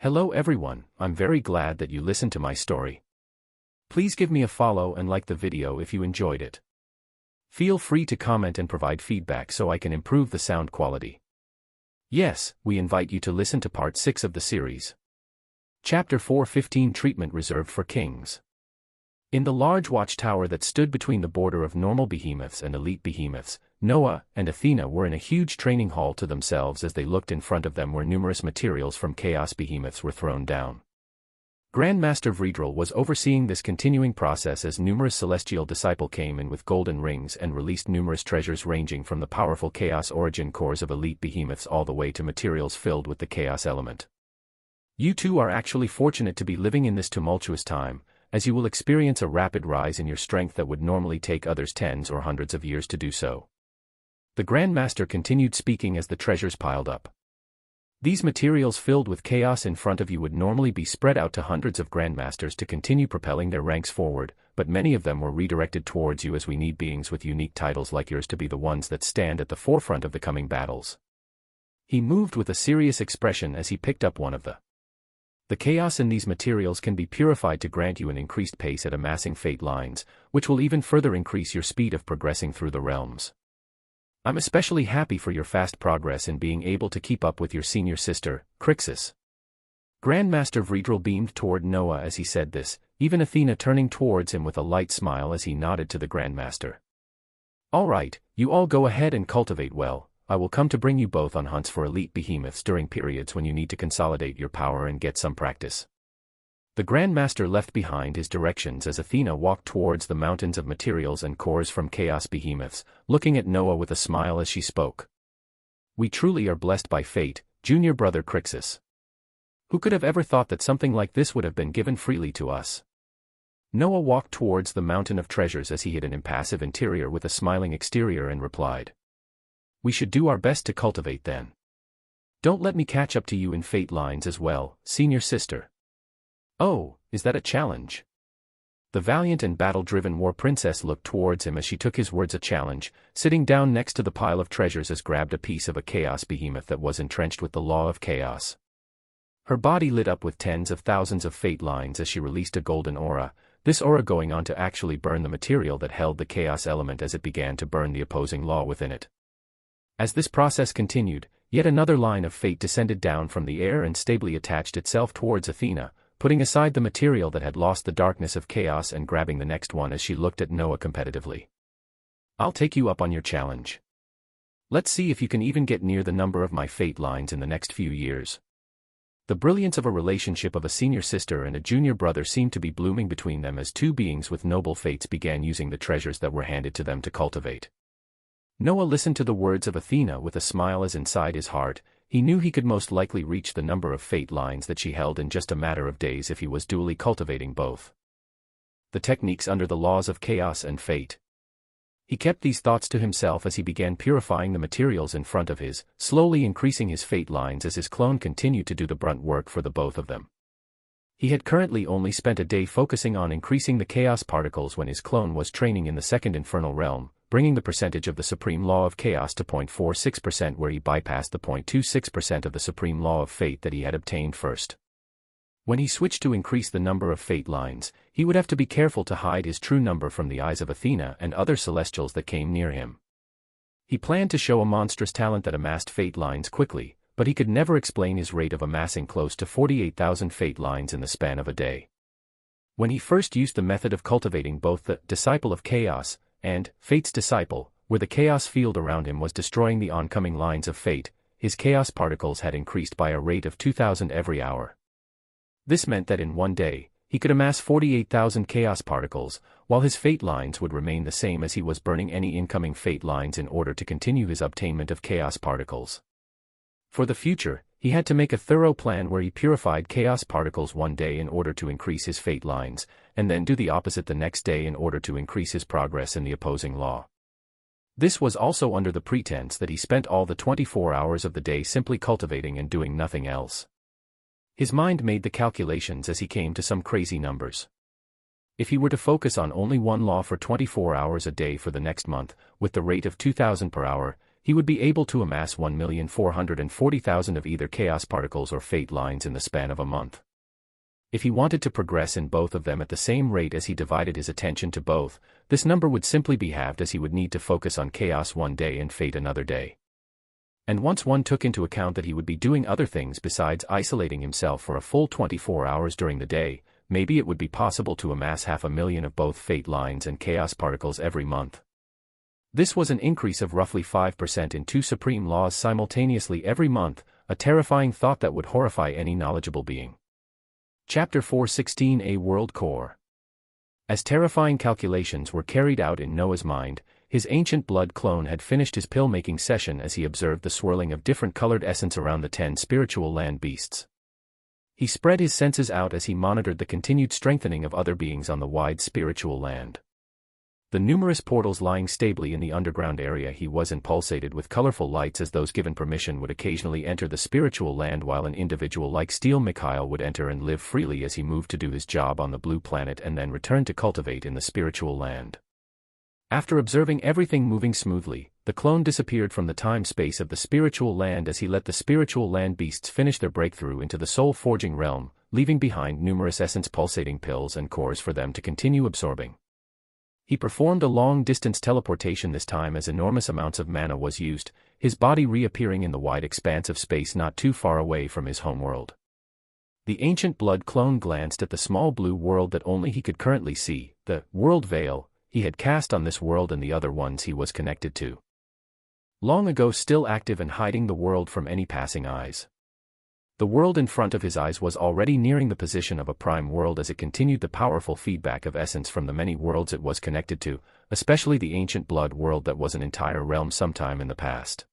Hello everyone, I'm very glad that you listened to my story. Please give me a follow and like the video if you enjoyed it. Feel free to comment and provide feedback so I can improve the sound quality. Yes, we invite you to listen to part 6 of the series. Chapter 4:15 Treatment Reserved for Kings. In the large watchtower that stood between the border of normal behemoths and elite behemoths, Noah and Athena were in a huge training hall to themselves as they looked in front of them where numerous materials from chaos behemoths were thrown down. Grandmaster Vredrel was overseeing this continuing process as numerous celestial disciples came in with golden rings and released numerous treasures ranging from the powerful chaos origin cores of elite behemoths all the way to materials filled with the chaos element. You two are actually fortunate to be living in this tumultuous time, as you will experience a rapid rise in your strength that would normally take others tens or hundreds of years to do so. The Grandmaster continued speaking as the treasures piled up. These materials filled with chaos in front of you would normally be spread out to hundreds of Grandmasters to continue propelling their ranks forward, but many of them were redirected towards you as we need beings with unique titles like yours to be the ones that stand at the forefront of the coming battles. He moved with a serious expression as he picked up one of the chaos in these materials can be purified to grant you an increased pace at amassing fate lines, which will even further increase your speed of progressing through the realms. I'm especially happy for your fast progress in being able to keep up with your senior sister, Crixus. Grandmaster Vredrel beamed toward Noah as he said this, even Athena turning towards him with a light smile as he nodded to the Grandmaster. All right, you all go ahead and cultivate well. I will come to bring you both on hunts for elite behemoths during periods when you need to consolidate your power and get some practice. The Grandmaster left behind his directions as Athena walked towards the mountains of materials and cores from chaos behemoths, looking at Noah with a smile as she spoke. We truly are blessed by fate, junior brother Crixus. Who could have ever thought that something like this would have been given freely to us? Noah walked towards the mountain of treasures as he hid an impassive interior with a smiling exterior and replied. We should do our best to cultivate then. Don't let me catch up to you in fate lines as well, senior sister. Oh, is that a challenge? The valiant and battle-driven war princess looked towards him as she took his words a challenge, sitting down next to the pile of treasures as grabbed a piece of a chaos behemoth that was entrenched with the law of chaos. Her body lit up with tens of thousands of fate lines as she released a golden aura, this aura going on to actually burn the material that held the chaos element as it began to burn the opposing law within it. As this process continued, yet another line of fate descended down from the air and stably attached itself towards Athena, putting aside the material that had lost the darkness of chaos and grabbing the next one as she looked at Noah competitively. I'll take you up on your challenge. Let's see if you can even get near the number of my fate lines in the next few years. The brilliance of a relationship of a senior sister and a junior brother seemed to be blooming between them as two beings with noble fates began using the treasures that were handed to them to cultivate. Noah listened to the words of Athena with a smile as inside his heart, he knew he could most likely reach the number of fate lines that she held in just a matter of days if he was duly cultivating both the techniques under the laws of chaos and fate. He kept these thoughts to himself as he began purifying the materials in front of his, slowly increasing his fate lines as his clone continued to do the brunt work for the both of them. He had currently only spent a day focusing on increasing the chaos particles when his clone was training in the second infernal realm, bringing the percentage of the supreme law of chaos to 0.46% where he bypassed the 0.26% of the supreme law of fate that he had obtained first. When he switched to increase the number of fate lines, he would have to be careful to hide his true number from the eyes of Athena and other celestials that came near him. He planned to show a monstrous talent that amassed fate lines quickly, but he could never explain his rate of amassing close to 48,000 fate lines in the span of a day. When he first used the method of cultivating both the disciple of chaos and fate's disciple, where the chaos field around him was destroying the oncoming lines of fate, his chaos particles had increased by a rate of 2,000 every hour. This meant that in one day, he could amass 48,000 chaos particles, while his fate lines would remain the same as he was burning any incoming fate lines in order to continue his obtainment of chaos particles. For the future, he had to make a thorough plan where he purified chaos particles one day in order to increase his fate lines, and then do the opposite the next day in order to increase his progress in the opposing law. This was also under the pretense that he spent all the 24 hours of the day simply cultivating and doing nothing else. His mind made the calculations as he came to some crazy numbers. If he were to focus on only one law for 24 hours a day for the next month, with the rate of 2,000 per hour, he would be able to amass 1,440,000 of either chaos particles or fate lines in the span of a month. If he wanted to progress in both of them at the same rate as he divided his attention to both, this number would simply be halved, as he would need to focus on chaos one day and fate another day. And once one took into account that he would be doing other things besides isolating himself for a full 24 hours during the day, maybe it would be possible to amass 500,000 of both fate lines and chaos particles every month. This was an increase of roughly 5% in two supreme laws simultaneously every month, a terrifying thought that would horrify any knowledgeable being. Chapter 4:16 A World Core. As terrifying calculations were carried out in Noah's mind, his ancient blood clone had finished his pill-making session as he observed the swirling of different colored essence around the 10 spiritual land beasts. He spread his senses out as he monitored the continued strengthening of other beings on the wide spiritual land. The numerous portals lying stably in the underground area he was in pulsated with colorful lights, as those given permission would occasionally enter the spiritual land, while an individual like Steel Mikhail would enter and live freely as he moved to do his job on the blue planet and then return to cultivate in the spiritual land. After observing everything moving smoothly, the clone disappeared from the time-space of the spiritual land as he let the spiritual land beasts finish their breakthrough into the soul-forging realm, leaving behind numerous essence-pulsating pills and cores for them to continue absorbing. He performed a long-distance teleportation this time as enormous amounts of mana was used, his body reappearing in the wide expanse of space not too far away from his homeworld. The ancient blood clone glanced at the small blue world that only he could currently see, the world veil he had cast on this world and the other ones he was connected to. Long ago still active and hiding the world from any passing eyes. The world in front of his eyes was already nearing the position of a prime world as it continued the powerful feedback of essence from the many worlds it was connected to, especially the ancient blood world that was an entire realm sometime in the past.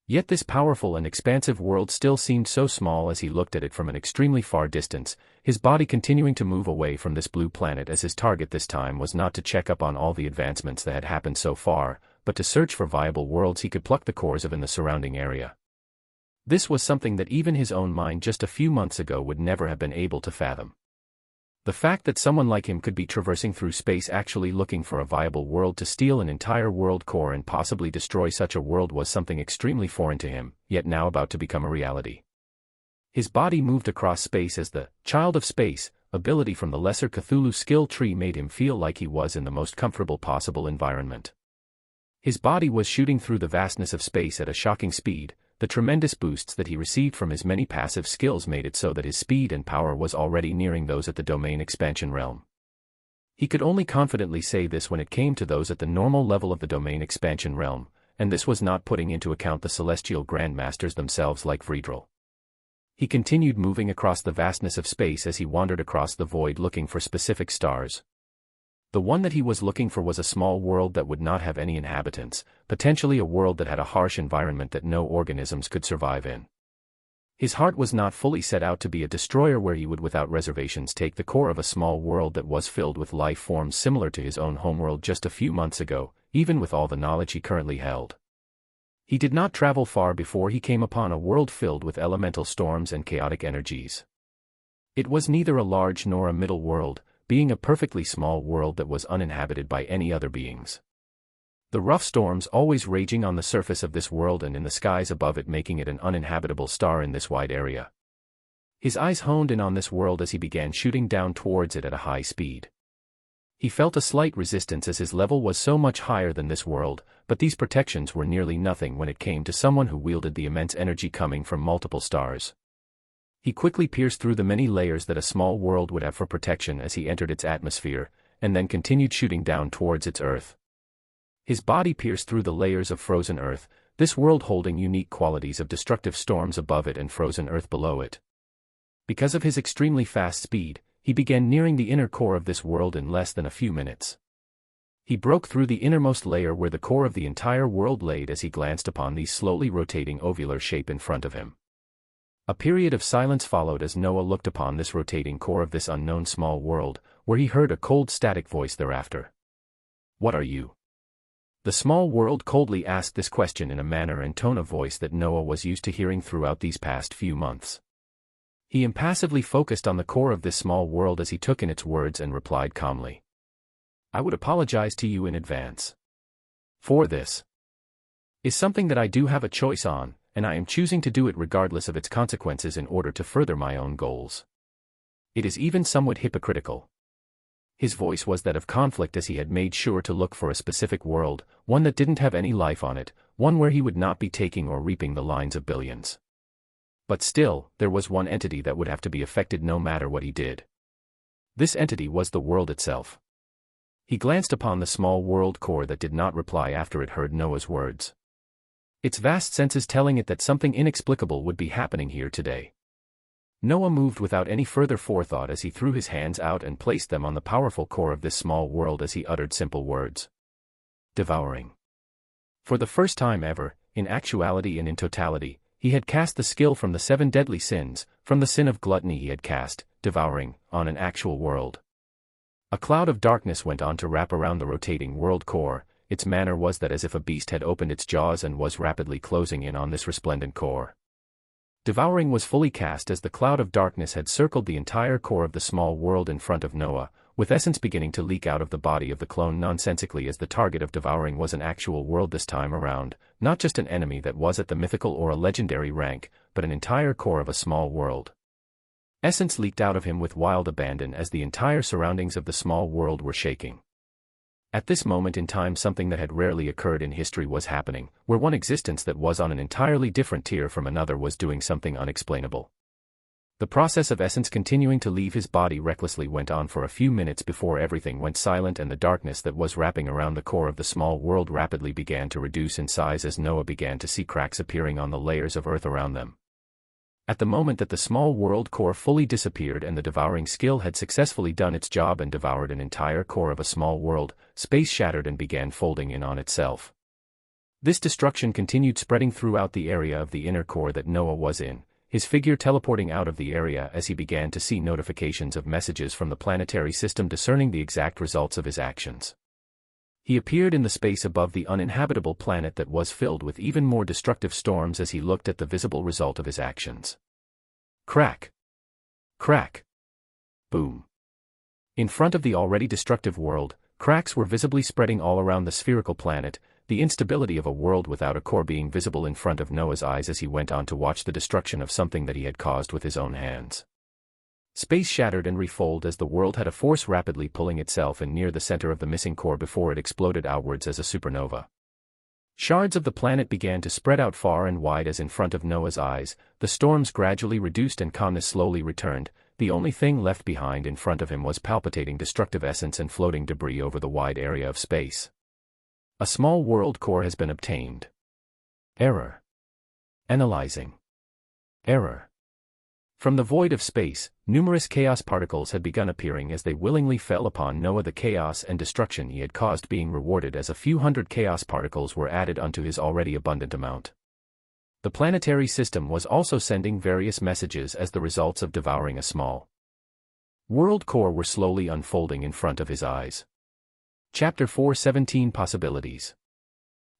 Yet this powerful and expansive world still seemed so small as he looked at it from an extremely far distance, his body continuing to move away from this blue planet, as his target this time was not to check up on all the advancements that had happened so far, but to search for viable worlds he could pluck the cores of in the surrounding area. This was something that even his own mind just a few months ago would never have been able to fathom. The fact that someone like him could be traversing through space actually looking for a viable world to steal an entire world core and possibly destroy such a world was something extremely foreign to him, yet now about to become a reality. His body moved across space as the child of space ability from the Lesser Cthulhu skill tree made him feel like he was in the most comfortable possible environment. His body was shooting through the vastness of space at a shocking speed. The tremendous boosts that he received from his many passive skills made it so that his speed and power was already nearing those at the domain expansion realm. He could only confidently say this when it came to those at the normal level of the domain expansion realm, and this was not putting into account the celestial grandmasters themselves like Vredrel. He continued moving across the vastness of space as he wandered across the void looking for specific stars. The one that he was looking for was a small world that would not have any inhabitants, potentially a world that had a harsh environment that no organisms could survive in. His heart was not fully set out to be a destroyer where he would without reservations take the core of a small world that was filled with life forms similar to his own homeworld just a few months ago, even with all the knowledge he currently held. He did not travel far before he came upon a world filled with elemental storms and chaotic energies. It was neither a large nor a middle world, being a perfectly small world that was uninhabited by any other beings. The rough storms always raging on the surface of this world and in the skies above it, making it an uninhabitable star in this wide area. His eyes honed in on this world as he began shooting down towards it at a high speed. He felt a slight resistance as his level was so much higher than this world, but these protections were nearly nothing when it came to someone who wielded the immense energy coming from multiple stars. He quickly pierced through the many layers that a small world would have for protection as he entered its atmosphere, and then continued shooting down towards its earth. His body pierced through the layers of frozen earth, this world holding unique qualities of destructive storms above it and frozen earth below it. Because of his extremely fast speed, he began nearing the inner core of this world in less than a few minutes. He broke through the innermost layer where the core of the entire world laid as he glanced upon the slowly rotating ovular shape in front of him. A period of silence followed as Noah looked upon this rotating core of this unknown small world, where he heard a cold static voice thereafter. "What are you?" The small world coldly asked this question in a manner and tone of voice that Noah was used to hearing throughout these past few months. He impassively focused on the core of this small world as he took in its words and replied calmly. "I would apologize to you in advance for this. is something that I do have a choice on, and I am choosing to do it regardless of its consequences in order to further my own goals. It is even somewhat hypocritical. His voice was that of conflict as he had made sure to look for a specific world, one that didn't have any life on it, one where he would not be taking or reaping the lines of billions. But still, there was one entity that would have to be affected no matter what he did. This entity was the world itself. He glanced upon the small world core that did not reply after it heard Noah's words. Its vast senses telling it that something inexplicable would be happening here today. Noah moved without any further forethought as he threw his hands out and placed them on the powerful core of this small world as he uttered simple words. Devouring. For the first time ever, in actuality and in totality, he had cast the skill from the 7 deadly sins, from the sin of gluttony he had cast, devouring, on an actual world. A cloud of darkness went on to wrap around the rotating world core. Its manner was that as if a beast had opened its jaws and was rapidly closing in on this resplendent core. Devouring was fully cast as the cloud of darkness had circled the entire core of the small world in front of Noah, with essence beginning to leak out of the body of the clone nonsensically as the target of devouring was an actual world this time around, not just an enemy that was at the mythical or a legendary rank, but an entire core of a small world. Essence leaked out of him with wild abandon as the entire surroundings of the small world were shaking. At this moment in time something that had rarely occurred in history was happening, where one existence that was on an entirely different tier from another was doing something unexplainable. The process of essence continuing to leave his body recklessly went on for a few minutes before everything went silent and the darkness that was wrapping around the core of the small world rapidly began to reduce in size as Noah began to see cracks appearing on the layers of earth around them. At the moment that the small world core fully disappeared and the devouring skill had successfully done its job and devoured an entire core of a small world, space shattered and began folding in on itself. This destruction continued spreading throughout the area of the inner core that Noah was in, his figure teleporting out of the area as he began to see notifications of messages from the planetary system discerning the exact results of his actions. He appeared in the space above the uninhabitable planet that was filled with even more destructive storms as he looked at the visible result of his actions. Crack! Crack! Boom! In front of the already destructive world, cracks were visibly spreading all around the spherical planet, the instability of a world without a core being visible in front of Noah's eyes as he went on to watch the destruction of something that he had caused with his own hands. Space shattered and refolded as the world had a force rapidly pulling itself in near the center of the missing core before it exploded outwards as a supernova. Shards of the planet began to spread out far and wide as in front of Noah's eyes, the storms gradually reduced and calmness slowly returned. The only thing left behind in front of him was palpitating destructive essence and floating debris over the wide area of space. A small world core has been obtained. Error. Analyzing. Error. From the void of space, numerous chaos particles had begun appearing as they willingly fell upon Noah. The chaos and destruction he had caused being rewarded as a few hundred chaos particles were added unto his already abundant amount. The planetary system was also sending various messages as the results of devouring a small world core were slowly unfolding in front of his eyes. Chapter 4:17 Possibilities.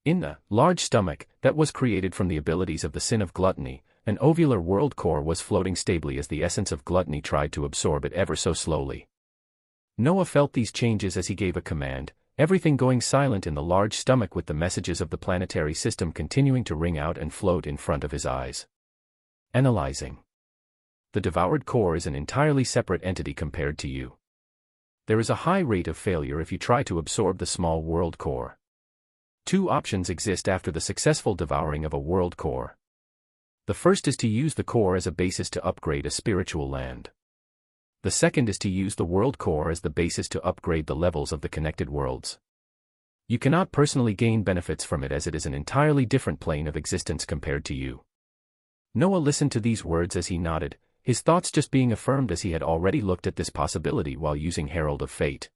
In the large stomach that was created from the abilities of the sin of gluttony, an ovular world core was floating stably as the essence of gluttony tried to absorb it ever so slowly. Noah felt these changes as he gave a command, everything going silent in the large stomach with the messages of the planetary system continuing to ring out and float in front of his eyes. Analyzing. The devoured core is an entirely separate entity compared to you. There is a high rate of failure if you try to absorb the small world core. Two options exist after the successful devouring of a world core. The first is to use the core as a basis to upgrade a spiritual land. The second is to use the world core as the basis to upgrade the levels of the connected worlds. You cannot personally gain benefits from it as it is an entirely different plane of existence compared to you. Noah listened to these words as he nodded, his thoughts just being affirmed as he had already looked at this possibility while using Herald of Fate.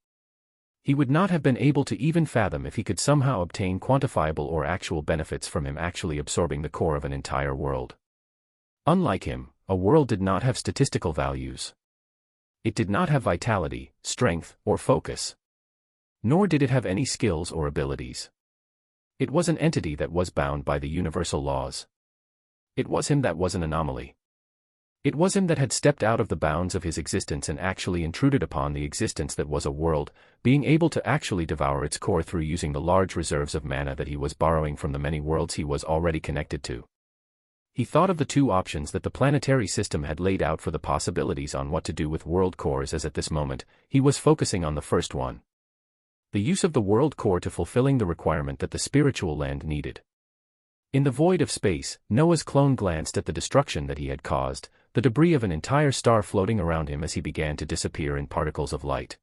He would not have been able to even fathom if he could somehow obtain quantifiable or actual benefits from him actually absorbing the core of an entire world. Unlike him, a world did not have statistical values. It did not have vitality, strength, or focus. Nor did it have any skills or abilities. It was an entity that was bound by the universal laws. It was him that was an anomaly. It was him that had stepped out of the bounds of his existence and actually intruded upon the existence that was a world, being able to actually devour its core through using the large reserves of mana that he was borrowing from the many worlds he was already connected to. He thought of the two options that the planetary system had laid out for the possibilities on what to do with world cores, as at this moment, he was focusing on the first one. The use of the world core to fulfilling the requirement that the spiritual land needed. In the void of space, Noah's clone glanced at the destruction that he had caused, the debris of an entire star floating around him as he began to disappear in particles of light.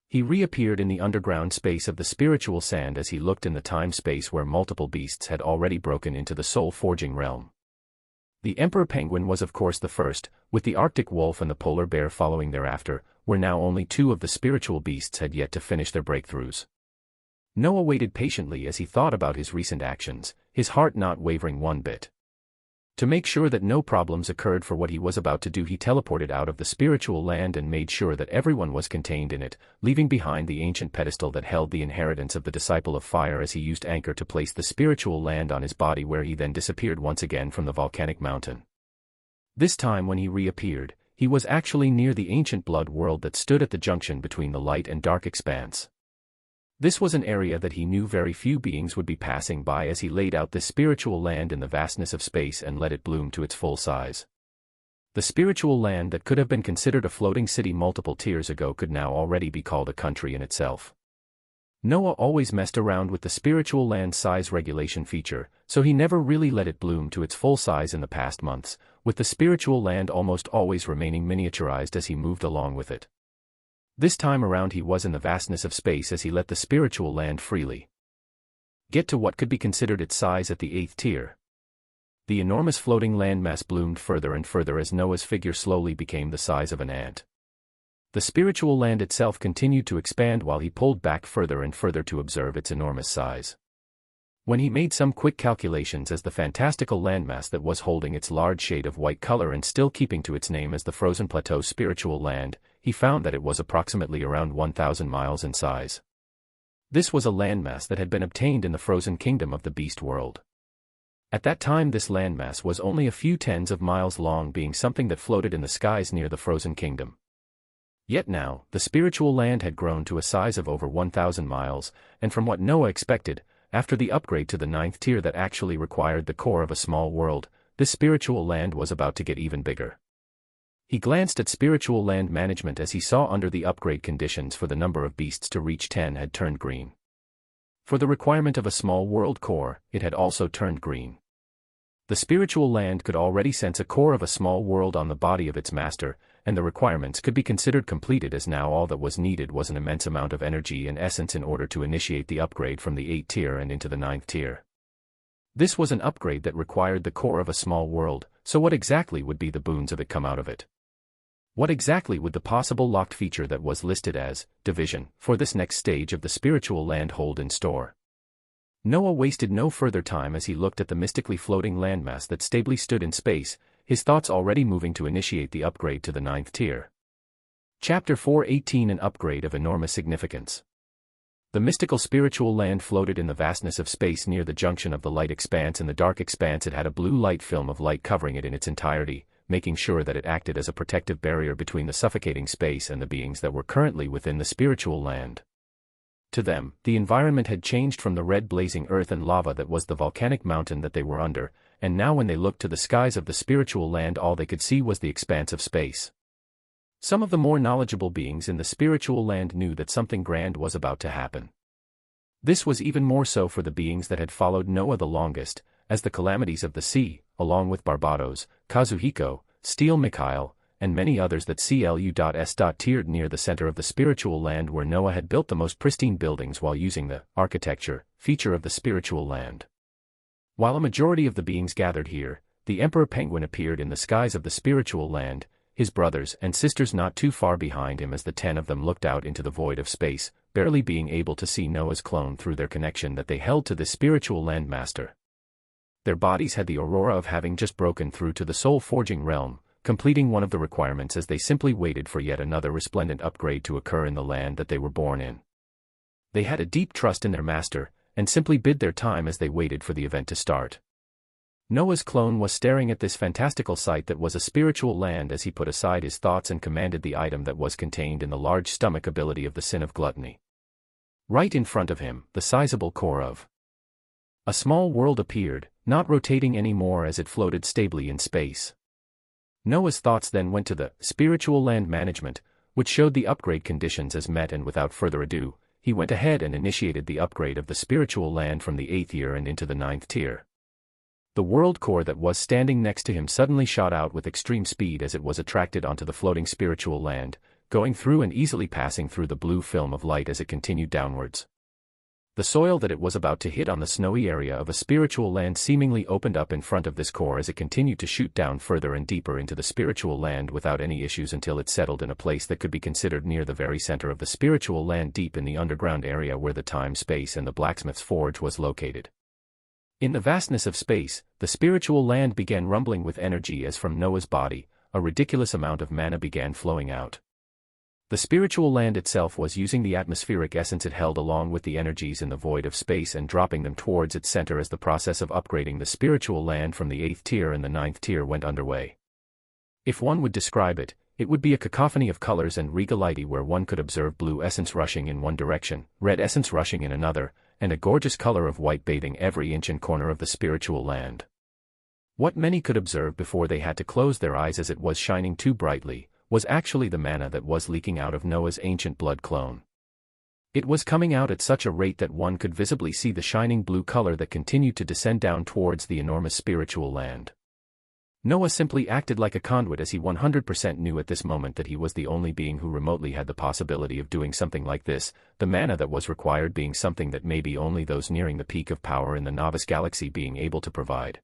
He reappeared in the underground space of the spiritual sand as he looked in the time-space where multiple beasts had already broken into the soul-forging realm. The emperor penguin was of course the first, with the arctic wolf and the polar bear following thereafter, where now only two of the spiritual beasts had yet to finish their breakthroughs. Noah waited patiently as he thought about his recent actions, his heart not wavering one bit. To make sure that no problems occurred for what he was about to do, he teleported out of the spiritual land and made sure that everyone was contained in it, leaving behind the ancient pedestal that held the inheritance of the disciple of fire as he used anchor to place the spiritual land on his body, where he then disappeared once again from the volcanic mountain. This time when he reappeared, he was actually near the ancient blood world that stood at the junction between the light and dark expanse. This was an area that he knew very few beings would be passing by as he laid out this spiritual land in the vastness of space and let it bloom to its full size. The spiritual land that could have been considered a floating city multiple tiers ago could now already be called a country in itself. Noah always messed around with the spiritual land size regulation feature, so he never really let it bloom to its full size in the past months, with the spiritual land almost always remaining miniaturized as he moved along with it. This time around he was in the vastness of space as he let the spiritual land freely get to what could be considered its size at the 8th tier. The enormous floating landmass bloomed further and further as Noah's figure slowly became the size of an ant. The spiritual land itself continued to expand while he pulled back further and further to observe its enormous size. When he made some quick calculations as the fantastical landmass that was holding its large shade of white color and still keeping to its name as the Frozen Plateau spiritual land, he found that it was approximately around 1,000 miles in size. This was a landmass that had been obtained in the frozen kingdom of the beast world. At that time this landmass was only a few tens of miles long, being something that floated in the skies near the frozen kingdom. Yet now, the spiritual land had grown to a size of over 1,000 miles, and from what Noah expected, after the upgrade to the 9th tier that actually required the core of a small world, this spiritual land was about to get even bigger. He glanced at spiritual land management as he saw under the upgrade conditions for the number of beasts to reach 10 had turned green. For the requirement of a small world core, it had also turned green. The spiritual land could already sense a core of a small world on the body of its master, and the requirements could be considered completed as now all that was needed was an immense amount of energy and essence in order to initiate the upgrade from the 8th tier and into the 9th tier. This was an upgrade that required the core of a small world, so what exactly would be the boons of it come out of it? What exactly would the possible locked feature that was listed as division for this next stage of the spiritual land hold in store? Noah wasted no further time as he looked at the mystically floating landmass that stably stood in space, his thoughts already moving to initiate the upgrade to the 9th tier. Chapter 4:18 An upgrade of enormous significance. The mystical spiritual land floated in the vastness of space near the junction of the light expanse and the dark expanse. It had a blue light film of light covering it in its entirety, making sure that it acted as a protective barrier between the suffocating space and the beings that were currently within the spiritual land. To them, the environment had changed from the red blazing earth and lava that was the volcanic mountain that they were under, and now when they looked to the skies of the spiritual land all they could see was the expanse of space. Some of the more knowledgeable beings in the spiritual land knew that something grand was about to happen. This was even more so for the beings that had followed Noah the longest, as the calamities of the sea, along with Barbados, Kazuhiko, Steel Mikhail, and many others that CLU.S. tiered near the center of the spiritual land where Noah had built the most pristine buildings while using the architecture feature of the spiritual land. While a majority of the beings gathered here, the Emperor Penguin appeared in the skies of the spiritual land, his brothers and sisters not too far behind him as the 10 of them looked out into the void of space, barely being able to see Noah's clone through their connection that they held to the spiritual land master. Their bodies had the aurora of having just broken through to the soul-forging realm, completing one of the requirements as they simply waited for yet another resplendent upgrade to occur in the land that they were born in. They had a deep trust in their master, and simply bid their time as they waited for the event to start. Noah's clone was staring at this fantastical sight that was a spiritual land as he put aside his thoughts and commanded the item that was contained in the large stomach ability of the sin of gluttony. Right in front of him, the sizable core of a small world appeared, not rotating anymore as it floated stably in space. Noah's thoughts then went to the spiritual land management, which showed the upgrade conditions as met, and without further ado, he went ahead and initiated the upgrade of the spiritual land from the 8th tier and into the 9th tier. The world core that was standing next to him suddenly shot out with extreme speed as it was attracted onto the floating spiritual land, going through and easily passing through the blue film of light as it continued downwards. The soil that it was about to hit on the snowy area of a spiritual land seemingly opened up in front of this core as it continued to shoot down further and deeper into the spiritual land without any issues until it settled in a place that could be considered near the very center of the spiritual land, deep in the underground area where the time space and the blacksmith's forge was located. In the vastness of space, the spiritual land began rumbling with energy as from Noah's body, a ridiculous amount of mana began flowing out. The spiritual land itself was using the atmospheric essence it held along with the energies in the void of space and dropping them towards its center as the process of upgrading the spiritual land from the 8th tier and the 9th tier went underway. If one would describe it, it would be a cacophony of colors and regality where one could observe blue essence rushing in one direction, red essence rushing in another, and a gorgeous color of white bathing every inch and corner of the spiritual land. What many could observe before they had to close their eyes as it was shining too brightly, was actually the mana that was leaking out of Noah's ancient blood clone. It was coming out at such a rate that one could visibly see the shining blue color that continued to descend down towards the enormous spiritual land. Noah simply acted like a conduit as he 100% knew at this moment that he was the only being who remotely had the possibility of doing something like this, the mana that was required being something that maybe only those nearing the peak of power in the novice galaxy being able to provide.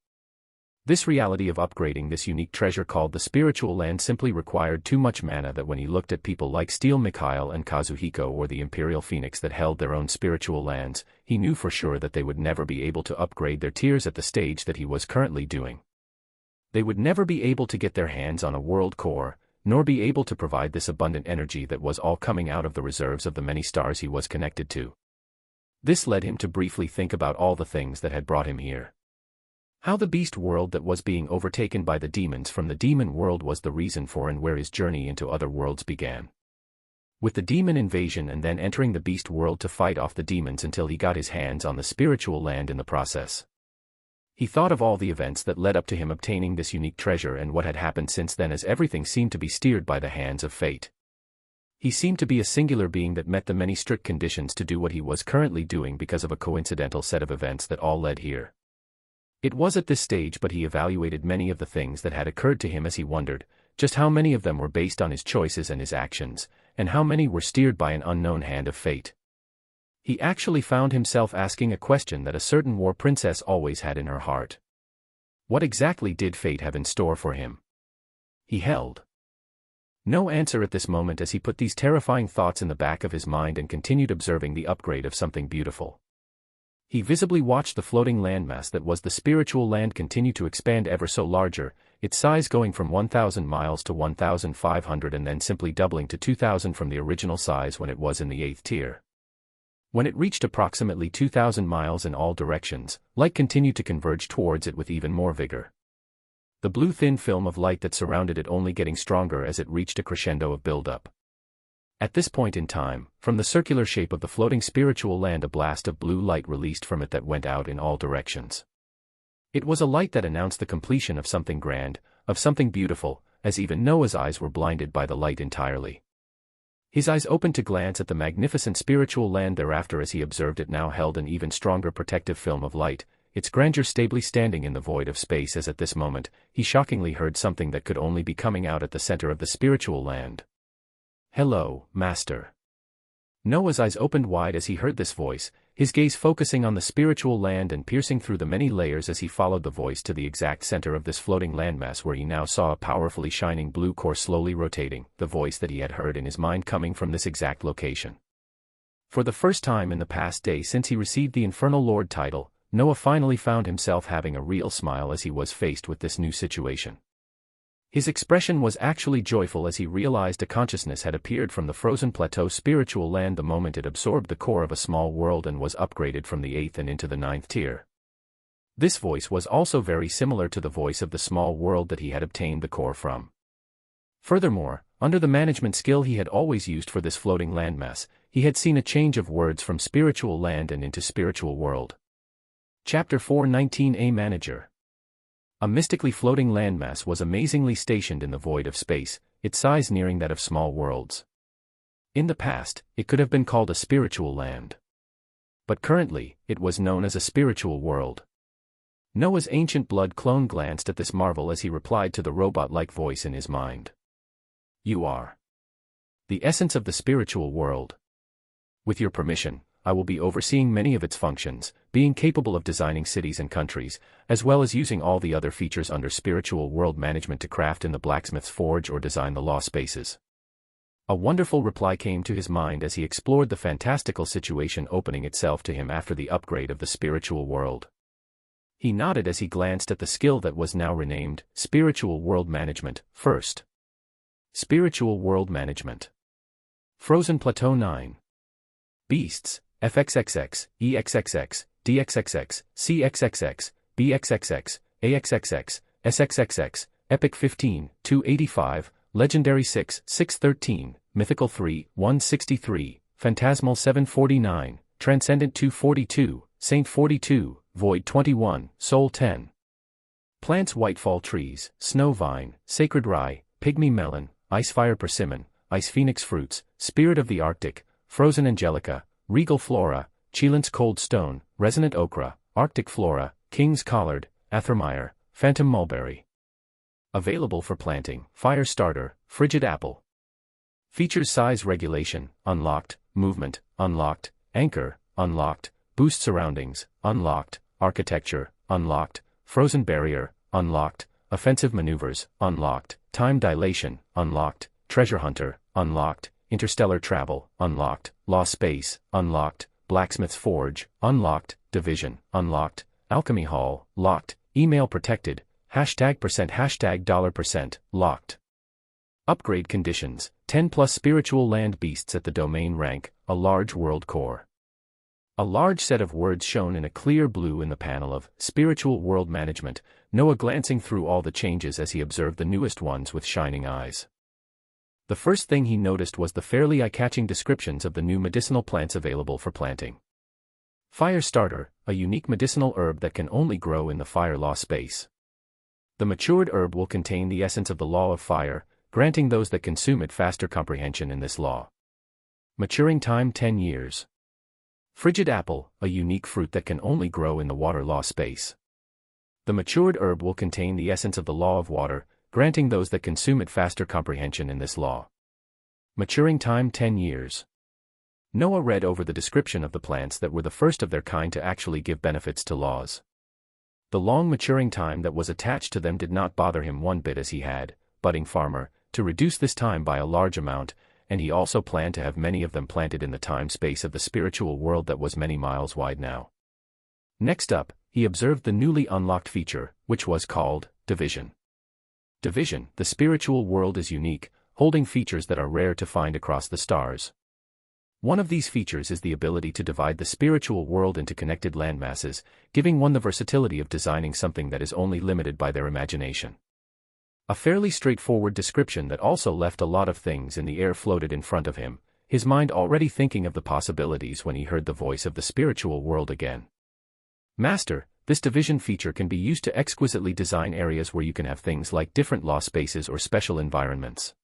This reality of upgrading this unique treasure called the spiritual land simply required too much mana that when he looked at people like Steel Mikhail and Kazuhiko or the Imperial Phoenix that held their own spiritual lands, he knew for sure that they would never be able to upgrade their tiers at the stage that he was currently doing. They would never be able to get their hands on a world core, nor be able to provide this abundant energy that was all coming out of the reserves of the many stars he was connected to. This led him to briefly think about all the things that had brought him here. How the beast world that was being overtaken by the demons from the demon world was the reason for and where his journey into other worlds began. With the demon invasion and then entering the beast world to fight off the demons until he got his hands on the spiritual land in the process. He thought of all the events that led up to him obtaining this unique treasure and what had happened since then as everything seemed to be steered by the hands of fate. He seemed to be a singular being that met the many strict conditions to do what he was currently doing because of a coincidental set of events that all led here. It was at this stage but he evaluated many of the things that had occurred to him as he wondered, just how many of them were based on his choices and his actions, and how many were steered by an unknown hand of fate. He actually found himself asking a question that a certain war princess always had in her heart. What exactly did fate have in store for him? He held no answer at this moment as he put these terrifying thoughts in the back of his mind and continued observing the upgrade of something beautiful. He visibly watched the floating landmass that was the spiritual land continue to expand ever so larger, its size going from 1,000 miles to 1,500 and then simply doubling to 2,000 from the original size when it was in the 8th tier. When it reached approximately 2,000 miles in all directions, light continued to converge towards it with even more vigor. The blue thin film of light that surrounded it only getting stronger as it reached a crescendo of buildup. At this point in time, from the circular shape of the floating spiritual land a blast of blue light released from it that went out in all directions. It was a light that announced the completion of something grand, of something beautiful, as even Noah's eyes were blinded by the light entirely. His eyes opened to glance at the magnificent spiritual land thereafter as he observed it now held an even stronger protective film of light, its grandeur stably standing in the void of space as at this moment, he shockingly heard something that could only be coming out at the center of the spiritual land. "Hello, Master." Noah's eyes opened wide as he heard this voice, his gaze focusing on the spiritual land and piercing through the many layers as he followed the voice to the exact center of this floating landmass where he now saw a powerfully shining blue core slowly rotating, the voice that he had heard in his mind coming from this exact location. For the first time in the past day since he received the Infernal Lord title, Noah finally found himself having a real smile as he was faced with this new situation. His expression was actually joyful as he realized a consciousness had appeared from the frozen plateau spiritual land the moment it absorbed the core of a small world and was upgraded from the 8th and into the 9th tier. This voice was also very similar to the voice of the small world that he had obtained the core from. Furthermore, under the management skill he had always used for this floating landmass, he had seen a change of words from spiritual land and into spiritual world. Chapter 4:19 A Manager. A mystically floating landmass was amazingly stationed in the void of space, its size nearing that of small worlds. In the past, it could have been called a spiritual land. But currently, it was known as a spiritual world. Noah's ancient blood clone glanced at this marvel as he replied to the robot-like voice in his mind. You are the essence of the spiritual world. With your permission, I will be overseeing many of its functions, being capable of designing cities and countries, as well as using all the other features under spiritual world management to craft in the blacksmith's forge or design the law spaces. A wonderful reply came to his mind as he explored the fantastical situation opening itself to him after the upgrade of the spiritual world. He nodded as he glanced at the skill that was now renamed Spiritual World Management. First, Spiritual World Management. Frozen Plateau 9. Beasts, FXXX, EXXX, DXXX, CXXX, BXXX, AXXX, SXXX, Epic 15, 285, Legendary 6, 613, Mythical 3, 163, Phantasmal 749, Transcendent 242, Saint 42, Void 21, Soul 10. Plants Whitefall Trees, Snow Vine, Sacred Rye, Pygmy Melon, Icefire Persimmon, Ice Phoenix Fruits, Spirit of the Arctic, Frozen Angelica, Regal Flora, Cheelance Cold Stone, Resonant Ochre, Arctic Flora, King's Collard, Athermire, Phantom Mulberry. Available for planting, Fire Starter, Frigid Apple. Features Size Regulation, Unlocked, Movement, Unlocked, Anchor, Unlocked, Boost Surroundings, Unlocked, Architecture, Unlocked, Frozen Barrier, Unlocked, Offensive Maneuvers, Unlocked, Time Dilation, Unlocked, Treasure Hunter, Unlocked, Interstellar Travel, Unlocked, Law Space, Unlocked, Blacksmith's Forge, Unlocked, Division, Unlocked, Alchemy Hall, Locked, Email Protected, $% Locked. Upgrade Conditions, 10 plus Spiritual Land Beasts at the Domain Rank, a large world core. A large set of words shown in a clear blue in the panel of Spiritual World Management, Noah glancing through all the changes as he observed the newest ones with shining eyes. The first thing he noticed was the fairly eye-catching descriptions of the new medicinal plants available for planting. Fire Starter, a unique medicinal herb that can only grow in the fire law space. The matured herb will contain the essence of the law of fire, granting those that consume it faster comprehension in this law. Maturing time 10 years. Frigid Apple, a unique fruit that can only grow in the water law space. The matured herb will contain the essence of the law of water, granting those that consume it faster comprehension in this law. Maturing time 10 years. Noah read over the description of the plants that were the first of their kind to actually give benefits to laws. The long maturing time that was attached to them did not bother him one bit as he had, budding farmer, to reduce this time by a large amount, and he also planned to have many of them planted in the time-space of the spiritual world that was many miles wide now. Next up, he observed the newly unlocked feature, which was called Division. Division, the spiritual world is unique, holding features that are rare to find across the stars. One of these features is the ability to divide the spiritual world into connected landmasses, giving one the versatility of designing something that is only limited by their imagination. A fairly straightforward description that also left a lot of things in the air floated in front of him, his mind already thinking of the possibilities when he heard the voice of the spiritual world again. Master, this division feature can be used to exquisitely design areas where you can have things like different law spaces or special environments.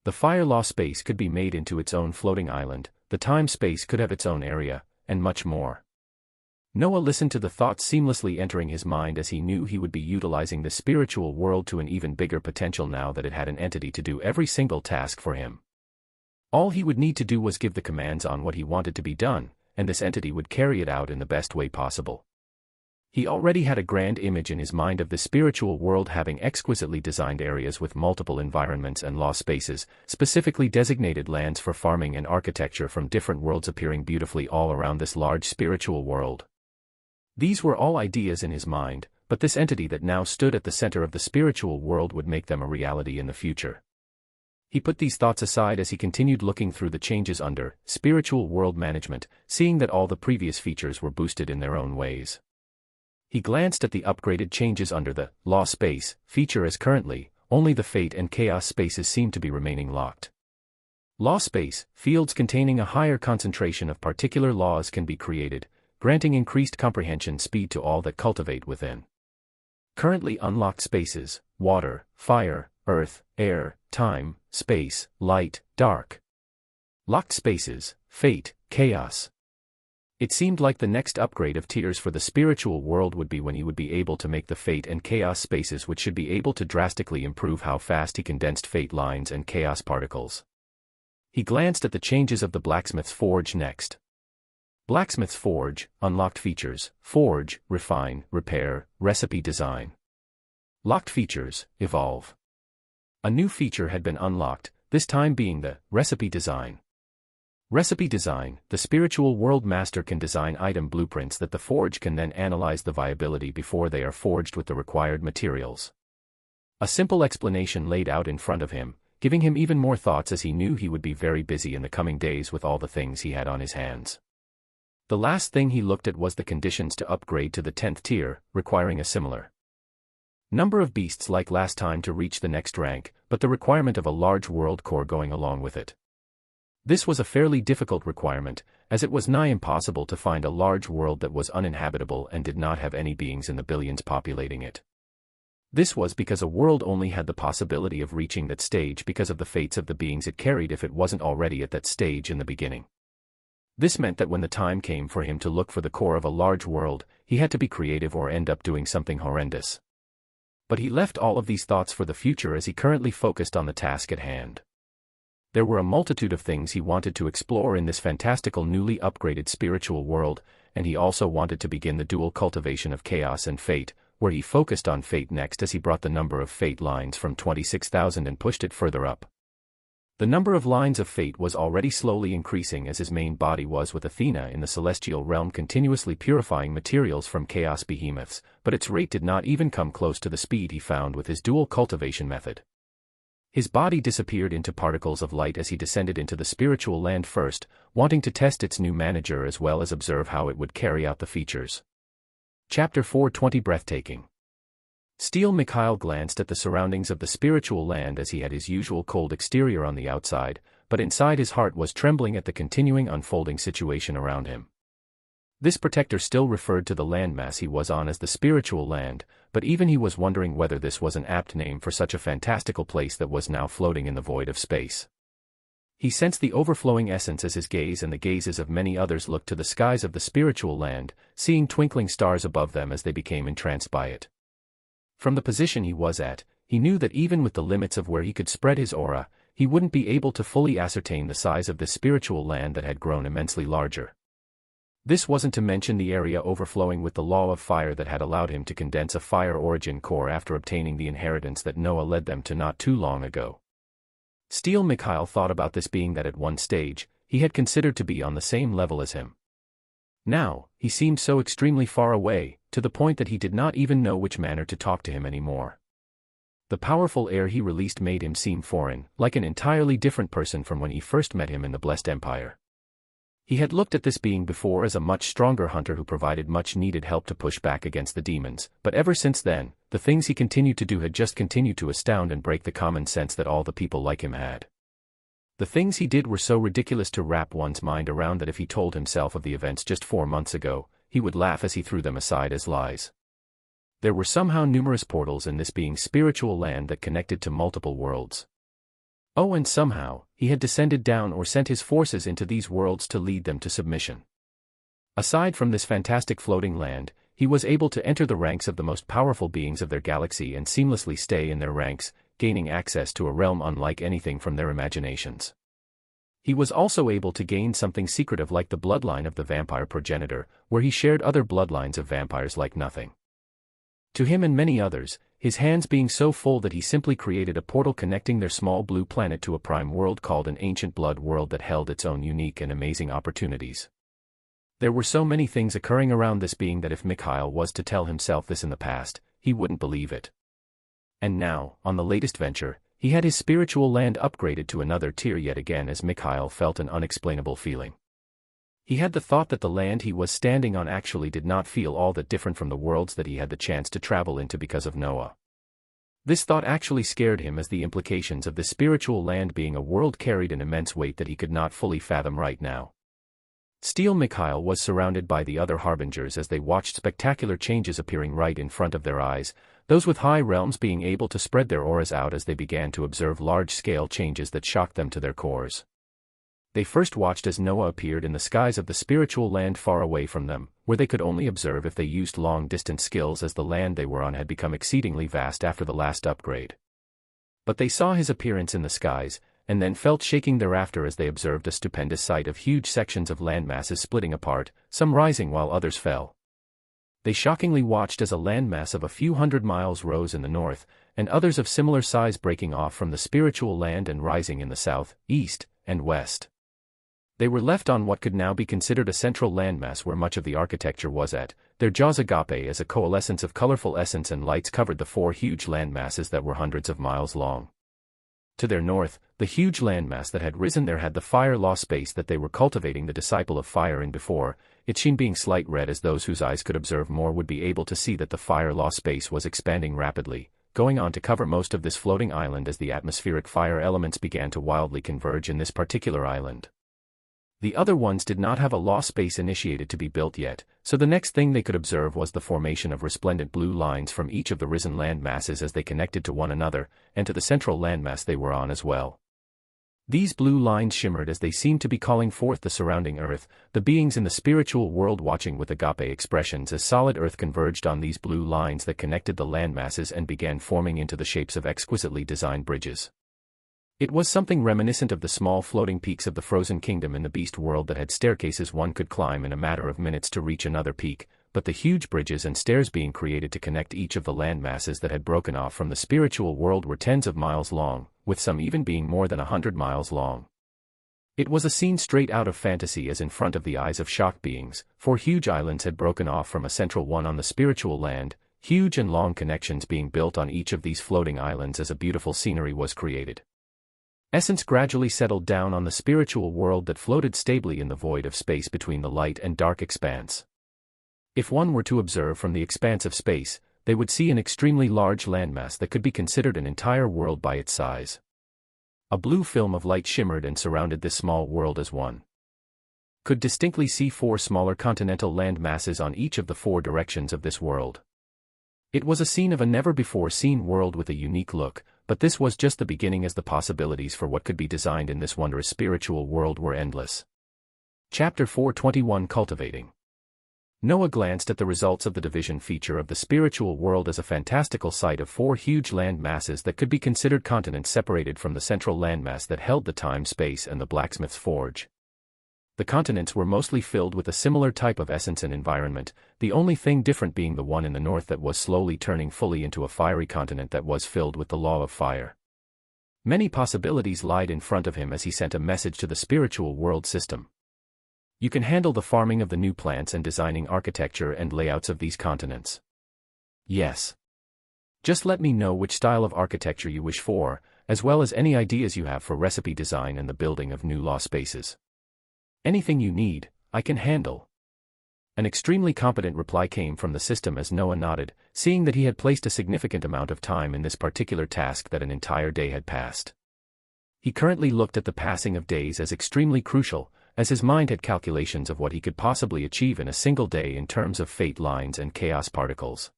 The fire law space could be made into its own floating island, the time space could have its own area, and much more. Noah listened to the thoughts seamlessly entering his mind as he knew he would be utilizing the spiritual world to an even bigger potential now that it had an entity to do every single task for him. All he would need to do was give the commands on what he wanted to be done, and this entity would carry it out in the best way possible. He already had a grand image in his mind of the spiritual world having exquisitely designed areas with multiple environments and law spaces, specifically designated lands for farming and architecture from different worlds appearing beautifully all around this large spiritual world. These were all ideas in his mind, but this entity that now stood at the center of the spiritual world would make them a reality in the future. He put these thoughts aside as he continued looking through the changes under Spiritual World Management, seeing that all the previous features were boosted in their own ways. He glanced at the upgraded changes under the Law Space feature as currently, only the Fate and Chaos spaces seem to be remaining locked. Law Space fields containing a higher concentration of particular laws can be created, granting increased comprehension speed to all that cultivate within. Currently unlocked spaces: water, fire, earth, air, time, space, light, dark. Locked spaces: fate, chaos. It seemed like the next upgrade of tiers for the spiritual world would be when he would be able to make the fate and chaos spaces, which should be able to drastically improve how fast he condensed fate lines and chaos particles. He glanced at the changes of the Blacksmith's Forge next. Blacksmith's Forge, unlocked features: forge, refine, repair, recipe design. Locked features: evolve. A new feature had been unlocked, this time being the recipe design. Recipe design: the spiritual world master can design item blueprints that the forge can then analyze the viability before they are forged with the required materials. A simple explanation laid out in front of him, giving him even more thoughts as he knew he would be very busy in the coming days with all the things he had on his hands. The last thing he looked at was the conditions to upgrade to the 10th tier, requiring a similar number of beasts like last time to reach the next rank, but the requirement of a large world core going along with it. This was a fairly difficult requirement, as it was nigh impossible to find a large world that was uninhabitable and did not have any beings in the billions populating it. This was because a world only had the possibility of reaching that stage because of the fates of the beings it carried if it wasn't already at that stage in the beginning. This meant that when the time came for him to look for the core of a large world, he had to be creative or end up doing something horrendous. But he left all of these thoughts for the future as he currently focused on the task at hand. There were a multitude of things he wanted to explore in this fantastical newly upgraded spiritual world, and he also wanted to begin the dual cultivation of chaos and fate, where he focused on fate next as he brought the number of fate lines from 26,000 and pushed it further up. The number of lines of fate was already slowly increasing as his main body was with Athena in the celestial realm continuously purifying materials from chaos behemoths, but its rate did not even come close to the speed he found with his dual cultivation method. His body disappeared into particles of light as he descended into the spiritual land first, wanting to test its new manager as well as observe how it would carry out the features. Chapter 420 Breathtaking. Steel Mikhail glanced at the surroundings of the spiritual land as he had his usual cold exterior on the outside, but inside his heart was trembling at the continuing unfolding situation around him. This protector still referred to the landmass he was on as the spiritual land, but even he was wondering whether this was an apt name for such a fantastical place that was now floating in the void of space. He sensed the overflowing essence as his gaze and the gazes of many others looked to the skies of the spiritual land, seeing twinkling stars above them as they became entranced by it. From the position he was at, he knew that even with the limits of where he could spread his aura, he wouldn't be able to fully ascertain the size of this spiritual land that had grown immensely larger. This wasn't to mention the area overflowing with the law of fire that had allowed him to condense a fire origin core after obtaining the inheritance that Noah led them to not too long ago. Steel Mikhail thought about this being that at one stage, he had considered to be on the same level as him. Now, he seemed so extremely far away, to the point that he did not even know which manner to talk to him anymore. The powerful air he released made him seem foreign, like an entirely different person from when he first met him in the Blessed Empire. He had looked at this being before as a much stronger hunter who provided much needed help to push back against the demons, but ever since then, the things he continued to do had just continued to astound and break the common sense that all the people like him had. The things he did were so ridiculous to wrap one's mind around that if he told himself of the events just 4 months ago, he would laugh as he threw them aside as lies. There were somehow numerous portals in this being's spiritual land that connected to multiple worlds. Oh, and somehow, he had descended down or sent his forces into these worlds to lead them to submission. Aside from this fantastic floating land, he was able to enter the ranks of the most powerful beings of their galaxy and seamlessly stay in their ranks, gaining access to a realm unlike anything from their imaginations. He was also able to gain something secretive like the bloodline of the vampire progenitor, where he shared other bloodlines of vampires like nothing. To him and many others, his hands being so full that he simply created a portal connecting their small blue planet to a prime world called an ancient blood world that held its own unique and amazing opportunities. There were so many things occurring around this being that if Mikhail was to tell himself this in the past, he wouldn't believe it. And now, on the latest venture, he had his spiritual land upgraded to another tier yet again as Mikhail felt an unexplainable feeling. He had the thought that the land he was standing on actually did not feel all that different from the worlds that he had the chance to travel into because of Noah. This thought actually scared him, as the implications of this spiritual land being a world carried an immense weight that he could not fully fathom right now. Steel Mikhail was surrounded by the other harbingers as they watched spectacular changes appearing right in front of their eyes, those with high realms being able to spread their auras out as they began to observe large-scale changes that shocked them to their cores. They first watched as Noah appeared in the skies of the spiritual land far away from them, where they could only observe if they used long-distance skills, as the land they were on had become exceedingly vast after the last upgrade. But they saw his appearance in the skies, and then felt shaking thereafter as they observed a stupendous sight of huge sections of landmasses splitting apart, some rising while others fell. They shockingly watched as a landmass of a few hundred miles rose in the north, and others of similar size breaking off from the spiritual land and rising in the south, east, and west. They were left on what could now be considered a central landmass where much of the architecture was at, their jaws agape as a coalescence of colorful essence and lights covered the four huge landmasses that were hundreds of miles long. To their north, the huge landmass that had risen there had the fire law space that they were cultivating the disciple of fire in before, its sheen being slight red, as those whose eyes could observe more would be able to see that the fire law space was expanding rapidly, going on to cover most of this floating island as the atmospheric fire elements began to wildly converge in this particular island. The other ones did not have a law space initiated to be built yet, so the next thing they could observe was the formation of resplendent blue lines from each of the risen land masses as they connected to one another, and to the central landmass they were on as well. These blue lines shimmered as they seemed to be calling forth the surrounding earth, the beings in the spiritual world watching with agape expressions as solid earth converged on these blue lines that connected the landmasses and began forming into the shapes of exquisitely designed bridges. It was something reminiscent of the small floating peaks of the frozen kingdom in the beast world that had staircases one could climb in a matter of minutes to reach another peak, but the huge bridges and stairs being created to connect each of the land masses that had broken off from the spiritual world were tens of miles long, with some even being more than 100 miles long. It was a scene straight out of fantasy, as in front of the eyes of shocked beings, 4 huge islands had broken off from a central one on the spiritual land, huge and long connections being built on each of these floating islands as a beautiful scenery was created. Essence gradually settled down on the spiritual world that floated stably in the void of space between the light and dark expanse. If one were to observe from the expanse of space, they would see an extremely large landmass that could be considered an entire world by its size. A blue film of light shimmered and surrounded this small world as one could distinctly see 4 smaller continental land masses on each of the 4 directions of this world. It was a scene of a never-before-seen world with a unique look, but this was just the beginning, as the possibilities for what could be designed in this wondrous spiritual world were endless. Chapter 421 Cultivating. Noah glanced at the results of the division feature of the spiritual world as a fantastical sight of 4 huge land masses that could be considered continents separated from the central landmass that held the time, space, and the blacksmith's forge. The continents were mostly filled with a similar type of essence and environment, the only thing different being the one in the north that was slowly turning fully into a fiery continent that was filled with the law of fire. Many possibilities lied in front of him as he sent a message to the spiritual world system. You can handle the farming of the new plants and designing architecture and layouts of these continents. Yes. Just let me know which style of architecture you wish for, as well as any ideas you have for recipe design and the building of new law spaces. Anything you need, I can handle. An extremely competent reply came from the system as Noah nodded, seeing that he had placed a significant amount of time in this particular task, that an entire day had passed. He currently looked at the passing of days as extremely crucial, as his mind had calculations of what he could possibly achieve in a single day in terms of fate lines and chaos particles.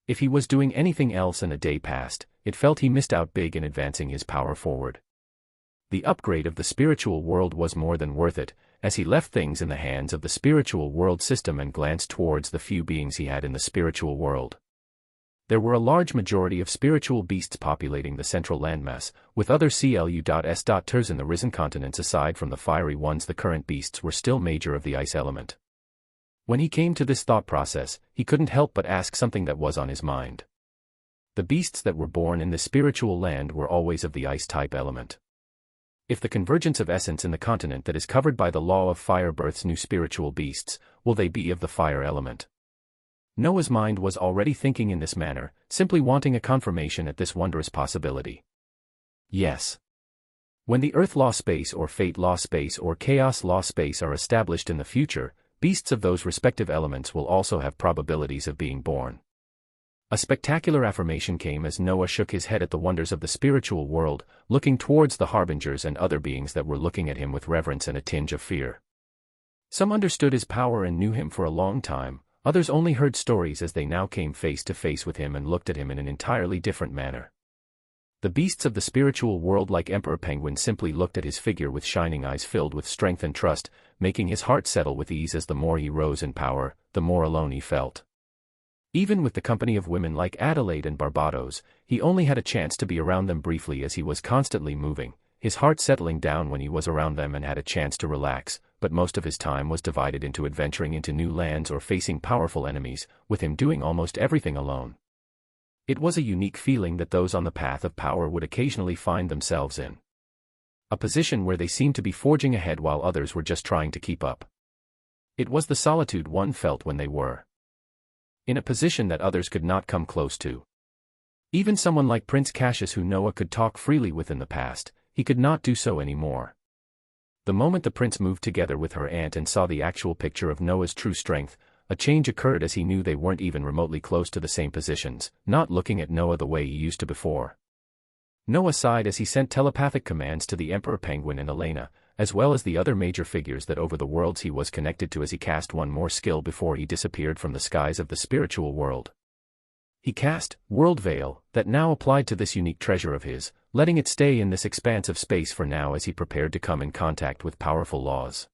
If he was doing anything else and a day passed, it felt he missed out big in advancing his power forward. The upgrade of the spiritual world was more than worth it, as he left things in the hands of the spiritual world system and glanced towards the few beings he had in the spiritual world. There were a large majority of spiritual beasts populating the central landmass, with other CLU.S.Ters in the risen continents. Aside from the fiery ones, the current beasts were still major of the ice element. When he came to this thought process, he couldn't help but ask something that was on his mind. The beasts that were born in the spiritual land were always of the ice-type element. If the convergence of essence in the continent that is covered by the law of fire births new spiritual beasts, will they be of the fire element? Noah's mind was already thinking in this manner, simply wanting a confirmation at this wondrous possibility. Yes. When the Earth law space or fate law space or chaos law space are established in the future, beasts of those respective elements will also have probabilities of being born. A spectacular affirmation came as Noah shook his head at the wonders of the spiritual world, looking towards the harbingers and other beings that were looking at him with reverence and a tinge of fear. Some understood his power and knew him for a long time, others only heard stories as they now came face to face with him and looked at him in an entirely different manner. The beasts of the spiritual world like Emperor Penguin simply looked at his figure with shining eyes filled with strength and trust, making his heart settle with ease as the more he rose in power, the more alone he felt. Even with the company of women like Adelaide and Barbados, he only had a chance to be around them briefly as he was constantly moving, his heart settling down when he was around them and had a chance to relax, but most of his time was divided into adventuring into new lands or facing powerful enemies, with him doing almost everything alone. It was a unique feeling that those on the path of power would occasionally find themselves in. A position where they seemed to be forging ahead while others were just trying to keep up. It was the solitude one felt when they were in a position that others could not come close to. Even someone like Prince Cassius, who Noah could talk freely with in the past, he could not do so anymore. The moment the prince moved together with her aunt and saw the actual picture of Noah's true strength, a change occurred as he knew they weren't even remotely close to the same positions, not looking at Noah the way he used to before. Noah sighed as he sent telepathic commands to the Emperor Penguin and Elena, as well as the other major figures that over the worlds he was connected to as he cast one more skill before he disappeared from the skies of the spiritual world. He cast World Veil, that now applied to this unique treasure of his, letting it stay in this expanse of space for now as he prepared to come in contact with powerful laws.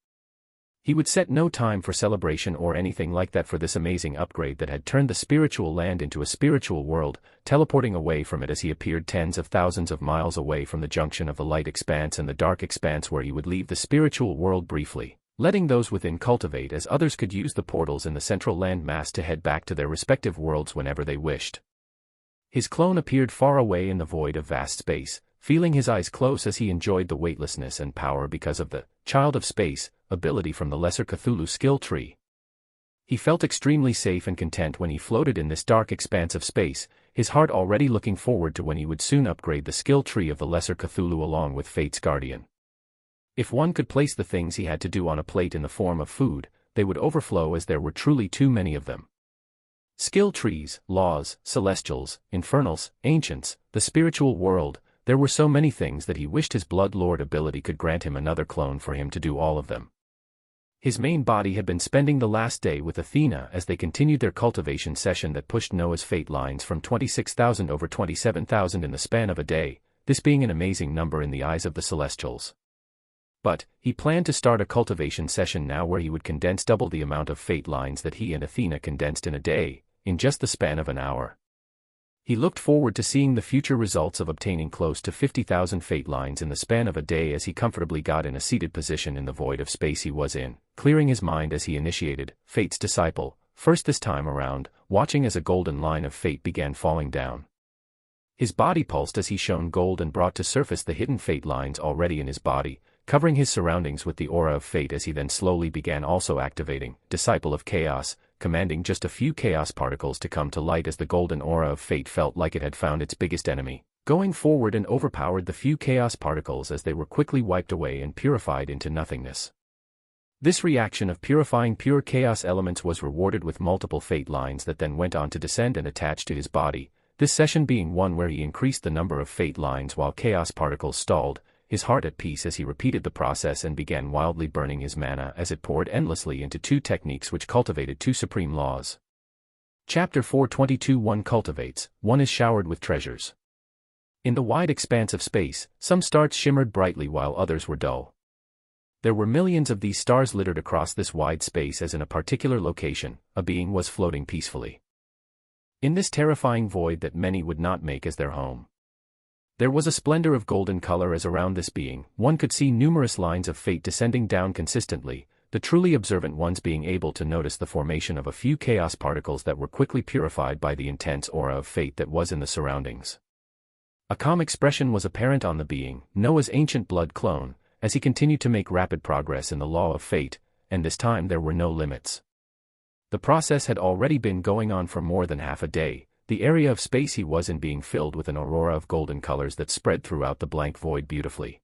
He would set no time for celebration or anything like that for this amazing upgrade that had turned the spiritual land into a spiritual world, teleporting away from it as he appeared tens of thousands of miles away from the junction of the light expanse and the dark expanse, where he would leave the spiritual world briefly, letting those within cultivate as others could use the portals in the central land mass to head back to their respective worlds whenever they wished. His clone appeared far away in the void of vast space, feeling his eyes close as he enjoyed the weightlessness and power because of the Child of Space ability from the Lesser Cthulhu skill tree. He felt extremely safe and content when he floated in this dark expanse of space, his heart already looking forward to when he would soon upgrade the skill tree of the Lesser Cthulhu along with Fate's Guardian. If one could place the things he had to do on a plate in the form of food, they would overflow as there were truly too many of them. Skill trees, laws, celestials, infernals, ancients, the spiritual world, there were so many things that he wished his Blood Lord ability could grant him another clone for him to do all of them. His main body had been spending the last day with Athena as they continued their cultivation session that pushed Noah's fate lines from 26,000 over 27,000 in the span of a day, this being an amazing number in the eyes of the Celestials. But, he planned to start a cultivation session now where he would condense double the amount of fate lines that he and Athena condensed in a day, in just the span of an hour. He looked forward to seeing the future results of obtaining close to 50,000 fate lines in the span of a day as he comfortably got in a seated position in the void of space he was in, clearing his mind as he initiated Fate's Disciple, first this time around, watching as a golden line of fate began falling down. His body pulsed as he shone gold and brought to surface the hidden fate lines already in his body, covering his surroundings with the aura of fate as he then slowly began also activating Disciple of Chaos, commanding just a few chaos particles to come to light as the golden aura of fate felt like it had found its biggest enemy, going forward and overpowered the few chaos particles as they were quickly wiped away and purified into nothingness. This reaction of purifying pure chaos elements was rewarded with multiple fate lines that then went on to descend and attach to his body, this session being one where he increased the number of fate lines while chaos particles stalled, his heart at peace as he repeated the process and began wildly burning his mana as it poured endlessly into two techniques which cultivated two supreme laws. Chapter 422 One cultivates, one is showered with treasures. In the wide expanse of space, some stars shimmered brightly while others were dull. There were millions of these stars littered across this wide space as in a particular location, a being was floating peacefully in this terrifying void that many would not make as their home. There was a splendor of golden color as around this being, one could see numerous lines of fate descending down consistently, the truly observant ones being able to notice the formation of a few chaos particles that were quickly purified by the intense aura of fate that was in the surroundings. A calm expression was apparent on the being, Noah's ancient blood clone, as he continued to make rapid progress in the law of fate, and this time there were no limits. The process had already been going on for more than half a day, the area of space he was in being filled with an aurora of golden colors that spread throughout the blank void beautifully.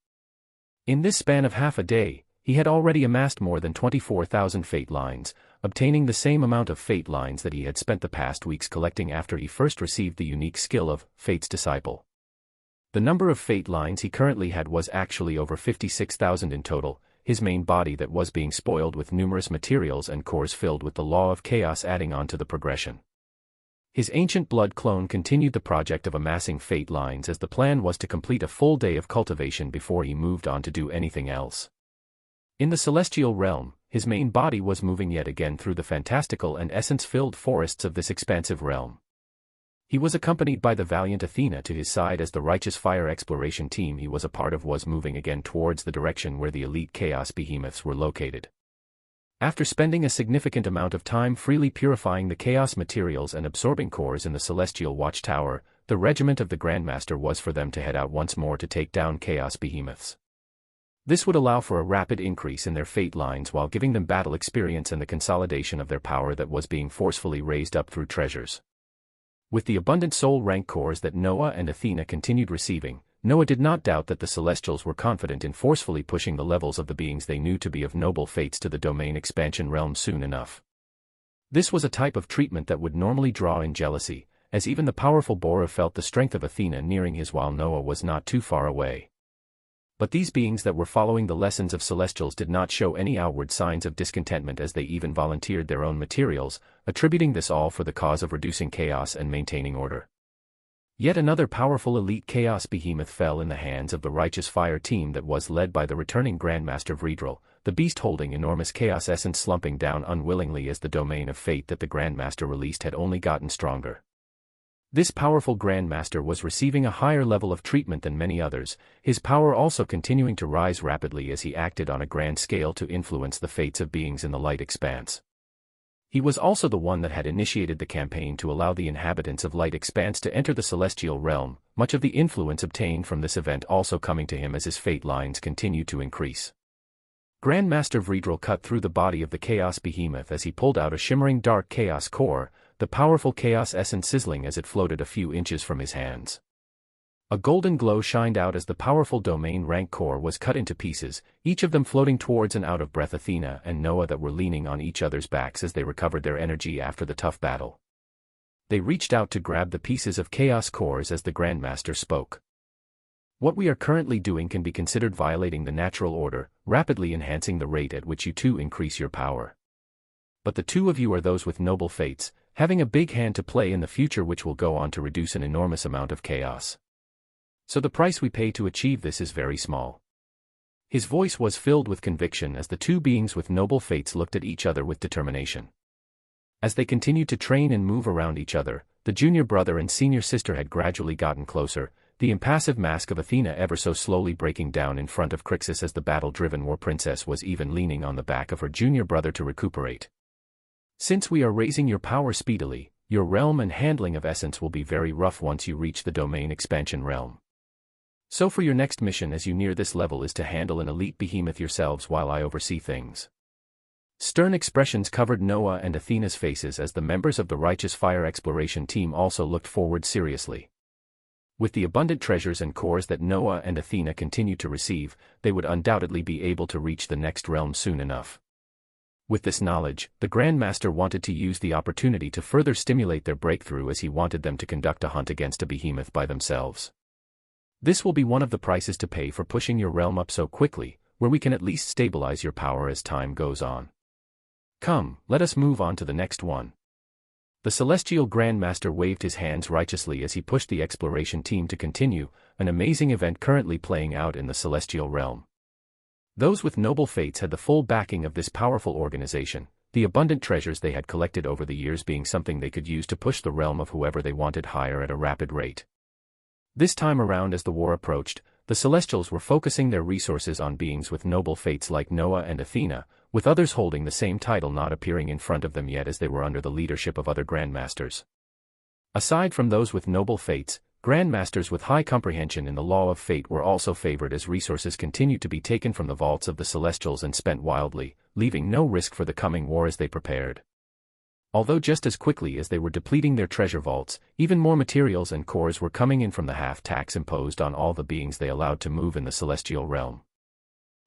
In this span of half a day, he had already amassed more than 24,000 fate lines, obtaining the same amount of fate lines that he had spent the past weeks collecting after he first received the unique skill of Fate's Disciple. The number of fate lines he currently had was actually over 56,000 in total, his main body that was being spoiled with numerous materials and cores filled with the law of chaos adding on to the progression. His ancient blood clone continued the project of amassing fate lines as the plan was to complete a full day of cultivation before he moved on to do anything else. In the celestial realm, his main body was moving yet again through the fantastical and essence-filled forests of this expansive realm. He was accompanied by the valiant Athena to his side as the righteous fire exploration team he was a part of was moving again towards the direction where the elite chaos behemoths were located. After spending a significant amount of time freely purifying the chaos materials and absorbing cores in the celestial watchtower, the regiment of the Grandmaster was for them to head out once more to take down chaos behemoths. This would allow for a rapid increase in their fate lines while giving them battle experience and the consolidation of their power that was being forcefully raised up through treasures. With the abundant soul rank cores that Noah and Athena continued receiving, Noah did not doubt that the Celestials were confident in forcefully pushing the levels of the beings they knew to be of noble fates to the domain expansion realm soon enough. This was a type of treatment that would normally draw in jealousy, as even the powerful Bora felt the strength of Athena nearing his while Noah was not too far away. But these beings that were following the lessons of Celestials did not show any outward signs of discontentment as they even volunteered their own materials, attributing this all for the cause of reducing chaos and maintaining order. Yet another powerful elite chaos behemoth fell in the hands of the righteous fire team that was led by the returning Grandmaster Vredrel, the beast holding enormous chaos essence slumping down unwillingly as the domain of fate that the Grandmaster released had only gotten stronger. This powerful Grandmaster was receiving a higher level of treatment than many others, his power also continuing to rise rapidly as he acted on a grand scale to influence the fates of beings in the light expanse. He was also the one that had initiated the campaign to allow the inhabitants of Light Expanse to enter the celestial realm, much of the influence obtained from this event also coming to him as his fate lines continued to increase. Grandmaster Vredrel cut through the body of the Chaos Behemoth as he pulled out a shimmering dark Chaos core, the powerful Chaos essence sizzling as it floated a few inches from his hands. A golden glow shined out as the powerful domain rank core was cut into pieces, each of them floating towards an out-of-breath Athena and Noah that were leaning on each other's backs as they recovered their energy after the tough battle. They reached out to grab the pieces of chaos cores as the Grandmaster spoke. What we are currently doing can be considered violating the natural order, rapidly enhancing the rate at which you two increase your power. But the two of you are those with noble fates, having a big hand to play in the future which will go on to reduce an enormous amount of chaos. So the price we pay to achieve this is very small. His voice was filled with conviction as the two beings with noble fates looked at each other with determination. As they continued to train and move around each other, the junior brother and senior sister had gradually gotten closer, the impassive mask of Athena ever so slowly breaking down in front of Crixus as the battle-driven war princess was even leaning on the back of her junior brother to recuperate. Since we are raising your power speedily, your realm and handling of essence will be very rough once you reach the domain expansion realm. So for your next mission as you near this level is to handle an elite behemoth yourselves while I oversee things. Stern expressions covered Noah and Athena's faces as the members of the Righteous Fire Exploration team also looked forward seriously. With the abundant treasures and cores that Noah and Athena continued to receive, they would undoubtedly be able to reach the next realm soon enough. With this knowledge, the Grandmaster wanted to use the opportunity to further stimulate their breakthrough as he wanted them to conduct a hunt against a behemoth by themselves. This will be one of the prices to pay for pushing your realm up so quickly, where we can at least stabilize your power as time goes on. Come, let us move on to the next one. The Celestial Grandmaster waved his hands righteously as he pushed the exploration team to continue, an amazing event currently playing out in the Celestial realm. Those with noble fates had the full backing of this powerful organization, the abundant treasures they had collected over the years being something they could use to push the realm of whoever they wanted higher at a rapid rate. This time around as the war approached, the Celestials were focusing their resources on beings with noble fates like Noah and Athena, with others holding the same title not appearing in front of them yet as they were under the leadership of other Grandmasters. Aside from those with noble fates, Grandmasters with high comprehension in the law of fate were also favored as resources continued to be taken from the vaults of the Celestials and spent wildly, leaving no risk for the coming war as they prepared. Although just as quickly as they were depleting their treasure vaults, even more materials and cores were coming in from the half-tax imposed on all the beings they allowed to move in the celestial realm.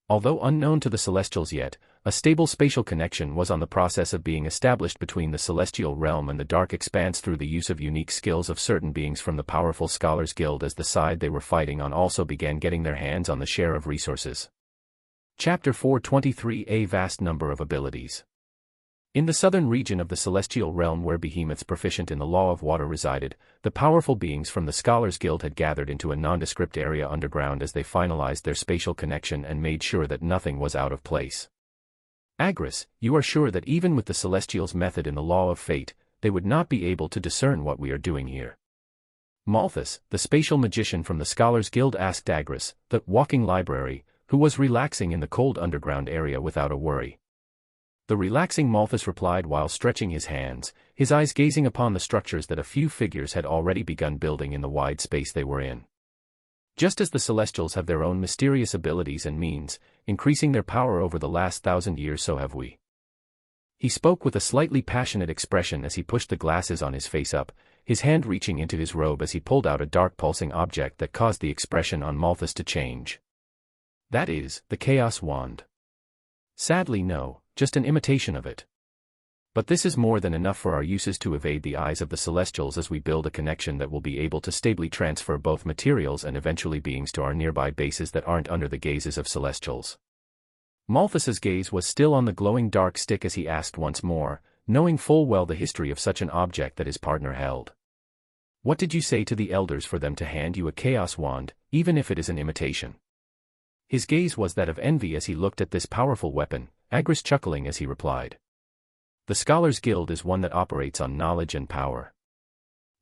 Although unknown to the Celestials yet, a stable spatial connection was on the process of being established between the Celestial realm and the Dark Expanse through the use of unique skills of certain beings from the powerful Scholars Guild, as the side they were fighting on also began getting their hands on the share of resources. Chapter 423: A vast number of abilities. In the southern region of the Celestial realm where behemoths proficient in the law of water resided, the powerful beings from the Scholars Guild had gathered into a nondescript area underground as they finalized their spatial connection and made sure that nothing was out of place. Agris, you are sure that even with the Celestials' method in the law of fate, they would not be able to discern what we are doing here? Malthus, the spatial magician from the Scholars Guild, asked Agris, the walking library, who was relaxing in the cold underground area without a worry. The relaxing Malthus replied while stretching his hands, his eyes gazing upon the structures that a few figures had already begun building in the wide space they were in. Just as the Celestials have their own mysterious abilities and means, increasing their power over the last 1,000 years, so have we. He spoke with a slightly passionate expression as he pushed the glasses on his face up, his hand reaching into his robe as he pulled out a dark pulsing object that caused the expression on Malthus to change. That is, the Chaos Wand. Sadly no, just an imitation of it. But this is more than enough for our uses to evade the eyes of the Celestials as we build a connection that will be able to stably transfer both materials and eventually beings to our nearby bases that aren't under the gazes of Celestials. Malthus's gaze was still on the glowing dark stick as he asked once more, knowing full well the history of such an object that his partner held. What did you say to the elders for them to hand you a Chaos Wand, even if it is an imitation? His gaze was that of envy as he looked at this powerful weapon, Agris chuckling as he replied. The Scholars Guild is one that operates on knowledge and power.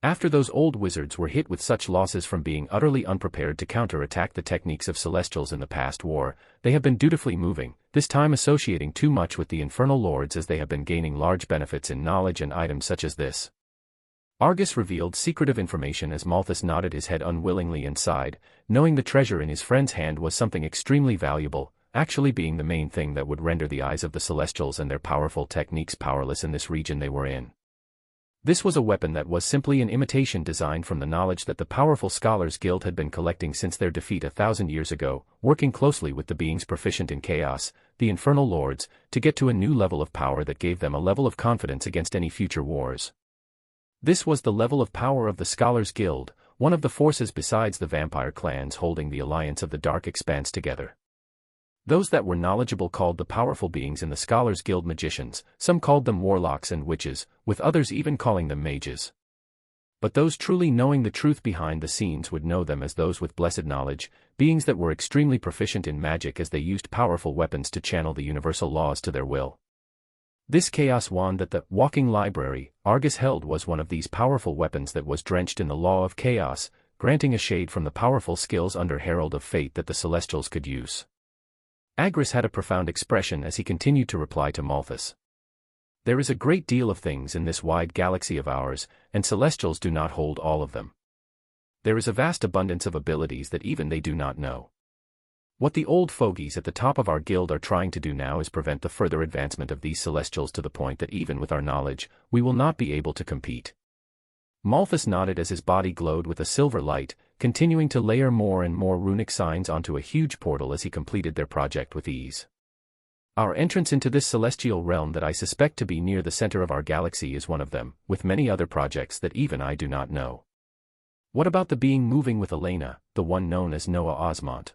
After those old wizards were hit with such losses from being utterly unprepared to counterattack the techniques of Celestials in the past war, they have been dutifully moving, this time associating too much with the Infernal Lords as they have been gaining large benefits in knowledge and items such as this. Argus revealed secretive information as Malthus nodded his head unwillingly and sighed, knowing the treasure in his friend's hand was something extremely valuable, actually being the main thing that would render the eyes of the Celestials and their powerful techniques powerless in this region they were in. This was a weapon that was simply an imitation designed from the knowledge that the powerful Scholars Guild had been collecting since their defeat 1,000 years ago, working closely with the beings proficient in chaos, the Infernal Lords, to get to a new level of power that gave them a level of confidence against any future wars. This was the level of power of the Scholars Guild, one of the forces besides the vampire clans holding the alliance of the Dark Expanse together. Those that were knowledgeable called the powerful beings in the Scholars Guild magicians, some called them warlocks and witches, with others even calling them mages. But those truly knowing the truth behind the scenes would know them as those with blessed knowledge, beings that were extremely proficient in magic as they used powerful weapons to channel the universal laws to their will. This Chaos Wand that the walking library, Argus held was one of these powerful weapons that was drenched in the law of chaos, granting a shade from the powerful skills under Herald of Fate that the Celestials could use. Agris had a profound expression as he continued to reply to Malthus. There is a great deal of things in this wide galaxy of ours, and Celestials do not hold all of them. There is a vast abundance of abilities that even they do not know. What the old fogies at the top of our guild are trying to do now is prevent the further advancement of these Celestials to the point that even with our knowledge, we will not be able to compete. Malthus nodded as his body glowed with a silver light, continuing to layer more and more runic signs onto a huge portal as he completed their project with ease. Our entrance into this celestial realm that I suspect to be near the center of our galaxy is one of them, with many other projects that even I do not know. What about the being moving with Elena, the one known as Noah Osmont?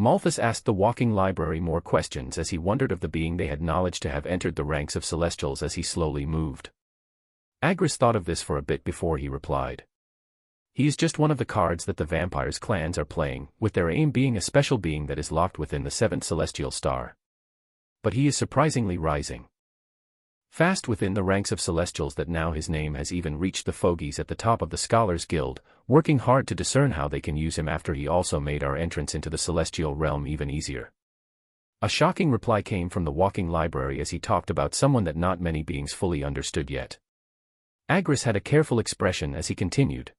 Malthus asked the walking library more questions as he wondered of the being they had knowledge to have entered the ranks of Celestials as he slowly moved. Agris thought of this for a bit before he replied. He is just one of the cards that the vampires' clans are playing, with their aim being a special being that is locked within the 7th celestial star. But he is surprisingly rising fast within the ranks of Celestials that now his name has even reached the fogies at the top of the Scholars Guild, working hard to discern how they can use him after he also made our entrance into the celestial realm even easier. A shocking reply came from the walking library as he talked about someone that not many beings fully understood yet. Agris had a careful expression as he continued.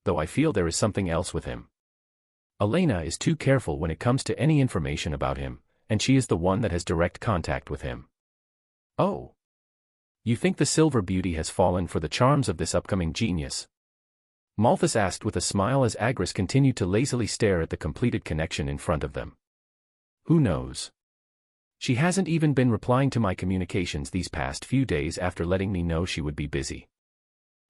Though I feel there is something else with him. Elena is too careful when it comes to any information about him, and she is the one that has direct contact with him. Oh. You think the Silver Beauty has fallen for the charms of this upcoming genius? Malthus asked with a smile as Agris continued to lazily stare at the completed connection in front of them. Who knows? She hasn't even been replying to my communications these past few days after letting me know she would be busy.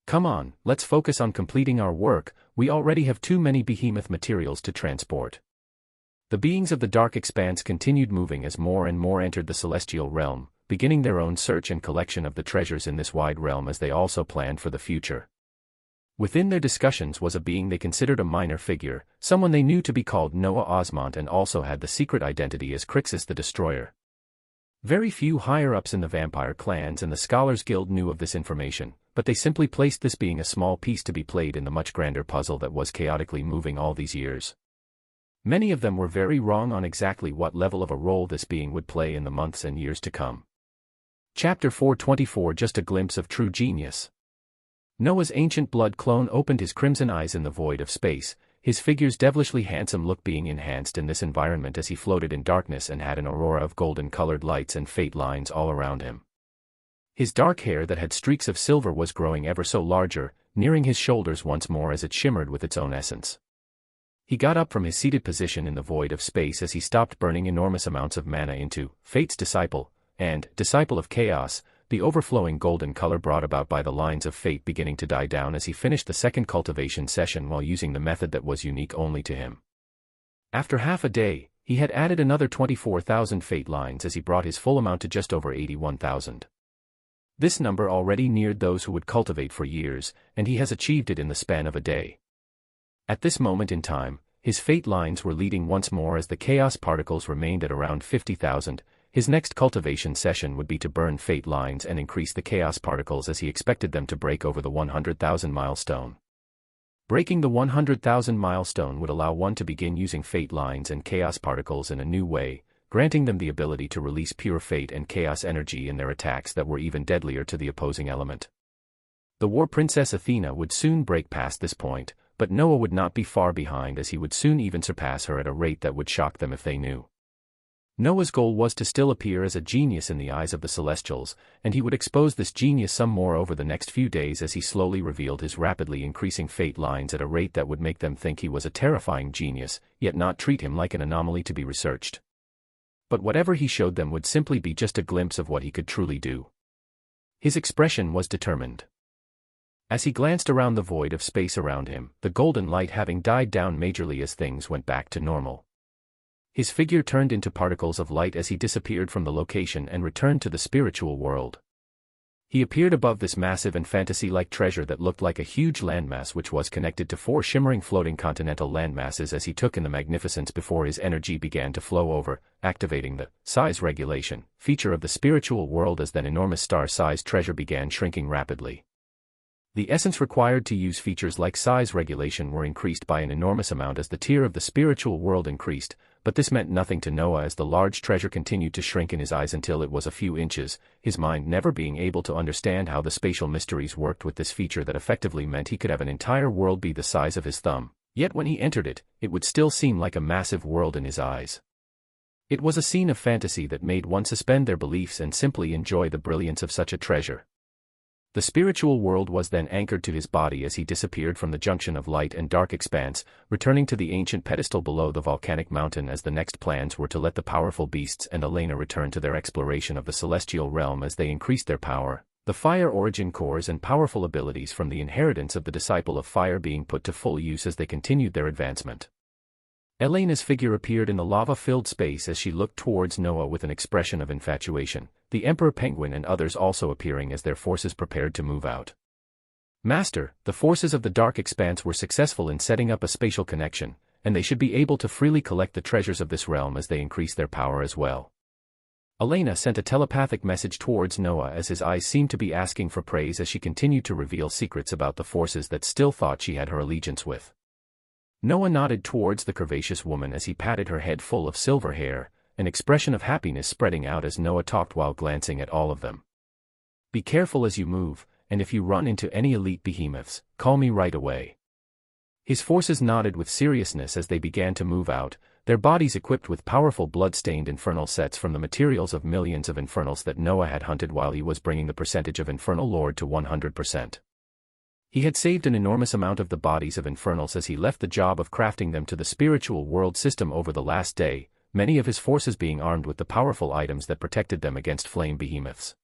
Come on, let's focus on completing our work, we already have too many behemoth materials to transport. The beings of the dark expanse continued moving as more and more entered the celestial realm, beginning their own search and collection of the treasures in this wide realm as they also planned for the future. Within their discussions was a being they considered a minor figure, someone they knew to be called Noah Osmont and also had the secret identity as Crixus the Destroyer. Very few higher-ups in the vampire clans and the Scholars Guild knew of this information, but they simply placed this being a small piece to be played in the much grander puzzle that was chaotically moving all these years. Many of them were very wrong on exactly what level of a role this being would play in the months and years to come. Chapter 424 Just a Glimpse of True Genius. Noah's ancient blood clone opened his crimson eyes in the void of space, his figure's devilishly handsome look being enhanced in this environment as he floated in darkness and had an aurora of golden-colored lights and fate lines all around him. His dark hair that had streaks of silver was growing ever so larger, nearing his shoulders once more as it shimmered with its own essence. He got up from his seated position in the void of space as he stopped burning enormous amounts of mana into Fate's Disciple, and Disciple of Chaos, the overflowing golden color brought about by the lines of fate beginning to die down as he finished the second cultivation session while using the method that was unique only to him. After half a day, he had added another 24,000 fate lines as he brought his full amount to just over 81,000. This number already neared those who would cultivate for years, and he has achieved it in the span of a day. At this moment in time, his fate lines were leading once more as the chaos particles remained at around 50,000. His next cultivation session would be to burn fate lines and increase the chaos particles as he expected them to break over the 100,000 milestone. Breaking the 100,000 milestone would allow one to begin using fate lines and chaos particles in a new way, granting them the ability to release pure fate and chaos energy in their attacks that were even deadlier to the opposing element. The War Princess Athena would soon break past this point, but Noah would not be far behind as he would soon even surpass her at a rate that would shock them if they knew. Noah's goal was to still appear as a genius in the eyes of the Celestials, and he would expose this genius some more over the next few days as he slowly revealed his rapidly increasing fate lines at a rate that would make them think he was a terrifying genius, yet not treat him like an anomaly to be researched. But whatever he showed them would simply be just a glimpse of what he could truly do. His expression was determined. As he glanced around the void of space around him, the golden light having died down majorly as things went back to normal. His figure turned into particles of light as he disappeared from the location and returned to the spiritual world. He appeared above this massive and fantasy-like treasure that looked like a huge landmass which was connected to 4 shimmering floating continental landmasses as he took in the magnificence before his energy began to flow over, activating the size regulation feature of the spiritual world as that enormous star-sized treasure began shrinking rapidly. The essence required to use features like size regulation were increased by an enormous amount as the tier of the spiritual world increased, but this meant nothing to Noah as the large treasure continued to shrink in his eyes until it was a few inches, his mind never being able to understand how the spatial mysteries worked with this feature that effectively meant he could have an entire world be the size of his thumb, yet when he entered it, it would still seem like a massive world in his eyes. It was a scene of fantasy that made one suspend their beliefs and simply enjoy the brilliance of such a treasure. The spiritual world was then anchored to his body as he disappeared from the junction of light and dark expanse, returning to the ancient pedestal below the volcanic mountain as the next plans were to let the powerful beasts and Elena return to their exploration of the celestial realm as they increased their power, the fire origin cores and powerful abilities from the inheritance of the disciple of fire being put to full use as they continued their advancement. Elena's figure appeared in the lava-filled space as she looked towards Noah with an expression of infatuation, the Emperor Penguin and others also appearing as their forces prepared to move out. Master, the forces of the Dark Expanse were successful in setting up a spatial connection, and they should be able to freely collect the treasures of this realm as they increase their power as well. Elena sent a telepathic message towards Noah as his eyes seemed to be asking for praise as she continued to reveal secrets about the forces that still thought she had her allegiance with. Noah nodded towards the curvaceous woman as he patted her head full of silver hair, an expression of happiness spreading out as Noah talked while glancing at all of them. Be careful as you move, and if you run into any elite behemoths, call me right away. His forces nodded with seriousness as they began to move out, their bodies equipped with powerful blood-stained infernal sets from the materials of millions of infernals that Noah had hunted while he was bringing the percentage of infernal lord to 100%. He had saved an enormous amount of the bodies of infernals as he left the job of crafting them to the spiritual world system over the last day, many of his forces being armed with the powerful items that protected them against flame behemoths.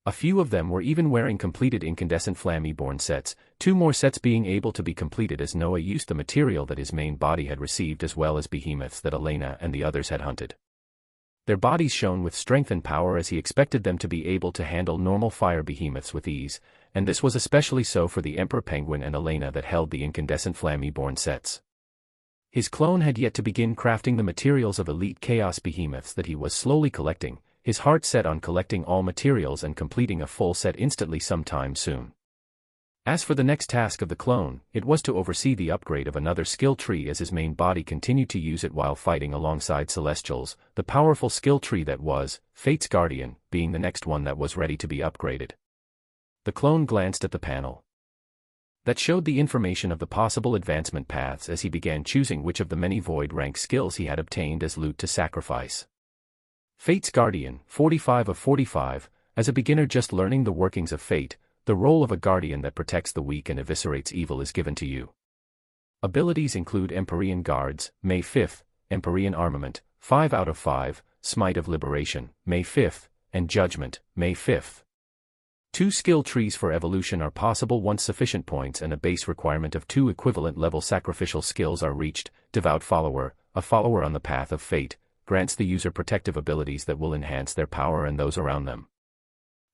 A few of them were even wearing completed incandescent Flammy-born sets, 2 more sets being able to be completed as Noah used the material that his main body had received as well as behemoths that Elena and the others had hunted. Their bodies shone with strength and power as he expected them to be able to handle normal fire behemoths with ease, and this was especially so for the Emperor Penguin and Elena that held the incandescent Flammy-born sets. His clone had yet to begin crafting the materials of elite chaos behemoths that he was slowly collecting, his heart set on collecting all materials and completing a full set instantly sometime soon. As for the next task of the clone, it was to oversee the upgrade of another skill tree as his main body continued to use it while fighting alongside Celestials, the powerful skill tree that was, Fate's Guardian, being the next one that was ready to be upgraded. The clone glanced at the panel that showed the information of the possible advancement paths as he began choosing which of the many void rank skills he had obtained as loot to sacrifice. Fate's Guardian, 45 of 45, as a beginner just learning the workings of fate, the role of a guardian that protects the weak and eviscerates evil is given to you. Abilities include Empyrean Guards, May 5th, Empyrean Armament, 5 out of 5, Smite of Liberation, May 5th, and Judgment, May 5th. 2 skill trees for evolution are possible once sufficient points and a base requirement of 2 equivalent level sacrificial skills are reached. Devout Follower, a follower on the path of fate, grants the user protective abilities that will enhance their power and those around them.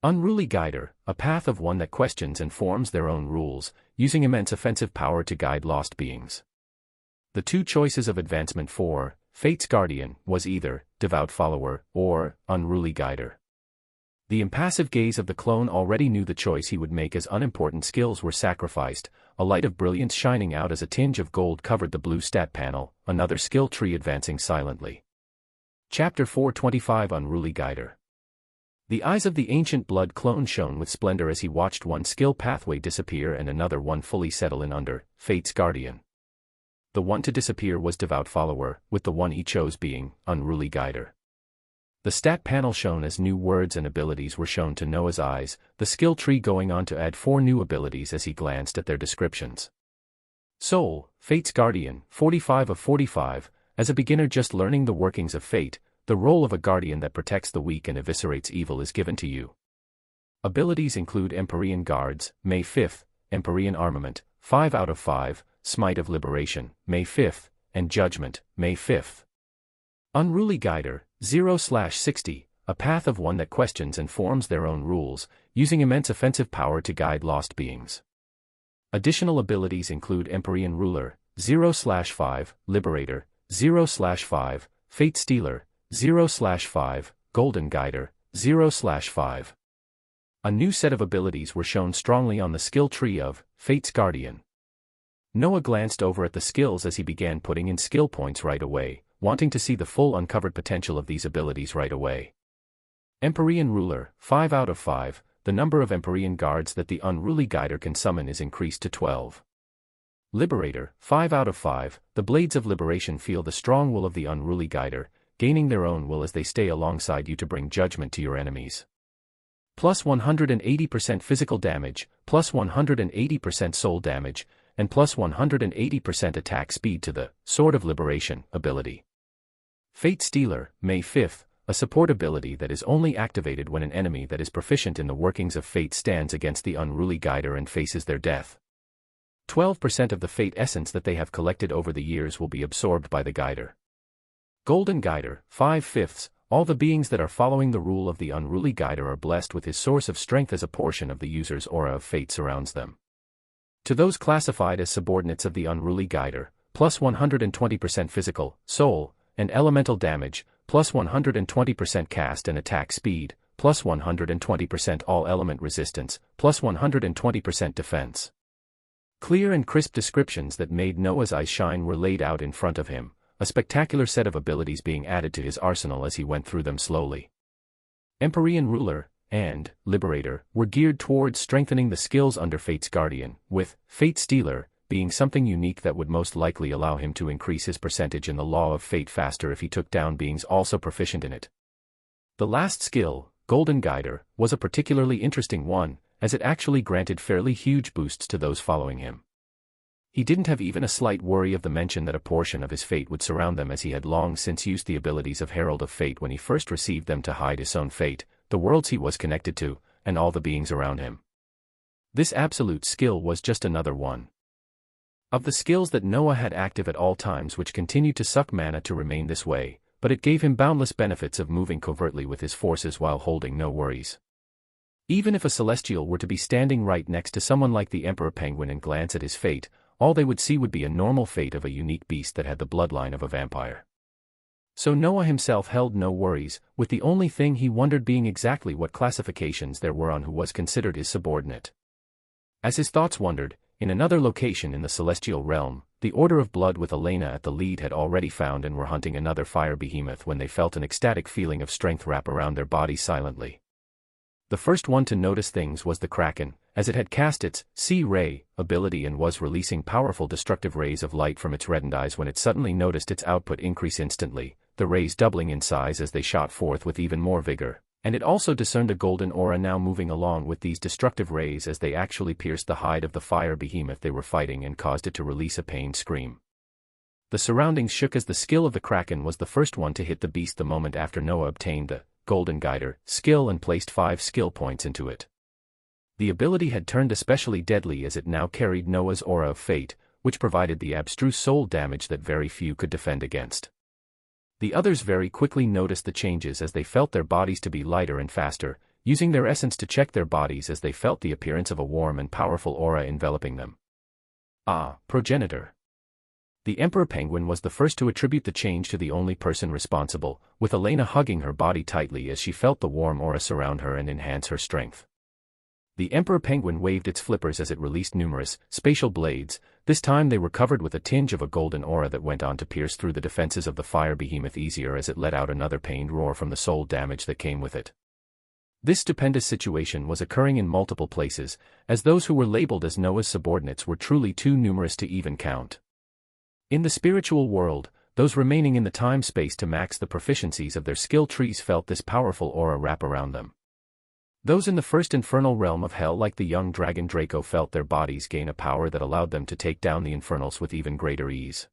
Unruly Guider, a path of one that questions and forms their own rules, using immense offensive power to guide lost beings. The 2 choices of advancement for Fate's Guardian was either Devout Follower or Unruly Guider. The impassive gaze of the clone already knew the choice he would make as unimportant skills were sacrificed, a light of brilliance shining out as a tinge of gold covered the blue stat panel, another skill tree advancing silently. Chapter 425 Unruly Guider. The eyes of the ancient blood clone shone with splendor as he watched one skill pathway disappear and another one fully settle in under Fate's Guardian. The one to disappear was Devout Follower, with the one he chose being Unruly Guider. The stat panel shone as new words and abilities were shown to Noah's eyes, the skill tree going on to add 4 new abilities as he glanced at their descriptions. Soul, Fate's Guardian, 45 of 45, as a beginner just learning the workings of fate, the role of a guardian that protects the weak and eviscerates evil is given to you. Abilities include Empyrean Guards, May 5th, Empyrean Armament, 5 out of 5, Smite of Liberation, May 5th, and Judgment, May 5th. Unruly Guider, 0/60, a path of one that questions and forms their own rules, using immense offensive power to guide lost beings. Additional abilities include Empyrean Ruler, 0/5, Liberator, 0/5, Fate Stealer, 0/5, Golden Guider, 0/5. A new set of abilities were shown strongly on the skill tree of Fate's Guardian. Noah glanced over at the skills as he began putting in skill points right away, wanting to see the full uncovered potential of these abilities right away. Empyrean Ruler, 5 out of 5, the number of Empyrean Guards that the Unruly Guider can summon is increased to 12. Liberator, 5 out of 5, the Blades of Liberation feel the strong will of the Unruly Guider, gaining their own will as they stay alongside you to bring judgment to your enemies. Plus 180% physical damage, plus 180% soul damage, and plus 180% attack speed to the Sword of Liberation ability. Fate Stealer, May 5th, a support ability that is only activated when an enemy that is proficient in the workings of fate stands against the Unruly Guider and faces their death. 12% of the fate essence that they have collected over the years will be absorbed by the Guider. Golden Guider, 5/5, all the beings that are following the rule of the Unruly Guider are blessed with his source of strength as a portion of the user's aura of fate surrounds them. To those classified as subordinates of the Unruly Guider, plus 120% physical, soul, and elemental damage, plus 120% cast and attack speed, plus 120% all-element resistance, plus 120% defense. Clear and crisp descriptions that made Noah's eyes shine were laid out in front of him, a spectacular set of abilities being added to his arsenal as he went through them slowly. Empyrean Ruler and Liberator were geared towards strengthening the skills under Fate's Guardian, with Fate Stealer being something unique that would most likely allow him to increase his percentage in the Law of Fate faster if he took down beings also proficient in it. The last skill, Golden Guider, was a particularly interesting one, as it actually granted fairly huge boosts to those following him. He didn't have even a slight worry of the mention that a portion of his fate would surround them, as he had long since used the abilities of Herald of Fate when he first received them to hide his own fate, the worlds he was connected to, and all the beings around him. This absolute skill was just another one of the skills that Noah had active at all times, which continued to suck mana to remain this way, but it gave him boundless benefits of moving covertly with his forces while holding no worries. Even if a celestial were to be standing right next to someone like the Emperor Penguin and glance at his fate, all they would see would be a normal fate of a unique beast that had the bloodline of a vampire. So Noah himself held no worries, with the only thing he wondered being exactly what classifications there were on who was considered his subordinate. As his thoughts wandered, in another location in the celestial realm, the Order of Blood with Elena at the lead had already found and were hunting another fire behemoth when they felt an ecstatic feeling of strength wrap around their bodies silently. The first one to notice things was the Kraken, as it had cast its Sea-Ray ability and was releasing powerful destructive rays of light from its reddened eyes when it suddenly noticed its output increase instantly, the rays doubling in size as they shot forth with even more vigor, and it also discerned a golden aura now moving along with these destructive rays as they actually pierced the hide of the fire behemoth they were fighting and caused it to release a pained scream. The surroundings shook as the skill of the Kraken was the first one to hit the beast the moment after Noah obtained the Golden Guider skill and placed 5 skill points into it. The ability had turned especially deadly as it now carried Noah's Aura of Fate, which provided the abstruse soul damage that very few could defend against. The others very quickly noticed the changes as they felt their bodies to be lighter and faster, using their essence to check their bodies as they felt the appearance of a warm and powerful aura enveloping them. Ah, progenitor. The Emperor Penguin was the first to attribute the change to the only person responsible, with Elena hugging her body tightly as she felt the warm aura surround her and enhance her strength. The Emperor Penguin waved its flippers as it released numerous spatial blades. This time they were covered with a tinge of a golden aura that went on to pierce through the defenses of the fire behemoth easier as it let out another pained roar from the soul damage that came with it. This stupendous situation was occurring in multiple places, as those who were labeled as Noah's subordinates were truly too numerous to even count. In the spiritual world, those remaining in the time-space to max the proficiencies of their skill trees felt this powerful aura wrap around them. Those in the first infernal realm of hell like the young dragon Draco felt their bodies gain a power that allowed them to take down the infernals with even greater ease.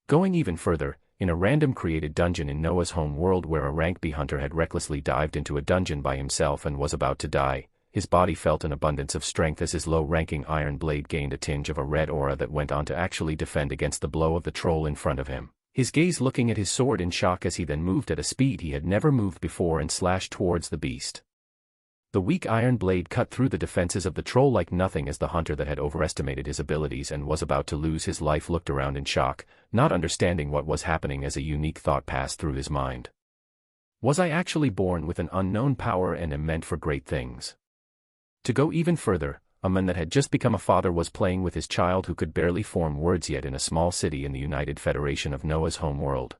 Going even further, in a random created dungeon in Noah's home world where a rank B hunter had recklessly dived into a dungeon by himself and was about to die, his body felt an abundance of strength as his low-ranking iron blade gained a tinge of a red aura that went on to actually defend against the blow of the troll in front of him, his gaze looking at his sword in shock as he then moved at a speed he had never moved before and slashed towards the beast. The weak iron blade cut through the defenses of the troll like nothing as the hunter that had overestimated his abilities and was about to lose his life looked around in shock, not understanding what was happening as a unique thought passed through his mind. Was I actually born with an unknown power and am meant for great things? To go even further, a man that had just become a father was playing with his child who could barely form words yet in a small city in the United Federation of Noah's home world.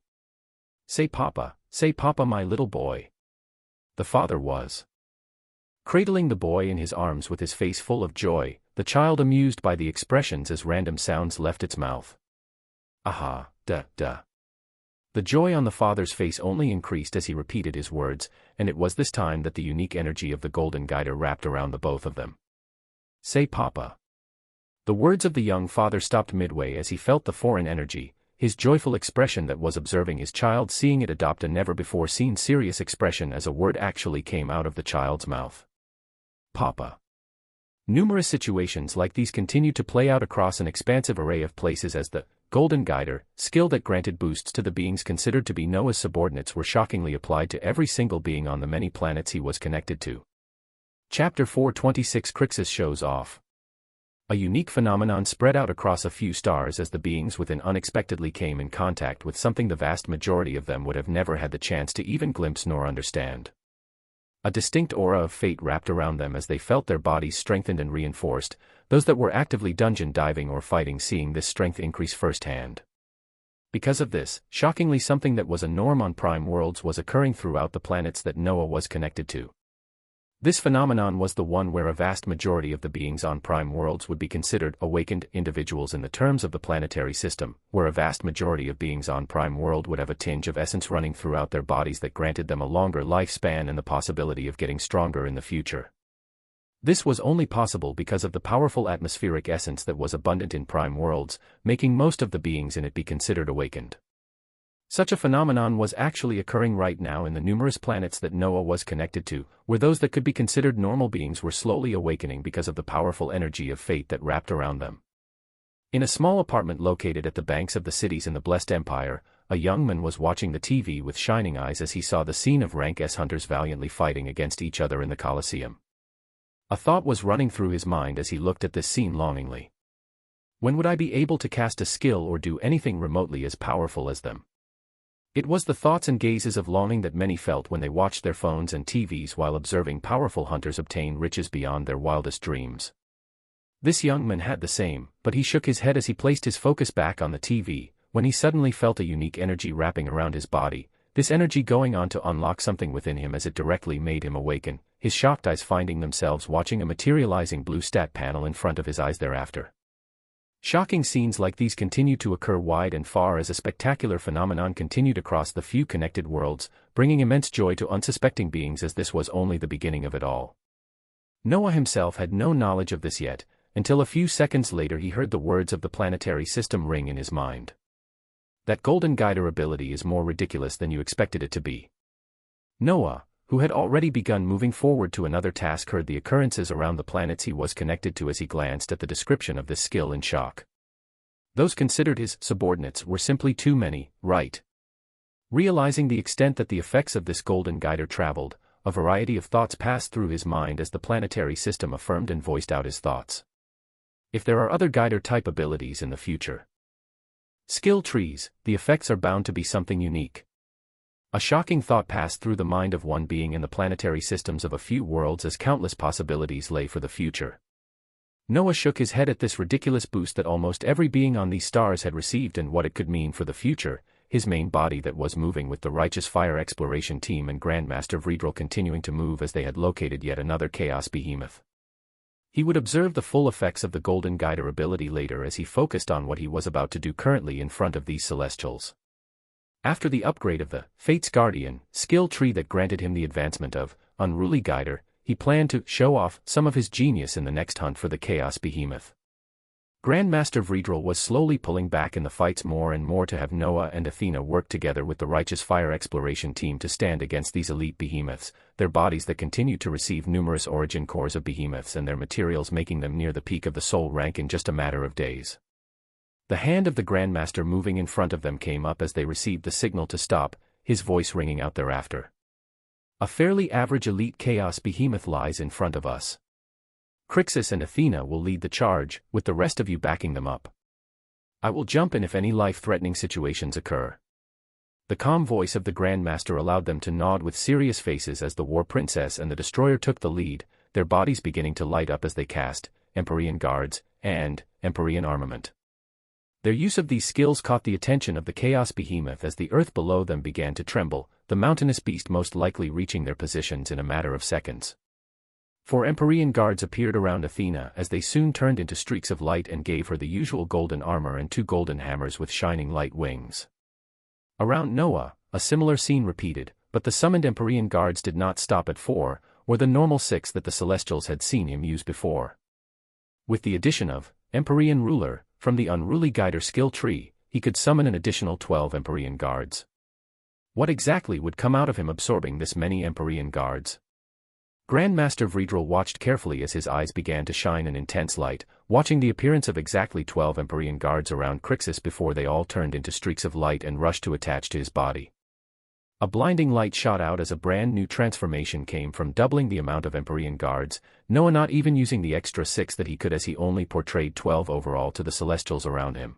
Say Papa, my little boy. The father was cradling the boy in his arms with his face full of joy, the child amused by the expressions as random sounds left its mouth. Aha, duh. The joy on the father's face only increased as he repeated his words, and it was this time that the unique energy of the Golden Guider wrapped around the both of them. Say Papa. The words of the young father stopped midway as he felt the foreign energy, his joyful expression that was observing his child seeing it adopt a never-before-seen serious expression as a word actually came out of the child's mouth. Papa. Numerous situations like these continued to play out across an expansive array of places as the Golden Guider skill that granted boosts to the beings considered to be Noah's subordinates were shockingly applied to every single being on the many planets he was connected to. Chapter 426 Crixus shows off. A unique phenomenon spread out across a few stars as the beings within unexpectedly came in contact with something the vast majority of them would have never had the chance to even glimpse nor understand. A distinct aura of fate wrapped around them as they felt their bodies strengthened and reinforced, those that were actively dungeon diving or fighting seeing this strength increase firsthand. Because of this, shockingly something that was a norm on prime worlds was occurring throughout the planets that Noah was connected to. This phenomenon was the one where a vast majority of the beings on prime worlds would be considered awakened individuals in the terms of the planetary system, where a vast majority of beings on prime world would have a tinge of essence running throughout their bodies that granted them a longer lifespan and the possibility of getting stronger in the future. This was only possible because of the powerful atmospheric essence that was abundant in prime worlds, making most of the beings in it be considered awakened. Such a phenomenon was actually occurring right now in the numerous planets that Noah was connected to, where those that could be considered normal beings were slowly awakening because of the powerful energy of fate that wrapped around them. In a small apartment located at the banks of the cities in the Blessed Empire, a young man was watching the TV with shining eyes as he saw the scene of rank S hunters valiantly fighting against each other in the Colosseum. A thought was running through his mind as he looked at this scene longingly. When would I be able to cast a skill or do anything remotely as powerful as them? It was the thoughts and gazes of longing that many felt when they watched their phones and TVs while observing powerful hunters obtain riches beyond their wildest dreams. This young man had the same, but he shook his head as he placed his focus back on the TV, when he suddenly felt a unique energy wrapping around his body, this energy going on to unlock something within him as it directly made him awaken, his shocked eyes finding themselves watching a materializing blue stat panel in front of his eyes thereafter. Shocking scenes like these continued to occur wide and far as a spectacular phenomenon continued across the few connected worlds, bringing immense joy to unsuspecting beings as this was only the beginning of it all. Noah himself had no knowledge of this yet, until a few seconds later he heard the words of the planetary system ring in his mind. That golden guider ability is more ridiculous than you expected it to be. Noah, who had already begun moving forward to another task, heard the occurrences around the planets he was connected to as he glanced at the description of this skill in shock. Those considered his subordinates were simply too many, right? Realizing the extent that the effects of this golden guider traveled, a variety of thoughts passed through his mind as the planetary system affirmed and voiced out his thoughts. If there are other guider-type abilities in the future skill trees, the effects are bound to be something unique. A shocking thought passed through the mind of one being in the planetary systems of a few worlds as countless possibilities lay for the future. Noah shook his head at this ridiculous boost that almost every being on these stars had received and what it could mean for the future, his main body that was moving with the Righteous Fire Exploration Team and Grandmaster Vredrel continuing to move as they had located yet another Chaos Behemoth. He would observe the full effects of the Golden Guider ability later as he focused on what he was about to do currently in front of these Celestials. After the upgrade of the Fate's Guardian skill tree that granted him the advancement of Unruly Guider, he planned to show off some of his genius in the next hunt for the Chaos Behemoth. Grandmaster Vredrel was slowly pulling back in the fights more and more to have Noah and Athena work together with the Righteous Fire Exploration Team to stand against these elite behemoths, their bodies that continued to receive numerous origin cores of behemoths and their materials making them near the peak of the soul rank in just a matter of days. The hand of the Grandmaster moving in front of them came up as they received the signal to stop, his voice ringing out thereafter. A fairly average elite Chaos Behemoth lies in front of us. Crixus and Athena will lead the charge, with the rest of you backing them up. I will jump in if any life-threatening situations occur. The calm voice of the Grandmaster allowed them to nod with serious faces as the War Princess and the Destroyer took the lead, their bodies beginning to light up as they cast Empyrean Guards and Empyrean Armament. Their use of these skills caught the attention of the Chaos Behemoth as the earth below them began to tremble, the mountainous beast most likely reaching their positions in a matter of seconds. 4 Empyrean Guards appeared around Athena as they soon turned into streaks of light and gave her the usual golden armor and 2 golden hammers with shining light wings. Around Noah, a similar scene repeated, but the summoned Empyrean Guards did not stop at 4, or the normal 6 that the Celestials had seen him use before. With the addition of Empyrean Ruler, from the Unruly Guider skill tree, he could summon an additional 12 Empyrean Guards. What exactly would come out of him absorbing this many Empyrean Guards? Grandmaster Vredrel watched carefully as his eyes began to shine an intense light, watching the appearance of exactly 12 Empyrean Guards around Crixus before they all turned into streaks of light and rushed to attach to his body. A blinding light shot out as a brand new transformation came from doubling the amount of Empyrean Guards, Noah not even using the extra 6 that he could as he only portrayed 12 overall to the Celestials around him.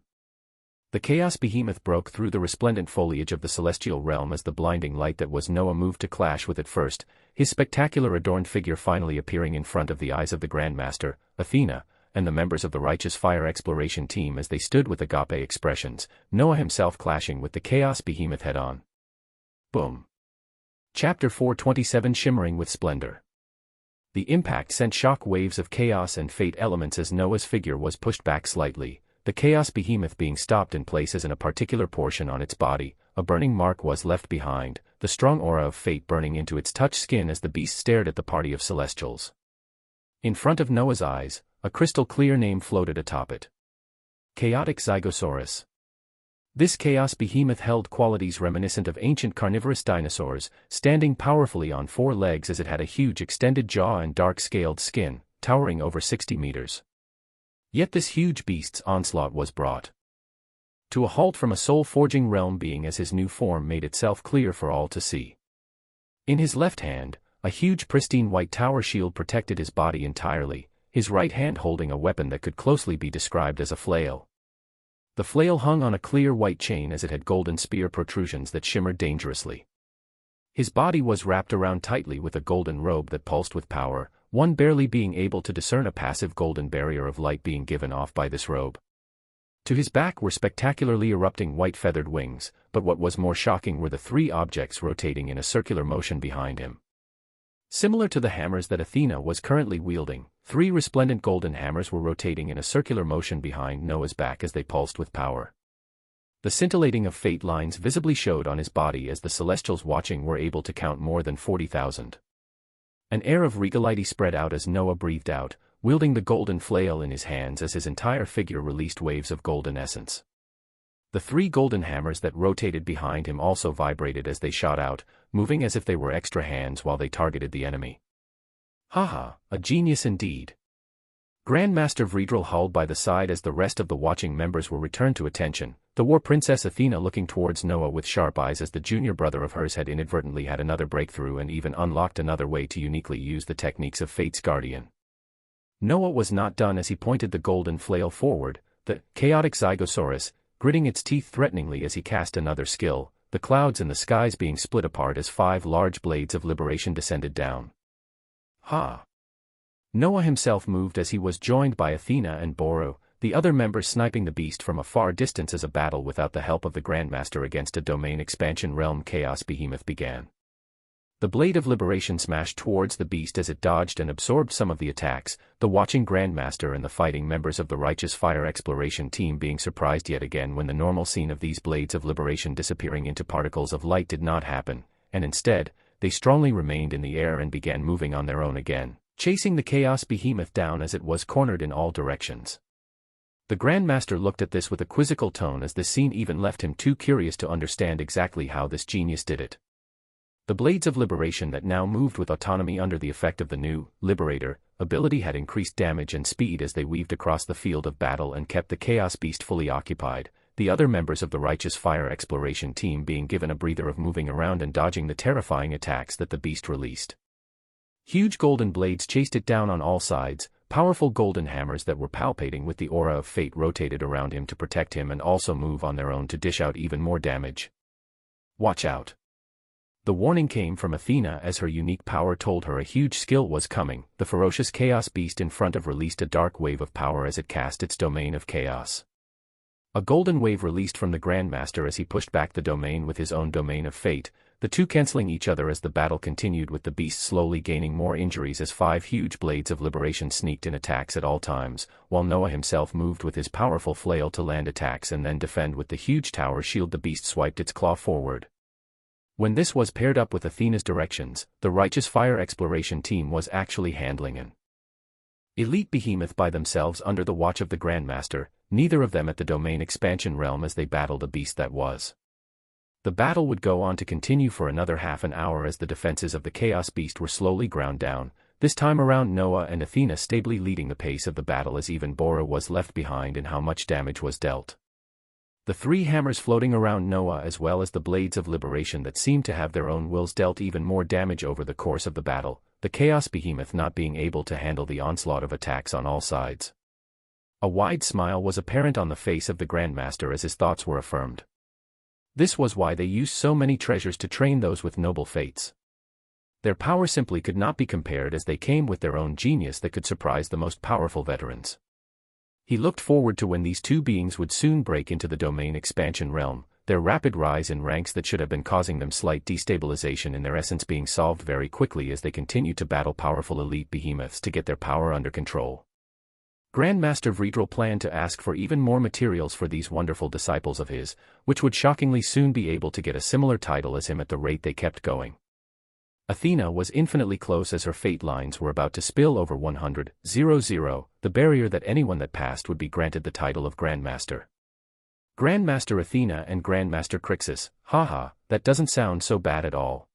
The Chaos Behemoth broke through the resplendent foliage of the celestial realm as the blinding light that was Noah moved to clash with it first, his spectacular adorned figure finally appearing in front of the eyes of the Grandmaster, Athena, and the members of the Righteous Fire Exploration Team as they stood with agape expressions, Noah himself clashing with the Chaos Behemoth head-on. Boom. Chapter 427 Shimmering with Splendor. The impact sent shock waves of chaos and fate elements as Noah's figure was pushed back slightly, the Chaos Behemoth being stopped in place as in a particular portion on its body, a burning mark was left behind, the strong aura of fate burning into its touch skin as the beast stared at the party of Celestials. In front of Noah's eyes, a crystal-clear name floated atop it. Chaotic Zygosaurus. This chaos behemoth held qualities reminiscent of ancient carnivorous dinosaurs, standing powerfully on four legs as it had a huge extended jaw and dark-scaled skin, towering over 60 meters. Yet this huge beast's onslaught was brought to a halt from a soul-forging realm being as his new form made itself clear for all to see. In his left hand, a huge pristine white tower shield protected his body entirely, his right hand holding a weapon that could closely be described as a flail. The flail hung on a clear white chain as it had golden spear protrusions that shimmered dangerously. His body was wrapped around tightly with a golden robe that pulsed with power, one barely being able to discern a passive golden barrier of light being given off by this robe. To his back were spectacularly erupting white feathered wings, but what was more shocking were the three objects rotating in a circular motion behind him. Similar to the hammers that Athena was currently wielding, three resplendent golden hammers were rotating in a circular motion behind Noah's back as they pulsed with power. The scintillating of fate lines visibly showed on his body as the Celestials watching were able to count more than 40,000. An air of regality spread out as Noah breathed out, wielding the golden flail in his hands as his entire figure released waves of golden essence. The three golden hammers that rotated behind him also vibrated as they shot out, moving as if they were extra hands while they targeted the enemy. Haha, a genius indeed. Grandmaster Vredrel hauled by the side as the rest of the watching members were returned to attention, the war princess Athena looking towards Noah with sharp eyes as the junior brother of hers had inadvertently had another breakthrough and even unlocked another way to uniquely use the techniques of Fate's guardian. Noah was not done as he pointed the golden flail forward, the chaotic Zygosaurus, gritting its teeth threateningly as he cast another skill, the clouds in the skies being split apart as 5 large blades of liberation descended down. Ha! Noah himself moved as he was joined by Athena and Boru, the other members sniping the beast from a far distance as a battle without the help of the Grandmaster against a domain expansion realm chaos behemoth began. The blade of liberation smashed towards the beast as it dodged and absorbed some of the attacks, the watching Grandmaster and the fighting members of the Righteous Fire Exploration team being surprised yet again when the normal scene of these blades of liberation disappearing into particles of light did not happen, and instead, they strongly remained in the air and began moving on their own again, chasing the chaos behemoth down as it was cornered in all directions. The Grandmaster looked at this with a quizzical tone as this scene even left him too curious to understand exactly how this genius did it. The blades of liberation that now moved with autonomy under the effect of the new Liberator ability had increased damage and speed as they weaved across the field of battle and kept the Chaos Beast fully occupied, the other members of the Righteous Fire Exploration team being given a breather of moving around and dodging the terrifying attacks that the beast released. Huge golden blades chased it down on all sides, powerful golden hammers that were palpating with the aura of fate rotated around him to protect him and also move on their own to dish out even more damage. Watch out. The warning came from Athena as her unique power told her a huge skill was coming. The ferocious chaos beast in front of released a dark wave of power as it cast its domain of chaos. A golden wave released from the Grandmaster as he pushed back the domain with his own domain of fate, the two cancelling each other as the battle continued with the beast slowly gaining more injuries as 5 huge blades of liberation sneaked in attacks at all times, while Noah himself moved with his powerful flail to land attacks and then defend with the huge tower shield. The beast swiped its claw forward. When this was paired up with Athena's directions, the Righteous Fire Exploration team was actually handling an elite behemoth by themselves under the watch of the Grandmaster, neither of them at the domain expansion realm as they battled a beast that was. The battle would go on to continue for another half an hour as the defenses of the Chaos Beast were slowly ground down, this time around Noah and Athena stably leading the pace of the battle as even Boru was left behind in how much damage was dealt. The 3 hammers floating around Noah as well as the blades of liberation that seemed to have their own wills dealt even more damage over the course of the battle, the Chaos Behemoth not being able to handle the onslaught of attacks on all sides. A wide smile was apparent on the face of the Grandmaster as his thoughts were affirmed. This was why they used so many treasures to train those with noble fates. Their power simply could not be compared as they came with their own genius that could surprise the most powerful veterans. He looked forward to when these two beings would soon break into the domain expansion realm, their rapid rise in ranks that should have been causing them slight destabilization in their essence being solved very quickly as they continued to battle powerful elite behemoths to get their power under control. Grandmaster Vredrel planned to ask for even more materials for these wonderful disciples of his, which would shockingly soon be able to get a similar title as him at the rate they kept going. Athena was infinitely close as her fate lines were about to spill over 100,000, the barrier that anyone that passed would be granted the title of Grandmaster. Grandmaster Athena and Grandmaster Crixus, haha, that doesn't sound so bad at all.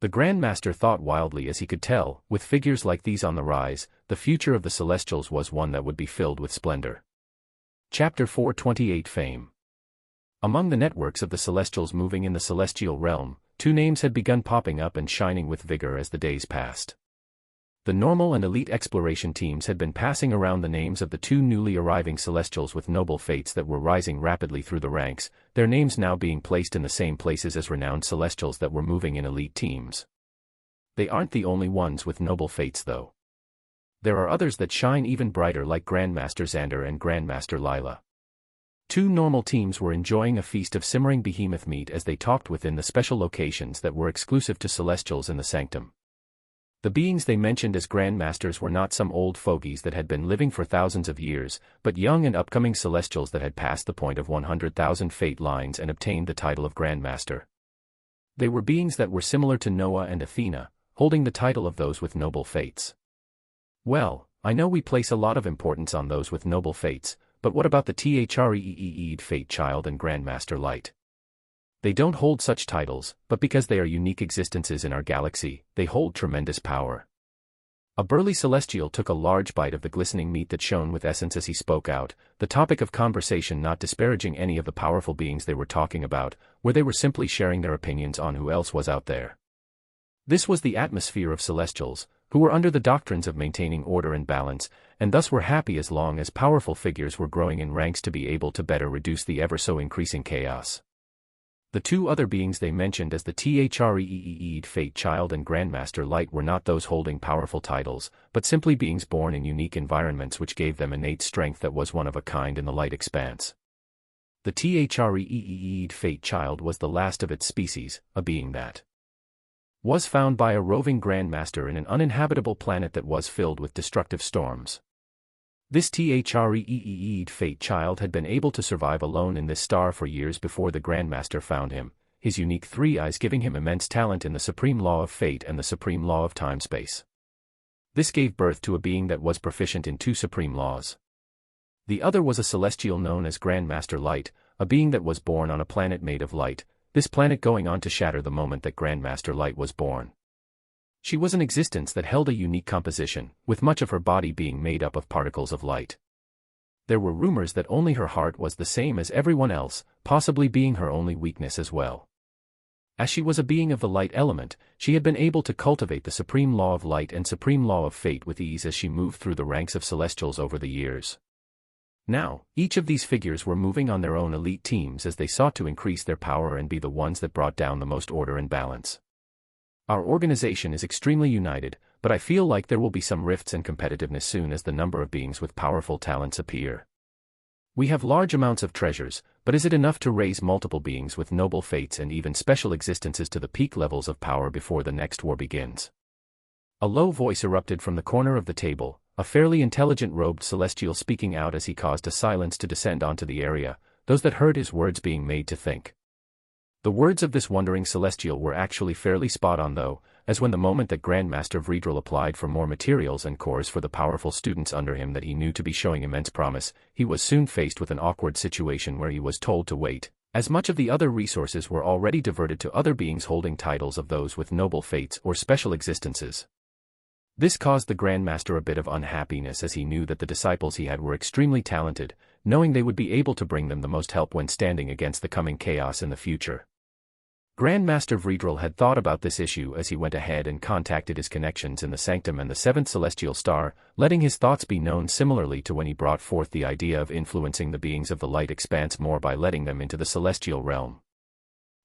The Grandmaster thought wildly as he could tell, with figures like these on the rise, the future of the Celestials was one that would be filled with splendor. Chapter 428 Fame. Among the networks of the Celestials moving in the celestial realm, two names had begun popping up and shining with vigor as the days passed. The normal and elite exploration teams had been passing around the names of the two newly arriving Celestials with noble fates that were rising rapidly through the ranks, their names now being placed in the same places as renowned Celestials that were moving in elite teams. They aren't the only ones with noble fates though. There are others that shine even brighter like Grandmaster Xander and Grandmaster Lila. Two normal teams were enjoying a feast of simmering behemoth meat as they talked within the special locations that were exclusive to Celestials in the Sanctum. The beings they mentioned as Grandmasters were not some old fogies that had been living for thousands of years, but young and upcoming Celestials that had passed the point of 100,000 fate lines and obtained the title of Grandmaster. They were beings that were similar to Noah and Athena, holding the title of those with noble fates. Well, I know we place a lot of importance on those with noble fates, but what about the Three'd Fate Child and Grandmaster Light? They don't hold such titles, but because they are unique existences in our galaxy, they hold tremendous power. A burly Celestial took a large bite of the glistening meat that shone with essence as he spoke out, the topic of conversation not disparaging any of the powerful beings they were talking about, where they were simply sharing their opinions on who else was out there. This was the atmosphere of Celestials, who were under the doctrines of maintaining order and balance, and thus were happy as long as powerful figures were growing in ranks to be able to better reduce the ever-so-increasing chaos. The two other beings they mentioned as the Three'd Fate Child and Grandmaster Light were not those holding powerful titles, but simply beings born in unique environments which gave them innate strength that was one of a kind in the light expanse. The Three'd Fate Child was the last of its species, a being that was found by a roving Grandmaster in an uninhabitable planet that was filled with destructive storms. This Three'd Fate Child had been able to survive alone in this star for years before the Grandmaster found him, his unique three eyes giving him immense talent in the supreme law of fate and the supreme law of time-space. This gave birth to a being that was proficient in two supreme laws. The other was a Celestial known as Grandmaster Light, a being that was born on a planet made of light, this planet going on to shatter the moment that Grandmaster Light was born. She was an existence that held a unique composition, with much of her body being made up of particles of light. There were rumors that only her heart was the same as everyone else, possibly being her only weakness as well. As she was a being of the light element, she had been able to cultivate the supreme law of light and supreme law of fate with ease as she moved through the ranks of Celestials over the years. Now, each of these figures were moving on their own elite teams as they sought to increase their power and be the ones that brought down the most order and balance. Our organization is extremely united, but I feel like there will be some rifts and competitiveness soon as the number of beings with powerful talents appear. We have large amounts of treasures, but is it enough to raise multiple beings with noble fates and even special existences to the peak levels of power before the next war begins? A low voice erupted from the corner of the table, a fairly intelligent robed Celestial speaking out as he caused a silence to descend onto the area, those that heard his words being made to think. The words of this wondering Celestial were actually fairly spot on though, as when the moment that Grandmaster Vredril applied for more materials and cores for the powerful students under him that he knew to be showing immense promise, he was soon faced with an awkward situation where he was told to wait, as much of the other resources were already diverted to other beings holding titles of those with noble fates or special existences. This caused the Grandmaster a bit of unhappiness as he knew that the disciples he had were extremely talented, knowing they would be able to bring them the most help when standing against the coming chaos in the future. Grandmaster Vredril had thought about this issue as he went ahead and contacted his connections in the Sanctum and the Seventh Celestial Star, letting his thoughts be known similarly to when he brought forth the idea of influencing the beings of the light expanse more by letting them into the celestial realm.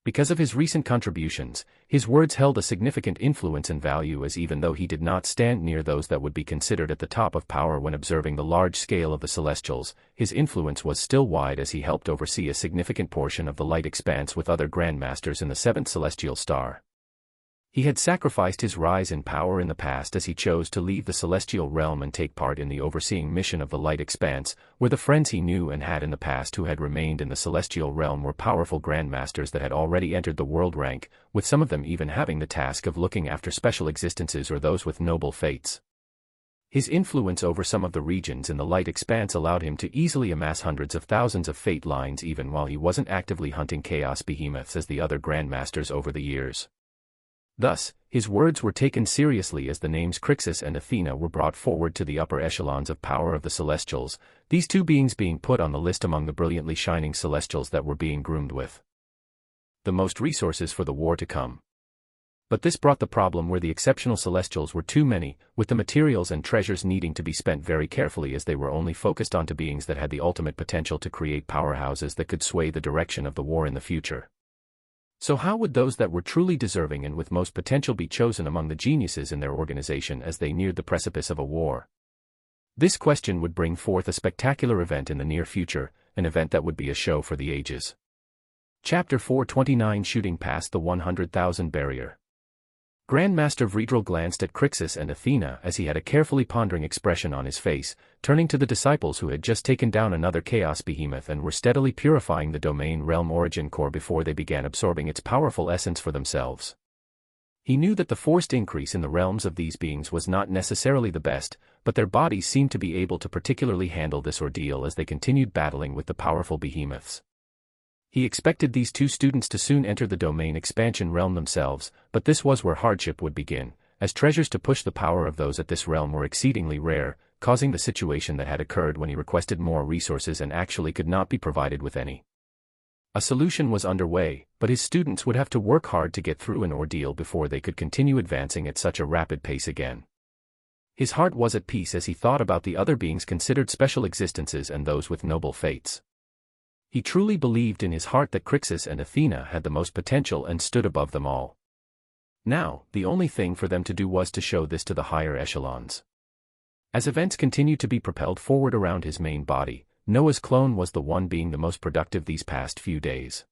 Because of his recent contributions, his words held a significant influence and value as even though he did not stand near those that would be considered at the top of power when observing the large scale of the Celestials, his influence was still wide as he helped oversee a significant portion of the light expanse with other Grandmasters in the Seventh Celestial Star. He had sacrificed his rise in power in the past as he chose to leave the celestial realm and take part in the overseeing mission of the light expanse, where the friends he knew and had in the past who had remained in the celestial realm were powerful grandmasters that had already entered the world rank, with some of them even having the task of looking after special existences or those with noble fates. His influence over some of the regions in the light expanse allowed him to easily amass hundreds of thousands of fate lines even while he wasn't actively hunting chaos behemoths as the other grandmasters over the years. Thus, his words were taken seriously as the names Crixus and Athena were brought forward to the upper echelons of power of the Celestials, these two beings being put on the list among the brilliantly shining Celestials that were being groomed with the most resources for the war to come. But this brought the problem where the exceptional Celestials were too many, with the materials and treasures needing to be spent very carefully as they were only focused onto beings that had the ultimate potential to create powerhouses that could sway the direction of the war in the future. So how would those that were truly deserving and with most potential be chosen among the geniuses in their organization as they neared the precipice of a war? This question would bring forth a spectacular event in the near future, an event that would be a show for the ages. Chapter 429 Shooting Past the 100,000 Barrier. Grandmaster Vredril glanced at Crixus and Athena as he had a carefully pondering expression on his face, turning to the disciples who had just taken down another chaos behemoth and were steadily purifying the domain realm origin core before they began absorbing its powerful essence for themselves. He knew that the forced increase in the realms of these beings was not necessarily the best, but their bodies seemed to be able to particularly handle this ordeal as they continued battling with the powerful behemoths. He expected these two students to soon enter the domain expansion realm themselves, but this was where hardship would begin, as treasures to push the power of those at this realm were exceedingly rare, causing the situation that had occurred when he requested more resources and actually could not be provided with any. A solution was underway, but his students would have to work hard to get through an ordeal before they could continue advancing at such a rapid pace again. His heart was at peace as he thought about the other beings considered special existences and those with noble fates. He truly believed in his heart that Crixus and Athena had the most potential and stood above them all. Now, the only thing for them to do was to show this to the higher echelons. As events continued to be propelled forward around his main body, Noah's clone was the one being the most productive these past few days.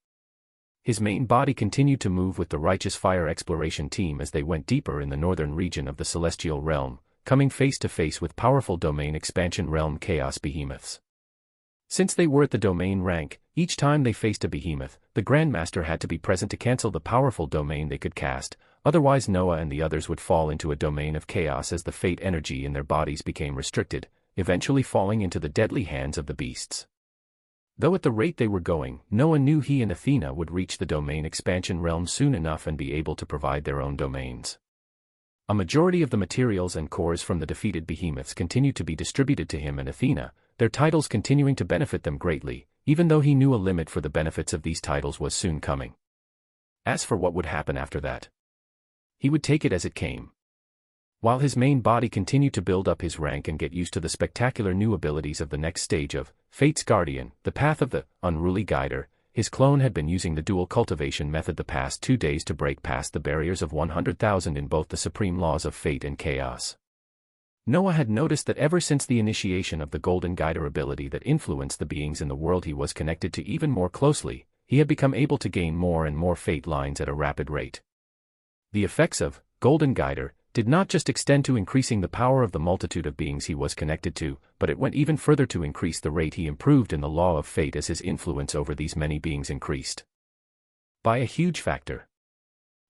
His main body continued to move with the Righteous Fire exploration team as they went deeper in the northern region of the celestial realm, coming face to face with powerful domain expansion realm chaos behemoths. Since they were at the domain rank, each time they faced a behemoth, the Grandmaster had to be present to cancel the powerful domain they could cast, otherwise Noah and the others would fall into a domain of chaos as the fate energy in their bodies became restricted, eventually falling into the deadly hands of the beasts. Though at the rate they were going, Noah knew he and Athena would reach the domain expansion realm soon enough and be able to provide their own domains. A majority of the materials and cores from the defeated behemoths continued to be distributed to him and Athena, their titles continuing to benefit them greatly, even though he knew a limit for the benefits of these titles was soon coming. As for what would happen after that, he would take it as it came. While his main body continued to build up his rank and get used to the spectacular new abilities of the next stage of Fate's Guardian, the path of the unruly guider, his clone had been using the dual cultivation method the past 2 days to break past the barriers of 100,000 in both the supreme laws of fate and chaos. Noah had noticed that ever since the initiation of the Golden Guider ability that influenced the beings in the world he was connected to even more closely, he had become able to gain more and more fate lines at a rapid rate. The effects of Golden Guider did not just extend to increasing the power of the multitude of beings he was connected to, but it went even further to increase the rate he improved in the law of fate as his influence over these many beings increased by a huge factor.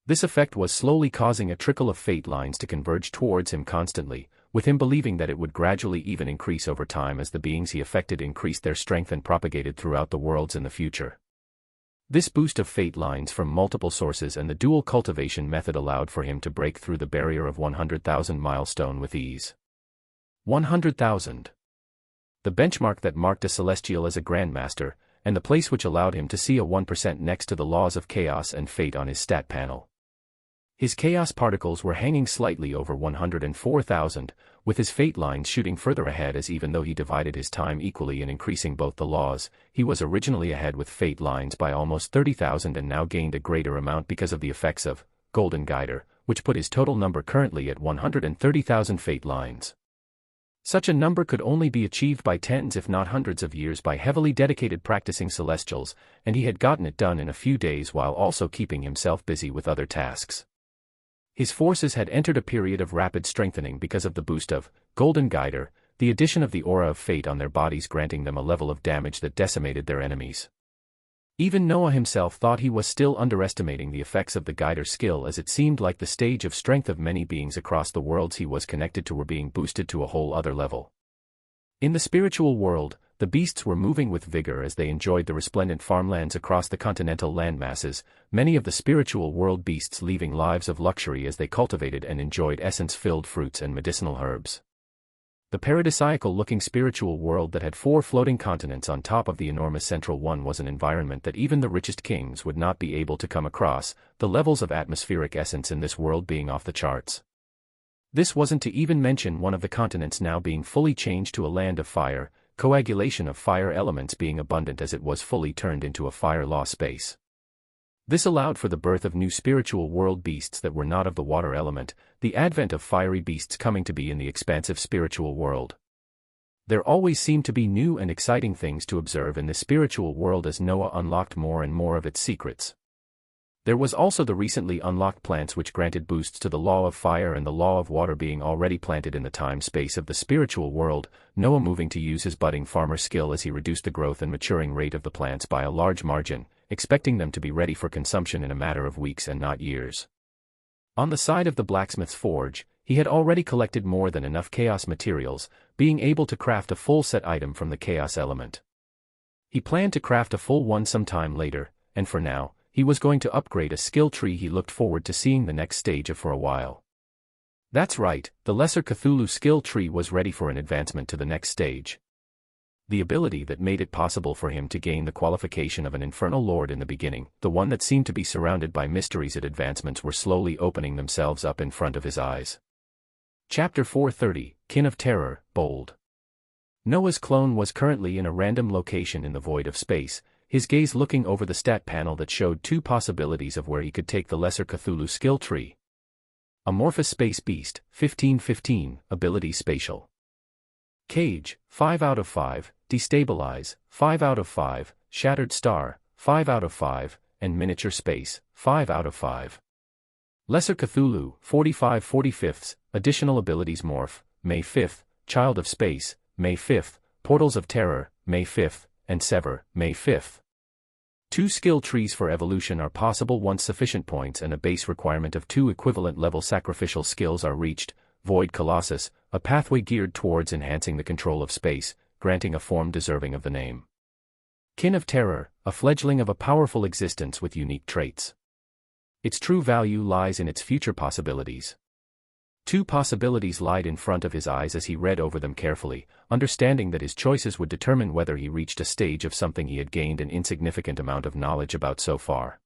This effect was slowly causing a trickle of fate lines to converge towards him constantly, with him believing that it would gradually even increase over time as the beings he affected increased their strength and propagated throughout the worlds in the future. This boost of fate lines from multiple sources and the dual cultivation method allowed for him to break through the barrier of 100,000 milestone with ease. 100,000. The benchmark that marked a celestial as a grandmaster, and the place which allowed him to see a 1% next to the laws of chaos and fate on his stat panel. His chaos particles were hanging slightly over 104,000, with his fate lines shooting further ahead as even though he divided his time equally in increasing both the laws, he was originally ahead with fate lines by almost 30,000 and now gained a greater amount because of the effects of Golden Guider, which put his total number currently at 130,000 fate lines. Such a number could only be achieved by tens if not hundreds of years by heavily dedicated practicing celestials, and he had gotten it done in a few days while also keeping himself busy with other tasks. His forces had entered a period of rapid strengthening because of the boost of Golden Guider, the addition of the aura of fate on their bodies, granting them a level of damage that decimated their enemies. Even Noah himself thought he was still underestimating the effects of the Guider's skill, as it seemed like the stage of strength of many beings across the worlds he was connected to were being boosted to a whole other level. In the spiritual world, the beasts were moving with vigor as they enjoyed the resplendent farmlands across the continental landmasses, many of the spiritual world beasts leaving lives of luxury as they cultivated and enjoyed essence-filled fruits and medicinal herbs. The paradisiacal-looking spiritual world that had 4 floating continents on top of the enormous central one was an environment that even the richest kings would not be able to come across, the levels of atmospheric essence in this world being off the charts. This wasn't to even mention one of the continents now being fully changed to a land of fire, coagulation of fire elements being abundant as it was fully turned into a fire law space. This allowed for the birth of new spiritual world beasts that were not of the water element, the advent of fiery beasts coming to be in the expansive spiritual world. There always seemed to be new and exciting things to observe in the spiritual world as Noah unlocked more and more of its secrets. There was also the recently unlocked plants which granted boosts to the law of fire and the law of water being already planted in the time-space of the spiritual world, Noah moving to use his budding farmer skill as he reduced the growth and maturing rate of the plants by a large margin, expecting them to be ready for consumption in a matter of weeks and not years. On the side of the blacksmith's forge, he had already collected more than enough chaos materials, being able to craft a full set item from the chaos element. He planned to craft a full one sometime later, and for now, he was going to upgrade a skill tree he looked forward to seeing the next stage of for a while. That's right, the Lesser Cthulhu skill tree was ready for an advancement to the next stage. The ability that made it possible for him to gain the qualification of an infernal lord in the beginning, the one that seemed to be surrounded by mysteries and advancements, were slowly opening themselves up in front of his eyes. Chapter 430, Kin of Terror, Bold. Noah's clone was currently in a random location in the void of space, his gaze looking over the stat panel that showed 2 possibilities of where he could take the Lesser Cthulhu skill tree. Amorphous Space Beast, 1515, Ability Spatial. Cage, 5 out of 5, Destabilize, 5 out of 5, Shattered Star, 5 out of 5, and Miniature Space, 5 out of 5. Lesser Cthulhu, 45/45, Additional Abilities Morph, May 5th, Child of Space, May 5th, Portals of Terror, May 5th, and Sever, May 5th. 2 skill trees for evolution are possible once sufficient points and a base requirement of 2 equivalent level sacrificial skills are reached. Void Colossus, a pathway geared towards enhancing the control of space, granting a form deserving of the name. Kin of Terror, a fledgling of a powerful existence with unique traits. Its true value lies in its future possibilities. 2 possibilities lied in front of his eyes as he read over them carefully, understanding that his choices would determine whether he reached a stage of something he had gained an insignificant amount of knowledge about so far.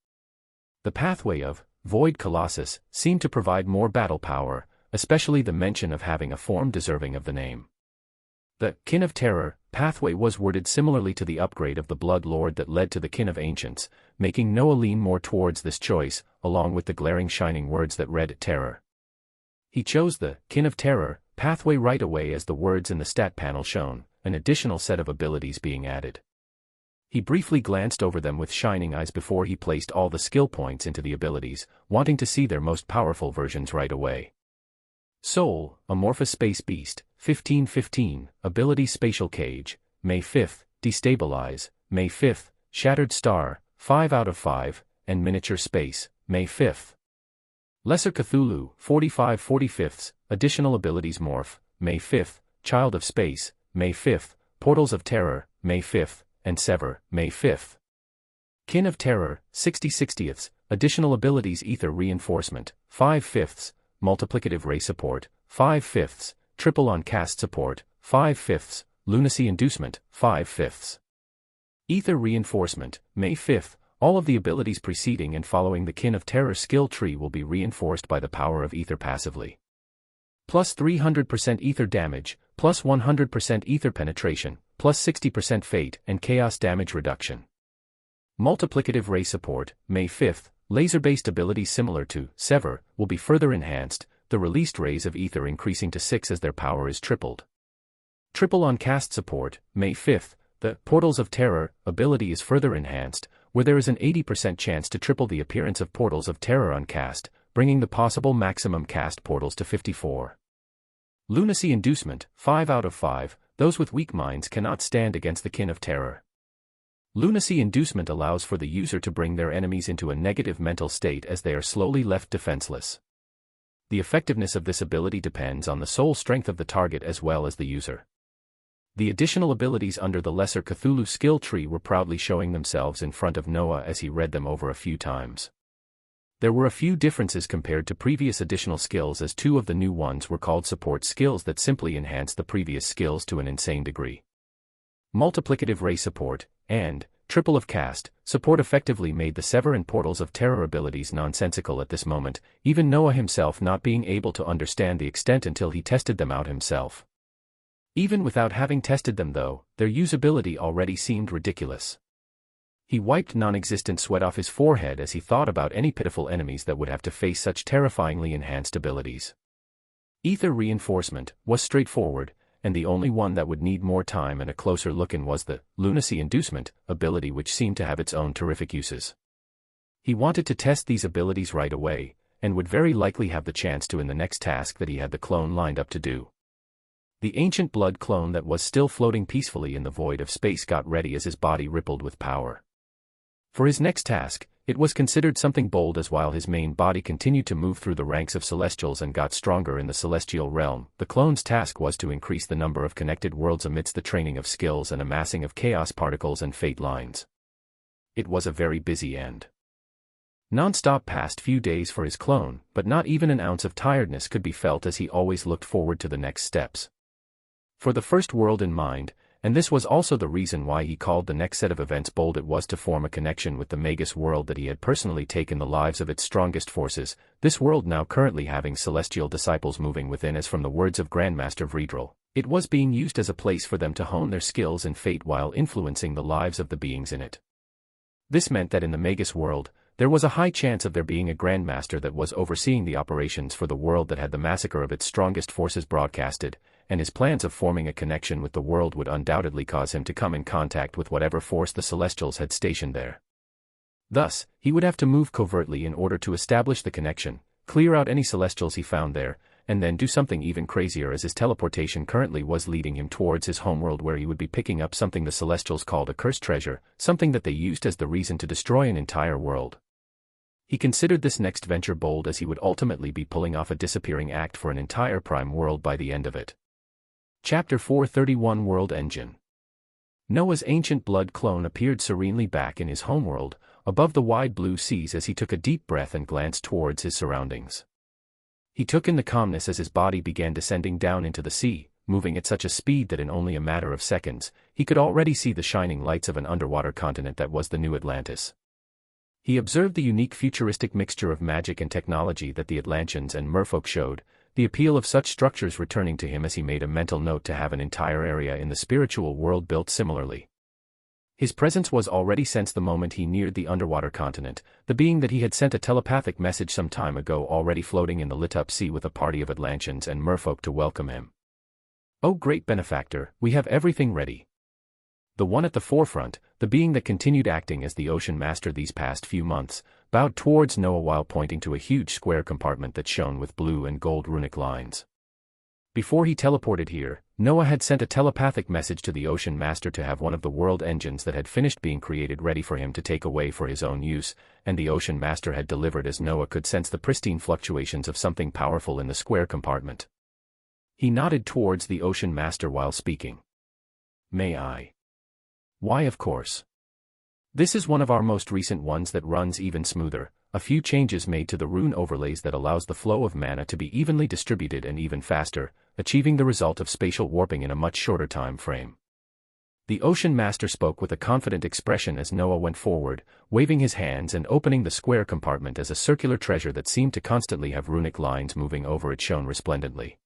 The pathway of Void Colossus seemed to provide more battle power, especially the mention of having a form deserving of the name. The Kin of Terror pathway was worded similarly to the upgrade of the Blood Lord that led to the Kin of Ancients, making Noah lean more towards this choice, along with the glaring shining words that read Terror. He chose the Kin of Terror pathway right away as the words in the stat panel shown, an additional set of abilities being added. He briefly glanced over them with shining eyes before he placed all the skill points into the abilities, wanting to see their most powerful versions right away. Soul, Amorphous Space Beast, 1515, Ability Spatial Cage, May 5th, Destabilize, May 5th, Shattered Star, 5 out of 5, and Miniature Space, May 5th. Lesser Cthulhu, 45/45, Additional Abilities Morph, May 5th, Child of Space, May 5th, Portals of Terror, May 5th, and Sever, May 5th. Kin of Terror, 60/60, Additional Abilities Ether Reinforcement, 5/5, Multiplicative Ray Support, 5/5, Triple on Cast Support, 5/5, Lunacy Inducement, 5/5. Ether Reinforcement, May 5th, all of the abilities preceding and following the Kin of Terror skill tree will be reinforced by the power of Ether passively. Plus 300% Ether damage, plus 100% Ether penetration, plus 60% Fate and Chaos damage reduction. Multiplicative Ray Support, May 5th, laser-based abilities similar to Sever will be further enhanced, the released rays of Ether increasing to 6 as their power is tripled. Triple on Cast Support, May 5th, the Portals of Terror ability is further enhanced, where there is an 80% chance to triple the appearance of Portals of Terror on cast, bringing the possible maximum cast portals to 54. Lunacy inducement, 5 out of 5, those with weak minds cannot stand against the kin of terror. Lunacy inducement allows for the user to bring their enemies into a negative mental state as they are slowly left defenseless. The effectiveness of this ability depends on the soul strength of the target as well as the user. The additional abilities under the Lesser Cthulhu skill tree were proudly showing themselves in front of Noah as he read them over a few times. There were a few differences compared to previous additional skills, as 2 of the new ones were called support skills that simply enhanced the previous skills to an insane degree. Multiplicative ray support and triple of cast support effectively made the Sever and Portals of Terror abilities nonsensical at this moment, even Noah himself not being able to understand the extent until he tested them out himself. Even without having tested them though, their usability already seemed ridiculous. He wiped non-existent sweat off his forehead as he thought about any pitiful enemies that would have to face such terrifyingly enhanced abilities. Ether reinforcement was straightforward, and the only one that would need more time and a closer look in was the lunacy inducement ability, which seemed to have its own terrific uses. He wanted to test these abilities right away, and would very likely have the chance to in the next task that he had the clone lined up to do. The ancient blood clone that was still floating peacefully in the void of space got ready as his body rippled with power. For his next task, it was considered something bold, as while his main body continued to move through the ranks of celestials and got stronger in the celestial realm, the clone's task was to increase the number of connected worlds amidst the training of skills and amassing of chaos particles and fate lines. It was a very busy and non-stop past few days for his clone, but not even an ounce of tiredness could be felt as he always looked forward to the next steps. For the first world in mind, and this was also the reason why he called the next set of events bold, it was to form a connection with the Magus world that he had personally taken the lives of its strongest forces, this world now currently having celestial disciples moving within, as from the words of Grandmaster Vredrel, it was being used as a place for them to hone their skills in fate while influencing the lives of the beings in it. This meant that in the Magus world, there was a high chance of there being a Grandmaster that was overseeing the operations for the world that had the massacre of its strongest forces broadcasted, and his plans of forming a connection with the world would undoubtedly cause him to come in contact with whatever force the Celestials had stationed there. Thus, he would have to move covertly in order to establish the connection, clear out any Celestials he found there, and then do something even crazier, as his teleportation currently was leading him towards his homeworld, where he would be picking up something the Celestials called a cursed treasure, something that they used as the reason to destroy an entire world. He considered this next venture bold, as he would ultimately be pulling off a disappearing act for an entire prime world by the end of it. Chapter 431 World Engine. Noah's ancient blood clone appeared serenely back in his homeworld, above the wide blue seas, as he took a deep breath and glanced towards his surroundings. He took in the calmness as his body began descending down into the sea, moving at such a speed that in only a matter of seconds, he could already see the shining lights of an underwater continent that was the new Atlantis. He observed the unique futuristic mixture of magic and technology that the Atlanteans and merfolk showed, the appeal of such structures returning to him as he made a mental note to have an entire area in the spiritual world built similarly. His presence was already sensed the moment he neared the underwater continent, the being that he had sent a telepathic message some time ago already floating in the lit-up sea with a party of Atlanteans and merfolk to welcome him. "Oh great benefactor, we have everything ready." The one at the forefront, the being that continued acting as the ocean master these past few months, bowed towards Noah while pointing to a huge square compartment that shone with blue and gold runic lines. Before he teleported here, Noah had sent a telepathic message to the ocean master to have one of the world engines that had finished being created ready for him to take away for his own use, and the ocean master had delivered, as Noah could sense the pristine fluctuations of something powerful in the square compartment. He nodded towards the ocean master while speaking. "May I?" "Why, of course. This is one of our most recent ones that runs even smoother, a few changes made to the rune overlays that allows the flow of mana to be evenly distributed and even faster, achieving the result of spatial warping in a much shorter time frame." The ocean master spoke with a confident expression as Noah went forward, waving his hands and opening the square compartment as a circular treasure that seemed to constantly have runic lines moving over it shone resplendently.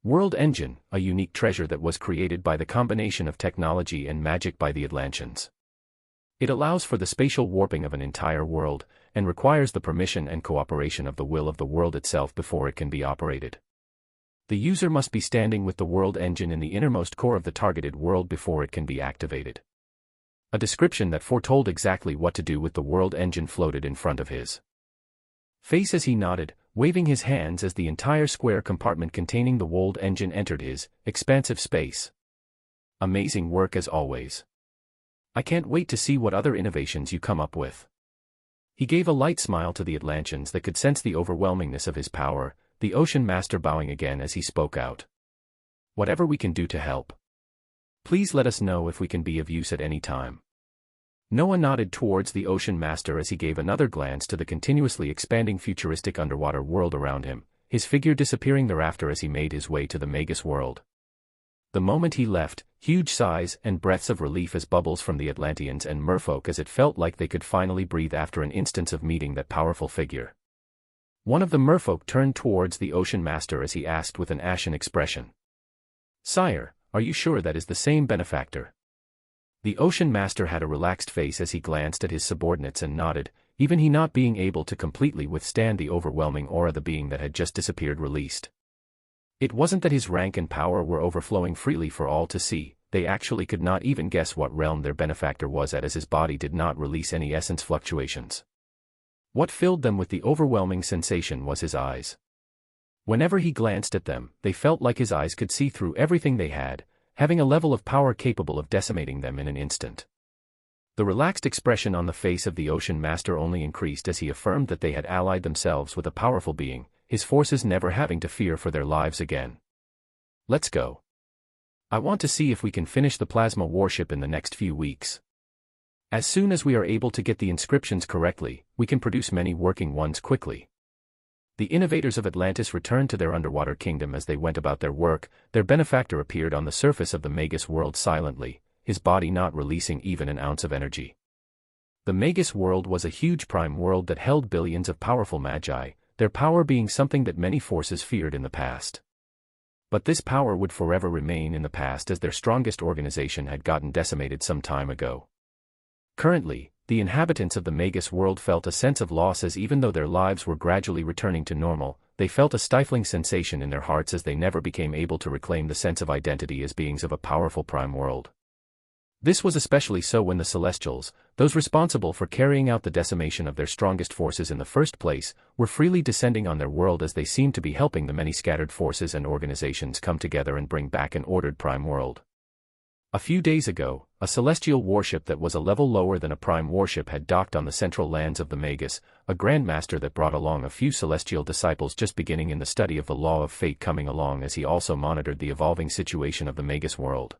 World Engine, a unique treasure that was created by the combination of technology and magic by the Atlanteans. It allows for the spatial warping of an entire world, and requires the permission and cooperation of the will of the world itself before it can be operated. The user must be standing with the World Engine in the innermost core of the targeted world before it can be activated. A description that foretold exactly what to do with the World Engine floated in front of his face as he nodded, waving his hands as the entire square compartment containing the Wold engine entered his expansive space. Amazing work as always. I can't wait to see what other innovations you come up with. He gave a light smile to the Atlanteans that could sense the overwhelmingness of his power, the Ocean Master bowing again as he spoke out. Whatever we can do to help. Please let us know if we can be of use at any time. Noah nodded towards the Ocean Master as he gave another glance to the continuously expanding futuristic underwater world around him, his figure disappearing thereafter as he made his way to the Magus world. The moment he left, huge sighs and breaths of relief as bubbles from the Atlanteans and merfolk as it felt like they could finally breathe after an instance of meeting that powerful figure. One of the merfolk turned towards the Ocean Master as he asked with an ashen expression. "Sire, are you sure that is the same benefactor?" The Ocean Master had a relaxed face as he glanced at his subordinates and nodded, even he not being able to completely withstand the overwhelming aura the being that had just disappeared released. It wasn't that his rank and power were overflowing freely for all to see, they actually could not even guess what realm their benefactor was at as his body did not release any essence fluctuations. What filled them with the overwhelming sensation was his eyes. Whenever he glanced at them, they felt like his eyes could see through everything they had, having a level of power capable of decimating them in an instant. The relaxed expression on the face of the Ocean Master only increased as he affirmed that they had allied themselves with a powerful being, his forces never having to fear for their lives again. "Let's go. I want to see if we can finish the plasma warship in the next few weeks. As soon as we are able to get the inscriptions correctly, we can produce many working ones quickly." The innovators of Atlantis returned to their underwater kingdom as they went about their work. Their benefactor appeared on the surface of the Magus world silently, his body not releasing even an ounce of energy. The Magus world was a huge prime world that held billions of powerful magi, their power being something that many forces feared in the past. But this power would forever remain in the past as their strongest organization had gotten decimated some time ago. Currently, the inhabitants of the Magus world felt a sense of loss as even though their lives were gradually returning to normal, they felt a stifling sensation in their hearts as they never became able to reclaim the sense of identity as beings of a powerful prime world. This was especially so when the Celestials, those responsible for carrying out the decimation of their strongest forces in the first place, were freely descending on their world as they seemed to be helping the many scattered forces and organizations come together and bring back an ordered prime world. A few days ago, a celestial warship that was a level lower than a prime warship had docked on the central lands of the Magus, a grandmaster that brought along a few celestial disciples just beginning in the study of the law of fate coming along as he also monitored the evolving situation of the Magus world.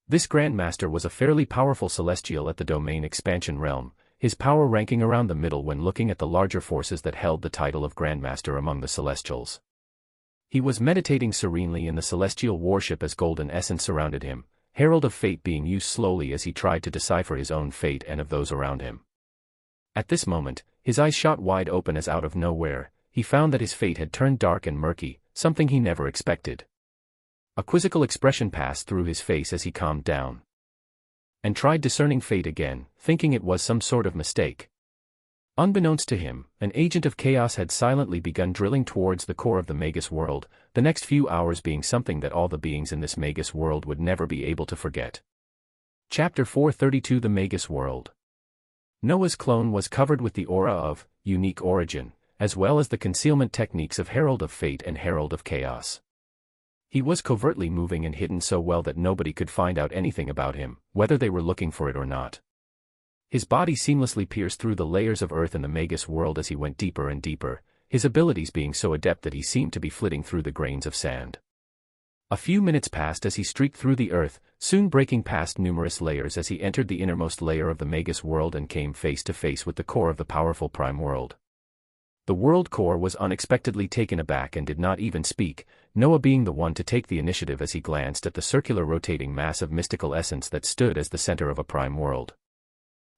This grandmaster was a fairly powerful celestial at the domain expansion realm, his power ranking around the middle when looking at the larger forces that held the title of grandmaster among the celestials. He was meditating serenely in the celestial warship as golden essence surrounded him, Herald of Fate being used slowly as he tried to decipher his own fate and of those around him. At this moment, his eyes shot wide open as out of nowhere, he found that his fate had turned dark and murky, something he never expected. A quizzical expression passed through his face as he calmed down and tried discerning fate again, thinking it was some sort of mistake. Unbeknownst to him, an agent of chaos had silently begun drilling towards the core of the Magus world, the next few hours being something that all the beings in this Magus world would never be able to forget. Chapter 432 The Magus World. Noah's clone was covered with the aura of unique origin, as well as the concealment techniques of Herald of Fate and Herald of Chaos. He was covertly moving and hidden so well that nobody could find out anything about him, whether they were looking for it or not. His body seamlessly pierced through the layers of earth in the Magus world as he went deeper and deeper, his abilities being so adept that he seemed to be flitting through the grains of sand. A few minutes passed as he streaked through the earth, soon breaking past numerous layers as he entered the innermost layer of the Magus world and came face to face with the core of the powerful prime world. The world core was unexpectedly taken aback and did not even speak, Noah being the one to take the initiative as he glanced at the circular rotating mass of mystical essence that stood as the center of a prime world.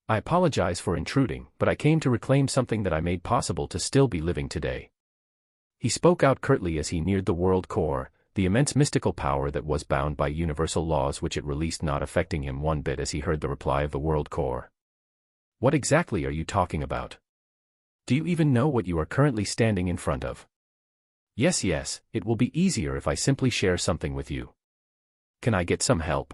"I apologize for intruding, but I came to reclaim something that I made possible to still be living today." He spoke out curtly as he neared the world core, the immense mystical power that was bound by universal laws which it released not affecting him one bit as he heard the reply of the world core. "What exactly are you talking about? Do you even know what you are currently standing in front of?" Yes, it will be easier if I simply share something with you. Can I get some help?"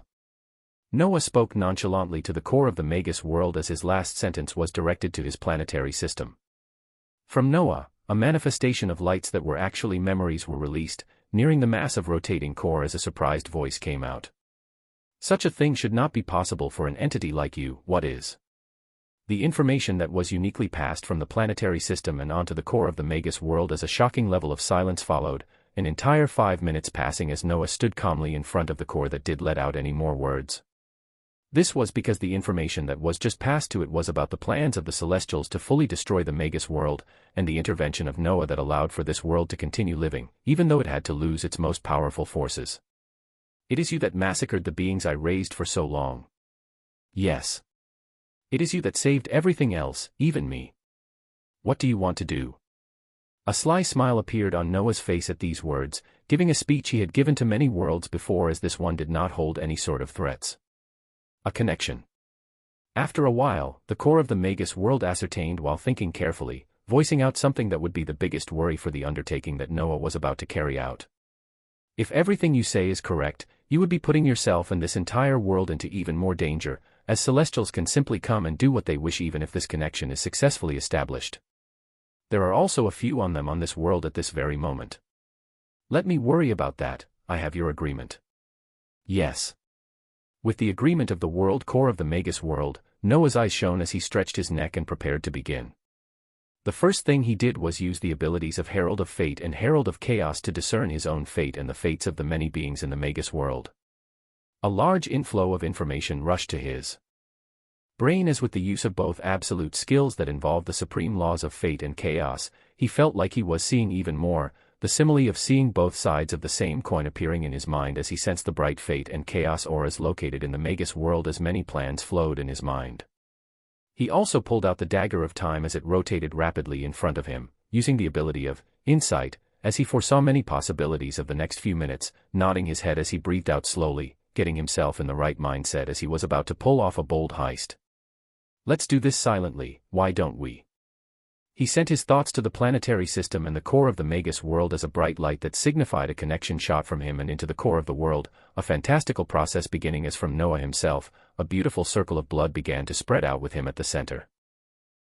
Noah spoke nonchalantly to the core of the Magus world as his last sentence was directed to his planetary system. From Noah, a manifestation of lights that were actually memories were released, nearing the massive rotating core as a surprised voice came out. Such a thing should not be possible for an entity like you. What is? The information that was uniquely passed from the planetary system and onto the core of the Magus world. As a shocking level of silence followed, an entire 5 minutes passing as Noah stood calmly in front of the core that did let out any more words. This was because the information that was just passed to it was about the plans of the Celestials to fully destroy the Magus world, and the intervention of Noah that allowed for this world to continue living, even though it had to lose its most powerful forces. It is you that massacred the beings I raised for so long. Yes. It is you that saved everything else, even me. What do you want to do? A sly smile appeared on Noah's face at these words, giving a speech he had given to many worlds before, as this one did not hold any sort of threats. A connection. After a while, the core of the Magus world ascertained while thinking carefully, voicing out something that would be the biggest worry for the undertaking that Noah was about to carry out. If everything you say is correct, you would be putting yourself and this entire world into even more danger, as Celestials can simply come and do what they wish even if this connection is successfully established. There are also a few on them on this world at this very moment. Let me worry about that. I have your agreement. Yes. With the agreement of the world core of the Magus world, Noah's eyes shone as he stretched his neck and prepared to begin. The first thing he did was use the abilities of Herald of Fate and Herald of Chaos to discern his own fate and the fates of the many beings in the Magus world. A large inflow of information rushed to his brain as with the use of both absolute skills that involved the supreme laws of fate and chaos, he felt like he was seeing even more, the simile of seeing both sides of the same coin appearing in his mind as he sensed the bright fate and chaos auras located in the Magus world as many plans flowed in his mind. He also pulled out the dagger of time as it rotated rapidly in front of him, using the ability of insight, as he foresaw many possibilities of the next few minutes, nodding his head as he breathed out slowly, getting himself in the right mindset as he was about to pull off a bold heist. Let's do this silently, why don't we? He sent his thoughts to the planetary system and the core of the Magus world as a bright light that signified a connection shot from him and into the core of the world, a fantastical process beginning as from Noah himself, a beautiful circle of blood began to spread out with him at the center.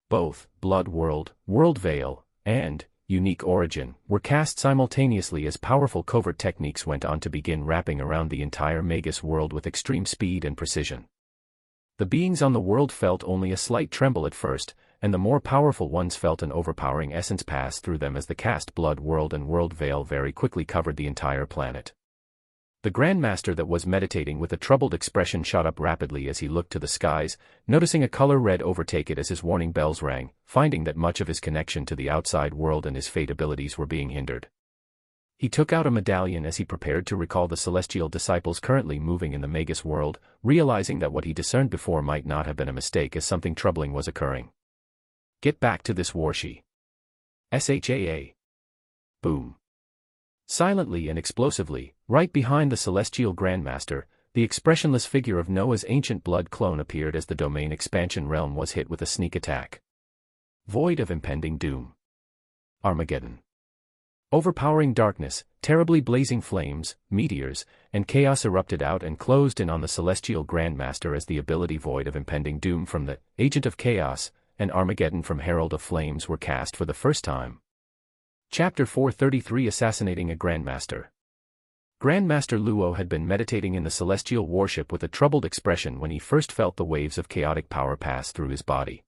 Both, Blood World, World Veil, and Unique Origin, were cast simultaneously as powerful covert techniques went on to begin wrapping around the entire Magus world with extreme speed and precision. The beings on the world felt only a slight tremble at first, and the more powerful ones felt an overpowering essence pass through them as the cast Blood World and World Veil very quickly covered the entire planet. The Grandmaster that was meditating with a troubled expression shot up rapidly as he looked to the skies, noticing a color red overtake it as his warning bells rang, finding that much of his connection to the outside world and his fate abilities were being hindered. He took out a medallion as he prepared to recall the celestial disciples currently moving in the Magus world, realizing that what he discerned before might not have been a mistake as something troubling was occurring. Get back to this warshi. SHAA. Boom. Silently and explosively, right behind the celestial Grandmaster, the expressionless figure of Noah's ancient blood clone appeared as the domain expansion realm was hit with a sneak attack. Void of impending doom. Armageddon. Overpowering darkness, terribly blazing flames, meteors, and chaos erupted out and closed in on the celestial Grandmaster as the ability Void of impending doom from the Agent of Chaos and Armageddon from Herald of Flames were cast for the first time. Chapter 433 Assassinating a Grandmaster. Grandmaster Luo had been meditating in the celestial warship with a troubled expression when he first felt the waves of chaotic power pass through his body.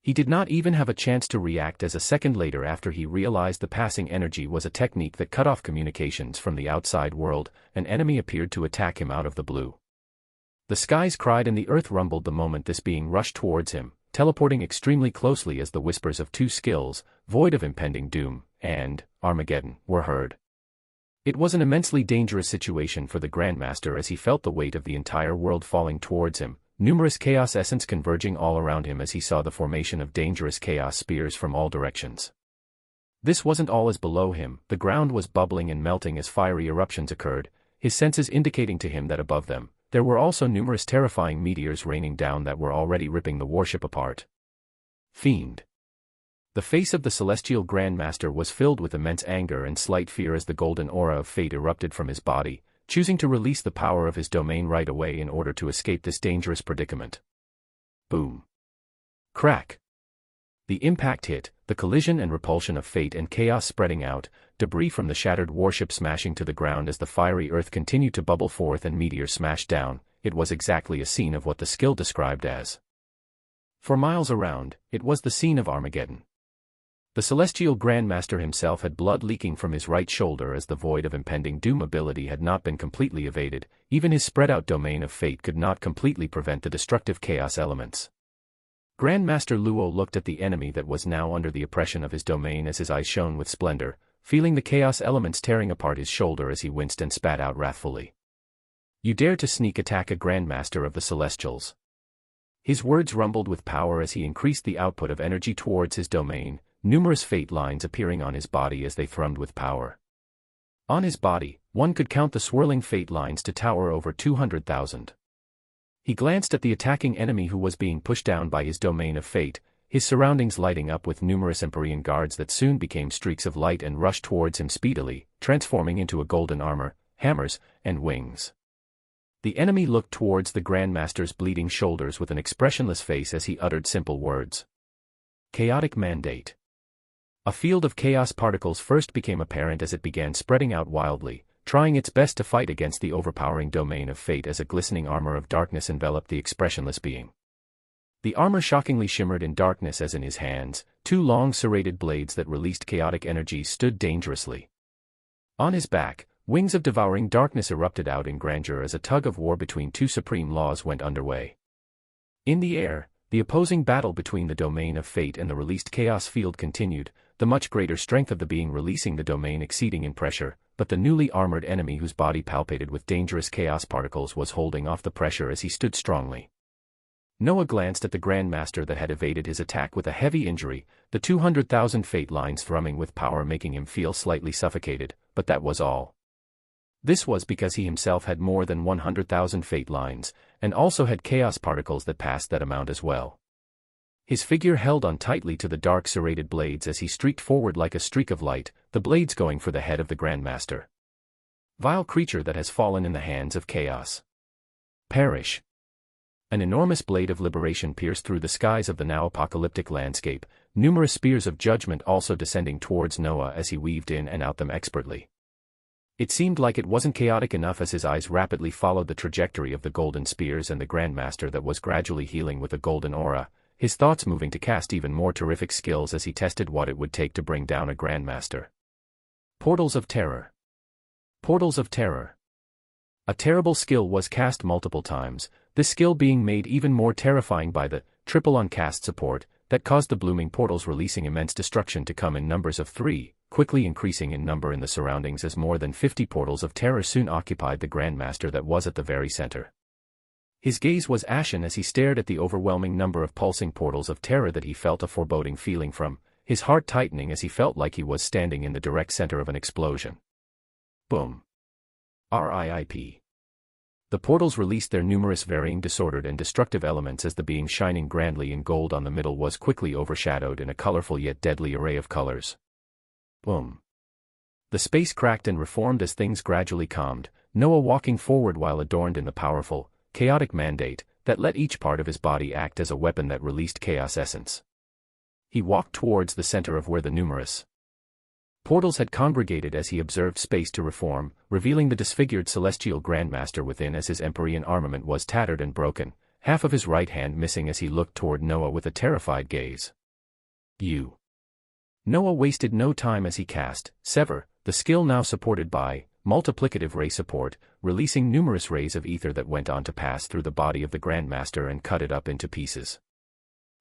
He did not even have a chance to react as a second later after he realized the passing energy was a technique that cut off communications from the outside world, an enemy appeared to attack him out of the blue. The skies cried and the earth rumbled the moment this being rushed towards him, teleporting extremely closely as the whispers of two skills, Void of Impending Doom, and Armageddon, were heard. It was an immensely dangerous situation for the Grandmaster as he felt the weight of the entire world falling towards him, numerous chaos essence converging all around him as he saw the formation of dangerous chaos spears from all directions. This wasn't all as below him, the ground was bubbling and melting as fiery eruptions occurred, his senses indicating to him that above them, there were also numerous terrifying meteors raining down that were already ripping the warship apart. Fiend. The face of the celestial Grandmaster was filled with immense anger and slight fear as the golden aura of fate erupted from his body, choosing to release the power of his domain right away in order to escape this dangerous predicament. Boom. Crack. The impact hit, the collision and repulsion of fate and chaos spreading out, debris from the shattered warship smashing to the ground as the fiery earth continued to bubble forth and meteors smashed down. It was exactly a scene of what the skill described as. For miles around, it was the scene of Armageddon. The celestial Grandmaster himself had blood leaking from his right shoulder as the void of impending doom ability had not been completely evaded. Even his spread-out domain of fate could not completely prevent the destructive chaos elements. Grandmaster Luo looked at the enemy that was now under the oppression of his domain as his eyes shone with splendor, feeling the chaos elements tearing apart his shoulder as he winced and spat out wrathfully. "You dare to sneak attack a Grandmaster of the Celestials?" His words rumbled with power as he increased the output of energy towards his domain, numerous fate lines appearing on his body as they thrummed with power. On his body, one could count the swirling fate lines to tower over 200,000. He glanced at the attacking enemy who was being pushed down by his domain of fate, his surroundings lighting up with numerous Empyrean guards that soon became streaks of light and rushed towards him speedily, transforming into a golden armor, hammers, and wings. The enemy looked towards the Grandmaster's bleeding shoulders with an expressionless face as he uttered simple words. Chaotic mandate. A field of chaos particles first became apparent as it began spreading out wildly, trying its best to fight against the overpowering domain of fate as a glistening armor of darkness enveloped the expressionless being. The armor shockingly shimmered in darkness as in his hands, two long serrated blades that released chaotic energy stood dangerously. On his back, wings of devouring darkness erupted out in grandeur as a tug-of-war between two supreme laws went underway. In the air, the opposing battle between the domain of fate and the released chaos field continued, the much greater strength of the being releasing the domain exceeding in pressure, but the newly armored enemy whose body palpated with dangerous chaos particles was holding off the pressure as he stood strongly. Noah glanced at the Grandmaster that had evaded his attack with a heavy injury, the 200,000 fate lines thrumming with power making him feel slightly suffocated, but that was all. This was because he himself had more than 100,000 fate lines, and also had chaos particles that passed that amount as well. His figure held on tightly to the dark serrated blades as he streaked forward like a streak of light, the blades going for the head of the Grandmaster. Vile creature that has fallen in the hands of chaos. Perish. An enormous blade of liberation pierced through the skies of the now apocalyptic landscape, numerous spears of judgment also descending towards Noah as he weaved in and out them expertly. It seemed like it wasn't chaotic enough as his eyes rapidly followed the trajectory of the golden spears and the Grandmaster that was gradually healing with a golden aura, his thoughts moving to cast even more terrific skills as he tested what it would take to bring down a Grandmaster. Portals of Terror. Portals of Terror. A terrible skill was cast multiple times, this skill being made even more terrifying by the triple on cast support that caused the blooming portals releasing immense destruction to come in numbers of 3, quickly increasing in number in the surroundings as more than 50 portals of terror soon occupied the Grandmaster that was at the very center. His gaze was ashen as he stared at the overwhelming number of pulsing portals of terror that he felt a foreboding feeling from, his heart tightening as he felt like he was standing in the direct center of an explosion. Boom. RIP. The portals released their numerous varying disordered and destructive elements as the being shining grandly in gold on the middle was quickly overshadowed in a colorful yet deadly array of colors. Boom. The space cracked and reformed as things gradually calmed, Noah walking forward while adorned in the powerful, chaotic mandate that let each part of his body act as a weapon that released chaos essence. He walked towards the center of where the numerous portals had congregated as he observed space to reform, revealing the disfigured celestial Grandmaster within as his Empyrean armament was tattered and broken, half of his right hand missing as he looked toward Noah with a terrified gaze. You. Noah wasted no time as he cast Sever, the skill now supported by multiplicative ray support, releasing numerous rays of ether that went on to pass through the body of the Grandmaster and cut it up into pieces.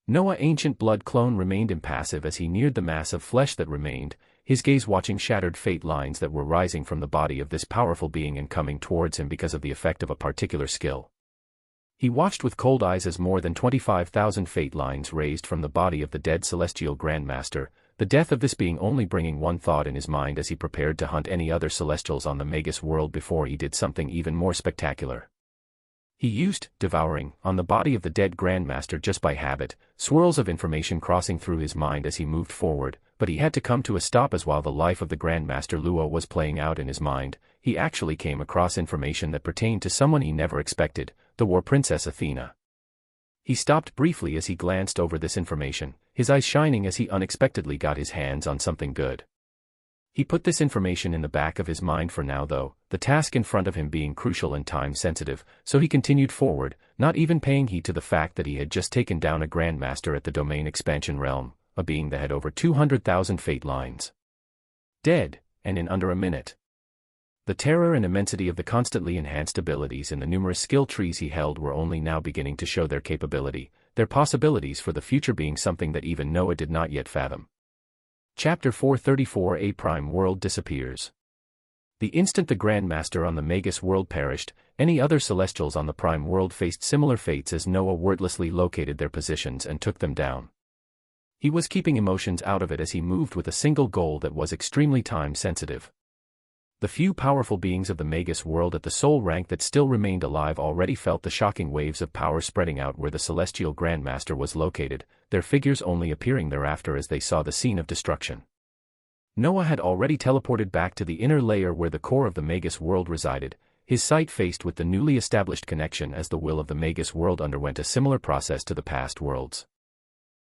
Noah Ancient Blood Clone remained impassive as he neared the mass of flesh that remained, his gaze watching shattered fate lines that were rising from the body of this powerful being and coming towards him because of the effect of a particular skill. He watched with cold eyes as more than 25,000 fate lines raised from the body of the dead celestial Grandmaster, the death of this being only bringing one thought in his mind as he prepared to hunt any other celestials on the Magus world before he did something even more spectacular. He used Devouring on the body of the dead Grandmaster just by habit, swirls of information crossing through his mind as he moved forward, but he had to come to a stop as while the life of the Grandmaster Luo was playing out in his mind, he actually came across information that pertained to someone he never expected, the War Princess Athena. He stopped briefly as he glanced over this information, his eyes shining as he unexpectedly got his hands on something good. He put this information in the back of his mind for now though, the task in front of him being crucial and time-sensitive, so he continued forward, not even paying heed to the fact that he had just taken down a Grandmaster at the Domain Expansion Realm, a being that had over 200,000 fate lines. Dead, and in under a minute. The terror and immensity of the constantly enhanced abilities and the numerous skill trees he held were only now beginning to show their capability, their possibilities for the future being something that even Noah did not yet fathom. Chapter 434 A Prime World disappears. The instant the Grandmaster on the Magus world perished, any other Celestials on the Prime world faced similar fates as Noah wordlessly located their positions and took them down. He was keeping emotions out of it as he moved with a single goal that was extremely time-sensitive. The few powerful beings of the Magus world at the soul rank that still remained alive already felt the shocking waves of power spreading out where the Celestial Grandmaster was located, their figures only appearing thereafter as they saw the scene of destruction. Noah had already teleported back to the inner layer where the core of the Magus world resided, his sight faced with the newly established connection as the will of the Magus world underwent a similar process to the past worlds.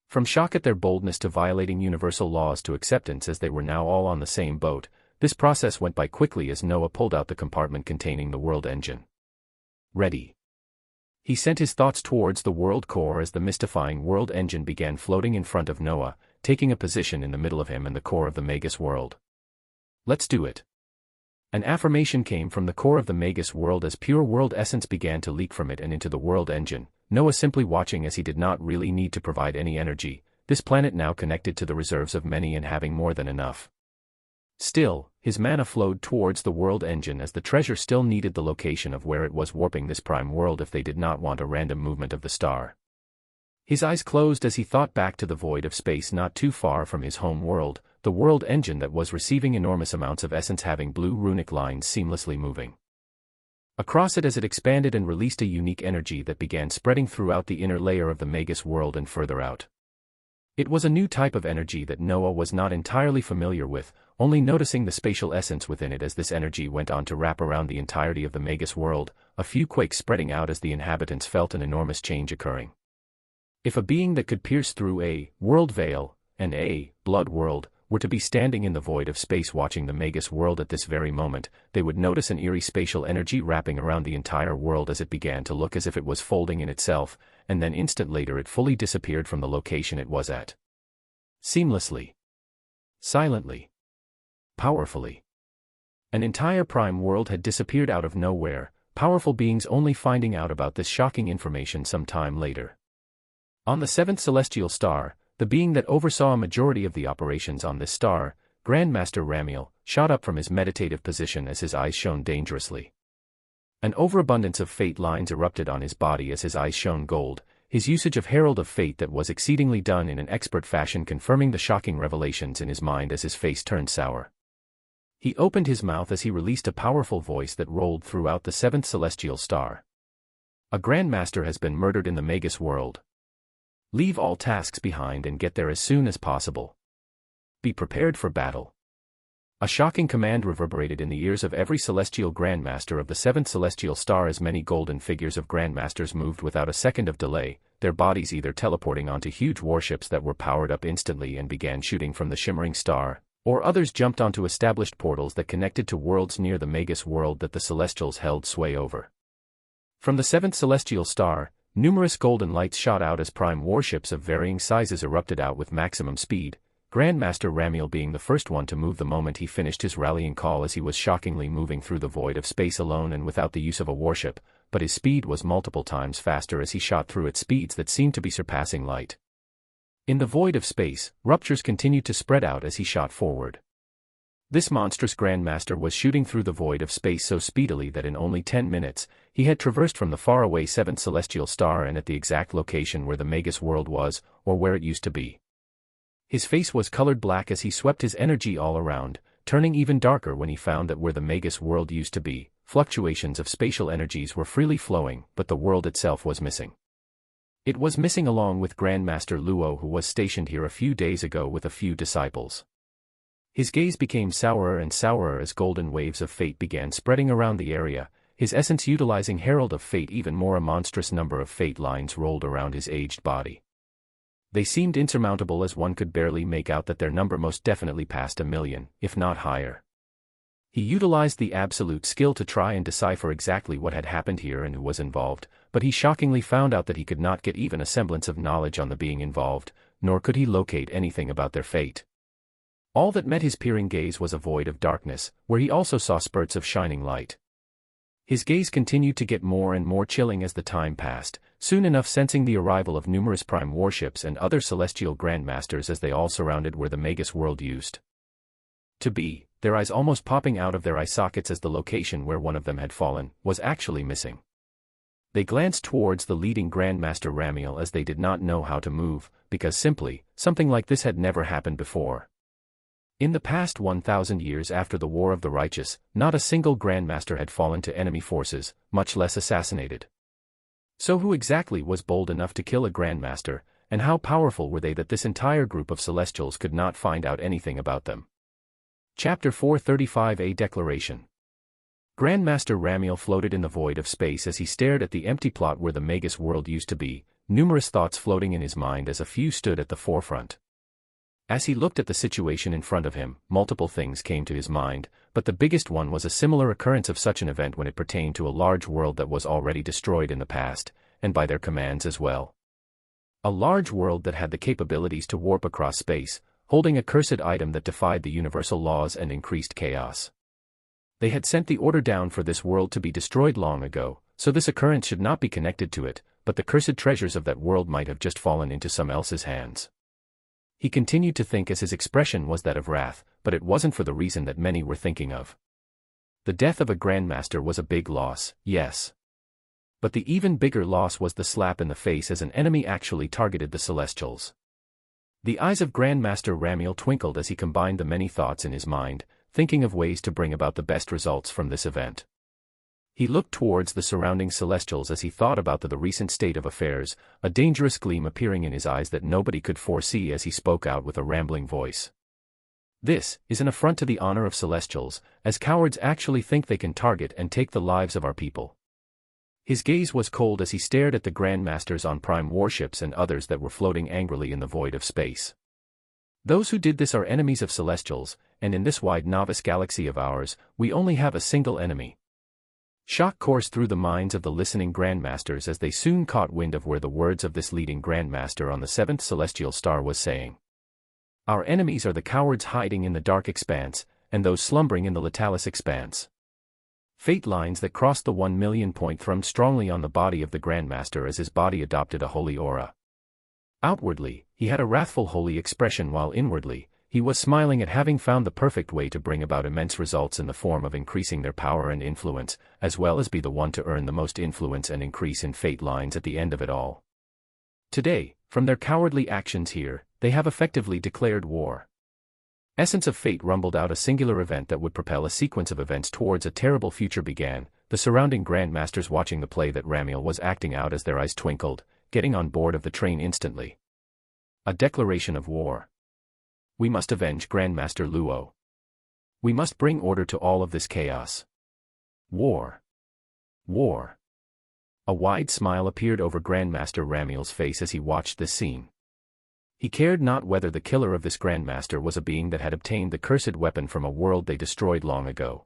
From shock at their boldness to violating universal laws to acceptance as they were now all on the same boat, this process went by quickly as Noah pulled out the compartment containing the world engine. Ready. He sent his thoughts towards the world core as the mystifying world engine began floating in front of Noah, taking a position in the middle of him and the core of the Magus world. Let's do it. An affirmation came from the core of the Magus world as pure world essence began to leak from it and into the world engine, Noah simply watching as he did not really need to provide any energy, this planet now connected to the reserves of many and having more than enough. Still, his mana flowed towards the world engine as the treasure still needed the location of where it was warping this prime world if they did not want a random movement of the star. His eyes closed as he thought back to the void of space not too far from his home world, the world engine that was receiving enormous amounts of essence having blue runic lines seamlessly moving across it as it expanded and released a unique energy that began spreading throughout the inner layer of the Magus world and further out. It was a new type of energy that Noah was not entirely familiar with, only noticing the spatial essence within it as this energy went on to wrap around the entirety of the Magus world, a few quakes spreading out as the inhabitants felt an enormous change occurring. If a being that could pierce through a world veil, and a blood world, were to be standing in the void of space watching the Magus world at this very moment, they would notice an eerie spatial energy wrapping around the entire world as it began to look as if it was folding in itself, and then instant later it fully disappeared from the location it was at. Seamlessly. Silently. Powerfully. An entire prime world had disappeared out of nowhere, powerful beings only finding out about this shocking information some time later. On the seventh celestial star, the being that oversaw a majority of the operations on this star, Grandmaster Ramiel, shot up from his meditative position as his eyes shone dangerously. An overabundance of fate lines erupted on his body as his eyes shone gold, his usage of Herald of Fate that was exceedingly done in an expert fashion confirming the shocking revelations in his mind as his face turned sour. He opened his mouth as he released a powerful voice that rolled throughout the seventh celestial star. A Grandmaster has been murdered in the Magus world. Leave all tasks behind and get there as soon as possible. Be prepared for battle. A shocking command reverberated in the ears of every celestial Grandmaster of the seventh celestial star as many golden figures of Grandmasters moved without a second of delay, their bodies either teleporting onto huge warships that were powered up instantly and began shooting from the shimmering star, or others jumped onto established portals that connected to worlds near the Magus world that the Celestials held sway over. From the seventh celestial star, numerous golden lights shot out as prime warships of varying sizes erupted out with maximum speed, Grandmaster Ramiel being the first one to move the moment he finished his rallying call as he was shockingly moving through the void of space alone and without the use of a warship, but his speed was multiple times faster as he shot through at speeds that seemed to be surpassing light. In the void of space, ruptures continued to spread out as he shot forward. This monstrous Grandmaster was shooting through the void of space so speedily that in only 10 minutes, he had traversed from the faraway seventh celestial star and at the exact location where the Magus world was, or where it used to be. His face was colored black as he swept his energy all around, turning even darker when he found that where the Magus world used to be, fluctuations of spatial energies were freely flowing, but the world itself was missing. It was missing along with Grandmaster Luo who was stationed here a few days ago with a few disciples. His gaze became sourer and sourer as golden waves of fate began spreading around the area, his essence utilizing Herald of Fate. Even more, a monstrous number of fate lines rolled around his aged body. They seemed insurmountable, as one could barely make out that their number most definitely passed 1,000,000, if not higher. He utilized the absolute skill to try and decipher exactly what had happened here and who was involved, but he shockingly found out that he could not get even a semblance of knowledge on the being involved, nor could he locate anything about their fate. All that met his peering gaze was a void of darkness, where he also saw spurts of shining light. His gaze continued to get more and more chilling as the time passed, soon enough sensing the arrival of numerous prime warships and other celestial grandmasters as they all surrounded where the Magus world used to be, their eyes almost popping out of their eye sockets as the location where one of them had fallen was actually missing. They glanced towards the leading Grandmaster Ramiel as they did not know how to move, because simply, something like this had never happened before. In the past 1,000 years after the War of the Righteous, not a single Grandmaster had fallen to enemy forces, much less assassinated. So who exactly was bold enough to kill a Grandmaster, and how powerful were they that this entire group of Celestials could not find out anything about them? Chapter 435, A Declaration. Grandmaster Ramiel floated in the void of space as he stared at the empty plot where the Magus world used to be, numerous thoughts floating in his mind as a few stood at the forefront. As he looked at the situation in front of him, multiple things came to his mind, but the biggest one was a similar occurrence of such an event when it pertained to a large world that was already destroyed in the past, and by their commands as well. A large world that had the capabilities to warp across space, holding a cursed item that defied the universal laws and increased chaos. They had sent the order down for this world to be destroyed long ago, so this occurrence should not be connected to it, but the cursed treasures of that world might have just fallen into some else's hands. He continued to think as his expression was that of wrath, but it wasn't for the reason that many were thinking of. The death of a Grandmaster was a big loss, yes. But the even bigger loss was the slap in the face as an enemy actually targeted the Celestials. The eyes of Grandmaster Ramiel twinkled as he combined the many thoughts in his mind, thinking of ways to bring about the best results from this event. He looked towards the surrounding Celestials as he thought about the recent state of affairs, a dangerous gleam appearing in his eyes that nobody could foresee as he spoke out with a rambling voice. This is an affront to the honor of Celestials, as cowards actually think they can target and take the lives of our people. His gaze was cold as he stared at the Grandmasters on prime warships and others that were floating angrily in the void of space. Those who did this are enemies of Celestials, and in this wide novice galaxy of ours, we only have a single enemy. Shock coursed through the minds of the listening Grandmasters as they soon caught wind of where the words of this leading Grandmaster on the 7th celestial star was saying. Our enemies are the cowards hiding in the dark expanse, and those slumbering in the Litalis expanse. Fate lines that crossed the 1,000,000 point thrummed strongly on the body of the Grandmaster as his body adopted a holy aura. Outwardly, he had a wrathful holy expression while inwardly, he was smiling at having found the perfect way to bring about immense results in the form of increasing their power and influence, as well as be the one to earn the most influence and increase in fate lines at the end of it all. Today, from their cowardly actions here, they have effectively declared war. Essence of Fate rumbled out a singular event that would propel a sequence of events towards a terrible future began, the surrounding Grandmasters watching the play that Ramiel was acting out as their eyes twinkled, getting on board of the train instantly. A declaration of war. We must avenge Grandmaster Luo. We must bring order to all of this chaos. War. War. A wide smile appeared over Grandmaster Ramiel's face as he watched this scene. He cared not whether the killer of this Grandmaster was a being that had obtained the cursed weapon from a world they destroyed long ago.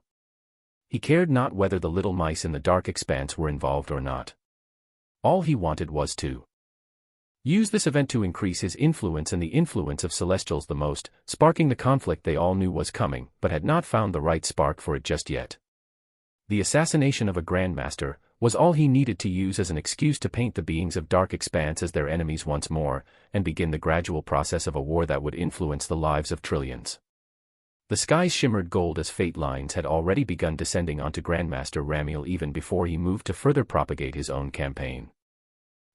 He cared not whether the little mice in the dark expanse were involved or not. All he wanted was to use this event to increase his influence and the influence of Celestials the most, sparking the conflict they all knew was coming, but had not found the right spark for it just yet. The assassination of a Grandmaster was all he needed to use as an excuse to paint the beings of Dark Expanse as their enemies once more, and begin the gradual process of a war that would influence the lives of trillions. The skies shimmered gold as fate lines had already begun descending onto Grandmaster Ramiel even before he moved to further propagate his own campaign.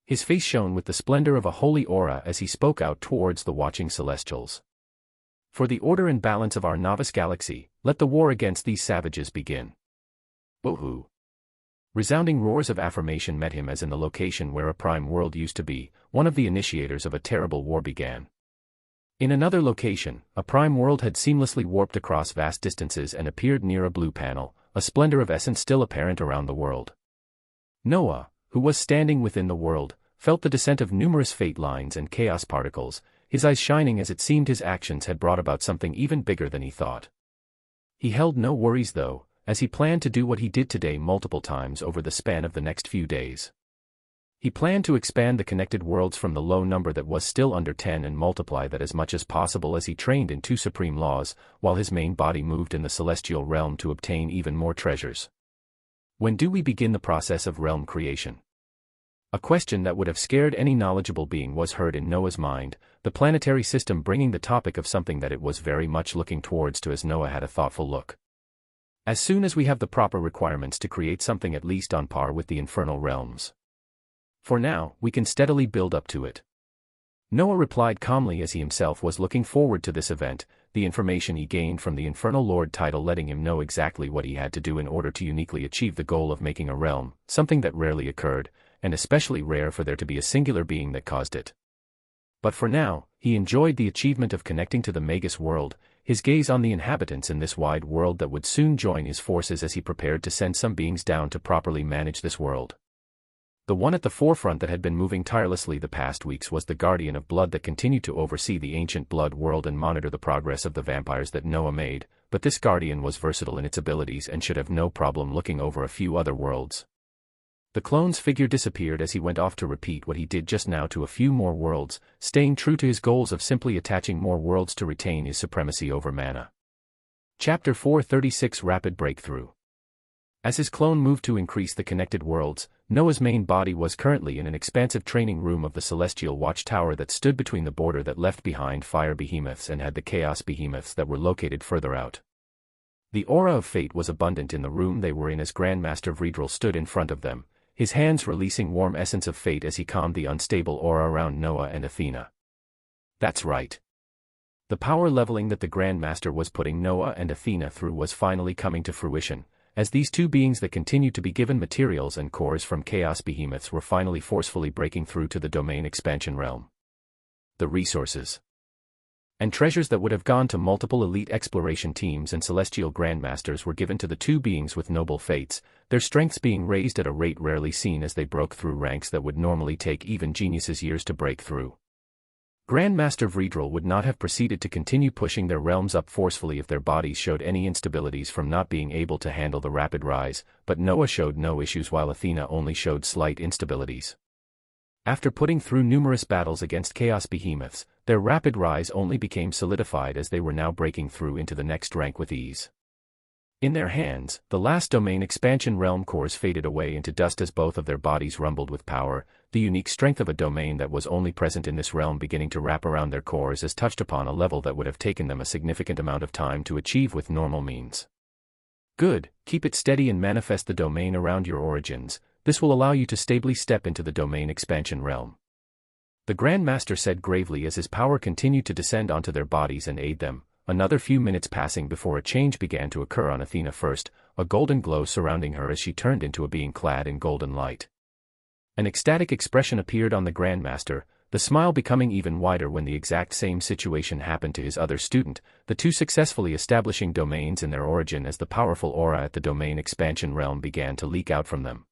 His face shone with the splendor of a holy aura as he spoke out towards the watching Celestials. For the order and balance of our novice galaxy, let the war against these savages begin. Woohoo! Resounding roars of affirmation met him as in the location where a prime world used to be, one of the initiators of a terrible war began. In another location, a prime world had seamlessly warped across vast distances and appeared near a blue panel, a splendor of essence still apparent around the world. Noah, who was standing within the world, felt the descent of numerous fate lines and chaos particles, his eyes shining as it seemed his actions had brought about something even bigger than he thought. He held no worries though, as he planned to do what he did today multiple times over the span of the next few days. He planned to expand the connected worlds from the low number that was still under 10 and multiply that as much as possible as he trained in 2 supreme laws, while his main body moved in the celestial realm to obtain even more treasures. When do we begin the process of realm creation? A question that would have scared any knowledgeable being was heard in Noah's mind, the planetary system bringing the topic of something that it was very much looking towards to as Noah had a thoughtful look. As soon as we have the proper requirements to create something at least on par with the infernal realms. For now, we can steadily build up to it. Noah replied calmly as he himself was looking forward to this event, the information he gained from the Infernal Lord title letting him know exactly what he had to do in order to uniquely achieve the goal of making a realm, something that rarely occurred, and especially rare for there to be a singular being that caused it. But for now, he enjoyed the achievement of connecting to the Magus world, his gaze on the inhabitants in this wide world that would soon join his forces as he prepared to send some beings down to properly manage this world. The one at the forefront that had been moving tirelessly the past weeks was the Guardian of Blood that continued to oversee the ancient blood world and monitor the progress of the vampires that Noah made, but this Guardian was versatile in its abilities and should have no problem looking over a few other worlds. The clone's figure disappeared as he went off to repeat what he did just now to a few more worlds, staying true to his goals of simply attaching more worlds to retain his supremacy over mana. Chapter 436 Rapid Breakthrough. As his clone moved to increase the connected worlds, Noah's main body was currently in an expansive training room of the celestial watchtower that stood between the border that left behind fire behemoths and had the chaos behemoths that were located further out. The aura of fate was abundant in the room they were in as Grandmaster Vredrel stood in front of them, his hands releasing warm essence of fate as he calmed the unstable aura around Noah and Athena. That's right. The power leveling that the Grandmaster was putting Noah and Athena through was finally coming to fruition, as these two beings that continued to be given materials and cores from chaos behemoths were finally forcefully breaking through to the domain expansion realm. The resources and treasures that would have gone to multiple elite exploration teams and celestial grandmasters were given to the two beings with noble fates, their strengths being raised at a rate rarely seen as they broke through ranks that would normally take even geniuses years to break through. Grandmaster Vredrel would not have proceeded to continue pushing their realms up forcefully if their bodies showed any instabilities from not being able to handle the rapid rise, but Noah showed no issues while Athena only showed slight instabilities. After putting through numerous battles against chaos behemoths, their rapid rise only became solidified as they were now breaking through into the next rank with ease. In their hands, the last domain expansion realm cores faded away into dust as both of their bodies rumbled with power, the unique strength of a domain that was only present in this realm beginning to wrap around their cores as touched upon a level that would have taken them a significant amount of time to achieve with normal means. Good, keep it steady and manifest the domain around your origins. This will allow you to stably step into the domain expansion realm. The Grandmaster said gravely as his power continued to descend onto their bodies and aid them, another few minutes passing before a change began to occur on Athena first, a golden glow surrounding her as she turned into a being clad in golden light. An ecstatic expression appeared on the Grandmaster, the smile becoming even wider when the exact same situation happened to his other student, the two successfully establishing domains in their origin as the powerful aura at the domain expansion realm began to leak out from them.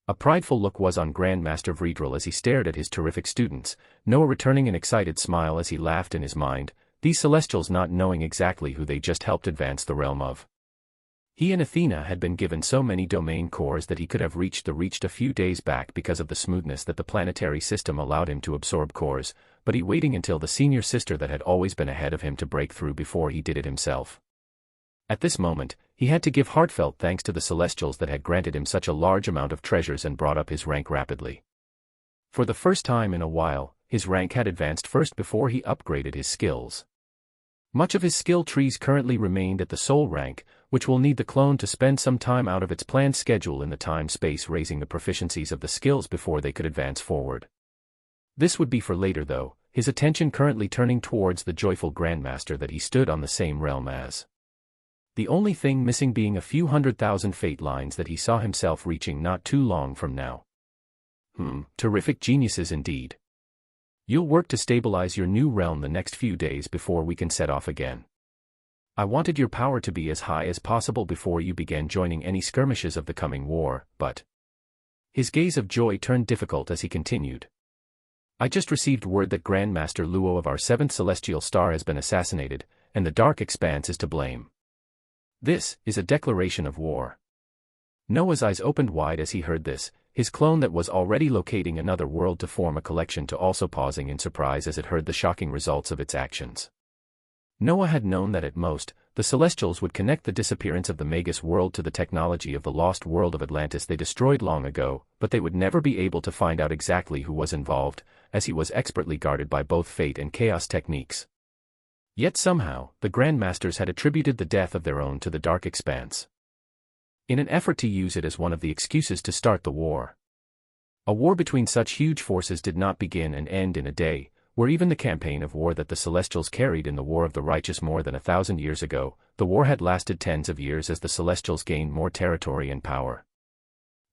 A prideful look was on Grandmaster Vredrel as he stared at his terrific students, Noah returning an excited smile as he laughed in his mind, these Celestials not knowing exactly who they just helped advance the realm of. He and Athena had been given so many domain cores that he could have reached a few days back because of the smoothness that the planetary system allowed him to absorb cores, but he waiting until the senior sister that had always been ahead of him to break through before he did it himself. At this moment, he had to give heartfelt thanks to the Celestials that had granted him such a large amount of treasures and brought up his rank rapidly. For the first time in a while, his rank had advanced first before he upgraded his skills. Much of his skill trees currently remained at the soul rank, which will need the clone to spend some time out of its planned schedule in the time-space raising the proficiencies of the skills before they could advance forward. This would be for later though, his attention currently turning towards the joyful Grandmaster that he stood on the same realm as. The only thing missing being a few 100,000 fate lines that he saw himself reaching not too long from now. Terrific geniuses indeed. You'll work to stabilize your new realm the next few days before we can set off again. I wanted your power to be as high as possible before you began joining any skirmishes of the coming war, but... His gaze of joy turned difficult as he continued. I just received word that Grandmaster Luo of our 7th celestial star has been assassinated, and the Dark Expanse is to blame. This is a declaration of war. Noah's eyes opened wide as he heard this, his clone that was already locating another world to form a collection to also pausing in surprise as it heard the shocking results of its actions. Noah had known that at most, the Celestials would connect the disappearance of the Magus world to the technology of the lost world of Atlantis they destroyed long ago, but they would never be able to find out exactly who was involved, as he was expertly guarded by both fate and chaos techniques. Yet somehow, the Grandmasters had attributed the death of their own to the Dark Expanse, in an effort to use it as one of the excuses to start the war. A war between such huge forces did not begin and end in a day, where even the campaign of war that the Celestials carried in the War of the Righteous more than 1,000 years ago, the war had lasted tens of years as the Celestials gained more territory and power.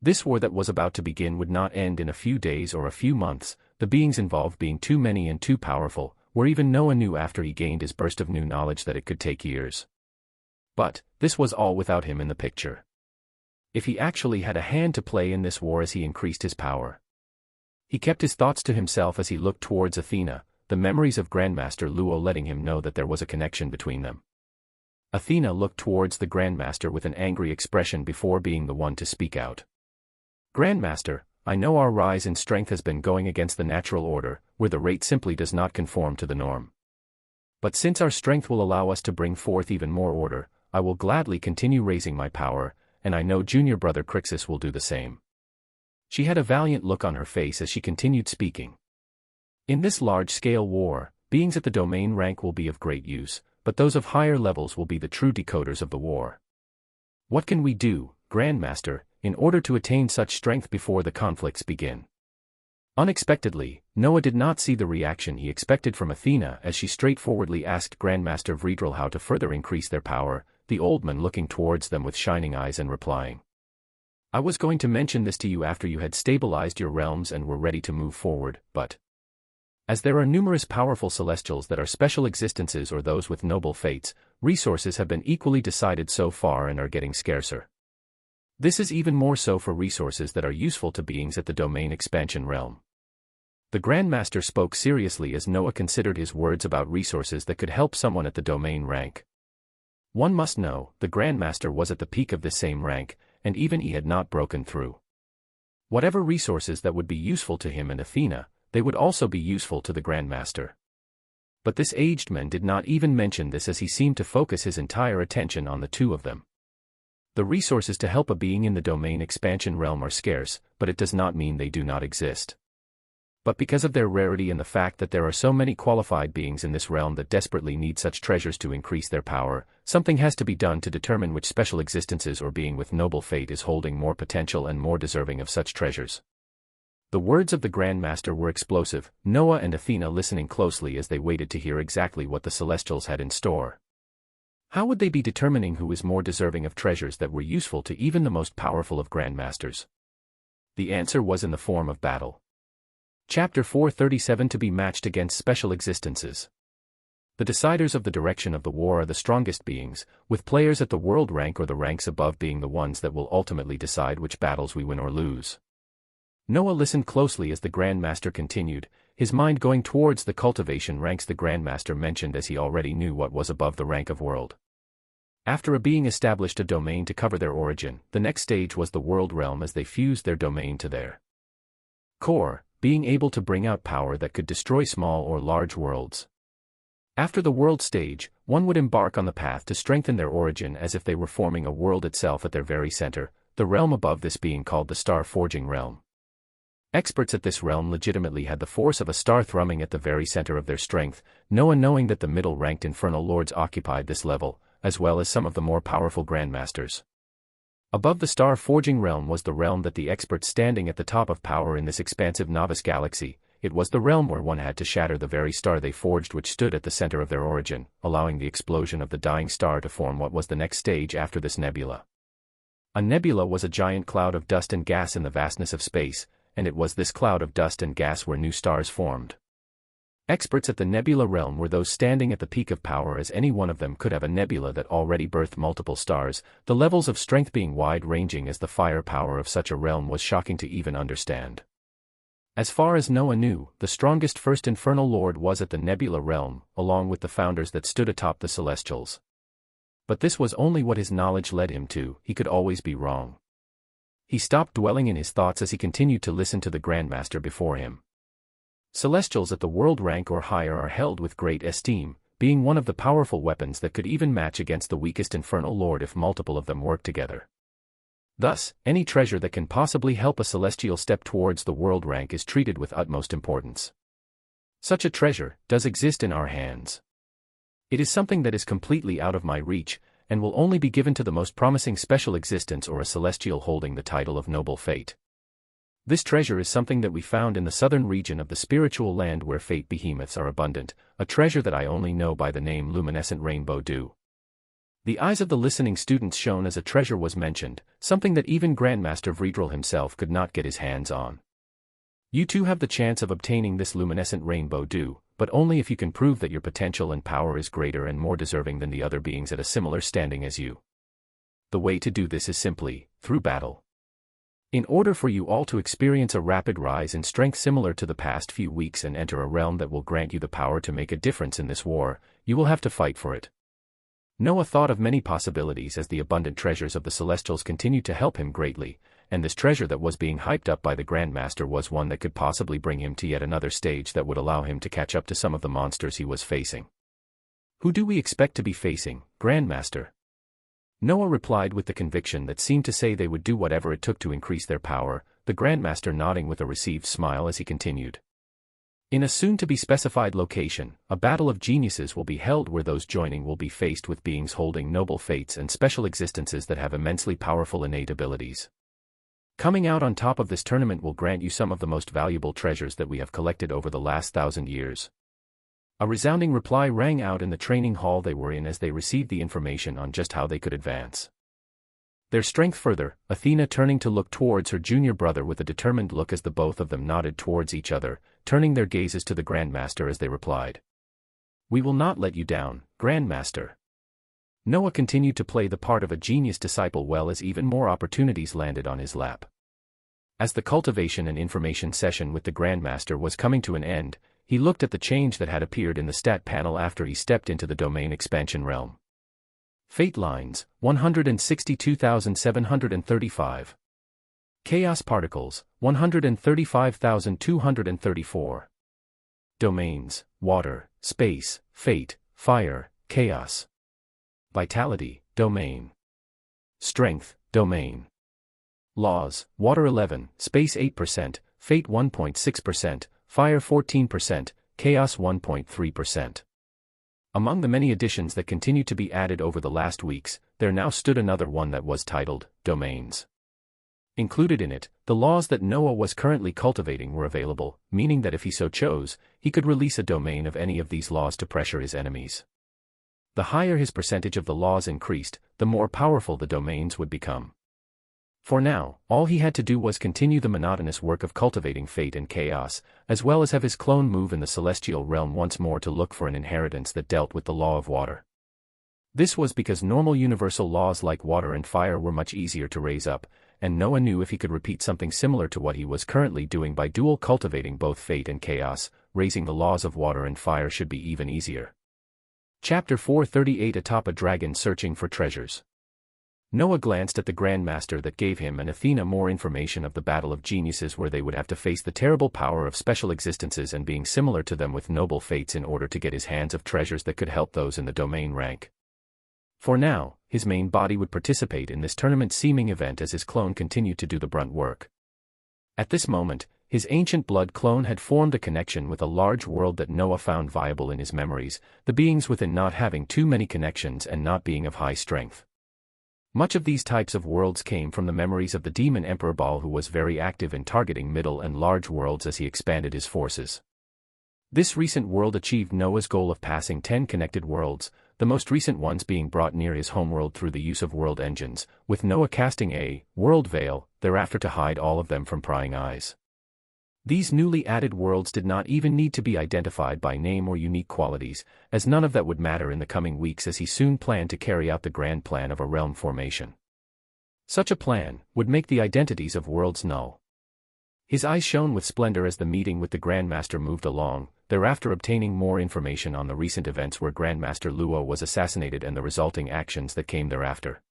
This war that was about to begin would not end in a few days or a few months, the beings involved being too many and too powerful, where even Noah knew after he gained his burst of new knowledge that it could take years. But, this was all without him in the picture. If he actually had a hand to play in this war as he increased his power. He kept his thoughts to himself as he looked towards Athena, the memories of Grandmaster Luo letting him know that there was a connection between them. Athena looked towards the Grandmaster with an angry expression before being the one to speak out. Grandmaster, I know our rise in strength has been going against the natural order, where the rate simply does not conform to the norm. But since our strength will allow us to bring forth even more order, I will gladly continue raising my power, and I know junior brother Crixus will do the same. She had a valiant look on her face as she continued speaking. In this large-scale war, beings at the domain rank will be of great use, but those of higher levels will be the true decoders of the war. What can we do, Grandmaster, in order to attain such strength before the conflicts begin? Unexpectedly, Noah did not see the reaction he expected from Athena as she straightforwardly asked Grandmaster Vredril how to further increase their power, the old man looking towards them with shining eyes and replying. I was going to mention this to you after you had stabilized your realms and were ready to move forward, but as there are numerous powerful celestials that are special existences or those with noble fates, resources have been equally decided so far and are getting scarcer. This is even more so for resources that are useful to beings at the domain expansion realm. The Grandmaster spoke seriously as Noah considered his words about resources that could help someone at the domain rank. One must know, the Grandmaster was at the peak of this same rank, and even he had not broken through. Whatever resources that would be useful to him and Athena, they would also be useful to the Grandmaster. But this aged man did not even mention this as he seemed to focus his entire attention on the two of them. The resources to help a being in the domain expansion realm are scarce, but it does not mean they do not exist. But because of their rarity and the fact that there are so many qualified beings in this realm that desperately need such treasures to increase their power, something has to be done to determine which special existences or being with noble fate is holding more potential and more deserving of such treasures. The words of the Grandmaster were explosive, Noah and Athena listening closely as they waited to hear exactly what the Celestials had in store. How would they be determining who is more deserving of treasures that were useful to even the most powerful of Grandmasters? The answer was in the form of battle. Chapter 437 To be matched against special existences. The deciders of the direction of the war are the strongest beings, with players at the world rank or the ranks above being the ones that will ultimately decide which battles we win or lose. Noah listened closely as the Grandmaster continued, his mind going towards the cultivation ranks the Grandmaster mentioned as he already knew what was above the rank of world. After a being established a domain to cover their origin, the next stage was the world realm as they fused their domain to their core, being able to bring out power that could destroy small or large worlds. After the world stage, one would embark on the path to strengthen their origin as if they were forming a world itself at their very center, the realm above this being called the star-forging realm. Experts at this realm legitimately had the force of a star thrumming at the very center of their strength, Noah knowing that the middle-ranked infernal lords occupied this level, as well as some of the more powerful Grandmasters. Above the star-forging realm was the realm that the experts standing at the top of power in this expansive novice galaxy, it was the realm where one had to shatter the very star they forged which stood at the center of their origin, allowing the explosion of the dying star to form what was the next stage after this nebula. A nebula was a giant cloud of dust and gas in the vastness of space, and it was this cloud of dust and gas where new stars formed. Experts at the nebula realm were those standing at the peak of power, as any one of them could have a nebula that already birthed multiple stars, the levels of strength being wide-ranging as the firepower of such a realm was shocking to even understand. As far as Noah knew, the strongest first infernal lord was at the nebula realm, along with the founders that stood atop the celestials. But this was only what his knowledge led him to. He could always be wrong. He stopped dwelling in his thoughts as he continued to listen to the Grandmaster before him. Celestials at the world rank or higher are held with great esteem, being one of the powerful weapons that could even match against the weakest infernal lord if multiple of them work together. Thus, any treasure that can possibly help a celestial step towards the world rank is treated with utmost importance. Such a treasure does exist in our hands. It is something that is completely out of my reach, and will only be given to the most promising special existence or a celestial holding the title of noble fate. This treasure is something that we found in the southern region of the spiritual land where fate behemoths are abundant, a treasure that I only know by the name luminescent rainbow dew. The eyes of the listening students shone as a treasure was mentioned, something that even Grandmaster Vredrel himself could not get his hands on. You too have the chance of obtaining this luminescent rainbow dew, but only if you can prove that your potential and power is greater and more deserving than the other beings at a similar standing as you. The way to do this is simply through battle. In order for you all to experience a rapid rise in strength similar to the past few weeks and enter a realm that will grant you the power to make a difference in this war, you will have to fight for it. Noah thought of many possibilities as the abundant treasures of the Celestials continued to help him greatly, and this treasure that was being hyped up by the Grandmaster was one that could possibly bring him to yet another stage that would allow him to catch up to some of the monsters he was facing. Who do we expect to be facing, Grandmaster? Noah replied with the conviction that seemed to say they would do whatever it took to increase their power, the Grandmaster nodding with a received smile as he continued. In a soon-to-be-specified location, a battle of geniuses will be held where those joining will be faced with beings holding noble fates and special existences that have immensely powerful innate abilities. Coming out on top of this tournament will grant you some of the most valuable treasures that we have collected over the last 1,000 years. A resounding reply rang out in the training hall they were in as they received the information on just how they could advance their strength further, Athena turning to look towards her junior brother with a determined look as the both of them nodded towards each other, turning their gazes to the Grandmaster as they replied. We will not let you down, Grandmaster. Noah continued to play the part of a genius disciple well as even more opportunities landed on his lap. As the cultivation and information session with the Grandmaster was coming to an end, he looked at the change that had appeared in the stat panel after he stepped into the domain expansion realm. Fate lines, 162,735. Chaos particles, 135,234. Domains, water, space, fate, fire, chaos. Vitality, domain. Strength, domain. Laws, water 11, space 8%, fate 1.6%, fire 14%, chaos 1.3%. Among the many additions that continued to be added over the last weeks, there now stood another one that was titled, Domains. Included in it, the laws that Noah was currently cultivating were available, meaning that if he so chose, he could release a domain of any of these laws to pressure his enemies. The higher his percentage of the laws increased, the more powerful the domains would become. For now, all he had to do was continue the monotonous work of cultivating fate and chaos, as well as have his clone move in the celestial realm once more to look for an inheritance that dealt with the law of water. This was because normal universal laws like water and fire were much easier to raise up, and Noah knew if he could repeat something similar to what he was currently doing by dual cultivating both fate and chaos, raising the laws of water and fire should be even easier. Chapter 438 Atop a Dragon Searching for Treasures. Noah glanced at the Grandmaster that gave him and Athena more information of the battle of geniuses where they would have to face the terrible power of special existences and being similar to them with noble fates in order to get his hands of treasures that could help those in the domain rank. For now, his main body would participate in this tournament-seeming event as his clone continued to do the brunt work. At this moment, his ancient blood clone had formed a connection with a large world that Noah found viable in his memories, the beings within not having too many connections and not being of high strength. Much of these types of worlds came from the memories of the demon Emperor Baal, who was very active in targeting middle and large worlds as he expanded his forces. This recent world achieved Noah's goal of passing 10 connected worlds, the most recent ones being brought near his homeworld through the use of world engines, with Noah casting a world veil thereafter to hide all of them from prying eyes. These newly added worlds did not even need to be identified by name or unique qualities, as none of that would matter in the coming weeks, as he soon planned to carry out the grand plan of a realm formation. Such a plan would make the identities of worlds null. His eyes shone with splendor as the meeting with the Grandmaster moved along, thereafter obtaining more information on the recent events where Grandmaster Luo was assassinated and the resulting actions that came thereafter.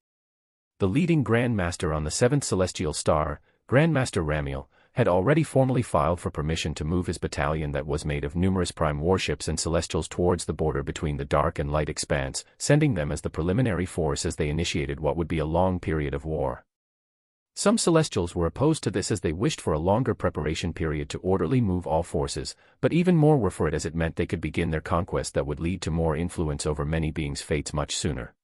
The leading Grandmaster on the 7th Celestial Star, Grandmaster Ramiel, had already formally filed for permission to move his battalion that was made of numerous prime warships and celestials towards the border between the dark and light expanse, sending them as the preliminary force as they initiated what would be a long period of war. Some celestials were opposed to this as they wished for a longer preparation period to orderly move all forces, but even more were for it as it meant they could begin their conquest that would lead to more influence over many beings' fates much sooner.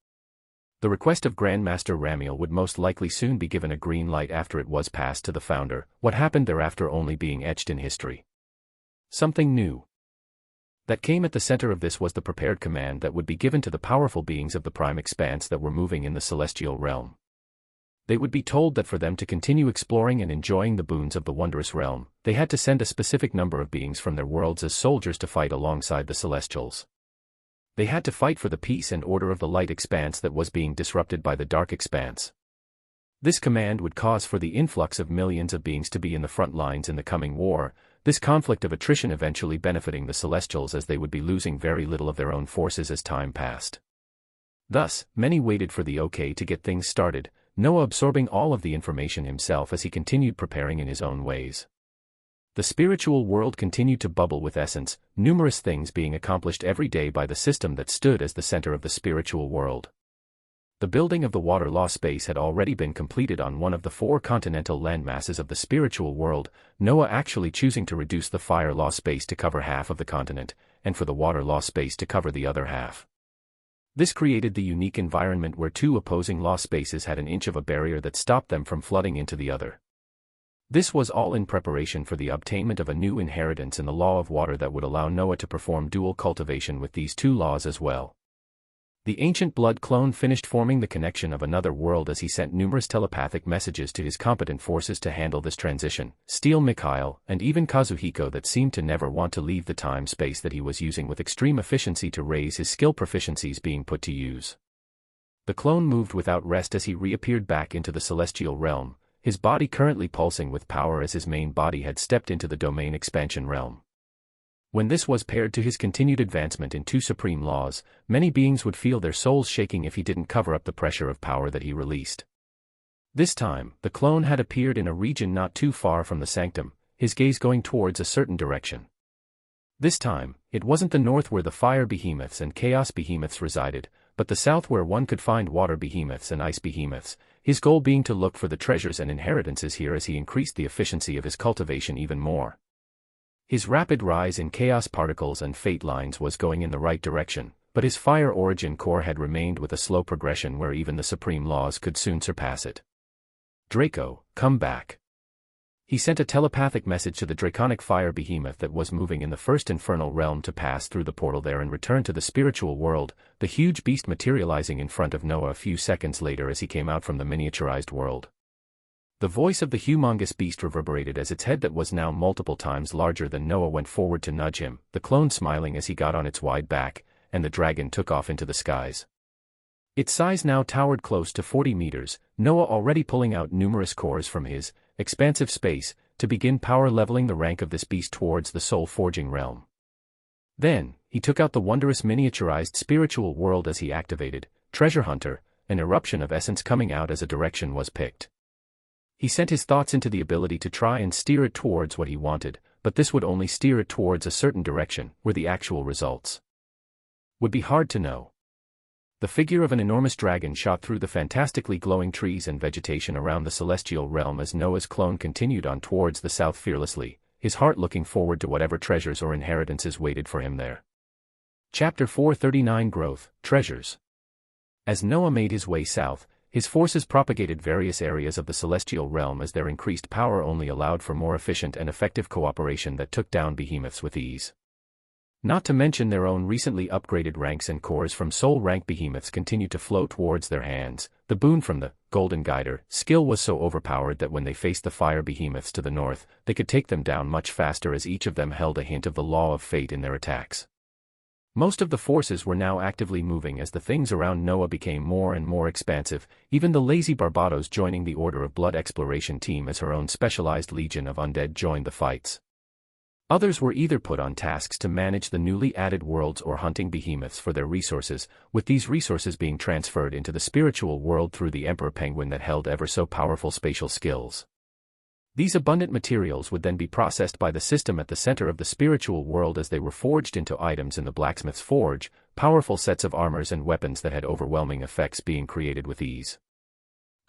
The request of Grandmaster Ramiel would most likely soon be given a green light after it was passed to the founder, what happened thereafter only being etched in history. Something new that came at the center of this was the prepared command that would be given to the powerful beings of the prime expanse that were moving in the celestial realm. They would be told that for them to continue exploring and enjoying the boons of the wondrous realm, they had to send a specific number of beings from their worlds as soldiers to fight alongside the celestials. They had to fight for the peace and order of the light expanse that was being disrupted by the dark expanse. This command would cause for the influx of millions of beings to be in the front lines in the coming war, this conflict of attrition eventually benefiting the celestials as they would be losing very little of their own forces as time passed. Thus, many waited for the okay to get things started, Noah absorbing all of the information himself as he continued preparing in his own ways. The spiritual world continued to bubble with essence, numerous things being accomplished every day by the system that stood as the center of the spiritual world. The building of the water law space had already been completed on one of the 4 continental landmasses of the spiritual world, Noah actually choosing to reduce the fire law space to cover half of the continent, and for the water law space to cover the other half. This created the unique environment where 2 opposing law spaces had an inch of a barrier that stopped them from flooding into the other. This was all in preparation for the obtainment of a new inheritance in the law of water that would allow Noah to perform dual cultivation with these 2 laws as well. The ancient blood clone finished forming the connection of another world as he sent numerous telepathic messages to his competent forces to handle this transition, Steel Mikhail, and even Kazuhiko that seemed to never want to leave the time-space that he was using with extreme efficiency to raise his skill proficiencies being put to use. The clone moved without rest as he reappeared back into the celestial realm, his body currently pulsing with power as his main body had stepped into the domain expansion realm. When this was paired to his continued advancement in 2 supreme laws, many beings would feel their souls shaking if he didn't cover up the pressure of power that he released. This time, the clone had appeared in a region not too far from the sanctum, his gaze going towards a certain direction. This time, it wasn't the north where the fire behemoths and chaos behemoths resided, but the south where one could find water behemoths and ice behemoths, his goal being to look for the treasures and inheritances here as he increased the efficiency of his cultivation even more. His rapid rise in chaos particles and fate lines was going in the right direction, but his fire origin core had remained with a slow progression where even the supreme laws could soon surpass it. Draco, come back. He sent a telepathic message to the draconic fire behemoth that was moving in the first infernal realm to pass through the portal there and return to the spiritual world, the huge beast materializing in front of Noah a few seconds later as he came out from the miniaturized world. The voice of the humongous beast reverberated as its head that was now multiple times larger than Noah went forward to nudge him, the clone smiling as he got on its wide back, and the dragon took off into the skies. Its size now towered close to 40 meters, Noah already pulling out numerous cores from his expansive space to begin power leveling the rank of this beast towards the soul-forging realm. Then, he took out the wondrous miniaturized spiritual world as he activated Treasure Hunter, an eruption of essence coming out as a direction was picked. He sent his thoughts into the ability to try and steer it towards what he wanted, but this would only steer it towards a certain direction, where the actual results would be hard to know. The figure of an enormous dragon shot through the fantastically glowing trees and vegetation around the celestial realm as Noah's clone continued on towards the south fearlessly, his heart looking forward to whatever treasures or inheritances waited for him there. Chapter 439 Growth, Treasures. As Noah made his way south, his forces propagated various areas of the celestial realm as their increased power only allowed for more efficient and effective cooperation that took down behemoths with ease. Not to mention their own recently upgraded ranks and cores from soul rank behemoths continued to flow towards their hands. The boon from the Golden Guider skill was so overpowered that when they faced the fire behemoths to the north, they could take them down much faster as each of them held a hint of the law of fate in their attacks. Most of the forces were now actively moving as the things around Noah became more and more expansive, even the lazy Barbados joining the Order of Blood exploration team as her own specialized legion of undead joined the fights. Others were either put on tasks to manage the newly added worlds or hunting behemoths for their resources, with these resources being transferred into the spiritual world through the Emperor Penguin that held ever so powerful spatial skills. These abundant materials would then be processed by the system at the center of the spiritual world as they were forged into items in the blacksmith's forge, powerful sets of armors and weapons that had overwhelming effects being created with ease.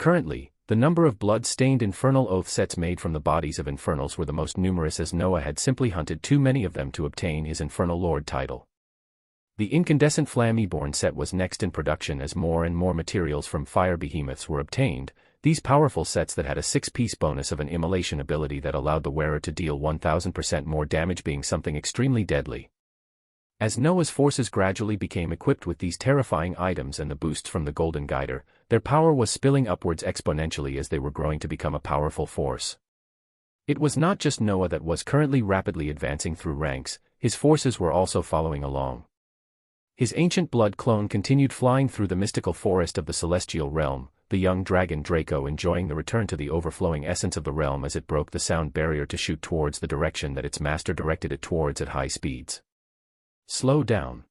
Currently, the number of blood-stained infernal oath sets made from the bodies of infernals were the most numerous as Noah had simply hunted too many of them to obtain his Infernal Lord title. The incandescent Flammeborn set was next in production as more and more materials from fire behemoths were obtained, these powerful sets that had a 6-piece bonus of an immolation ability that allowed the wearer to deal 1000% more damage being something extremely deadly. As Noah's forces gradually became equipped with these terrifying items and the boosts from the Golden Guider, their power was spilling upwards exponentially as they were growing to become a powerful force. It was not just Noah that was currently rapidly advancing through ranks, his forces were also following along. His ancient blood clone continued flying through the mystical forest of the celestial realm, the young dragon Draco enjoying the return to the overflowing essence of the realm as it broke the sound barrier to shoot towards the direction that its master directed it towards at high speeds. Slow down.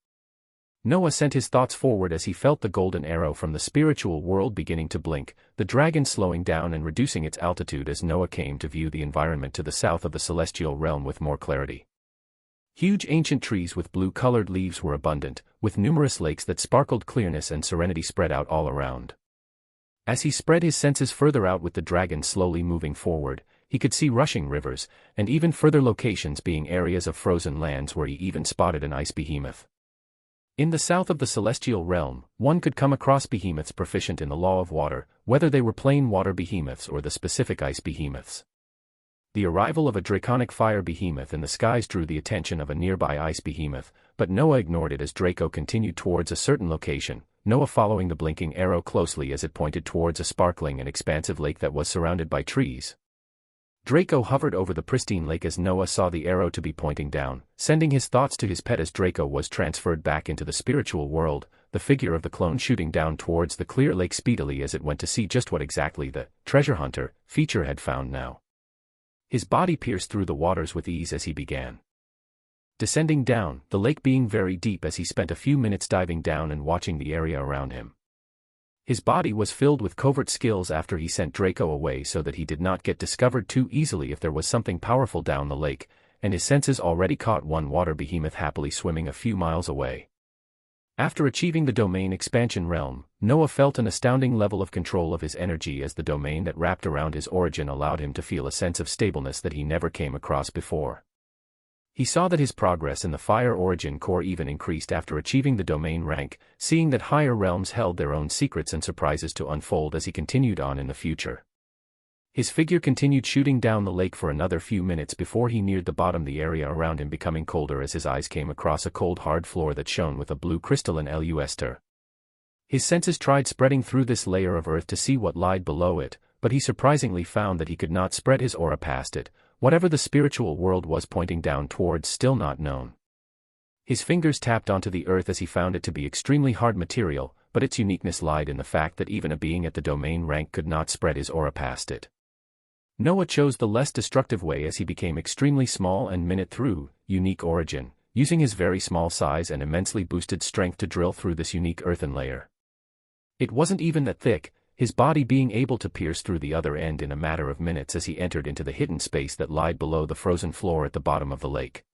Noah sent his thoughts forward as he felt the golden arrow from the spiritual world beginning to blink, the dragon slowing down and reducing its altitude as Noah came to view the environment to the south of the celestial realm with more clarity. Huge ancient trees with blue-colored leaves were abundant, with numerous lakes that sparkled clearness and serenity spread out all around. As he spread his senses further out with the dragon slowly moving forward, he could see rushing rivers, and even further locations being areas of frozen lands where he even spotted an ice behemoth. In the south of the celestial realm, one could come across behemoths proficient in the law of water, whether they were plain water behemoths or the specific ice behemoths. The arrival of a draconic fire behemoth in the skies drew the attention of a nearby ice behemoth, but Noah ignored it as Draco continued towards a certain location, Noah following the blinking arrow closely as it pointed towards a sparkling and expansive lake that was surrounded by trees. Draco hovered over the pristine lake as Noah saw the arrow to be pointing down, sending his thoughts to his pet as Draco was transferred back into the spiritual world, the figure of the clone shooting down towards the clear lake speedily as it went to see just what exactly the treasure hunter feature had found now. His body pierced through the waters with ease as he began descending down, the lake being very deep as he spent a few minutes diving down and watching the area around him. His body was filled with covert skills after he sent Draco away so that he did not get discovered too easily if there was something powerful down the lake, and his senses already caught one water behemoth happily swimming a few miles away. After achieving the domain expansion realm, Noah felt an astounding level of control of his energy as the domain that wrapped around his origin allowed him to feel a sense of stableness that he never came across before. He saw that his progress in the Fire Origin core even increased after achieving the domain rank, seeing that higher realms held their own secrets and surprises to unfold as he continued on in the future. His figure continued shooting down the lake for another few minutes before he neared the bottom, the area around him becoming colder as his eyes came across a cold hard floor that shone with a blue crystalline luster. His senses tried spreading through this layer of earth to see what lied below it, but he surprisingly found that he could not spread his aura past it, whatever the spiritual world was pointing down towards still not known. His fingers tapped onto the earth as he found it to be extremely hard material, but its uniqueness lied in the fact that even a being at the domain rank could not spread his aura past it. Noah chose the less destructive way as he became extremely small and minute through unique origin, using his very small size and immensely boosted strength to drill through this unique earthen layer. It wasn't even that thick, his body being able to pierce through the other end in a matter of minutes as he entered into the hidden space that lied below the frozen floor at the bottom of the lake.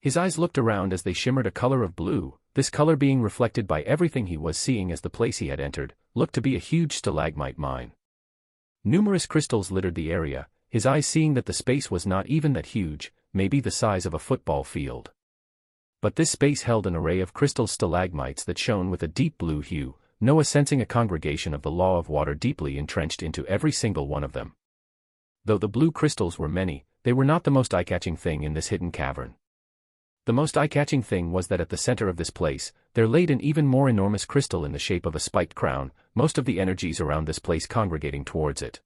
His eyes looked around as they shimmered a color of blue, this color being reflected by everything he was seeing as the place he had entered looked to be a huge stalagmite mine. Numerous crystals littered the area, his eyes seeing that the space was not even that huge, maybe the size of a football field. But this space held an array of crystal stalagmites that shone with a deep blue hue, Noah sensing a congregation of the law of water deeply entrenched into every single one of them. Though the blue crystals were many, they were not the most eye-catching thing in this hidden cavern. The most eye-catching thing was that at the center of this place, there laid an even more enormous crystal in the shape of a spiked crown, most of the energies around this place congregating towards it.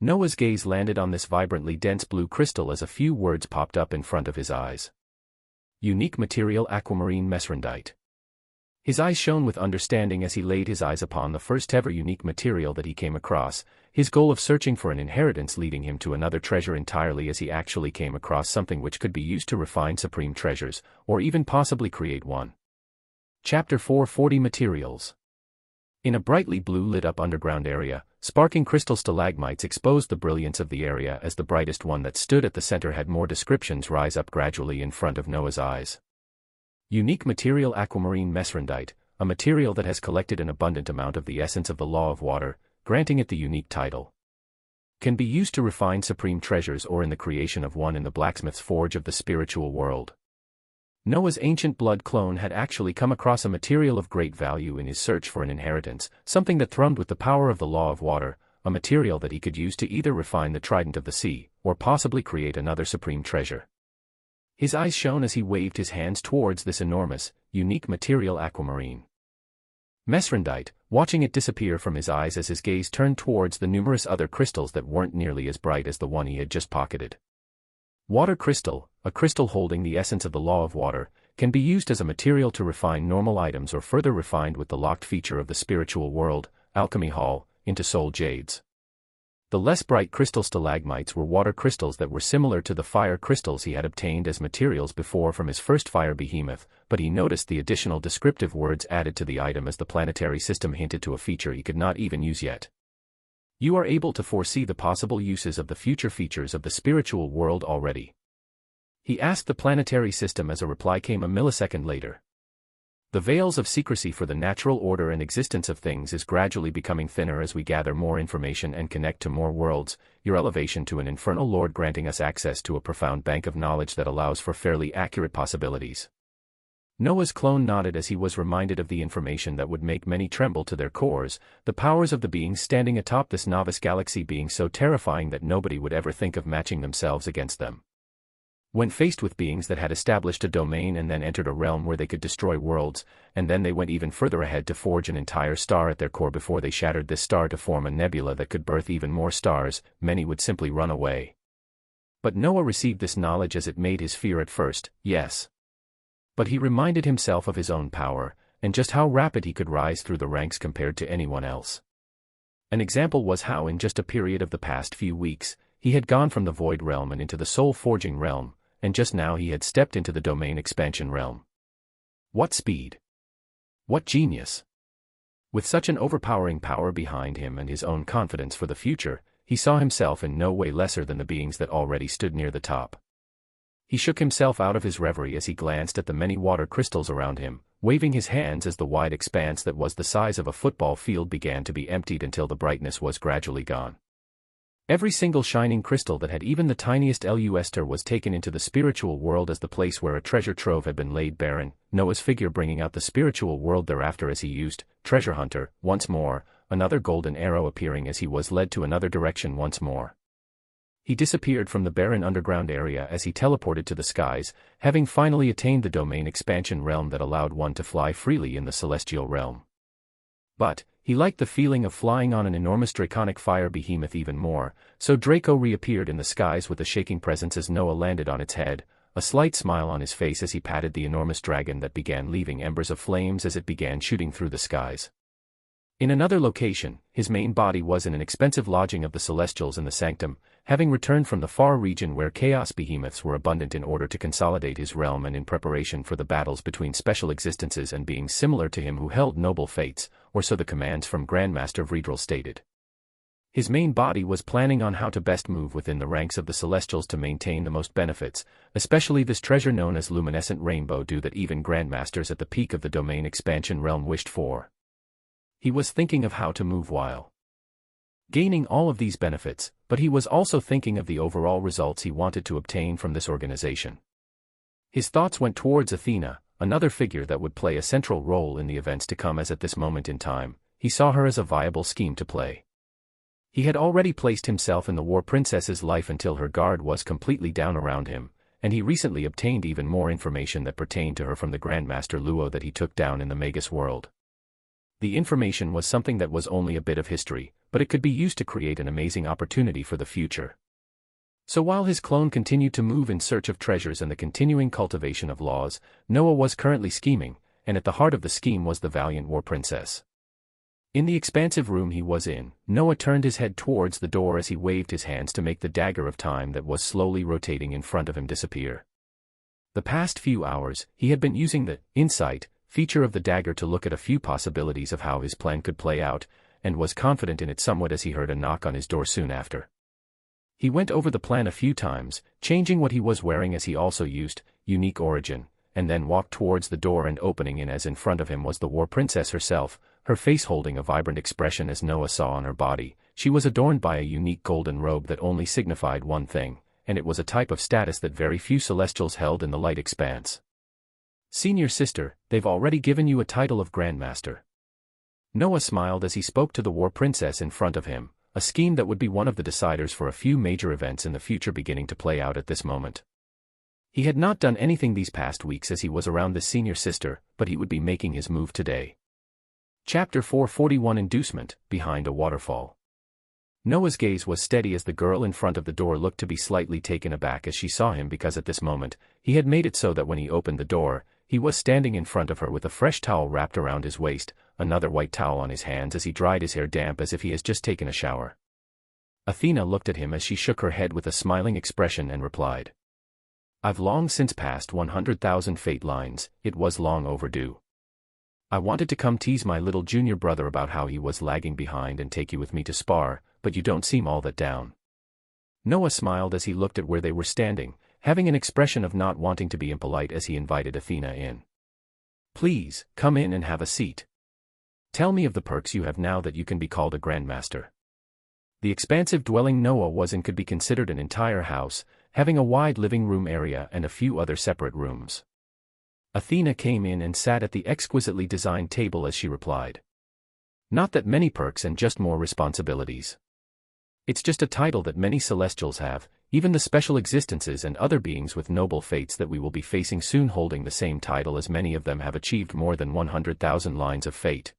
Noah's gaze landed on this vibrantly dense blue crystal as a few words popped up in front of his eyes. Unique material aquamarine mesrandite. His eyes shone with understanding as he laid his eyes upon the first-ever unique material that he came across, his goal of searching for an inheritance leading him to another treasure entirely as he actually came across something which could be used to refine supreme treasures, or even possibly create one. Chapter 440 Materials. In a brightly blue lit-up underground area, sparking crystal stalagmites exposed the brilliance of the area as the brightest one that stood at the center had more descriptions rise up gradually in front of Noah's eyes. Unique material aquamarine mesrandite, a material that has collected an abundant amount of the essence of the law of water, granting it the unique title. Can be used to refine supreme treasures or in the creation of one in the blacksmith's forge of the spiritual world. Noah's ancient blood clone had actually come across a material of great value in his search for an inheritance, something that thrummed with the power of the law of water, a material that he could use to either refine the trident of the sea, or possibly create another supreme treasure. His eyes shone as he waved his hands towards this enormous, unique material aquamarine mesrandite, watching it disappear from his eyes as his gaze turned towards the numerous other crystals that weren't nearly as bright as the one he had just pocketed. Water crystal, a crystal holding the essence of the law of water, can be used as a material to refine normal items or further refined with the locked feature of the spiritual world, alchemy hall, into soul jades. The less bright crystal stalagmites were water crystals that were similar to the fire crystals he had obtained as materials before from his first fire behemoth, but he noticed the additional descriptive words added to the item as the planetary system hinted to a feature he could not even use yet. You are able to foresee the possible uses of the future features of the spiritual world already. He asked the planetary system as a reply came a millisecond later. The veils of secrecy for the natural order and existence of things is gradually becoming thinner as we gather more information and connect to more worlds, your elevation to an infernal lord granting us access to a profound bank of knowledge that allows for fairly accurate possibilities. Noah's clone nodded as he was reminded of the information that would make many tremble to their cores, the powers of the beings standing atop this novice galaxy being so terrifying that nobody would ever think of matching themselves against them. When faced with beings that had established a domain and then entered a realm where they could destroy worlds, and then they went even further ahead to forge an entire star at their core before they shattered this star to form a nebula that could birth even more stars, many would simply run away. But Noah received this knowledge as it made his fear at first, yes. But he reminded himself of his own power, and just how rapid he could rise through the ranks compared to anyone else. An example was how in just a period of the past few weeks, he had gone from the void realm and into the soul-forging realm, and just now he had stepped into the domain expansion realm. What speed! What genius! With such an overpowering power behind him and his own confidence for the future, he saw himself in no way lesser than the beings that already stood near the top. He shook himself out of his reverie as he glanced at the many water crystals around him, waving his hands as the wide expanse that was the size of a football field began to be emptied until the brightness was gradually gone. Every single shining crystal that had even the tiniest luster was taken into the spiritual world as the place where a treasure trove had been laid barren, Noah's figure bringing out the spiritual world thereafter as he used, treasure hunter, once more, another golden arrow appearing as he was led to another direction once more. He disappeared from the barren underground area as he teleported to the skies, having finally attained the domain expansion realm that allowed one to fly freely in the celestial realm. But he liked the feeling of flying on an enormous draconic fire behemoth even more, so Draco reappeared in the skies with a shaking presence as Noah landed on its head, a slight smile on his face as he patted the enormous dragon that began leaving embers of flames as it began shooting through the skies. In another location, his main body was in an expensive lodging of the Celestials in the Sanctum, having returned from the far region where chaos behemoths were abundant in order to consolidate his realm and in preparation for the battles between special existences and beings similar to him who held noble fates, or so the commands from Grandmaster Vredrel stated. His main body was planning on how to best move within the ranks of the Celestials to maintain the most benefits, especially this treasure known as luminescent rainbow dew that even Grandmasters at the peak of the domain expansion realm wished for. He was thinking of how to move while gaining all of these benefits, but he was also thinking of the overall results he wanted to obtain from this organization. His thoughts went towards Athena, another figure that would play a central role in the events to come as at this moment in time, he saw her as a viable scheme to play. He had already placed himself in the War Princess's life until her guard was completely down around him, and he recently obtained even more information that pertained to her from the Grandmaster Luo that he took down in the Magus world. The information was something that was only a bit of history, but it could be used to create an amazing opportunity for the future. So while his clone continued to move in search of treasures and the continuing cultivation of laws, Noah was currently scheming, and at the heart of the scheme was the valiant war princess. In the expansive room he was in, Noah turned his head towards the door as he waved his hands to make the dagger of time that was slowly rotating in front of him disappear. The past few hours, he had been using the insight feature of the dagger to look at a few possibilities of how his plan could play out, and was confident in it somewhat as he heard a knock on his door soon after. He went over the plan a few times, changing what he was wearing as he also used unique origin, and then walked towards the door and opening it as in front of him was the war princess herself, her face holding a vibrant expression as Noah saw on her body. She was adorned by a unique golden robe that only signified one thing, and it was a type of status that very few celestials held in the light expanse. Senior sister, they've already given you a title of Grandmaster. Noah smiled as he spoke to the war princess in front of him, a scheme that would be one of the deciders for a few major events in the future beginning to play out at this moment. He had not done anything these past weeks as he was around this senior sister, but he would be making his move today. Chapter 441 Inducement, Behind a Waterfall. Noah's gaze was steady as the girl in front of the door looked to be slightly taken aback as she saw him because at this moment, he had made it so that when he opened the door, he was standing in front of her with a fresh towel wrapped around his waist, another white towel on his hands as he dried his hair damp as if he has just taken a shower. Athena looked at him as she shook her head with a smiling expression and replied, "I've long since passed 100,000 fate lines, it was long overdue. I wanted to come tease my little junior brother about how he was lagging behind and take you with me to spar, but you don't seem all that down." Noah smiled as he looked at where they were standing, having an expression of not wanting to be impolite as he invited Athena in. "Please, come in and have a seat. Tell me of the perks you have now that you can be called a Grandmaster." The expansive dwelling Noah was in could be considered an entire house, having a wide living room area and a few other separate rooms. Athena came in and sat at the exquisitely designed table as she replied, "Not that many perks and just more responsibilities. It's just a title that many celestials have, even the special existences and other beings with noble fates that we will be facing soon holding the same title as many of them have achieved more than 100,000 lines of fate.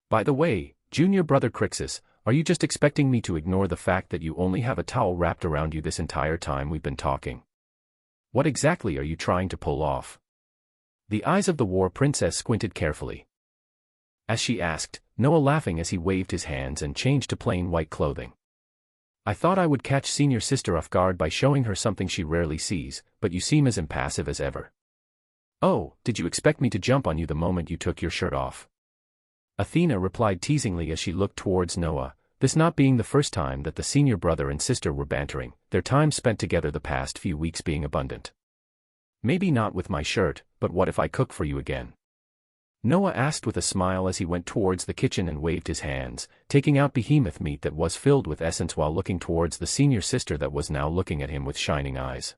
By the way, junior brother Crixus, are you just expecting me to ignore the fact that you only have a towel wrapped around you this entire time we've been talking? What exactly are you trying to pull off?" The eyes of the war princess squinted carefully as she asked, Noah laughing as he waved his hands and changed to plain white clothing. "I thought I would catch senior sister off guard by showing her something she rarely sees, but you seem as impassive as ever." "Oh, did you expect me to jump on you the moment you took your shirt off?" Athena replied teasingly as she looked towards Noah, this not being the first time that the senior brother and sister were bantering, their time spent together the past few weeks being abundant. "Maybe not with my shirt, but what if I cook for you again?" Noah asked with a smile as he went towards the kitchen and waved his hands, taking out behemoth meat that was filled with essence while looking towards the senior sister that was now looking at him with shining eyes.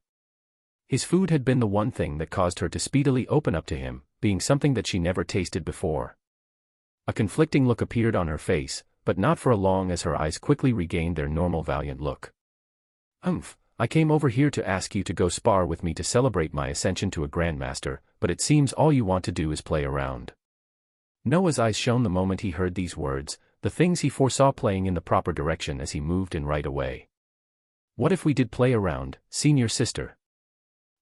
His food had been the one thing that caused her to speedily open up to him, being something that she never tasted before. A conflicting look appeared on her face, but not for long as her eyes quickly regained their normal valiant look. I came over here to ask you to go spar with me to celebrate my ascension to a Grandmaster, but it seems all you want to do is play around." Noah's eyes shone the moment he heard these words, the things he foresaw playing in the proper direction as he moved in right away. "What if we did play around, senior sister?"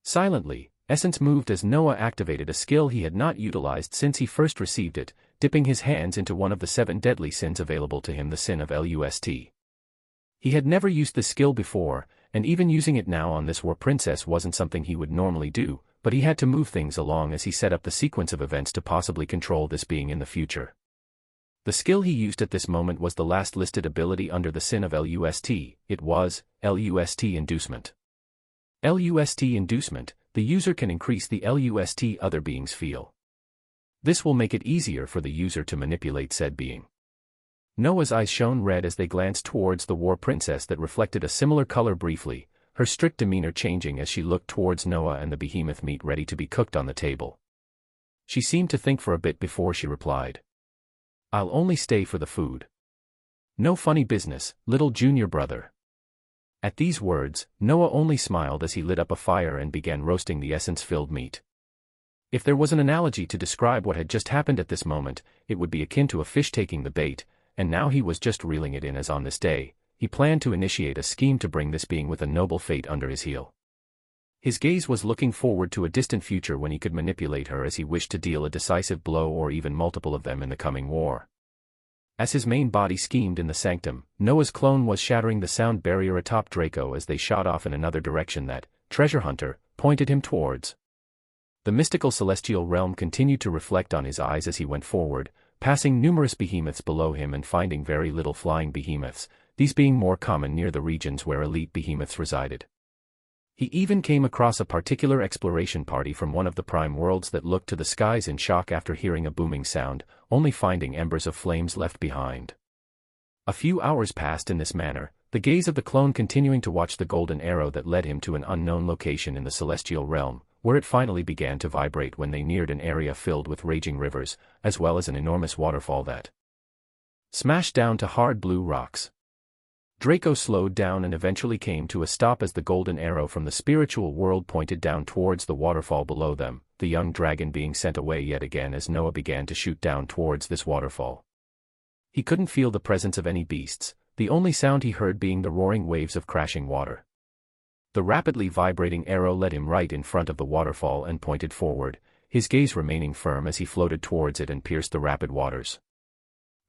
Silently, Essence moved as Noah activated a skill he had not utilized since he first received it, dipping his hands into one of the 7 deadly sins available to him, the sin of lust. He had never used this skill before, and even using it now on this war princess wasn't something he would normally do, but he had to move things along as he set up the sequence of events to possibly control this being in the future. The skill he used at this moment was the last listed ability under the sin of lust, it was, lust inducement. Lust inducement, the user can increase the lust other beings feel. This will make it easier for the user to manipulate said being. Noah's eyes shone red as they glanced towards the war princess that reflected a similar color briefly, her strict demeanor changing as she looked towards Noah and the behemoth meat ready to be cooked on the table. She seemed to think for a bit before she replied, "I'll only stay for the food. No funny business, little junior brother." At these words, Noah only smiled as he lit up a fire and began roasting the essence-filled meat. If there was an analogy to describe what had just happened at this moment, it would be akin to a fish taking the bait, and now he was just reeling it in as on this day, he planned to initiate a scheme to bring this being with a noble fate under his heel. His gaze was looking forward to a distant future when he could manipulate her as he wished to deal a decisive blow or even multiple of them in the coming war. As his main body schemed in the sanctum, Noah's clone was shattering the sound barrier atop Draco as they shot off in another direction that, treasure hunter, pointed him towards. The mystical celestial realm continued to reflect on his eyes as he went forward, passing numerous behemoths below him and finding very little flying behemoths, these being more common near the regions where elite behemoths resided. He even came across a particular exploration party from one of the prime worlds that looked to the skies in shock after hearing a booming sound, only finding embers of flames left behind. A few hours passed in this manner, the gaze of the clone continuing to watch the golden arrow that led him to an unknown location in the celestial realm, where it finally began to vibrate when they neared an area filled with raging rivers, as well as an enormous waterfall that smashed down to hard blue rocks. Draco slowed down and eventually came to a stop as the golden arrow from the spiritual world pointed down towards the waterfall below them, the young dragon being sent away yet again as Noah began to shoot down towards this waterfall. He couldn't feel the presence of any beasts, the only sound he heard being the roaring waves of crashing water. The rapidly vibrating arrow led him right in front of the waterfall and pointed forward, his gaze remaining firm as he floated towards it and pierced the rapid waters.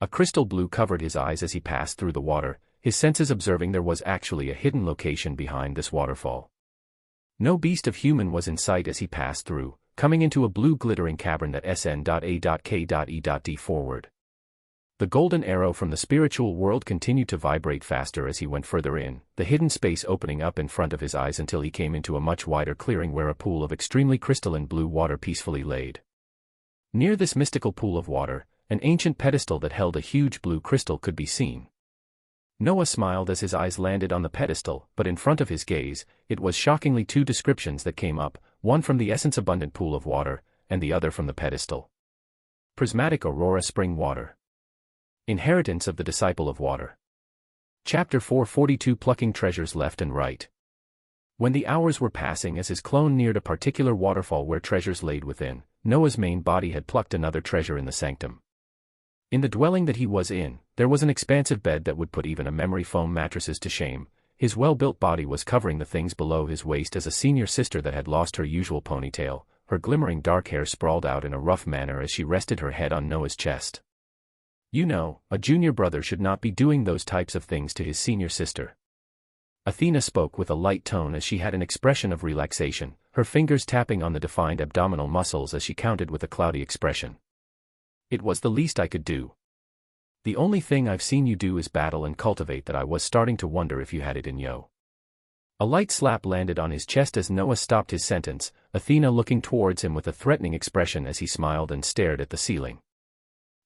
A crystal blue covered his eyes as he passed through the water, his senses observing there was actually a hidden location behind this waterfall. No beast of human was in sight as he passed through, coming into a blue glittering cavern that sn.a.k.e.d forward. The golden arrow from the spiritual world continued to vibrate faster as he went further in, the hidden space opening up in front of his eyes until he came into a much wider clearing where a pool of extremely crystalline blue water peacefully laid. Near this mystical pool of water, an ancient pedestal that held a huge blue crystal could be seen. Noah smiled as his eyes landed on the pedestal, but in front of his gaze, it was shockingly two descriptions that came up, one from the essence-abundant pool of water, and the other from the pedestal. Prismatic Aurora Spring Water. Inheritance of the Disciple of Water. Chapter 442 Plucking Treasures Left and Right. When the hours were passing as his clone neared a particular waterfall where treasures laid within, Noah's main body had plucked another treasure in the sanctum. In the dwelling that he was in, there was an expansive bed that would put even a memory foam mattresses to shame. His well-built body was covering the things below his waist as a senior sister that had lost her usual ponytail, her glimmering dark hair sprawled out in a rough manner as she rested her head on Noah's chest. You know, a junior brother should not be doing those types of things to his senior sister. Athena spoke with a light tone as she had an expression of relaxation, her fingers tapping on the defined abdominal muscles as she counted with a cloudy expression. It was the least I could do. The only thing I've seen you do is battle and cultivate that I was starting to wonder if you had it in you. A light slap landed on his chest as Noah stopped his sentence, Athena looking towards him with a threatening expression as he smiled and stared at the ceiling.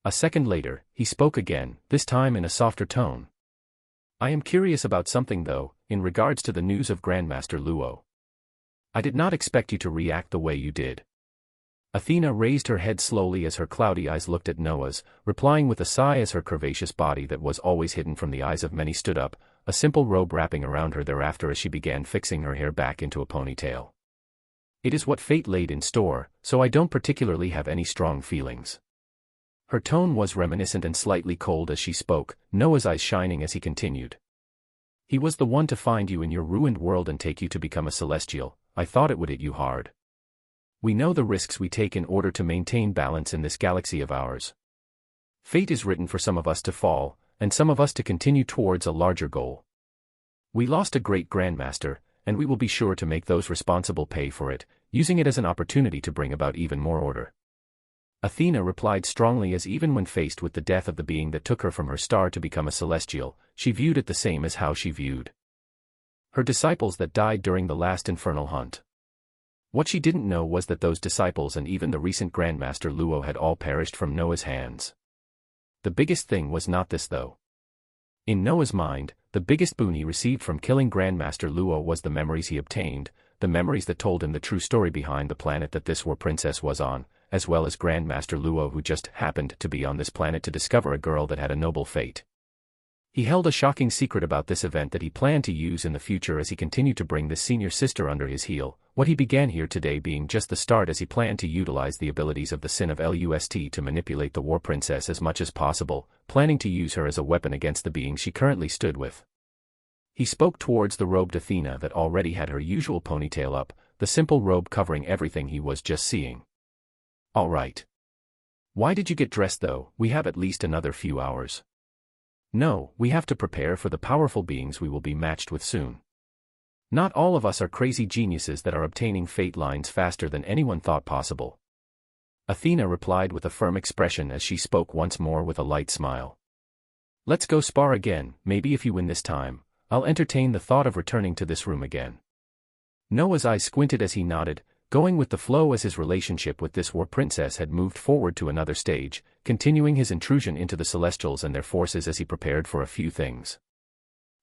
A second later, he spoke again, this time in a softer tone. I am curious about something though, in regards to the news of Grandmaster Luo. I did not expect you to react the way you did. Athena raised her head slowly as her cloudy eyes looked at Noah's, replying with a sigh as her curvaceous body that was always hidden from the eyes of many stood up, a simple robe wrapping around her thereafter as she began fixing her hair back into a ponytail. It is what fate laid in store, so I don't particularly have any strong feelings. Her tone was reminiscent and slightly cold as she spoke, Noah's eyes shining as he continued. He was the one to find you in your ruined world and take you to become a celestial. I thought it would hit you hard. We know the risks we take in order to maintain balance in this galaxy of ours. Fate is written for some of us to fall, and some of us to continue towards a larger goal. We lost a great grandmaster, and we will be sure to make those responsible pay for it, using it as an opportunity to bring about even more order. Athena replied strongly as even when faced with the death of the being that took her from her star to become a celestial, she viewed it the same as how she viewed her disciples that died during the last infernal hunt. What she didn't know was that those disciples and even the recent Grandmaster Luo had all perished from Noah's hands. The biggest thing was not this though. In Noah's mind, the biggest boon he received from killing Grandmaster Luo was the memories he obtained, the memories that told him the true story behind the planet that this war princess was on, as well as Grandmaster Luo who just happened to be on this planet to discover a girl that had a noble fate. He held a shocking secret about this event that he planned to use in the future as he continued to bring this senior sister under his heel, what he began here today being just the start as he planned to utilize the abilities of the Sin of Lust to manipulate the War Princess as much as possible, planning to use her as a weapon against the being she currently stood with. He spoke towards the robed Athena that already had her usual ponytail up, the simple robe covering everything he was just seeing. "All right. Why did you get dressed though? We have at least another few hours." "No, we have to prepare for the powerful beings we will be matched with soon. Not all of us are crazy geniuses that are obtaining fate lines faster than anyone thought possible." Athena replied with a firm expression as she spoke once more with a light smile. "Let's go spar again, maybe if you win this time, I'll entertain the thought of returning to this room again." Noah's eyes squinted as he nodded, going with the flow as his relationship with this war princess had moved forward to another stage, continuing his intrusion into the Celestials and their forces as he prepared for a few things.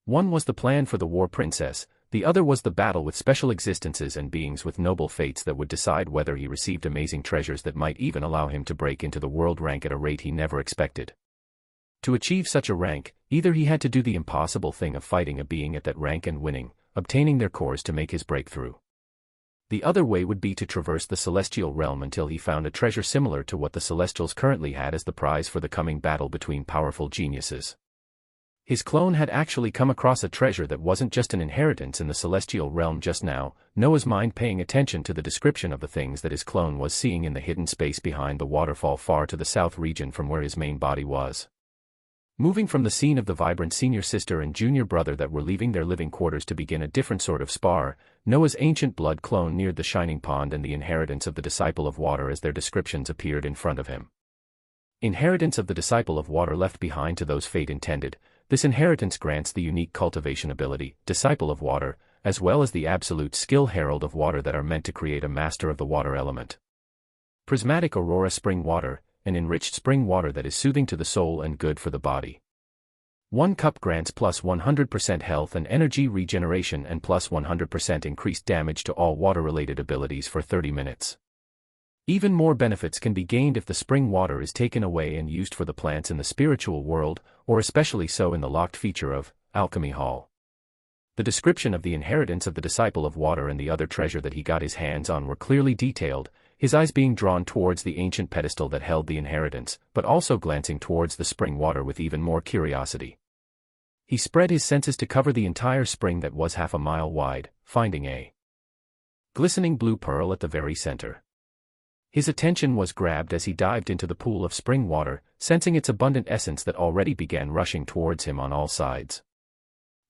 One was the plan for the war princess, the other was the battle with special existences and beings with noble fates that would decide whether he received amazing treasures that might even allow him to break into the world rank at a rate he never expected. To achieve such a rank, either he had to do the impossible thing of fighting a being at that rank and winning, obtaining their cores to make his breakthrough. The other way would be to traverse the celestial realm until he found a treasure similar to what the Celestials currently had as the prize for the coming battle between powerful geniuses. His clone had actually come across a treasure that wasn't just an inheritance in the celestial realm just now, Noah's mind paying attention to the description of the things that his clone was seeing in the hidden space behind the waterfall far to the south region from where his main body was. Moving from the scene of the vibrant senior sister and junior brother that were leaving their living quarters to begin a different sort of spar, Noah's ancient blood clone neared the shining pond and the inheritance of the disciple of water as their descriptions appeared in front of him. Inheritance of the disciple of water left behind to those fate intended. This inheritance grants the unique cultivation ability, disciple of water, as well as the absolute skill herald of water that are meant to create a master of the water element. Prismatic aurora spring water, an enriched spring water that is soothing to the soul and good for the body. 1 cup grants plus 100% health and energy regeneration and plus 100% increased damage to all water-related abilities for 30 minutes. Even more benefits can be gained if the spring water is taken away and used for the plants in the spiritual world, or especially so in the locked feature of Alchemy Hall. The description of the inheritance of the disciple of water and the other treasure that he got his hands on were clearly detailed, his eyes being drawn towards the ancient pedestal that held the inheritance, but also glancing towards the spring water with even more curiosity. He spread his senses to cover the entire spring that was half a mile wide, finding a glistening blue pearl at the very center. His attention was grabbed as he dived into the pool of spring water, sensing its abundant essence that already began rushing towards him on all sides.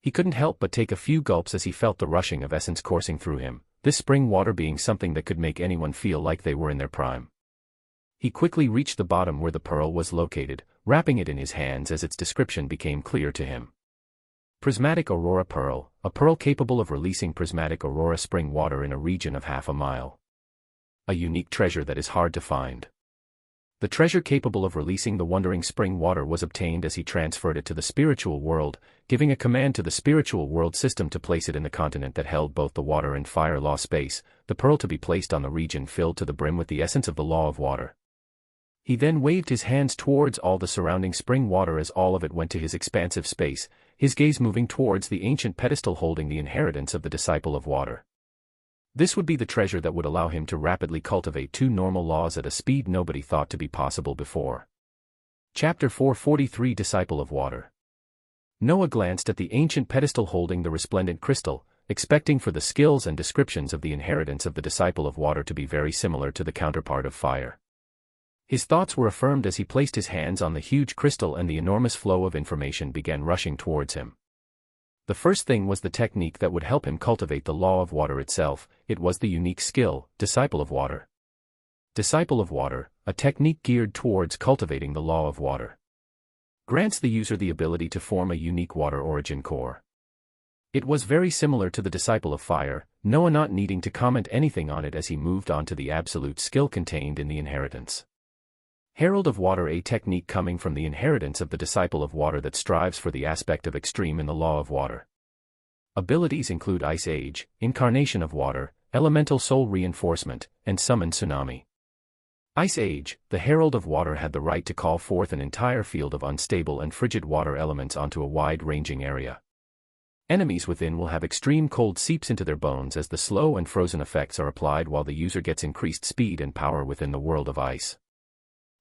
He couldn't help but take a few gulps as he felt the rushing of essence coursing through him, this spring water being something that could make anyone feel like they were in their prime. He quickly reached the bottom where the pearl was located, wrapping it in his hands as its description became clear to him. Prismatic Aurora Pearl, a pearl capable of releasing prismatic aurora spring water in a region of half a mile. A unique treasure that is hard to find. The treasure capable of releasing the wandering spring water was obtained as he transferred it to the spiritual world, giving a command to the spiritual world system to place it in the continent that held both the water and fire law space, the pearl to be placed on the region filled to the brim with the essence of the law of water. He then waved his hands towards all the surrounding spring water as all of it went to his expansive space, his gaze moving towards the ancient pedestal holding the inheritance of the disciple of water. This would be the treasure that would allow him to rapidly cultivate 2 normal laws at a speed nobody thought to be possible before. Chapter 443 Disciple of Water. Noah glanced at the ancient pedestal holding the resplendent crystal, expecting for the skills and descriptions of the inheritance of the disciple of water to be very similar to the counterpart of fire. His thoughts were affirmed as he placed his hands on the huge crystal and the enormous flow of information began rushing towards him. The first thing was the technique that would help him cultivate the law of water itself. It was the unique skill, Disciple of Water. Disciple of Water, a technique geared towards cultivating the law of water. Grants the user the ability to form a unique water origin core. It was very similar to the Disciple of Fire, Noah not needing to comment anything on it as he moved on to the absolute skill contained in the inheritance. Herald of Water, a technique coming from the inheritance of the Disciple of Water that strives for the aspect of extreme in the law of water. Abilities include Ice Age, Incarnation of Water, Elemental Soul Reinforcement, and Summon Tsunami. Ice Age, the Herald of Water had the right to call forth an entire field of unstable and frigid water elements onto a wide-ranging area. Enemies within will have extreme cold seeps into their bones as the slow and frozen effects are applied while the user gets increased speed and power within the world of ice.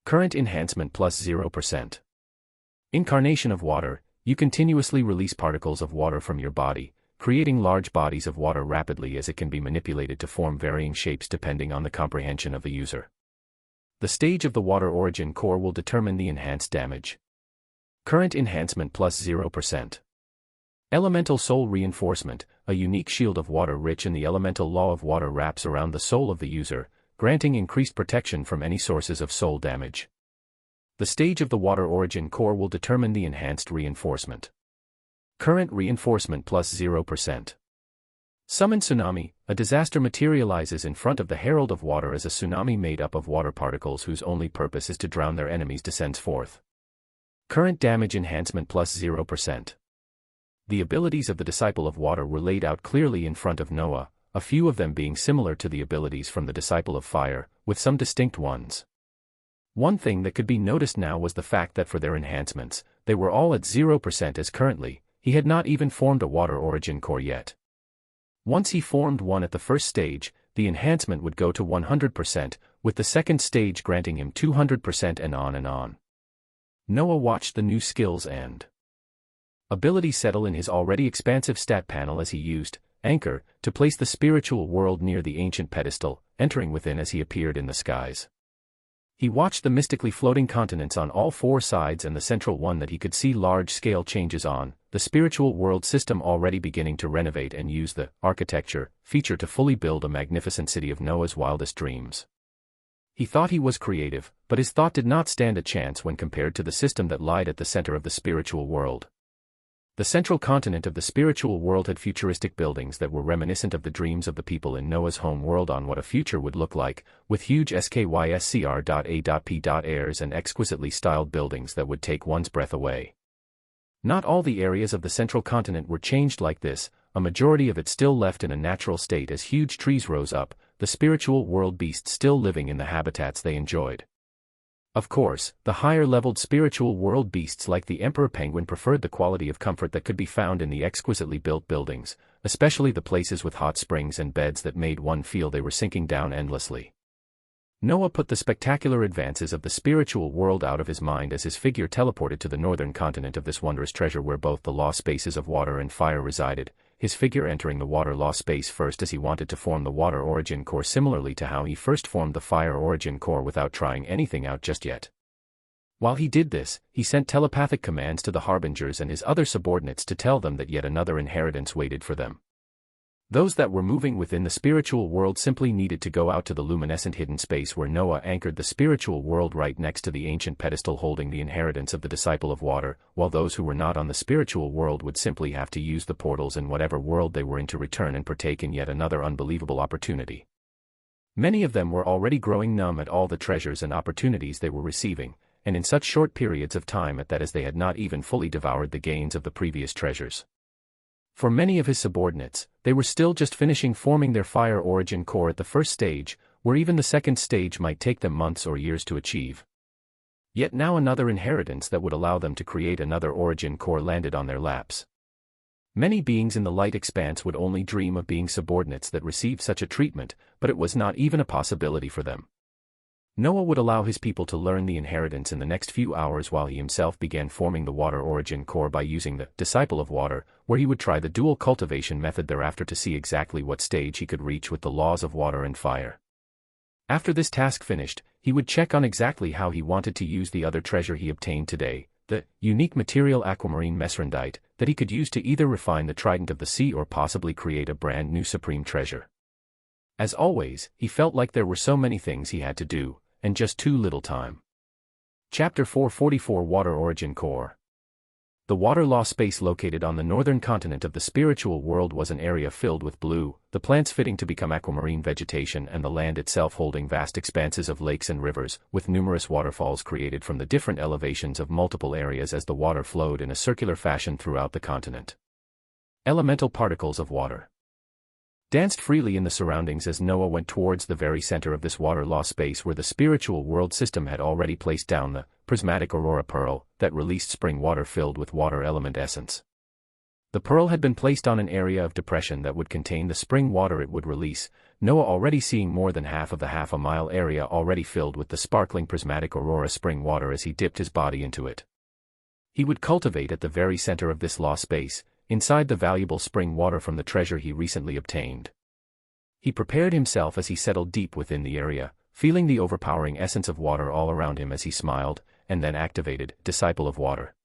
Current enhancement plus 0%. Incarnation of water, you continuously release particles of water from your body, creating large bodies of water rapidly as it can be manipulated to form varying shapes depending on the comprehension of the user. The stage of the water origin core will determine the enhanced damage. Current enhancement plus 0%. Elemental soul reinforcement, a unique shield of water rich in the elemental law of water wraps around the soul of the user, granting increased protection from any sources of soul damage. The stage of the water origin core will determine the enhanced reinforcement. Current reinforcement plus 0%. Summon tsunami, a disaster materializes in front of the Herald of Water as a tsunami made up of water particles whose only purpose is to drown their enemies descends forth. Current damage enhancement plus 0%. The abilities of the Disciple of Water were laid out clearly in front of Noah, a few of them being similar to the abilities from the Disciple of Fire, with some distinct ones. One thing that could be noticed now was the fact that for their enhancements, they were all at 0% as currently, he had not even formed a water origin core yet. Once he formed one at the first stage, the enhancement would go to 100%, with the second stage granting him 200% and on and on. Noah watched the new skills and abilities settle in his already expansive stat panel as he used Anchor to place the spiritual world near the ancient pedestal, entering within as he appeared in the skies. He watched the mystically floating continents on all four sides and the central one that he could see large-scale changes on, the spiritual world system already beginning to renovate and use the architecture feature to fully build a magnificent city of Noah's wildest dreams. He thought he was creative, but his thought did not stand a chance when compared to the system that lied at the center of the spiritual world. The central continent of the spiritual world had futuristic buildings that were reminiscent of the dreams of the people in Noah's home world on what a future would look like, with huge skyscr.a.p. airs and exquisitely styled buildings that would take one's breath away. Not all the areas of the central continent were changed like this, a majority of it still left in a natural state as huge trees rose up, the spiritual world beasts still living in the habitats they enjoyed. Of course, the higher-leveled spiritual world beasts like the emperor penguin preferred the quality of comfort that could be found in the exquisitely built buildings, especially the places with hot springs and beds that made one feel they were sinking down endlessly. Noah put the spectacular advances of the spiritual world out of his mind as his figure teleported to the northern continent of this wondrous treasure where both the lost spaces of water and fire resided, his figure entering the water lost space first as he wanted to form the water origin core similarly to how he first formed the fire origin core without trying anything out just yet. While he did this, he sent telepathic commands to the harbingers and his other subordinates to tell them that yet another inheritance waited for them. Those that were moving within the spiritual world simply needed to go out to the luminescent hidden space where Noah anchored the spiritual world right next to the ancient pedestal holding the inheritance of the Disciple of Water, while those who were not on the spiritual world would simply have to use the portals in whatever world they were in to return and partake in yet another unbelievable opportunity. Many of them were already growing numb at all the treasures and opportunities they were receiving, and in such short periods of time at that as they had not even fully devoured the gains of the previous treasures. For many of his subordinates, they were still just finishing forming their fire origin core at the first stage, where even the second stage might take them months or years to achieve. Yet now another inheritance that would allow them to create another origin core landed on their laps. Many beings in the light expanse would only dream of being subordinates that received such a treatment, but it was not even a possibility for them. Noah would allow his people to learn the inheritance in the next few hours while he himself began forming the water origin core by using the Disciple of Water, where he would try the dual cultivation method thereafter to see exactly what stage he could reach with the laws of water and fire. After this task finished, he would check on exactly how he wanted to use the other treasure he obtained today, the unique material aquamarine mesrandite, that he could use to either refine the trident of the sea or possibly create a brand new supreme treasure. As always, he felt like there were so many things he had to do, and just too little time. Chapter 444 Water Origin Core. The water law space located on the northern continent of the spiritual world was an area filled with blue, the plants fitting to become aquamarine vegetation and the land itself holding vast expanses of lakes and rivers, with numerous waterfalls created from the different elevations of multiple areas as the water flowed in a circular fashion throughout the continent. Elemental particles of water. danced freely in the surroundings as Noah went towards the very center of this water-law space where the spiritual world system had already placed down the prismatic aurora pearl that released spring water filled with water element essence. The pearl had been placed on an area of depression that would contain the spring water it would release, Noah already seeing more than half of the half-a-mile area already filled with the sparkling prismatic aurora spring water as he dipped his body into it. He would cultivate at the very center of this law space, inside the valuable spring water from the treasure he recently obtained. He prepared himself as he settled deep within the area, feeling the overpowering essence of water all around him as he smiled, and then activated, Disciple of Water.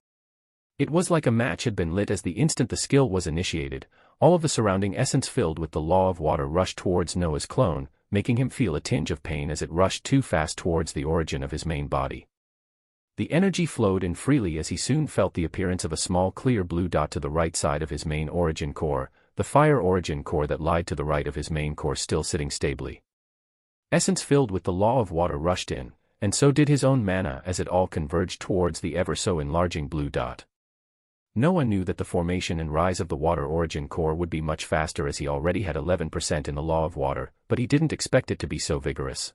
It was like a match had been lit as the instant the skill was initiated, all of the surrounding essence filled with the law of water rushed towards Noah's clone, making him feel a tinge of pain as it rushed too fast towards the origin of his main body. The energy flowed in freely as he soon felt the appearance of a small clear blue dot to the right side of his main origin core, the fire origin core that lied to the right of his main core still sitting stably. Essence filled with the law of water rushed in, and so did his own mana as it all converged towards the ever-so-enlarging blue dot. Noah knew that the formation and rise of the water origin core would be much faster as he already had 11% in the law of water, but he didn't expect it to be so vigorous.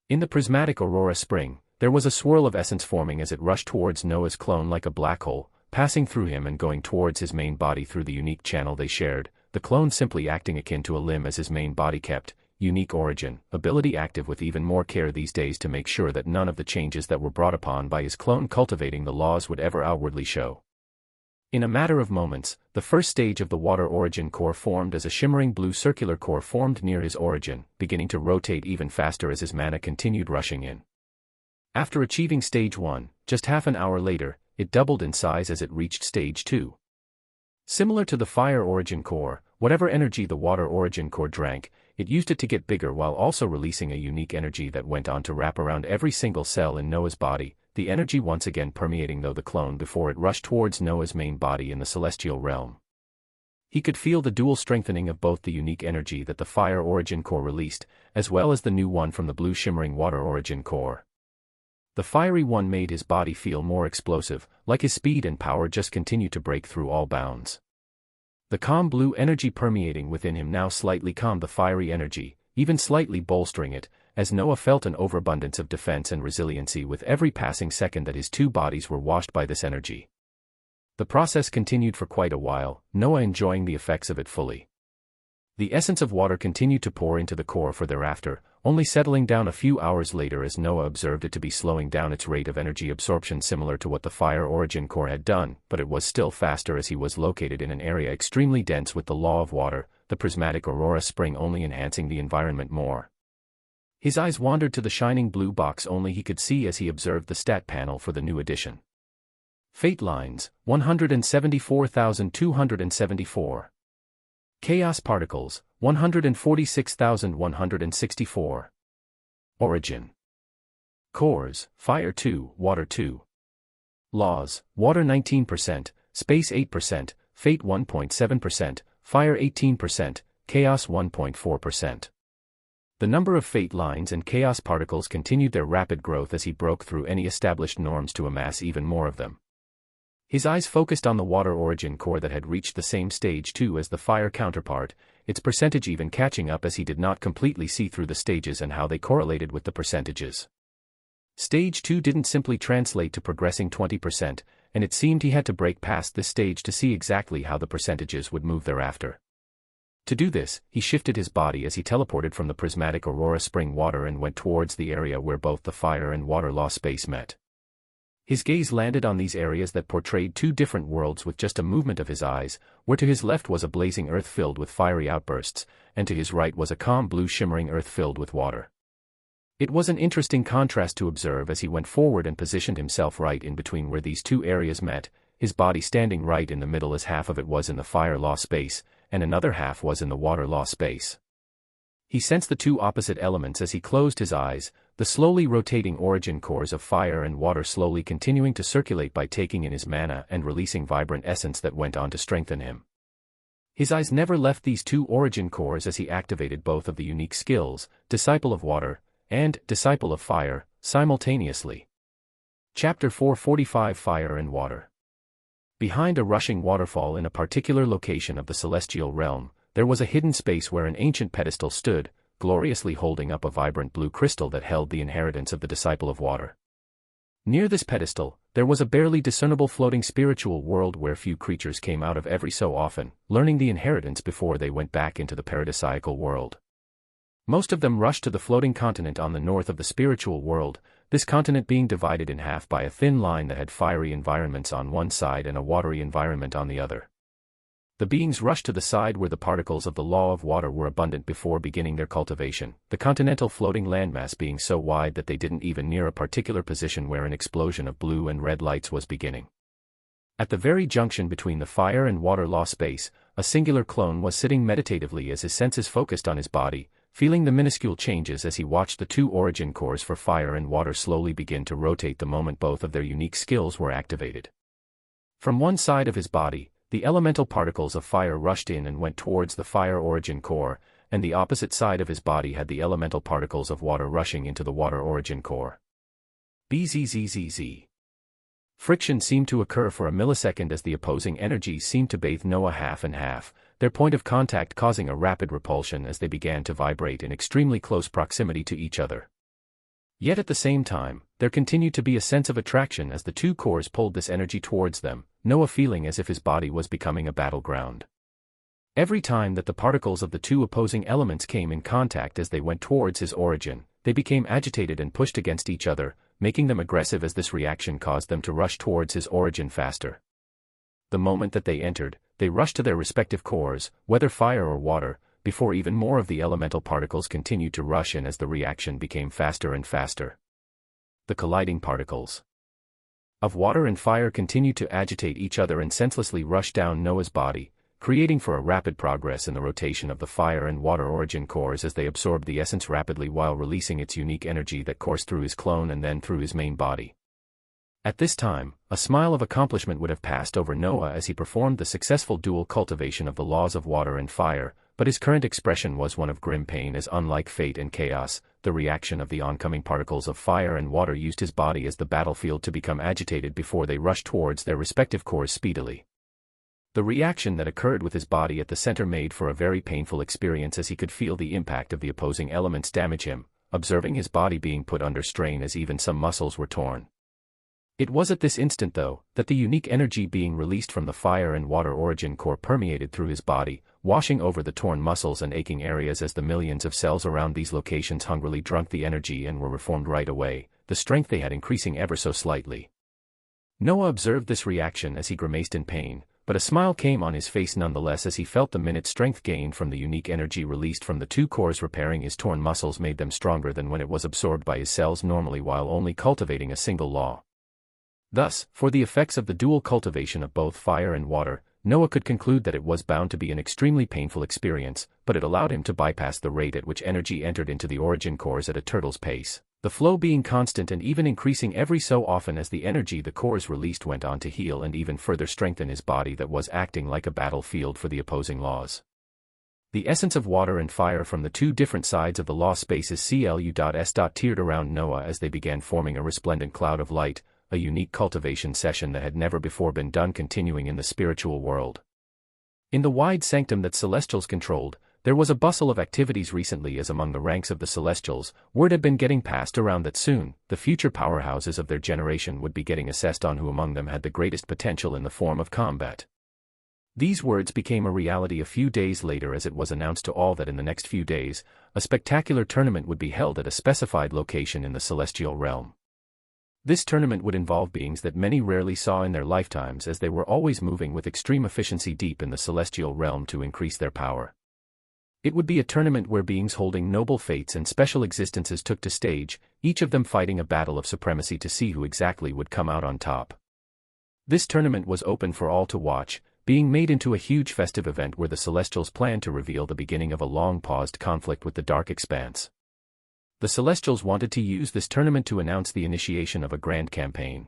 In the prismatic aurora spring, there was a swirl of essence forming as it rushed towards Noah's clone like a black hole, passing through him and going towards his main body through the unique channel they shared, the clone simply acting akin to a limb as his main body kept, unique origin, ability active with even more care these days to make sure that none of the changes that were brought upon by his clone cultivating the laws would ever outwardly show. In a matter of moments, the first stage of the water origin core formed as a shimmering blue circular core formed near his origin, beginning to rotate even faster as his mana continued rushing in. After achieving stage 1, just half an hour later, it doubled in size as it reached stage 2. Similar to the fire origin core, whatever energy the water origin core drank, it used it to get bigger while also releasing a unique energy that went on to wrap around every single cell in Noah's body, the energy once again permeating the clone before it rushed towards Noah's main body in the celestial realm. He could feel the dual strengthening of both the unique energy that the fire origin core released, as well as the new one from the blue shimmering water origin core. The fiery one made his body feel more explosive, like his speed and power just continued to break through all bounds. The calm blue energy permeating within him now slightly calmed the fiery energy, even slightly bolstering it, as Noah felt an overabundance of defense and resiliency with every passing second that his two bodies were washed by this energy. The process continued for quite a while, Noah enjoying the effects of it fully. The essence of water continued to pour into the core for thereafter, only settling down a few hours later as Noah observed it to be slowing down its rate of energy absorption similar to what the fire origin core had done, but it was still faster as he was located in an area extremely dense with the law of water, the prismatic aurora spring only enhancing the environment more. His eyes wandered to the shining blue box only he could see as he observed the stat panel for the new edition. Fate lines, 174,274. Chaos particles, 146,164. Origin. Cores, Fire 2, Water 2. Laws, Water 19%, Space 8%, Fate 1.7%, Fire 18%, Chaos 1.4%. The number of fate lines and chaos particles continued their rapid growth as he broke through any established norms to amass even more of them. His eyes focused on the water origin core that had reached the same stage 2 as the fire counterpart, its percentage even catching up as he did not completely see through the stages and how they correlated with the percentages. Stage 2 didn't simply translate to progressing 20%, and it seemed he had to break past this stage to see exactly how the percentages would move thereafter. To do this, he shifted his body as he teleported from the prismatic aurora spring water and went towards the area where both the fire and water law space met. His gaze landed on these areas that portrayed two different worlds with just a movement of his eyes, where to his left was a blazing earth filled with fiery outbursts, and to his right was a calm blue shimmering earth filled with water. It was an interesting contrast to observe as he went forward and positioned himself right in between where these two areas met, his body standing right in the middle as half of it was in the fire law space, and another half was in the water law space. He sensed the two opposite elements as he closed his eyes, the slowly rotating origin cores of fire and water slowly continuing to circulate by taking in his mana and releasing vibrant essence that went on to strengthen him. His eyes never left these two origin cores as he activated both of the unique skills, Disciple of Water and Disciple of Fire, simultaneously. Chapter 445 Fire and Water. Behind a rushing waterfall in a particular location of the celestial realm, there was a hidden space where an ancient pedestal stood, gloriously holding up a vibrant blue crystal that held the inheritance of the disciple of water. Near this pedestal, there was a barely discernible floating spiritual world where few creatures came out of every so often, learning the inheritance before they went back into the paradisiacal world. Most of them rushed to the floating continent on the north of the spiritual world, this continent being divided in half by a thin line that had fiery environments on one side and a watery environment on the other. The beings rushed to the side where the particles of the law of water were abundant before beginning their cultivation, the continental floating landmass being so wide that they didn't even near a particular position where an explosion of blue and red lights was beginning. At the very junction between the fire and water law space, a singular clone was sitting meditatively as his senses focused on his body, feeling the minuscule changes as he watched the two origin cores for fire and water slowly begin to rotate the moment both of their unique skills were activated. From one side of his body, the elemental particles of fire rushed in and went towards the fire origin core, and the opposite side of his body had the elemental particles of water rushing into the water origin core. Bzzzzz. Friction seemed to occur for a millisecond as the opposing energies seemed to bathe Noah half and half, their point of contact causing a rapid repulsion as they began to vibrate in extremely close proximity to each other. Yet at the same time, there continued to be a sense of attraction as the two cores pulled this energy towards them, Noah feeling as if his body was becoming a battleground. Every time that the particles of the two opposing elements came in contact as they went towards his origin, they became agitated and pushed against each other, making them aggressive as this reaction caused them to rush towards his origin faster. The moment that they entered, they rushed to their respective cores, whether fire or water, before even more of the elemental particles continued to rush in as the reaction became faster and faster. The colliding particles of water and fire continued to agitate each other and senselessly rush down Noah's body, creating for a rapid progress in the rotation of the fire and water origin cores as they absorbed the essence rapidly while releasing its unique energy that coursed through his clone and then through his main body. At this time, a smile of accomplishment would have passed over Noah as he performed the successful dual cultivation of the laws of water and fire, but his current expression was one of grim pain as, unlike fate and chaos, the reaction of the oncoming particles of fire and water used his body as the battlefield to become agitated before they rushed towards their respective cores speedily. The reaction that occurred with his body at the center made for a very painful experience as he could feel the impact of the opposing elements damage him, observing his body being put under strain as even some muscles were torn. It was at this instant, though, that the unique energy being released from the fire and water origin core permeated through his body, washing over the torn muscles and aching areas as the millions of cells around these locations hungrily drank the energy and were reformed right away, the strength they had increasing ever so slightly. Noah observed this reaction as he grimaced in pain, but a smile came on his face nonetheless as he felt the minute strength gained from the unique energy released from the two cores. Repairing his torn muscles made them stronger than when it was absorbed by his cells normally while only cultivating a single law. Thus, for the effects of the dual cultivation of both fire and water, Noah could conclude that it was bound to be an extremely painful experience, but it allowed him to bypass the rate at which energy entered into the origin cores at a turtle's pace, the flow being constant and even increasing every so often as the energy the cores released went on to heal and even further strengthen his body that was acting like a battlefield for the opposing laws. The essence of water and fire from the two different sides of the law spaces CLU.S. tiered around Noah as they began forming a resplendent cloud of light, a unique cultivation session that had never before been done continuing in the spiritual world. In the wide sanctum that Celestials controlled, there was a bustle of activities recently as among the ranks of the Celestials, word had been getting passed around that soon, the future powerhouses of their generation would be getting assessed on who among them had the greatest potential in the form of combat. These words became a reality a few days later as it was announced to all that in the next few days, a spectacular tournament would be held at a specified location in the celestial realm. This tournament would involve beings that many rarely saw in their lifetimes as they were always moving with extreme efficiency deep in the celestial realm to increase their power. It would be a tournament where beings holding noble fates and special existences took to stage, each of them fighting a battle of supremacy to see who exactly would come out on top. This tournament was open for all to watch, being made into a huge festive event where the Celestials planned to reveal the beginning of a long-paused conflict with the Dark Expanse. The Celestials wanted to use this tournament to announce the initiation of a grand campaign.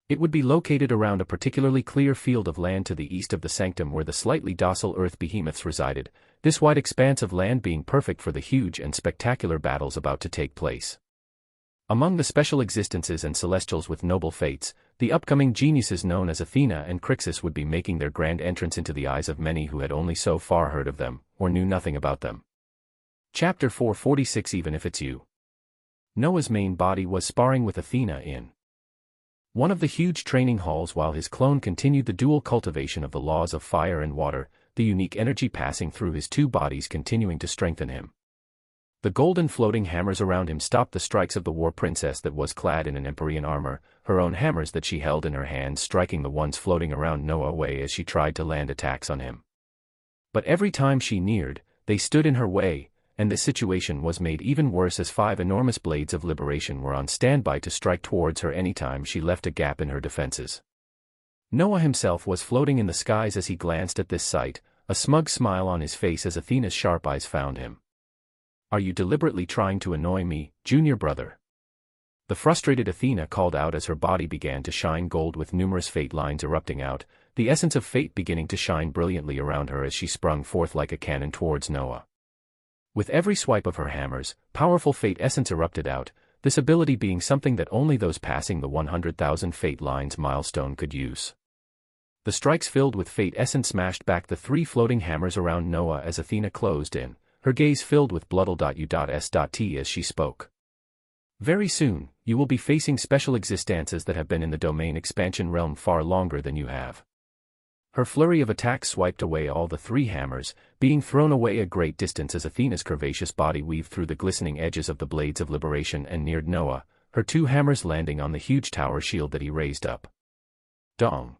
It would be located around a particularly clear field of land to the east of the sanctum where the slightly docile earth behemoths resided, this wide expanse of land being perfect for the huge and spectacular battles about to take place. Among the special existences and celestials with noble fates, the upcoming geniuses known as Athena and Crixus would be making their grand entrance into the eyes of many who had only so far heard of them, or knew nothing about them. Chapter 446. Even if it's you. Noah's main body was sparring with Athena in one of the huge training halls while his clone continued the dual cultivation of the laws of fire and water, the unique energy passing through his two bodies continuing to strengthen him. The golden floating hammers around him stopped the strikes of the war princess that was clad in an Empyrean armor, her own hammers that she held in her hands striking the ones floating around Noah away as she tried to land attacks on him. But every time she neared, they stood in her way, and the situation was made even worse as 5 enormous blades of liberation were on standby to strike towards her anytime she left a gap in her defenses. Noah himself was floating in the skies as he glanced at this sight, a smug smile on his face as Athena's sharp eyes found him. "Are you deliberately trying to annoy me, junior brother?" The frustrated Athena called out as her body began to shine gold with numerous fate lines erupting out, the essence of fate beginning to shine brilliantly around her as she sprung forth like a cannon towards Noah. With every swipe of her hammers, powerful fate essence erupted out, this ability being something that only those passing the 100,000 fate lines milestone could use. The strikes filled with fate essence smashed back the 3 floating hammers around Noah as Athena closed in, her gaze filled with bloodl.u.s.t as she spoke. "Very soon, you will be facing special existences that have been in the domain expansion realm far longer than you have." Her flurry of attacks swiped away all the 3 hammers, being thrown away a great distance as Athena's curvaceous body weaved through the glistening edges of the blades of liberation and neared Noah, her 2 hammers landing on the huge tower shield that he raised up. Dong!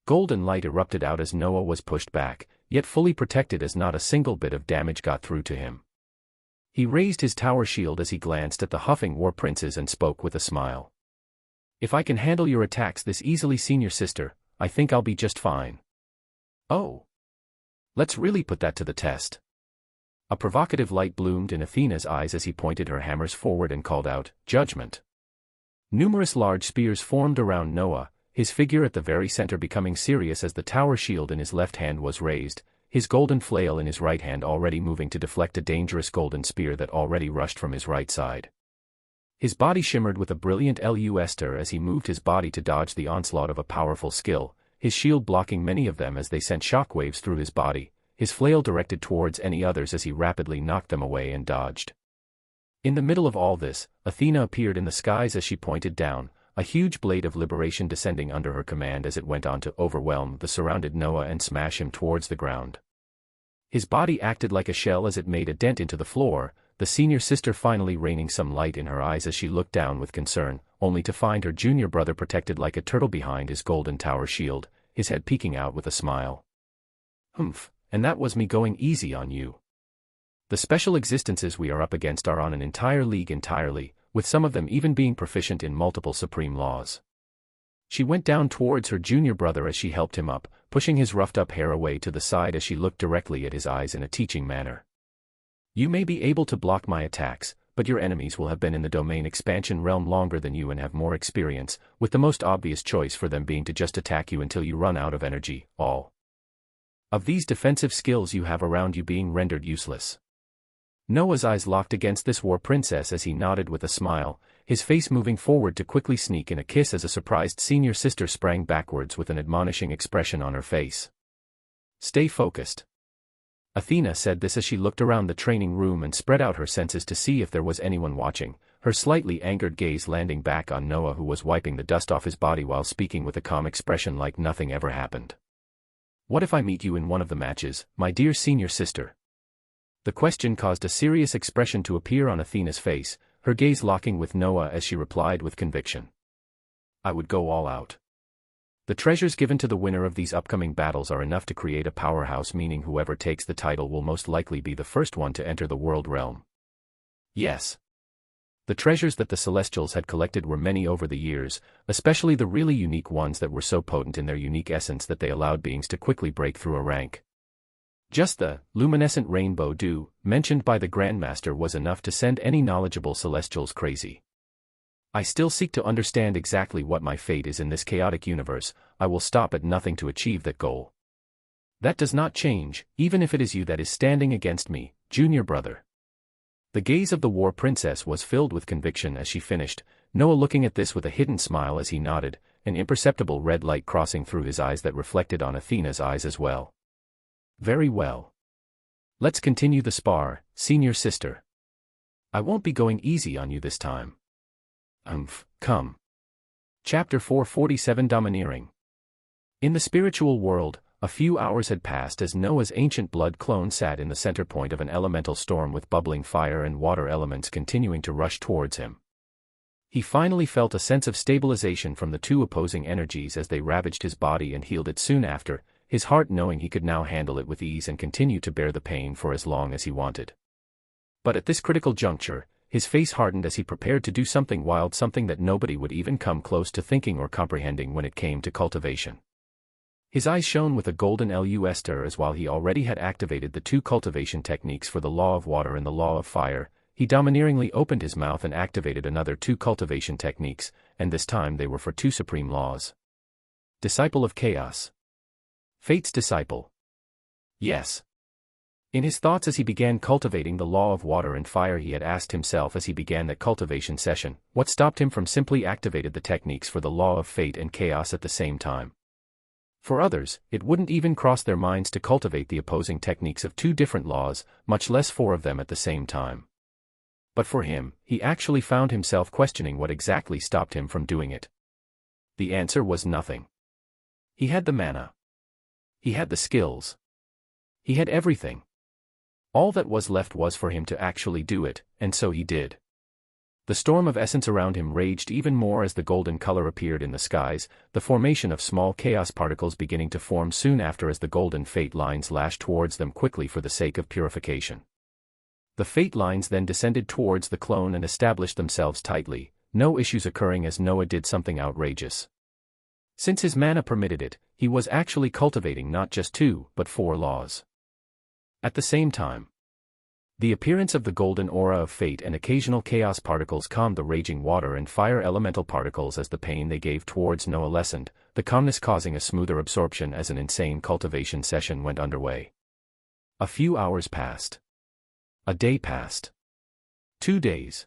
Golden light erupted out as Noah was pushed back, yet fully protected as not a single bit of damage got through to him. He raised his tower shield as he glanced at the huffing war princes and spoke with a smile. "If I can handle your attacks this easily, senior sister, I think I'll be just fine." "Oh. Let's really put that to the test." A provocative light bloomed in Athena's eyes as he pointed her hammers forward and called out, "Judgment." Numerous large spears formed around Noah, his figure at the very center becoming serious as the tower shield in his left hand was raised, his golden flail in his right hand already moving to deflect a dangerous golden spear that already rushed from his right side. His body shimmered with a brilliant luster as he moved his body to dodge the onslaught of a powerful skill, his shield blocking many of them as they sent shockwaves through his body, his flail directed towards any others as he rapidly knocked them away and dodged. In the middle of all this, Athena appeared in the skies as she pointed down, a huge blade of liberation descending under her command as it went on to overwhelm the surrounded Noah and smash him towards the ground. His body acted like a shell as it made a dent into the floor, the senior sister finally raining some light in her eyes as she looked down with concern, only to find her junior brother protected like a turtle behind his golden tower shield, his head peeking out with a smile. "Humph, and that was me going easy on you. The special existences we are up against are on an entire league entirely, with some of them even being proficient in multiple supreme laws." She went down towards her junior brother as she helped him up, pushing his roughed-up hair away to the side as she looked directly at his eyes in a teaching manner. "You may be able to block my attacks, but your enemies will have been in the domain expansion realm longer than you and have more experience, with the most obvious choice for them being to just attack you until you run out of energy, all of these defensive skills you have around you being rendered useless." Noah's eyes locked against this war princess as he nodded with a smile, his face moving forward to quickly sneak in a kiss as a surprised senior sister sprang backwards with an admonishing expression on her face. "Stay focused." Athena said this as she looked around the training room and spread out her senses to see if there was anyone watching, her slightly angered gaze landing back on Noah who was wiping the dust off his body while speaking with a calm expression like nothing ever happened. "What if I meet you in one of the matches, my dear senior sister?" The question caused a serious expression to appear on Athena's face, her gaze locking with Noah as she replied with conviction. "I would go all out. The treasures given to the winner of these upcoming battles are enough to create a powerhouse, meaning whoever takes the title will most likely be the first one to enter the world realm." Yes. The treasures that the Celestials had collected were many over the years, especially the really unique ones that were so potent in their unique essence that they allowed beings to quickly break through a rank. Just the luminescent rainbow dew mentioned by the Grandmaster was enough to send any knowledgeable Celestials crazy. "I still seek to understand exactly what my fate is in this chaotic universe. I will stop at nothing to achieve that goal. That does not change, even if it is you that is standing against me, junior brother." The gaze of the war princess was filled with conviction as she finished, Noah looking at this with a hidden smile as he nodded, an imperceptible red light crossing through his eyes that reflected on Athena's eyes as well. Very well. Let's continue the spar, senior sister. I won't be going easy on you this time. Come. Chapter 447 Domineering. In the spiritual world, a few hours had passed as Noah's ancient blood clone sat in the center point of an elemental storm with bubbling fire and water elements continuing to rush towards him. He finally felt a sense of stabilization from the two opposing energies as they ravaged his body and healed it soon after, his heart knowing he could now handle it with ease and continue to bear the pain for as long as he wanted. But at this critical juncture, his face hardened as he prepared to do something wild, something that nobody would even come close to thinking or comprehending when it came to cultivation. His eyes shone with a golden luster as while he already had activated the two cultivation techniques for the law of water and the law of fire, he domineeringly opened his mouth and activated another two cultivation techniques, and this time they were for two supreme laws. Disciple of Chaos. Fate's disciple. Yes. In his thoughts as he began cultivating the law of water and fire, he had asked himself as he began that cultivation session, what stopped him from simply activating the techniques for the law of fate and chaos at the same time. For others, it wouldn't even cross their minds to cultivate the opposing techniques of two different laws, much less four of them at the same time. But for him, he actually found himself questioning what exactly stopped him from doing it. The answer was nothing. He had the mana. He had the skills. He had everything. All that was left was for him to actually do it, and so he did. The storm of essence around him raged even more as the golden color appeared in the skies, the formation of small chaos particles beginning to form soon after as the golden fate lines lashed towards them quickly for the sake of purification. The fate lines then descended towards the clone and established themselves tightly, no issues occurring as Noah did something outrageous. Since his mana permitted it, he was actually cultivating not just two, but four laws. At the same time, the appearance of the golden aura of fate and occasional chaos particles calmed the raging water and fire elemental particles as the pain they gave towards Noah lessened, the calmness causing a smoother absorption as an insane cultivation session went underway. A few hours passed. A day passed. 2 days.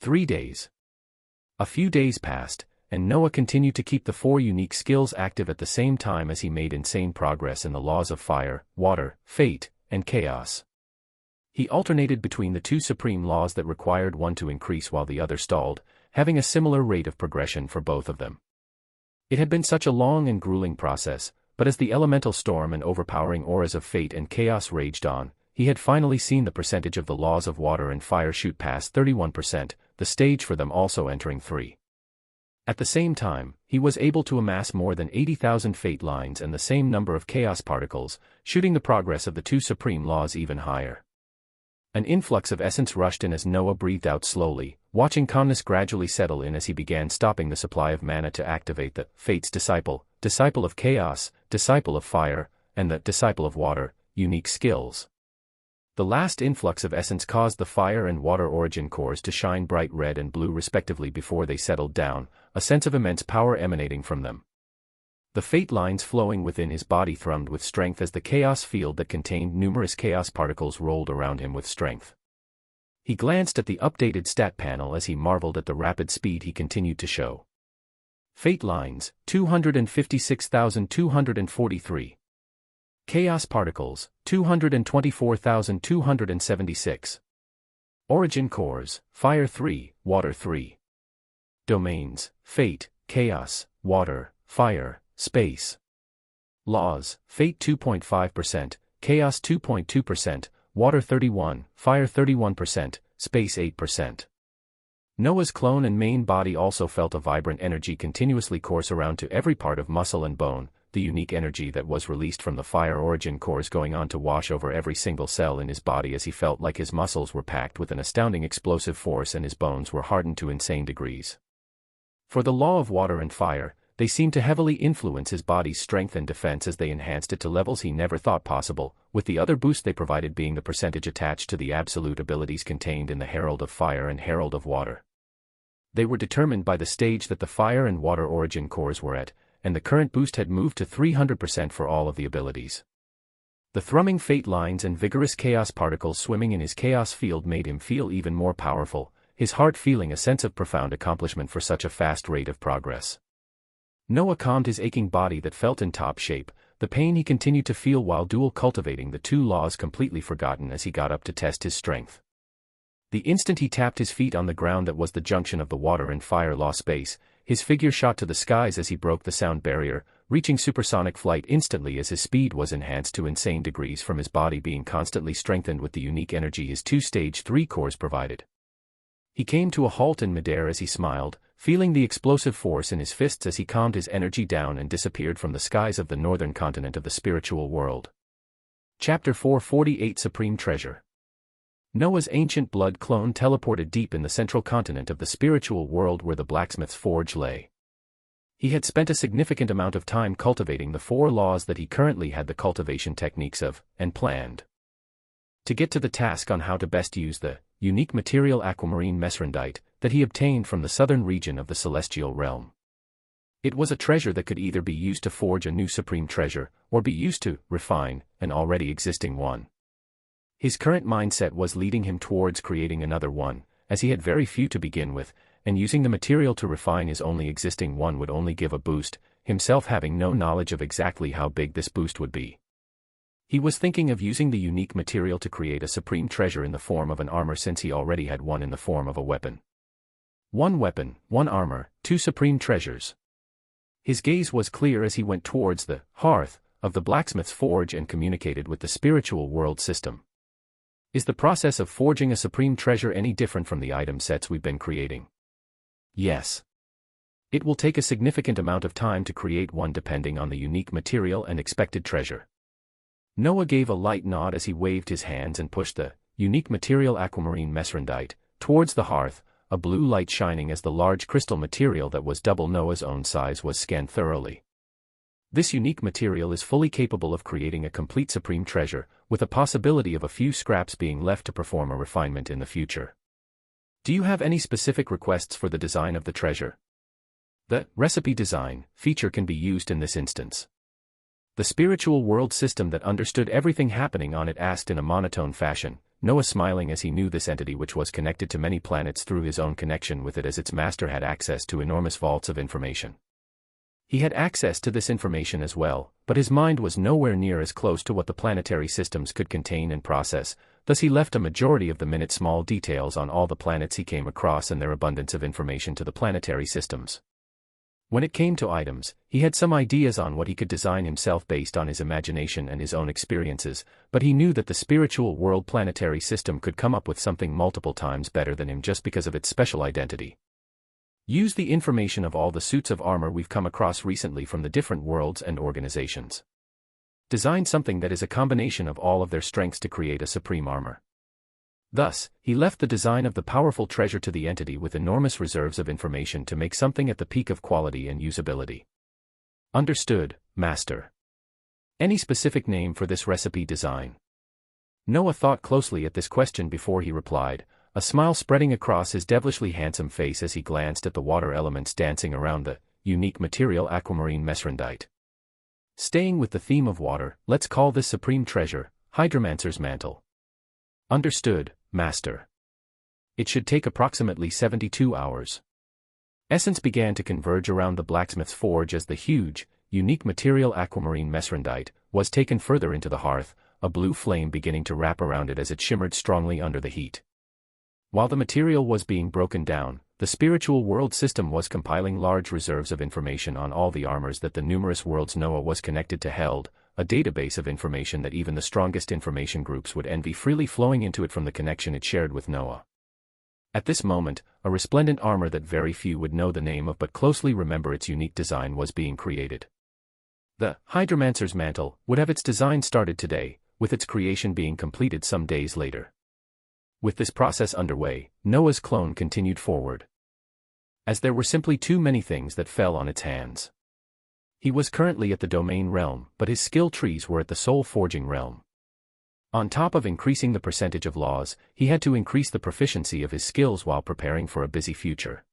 3 days. A few days passed, and Noah continued to keep the four unique skills active at the same time as he made insane progress in the laws of fire, water, fate, and chaos. He alternated between the two supreme laws that required one to increase while the other stalled, having a similar rate of progression for both of them. It had been such a long and grueling process, but as the elemental storm and overpowering auras of fate and chaos raged on, he had finally seen the percentage of the laws of water and fire shoot past 31%, the stage for them also entering 3. At the same time, he was able to amass more than 80,000 fate lines and the same number of chaos particles, shooting the progress of the two supreme laws even higher. An influx of essence rushed in as Noah breathed out slowly, watching calmness gradually settle in as he began stopping the supply of mana to activate the Fate's Disciple, Disciple of Chaos, Disciple of Fire, and the Disciple of Water, unique skills. The last influx of essence caused the fire and water origin cores to shine bright red and blue respectively before they settled down, a sense of immense power emanating from them. The fate lines flowing within his body thrummed with strength as the chaos field that contained numerous chaos particles rolled around him with strength. He glanced at the updated stat panel as he marveled at the rapid speed he continued to show. Fate lines, 256,243. Chaos particles, 224,276. Origin cores, Fire 3, Water 3. Domains, Fate, Chaos, Water, Fire, Space. Laws, Fate 2.5%, Chaos 2.2%, Water 31, Fire 31%, Space 8%. Noah's clone and main body also felt a vibrant energy continuously course around to every part of muscle and bone, the unique energy that was released from the fire origin cores going on to wash over every single cell in his body as he felt like his muscles were packed with an astounding explosive force and his bones were hardened to insane degrees. For the law of water and fire, they seemed to heavily influence his body's strength and defense as they enhanced it to levels he never thought possible, with the other boost they provided being the percentage attached to the absolute abilities contained in the Herald of Fire and Herald of Water. They were determined by the stage that the fire and water origin cores were at, and the current boost had moved to 300% for all of the abilities. The thrumming fate lines and vigorous chaos particles swimming in his chaos field made him feel even more powerful, his heart feeling a sense of profound accomplishment for such a fast rate of progress. Noah calmed his aching body that felt in top shape, the pain he continued to feel while dual cultivating the two laws completely forgotten as he got up to test his strength. The instant he tapped his feet on the ground that was the junction of the water and fire law space, his figure shot to the skies as he broke the sound barrier, reaching supersonic flight instantly as his speed was enhanced to insane degrees from his body being constantly strengthened with the unique energy his two-stage 3 cores provided. He came to a halt in midair as he smiled, feeling the explosive force in his fists as he calmed his energy down and disappeared from the skies of the northern continent of the spiritual world. Chapter 448 Supreme Treasure. Noah's ancient blood clone teleported deep in the central continent of the spiritual world where the blacksmith's forge lay. He had spent a significant amount of time cultivating the 4 laws that he currently had the cultivation techniques of, and planned to get to the task on how to best use the unique material aquamarine mesrandite that he obtained from the southern region of the celestial realm. It was a treasure that could either be used to forge a new supreme treasure, or be used to refine an already existing one. His current mindset was leading him towards creating another one, as he had very few to begin with, and using the material to refine his only existing one would only give a boost, himself having no knowledge of exactly how big this boost would be. He was thinking of using the unique material to create a supreme treasure in the form of an armor since he already had one in the form of a weapon. 1 weapon, 1 armor, 2 supreme treasures. His gaze was clear as he went towards the hearth of the blacksmith's forge and communicated with the spiritual world system. Is the process of forging a supreme treasure any different from the item sets we've been creating? Yes. It will take a significant amount of time to create one depending on the unique material and expected treasure. Noah gave a light nod as he waved his hands and pushed the unique material aquamarine mesrandite towards the hearth, a blue light shining as the large crystal material that was double Noah's own size was scanned thoroughly. This unique material is fully capable of creating a complete supreme treasure, with a possibility of a few scraps being left to perform a refinement in the future. Do you have any specific requests for the design of the treasure? The recipe design feature can be used in this instance. The spiritual world system that understood everything happening on it asked in a monotone fashion, Noah smiling as he knew this entity which was connected to many planets through his own connection with it as its master had access to enormous vaults of information. He had access to this information as well, but his mind was nowhere near as close to what the planetary systems could contain and process, thus he left a majority of the minute-small details on all the planets he came across and their abundance of information to the planetary systems. When it came to items, he had some ideas on what he could design himself based on his imagination and his own experiences, but he knew that the spiritual world planetary system could come up with something multiple times better than him just because of its special identity. Use the information of all the suits of armor we've come across recently from the different worlds and organizations. Design something that is a combination of all of their strengths to create a supreme armor. Thus, he left the design of the powerful treasure to the entity with enormous reserves of information to make something at the peak of quality and usability. Understood, Master. Any specific name for this recipe design? Noah thought closely at this question before he replied, a smile spreading across his devilishly handsome face as he glanced at the water elements dancing around the unique material aquamarine mesrandite. Staying with the theme of water, let's call this supreme treasure, Hydromancer's Mantle. Understood, Master. It should take approximately 72 hours. Essence began to converge around the blacksmith's forge as the huge, unique material aquamarine mesrandite was taken further into the hearth, a blue flame beginning to wrap around it as it shimmered strongly under the heat. While the material was being broken down, the spiritual world system was compiling large reserves of information on all the armors that the numerous worlds Noah was connected to held, a database of information that even the strongest information groups would envy freely flowing into it from the connection it shared with Noah. At this moment, a resplendent armor that very few would know the name of but closely remember its unique design was being created. The Hydromancer's Mantle would have its design started today, with its creation being completed some days later. With this process underway, Noah's clone continued forward. As there were simply too many things that fell on its hands. He was currently at the domain realm, but his skill trees were at the soul forging realm. On top of increasing the percentage of laws, he had to increase the proficiency of his skills while preparing for a busy future.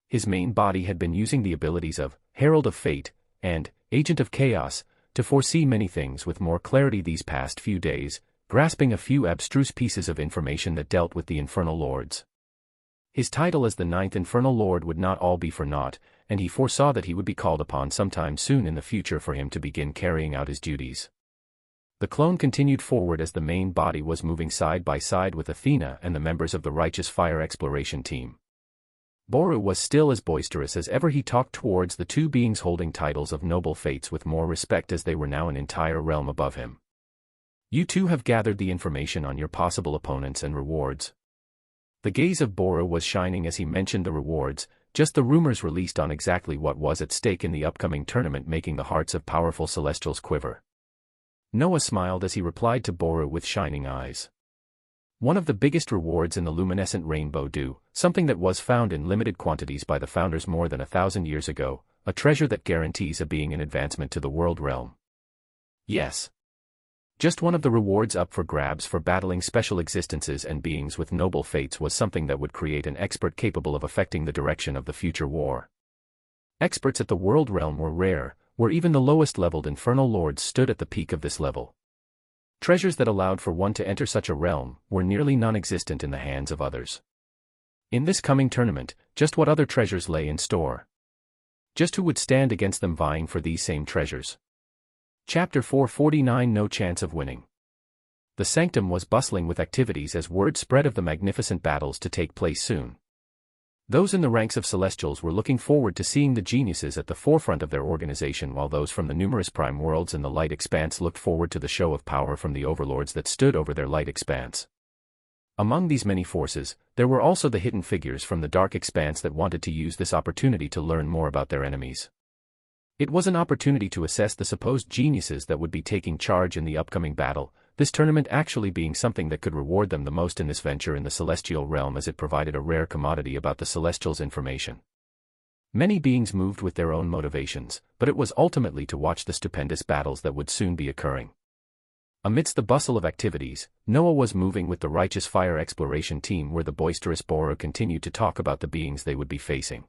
His main body had been using the abilities of Herald of Fate and Agent of Chaos to foresee many things with more clarity these past few days, grasping a few abstruse pieces of information that dealt with the Infernal Lords. His title as the Ninth Infernal Lord would not all be for naught, and he foresaw that he would be called upon sometime soon in the future for him to begin carrying out his duties. The clone continued forward as the main body was moving side by side with Athena and the members of the Righteous Fire Exploration team. Boru was still as boisterous as ever. He talked towards the two beings holding titles of noble fates with more respect as they were now an entire realm above him. You too have gathered the information on your possible opponents and rewards. The gaze of Boru was shining as he mentioned the rewards, just the rumors released on exactly what was at stake in the upcoming tournament, making the hearts of powerful celestials quiver. Noah smiled as he replied to Boru with shining eyes. One of the biggest rewards in the luminescent rainbow dew, something that was found in limited quantities by the founders more than 1,000 years ago, a treasure that guarantees a being an advancement to the world realm. Yes. Just one of the rewards up for grabs for battling special existences and beings with noble fates was something that would create an expert capable of affecting the direction of the future war. Experts at the world realm were rare, where even the lowest-leveled infernal lords stood at the peak of this level. Treasures that allowed for one to enter such a realm were nearly non-existent in the hands of others. In this coming tournament, just what other treasures lay in store? Just who would stand against them vying for these same treasures? Chapter 449 No Chance of Winning. The Sanctum was bustling with activities as word spread of the magnificent battles to take place soon. Those in the ranks of Celestials were looking forward to seeing the geniuses at the forefront of their organization, while those from the numerous prime worlds in the light expanse looked forward to the show of power from the overlords that stood over their light expanse. Among these many forces, there were also the hidden figures from the dark expanse that wanted to use this opportunity to learn more about their enemies. It was an opportunity to assess the supposed geniuses that would be taking charge in the upcoming battle, this tournament actually being something that could reward them the most in this venture in the celestial realm, as it provided a rare commodity about the Celestials' information. Many beings moved with their own motivations, but it was ultimately to watch the stupendous battles that would soon be occurring. Amidst the bustle of activities, Noah was moving with the Righteous Fire Exploration team, where the boisterous Boru continued to talk about the beings they would be facing.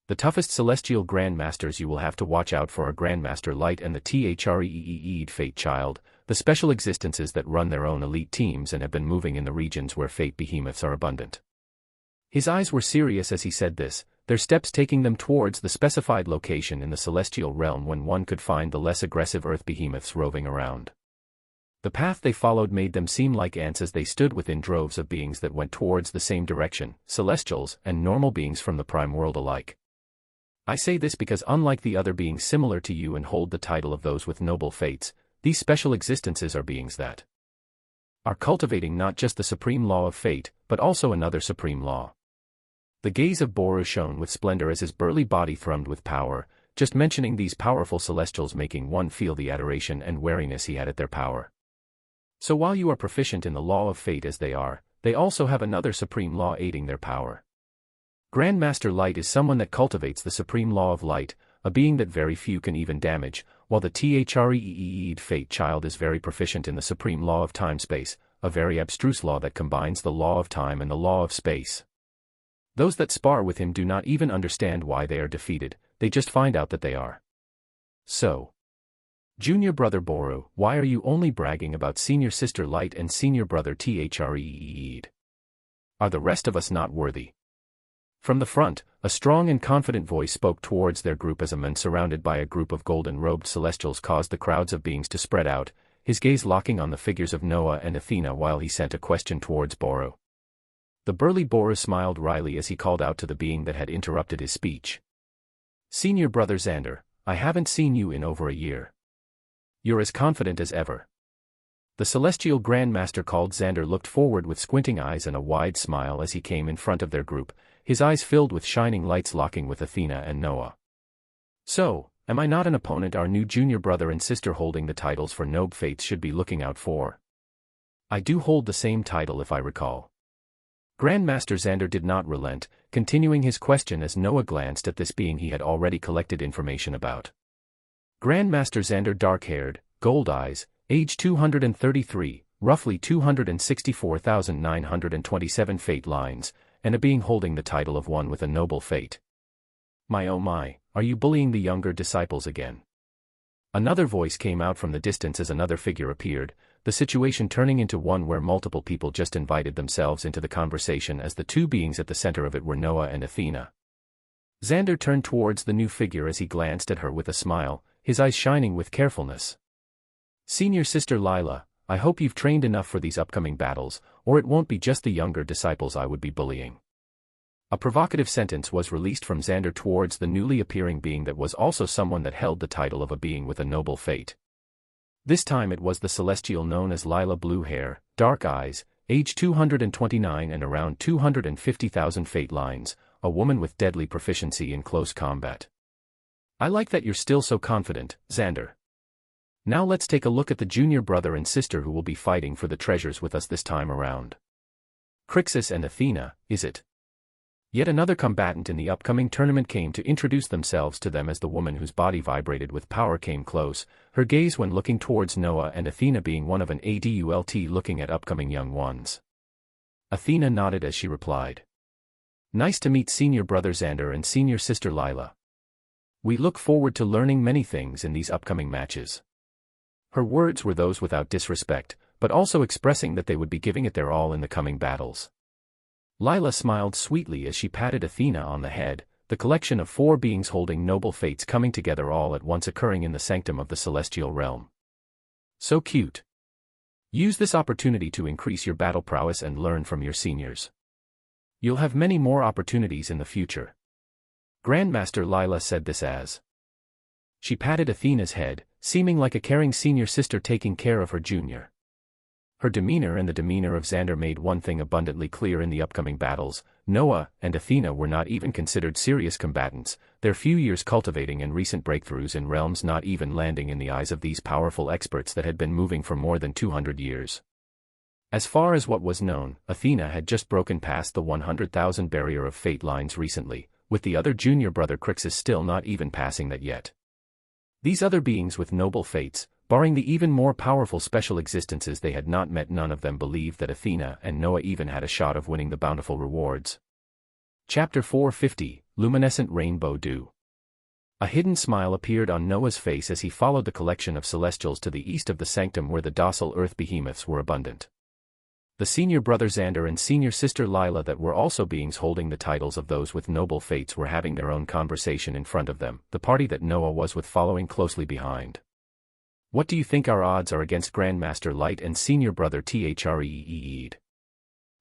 The toughest celestial grandmasters you will have to watch out for are Grandmaster Light and the Threed Fate Child, the special existences that run their own elite teams and have been moving in the regions where fate behemoths are abundant. His eyes were serious as he said this, their steps taking them towards the specified location in the celestial realm when one could find the less aggressive earth behemoths roving around. The path they followed made them seem like ants as they stood within droves of beings that went towards the same direction, celestials and normal beings from the prime world alike. I say this because unlike the other beings similar to you and hold the title of those with noble fates, these special existences are beings that are cultivating not just the supreme law of fate, but also another supreme law. The gaze of Boru shone with splendor as his burly body thrummed with power, just mentioning these powerful celestials making one feel the adoration and wariness he had at their power. So while you are proficient in the law of fate as they also have another supreme law aiding their power. Grandmaster Light is someone that cultivates the supreme law of light, a being that very few can even damage, while the Threed Fate Child is very proficient in the supreme law of time-space, a very abstruse law that combines the law of time and the law of space. Those that spar with him do not even understand why they are defeated, they just find out that they are. So, Junior Brother Boru, why are you only bragging about Senior Sister Light and Senior Brother Threed? Are the rest of us not worthy? From the front, a strong and confident voice spoke towards their group as a man surrounded by a group of golden-robed celestials caused the crowds of beings to spread out, his gaze locking on the figures of Noah and Athena while he sent a question towards Boru. The burly Boru smiled wryly as he called out to the being that had interrupted his speech. Senior Brother Xander, I haven't seen you in over a year. You're as confident as ever. The celestial grandmaster called Xander looked forward with squinting eyes and a wide smile as he came in front of their group, his eyes filled with shining lights locking with Athena and Noah. So, am I not an opponent our new junior brother and sister holding the titles for noble fates should be looking out for? I do hold the same title if I recall. Grandmaster Xander did not relent, continuing his question as Noah glanced at this being he had already collected information about. Grandmaster Xander, dark-haired, gold eyes, age 233, roughly 264,927 fate lines, and a being holding the title of one with a noble fate. My oh my, are you bullying the younger disciples again? Another voice came out from the distance as another figure appeared, the situation turning into one where multiple people just invited themselves into the conversation as the two beings at the center of it were Noah and Athena. Xander turned towards the new figure as he glanced at her with a smile, his eyes shining with carefulness. "Senior Sister Lila, I hope you've trained enough for these upcoming battles, or it won't be just the younger disciples I would be bullying." A provocative sentence was released from Xander towards the newly appearing being that was also someone that held the title of a being with a noble fate. This time it was the celestial known as Lila, blue hair, dark eyes, age 229 and around 250,000 fate lines, a woman with deadly proficiency in close combat. "I like that you're still so confident, Xander. Now let's take a look at the junior brother and sister who will be fighting for the treasures with us this time around. Crixus and Athena, is it?" Yet another combatant in the upcoming tournament came to introduce themselves to them as the woman whose body vibrated with power came close, her gaze when looking towards Noah and Athena being one of an adult looking at upcoming young ones. Athena nodded as she replied. "Nice to meet Senior Brother Xander and Senior Sister Lila. We look forward to learning many things in these upcoming matches." Her words were those without disrespect, but also expressing that they would be giving it their all in the coming battles. Lila smiled sweetly as she patted Athena on the head, the collection of four beings holding noble fates coming together all at once occurring in the sanctum of the celestial realm. "So cute. Use this opportunity to increase your battle prowess and learn from your seniors. You'll have many more opportunities in the future." Grandmaster Lila said this as she patted Athena's head, seeming like a caring senior sister taking care of her junior. Her demeanor and the demeanor of Xander made one thing abundantly clear in the upcoming battles: Noah and Athena were not even considered serious combatants, their few years cultivating and recent breakthroughs in realms not even landing in the eyes of these powerful experts that had been moving for more than 200 years. As far as what was known, Athena had just broken past the 100,000 barrier of fate lines recently, with the other junior brother Crixus still not even passing that yet. These other beings with noble fates, barring the even more powerful special existences they had not met, none of them believed that Athena and Noah even had a shot of winning the bountiful rewards. Chapter 450, Luminescent Rainbow Dew. A hidden smile appeared on Noah's face as he followed the collection of celestials to the east of the sanctum where the docile earth behemoths were abundant. The senior brother Xander and senior sister Lila that were also beings holding the titles of those with noble fates were having their own conversation in front of them, the party that Noah was with following closely behind. "What do you think our odds are against Grandmaster Light and senior brother Threed?"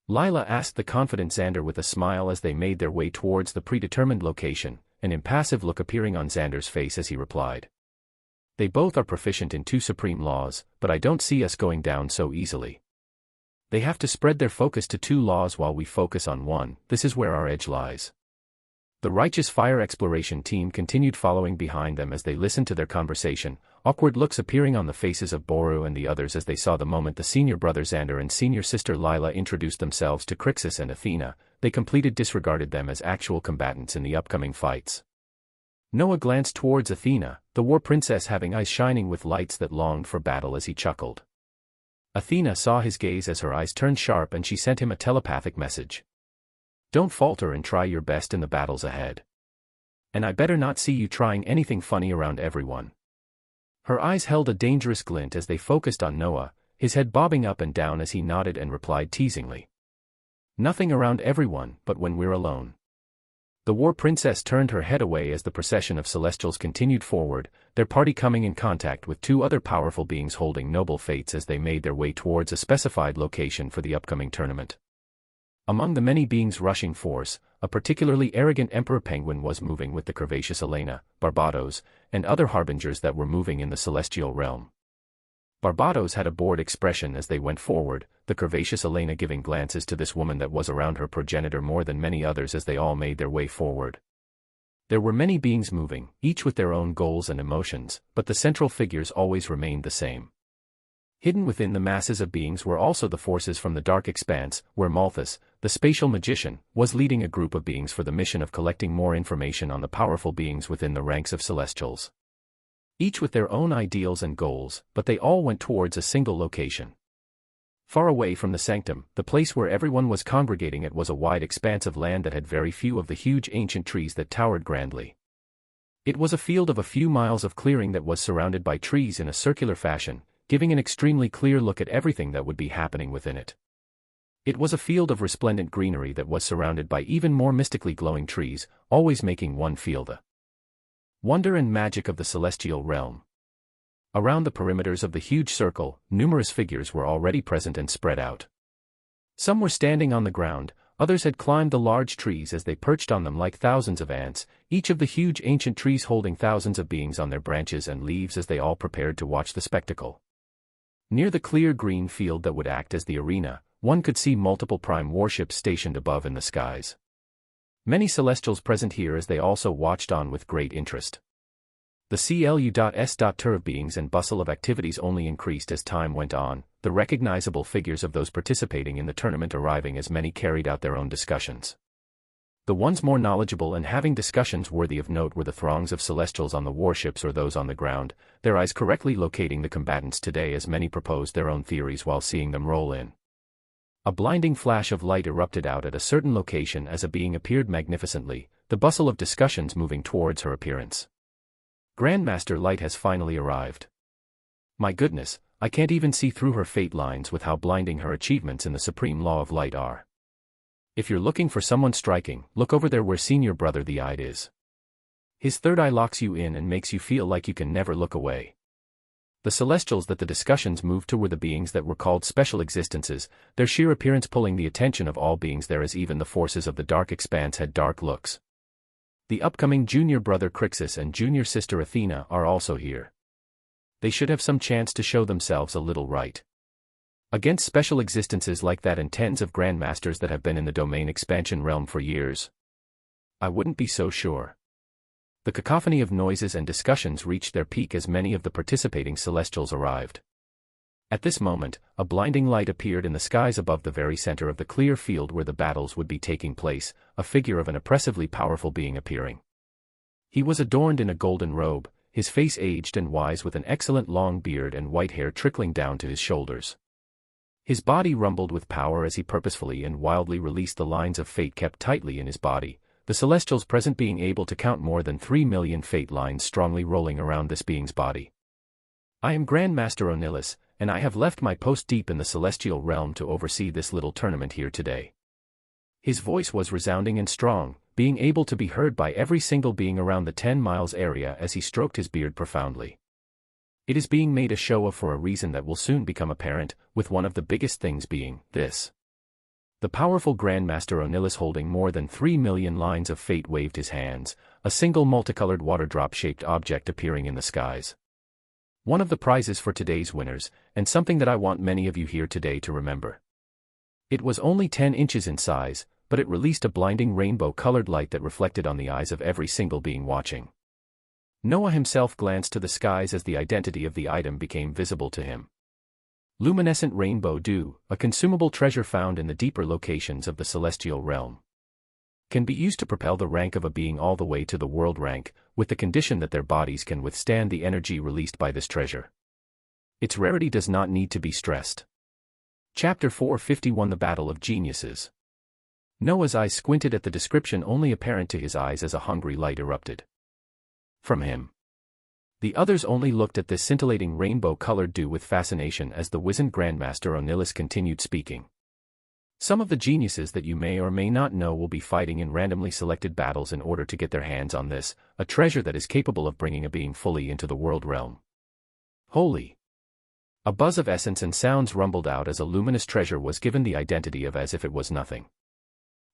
Lila asked the confident Xander with a smile as they made their way towards the predetermined location, an impassive look appearing on Xander's face as he replied. "They both are proficient in two supreme laws, but I don't see us going down so easily. They have to spread their focus to two laws while we focus on one. This is where our edge lies." The Righteous Fire Exploration team continued following behind them as they listened to their conversation, awkward looks appearing on the faces of Boru and the others as they saw the moment the senior brother Xander and senior sister Lila introduced themselves to Crixus and Athena, they completely disregarded them as actual combatants in the upcoming fights. Noah glanced towards Athena, the war princess having eyes shining with lights that longed for battle as he chuckled. Athena saw his gaze as her eyes turned sharp and she sent him a telepathic message. "Don't falter and try your best in the battles ahead. And I better not see you trying anything funny around everyone." Her eyes held a dangerous glint as they focused on Noah, his head bobbing up and down as he nodded and replied teasingly. "Nothing around everyone, but when we're alone." The war princess turned her head away as the procession of celestials continued forward, their party coming in contact with two other powerful beings holding noble fates as they made their way towards a specified location for the upcoming tournament. Among the many beings rushing force, a particularly arrogant Emperor Penguin was moving with the curvaceous Elena, Barbados, and other harbingers that were moving in the celestial realm. Barbados had a bored expression as they went forward, the curvaceous Elena giving glances to this woman that was around her progenitor more than many others as they all made their way forward. There were many beings moving, each with their own goals and emotions, but the central figures always remained the same. Hidden within the masses of beings were also the forces from the dark expanse, where Malthus, the spatial magician, was leading a group of beings for the mission of collecting more information on the powerful beings within the ranks of celestials. Each with their own ideals and goals, but they all went towards a single location. Far away from the sanctum, the place where everyone was congregating at was a wide expanse of land that had very few of the huge ancient trees that towered grandly. It was a field of a few miles of clearing that was surrounded by trees in a circular fashion, giving an extremely clear look at everything that would be happening within it. It was a field of resplendent greenery that was surrounded by even more mystically glowing trees, always making one feel the wonder and magic of the celestial realm. Around the perimeters of the huge circle, numerous figures were already present and spread out. Some were standing on the ground, others had climbed the large trees as they perched on them like thousands of ants, each of the huge ancient trees holding thousands of beings on their branches and leaves as they all prepared to watch the spectacle. Near the clear green field that would act as the arena, one could see multiple prime warships stationed above in the skies. Many celestials present here as they also watched on with great interest. The CLU.S.tur of beings and bustle of activities only increased as time went on, the recognizable figures of those participating in the tournament arriving as many carried out their own discussions. The ones more knowledgeable and having discussions worthy of note were the throngs of celestials on the warships or those on the ground, their eyes correctly locating the combatants today as many proposed their own theories while seeing them roll in. A blinding flash of light erupted out at a certain location as a being appeared magnificently, the bustle of discussions moving towards her appearance. Grandmaster Light has finally arrived. My goodness, I can't even see through her fate lines with how blinding her achievements in the supreme law of light are. If you're looking for someone striking, look over there where senior brother the Eyed is. His third eye locks you in and makes you feel like you can never look away. The celestials that the discussions moved to were the beings that were called special existences, their sheer appearance pulling the attention of all beings there as even the forces of the dark expanse had dark looks. The upcoming junior brother Crixus and junior sister Athena are also here. They should have some chance to show themselves a little right. Against special existences like that and tens of grandmasters that have been in the domain expansion realm for years, I wouldn't be so sure. The cacophony of noises and discussions reached their peak as many of the participating celestials arrived. At this moment, a blinding light appeared in the skies above the very center of the clear field where the battles would be taking place, a figure of an oppressively powerful being appearing. He was adorned in a golden robe, his face aged and wise with an excellent long beard and white hair trickling down to his shoulders. His body rumbled with power as he purposefully and wildly released the lines of fate kept tightly in his body, the celestials present being able to count more than 3 million fate lines strongly rolling around this being's body. I am Grandmaster Onillis, and I have left my post deep in the celestial realm to oversee this little tournament here today. His voice was resounding and strong, being able to be heard by every single being around the 10 miles area as he stroked his beard profoundly. It is being made a show of for a reason that will soon become apparent, with one of the biggest things being this. The powerful Grandmaster Onillis holding more than 3 million lines of fate waved his hands, a single multicolored water drop-shaped object appearing in the skies. One of the prizes for today's winners, and something that I want many of you here today to remember. It was only 10 inches in size, but it released a blinding rainbow-colored light that reflected on the eyes of every single being watching. Noah himself glanced to the skies as the identity of the item became visible to him. Luminescent rainbow dew, a consumable treasure found in the deeper locations of the celestial realm. Can be used to propel the rank of a being all the way to the world rank, with the condition that their bodies can withstand the energy released by this treasure. Its rarity does not need to be stressed. Chapter 451 The Battle of Geniuses. Noah's eyes squinted at the description only apparent to his eyes as a hungry light erupted from him. The others only looked at this scintillating rainbow-colored dew with fascination as the wizened Grandmaster Onillis continued speaking. Some of the geniuses that you may or may not know will be fighting in randomly selected battles in order to get their hands on this, a treasure that is capable of bringing a being fully into the world realm. Holy! A buzz of essence and sounds rumbled out as a luminous treasure was given the identity of as if it was nothing.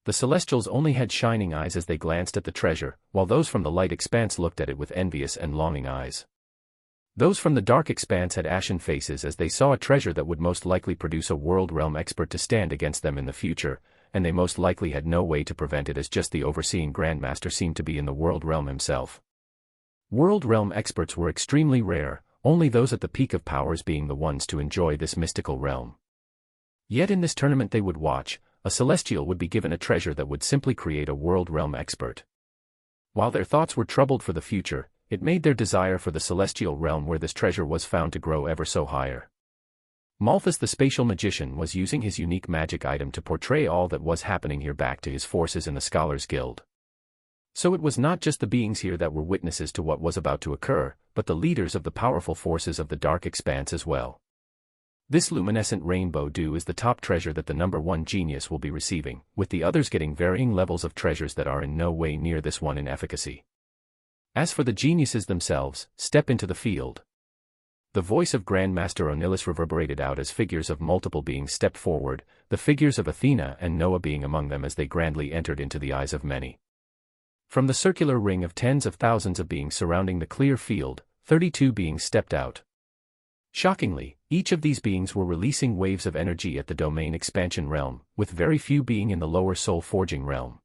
The celestials only had shining eyes as they glanced at the treasure, while those from the light expanse looked at it with envious and longing eyes. Those from the dark expanse had ashen faces as they saw a treasure that would most likely produce a world realm expert to stand against them in the future, and they most likely had no way to prevent it as just the overseeing Grandmaster seemed to be in the world realm himself. World realm experts were extremely rare, only those at the peak of powers being the ones to enjoy this mystical realm. Yet in this tournament they would watch, a celestial would be given a treasure that would simply create a world realm expert. While their thoughts were troubled for the future, it made their desire for the celestial realm where this treasure was found to grow ever so higher. Malthus the spatial magician was using his unique magic item to portray all that was happening here back to his forces in the Scholars Guild. So it was not just the beings here that were witnesses to what was about to occur, but the leaders of the powerful forces of the dark expanse as well. This luminescent rainbow dew is the top treasure that the number one genius will be receiving, with the others getting varying levels of treasures that are in no way near this one in efficacy. As for the geniuses themselves, step into the field. The voice of Grandmaster Onilis reverberated out as figures of multiple beings stepped forward, the figures of Athena and Noah being among them as they grandly entered into the eyes of many. From the circular ring of tens of thousands of beings surrounding the clear field, 32 beings stepped out. Shockingly, each of these beings were releasing waves of energy at the domain expansion realm, with very few being in the lower soul forging realm.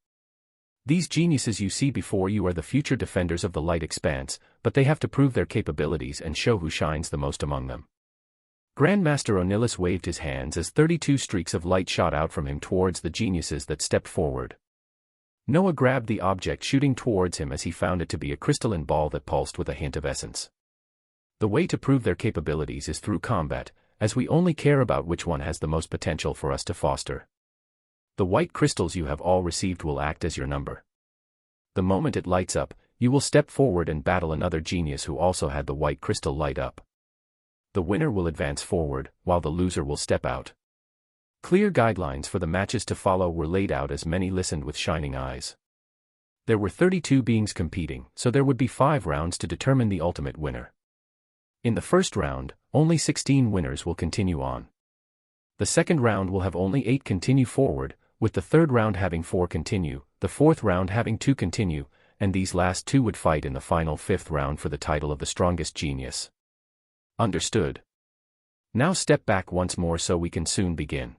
These geniuses you see before you are the future defenders of the light expanse, but they have to prove their capabilities and show who shines the most among them. Grandmaster Onilis waved his hands as 32 streaks of light shot out from him towards the geniuses that stepped forward. Noah grabbed the object shooting towards him as he found it to be a crystalline ball that pulsed with a hint of essence. The way to prove their capabilities is through combat, as we only care about which one has the most potential for us to foster. The white crystals you have all received will act as your number. The moment it lights up, you will step forward and battle another genius who also had the white crystal light up. The winner will advance forward, while the loser will step out. Clear guidelines for the matches to follow were laid out as many listened with shining eyes. There were 32 beings competing, so there would be 5 rounds to determine the ultimate winner. In the first round, only 16 winners will continue on. The second round will have only 8 continue forward, with the third round having 4 continue, the fourth round having 2 continue, and these last 2 would fight in the final 5th round for the title of the strongest genius. Understood. Now step back once more so we can soon begin.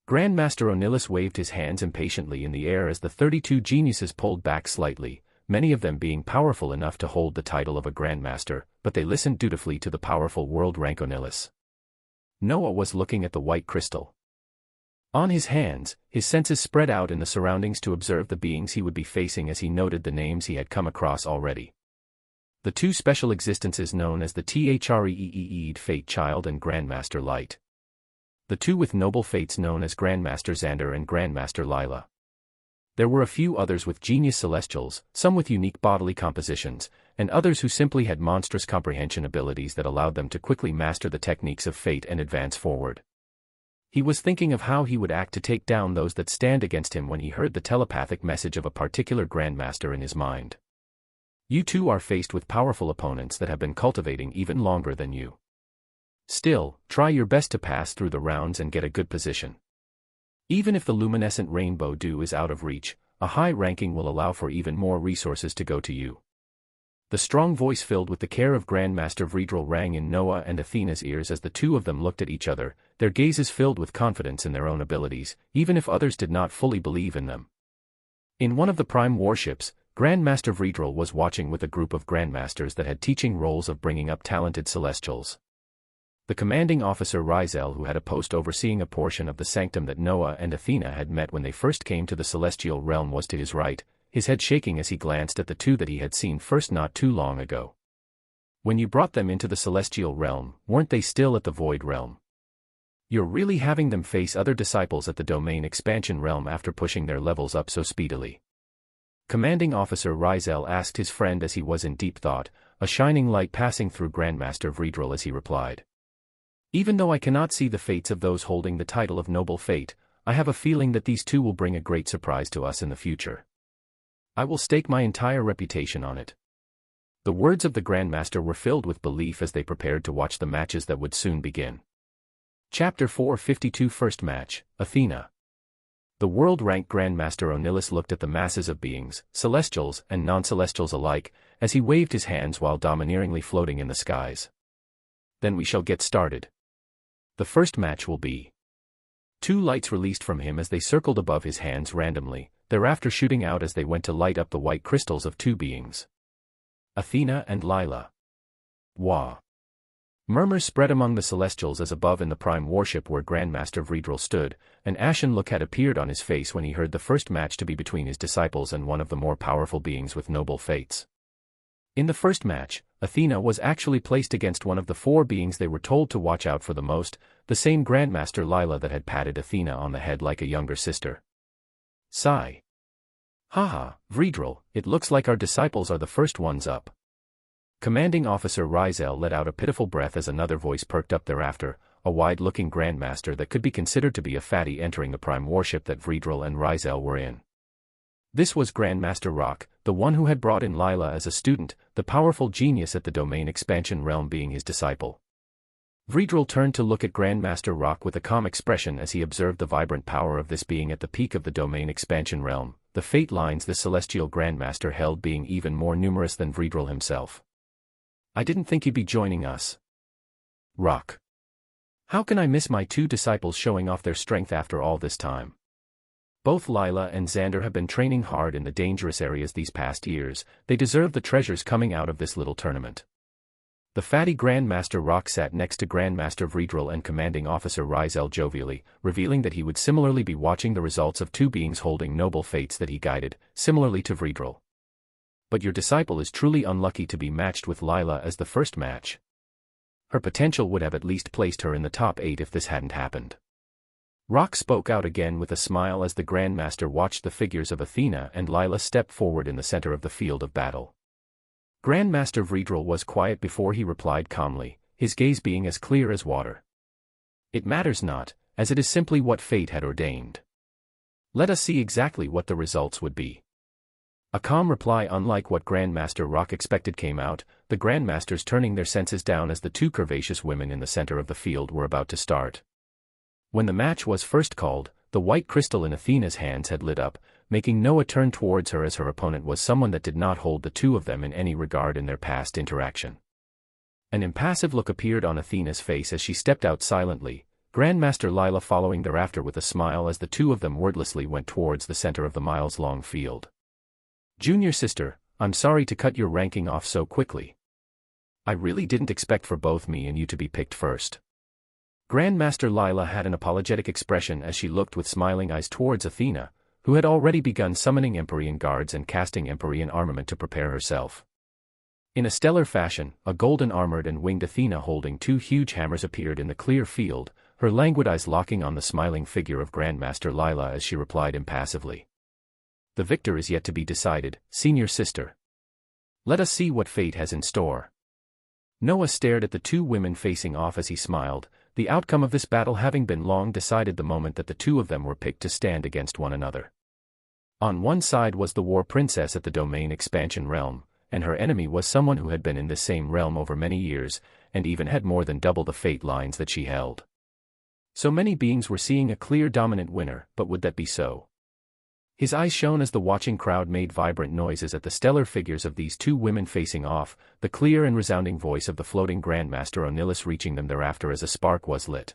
Grandmaster Onilis waved his hands impatiently in the air as the 32 geniuses pulled back slightly, many of them being powerful enough to hold the title of a Grandmaster, but they listened dutifully to the powerful world rank Onilis. Noah was looking at the white crystal. On his hands, his senses spread out in the surroundings to observe the beings he would be facing as he noted the names he had come across already. The 2 special existences known as the Threed Fate Child and Grandmaster Light. The 2 with noble fates known as Grandmaster Xander and Grandmaster Lila. There were a few others with genius celestials, some with unique bodily compositions, and others who simply had monstrous comprehension abilities that allowed them to quickly master the techniques of fate and advance forward. He was thinking of how he would act to take down those that stand against him when he heard the telepathic message of a particular Grandmaster in his mind. You too are faced with powerful opponents that have been cultivating even longer than you. Still, try your best to pass through the rounds and get a good position. Even if the luminescent rainbow dew is out of reach, a high ranking will allow for even more resources to go to you. The strong voice filled with the care of Grandmaster Vredrel rang in Noah and Athena's ears as the 2 of them looked at each other, their gazes filled with confidence in their own abilities, even if others did not fully believe in them. In one of the prime warships, Grandmaster Vredrel was watching with a group of Grandmasters that had teaching roles of bringing up talented celestials. The commanding officer Rizel, who had a post overseeing a portion of the sanctum that Noah and Athena had met when they first came to the celestial realm, was to his right, his head shaking as he glanced at the 2 that he had seen first not too long ago. When you brought them into the celestial realm, weren't they still at the void realm? You're really having them face other disciples at the domain expansion realm after pushing their levels up so speedily. Commanding Officer Rizel asked his friend as he was in deep thought, a shining light passing through Grandmaster Vredrel as he replied. Even though I cannot see the fates of those holding the title of Noble Fate, I have a feeling that these 2 will bring a great surprise to us in the future. I will stake my entire reputation on it. The words of the Grandmaster were filled with belief as they prepared to watch the matches that would soon begin. Chapter 452 First Match, Athena. The world-ranked Grandmaster Onilis looked at the masses of beings, celestials and non-celestials alike, as he waved his hands while domineeringly floating in the skies. Then we shall get started. The first match will be. 2 lights released from him as they circled above his hands randomly, thereafter shooting out as they went to light up the white crystals of 2 beings. Athena and Lila. Wah. Murmurs spread among the celestials as above in the prime warship where Grandmaster Vredrel stood, an ashen look had appeared on his face when he heard the first match to be between his disciples and one of the more powerful beings with noble fates. In the first match, Athena was actually placed against one of the 4 beings they were told to watch out for the most, the same Grandmaster Lila that had patted Athena on the head like a younger sister. Sigh. Haha, Vredril, it looks like our disciples are the first ones up. Commanding Officer Rizel let out a pitiful breath as another voice perked up thereafter, a wide-looking Grandmaster that could be considered to be a fatty entering the prime warship that Vredril and Rizel were in. This was Grandmaster Rock, the one who had brought in Lila as a student, the powerful genius at the domain expansion realm being his disciple. Vredril turned to look at Grandmaster Rock with a calm expression as he observed the vibrant power of this being at the peak of the domain expansion realm, the fate lines the celestial Grandmaster held being even more numerous than Vredril himself. I didn't think you'd be joining us. Rock. How can I miss my two disciples showing off their strength after all this time? Both Lila and Xander have been training hard in the dangerous areas these past years, they deserve the treasures coming out of this little tournament. The fatty Grandmaster Rock sat next to Grandmaster Vredril and Commanding Officer Rizel jovially, revealing that he would similarly be watching the results of two beings holding noble fates that he guided, similarly to Vredril. But your disciple is truly unlucky to be matched with Lila as the first match. Her potential would have at least placed her in the top 8 if this hadn't happened. Rock spoke out again with a smile as the Grandmaster watched the figures of Athena and Lila step forward in the center of the field of battle. Grandmaster Vredril was quiet before he replied calmly, his gaze being as clear as water. It matters not, as it is simply what fate had ordained. Let us see exactly what the results would be. A calm reply unlike what Grandmaster Rock expected came out, the Grandmasters turning their senses down as the two curvaceous women in the center of the field were about to start. When the match was first called, the white crystal in Athena's hands had lit up, making no turn towards her as her opponent was someone that did not hold the two of them in any regard in their past interaction. An impassive look appeared on Athena's face as she stepped out silently, Grandmaster Lila following thereafter with a smile as the two of them wordlessly went towards the center of the miles-long field. Junior sister, I'm sorry to cut your ranking off so quickly. I really didn't expect for both me and you to be picked first. Grandmaster Lila had an apologetic expression as she looked with smiling eyes towards Athena, who had already begun summoning Empyrean guards and casting Empyrean armament to prepare herself. In a stellar fashion, a golden-armored and winged Athena holding two huge hammers appeared in the clear field, her languid eyes locking on the smiling figure of Grandmaster Lila as she replied impassively. The victor is yet to be decided, senior sister. Let us see what fate has in store. Noah stared at the two women facing off as he smiled, the outcome of this battle having been long decided the moment that the two of them were picked to stand against one another. On one side was the war princess at the domain expansion realm, and her enemy was someone who had been in this same realm over many years, and even had more than double the fate lines that she held. So many beings were seeing a clear dominant winner, but would that be so? His eyes shone as the watching crowd made vibrant noises at the stellar figures of these two women facing off, the clear and resounding voice of the floating Grandmaster Onilus reaching them thereafter as a spark was lit.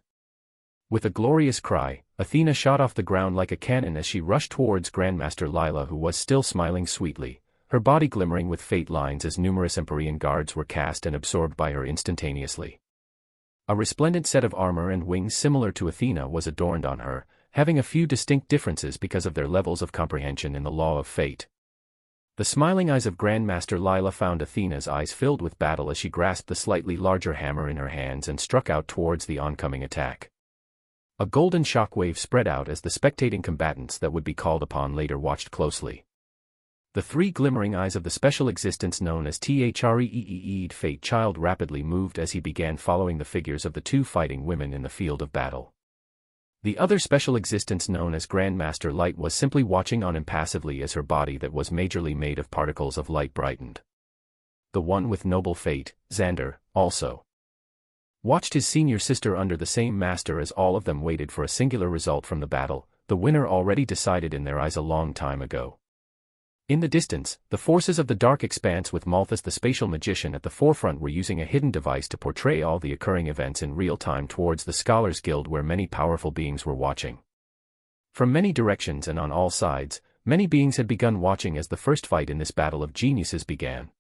With a glorious cry, Athena shot off the ground like a cannon as she rushed towards Grandmaster Lila, who was still smiling sweetly, her body glimmering with fate lines as numerous Empyrean guards were cast and absorbed by her instantaneously. A resplendent set of armor and wings similar to Athena was adorned on her, having a few distinct differences because of their levels of comprehension in the law of fate. The smiling eyes of Grandmaster Lila found Athena's eyes filled with battle as she grasped the slightly larger hammer in her hands and struck out towards the oncoming attack. A golden shockwave spread out as the spectating combatants that would be called upon later watched closely. The three glimmering eyes of the special existence known as Threeed Fate Child rapidly moved as he began following the figures of the two fighting women in the field of battle. The other special existence known as Grandmaster Light was simply watching on impassively as her body that was majorly made of particles of light brightened. The one with noble fate, Xander, also watched his senior sister under the same master as all of them waited for a singular result from the battle, the winner already decided in their eyes a long time ago. In the distance, the forces of the dark expanse with Malthus the spatial magician at the forefront were using a hidden device to portray all the occurring events in real time towards the Scholars Guild where many powerful beings were watching. From many directions and on all sides, many beings had begun watching as the first fight in this battle of geniuses began.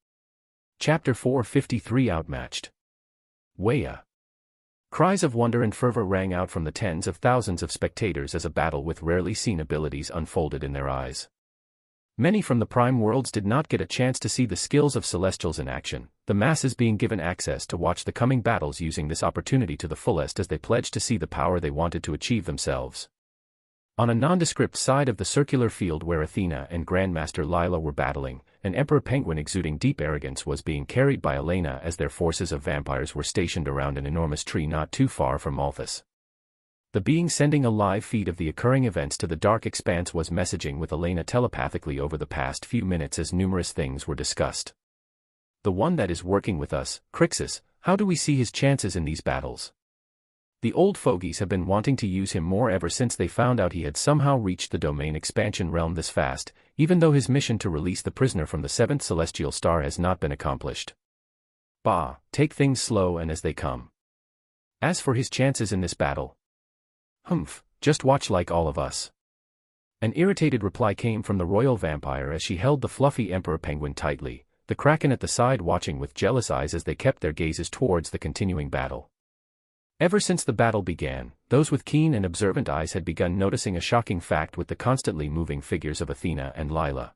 Chapter 453 Outmatched. Weya. Cries of wonder and fervor rang out from the tens of thousands of spectators as a battle with rarely seen abilities unfolded in their eyes. Many from the prime worlds did not get a chance to see the skills of Celestials in action, the masses being given access to watch the coming battles using this opportunity to the fullest as they pledged to see the power they wanted to achieve themselves. On a nondescript side of the circular field where Athena and Grandmaster Lila were battling, an emperor penguin exuding deep arrogance was being carried by Elena as their forces of vampires were stationed around an enormous tree not too far from Malthus. The being sending a live feed of the occurring events to the dark expanse was messaging with Elena telepathically over the past few minutes as numerous things were discussed. The one that is working with us, Crixus, how do we see his chances in these battles? The old fogies have been wanting to use him more ever since they found out he had somehow reached the domain expansion realm this fast, even though his mission to release the prisoner from the 7th celestial star has not been accomplished. Bah, take things slow and as they come. As for his chances in this battle, humph, just watch like all of us. An irritated reply came from the royal vampire as she held the fluffy emperor penguin tightly, the kraken at the side watching with jealous eyes as they kept their gazes towards the continuing battle. Ever since the battle began, those with keen and observant eyes had begun noticing a shocking fact with the constantly moving figures of Athena and Lila.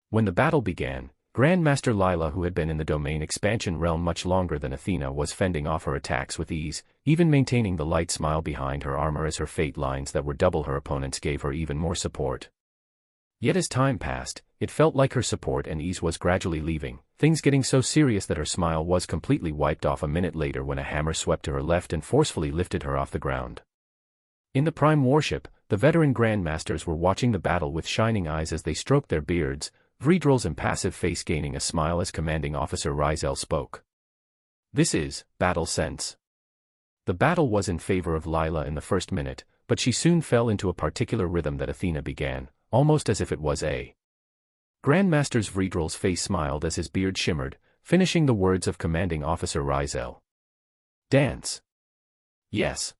When the battle began, Grandmaster Lila, who had been in the domain expansion realm much longer than Athena, was fending off her attacks with ease, even maintaining the light smile behind her armor as her fate lines that were double her opponent's gave her even more support. Yet as time passed, it felt like her support and ease was gradually leaving, things getting so serious that her smile was completely wiped off a minute later when a hammer swept to her left and forcefully lifted her off the ground. In the prime warship, the veteran grandmasters were watching the battle with shining eyes as they stroked their beards, Vredrel's impassive face gaining a smile as Commanding Officer Rizel spoke. This is battle sense. The battle was in favor of Lila in the first minute, but she soon fell into a particular rhythm that Athena began, almost as if it was a Grandmaster's. Vredrel's face smiled as his beard shimmered, finishing the words of Commanding Officer Rizel. Dance. Yes.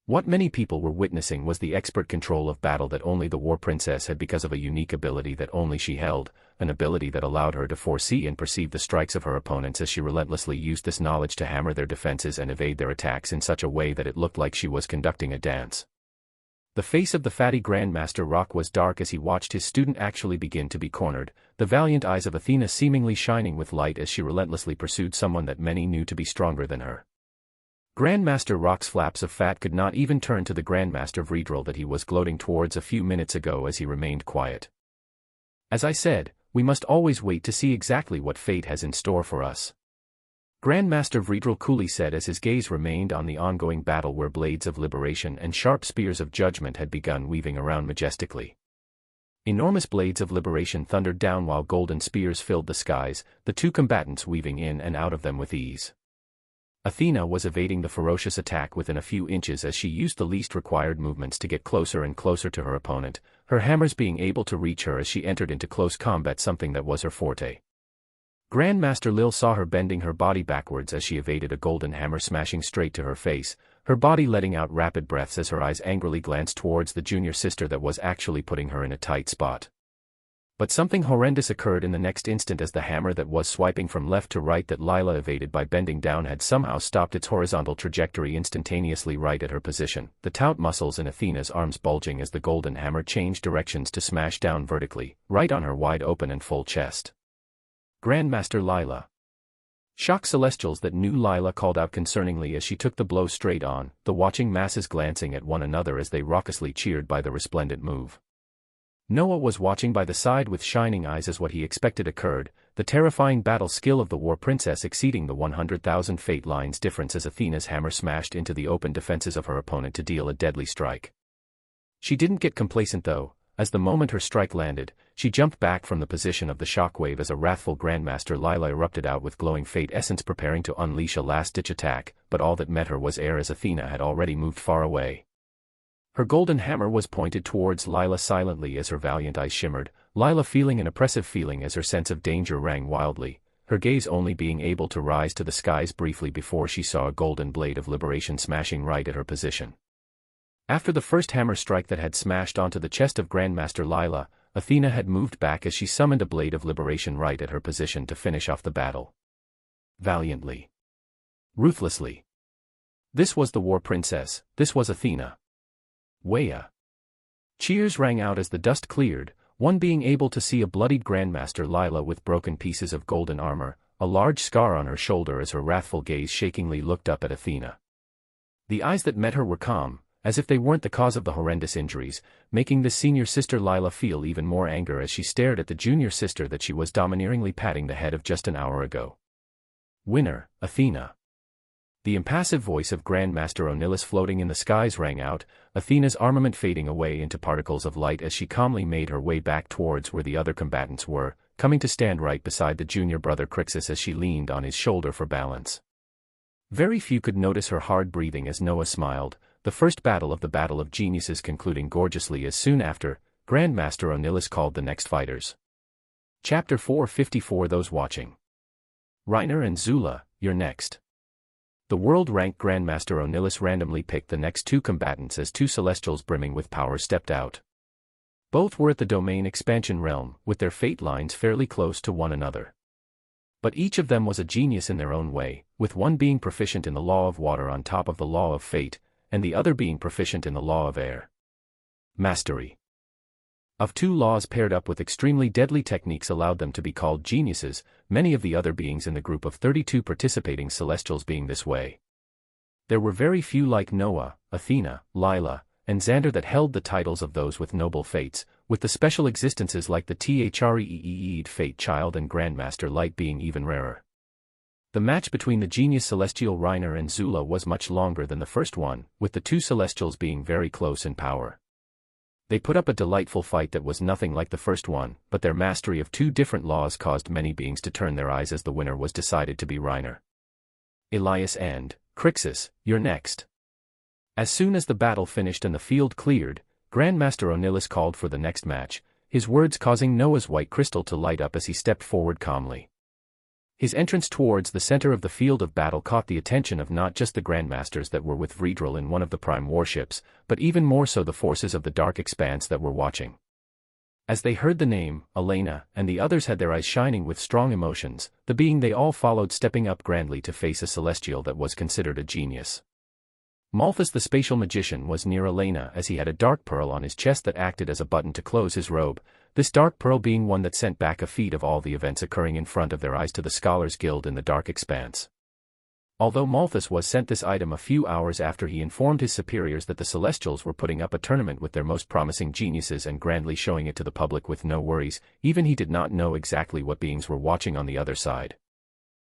What many people were witnessing was the expert control of battle that only the War Princess had because of a unique ability that only she held, an ability that allowed her to foresee and perceive the strikes of her opponents as she relentlessly used this knowledge to hammer their defenses and evade their attacks in such a way that it looked like she was conducting a dance. The face of the fatty Grandmaster Rock was dark as he watched his student actually begin to be cornered, the valiant eyes of Athena seemingly shining with light as she relentlessly pursued someone that many knew to be stronger than her. Grandmaster Rock's flaps of fat could not even turn to the Grandmaster Vredrel that he was gloating towards a few minutes ago as he remained quiet. As I said, we must always wait to see exactly what fate has in store for us. Grandmaster Vredrel coolly said as his gaze remained on the ongoing battle where blades of liberation and sharp spears of judgment had begun weaving around majestically. Enormous blades of liberation thundered down while golden spears filled the skies, the two combatants weaving in and out of them with ease. Athena was evading the ferocious attack within a few inches as she used the least required movements to get closer and closer to her opponent, her hammers being able to reach her as she entered into close combat, something that was her forte. Grandmaster Lil saw her bending her body backwards as she evaded a golden hammer smashing straight to her face, her body letting out rapid breaths as her eyes angrily glanced towards the junior sister that was actually putting her in a tight spot. But something horrendous occurred in the next instant as the hammer that was swiping from left to right that Lila evaded by bending down had somehow stopped its horizontal trajectory instantaneously right at her position, the taut muscles in Athena's arms bulging as the golden hammer changed directions to smash down vertically, right on her wide open and full chest. Grandmaster Lila. Shocked celestials that knew Lila called out concerningly as she took the blow straight on, the watching masses glancing at one another as they raucously cheered by the resplendent move. Noah was watching by the side with shining eyes as what he expected occurred, the terrifying battle skill of the War Princess exceeding the 100,000 fate lines difference as Athena's hammer smashed into the open defenses of her opponent to deal a deadly strike. She didn't get complacent though, as the moment her strike landed, she jumped back from the position of the shockwave as a wrathful Grandmaster Lila erupted out with glowing fate essence preparing to unleash a last-ditch attack, but all that met her was air as Athena had already moved far away. Her golden hammer was pointed towards Lila silently as her valiant eyes shimmered, Lila feeling an oppressive feeling as her sense of danger rang wildly, her gaze only being able to rise to the skies briefly before she saw a golden blade of liberation smashing right at her position. After the first hammer strike that had smashed onto the chest of Grandmaster Lila, Athena had moved back as she summoned a blade of liberation right at her position to finish off the battle. Valiantly. Ruthlessly. This was the War Princess, this was Athena. Waya. Cheers rang out as the dust cleared, one being able to see a bloodied Grandmaster Lila with broken pieces of golden armor, a large scar on her shoulder as her wrathful gaze shakingly looked up at Athena. The eyes that met her were calm, as if they weren't the cause of the horrendous injuries, making the senior sister Lila feel even more anger as she stared at the junior sister that she was domineeringly patting the head of just an hour ago. Winner, Athena. The impassive voice of Grandmaster Onillis floating in the skies rang out, Athena's armament fading away into particles of light as she calmly made her way back towards where the other combatants were, coming to stand right beside the junior brother Crixus as she leaned on his shoulder for balance. Very few could notice her hard breathing as Noah smiled, the first battle of the Battle of Geniuses concluding gorgeously as soon after, Grandmaster Onillis called the next fighters. Chapter 454. Those watching. Reiner and Zula, you're next. The world-ranked Grandmaster Onillis randomly picked the next two combatants as two celestials brimming with power stepped out. Both were at the domain expansion realm, with their fate lines fairly close to one another. But each of them was a genius in their own way, with one being proficient in the law of water on top of the law of fate, and the other being proficient in the law of air. Mastery of two laws paired up with extremely deadly techniques allowed them to be called geniuses, many of the other beings in the group of 32 participating celestials being this way. There were very few like Noah, Athena, Lila, and Xander that held the titles of those with noble fates, with the special existences like the Three'd Fate Child and Grandmaster Light being even rarer. The match between the genius celestial Reiner and Zula was much longer than the first one, with the two celestials being very close in power. They put up a delightful fight that was nothing like the first one, but their mastery of two different laws caused many beings to turn their eyes as the winner was decided to be Reiner. Elias and Crixus, you're next. As soon as the battle finished and the field cleared, Grandmaster Onillis called for the next match, his words causing Noah's white crystal to light up as he stepped forward calmly. His entrance towards the center of the field of battle caught the attention of not just the Grandmasters that were with Vredril in one of the prime warships, but even more so the forces of the Dark Expanse that were watching. As they heard the name, Elena, and the others had their eyes shining with strong emotions, the being they all followed stepping up grandly to face a celestial that was considered a genius. Malthus the spatial magician was near Elena as he had a dark pearl on his chest that acted as a button to close his robe, this dark pearl being one that sent back a feed of all the events occurring in front of their eyes to the Scholars Guild in the Dark Expanse. Although Malthus was sent this item a few hours after he informed his superiors that the Celestials were putting up a tournament with their most promising geniuses and grandly showing it to the public with no worries, even he did not know exactly what beings were watching on the other side.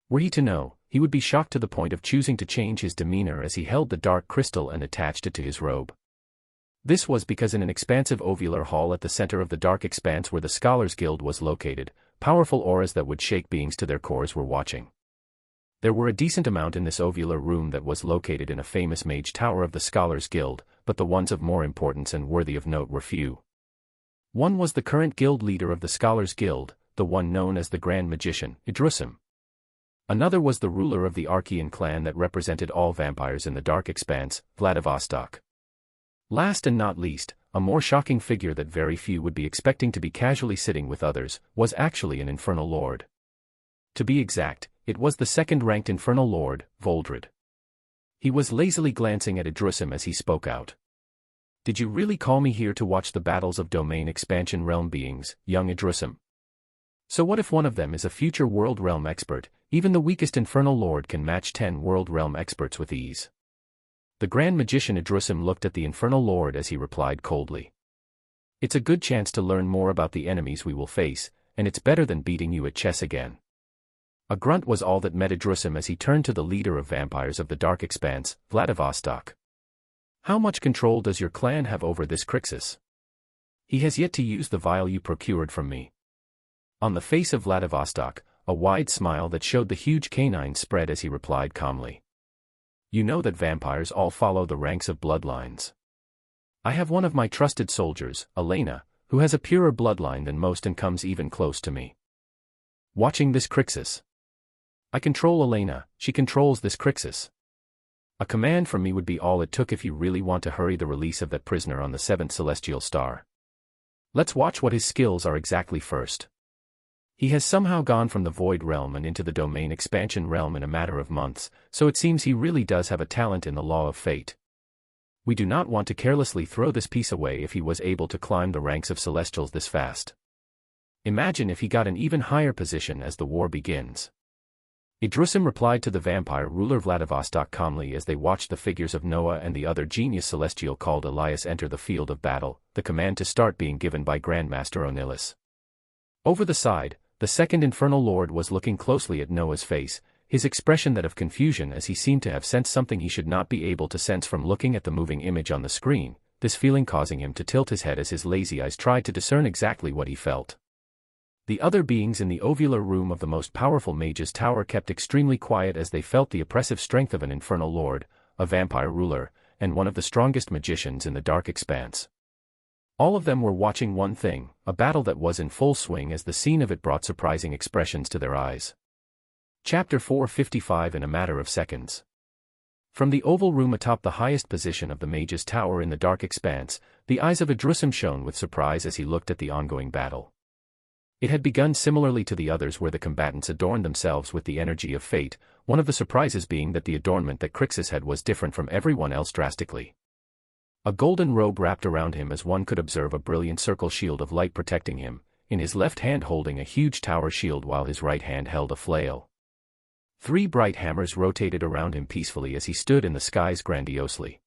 Were he to know, he would be shocked to the point of choosing to change his demeanor as he held the dark crystal and attached it to his robe. This was because in an expansive ovular hall at the center of the Dark Expanse where the Scholars Guild was located, powerful auras that would shake beings to their cores were watching. There were a decent amount in this ovular room that was located in a famous mage tower of the Scholars Guild, but the ones of more importance and worthy of note were few. One was the current guild leader of the Scholars Guild, the one known as the Grand Magician, Idrusim. Another was the ruler of the Archean clan that represented all vampires in the Dark Expanse, Vladivostok. Last and not least, a more shocking figure that very few would be expecting to be casually sitting with others, was actually an Infernal Lord. To be exact, it was the second-ranked Infernal Lord, Voldred. He was lazily glancing at Idrusim as he spoke out. "Did you really call me here to watch the battles of domain expansion realm beings, young Idrusim? So what if one of them is a future world realm expert? Even the weakest Infernal Lord can match 10 world realm experts with ease." The Grand Magician Idrusim looked at the Infernal Lord as he replied coldly. "It's a good chance to learn more about the enemies we will face, and it's better than beating you at chess again." A grunt was all that met Idrusim as he turned to the leader of vampires of the Dark Expanse, Vladivostok. "How much control does your clan have over this Crixus? He has yet to use the vial you procured from me." On the face of Vladivostok, a wide smile that showed the huge canines spread as he replied calmly. "You know that vampires all follow the ranks of bloodlines. I have one of my trusted soldiers, Elena, who has a purer bloodline than most and comes even close to me. Watching this Crixus. I control Elena, she controls this Crixus. A command from me would be all it took if you really want to hurry the release of that prisoner on the 7th celestial star. Let's watch what his skills are exactly first. He has somehow gone from the Void Realm and into the Domain Expansion Realm in a matter of months, so it seems he really does have a talent in the Law of Fate. We do not want to carelessly throw this piece away if he was able to climb the ranks of Celestials this fast. Imagine if he got an even higher position as the war begins. Idrusim replied to the vampire ruler Vladivostok calmly as they watched the figures of Noah and the other genius celestial called Elias enter the field of battle, the command to start being given by Grandmaster Onillis. Over the side, the second infernal lord was looking closely at Noah's face, his expression that of confusion as he seemed to have sensed something he should not be able to sense from looking at the moving image on the screen, this feeling causing him to tilt his head as his lazy eyes tried to discern exactly what he felt. The other beings in the ovular room of the most powerful mage's tower kept extremely quiet as they felt the oppressive strength of an infernal lord, a vampire ruler, and one of the strongest magicians in the dark expanse. All of them were watching one thing, a battle that was in full swing as the scene of it brought surprising expressions to their eyes. Chapter 455 In a matter of seconds. From the oval room atop the highest position of the mage's tower in the dark expanse, the eyes of Idrusim shone with surprise as he looked at the ongoing battle. It had begun similarly to the others where the combatants adorned themselves with the energy of fate, one of the surprises being that the adornment that Crixus had was different from everyone else drastically. A golden robe wrapped around him as one could observe a brilliant circle shield of light protecting him, in his left hand holding a huge tower shield while his right hand held a flail. 3 bright hammers rotated around him peacefully as he stood in the skies grandiosely.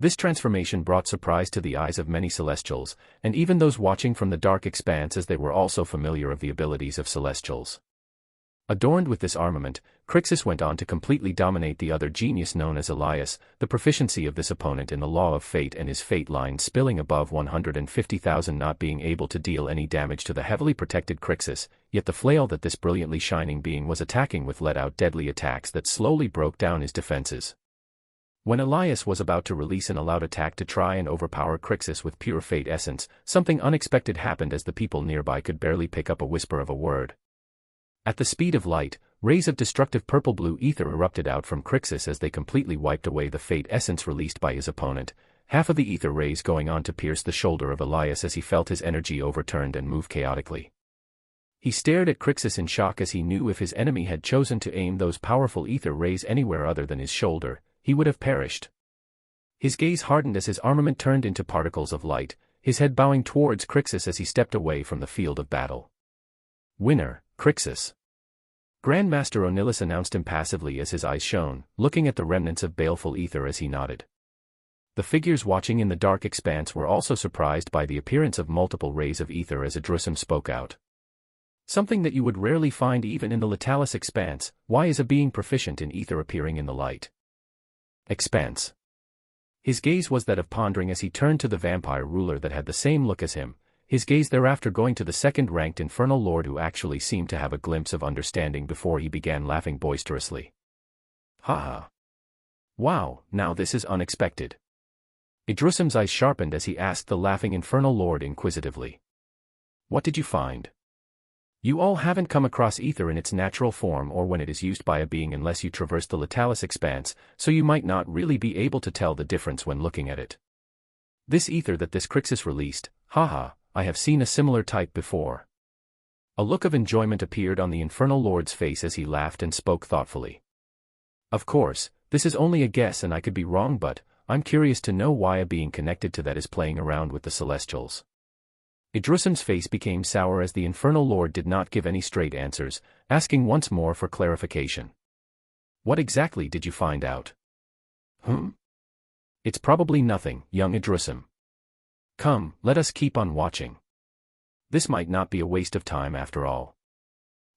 This transformation brought surprise to the eyes of many celestials, and even those watching from the dark expanse as they were also familiar of the abilities of celestials. Adorned with this armament, Crixus went on to completely dominate the other genius known as Elias, the proficiency of this opponent in the law of fate and his fate line spilling above 150,000 not being able to deal any damage to the heavily protected Crixus, yet the flail that this brilliantly shining being was attacking with let out deadly attacks that slowly broke down his defenses. When Elias was about to release an allowed attack to try and overpower Crixus with pure fate essence, something unexpected happened as the people nearby could barely pick up a whisper of a word. At the speed of light, rays of destructive purple-blue ether erupted out from Crixus as they completely wiped away the fate essence released by his opponent, half of the ether rays going on to pierce the shoulder of Elias as he felt his energy overturned and move chaotically. He stared at Crixus in shock as he knew if his enemy had chosen to aim those powerful ether rays anywhere other than his shoulder, he would have perished. His gaze hardened as his armament turned into particles of light, his head bowing towards Crixus as he stepped away from the field of battle. Winner, Crixus. Grandmaster Onillis announced impassively as his eyes shone, looking at the remnants of baleful ether as he nodded. The figures watching in the dark expanse were also surprised by the appearance of multiple rays of ether as Idrusim spoke out. Something that you would rarely find even in the Limitless expanse. Why is a being proficient in ether appearing in the light expanse? His gaze was that of pondering as he turned to the vampire ruler that had the same look as him, his gaze thereafter going to the second-ranked infernal lord who actually seemed to have a glimpse of understanding before he began laughing boisterously. Ha ha. Wow, now this is unexpected. Idrusim's eyes sharpened as he asked the laughing infernal lord inquisitively. What did you find? You all haven't come across ether in its natural form or when it is used by a being unless you traverse the Limitless expanse, so you might not really be able to tell the difference when looking at it. This ether that this Crixus released, haha, I have seen a similar type before. A look of enjoyment appeared on the infernal lord's face as he laughed and spoke thoughtfully. Of course, this is only a guess and I could be wrong, but I'm curious to know why a being connected to that is playing around with the celestials. Idrusim's face became sour as the infernal lord did not give any straight answers, asking once more for clarification. What exactly did you find out? It's probably nothing, young Idrusim. Come, let us keep on watching. This might not be a waste of time after all.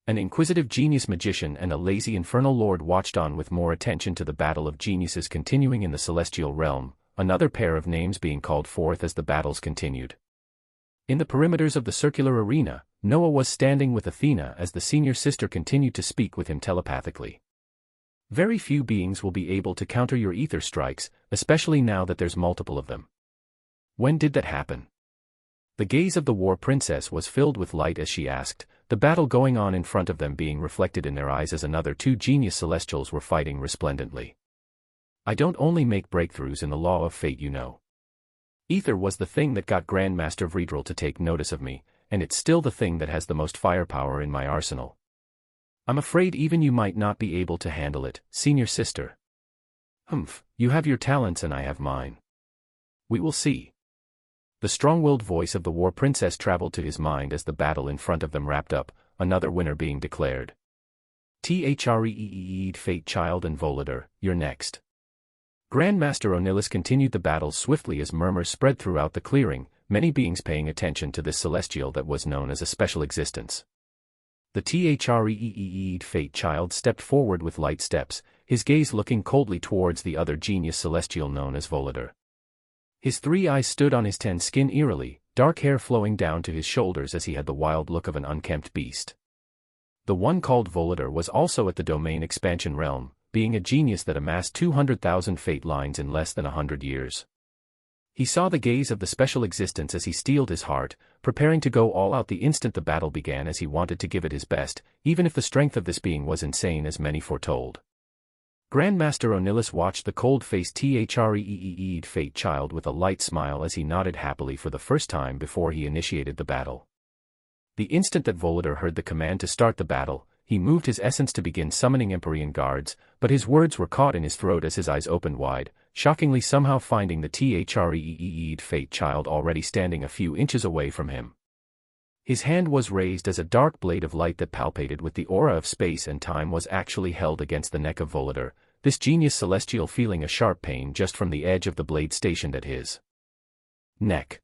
An inquisitive genius magician and a lazy infernal lord watched on with more attention to the battle of geniuses continuing in the celestial realm, another pair of names being called forth as the battles continued. In the perimeters of the circular arena, Noah was standing with Athena as the senior sister continued to speak with him telepathically. Very few beings will be able to counter your ether strikes, especially now that there's multiple of them. When did that happen? The gaze of the war princess was filled with light as she asked, the battle going on in front of them being reflected in their eyes as another 2 genius celestials were fighting resplendently. I don't only make breakthroughs in the law of fate, you know. Ether was the thing that got Grandmaster Vredril to take notice of me, and it's still the thing that has the most firepower in my arsenal. I'm afraid even you might not be able to handle it, senior sister. You have your talents and I have mine. We will see. The strong-willed voice of the war princess traveled to his mind as the battle in front of them wrapped up, another winner being declared. Threed Fate Child and Volator, you're next. Grandmaster Onilus continued the battle swiftly as murmurs spread throughout the clearing, many beings paying attention to this celestial that was known as a special existence. The Threed Fate Child stepped forward with light steps, his gaze looking coldly towards the other genius celestial known as Volator. His 3 eyes stood on his tan skin eerily, dark hair flowing down to his shoulders as he had the wild look of an unkempt beast. The one called Volator was also at the domain expansion realm, being a genius that amassed 200,000 fate lines in less than 100 years. He saw the gaze of the special existence as he steeled his heart, preparing to go all out the instant the battle began, as he wanted to give it his best, even if the strength of this being was insane as many foretold. Grandmaster Onilus watched the cold-faced Threed Fate Child with a light smile as he nodded happily for the first time before he initiated the battle. The instant that Volator heard the command to start the battle, he moved his essence to begin summoning Empyrean guards, but his words were caught in his throat as his eyes opened wide, shockingly somehow finding the Threed Fate Child already standing a few inches away from him. His hand was raised as a dark blade of light that palpated with the aura of space and time was actually held against the neck of Volator, this genius celestial feeling a sharp pain just from the edge of the blade stationed at his neck.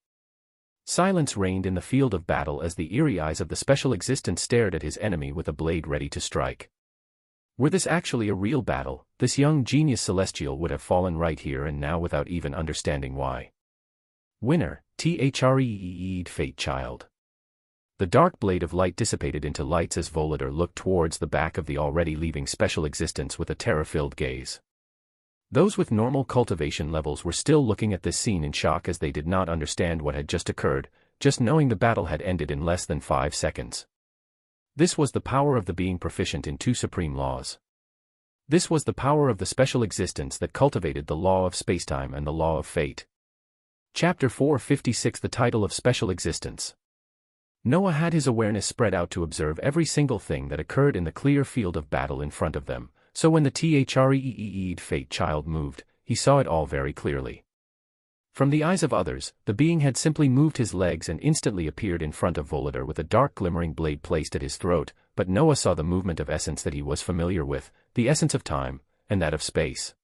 Silence reigned in the field of battle as the eerie eyes of the special existence stared at his enemy with a blade ready to strike. Were this actually a real battle, this young genius celestial would have fallen right here and now without even understanding why. Winner, Threed Fate Child. The dark blade of light dissipated into lights as Volator looked towards the back of the already leaving special existence with a terror-filled gaze. Those with normal cultivation levels were still looking at this scene in shock as they did not understand what had just occurred, just knowing the battle had ended in less than 5 seconds. This was the power of the being proficient in 2 supreme laws. This was the power of the special existence that cultivated the law of spacetime and the law of fate. Chapter 456, the title of special existence. Noah had his awareness spread out to observe every single thing that occurred in the clear field of battle in front of them. So when the Threed Fate Child moved, he saw it all very clearly. From the eyes of others, the being had simply moved his legs and instantly appeared in front of Volator with a dark glimmering blade placed at his throat, but Noah saw the movement of essence that he was familiar with, the essence of time, and that of space.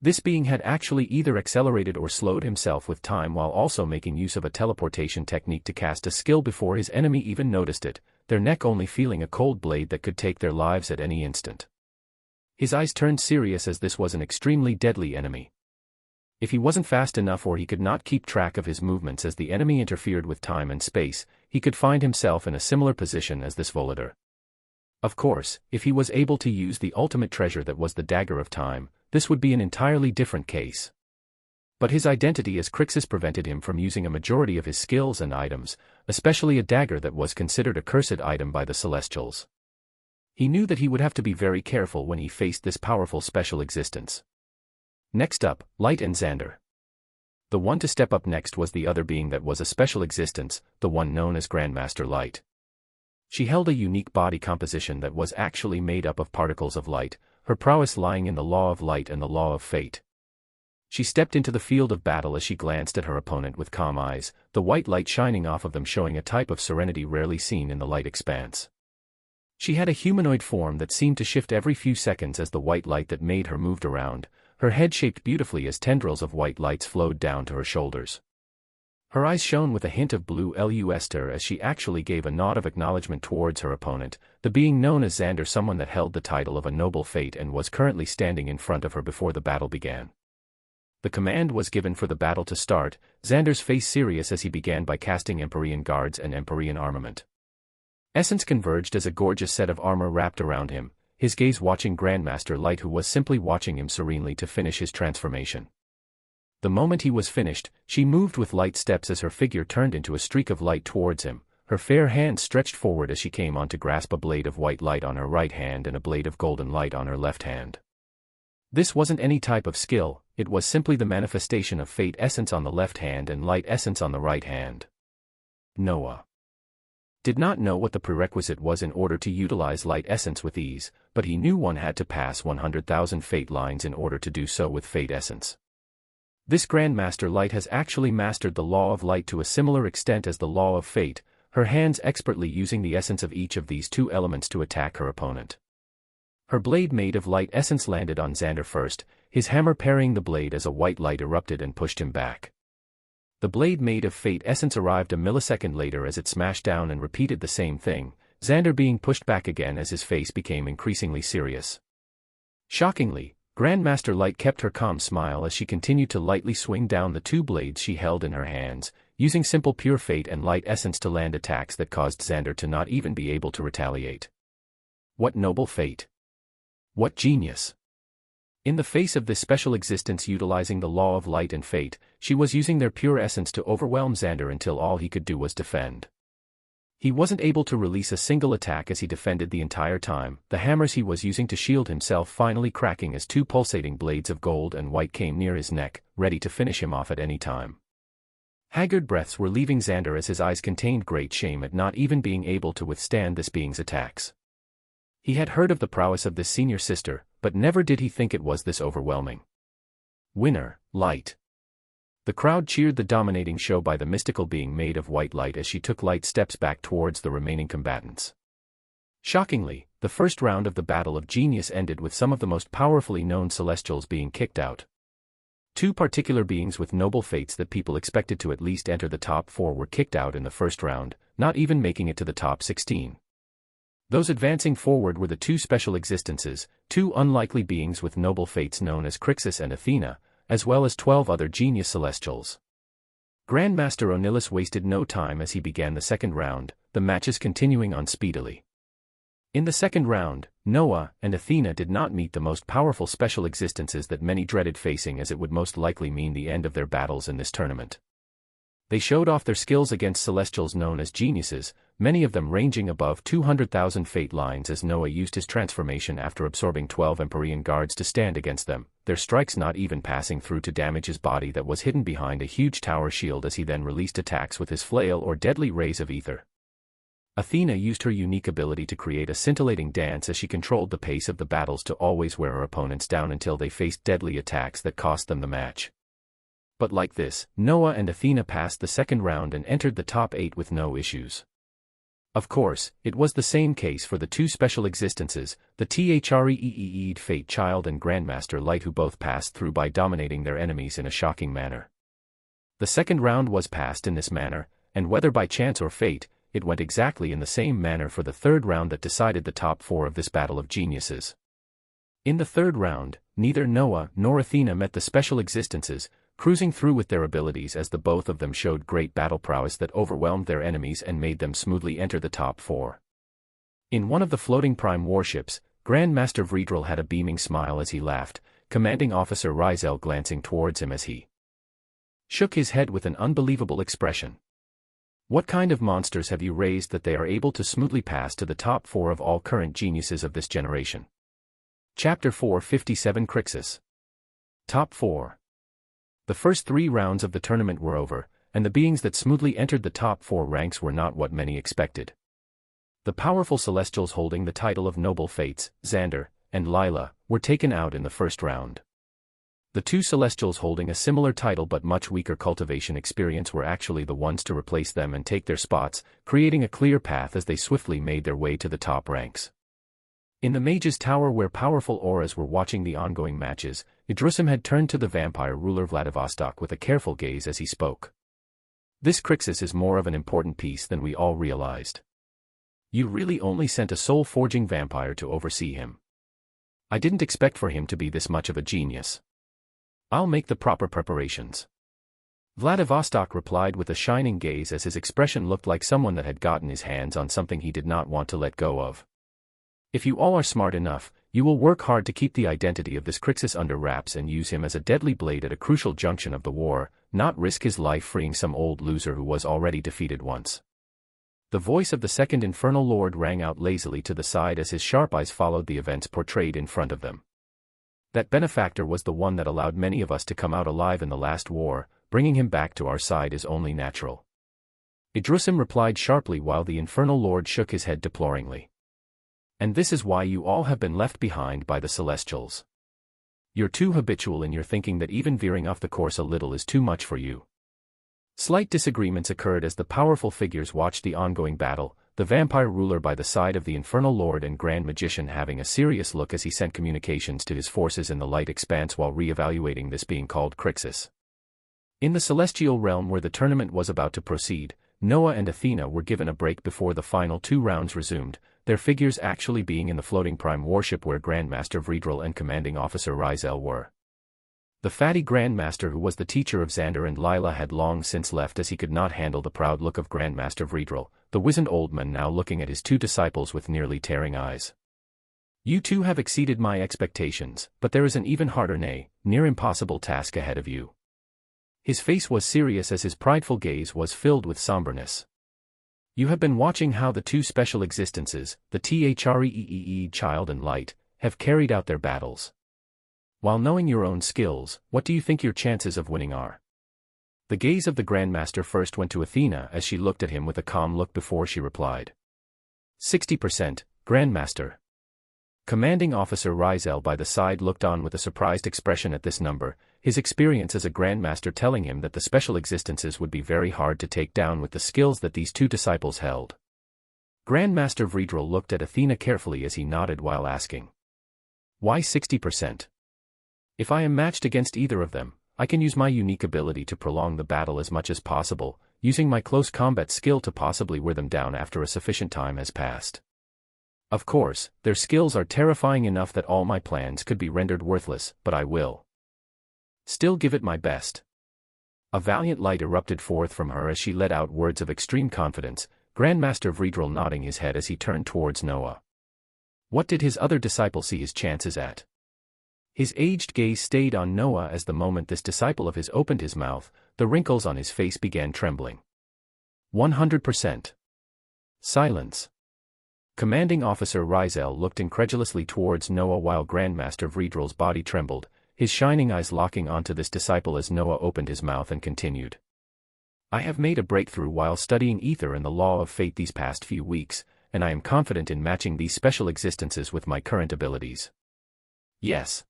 This being had actually either accelerated or slowed himself with time while also making use of a teleportation technique to cast a skill before his enemy even noticed it, their neck only feeling a cold blade that could take their lives at any instant. His eyes turned serious as this was an extremely deadly enemy. If he wasn't fast enough or he could not keep track of his movements as the enemy interfered with time and space, he could find himself in a similar position as this Volator. Of course, if he was able to use the ultimate treasure that was the dagger of time, this would be an entirely different case. But his identity as Crixus prevented him from using a majority of his skills and items, especially a dagger that was considered a cursed item by the Celestials. He knew that he would have to be very careful when he faced this powerful special existence. Next up, Light and Xander. The one to step up next was the other being that was a special existence, the one known as Grandmaster Light. She held a unique body composition that was actually made up of particles of light, her prowess lying in the law of light and the law of fate. She stepped into the field of battle as she glanced at her opponent with calm eyes, the white light shining off of them showing a type of serenity rarely seen in the light expanse. She had a humanoid form that seemed to shift every few seconds as the white light that made her moved around, her head shaped beautifully as tendrils of white lights flowed down to her shoulders. Her eyes shone with a hint of blue luster as she actually gave a nod of acknowledgement towards her opponent, the being known as Xander, someone that held the title of a noble fate and was currently standing in front of her before the battle began. The command was given for the battle to start, Xander's face serious as he began by casting Empyrean guards and Empyrean armament. Essence converged as a gorgeous set of armor wrapped around him, his gaze watching Grandmaster Light, who was simply watching him serenely to finish his transformation. The moment he was finished, she moved with light steps as her figure turned into a streak of light towards him, her fair hand stretched forward as she came on to grasp a blade of white light on her right hand and a blade of golden light on her left hand. This wasn't any type of skill, it was simply the manifestation of fate essence on the left hand and light essence on the right hand. Noah did not know what the prerequisite was in order to utilize light essence with ease, but he knew one had to pass 100,000 fate lines in order to do so with fate essence. This Grandmaster Light has actually mastered the law of light to a similar extent as the law of fate, her hands expertly using the essence of each of these two elements to attack her opponent. Her blade made of light essence landed on Xander first, his hammer parrying the blade as a white light erupted and pushed him back. The blade made of fate essence arrived a millisecond later as it smashed down and repeated the same thing, Xander being pushed back again as his face became increasingly serious. Shockingly, Grandmaster Light kept her calm smile as she continued to lightly swing down the two blades she held in her hands, using simple pure fate and light essence to land attacks that caused Xander to not even be able to retaliate. What noble fate! What genius! In the face of this special existence utilizing the law of light and fate, she was using their pure essence to overwhelm Xander until all he could do was defend. He wasn't able to release a single attack as he defended the entire time, the hammers he was using to shield himself finally cracking as two pulsating blades of gold and white came near his neck, ready to finish him off at any time. Haggard breaths were leaving Xander as his eyes contained great shame at not even being able to withstand this being's attacks. He had heard of the prowess of this senior sister, but never did he think it was this overwhelming. Winner, Light. The crowd cheered the dominating show by the mystical being made of white light as she took light steps back towards the remaining combatants. Shockingly, the first round of the Battle of Genius ended with some of the most powerfully known Celestials being kicked out. Two particular beings with noble fates that people expected to at least enter the top 4 were kicked out in the first round, not even making it to the top 16. Those advancing forward were the two special existences, two unlikely beings with noble fates known as Crixus and Athena, as well as 12 other genius celestials. Grandmaster Onilus wasted no time as he began the second round, the matches continuing on speedily. In the second round, Noah and Athena did not meet the most powerful special existences that many dreaded facing, as it would most likely mean the end of their battles in this tournament. They showed off their skills against celestials known as geniuses, many of them ranging above 200,000 fate lines, as Noah used his transformation after absorbing 12 Empyrean guards to stand against them, their strikes not even passing through to damage his body that was hidden behind a huge tower shield as he then released attacks with his flail or deadly rays of ether. Athena used her unique ability to create a scintillating dance as she controlled the pace of the battles to always wear her opponents down until they faced deadly attacks that cost them the match. But like this, Noah and Athena passed the second round and entered the top 8 with no issues. Of course, it was the same case for the two special existences, the Three'd Fate Child and Grandmaster Light, who both passed through by dominating their enemies in a shocking manner. The second round was passed in this manner, and whether by chance or fate, it went exactly in the same manner for the third round that decided the top 4 of this battle of geniuses. In the third round, neither Noah nor Athena met the special existences, cruising through with their abilities as the both of them showed great battle prowess that overwhelmed their enemies and made them smoothly enter the top 4. In one of the floating prime warships, Grandmaster Vredril had a beaming smile as he laughed, Commanding Officer Rizel glancing towards him as he shook his head with an unbelievable expression. What kind of monsters have you raised that they are able to smoothly pass to the top 4 of all current geniuses of this generation? Chapter 457 Crixus. Top 4. The first 3 rounds of the tournament were over, and the beings that smoothly entered the top 4 ranks were not what many expected. The powerful celestials holding the title of Noble Fates, Xander and Lila, were taken out in the first round. The two celestials holding a similar title but much weaker cultivation experience were actually the ones to replace them and take their spots, creating a clear path as they swiftly made their way to the top ranks. In the Mage's Tower, where powerful auras were watching the ongoing matches, Idrusim had turned to the vampire ruler Vladivostok with a careful gaze as he spoke. This Crixus is more of an important piece than we all realized. You really only sent a soul-forging vampire to oversee him. I didn't expect for him to be this much of a genius. I'll make the proper preparations. Vladivostok replied with a shining gaze as his expression looked like someone that had gotten his hands on something he did not want to let go of. If you all are smart enough, you will work hard to keep the identity of this Crixus under wraps and use him as a deadly blade at a crucial junction of the war, not risk his life freeing some old loser who was already defeated once. The voice of the second Infernal Lord rang out lazily to the side as his sharp eyes followed the events portrayed in front of them. That benefactor was the one that allowed many of us to come out alive in the last war, bringing him back to our side is only natural. Idrusim replied sharply while the Infernal Lord shook his head deploringly. And this is why you all have been left behind by the Celestials. You're too habitual in your thinking that even veering off the course a little is too much for you. Slight disagreements occurred as the powerful figures watched the ongoing battle, the vampire ruler by the side of the infernal lord and grand magician having a serious look as he sent communications to his forces in the light expanse while re-evaluating this being called Crixus. In the celestial realm where the tournament was about to proceed, Noah and Athena were given a break before the final 2 rounds resumed, their figures actually being in the floating prime warship where Grandmaster Vredrel and Commanding Officer Rizel were. The fatty Grandmaster who was the teacher of Xander and Lila had long since left as he could not handle the proud look of Grandmaster Vredrel, the wizened old man now looking at his 2 disciples with nearly tearing eyes. You 2 have exceeded my expectations, but there is an even harder nay, near impossible task ahead of you. His face was serious as his prideful gaze was filled with somberness. You have been watching how the 2 special existences, the Threee Child and Light, have carried out their battles. While knowing your own skills, what do you think your chances of winning are? The gaze of the Grandmaster first went to Athena as she looked at him with a calm look before she replied. 60%, Grandmaster. Commanding Officer Rizel by the side looked on with a surprised expression at this number, his experience as a Grandmaster telling him that the special existences would be very hard to take down with the skills that these 2 disciples held. Grandmaster Vredrel looked at Athena carefully as he nodded while asking. Why 60%? If I am matched against either of them, I can use my unique ability to prolong the battle as much as possible, using my close combat skill to possibly wear them down after a sufficient time has passed. Of course, their skills are terrifying enough that all my plans could be rendered worthless, but I will still give it my best. A valiant light erupted forth from her as she let out words of extreme confidence, Grandmaster Vredrel nodding his head as he turned towards Noah. What did his other disciple see his chances at? His aged gaze stayed on Noah as the moment this disciple of his opened his mouth, the wrinkles on his face began trembling. 100%. Silence. Commanding Officer Rizel looked incredulously towards Noah while Grandmaster Vredrel's body trembled, his shining eyes locking onto this disciple as Noah opened his mouth and continued. I have made a breakthrough while studying ether and the law of fate these past few weeks, and I am confident in matching these special existences with my current abilities. Yes.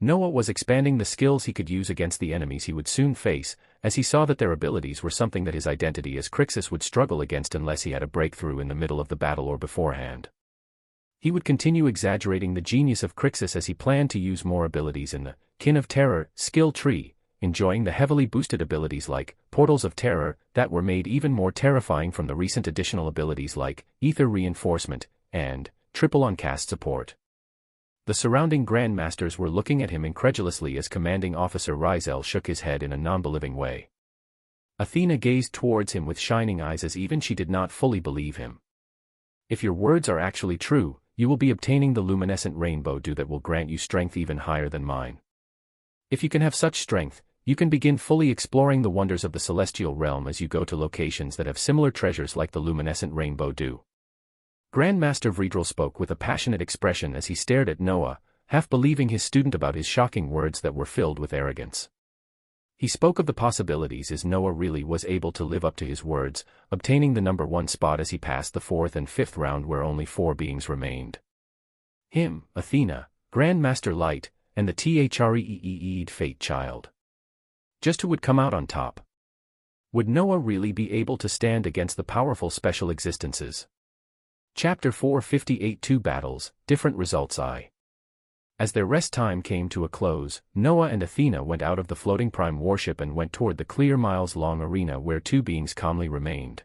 Noah was expanding the skills he could use against the enemies he would soon face, as he saw that their abilities were something that his identity as Crixus would struggle against unless he had a breakthrough in the middle of the battle or beforehand. He would continue exaggerating the genius of Crixus as he planned to use more abilities in the Kin of Terror skill tree, enjoying the heavily boosted abilities like Portals of Terror that were made even more terrifying from the recent additional abilities like Ether Reinforcement and Triple on Cast Support. The surrounding Grandmasters were looking at him incredulously as Commanding Officer Rizel shook his head in a non-believing way. Athena gazed towards him with shining eyes as even she did not fully believe him. If your words are actually true, you will be obtaining the luminescent rainbow dew that will grant you strength even higher than mine. If you can have such strength, you can begin fully exploring the wonders of the celestial realm as you go to locations that have similar treasures like the luminescent rainbow dew. Grandmaster Vredrel spoke with a passionate expression as he stared at Noah, half believing his student about his shocking words that were filled with arrogance. He spoke of the possibilities as Noah really was able to live up to his words, obtaining the number 1 spot as he passed the 4th and 5th round where only 4 beings remained. Him, Athena, Grandmaster Light, and the Threee Fate Child. Just who would come out on top? Would Noah really be able to stand against the powerful special existences? Chapter 458 2 Battles, Different Results As their rest time came to a close, Noah and Athena went out of the floating prime warship and went toward the clear miles-long arena where 2 beings calmly remained.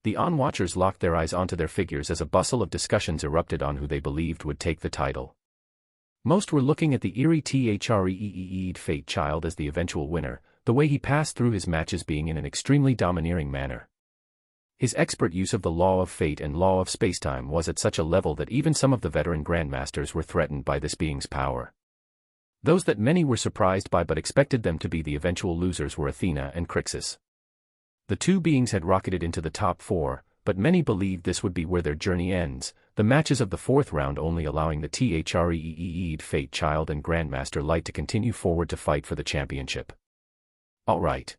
The onwatchers locked their eyes onto their figures as a bustle of discussions erupted on who they believed would take the title. Most were looking at the eerie Threee Fate Child as the eventual winner, the way he passed through his matches being in an extremely domineering manner. His expert use of the law of fate and law of spacetime was at such a level that even some of the veteran Grandmasters were threatened by this being's power. Those that many were surprised by but expected them to be the eventual losers were Athena and Crixus. The 2 beings had rocketed into the top 4, but many believed this would be where their journey ends, the matches of the 4th round only allowing the Threee Fate Child and Grandmaster Light to continue forward to fight for the championship. All right.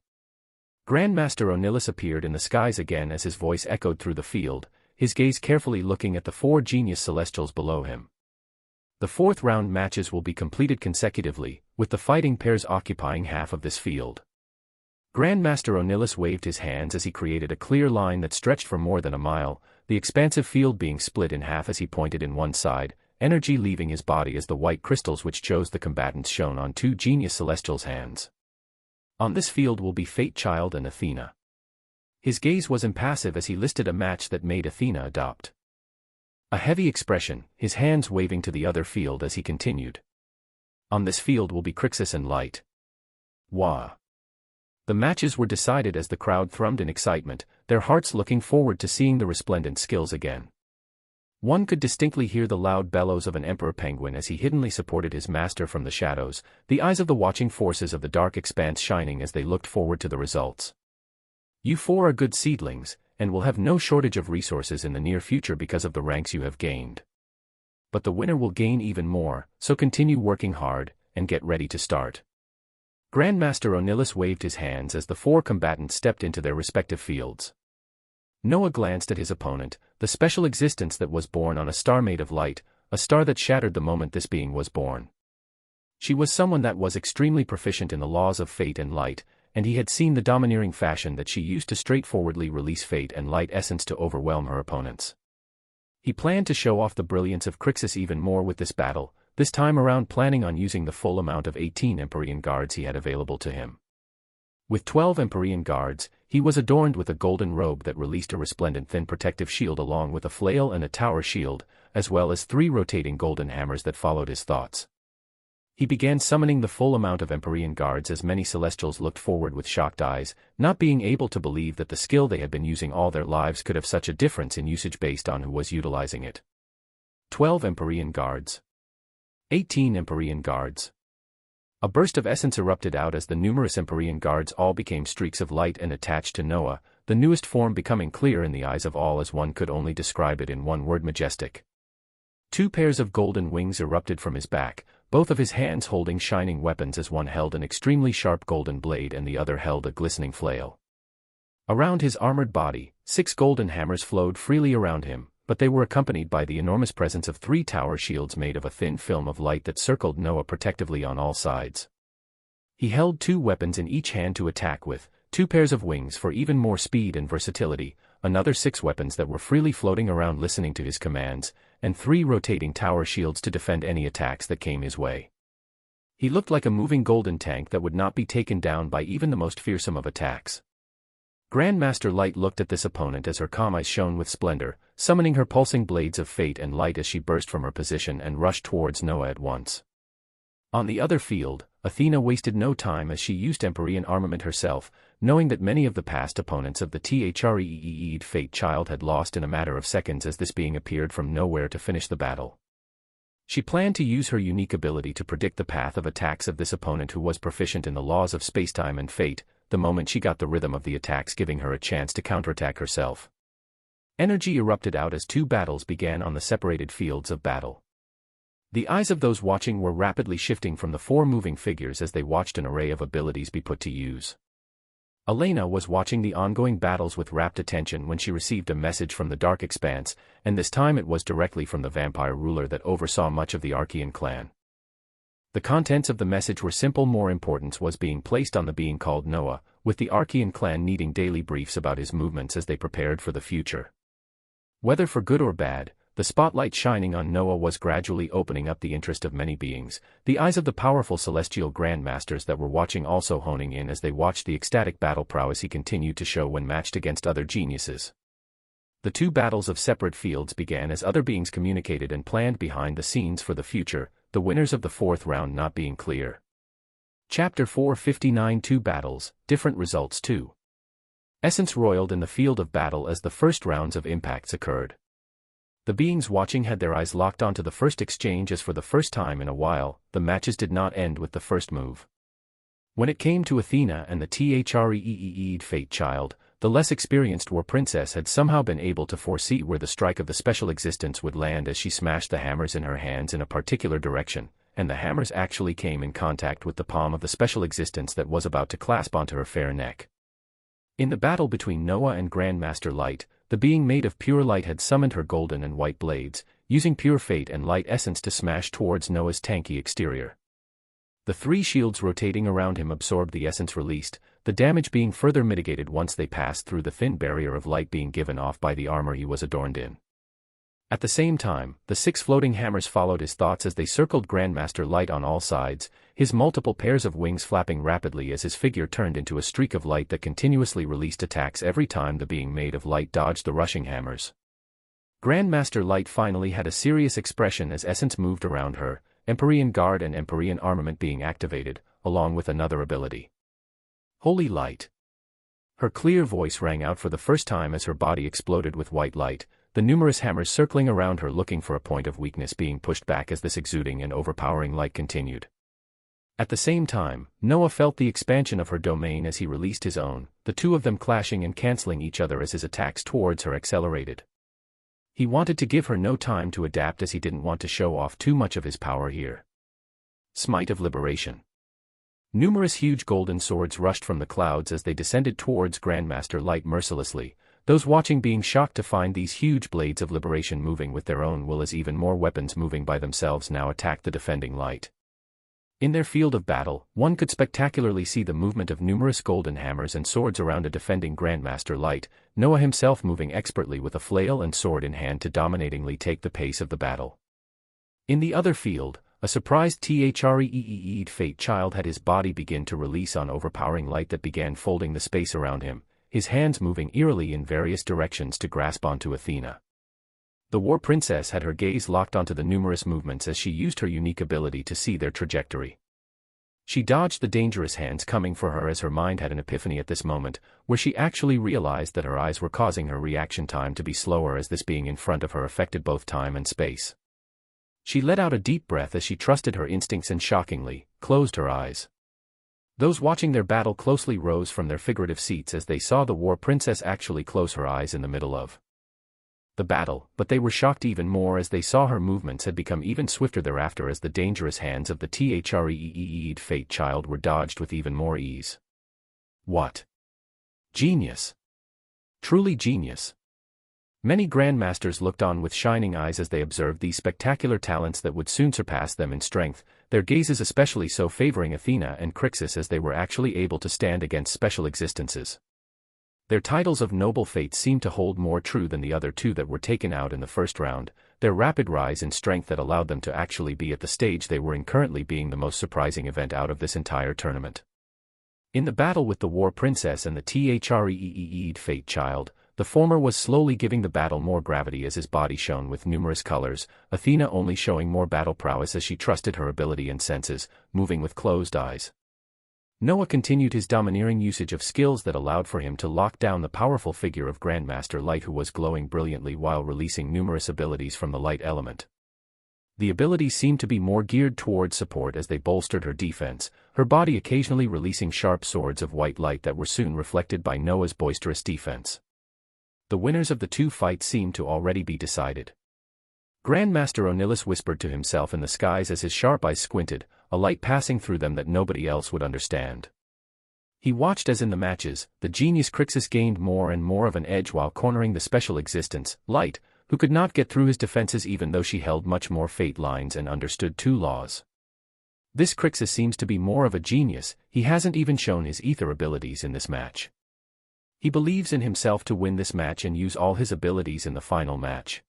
Grandmaster Onilus appeared in the skies again as his voice echoed through the field, his gaze carefully looking at the 4 genius celestials below him. The 4th round matches will be completed consecutively, with the fighting pairs occupying half of this field. Grandmaster Onilus waved his hands as he created a clear line that stretched for more than a mile, the expansive field being split in half as he pointed in one side, energy leaving his body as the white crystals which chose the combatants shone on two genius celestials' hands. On this field will be Fate Child and Athena. His gaze was impassive as he listed a match that made Athena adopt a heavy expression, his hands waving to the other field as he continued. On this field will be Crixus and Light. Wah! The matches were decided as the crowd thrummed in excitement, their hearts looking forward to seeing the resplendent skills again. One could distinctly hear the loud bellows of an emperor penguin as he hiddenly supported his master from the shadows, the eyes of the watching forces of the dark expanse shining as they looked forward to the results. You four are good seedlings, and will have no shortage of resources in the near future because of the ranks you have gained. But the winner will gain even more, so continue working hard, and get ready to start. Grandmaster Onilus waved his hands as the four combatants stepped into their respective fields. Noah glanced at his opponent, the special existence that was born on a star made of light, a star that shattered the moment this being was born. She was someone that was extremely proficient in the laws of fate and light, and he had seen the domineering fashion that she used to straightforwardly release fate and light essence to overwhelm her opponents. He planned to show off the brilliance of Crixus even more with this battle, this time around planning on using the full amount of 18 Empyrean guards he had available to him. With 12 Empyrean guards, he was adorned with a golden robe that released a resplendent thin protective shield along with a flail and a tower shield, as well as 3 rotating golden hammers that followed his thoughts. He began summoning the full amount of Empyrean guards as many Celestials looked forward with shocked eyes, not being able to believe that the skill they had been using all their lives could have such a difference in usage based on who was utilizing it. 12 Empyrean guards. 18 Empyrean guards. A burst of essence erupted out as the numerous Empyrean guards all became streaks of light and attached to Noah, the newest form becoming clear in the eyes of all as one could only describe it in one word: majestic. 2 pairs of golden wings erupted from his back, both of his hands holding shining weapons as one held an extremely sharp golden blade and the other held a glistening flail. Around his armored body, 6 golden hammers flowed freely around him, but they were accompanied by the enormous presence of 3 tower shields made of a thin film of light that circled Noah protectively on all sides. He held 2 weapons in each hand to attack with, 2 pairs of wings for even more speed and versatility, another 6 weapons that were freely floating around listening to his commands, and 3 rotating tower shields to defend any attacks that came his way. He looked like a moving golden tank that would not be taken down by even the most fearsome of attacks. Grandmaster Light looked at this opponent as her calm eyes shone with splendor, summoning her pulsing blades of fate and light as she burst from her position and rushed towards Noah at once. On the other field, Athena wasted no time as she used Empyrean armament herself, knowing that many of the past opponents of the Threed Fate Child had lost in a matter of seconds as this being appeared from nowhere to finish the battle. She planned to use her unique ability to predict the path of attacks of this opponent who was proficient in the laws of spacetime and fate, the moment she got the rhythm of the attacks giving her a chance to counterattack herself. Energy erupted out as 2 battles began on the separated fields of battle. The eyes of those watching were rapidly shifting from the 4 moving figures as they watched an array of abilities be put to use. Elena was watching the ongoing battles with rapt attention when she received a message from the Dark Expanse, and this time it was directly from the vampire ruler that oversaw much of the Archean clan. The contents of the message were simple: more importance was being placed on the being called Noah, with the Archean clan needing daily briefs about his movements as they prepared for the future. Whether for good or bad, the spotlight shining on Noah was gradually opening up the interest of many beings, the eyes of the powerful celestial grandmasters that were watching also honing in as they watched the ecstatic battle prowess he continued to show when matched against other geniuses. The 2 battles of separate fields began as other beings communicated and planned behind the scenes for the future, the winners of the 4th round not being clear. Chapter 459 2 battles, different results 2. Essence roiled in the field of battle as the first rounds of impacts occurred. The beings watching had their eyes locked onto the first exchange as for the first time in a while, the matches did not end with the first move. When it came to Athena and the Threed Fate Child, the less experienced War Princess had somehow been able to foresee where the strike of the special existence would land as she smashed the hammers in her hands in a particular direction, and the hammers actually came in contact with the palm of the special existence that was about to clasp onto her fair neck. In the battle between Noah and Grandmaster Light, the being made of pure light had summoned her golden and white blades, using pure fate and light essence to smash towards Noah's tanky exterior. The 3 shields rotating around him absorbed the essence released, the the damage being further mitigated once they passed through the thin barrier of light being given off by the armor he was adorned in. At the same time, the 6 floating hammers followed his thoughts as they circled Grandmaster Light on all sides, his multiple pairs of wings flapping rapidly as his figure turned into a streak of light that continuously released attacks every time the being made of light dodged the rushing hammers. Grandmaster Light finally had a serious expression as essence moved around her, Empyrean Guard and Empyrean Armament being activated, along with another ability. Holy Light. Her clear voice rang out for the first time as her body exploded with white light, the numerous hammers circling around her looking for a point of weakness being pushed back as this exuding and overpowering light continued. At the same time, Noah felt the expansion of her domain as he released his own, the two of them clashing and cancelling each other as his attacks towards her accelerated. He wanted to give her no time to adapt as he didn't want to show off too much of his power here. Smite of Liberation. Numerous huge golden swords rushed from the clouds as they descended towards Grandmaster Light mercilessly, those watching being shocked to find these huge blades of liberation moving with their own will as even more weapons moving by themselves now attacked the defending light. In their field of battle, one could spectacularly see the movement of numerous golden hammers and swords around a defending Grandmaster Light, Noah himself moving expertly with a flail and sword in hand to dominatingly take the pace of the battle. In the other field, a surprised three'd Fate Child had his body begin to release on overpowering light that began folding the space around him, his hands moving eerily in various directions to grasp onto Athena. The War Princess had her gaze locked onto the numerous movements as she used her unique ability to see their trajectory. She dodged the dangerous hands coming for her as her mind had an epiphany at this moment, where she actually realized that her eyes were causing her reaction time to be slower as this being in front of her affected both time and space. She let out a deep breath as she trusted her instincts and shockingly, closed her eyes. Those watching their battle closely rose from their figurative seats as they saw the War Princess actually close her eyes in the middle of the battle, but they were shocked even more as they saw her movements had become even swifter thereafter as the dangerous hands of the three'd Fate Child were dodged with even more ease. What? Genius! Truly genius! Many grandmasters looked on with shining eyes as they observed these spectacular talents that would soon surpass them in strength, their gazes especially so favoring Athena and Crixus as they were actually able to stand against special existences. Their titles of noble fates seemed to hold more true than the other two that were taken out in the first round, their rapid rise in strength that allowed them to actually be at the stage they were in currently being the most surprising event out of this entire tournament. In the battle with the War Princess and the three'd Fate Child, the former was slowly giving the battle more gravity as his body shone with numerous colors, Athena only showing more battle prowess as she trusted her ability and senses, moving with closed eyes. Noah continued his domineering usage of skills that allowed for him to lock down the powerful figure of Grandmaster Light who was glowing brilliantly while releasing numerous abilities from the light element. The abilities seemed to be more geared towards support as they bolstered her defense, her body occasionally releasing sharp swords of white light that were soon reflected by Noah's boisterous defense. The winners of the two fights seemed to already be decided. Grandmaster Onilus whispered to himself in the skies as his sharp eyes squinted, a light passing through them that nobody else would understand. He watched as in the matches, the genius Crixus gained more and more of an edge while cornering the special existence, Light, who could not get through his defenses even though she held much more fate lines and understood two laws. This Crixus seems to be more of a genius, he hasn't even shown his ether abilities in this match. He believes in himself to win this match and use all his abilities in the final match.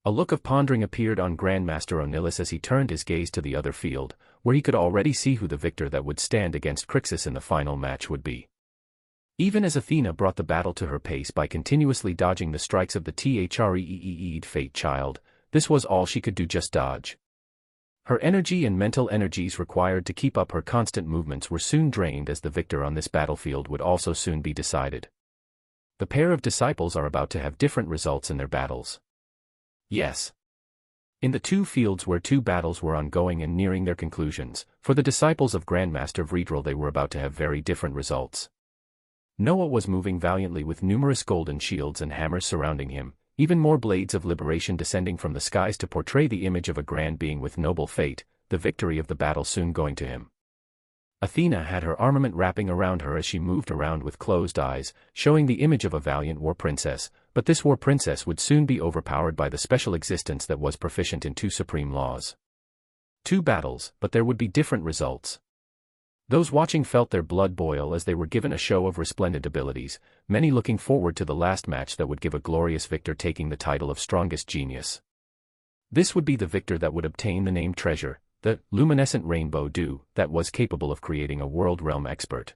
A look of pondering appeared on Grandmaster Onilus as he turned his gaze to the other field, where he could already see who the victor that would stand against Crixus in the final match would be. Even as Athena brought the battle to her pace by continuously dodging the strikes of the three'd Fate Child, this was all she could do, just dodge. Her energy and mental energies required to keep up her constant movements were soon drained as the victor on this battlefield would also soon be decided. The pair of disciples are about to have different results in their battles. Yes. In the two fields where two battles were ongoing and nearing their conclusions, for the disciples of Grandmaster Vredrel they were about to have very different results. Noah was moving valiantly with numerous golden shields and hammers surrounding him, even more blades of liberation descending from the skies to portray the image of a grand being with noble fate, the victory of the battle soon going to him. Athena had her armament wrapping around her as she moved around with closed eyes, showing the image of a valiant war princess, but this war princess would soon be overpowered by the special existence that was proficient in two supreme laws. Two battles, but there would be different results. Those watching felt their blood boil as they were given a show of resplendent abilities, many looking forward to the last match that would give a glorious victor taking the title of strongest genius. This would be the victor that would obtain the named treasure, the luminescent rainbow dew, that was capable of creating a world realm expert.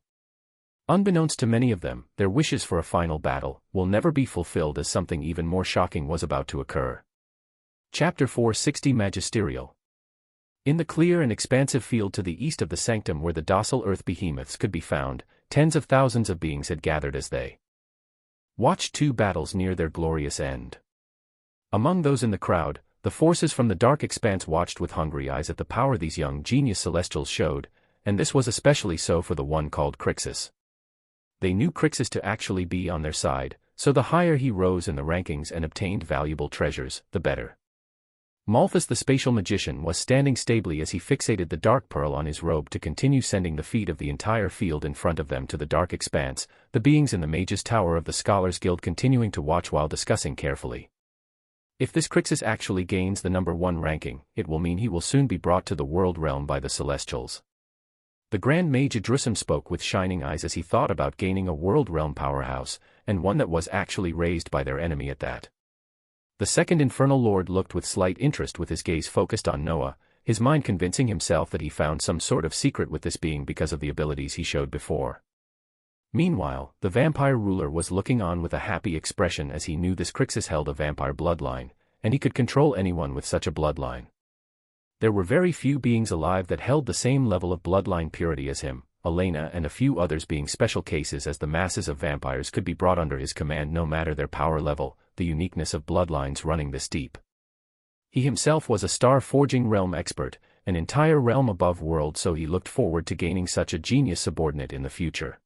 Unbeknownst to many of them, their wishes for a final battle will never be fulfilled as something even more shocking was about to occur. Chapter 460 Magisterial. In the clear and expansive field to the east of the sanctum where the docile earth behemoths could be found, tens of thousands of beings had gathered as they watched two battles near their glorious end. Among those in the crowd, the forces from the dark expanse watched with hungry eyes at the power these young genius celestials showed, and this was especially so for the one called Crixus. They knew Crixus to actually be on their side, so the higher he rose in the rankings and obtained valuable treasures, the better. Malthus the spatial magician was standing stably as he fixated the dark pearl on his robe to continue sending the feet of the entire field in front of them to the dark expanse, the beings in the Mages' Tower of the Scholars Guild continuing to watch while discussing carefully. If this Crixus actually gains the number 1 ranking, it will mean he will soon be brought to the world realm by the Celestials. The Grand Mage Idrissum spoke with shining eyes as he thought about gaining a world realm powerhouse, and one that was actually raised by their enemy at that. The second Infernal Lord looked with slight interest with his gaze focused on Noah, his mind convincing himself that he found some sort of secret with this being because of the abilities he showed before. Meanwhile, the vampire ruler was looking on with a happy expression as he knew this Crixus held a vampire bloodline, and he could control anyone with such a bloodline. There were very few beings alive that held the same level of bloodline purity as him, Elena and a few others being special cases as the masses of vampires could be brought under his command no matter their power level, the uniqueness of bloodlines running this deep. He himself was a star-forging realm expert, an entire realm above world, so he looked forward to gaining such a genius subordinate in the future.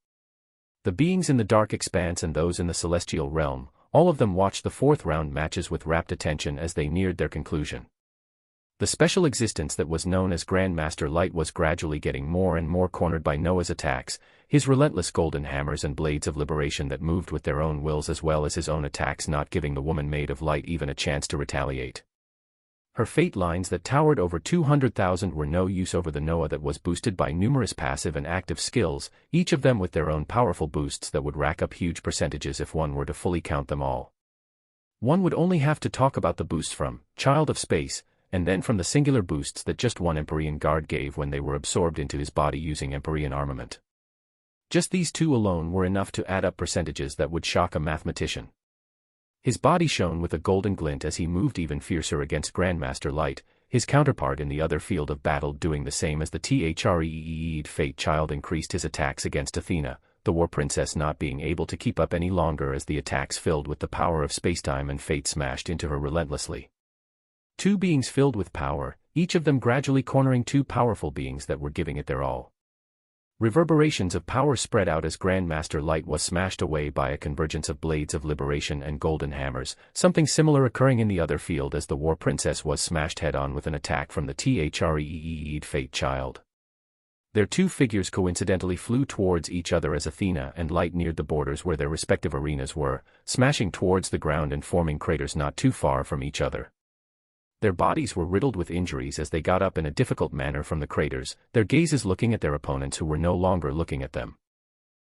The beings in the dark expanse and those in the celestial realm, all of them watched the 4th round matches with rapt attention as they neared their conclusion. The special existence that was known as Grandmaster Light was gradually getting more and more cornered by Noah's attacks, his relentless golden hammers and blades of liberation that moved with their own wills as well as his own attacks not giving the woman made of light even a chance to retaliate. Her fate lines that towered over 200,000 were no use over the Noah that was boosted by numerous passive and active skills, each of them with their own powerful boosts that would rack up huge percentages if one were to fully count them all. One would only have to talk about the boosts from Child of Space, and then from the singular boosts that just one Empyrean guard gave when they were absorbed into his body using Empyrean armament. Just these two alone were enough to add up percentages that would shock a mathematician. His body shone with a golden glint as he moved even fiercer against Grandmaster Light, his counterpart in the other field of battle doing the same as the Threed Fate Child increased his attacks against Athena, the War Princess not being able to keep up any longer as the attacks filled with the power of spacetime and fate smashed into her relentlessly. Two beings filled with power, each of them gradually cornering two powerful beings that were giving it their all. Reverberations of power spread out as Grandmaster Light was smashed away by a convergence of blades of liberation and golden hammers, something similar occurring in the other field as the War Princess was smashed head-on with an attack from the Threed Fate Child. Their two figures coincidentally flew towards each other as Athena and Light neared the borders where their respective arenas were, smashing towards the ground and forming craters not too far from each other. Their bodies were riddled with injuries as they got up in a difficult manner from the craters, their gazes looking at their opponents who were no longer looking at them.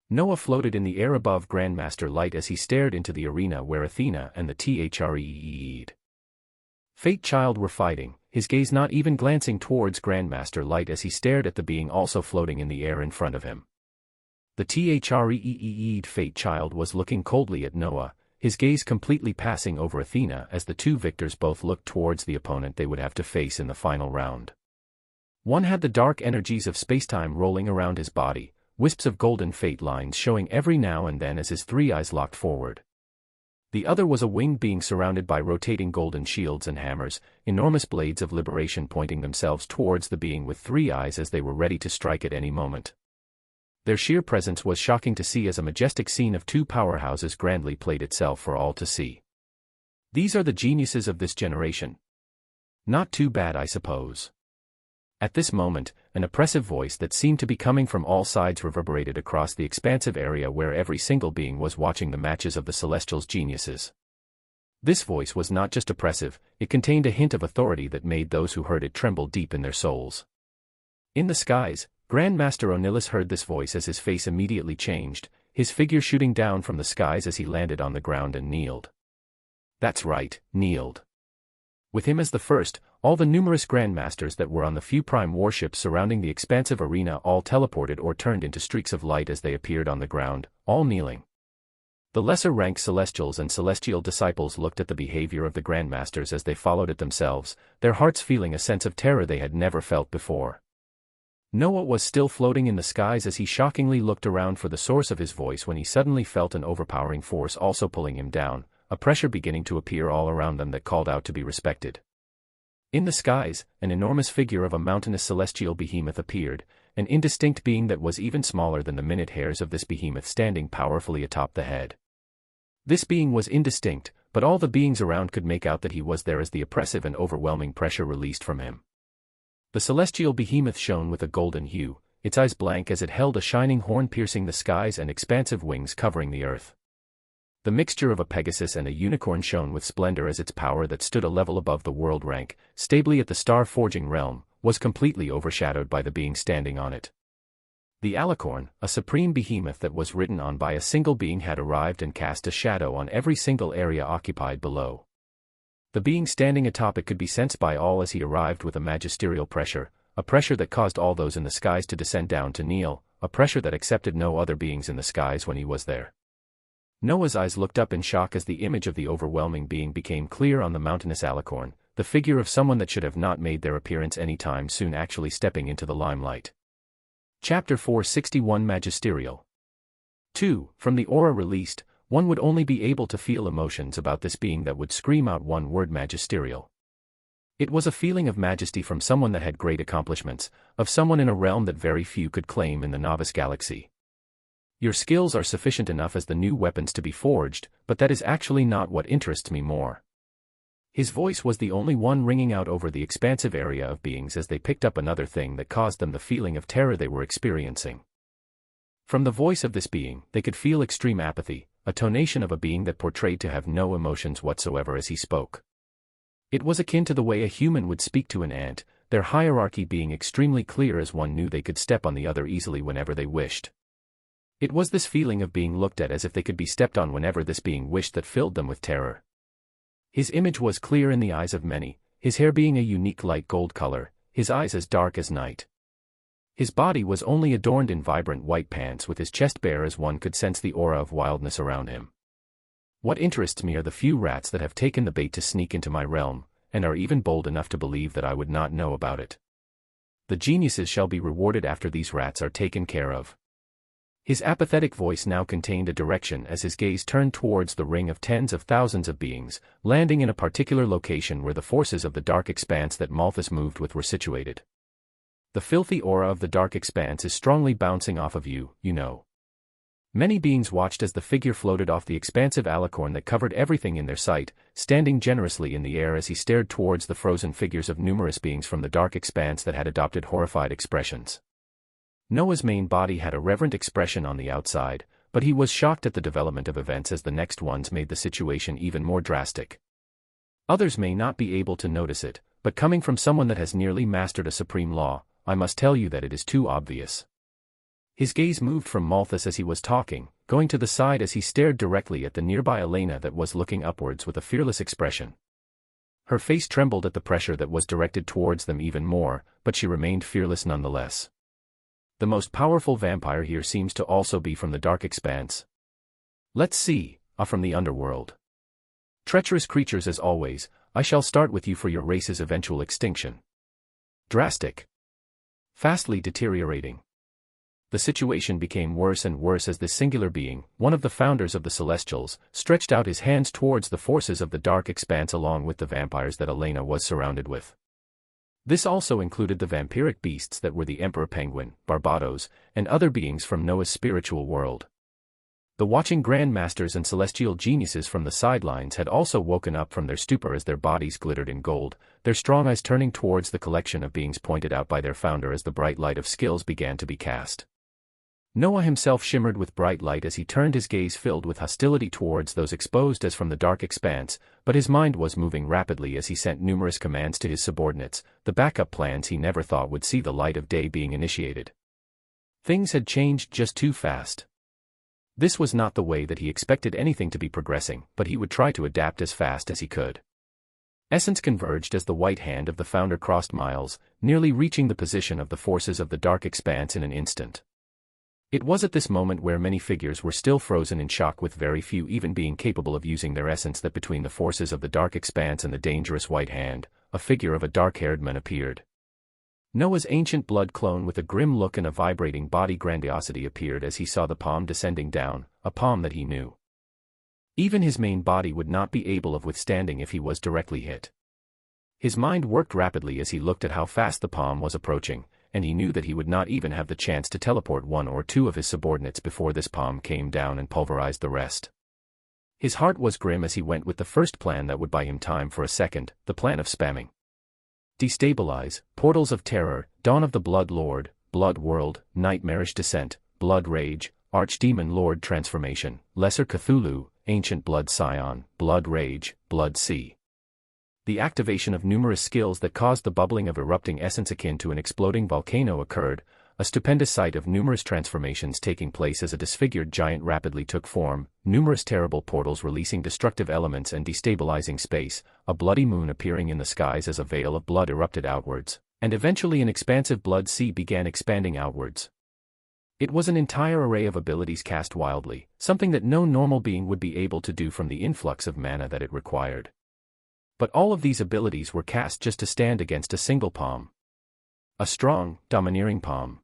Noah floated in the air above Grandmaster Light as he stared into the arena where Athena and the Threed Fate Child were fighting, his gaze not even glancing towards Grandmaster Light as he stared at the being also floating in the air in front of him. The Threed Fate Child was looking coldly at Noah, his gaze completely passing over Athena as the two victors both looked towards the opponent they would have to face in the final round. One had the dark energies of spacetime rolling around his body, wisps of golden fate lines showing every now and then as his three eyes locked forward. The other was a winged being surrounded by rotating golden shields and hammers, enormous blades of liberation pointing themselves towards the being with three eyes as they were ready to strike at any moment. Their sheer presence was shocking to see as a majestic scene of two powerhouses grandly played itself for all to see. These are the geniuses of this generation. Not too bad, I suppose. At this moment, an oppressive voice that seemed to be coming from all sides reverberated across the expansive area where every single being was watching the matches of the Celestials' geniuses. This voice was not just oppressive, it contained a hint of authority that made those who heard it tremble deep in their souls. In the skies, Grandmaster Onilus heard this voice as his face immediately changed, his figure shooting down from the skies as he landed on the ground and kneeled. That's right, kneeled. With him as the first, all the numerous grandmasters that were on the few prime warships surrounding the expansive arena all teleported or turned into streaks of light as they appeared on the ground, all kneeling. The lesser-ranked celestials and celestial disciples looked at the behavior of the grandmasters as they followed it themselves, their hearts feeling a sense of terror they had never felt before. Noah was still floating in the skies as he shockingly looked around for the source of his voice when he suddenly felt an overpowering force also pulling him down, a pressure beginning to appear all around them that called out to be respected. In the skies, an enormous figure of a mountainous celestial behemoth appeared, an indistinct being that was even smaller than the minute hairs of this behemoth standing powerfully atop the head. This being was indistinct, but all the beings around could make out that he was there as the oppressive and overwhelming pressure released from him. The celestial behemoth shone with a golden hue, its eyes blank as it held a shining horn piercing the skies and expansive wings covering the earth. The mixture of a Pegasus and a unicorn shone with splendor as its power that stood a level above the world rank, stably at the star-forging realm, was completely overshadowed by the being standing on it. The alicorn, a supreme behemoth that was ridden on by a single being, had arrived and cast a shadow on every single area occupied below. The being standing atop it could be sensed by all as he arrived with a magisterial pressure, a pressure that caused all those in the skies to descend down to kneel, a pressure that accepted no other beings in the skies when he was there. Noah's eyes looked up in shock as the image of the overwhelming being became clear on the mountainous alicorn, the figure of someone that should have not made their appearance any time soon actually stepping into the limelight. Chapter 461 Magisterial 2. From the aura released, one would only be able to feel emotions about this being that would scream out one word: magisterial. It was a feeling of majesty from someone that had great accomplishments, of someone in a realm that very few could claim in the novice galaxy. Your skills are sufficient enough as the new weapons to be forged, but that is actually not what interests me more. His voice was the only one ringing out over the expansive area of beings as they picked up another thing that caused them the feeling of terror they were experiencing. From the voice of this being, they could feel extreme apathy, a tonation of a being that portrayed to have no emotions whatsoever as he spoke. It was akin to the way a human would speak to an ant, their hierarchy being extremely clear as one knew they could step on the other easily whenever they wished. It was this feeling of being looked at as if they could be stepped on whenever this being wished that filled them with terror. His image was clear in the eyes of many, his hair being a unique light gold color, his eyes as dark as night. His body was only adorned in vibrant white pants with his chest bare as one could sense the aura of wildness around him. What interests me are the few rats that have taken the bait to sneak into my realm, and are even bold enough to believe that I would not know about it. The geniuses shall be rewarded after these rats are taken care of. His apathetic voice now contained a direction as his gaze turned towards the ring of tens of thousands of beings, landing in a particular location where the forces of the dark expanse that Malthus moved with were situated. The filthy aura of the dark expanse is strongly bouncing off of you, you know. Many beings watched as the figure floated off the expansive alicorn that covered everything in their sight, standing generously in the air as he stared towards the frozen figures of numerous beings from the dark expanse that had adopted horrified expressions. Noah's main body had a reverent expression on the outside, but he was shocked at the development of events as the next ones made the situation even more drastic. Others may not be able to notice it, but coming from someone that has nearly mastered a supreme law, I must tell you that it is too obvious. His gaze moved from Malthus as he was talking, going to the side as he stared directly at the nearby Elena that was looking upwards with a fearless expression. Her face trembled at the pressure that was directed towards them even more, but she remained fearless nonetheless. The most powerful vampire here seems to also be from the dark expanse. Let's see, from the underworld. Treacherous creatures as always, I shall start with you for your race's eventual extinction. Drastic. Fastly deteriorating. The situation became worse and worse as this singular being, one of the founders of the Celestials, stretched out his hands towards the forces of the dark expanse along with the vampires that Elena was surrounded with. This also included the vampiric beasts that were the Emperor Penguin, Barbados, and other beings from Noah's spiritual world. The watching Grand Masters and celestial geniuses from the sidelines had also woken up from their stupor as their bodies glittered in gold, their strong eyes turning towards the collection of beings pointed out by their founder as the bright light of skills began to be cast. Noah himself shimmered with bright light as he turned his gaze filled with hostility towards those exposed as from the dark expanse, but his mind was moving rapidly as he sent numerous commands to his subordinates, the backup plans he never thought would see the light of day being initiated. Things had changed just too fast. This was not the way that he expected anything to be progressing, but he would try to adapt as fast as he could. Essence converged as the white hand of the founder crossed miles, nearly reaching the position of the forces of the dark expanse in an instant. It was at this moment where many figures were still frozen in shock, with very few even being capable of using their essence, that between the forces of the dark expanse and the dangerous white hand, a figure of a dark-haired man appeared. Noah's ancient blood clone with a grim look and a vibrating body grandiosity appeared as he saw the palm descending down, a palm that he knew. Even his main body would not be able of withstanding if he was directly hit. His mind worked rapidly as he looked at how fast the palm was approaching, and he knew that he would not even have the chance to teleport one or two of his subordinates before this palm came down and pulverized the rest. His heart was grim as he went with the first plan that would buy him time for a second, the plan of spamming. Destabilize, portals of terror, dawn of the blood lord, blood world, nightmarish descent, blood rage, archdemon lord transformation, lesser Cthulhu, ancient blood scion, blood rage, blood sea. The activation of numerous skills that caused the bubbling of erupting essence akin to an exploding volcano occurred, a stupendous sight of numerous transformations taking place as a disfigured giant rapidly took form, numerous terrible portals releasing destructive elements and destabilizing space, a bloody moon appearing in the skies as a veil of blood erupted outwards, and eventually an expansive blood sea began expanding outwards. It was an entire array of abilities cast wildly, something that no normal being would be able to do from the influx of mana that it required. But all of these abilities were cast just to stand against a single palm. A strong, domineering palm.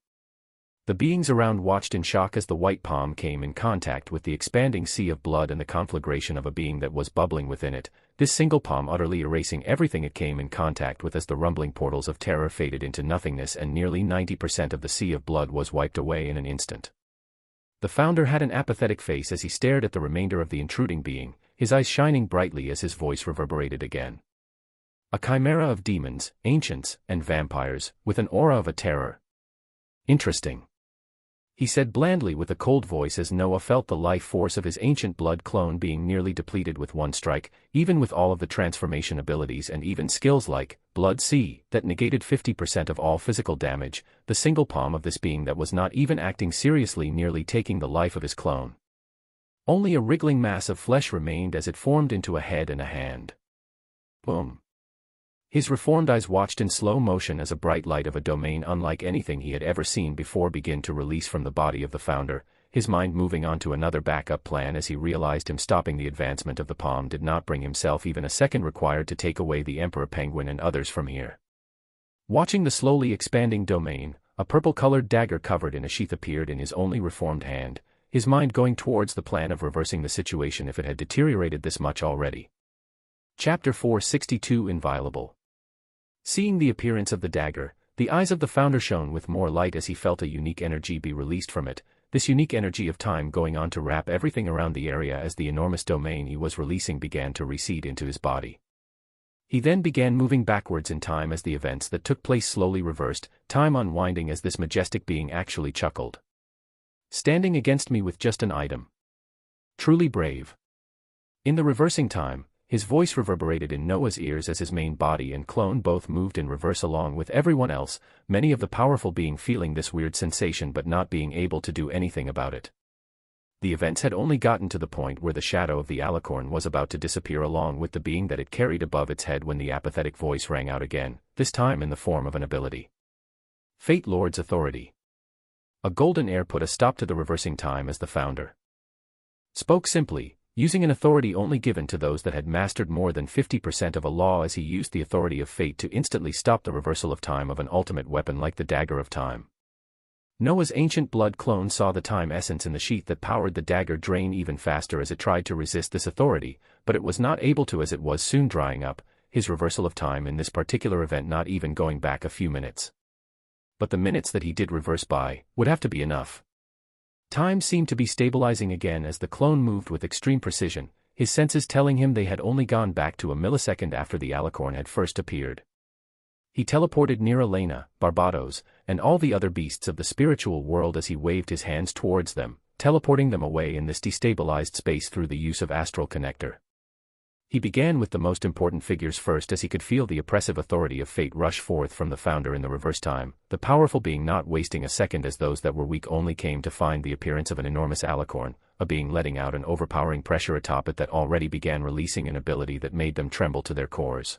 The beings around watched in shock as the white palm came in contact with the expanding sea of blood and the conflagration of a being that was bubbling within it, this single palm utterly erasing everything it came in contact with as the rumbling portals of terror faded into nothingness and nearly 90% of the sea of blood was wiped away in an instant. The founder had an apathetic face as he stared at the remainder of the intruding being, his eyes shining brightly as his voice reverberated again. A chimera of demons, ancients, and vampires, with an aura of a terror. Interesting. He said blandly with a cold voice as Noah felt the life force of his ancient blood clone being nearly depleted with one strike, even with all of the transformation abilities and even skills like Blood Sea that negated 50% of all physical damage, the single palm of this being that was not even acting seriously nearly taking the life of his clone. Only a wriggling mass of flesh remained as it formed into a head and a hand. Boom. His reformed eyes watched in slow motion as a bright light of a domain unlike anything he had ever seen before began to release from the body of the founder, his mind moving on to another backup plan as he realized him stopping the advancement of the palm did not bring himself even a second required to take away the Emperor Penguin and others from here. Watching the slowly expanding domain, a purple-colored dagger covered in a sheath appeared in his only reformed hand, his mind going towards the plan of reversing the situation if it had deteriorated this much already. Chapter 462 Inviolable. Seeing the appearance of the dagger, the eyes of the founder shone with more light as he felt a unique energy be released from it, this unique energy of time going on to wrap everything around the area as the enormous domain he was releasing began to recede into his body. He then began moving backwards in time as the events that took place slowly reversed, time unwinding as this majestic being actually chuckled. Standing against me with just an item. Truly brave. In the reversing time, his voice reverberated in Noah's ears as his main body and clone both moved in reverse along with everyone else, many of the powerful being feeling this weird sensation but not being able to do anything about it. The events had only gotten to the point where the shadow of the alicorn was about to disappear along with the being that it carried above its head when the apathetic voice rang out again, this time in the form of an ability. Fate Lord's Authority. A golden air put a stop to the reversing time as the founder spoke simply, using an authority only given to those that had mastered more than 50% of a law as he used the authority of fate to instantly stop the reversal of time of an ultimate weapon like the dagger of time. Noah's ancient blood clone saw the time essence in the sheath that powered the dagger drain even faster as it tried to resist this authority, but it was not able to as it was soon drying up, his reversal of time in this particular event not even going back a few minutes. But the minutes that he did reverse by would have to be enough. Time seemed to be stabilizing again as the clone moved with extreme precision, his senses telling him they had only gone back to a millisecond after the alicorn had first appeared. He teleported near Elena, Barbados, and all the other beasts of the spiritual world as he waved his hands towards them, teleporting them away in this destabilized space through the use of astral connector. He began with the most important figures first, as he could feel the oppressive authority of fate rush forth from the founder in the reverse time, the powerful being not wasting a second as those that were weak only came to find the appearance of an enormous alicorn, a being letting out an overpowering pressure atop it that already began releasing an ability that made them tremble to their cores.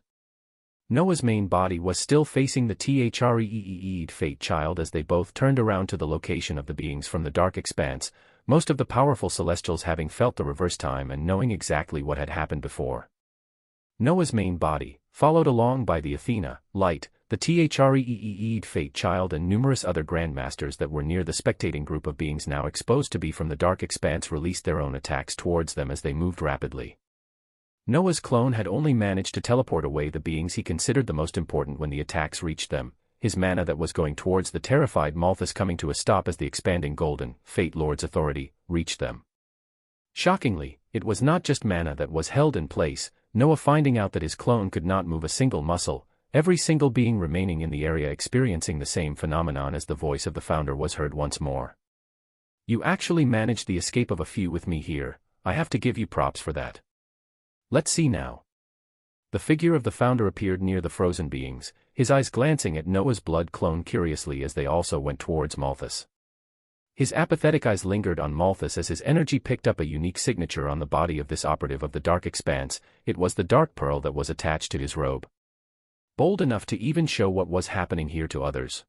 Noah's main body was still facing the three'd fate child as they both turned around to the location of the beings from the dark expanse, most of the powerful celestials having felt the reverse time and knowing exactly what had happened before. Noah's main body, followed along by the Athena, Light, the three'd fate child and numerous other grandmasters that were near the spectating group of beings now exposed to be from the dark expanse, released their own attacks towards them as they moved rapidly. Noah's clone had only managed to teleport away the beings he considered the most important when the attacks reached them, his mana that was going towards the terrified Malthus coming to a stop as the expanding golden, Fate Lord's authority, reached them. Shockingly, it was not just mana that was held in place. Noah, finding out that his clone could not move a single muscle, every single being remaining in the area experiencing the same phenomenon, as the voice of the founder was heard once more. "You actually managed the escape of a few with me here, I have to give you props for that. Let's see now." The figure of the founder appeared near the frozen beings, his eyes glancing at Noah's blood clone curiously as they also went towards Malthus. His apathetic eyes lingered on Malthus as his energy picked up a unique signature on the body of this operative of the dark expanse. It was the dark pearl that was attached to his robe. Bold enough to even show what was happening here to others.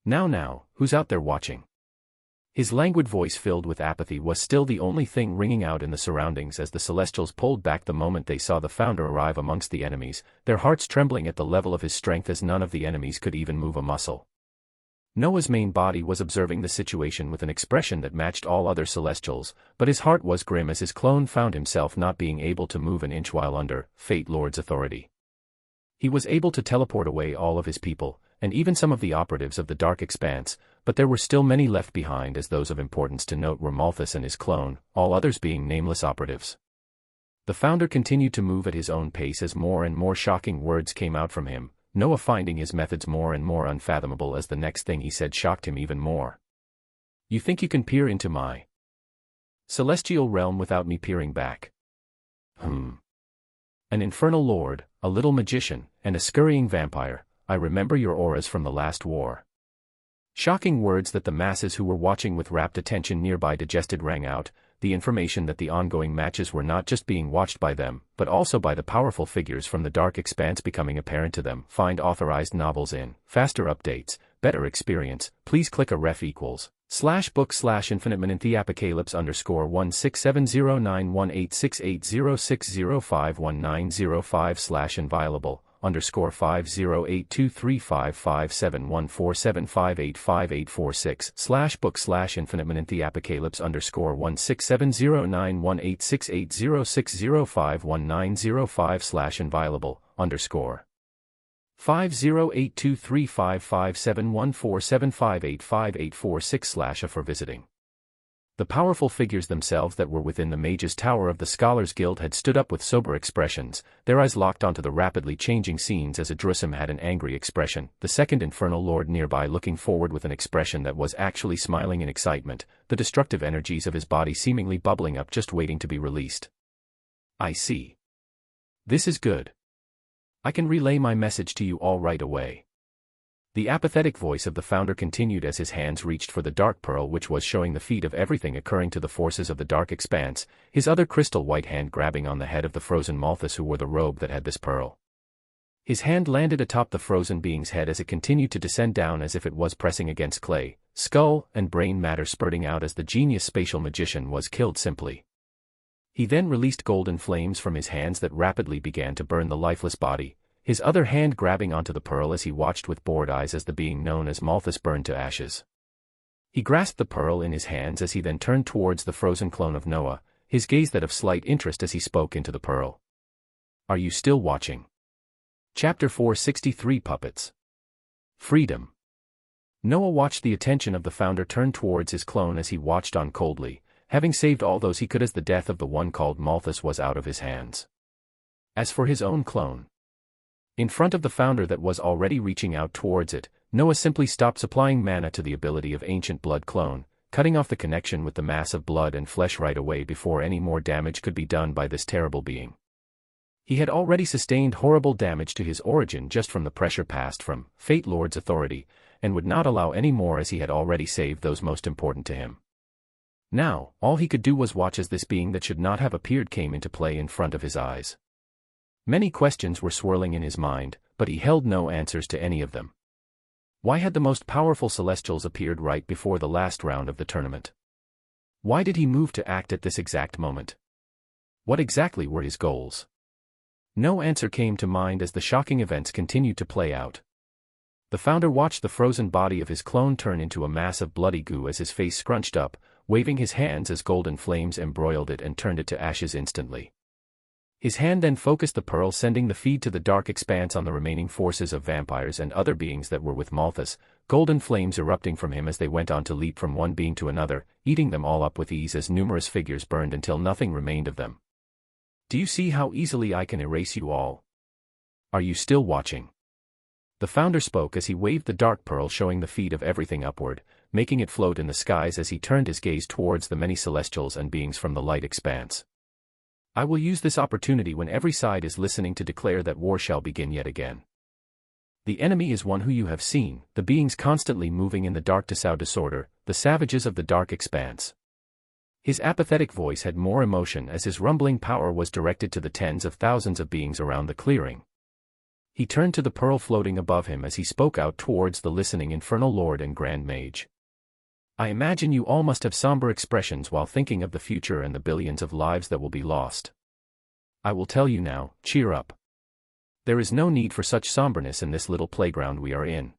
Now, who's out there watching?" His languid voice filled with apathy was still the only thing ringing out in the surroundings as the Celestials pulled back the moment they saw the founder arrive amongst the enemies, their hearts trembling at the level of his strength as none of the enemies could even move a muscle. Noah's main body was observing the situation with an expression that matched all other Celestials, but his heart was grim as his clone found himself not being able to move an inch while under Fate Lord's authority. He was able to teleport away all of his people, and even some of the operatives of the dark expanse, but there were still many left behind, as those of importance to note were Malthus and his clone, all others being nameless operatives. The founder continued to move at his own pace as more and more shocking words came out from him, Noah finding his methods more and more unfathomable as the next thing he said shocked him even more. "You think you can peer into my celestial realm without me peering back? An infernal lord, a little magician, and a scurrying vampire, I remember your auras from the last war." Shocking words that the masses who were watching with rapt attention nearby digested rang out, the information that the ongoing matches were not just being watched by them, but also by the powerful figures from the dark expanse becoming apparent to them. Find authorized novels in faster updates, better experience. Please click a ref equals /book/infinitemanenthiapacalypse_16709186806051905/inviolable _508235585846/book/infinitemanenthiapacalypse_16709186806051905/inviolable _508235571475858846/ for visiting. The powerful figures themselves that were within the Mage's Tower of the Scholars Guild had stood up with sober expressions, their eyes locked onto the rapidly changing scenes as Idrusim had an angry expression, the second infernal lord nearby looking forward with an expression that was actually smiling in excitement, the destructive energies of his body seemingly bubbling up just waiting to be released. "I see. This is good. I can relay my message to you all right away." The apathetic voice of the founder continued as his hands reached for the dark pearl, which was showing the feat of everything occurring to the forces of the dark expanse, his other crystal white hand grabbing on the head of the frozen Malthus who wore the robe that had this pearl. His hand landed atop the frozen being's head as it continued to descend down as if it was pressing against clay, skull, and brain matter spurting out as the genius spatial magician was killed simply. He then released golden flames from his hands that rapidly began to burn the lifeless body, his other hand grabbing onto the pearl as he watched with bored eyes as the being known as Malthus burned to ashes. He grasped the pearl in his hands as he then turned towards the frozen clone of Noah, his gaze that of slight interest as he spoke into the pearl. "Are you still watching?" Chapter 463 Puppets. Freedom. Noah watched the attention of the founder turn towards his clone as he watched on coldly, having saved all those he could as the death of the one called Malthus was out of his hands. As for his own clone, in front of the founder that was already reaching out towards it, Noah simply stopped supplying mana to the ability of ancient blood clone, cutting off the connection with the mass of blood and flesh right away before any more damage could be done by this terrible being. He had already sustained horrible damage to his origin just from the pressure passed from Fate Lord's authority, and would not allow any more as he had already saved those most important to him. Now, all he could do was watch as this being that should not have appeared came into play in front of his eyes. Many questions were swirling in his mind, but he held no answers to any of them. Why had the most powerful Celestials appeared right before the last round of the tournament? Why did he move to act at this exact moment? What exactly were his goals? No answer came to mind as the shocking events continued to play out. The founder watched the frozen body of his clone turn into a mass of bloody goo as his face scrunched up, waving his hands as golden flames embroiled it and turned it to ashes instantly. His hand then focused the pearl, sending the feed to the dark expanse on the remaining forces of vampires and other beings that were with Malthus, golden flames erupting from him as they went on to leap from one being to another, eating them all up with ease as numerous figures burned until nothing remained of them. Do you see how easily I can erase you all? Are you still watching? The founder spoke as he waved the dark pearl, showing the feed of everything upward, making it float in the skies as he turned his gaze towards the many celestials and beings from the light expanse. I will use this opportunity when every side is listening to declare that war shall begin yet again. The enemy is one who you have seen, the beings constantly moving in the dark to sow disorder, the savages of the dark expanse. His apathetic voice had more emotion as his rumbling power was directed to the tens of thousands of beings around the clearing. He turned to the pearl floating above him as he spoke out towards the listening Infernal Lord and Grand Mage. I imagine you all must have somber expressions while thinking of the future and the billions of lives that will be lost. I will tell you now, cheer up. There is no need for such somberness in this little playground we are in.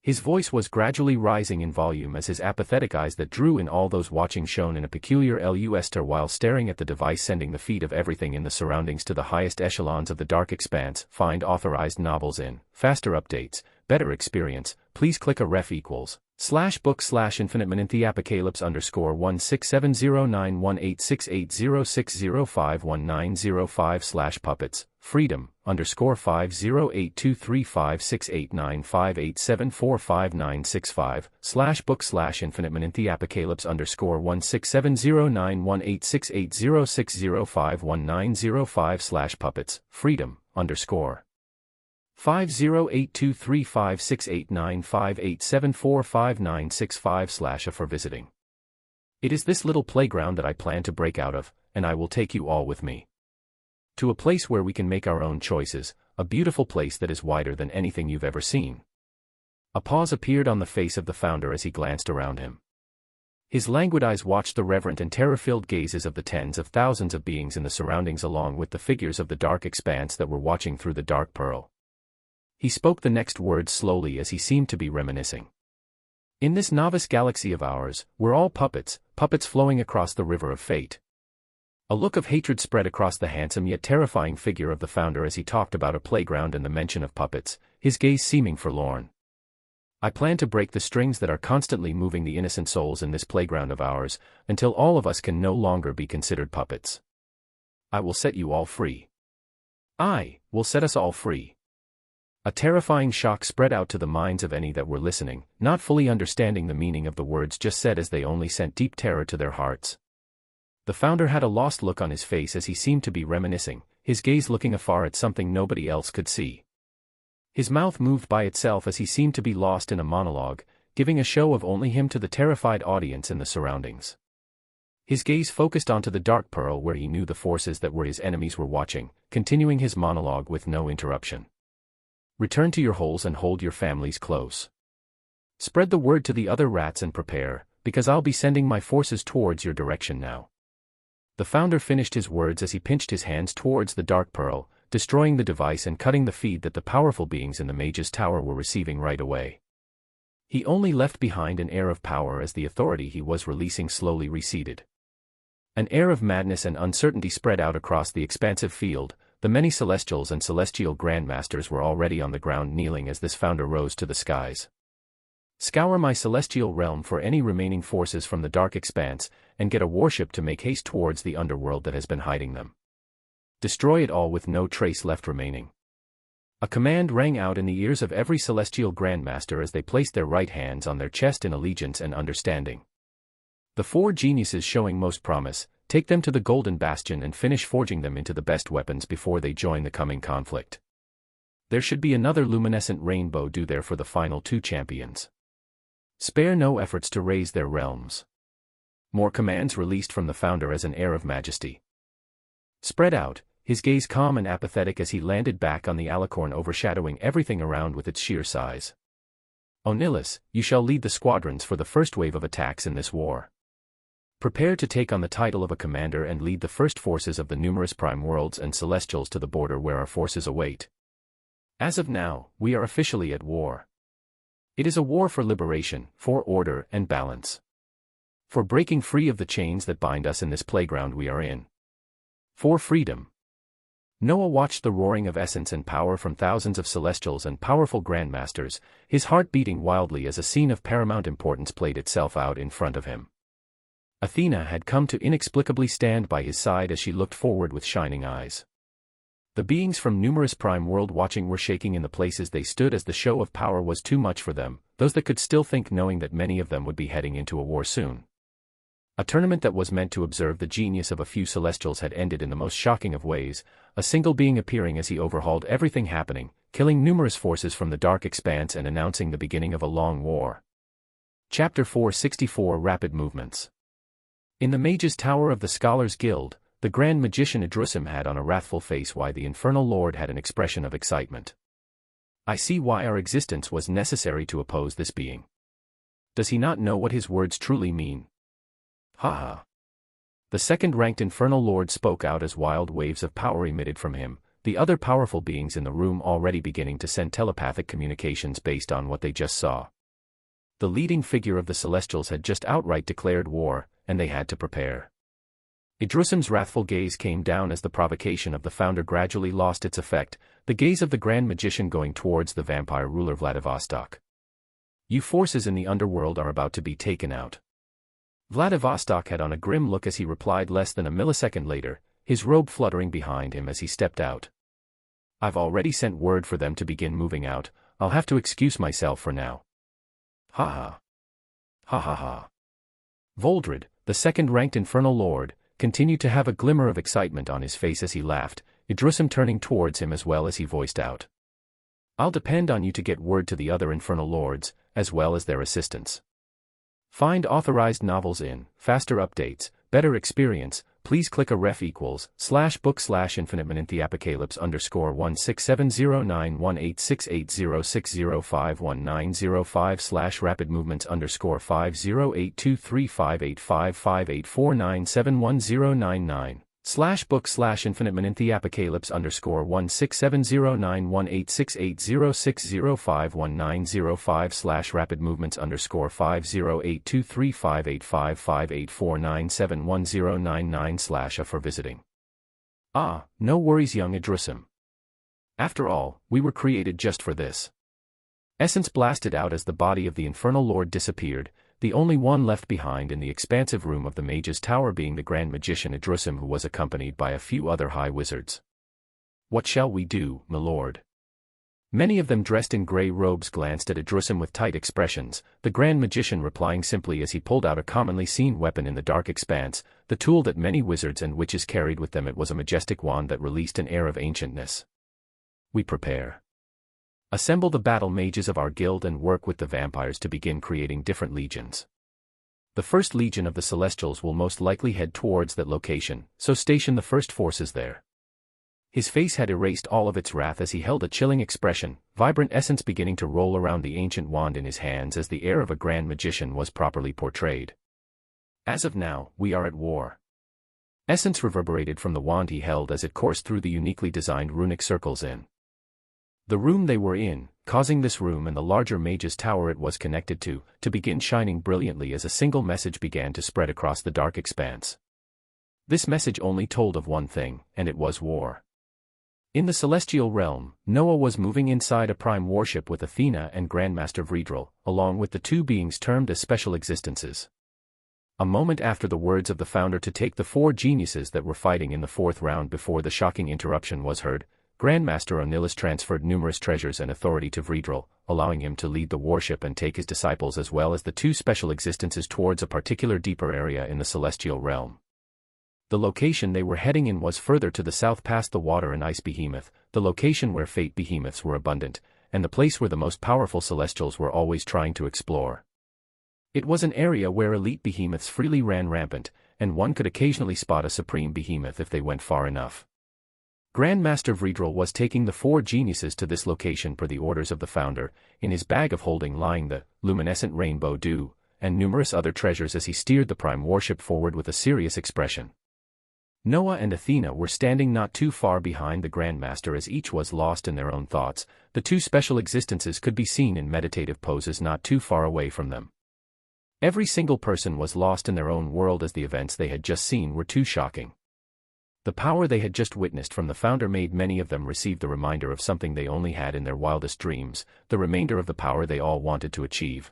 His voice was gradually rising in volume as his apathetic eyes that drew in all those watching shone in a peculiar luster while staring at the device sending the feed of everything in the surroundings to the highest echelons of the dark expanse. Find authorized novels in faster updates, better experience. Please click a ref equals /book/infinitemanenthiapacalypse_16709186806051905/puppets freedom_50823568958745965/book/infinitemanenthiapacalypse_16709186806051905/puppets freedom_50823568958745965/a for visiting. It is this little playground that I plan to break out of, and I will take you all with me. To a place where we can make our own choices, a beautiful place that is wider than anything you've ever seen. A pause appeared on the face of the founder as he glanced around him. His languid eyes watched the reverent and terror-filled gazes of the tens of thousands of beings in the surroundings along with the figures of the dark expanse that were watching through the dark pearl. He spoke the next words slowly as he seemed to be reminiscing. In this novice galaxy of ours, we're all puppets, puppets flowing across the river of fate. A look of hatred spread across the handsome yet terrifying figure of the founder as he talked about a playground and the mention of puppets, his gaze seeming forlorn. I plan to break the strings that are constantly moving the innocent souls in this playground of ours, until all of us can no longer be considered puppets. I will set you all free. I will set us all free. A terrifying shock spread out to the minds of any that were listening, not fully understanding the meaning of the words just said as they only sent deep terror to their hearts. The founder had a lost look on his face as he seemed to be reminiscing, his gaze looking afar at something nobody else could see. His mouth moved by itself as he seemed to be lost in a monologue, giving a show of only him to the terrified audience and the surroundings. His gaze focused onto the dark pearl where he knew the forces that were his enemies were watching, continuing his monologue with no interruption. Return to your holes and hold your families close. Spread the word to the other rats and prepare, because I'll be sending my forces towards your direction now. The founder finished his words as he pinched his hands towards the dark pearl, destroying the device and cutting the feed that the powerful beings in the mage's tower were receiving right away. He only left behind an air of power as the authority he was releasing slowly receded. An air of madness and uncertainty spread out across the expansive field. The many celestials and celestial grandmasters were already on the ground kneeling as this founder rose to the skies. Scour my celestial realm for any remaining forces from the dark expanse, and get a warship to make haste towards the underworld that has been hiding them. Destroy it all with no trace left remaining. A command rang out in the ears of every celestial grandmaster as they placed their right hands on their chest in allegiance and understanding. The four geniuses showing most promise, Take them to the Golden Bastion and finish forging them into the best weapons before they join the coming conflict. There should be another luminescent rainbow due there for the final two champions. Spare no efforts to raise their realms. More commands released from the founder as an air of majesty. Spread out, his gaze calm and apathetic as he landed back on the alicorn overshadowing everything around with its sheer size. Onillis, you shall lead the squadrons for the first wave of attacks in this war. Prepare to take on the title of a commander and lead the first forces of the numerous prime worlds and celestials to the border where our forces await. As of now, we are officially at war. It is a war for liberation, for order and balance. For breaking free of the chains that bind us in this playground we are in. For freedom. Noah watched the roaring of essence and power from thousands of celestials and powerful grandmasters, his heart beating wildly as a scene of paramount importance played itself out in front of him. Athena had come to inexplicably stand by his side as she looked forward with shining eyes. The beings from numerous prime world watching were shaking in the places they stood as the show of power was too much for them, those that could still think knowing that many of them would be heading into a war soon. A tournament that was meant to observe the genius of a few celestials had ended in the most shocking of ways, a single being appearing as he overhauled everything happening, killing numerous forces from the dark expanse and announcing the beginning of a long war. Chapter 464 Rapid Movements. In the Mage's Tower of the Scholars Guild, the Grand Magician Idrusim had on a wrathful face while the Infernal Lord had an expression of excitement. I see why our existence was necessary to oppose this being. Does he not know what his words truly mean? Ha ha. The second-ranked Infernal Lord spoke out as wild waves of power emitted from him, the other powerful beings in the room already beginning to send telepathic communications based on what they just saw. The leading figure of the Celestials had just outright declared war, and they had to prepare. Idrusim's wrathful gaze came down as the provocation of the founder gradually lost its effect, the gaze of the Grand Magician going towards the vampire ruler Vladivostok. You forces in the underworld are about to be taken out. Vladivostok had on a grim look as he replied less than a millisecond later, his robe fluttering behind him as he stepped out. I've already sent word for them to begin moving out, I'll have to excuse myself for now. Ha ha. Ha ha ha. Voldred, the second-ranked Infernal Lord, continued to have a glimmer of excitement on his face as he laughed, Idrusim turning towards him as well as he voiced out. I'll depend on you to get word to the other Infernal Lords, as well as their assistants. Find authorized novels in, faster updates, better experience, please click a ref=16709186806051905/rapidmovements_160191865855849710999 /book/infinitement-in-the-apokalips_5082358555849710999/rapidmovements_5082358555849710999/a for visiting. Ah, no worries young Idrusim. After all, we were created just for this. Essence blasted out as the body of the Infernal Lord disappeared, the only one left behind in the expansive room of the Mage's Tower being the Grand Magician Idrusim, who was accompanied by a few other high wizards. What shall we do, my lord? Many of them dressed in grey robes glanced at Idrusim with tight expressions, the Grand Magician replying simply as he pulled out a commonly seen weapon in the dark expanse, the tool that many wizards and witches carried with them. It was a majestic wand that released an air of ancientness. We prepare. Assemble the battle mages of our guild and work with the vampires to begin creating different legions. The first legion of the Celestials will most likely head towards that location, so station the first forces there. His face had erased all of its wrath as he held a chilling expression, vibrant essence beginning to roll around the ancient wand in his hands as the air of a Grand Magician was properly portrayed. As of now, we are at war. Essence reverberated from the wand he held as it coursed through the uniquely designed runic circles in the room they were in, causing this room and the larger Mage's Tower it was connected to begin shining brilliantly as a single message began to spread across the dark expanse. This message only told of one thing, and it was war. In the celestial realm, Noah was moving inside a prime warship with Athena and Grandmaster Vredrel, along with the two beings termed as special existences. A moment after the words of the founder to take the four geniuses that were fighting in the fourth round before the shocking interruption was heard, Grandmaster Onillis transferred numerous treasures and authority to Vredrel, allowing him to lead the warship and take his disciples as well as the two special existences towards a particular deeper area in the celestial realm. The location they were heading in was further to the south past the water and ice behemoth, the location where fate behemoths were abundant, and the place where the most powerful celestials were always trying to explore. It was an area where elite behemoths freely ran rampant, and one could occasionally spot a supreme behemoth if they went far enough. Grandmaster Vredrel was taking the 4 geniuses to this location per the orders of the founder, in his bag of holding lying the luminescent rainbow dew, and numerous other treasures as he steered the prime warship forward with a serious expression. Noah and Athena were standing not too far behind the Grandmaster as each was lost in their own thoughts. The 2 special existences could be seen in meditative poses not too far away from them. Every single person was lost in their own world as the events they had just seen were too shocking. The power they had just witnessed from the founder made many of them receive the reminder of something they only had in their wildest dreams, the remainder of the power they all wanted to achieve.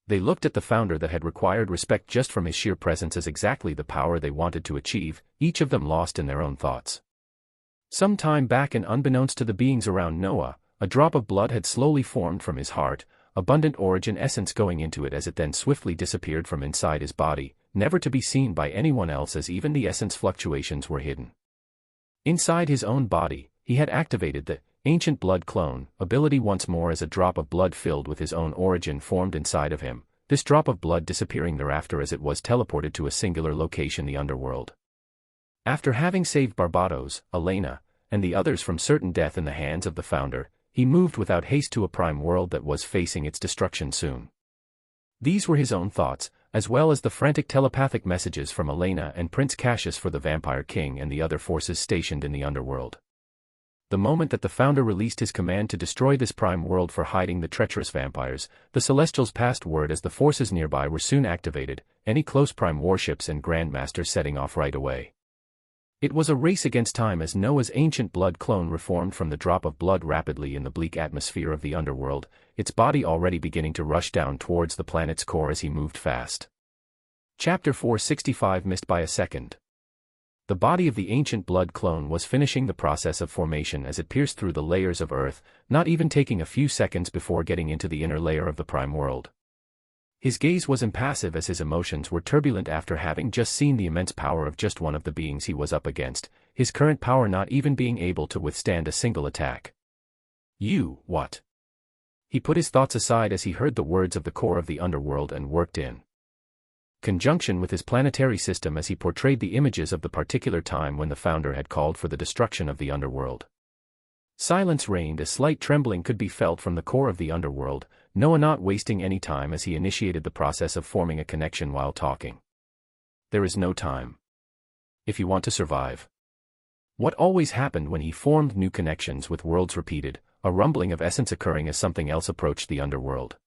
They looked at the founder that had required respect just from his sheer presence as exactly the power they wanted to achieve, each of them lost in their own thoughts. Some time back and unbeknownst to the beings around Noah, a drop of blood had slowly formed from his heart, abundant origin essence going into it as it then swiftly disappeared from inside his body, never to be seen by anyone else as even the essence fluctuations were hidden. Inside his own body, he had activated the ancient blood clone ability once more as a drop of blood filled with his own origin formed inside of him, this drop of blood disappearing thereafter as it was teleported to a singular location, the underworld. After having saved Barbados, Elena, and the others from certain death in the hands of the founder, he moved without haste to a prime world that was facing its destruction soon. These were his own thoughts, as well as the frantic telepathic messages from Elena and Prince Cassius for the Vampire King and the other forces stationed in the underworld. The moment that the founder released his command to destroy this prime world for hiding the treacherous vampires, the Celestials passed word as the forces nearby were soon activated, any close prime warships and Grandmaster setting off right away. It was a race against time as Noah's ancient blood clone reformed from the drop of blood rapidly in the bleak atmosphere of the underworld, its body already beginning to rush down towards the planet's core as he moved fast. Chapter 465 Missed by a second. The body of the ancient blood clone was finishing the process of formation as it pierced through the layers of Earth, not even taking a few seconds before getting into the inner layer of the prime world. His gaze was impassive as his emotions were turbulent after having just seen the immense power of just one of the beings he was up against, his current power not even being able to withstand a single attack. You, what? He put his thoughts aside as he heard the words of the core of the underworld and worked in conjunction with his planetary system as he portrayed the images of the particular time when the founder had called for the destruction of the underworld. Silence reigned as slight trembling could be felt from the core of the underworld, Noah not wasting any time as he initiated the process of forming a connection while talking. There is no time. If you want to survive. What always happened when he formed new connections with worlds repeated, a rumbling of essence occurring as something else approached the underworld.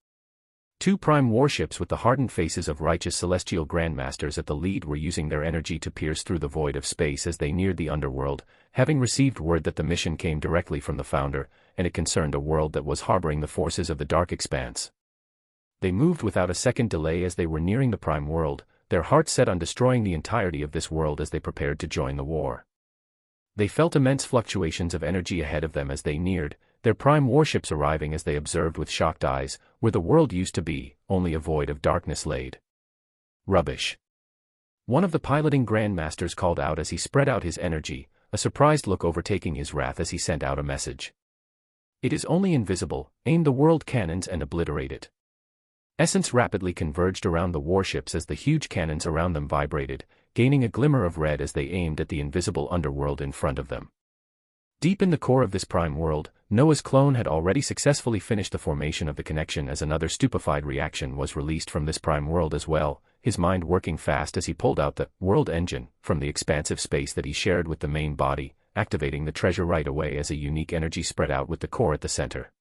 2 prime warships with the hardened faces of righteous celestial grandmasters at the lead were using their energy to pierce through the void of space as they neared the underworld, having received word that the mission came directly from the founder, and it concerned a world that was harboring the forces of the dark expanse. They moved without a second delay as they were nearing the prime world, their hearts set on destroying the entirety of this world as they prepared to join the war. They felt immense fluctuations of energy ahead of them as they neared, their prime warships arriving as they observed with shocked eyes, where the world used to be, only a void of darkness laid. Rubbish. One of the piloting grandmasters called out as he spread out his energy, a surprised look overtaking his wrath as he sent out a message. It is only invisible, aim the world cannons and obliterate it. Essence rapidly converged around the warships as the huge cannons around them vibrated, gaining a glimmer of red as they aimed at the invisible underworld in front of them. Deep in the core of this prime world, Noah's clone had already successfully finished the formation of the connection as another stupefied reaction was released from this prime world as well, his mind working fast as he pulled out the world engine from the expansive space that he shared with the main body, activating the treasure right away as a unique energy spread out with the core at the center.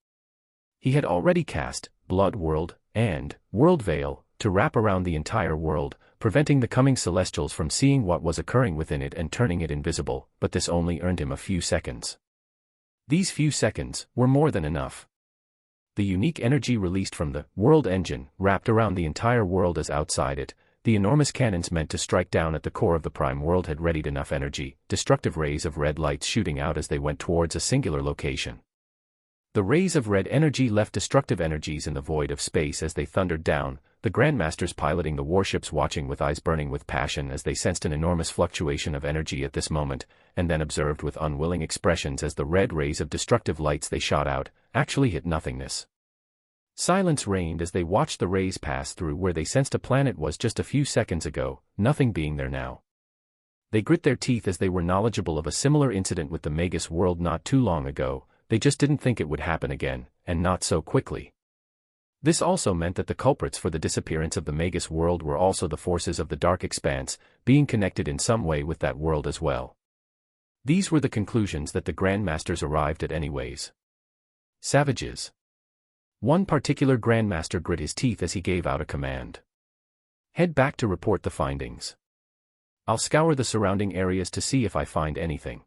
He had already cast Blood World and World Veil to wrap around the entire world, preventing the coming celestials from seeing what was occurring within it and turning it invisible, but this only earned him a few seconds. These few seconds were more than enough. The unique energy released from the world engine wrapped around the entire world as outside it, the enormous cannons meant to strike down at the core of the prime world had readied enough energy, destructive rays of red lights shooting out as they went towards a singular location. The rays of red energy left destructive energies in the void of space as they thundered down, the Grandmasters piloting the warships watching with eyes burning with passion as they sensed an enormous fluctuation of energy at this moment, and then observed with unwilling expressions as the red rays of destructive lights they shot out, actually hit nothingness. Silence reigned as they watched the rays pass through where they sensed a planet was just a few seconds ago, nothing being there now. They grit their teeth as they were knowledgeable of a similar incident with the Magus world not too long ago. They just didn't think it would happen again, and not so quickly. This also meant that the culprits for the disappearance of the Magus world were also the forces of the Dark Expanse, being connected in some way with that world as well. These were the conclusions that the Grandmasters arrived at anyways. Savages. One particular Grandmaster grit his teeth as he gave out a command. Head back to report the findings. I'll scour the surrounding areas to see if I find anything.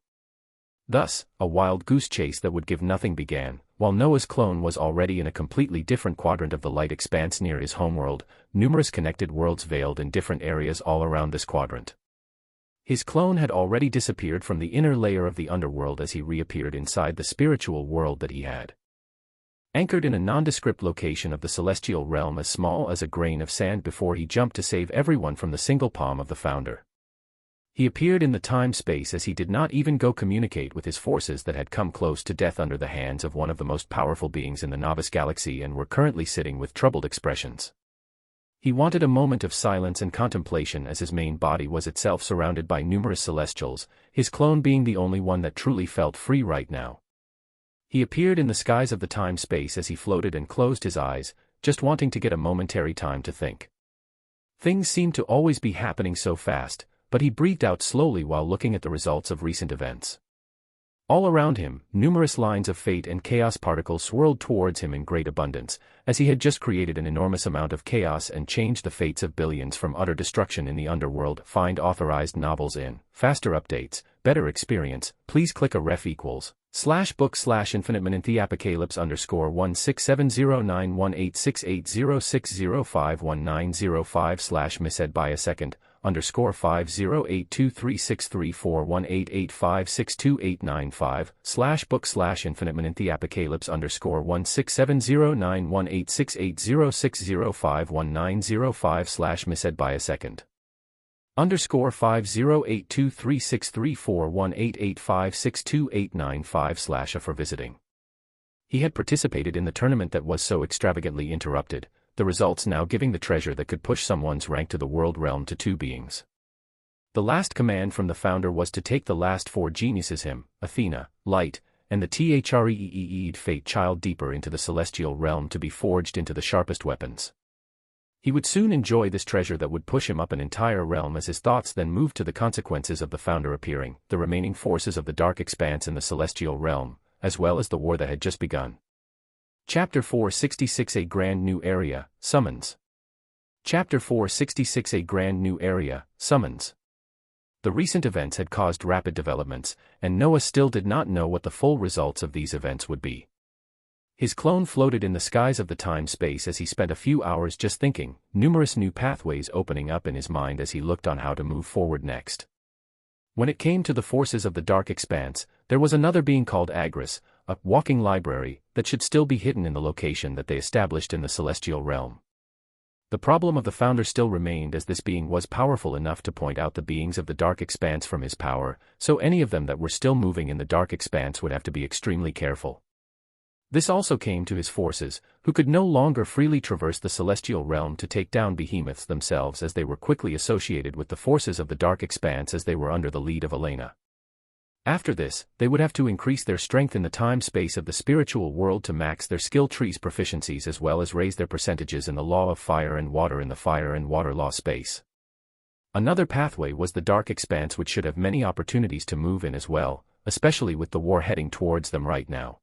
Thus, a wild goose chase that would give nothing began, while Noah's clone was already in a completely different quadrant of the light expanse near his homeworld, numerous connected worlds veiled in different areas all around this quadrant. His clone had already disappeared from the inner layer of the underworld as he reappeared inside the spiritual world that he had. Anchored in a nondescript location of the celestial realm as small as a grain of sand before he jumped to save everyone from the single palm of the founder. He appeared in the time-space as he did not even go communicate with his forces that had come close to death under the hands of one of the most powerful beings in the novice galaxy and were currently sitting with troubled expressions. He wanted a moment of silence and contemplation as his main body was itself surrounded by numerous celestials, his clone being the only one that truly felt free right now. He appeared in the skies of the time-space as he floated and closed his eyes, just wanting to get a momentary time to think. Things seemed to always be happening so fast, but he breathed out slowly while looking at the results of recent events. All around him, numerous lines of fate and chaos particles swirled towards him in great abundance, as he had just created an enormous amount of chaos and changed the fates of billions from utter destruction in the underworld. Find authorized novels in faster updates, better experience. Please click a ref equals /book/infiniteminenthiapacalypse_16709186806051905/missedbyasecond _50823634885628995/book/infiniteminenthiapacalypse_16709186806051905/missedbyasecond _50823634885628995/ for visiting. He had participated in the tournament that was so extravagantly interrupted, the results now giving the treasure that could push someone's rank to the world realm to 2 beings. The last command from the founder was to take the last 4 geniuses him, Athena, Light, and the Three'd Fate Child deeper into the celestial realm to be forged into the sharpest weapons. He would soon enjoy this treasure that would push him up an entire realm as his thoughts then moved to the consequences of the founder appearing, the remaining forces of the Dark Expanse in the celestial realm, as well as the war that had just begun. Chapter 466 A Grand New Area, Summons. Chapter 466 A Grand New Area, Summons. The recent events had caused rapid developments, and Noah still did not know what the full results of these events would be. His clone floated in the skies of the time-space as he spent a few hours just thinking, numerous new pathways opening up in his mind as he looked on how to move forward next. When it came to the forces of the Dark Expanse, there was another being called Agris, a walking library, that should still be hidden in the location that they established in the celestial realm. The problem of the founder still remained as this being was powerful enough to point out the beings of the Dark Expanse from his power, so any of them that were still moving in the Dark Expanse would have to be extremely careful. This also came to his forces, who could no longer freely traverse the celestial realm to take down behemoths themselves as they were quickly associated with the forces of the Dark Expanse as they were under the lead of Elena. After this, they would have to increase their strength in the time-space of the spiritual world to max their skill tree's proficiencies as well as raise their percentages in the law of fire and water in the fire and water law space. Another pathway was the Dark Expanse, which should have many opportunities to move in as well, especially with the war heading towards them right now.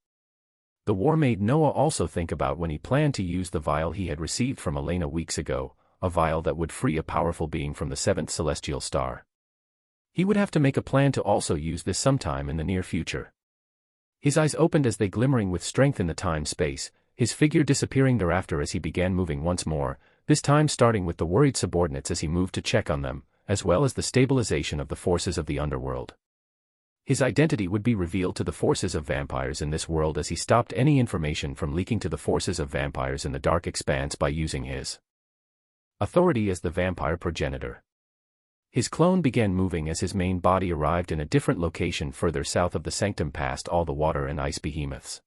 The war made Noah also think about when he planned to use the vial he had received from Elena weeks ago, a vial that would free a powerful being from the 7th celestial star. He would have to make a plan to also use this sometime in the near future. His eyes opened as they glimmering with strength in the time-space, his figure disappearing thereafter as he began moving once more, this time starting with the worried subordinates as he moved to check on them, as well as the stabilization of the forces of the underworld. His identity would be revealed to the forces of vampires in this world as he stopped any information from leaking to the forces of vampires in the dark expanse by using his authority as the vampire progenitor. His clone began moving as his main body arrived in a different location further south of the sanctum past all the water and ice behemoths.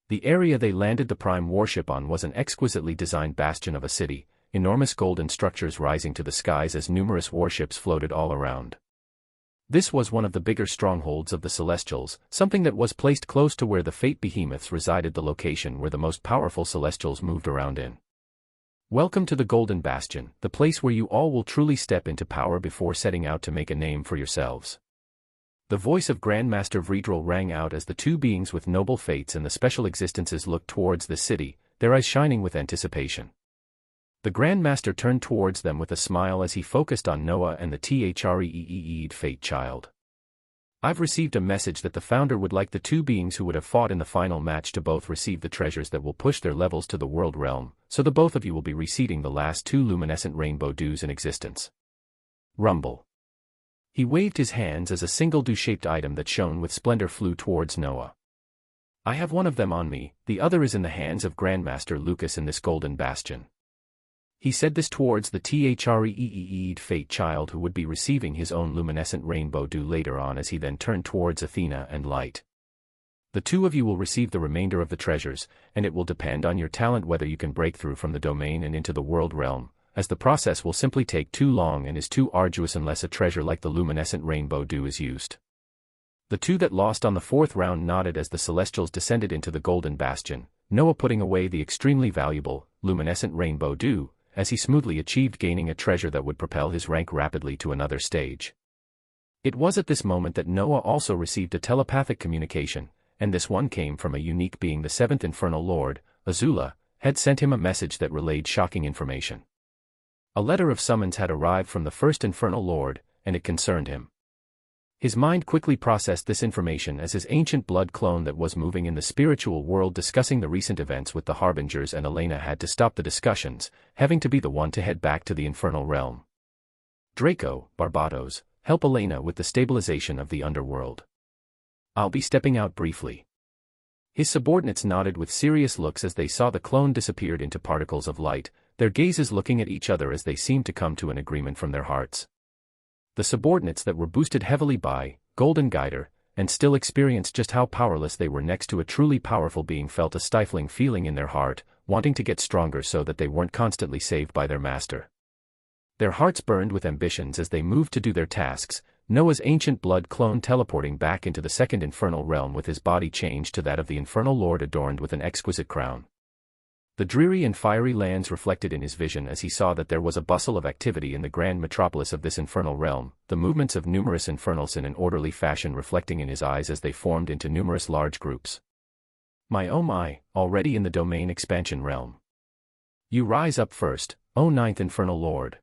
The area they landed the prime warship on was an exquisitely designed bastion of a city, enormous golden structures rising to the skies as numerous warships floated all around. This was one of the bigger strongholds of the Celestials, something that was placed close to where the Fate Behemoths resided, the location where the most powerful Celestials moved around in. Welcome to the Golden Bastion, the place where you all will truly step into power before setting out to make a name for yourselves. The voice of Grandmaster Vredrel rang out as the two beings with noble fates and the special existences looked towards the city, their eyes shining with anticipation. The Grandmaster turned towards them with a smile as he focused on Noah and the Threed Fate Child. I've received a message that the Founder would like the two beings who would have fought in the final match to both receive the treasures that will push their levels to the world realm, so the both of you will be receiving the last two luminescent rainbow dews in existence. Rumble. He waved his hands as a single dew-shaped item that shone with splendor flew towards Noah. I have one of them on me, the other is in the hands of Grandmaster Lucas in this golden bastion. He said this towards the Threed Fate Child who would be receiving his own luminescent rainbow dew later on, as he then turned towards Athena and Light. The two of you will receive the remainder of the treasures, and it will depend on your talent whether you can break through from the domain and into the world realm, as the process will simply take too long and is too arduous unless a treasure like the luminescent rainbow dew is used. The two that lost on the fourth round nodded as the Celestials descended into the golden bastion, Noah putting away the extremely valuable, luminescent rainbow dew, as he smoothly achieved gaining a treasure that would propel his rank rapidly to another stage. It was at this moment that Noah also received a telepathic communication, and this one came from a unique being. The seventh Infernal Lord, Azula, had sent him a message that relayed shocking information. A letter of summons had arrived from the first Infernal Lord, and it concerned him. His mind quickly processed this information as his ancient blood clone that was moving in the spiritual world discussing the recent events with the Harbingers, and Elena had to stop the discussions, having to be the one to head back to the infernal realm. Draco, Barbados, help Elena with the stabilization of the underworld. I'll be stepping out briefly. His subordinates nodded with serious looks as they saw the clone disappeared into particles of light, their gazes looking at each other as they seemed to come to an agreement from their hearts. The subordinates that were boosted heavily by Golden Guider, and still experienced just how powerless they were next to a truly powerful being, felt a stifling feeling in their heart, wanting to get stronger so that they weren't constantly saved by their master. Their hearts burned with ambitions as they moved to do their tasks, Noah's ancient blood clone teleporting back into the second infernal realm with his body changed to that of the Infernal Lord adorned with an exquisite crown. The dreary and fiery lands reflected in his vision as he saw that there was a bustle of activity in the grand metropolis of this infernal realm, the movements of numerous infernals in an orderly fashion reflecting in his eyes as they formed into numerous large groups. My oh my, already in the domain expansion realm. You rise up first, O ninth Infernal Lord.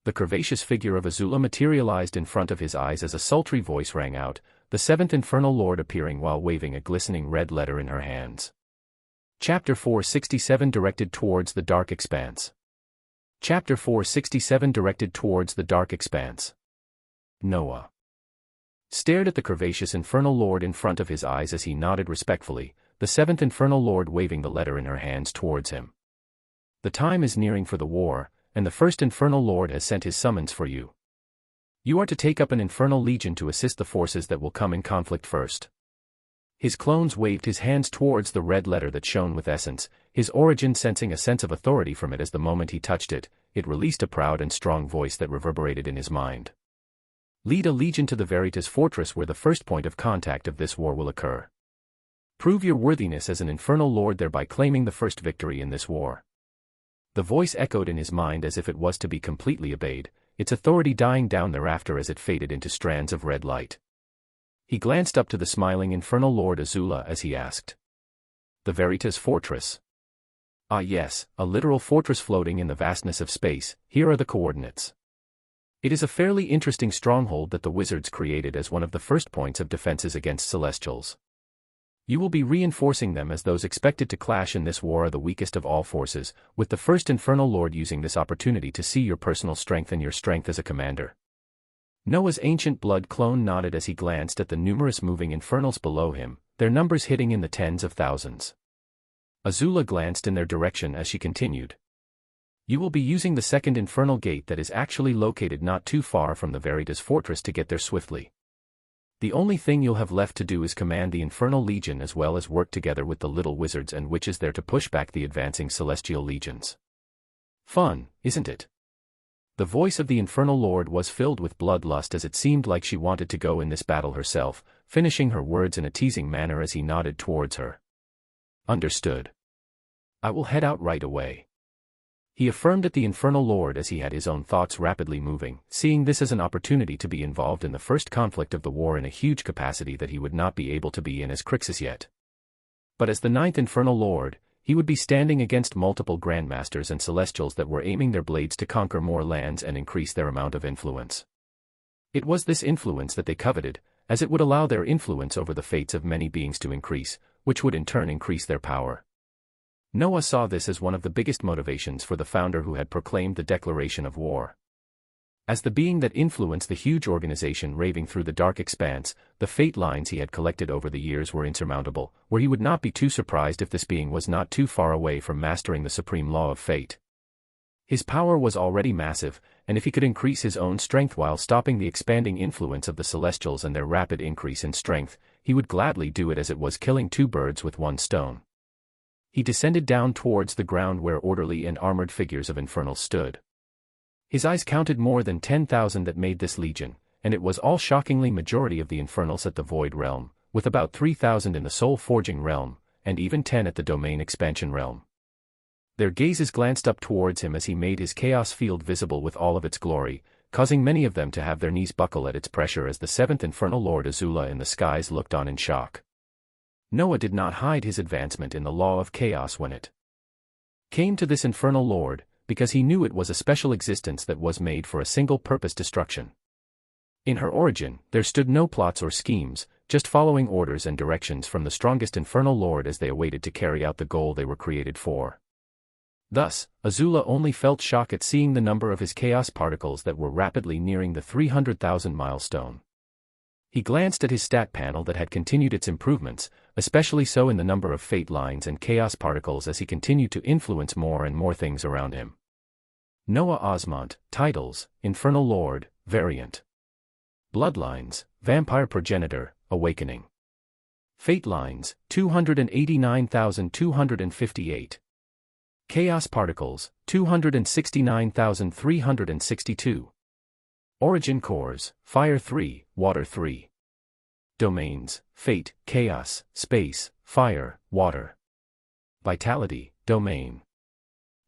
The curvaceous figure of Azula materialized in front of his eyes as a sultry voice rang out, the seventh Infernal Lord appearing while waving a glistening red letter in her hands. Chapter 467 Directed Towards the Dark Expanse. Chapter 467 Directed Towards the Dark Expanse. Noah stared at the curvaceous Infernal Lord in front of his eyes as he nodded respectfully, the seventh Infernal Lord waving the letter in her hands towards him. The time is nearing for the war, and the first Infernal Lord has sent his summons for you. You are to take up an Infernal Legion to assist the forces that will come in conflict first. His clones waved his hands towards the red letter that shone with essence, his origin sensing a sense of authority from it as the moment he touched it, it released a proud and strong voice that reverberated in his mind. Lead a legion to the Veritas fortress where the first point of contact of this war will occur. Prove your worthiness as an Infernal Lord thereby claiming the first victory in this war. The voice echoed in his mind as if it was to be completely obeyed, its authority dying down thereafter as it faded into strands of red light. He glanced up to the smiling Infernal Lord Azula as he asked. The Veritas Fortress. Ah yes, a literal fortress floating in the vastness of space, here are the coordinates. It is a fairly interesting stronghold that the wizards created as one of the first points of defenses against Celestials. You will be reinforcing them as those expected to clash in this war are the weakest of all forces, with the first Infernal Lord using this opportunity to see your personal strength and your strength as a commander. Noah's ancient blood clone nodded as he glanced at the numerous moving infernals below him, their numbers hitting in the tens of thousands. Azula glanced in their direction as she continued. You will be using the second infernal gate that is actually located not too far from the Veritas fortress to get there swiftly. The only thing you'll have left to do is command the Infernal Legion as well as work together with the little wizards and witches there to push back the advancing celestial legions. Fun, isn't it? The voice of the Infernal Lord was filled with bloodlust as it seemed like she wanted to go in this battle herself, finishing her words in a teasing manner as he nodded towards her. Understood. I will head out right away. He affirmed at the Infernal Lord as he had his own thoughts rapidly moving, seeing this as an opportunity to be involved in the first conflict of the war in a huge capacity that he would not be able to be in as Crixus yet. But as the ninth Infernal Lord, he would be standing against multiple Grandmasters and Celestials that were aiming their blades to conquer more lands and increase their amount of influence. It was this influence that they coveted, as it would allow their influence over the fates of many beings to increase, which would in turn increase their power. Noah saw this as one of the biggest motivations for the founder who had proclaimed the declaration of war. As the being that influenced the huge organization raving through the dark expanse, the fate lines he had collected over the years were insurmountable, where he would not be too surprised if this being was not too far away from mastering the supreme law of fate. His power was already massive, and if he could increase his own strength while stopping the expanding influence of the Celestials and their rapid increase in strength, he would gladly do it, as it was killing two birds with one stone. He descended down towards the ground where orderly and armored figures of infernals stood. His eyes counted more than 10,000 that made this legion, and it was all shockingly majority of the infernals at the Void Realm, with about 3,000 in the Soul Forging Realm, and even 10 at the Domain Expansion Realm. Their gazes glanced up towards him as he made his chaos field visible with all of its glory, causing many of them to have their knees buckle at its pressure as the seventh Infernal Lord Azula in the skies looked on in shock. Noah did not hide his advancement in the law of chaos when it came to this Infernal Lord, because he knew it was a special existence that was made for a single-purpose destruction. In her origin, there stood no plots or schemes, just following orders and directions from the strongest Infernal Lord as they awaited to carry out the goal they were created for. Thus, Azula only felt shock at seeing the number of his chaos particles that were rapidly nearing the 300,000 milestone. He glanced at his stat panel that had continued its improvements, especially so in the number of fate lines and chaos particles as he continued to influence more and more things around him. Noah Osmont, Titles, Infernal Lord, Variant. Bloodlines, Vampire Progenitor, Awakening. Fate Lines, 289,258. Chaos Particles, 269,362. Origin Cores, Fire 3, Water 3. Domains, Fate, Chaos, Space, Fire, Water. Vitality, Domain.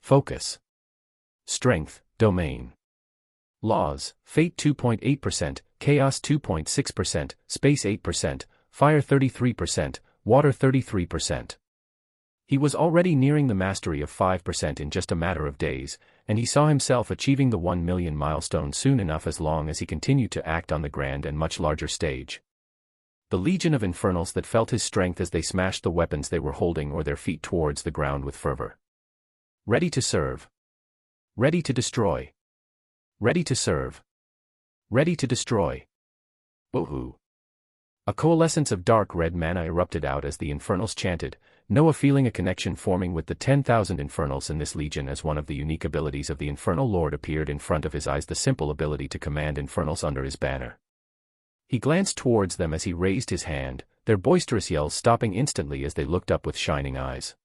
Focus. Strength, Domain. Laws, Fate 2.8%, Chaos 2.6%, Space 8%, Fire 33%, Water 33%. He was already nearing the mastery of 5% in just a matter of days, and he saw himself achieving the 1 million milestone soon enough as long as he continued to act on the grand and much larger stage. The legion of infernals that felt his strength as they smashed the weapons they were holding or their feet towards the ground with fervor. Ready to serve. Ready to destroy. Ready to serve. Ready to destroy. Woohoo. A coalescence of dark red mana erupted out as the infernals chanted, Noah feeling a connection forming with the 10,000 infernals in this legion as one of the unique abilities of the Infernal Lord appeared in front of his eyes, the simple ability to command infernals under his banner. He glanced towards them as he raised his hand, their boisterous yells stopping instantly as they looked up with shining eyes.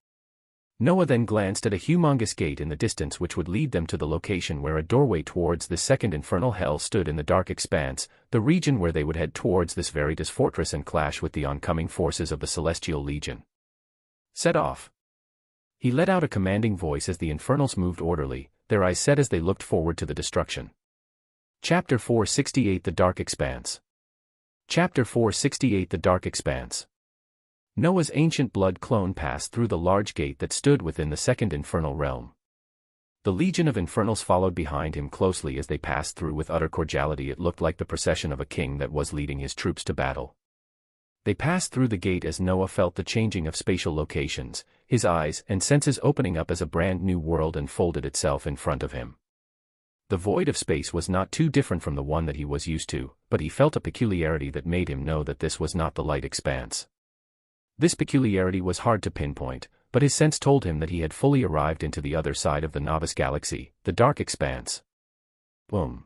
Noah then glanced at a humongous gate in the distance which would lead them to the location where a doorway towards the second infernal hell stood in the dark expanse, the region where they would head towards this Veritas fortress and clash with the oncoming forces of the Celestial Legion. Set off. He let out a commanding voice as the infernals moved orderly, their eyes set as they looked forward to the destruction. Chapter 468 The Dark Expanse. Chapter 468 The Dark Expanse. Noah's ancient blood clone passed through the large gate that stood within the second infernal realm. The legion of infernals followed behind him closely as they passed through with utter cordiality. It looked like the procession of a king that was leading his troops to battle. They passed through the gate as Noah felt the changing of spatial locations, his eyes and senses opening up as a brand new world unfolded itself in front of him. The void of space was not too different from the one that he was used to, but he felt a peculiarity that made him know that this was not the light expanse. This peculiarity was hard to pinpoint, but his sense told him that he had fully arrived into the other side of the novice galaxy, the dark expanse. Boom.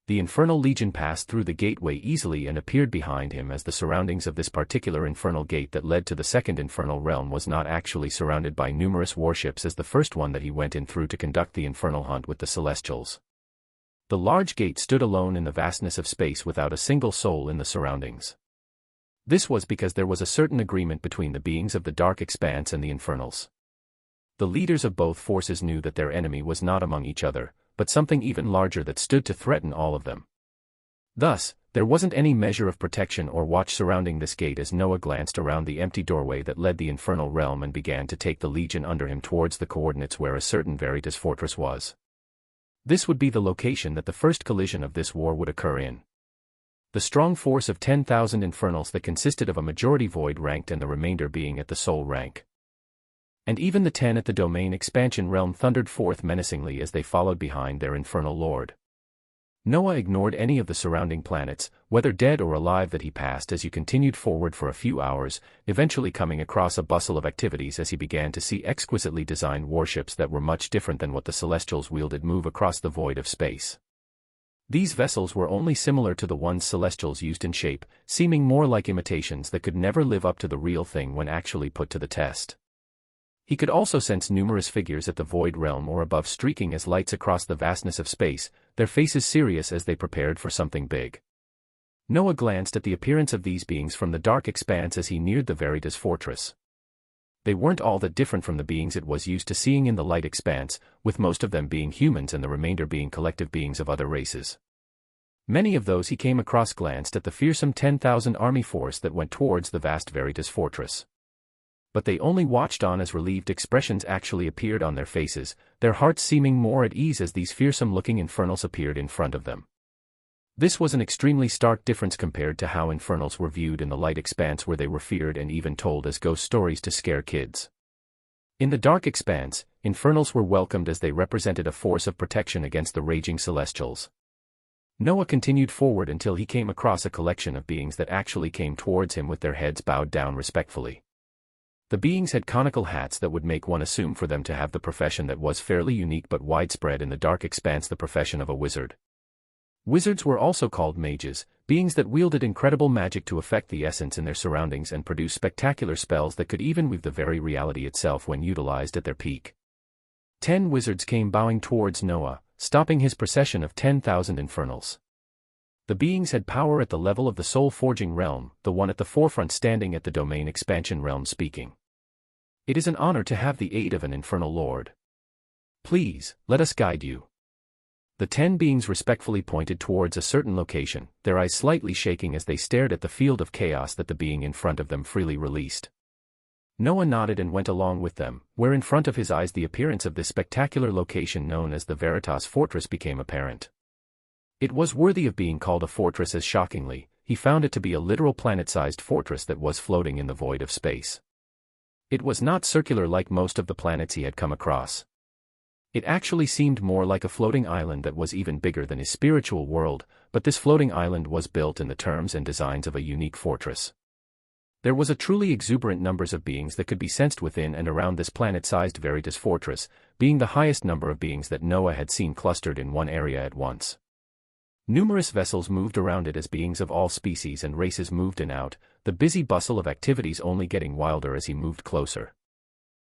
The infernal legion passed through the gateway easily and appeared behind him, as the surroundings of this particular infernal gate that led to the second infernal realm was not actually surrounded by numerous warships as the first one that he went in through to conduct the infernal hunt with the Celestials. The large gate stood alone in the vastness of space without a single soul in the surroundings. This was because there was a certain agreement between the beings of the dark expanse and the infernals. The leaders of both forces knew that their enemy was not among each other, but something even larger that stood to threaten all of them. Thus, there wasn't any measure of protection or watch surrounding this gate as Noah glanced around the empty doorway that led the infernal realm and began to take the legion under him towards the coordinates where a certain Veritas fortress was. This would be the location that the first collision of this war would occur in. The strong force of 10,000 infernals that consisted of a majority void ranked and the remainder being at the soul rank. And even the 10 at the domain expansion realm thundered forth menacingly as they followed behind their infernal lord. Noah ignored any of the surrounding planets, whether dead or alive, that he passed as he continued forward for a few hours, eventually coming across a bustle of activities as he began to see exquisitely designed warships that were much different than what the Celestials wielded move across the void of space. These vessels were only similar to the ones Celestials used in shape, seeming more like imitations that could never live up to the real thing when actually put to the test. He could also sense numerous figures at the void realm or above streaking as lights across the vastness of space, their faces serious as they prepared for something big. Noah glanced at the appearance of these beings from the dark expanse as he neared the Veritas fortress. They weren't all that different from the beings it was used to seeing in the light expanse, with most of them being humans and the remainder being collective beings of other races. Many of those he came across glanced at the fearsome 10,000 army force that went towards the vast Veritas fortress. But they only watched on as relieved expressions actually appeared on their faces, their hearts seeming more at ease as these fearsome-looking infernals appeared in front of them. This was an extremely stark difference compared to how infernals were viewed in the light expanse, where they were feared and even told as ghost stories to scare kids. In the dark expanse, infernals were welcomed as they represented a force of protection against the raging Celestials. Noah continued forward until he came across a collection of beings that actually came towards him with their heads bowed down respectfully. The beings had conical hats that would make one assume for them to have the profession that was fairly unique but widespread in the dark expanse, the profession of a wizard. Wizards were also called mages, beings that wielded incredible magic to affect the essence in their surroundings and produce spectacular spells that could even weave the very reality itself when utilized at their peak. 10 wizards came bowing towards Noah, stopping his procession of 10,000 infernals. The beings had power at the level of the soul-forging realm, the one at the forefront standing at the domain expansion realm speaking. It is an honor to have the aid of an infernal lord. Please, let us guide you. The 10 beings respectfully pointed towards a certain location, their eyes slightly shaking as they stared at the field of chaos that the being in front of them freely released. Noah nodded and went along with them, where in front of his eyes the appearance of this spectacular location known as the Veritas fortress became apparent. It was worthy of being called a fortress as shockingly, he found it to be a literal planet-sized fortress that was floating in the void of space. It was not circular like most of the planets he had come across. It actually seemed more like a floating island that was even bigger than his spiritual world, but this floating island was built in the terms and designs of a unique fortress. There was a truly exuberant numbers of beings that could be sensed within and around this planet-sized Veritas fortress, being the highest number of beings that Noah had seen clustered in one area at once. Numerous vessels moved around it as beings of all species and races moved in and out, the busy bustle of activities only getting wilder as he moved closer.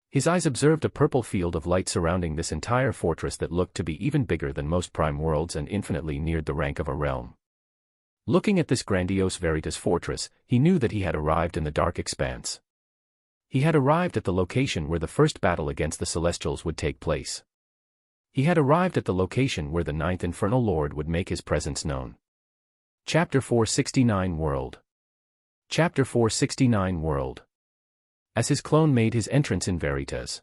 His eyes observed a purple field of light surrounding this entire fortress that looked to be even bigger than most prime worlds and infinitely neared the rank of a realm. Looking at this grandiose Veritas fortress, he knew that he had arrived in the dark expanse. He had arrived at the location where the first battle against the Celestials would take place. He had arrived at the location where the 9th Infernal Lord would make his presence known. Chapter 469 World. Chapter 469 World. As his clone made his entrance in Veritas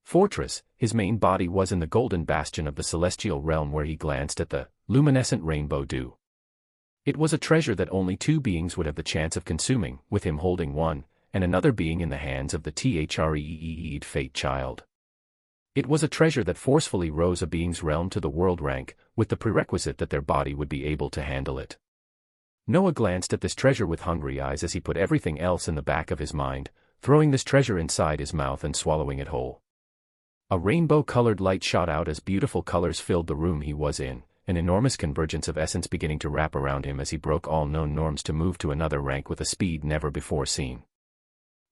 fortress, his main body was in the golden bastion of the celestial realm where he glanced at the luminescent rainbow dew. It was a treasure that only 2 beings would have the chance of consuming, with him holding one, and another being in the hands of the Threed fate child. It was a treasure that forcefully rose a being's realm to the world rank, with the prerequisite that their body would be able to handle it. Noah glanced at this treasure with hungry eyes as he put everything else in the back of his mind, throwing this treasure inside his mouth and swallowing it whole. A rainbow-colored light shot out as beautiful colors filled the room he was in, an enormous convergence of essence beginning to wrap around him as he broke all known norms to move to another rank with a speed never before seen.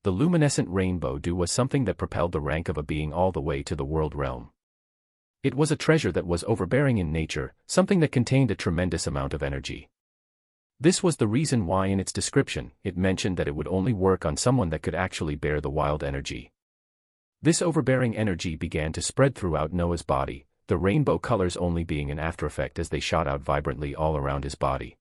The luminescent rainbow dew was something that propelled the rank of a being all the way to the world realm. It was a treasure that was overbearing in nature, something that contained a tremendous amount of energy. This was the reason why in its description, it mentioned that it would only work on someone that could actually bear the wild energy. This overbearing energy began to spread throughout Noah's body, the rainbow colors only being an aftereffect as they shot out vibrantly all around his body.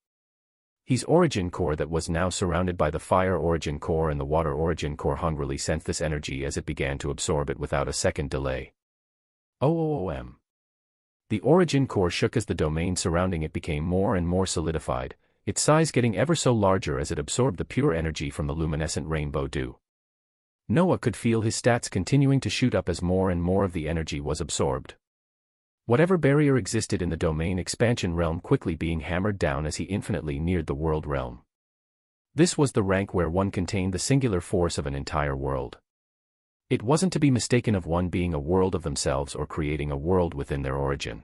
His origin core that was now surrounded by the fire origin core and the water origin core hungrily sensed this energy as it began to absorb it without a second delay. OOOM. The origin core shook as the domain surrounding it became more and more solidified, its size getting ever so larger as it absorbed the pure energy from the luminescent rainbow dew. Noah could feel his stats continuing to shoot up as more and more of the energy was absorbed. Whatever barrier existed in the domain expansion realm quickly being hammered down as he infinitely neared the world realm. This was the rank where one contained the singular force of an entire world. It wasn't to be mistaken of one being a world of themselves or creating a world within their origin.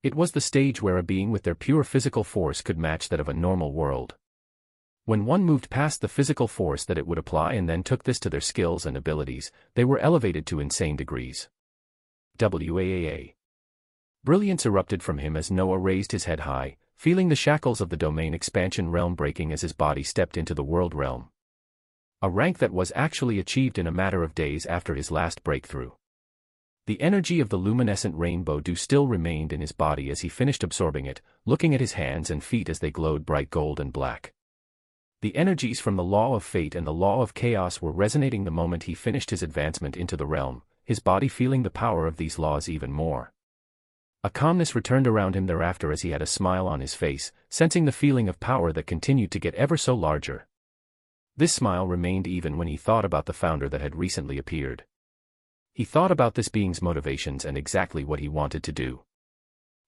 It was the stage where a being with their pure physical force could match that of a normal world. When one moved past the physical force that it would apply and then took this to their skills and abilities, they were elevated to insane degrees. WAAA. Brilliance erupted from him as Noah raised his head high, feeling the shackles of the domain expansion realm breaking as his body stepped into the world realm. A rank that was actually achieved in a matter of days after his last breakthrough. The energy of the luminescent rainbow dew still remained in his body as he finished absorbing it, looking at his hands and feet as they glowed bright gold and black. The energies from the law of fate and the law of chaos were resonating the moment he finished his advancement into the realm, his body feeling the power of these laws even more. A calmness returned around him thereafter as he had a smile on his face, sensing the feeling of power that continued to get ever so larger. This smile remained even when he thought about the founder that had recently appeared. He thought about this being's motivations and exactly what he wanted to do.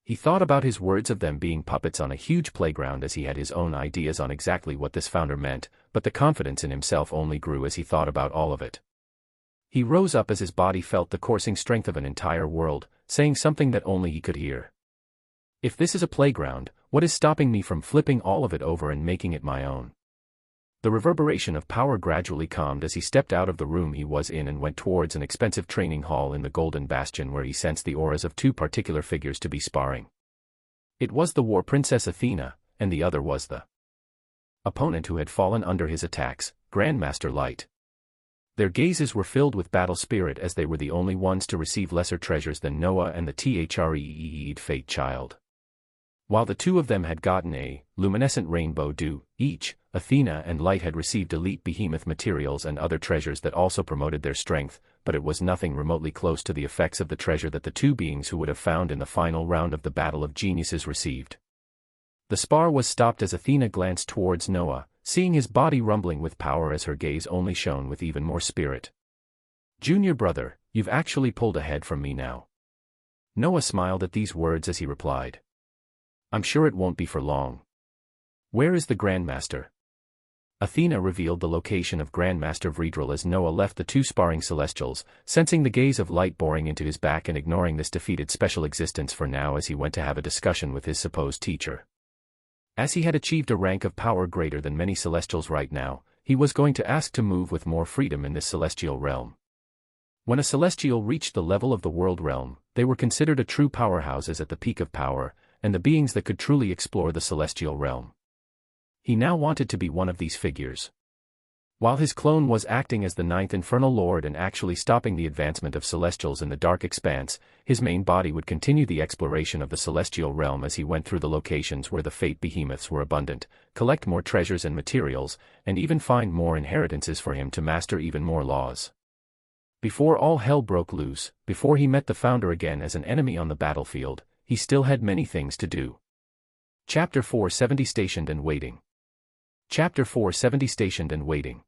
He thought about his words of them being puppets on a huge playground as he had his own ideas on exactly what this founder meant, but the confidence in himself only grew as he thought about all of it. He rose up as his body felt the coursing strength of an entire world, saying something that only he could hear. If this is a playground, what is stopping me from flipping all of it over and making it my own? The reverberation of power gradually calmed as he stepped out of the room he was in and went towards an expensive training hall in the Golden Bastion where he sensed the auras of two particular figures to be sparring. It was the war princess Athena, and the other was the opponent who had fallen under his attacks, Grandmaster Light. Their gazes were filled with battle spirit as they were the only ones to receive lesser treasures than Noah and the THREED Fate Child. While the two of them had gotten a luminescent rainbow dew each, Athena and Light had received elite behemoth materials and other treasures that also promoted their strength, but it was nothing remotely close to the effects of the treasure that the two beings who would have found in the final round of the Battle of Geniuses received. The spar was stopped as Athena glanced towards Noah, seeing his body rumbling with power as her gaze only shone with even more spirit. "Junior brother, you've actually pulled ahead from me now." Noah smiled at these words as he replied. "I'm sure it won't be for long." "Where is the Grandmaster?" Athena revealed the location of Grandmaster Vredril as Noah left the two sparring celestials, sensing the gaze of Light boring into his back and ignoring this defeated special existence for now as he went to have a discussion with his supposed teacher. As he had achieved a rank of power greater than many celestials right now, he was going to ask to move with more freedom in this celestial realm. When a celestial reached the level of the world realm, they were considered a true powerhouses at the peak of power, and the beings that could truly explore the celestial realm. He now wanted to be one of these figures. While his clone was acting as the ninth infernal lord and actually stopping the advancement of celestials in the dark expanse, his main body would continue the exploration of the celestial realm as he went through the locations where the fate behemoths were abundant, collect more treasures and materials, and even find more inheritances for him to master even more laws. Before all hell broke loose, before he met the founder again as an enemy on the battlefield, he still had many things to do. Chapter 470 Stationed and Waiting. Chapter 470 Stationed and Waiting.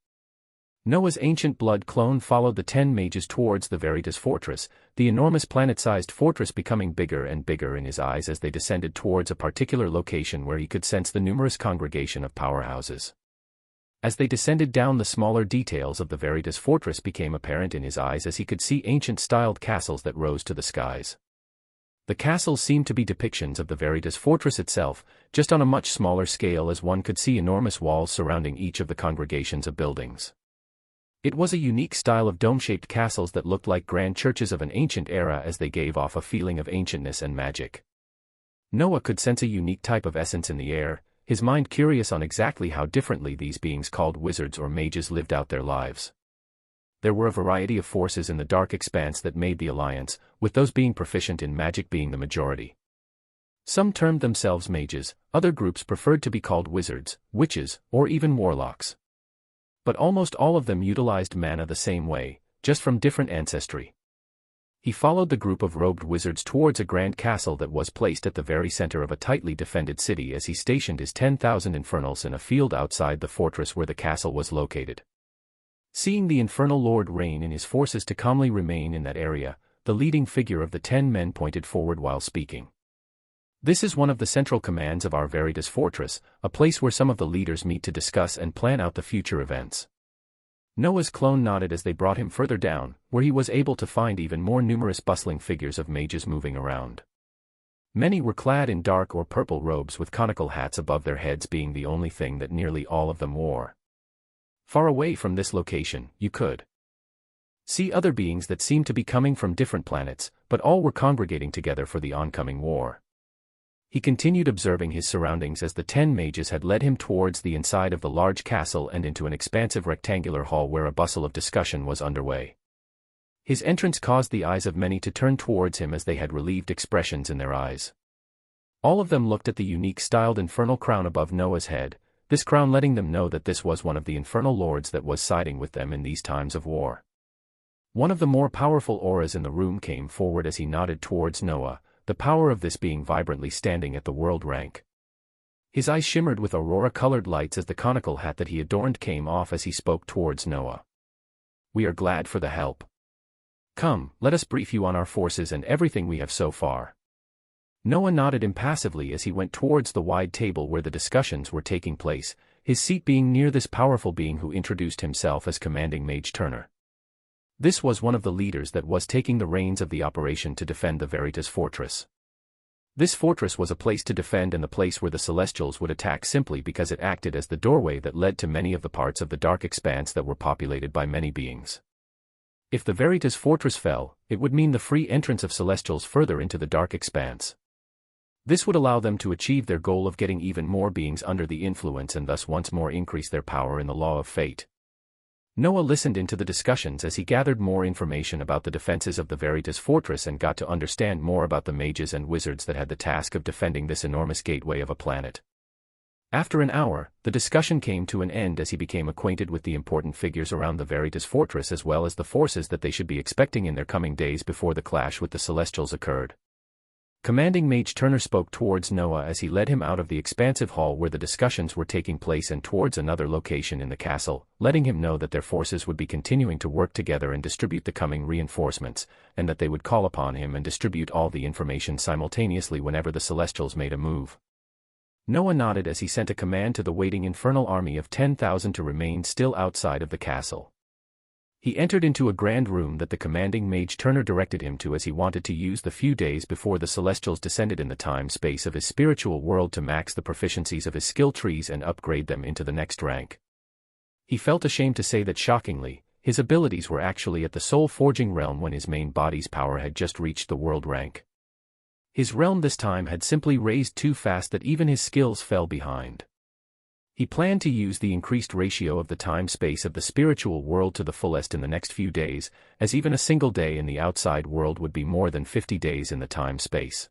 Noah's ancient blood clone followed the 10 mages towards the Veritas fortress, the enormous planet-sized fortress becoming bigger and bigger in his eyes as they descended towards a particular location where he could sense the numerous congregation of powerhouses. As they descended down, the smaller details of the Veritas fortress became apparent in his eyes as he could see ancient-styled castles that rose to the skies. The castles seemed to be depictions of the Veritas fortress itself, just on a much smaller scale, as one could see enormous walls surrounding each of the congregations of buildings. It was a unique style of dome-shaped castles that looked like grand churches of an ancient era as they gave off a feeling of ancientness and magic. Noah could sense a unique type of essence in the air, his mind curious on exactly how differently these beings called wizards or mages lived out their lives. There were a variety of forces in the dark expanse that made the alliance, with those being proficient in magic being the majority. Some termed themselves mages, other groups preferred to be called wizards, witches, or even warlocks. But almost all of them utilized mana the same way, just from different ancestry. He followed the group of robed wizards towards a grand castle that was placed at the very center of a tightly defended city as he stationed his 10,000 infernals in a field outside the fortress where the castle was located. Seeing the infernal lord reign in his forces to calmly remain in that area, the leading figure of the 10 men pointed forward while speaking. This is one of the central commands of our Veritas fortress, a place where some of the leaders meet to discuss and plan out the future events. Noah's clone nodded as they brought him further down, where he was able to find even more numerous bustling figures of mages moving around. Many were clad in dark or purple robes with conical hats above their heads being the only thing that nearly all of them wore. Far away from this location, you could see other beings that seemed to be coming from different planets, but all were congregating together for the oncoming war. He continued observing his surroundings as the 10 mages had led him towards the inside of the large castle and into an expansive rectangular hall where a bustle of discussion was underway. His entrance caused the eyes of many to turn towards him as they had relieved expressions in their eyes. All of them looked at the unique styled infernal crown above Noah's head, this crown letting them know that this was one of the infernal lords that was siding with them in these times of war. One of the more powerful auras in the room came forward as he nodded towards Noah, the power of this being vibrantly standing at the world rank. His eyes shimmered with aurora-colored lights as the conical hat that he adorned came off as he spoke towards Noah. "We are glad for the help. Come, let us brief you on our forces and everything we have so far." Noah nodded impassively as he went towards the wide table where the discussions were taking place, his seat being near this powerful being who introduced himself as Commanding Mage Turner. This was one of the leaders that was taking the reins of the operation to defend the Veritas fortress. This fortress was a place to defend and the place where the Celestials would attack simply because it acted as the doorway that led to many of the parts of the dark expanse that were populated by many beings. If the Veritas fortress fell, it would mean the free entrance of Celestials further into the dark expanse. This would allow them to achieve their goal of getting even more beings under the influence and thus once more increase their power in the law of fate. Noah listened into the discussions as he gathered more information about the defenses of the Veritas fortress and got to understand more about the mages and wizards that had the task of defending this enormous gateway of a planet. After an hour, the discussion came to an end as he became acquainted with the important figures around the Veritas fortress as well as the forces that they should be expecting in their coming days before the clash with the Celestials occurred. Commanding Mage Turner spoke towards Noah as he led him out of the expansive hall where the discussions were taking place and towards another location in the castle, letting him know that their forces would be continuing to work together and distribute the coming reinforcements, and that they would call upon him and distribute all the information simultaneously whenever the Celestials made a move. Noah nodded as he sent a command to the waiting infernal army of 10,000 to remain still outside of the castle. He entered into a grand room that the Commanding Mage Turner directed him to as he wanted to use the few days before the Celestials descended in the time-space of his spiritual world to max the proficiencies of his skill trees and upgrade them into the next rank. He felt ashamed to say that shockingly, his abilities were actually at the soul-forging realm when his main body's power had just reached the world rank. His realm this time had simply raised too fast that even his skills fell behind. He planned to use the increased ratio of the time-space of the spiritual world to the fullest in the next few days, as even a single day in the outside world would be more than 50 days in the time-space.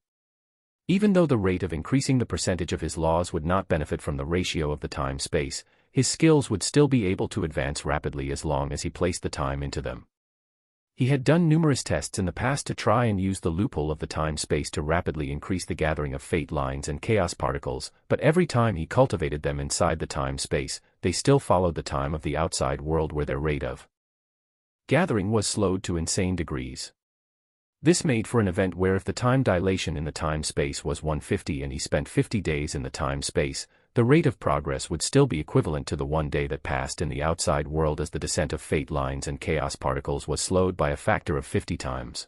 Even though the rate of increasing the percentage of his laws would not benefit from the ratio of the time-space, his skills would still be able to advance rapidly as long as he placed the time into them. He had done numerous tests in the past to try and use the loophole of the time-space to rapidly increase the gathering of fate lines and chaos particles, but every time he cultivated them inside the time-space, they still followed the time of the outside world where their rate of gathering was slowed to insane degrees. This made for an event where if the time dilation in the time-space was 150 and he spent 50 days in the time-space, the rate of progress would still be equivalent to the 1 day that passed in the outside world as the descent of fate lines and chaos particles was slowed by a factor of 50 times.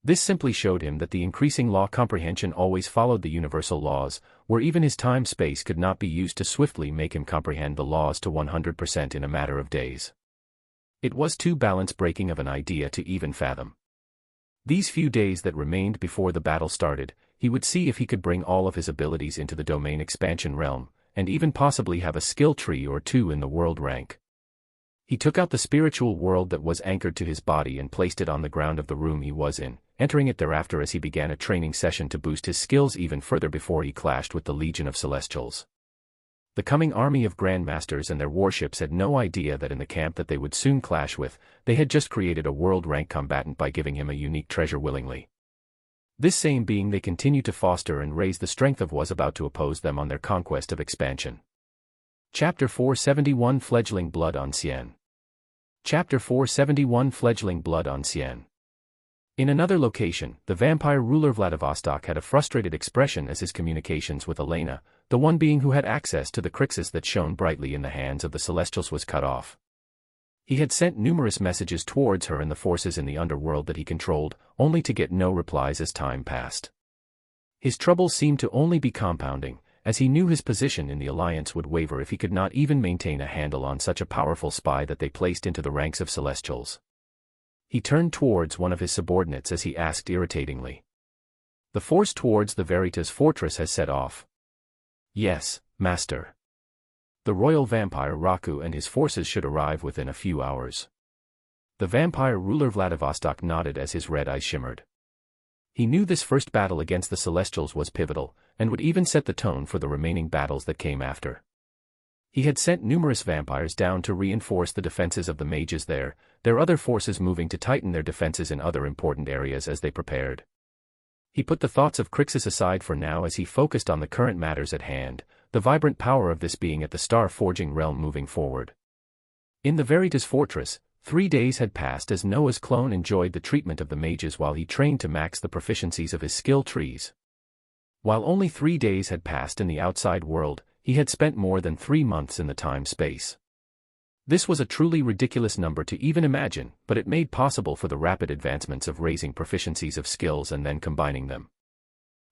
This simply showed him that the increasing law comprehension always followed the universal laws, where even his time-space could not be used to swiftly make him comprehend the laws to 100% in a matter of days. It was too balance-breaking of an idea to even fathom. These few days that remained before the battle started, he would see if he could bring all of his abilities into the domain expansion realm, and even possibly have a skill tree or two in the world rank. He took out the spiritual world that was anchored to his body and placed it on the ground of the room he was in, entering it thereafter as he began a training session to boost his skills even further before he clashed with the Legion of Celestials. The coming army of Grandmasters and their warships had no idea that in the camp that they would soon clash with, they had just created a world rank combatant by giving him a unique treasure willingly. This same being they continued to foster and raise the strength of was about to oppose them on their conquest of expansion. Chapter 471 Fledgling Blood Ancien. Chapter 471 Fledgling Blood Ancien. In another location, the vampire ruler Vladivostok had a frustrated expression as his communications with Elena, the one being who had access to the Crixus that shone brightly in the hands of the Celestials, was cut off. He had sent numerous messages towards her and the forces in the underworld that he controlled, only to get no replies as time passed. His troubles seemed to only be compounding, as he knew his position in the alliance would waver if he could not even maintain a handle on such a powerful spy that they placed into the ranks of Celestials. He turned towards one of his subordinates as he asked irritatingly. "The force towards the Veritas fortress has set off." "Yes, master. The royal vampire Raku and his forces should arrive within a few hours." The vampire ruler Vladivostok nodded as his red eyes shimmered. He knew this first battle against the Celestials was pivotal, and would even set the tone for the remaining battles that came after. He had sent numerous vampires down to reinforce the defenses of the mages there, their other forces moving to tighten their defenses in other important areas as they prepared. He put the thoughts of Crixus aside for now as he focused on the current matters at hand, the vibrant power of this being at the star-forging realm moving forward. In the Veritas fortress, 3 days had passed as Noah's clone enjoyed the treatment of the mages while he trained to max the proficiencies of his skill trees. While only 3 days had passed in the outside world, he had spent more than 3 months in the time-space. This was a truly ridiculous number to even imagine, but it made possible for the rapid advancements of raising proficiencies of skills and then combining them.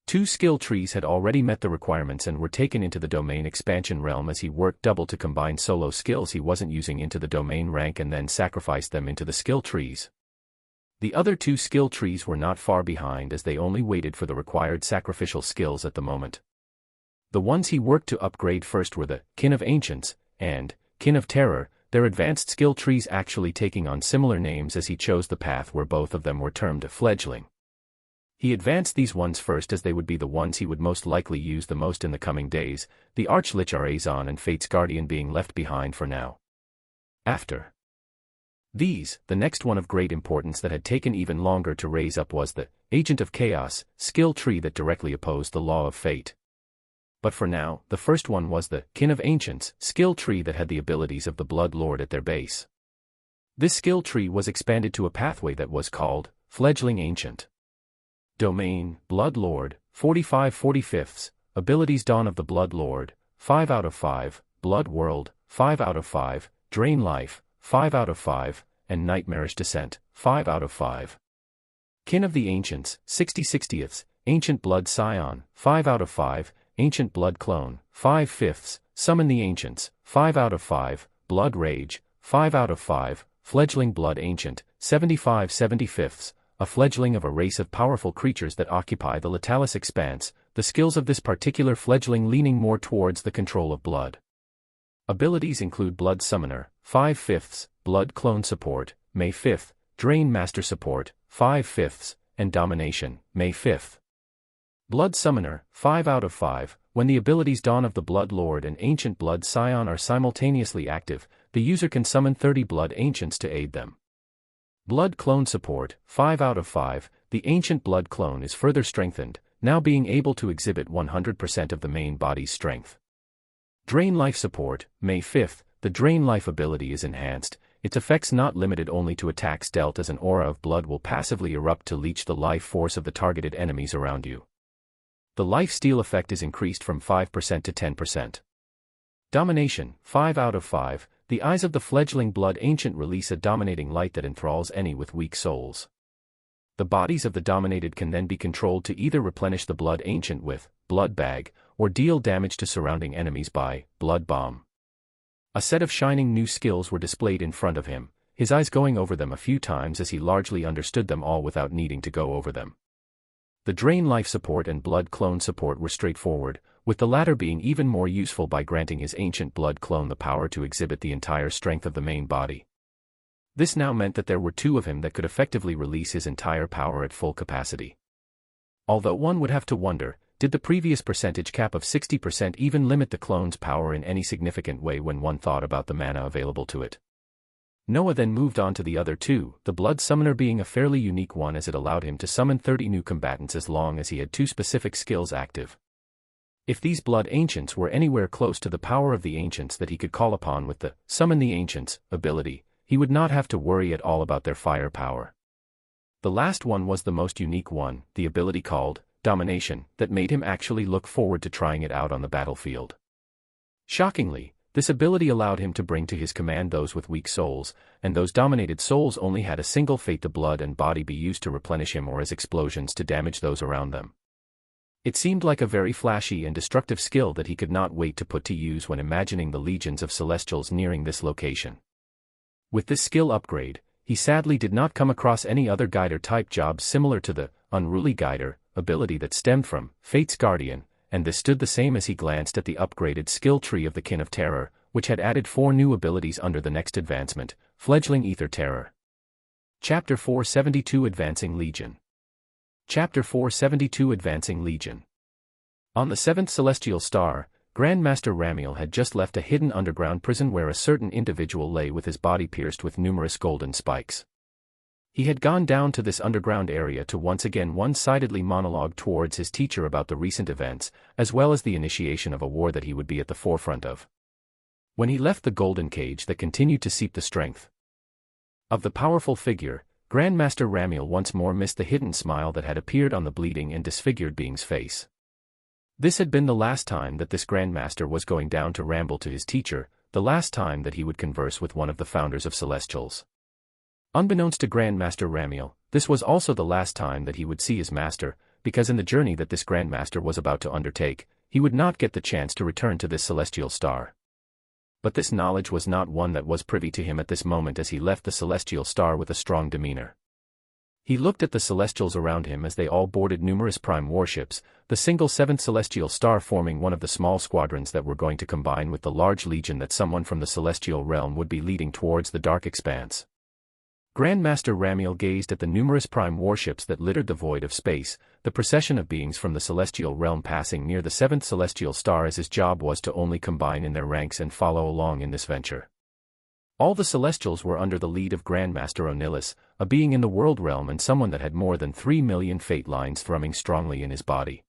2 skill trees had already met the requirements and were taken into the domain expansion realm as he worked double to combine solo skills he wasn't using into the domain rank and then sacrificed them into the skill trees. The other 2 skill trees were not far behind as they only waited for the required sacrificial skills at the moment. The ones he worked to upgrade first were the Kin of Ancients and Kin of Terror, their advanced skill trees actually taking on similar names as he chose the path where both of them were termed Fledgling. He advanced these ones first as they would be the ones he would most likely use the most in the coming days, the Archlich Arazon and Fate's Guardian being left behind for now. After these, the next one of great importance that had taken even longer to raise up was the Agent of Chaos skill tree that directly opposed the law of fate. But for now, the first one was the Kin of Ancients skill tree that had the abilities of the Blood Lord at their base. This skill tree was expanded to a pathway that was called Fledgling Ancient. Domain, Blood Lord, 45/45, Abilities Dawn of the Blood Lord, 5 out of 5, Blood World, 5 out of 5, Drain Life, 5 out of 5, and Nightmarish Descent, 5 out of 5. Kin of the Ancients, 60/60, Ancient Blood Scion, 5 out of 5, Ancient Blood Clone, 5/5, Summon the Ancients, 5 out of 5, Blood Rage, 5 out of 5, Fledgling Blood Ancient, 75/75, a fledgling of a race of powerful creatures that occupy the Latalis Expanse, the skills of this particular fledgling leaning more towards the control of blood. Abilities include Blood Summoner, 5/5, Blood Clone Support, May 5th, Drain Master Support, 5/5, and Domination, May 5th. Blood Summoner, 5 out of 5, when the abilities Dawn of the Blood Lord and Ancient Blood Scion are simultaneously active, the user can summon 30 Blood Ancients to aid them. Blood clone support, 5 out of 5, the ancient blood clone is further strengthened, now being able to exhibit 100% of the main body's strength. Drain life support, May 5th, the drain life ability is enhanced, its effects not limited only to attacks dealt as an aura of blood will passively erupt to leech the life force of the targeted enemies around you. The life steal effect is increased from 5% to 10%. Domination, 5 out of 5, the eyes of the fledgling blood ancient release a dominating light that enthralls any with weak souls. The bodies of the dominated can then be controlled to either replenish the blood ancient with blood bag, or deal damage to surrounding enemies by blood bomb. A set of shining new skills were displayed in front of him, his eyes going over them a few times as he largely understood them all without needing to go over them. The drain life support and blood clone support were straightforward, with the latter being even more useful by granting his ancient blood clone the power to exhibit the entire strength of the main body. This now meant that there were two of him that could effectively release his entire power at full capacity. Although one would have to wonder, did the previous percentage cap of 60% even limit the clone's power in any significant way when one thought about the mana available to it? Noah then moved on to the other two, the Blood Summoner being a fairly unique one as it allowed him to summon 30 new combatants as long as he had two specific skills active. If these Blood Ancients were anywhere close to the power of the Ancients that he could call upon with the Summon the Ancients ability, he would not have to worry at all about their firepower. The last one was the most unique one, the ability called Domination, that made him actually look forward to trying it out on the battlefield. Shockingly, this ability allowed him to bring to his command those with weak souls, and those dominated souls only had a single fate: the blood and body be used to replenish him or as explosions to damage those around them. It seemed like a very flashy and destructive skill that he could not wait to put to use when imagining the legions of Celestials nearing this location. With this skill upgrade, he sadly did not come across any other Guider-type jobs similar to the Unruly Guider ability that stemmed from Fate's Guardian, and this stood the same as he glanced at the upgraded skill tree of the Kin of Terror, which had added 4 new abilities under the next advancement, Fledgling Ether Terror. Chapter 472 Advancing Legion. Chapter 472 Advancing Legion. On the 7th celestial star, Grandmaster Ramiel had just left a hidden underground prison where a certain individual lay with his body pierced with numerous golden spikes. He had gone down to this underground area to once again one-sidedly monologue towards his teacher about the recent events, as well as the initiation of a war that he would be at the forefront of. When he left the golden cage that continued to seep the strength of the powerful figure, Grandmaster Ramiel once more missed the hidden smile that had appeared on the bleeding and disfigured being's face. This had been the last time that this Grandmaster was going down to ramble to his teacher, the last time that he would converse with one of the founders of Celestials. Unbeknownst to Grandmaster Ramiel, this was also the last time that he would see his master, because in the journey that this Grandmaster was about to undertake, he would not get the chance to return to this celestial star. But this knowledge was not one that was privy to him at this moment as he left the celestial star with a strong demeanor. He looked at the Celestials around him as they all boarded numerous prime warships, the single 7th celestial star forming one of the small squadrons that were going to combine with the large legion that someone from the celestial realm would be leading towards the dark expanse. Grandmaster Ramiel gazed at the numerous prime warships that littered the void of space, the procession of beings from the celestial realm passing near the 7th celestial star, as his job was to only combine in their ranks and follow along in this venture. All the Celestials were under the lead of Grandmaster Onilis, a being in the world realm and someone that had more than 3 million fate lines thrumming strongly in his body.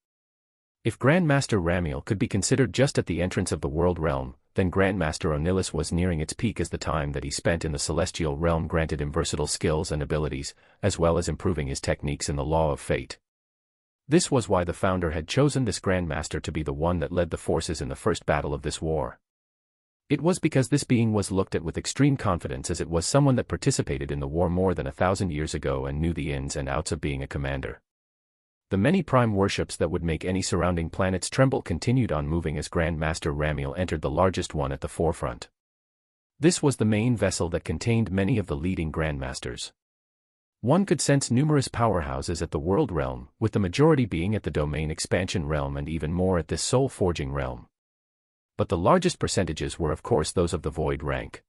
If Grandmaster Ramiel could be considered just at the entrance of the world realm, then Grandmaster Onilis was nearing its peak, as the time that he spent in the celestial realm granted him versatile skills and abilities, as well as improving his techniques in the law of fate. This was why the founder had chosen this Grandmaster to be the one that led the forces in the first battle of this war. It was because this being was looked at with extreme confidence, as it was someone that participated in the war more than 1,000 years ago and knew the ins and outs of being a commander. The many prime warships that would make any surrounding planets tremble continued on moving as Grandmaster Ramiel entered the largest one at the forefront. This was the main vessel that contained many of the leading Grandmasters. One could sense numerous powerhouses at the world realm, with the majority being at the domain expansion realm and even more at this soul forging realm. But the largest percentages were of course those of the void rank.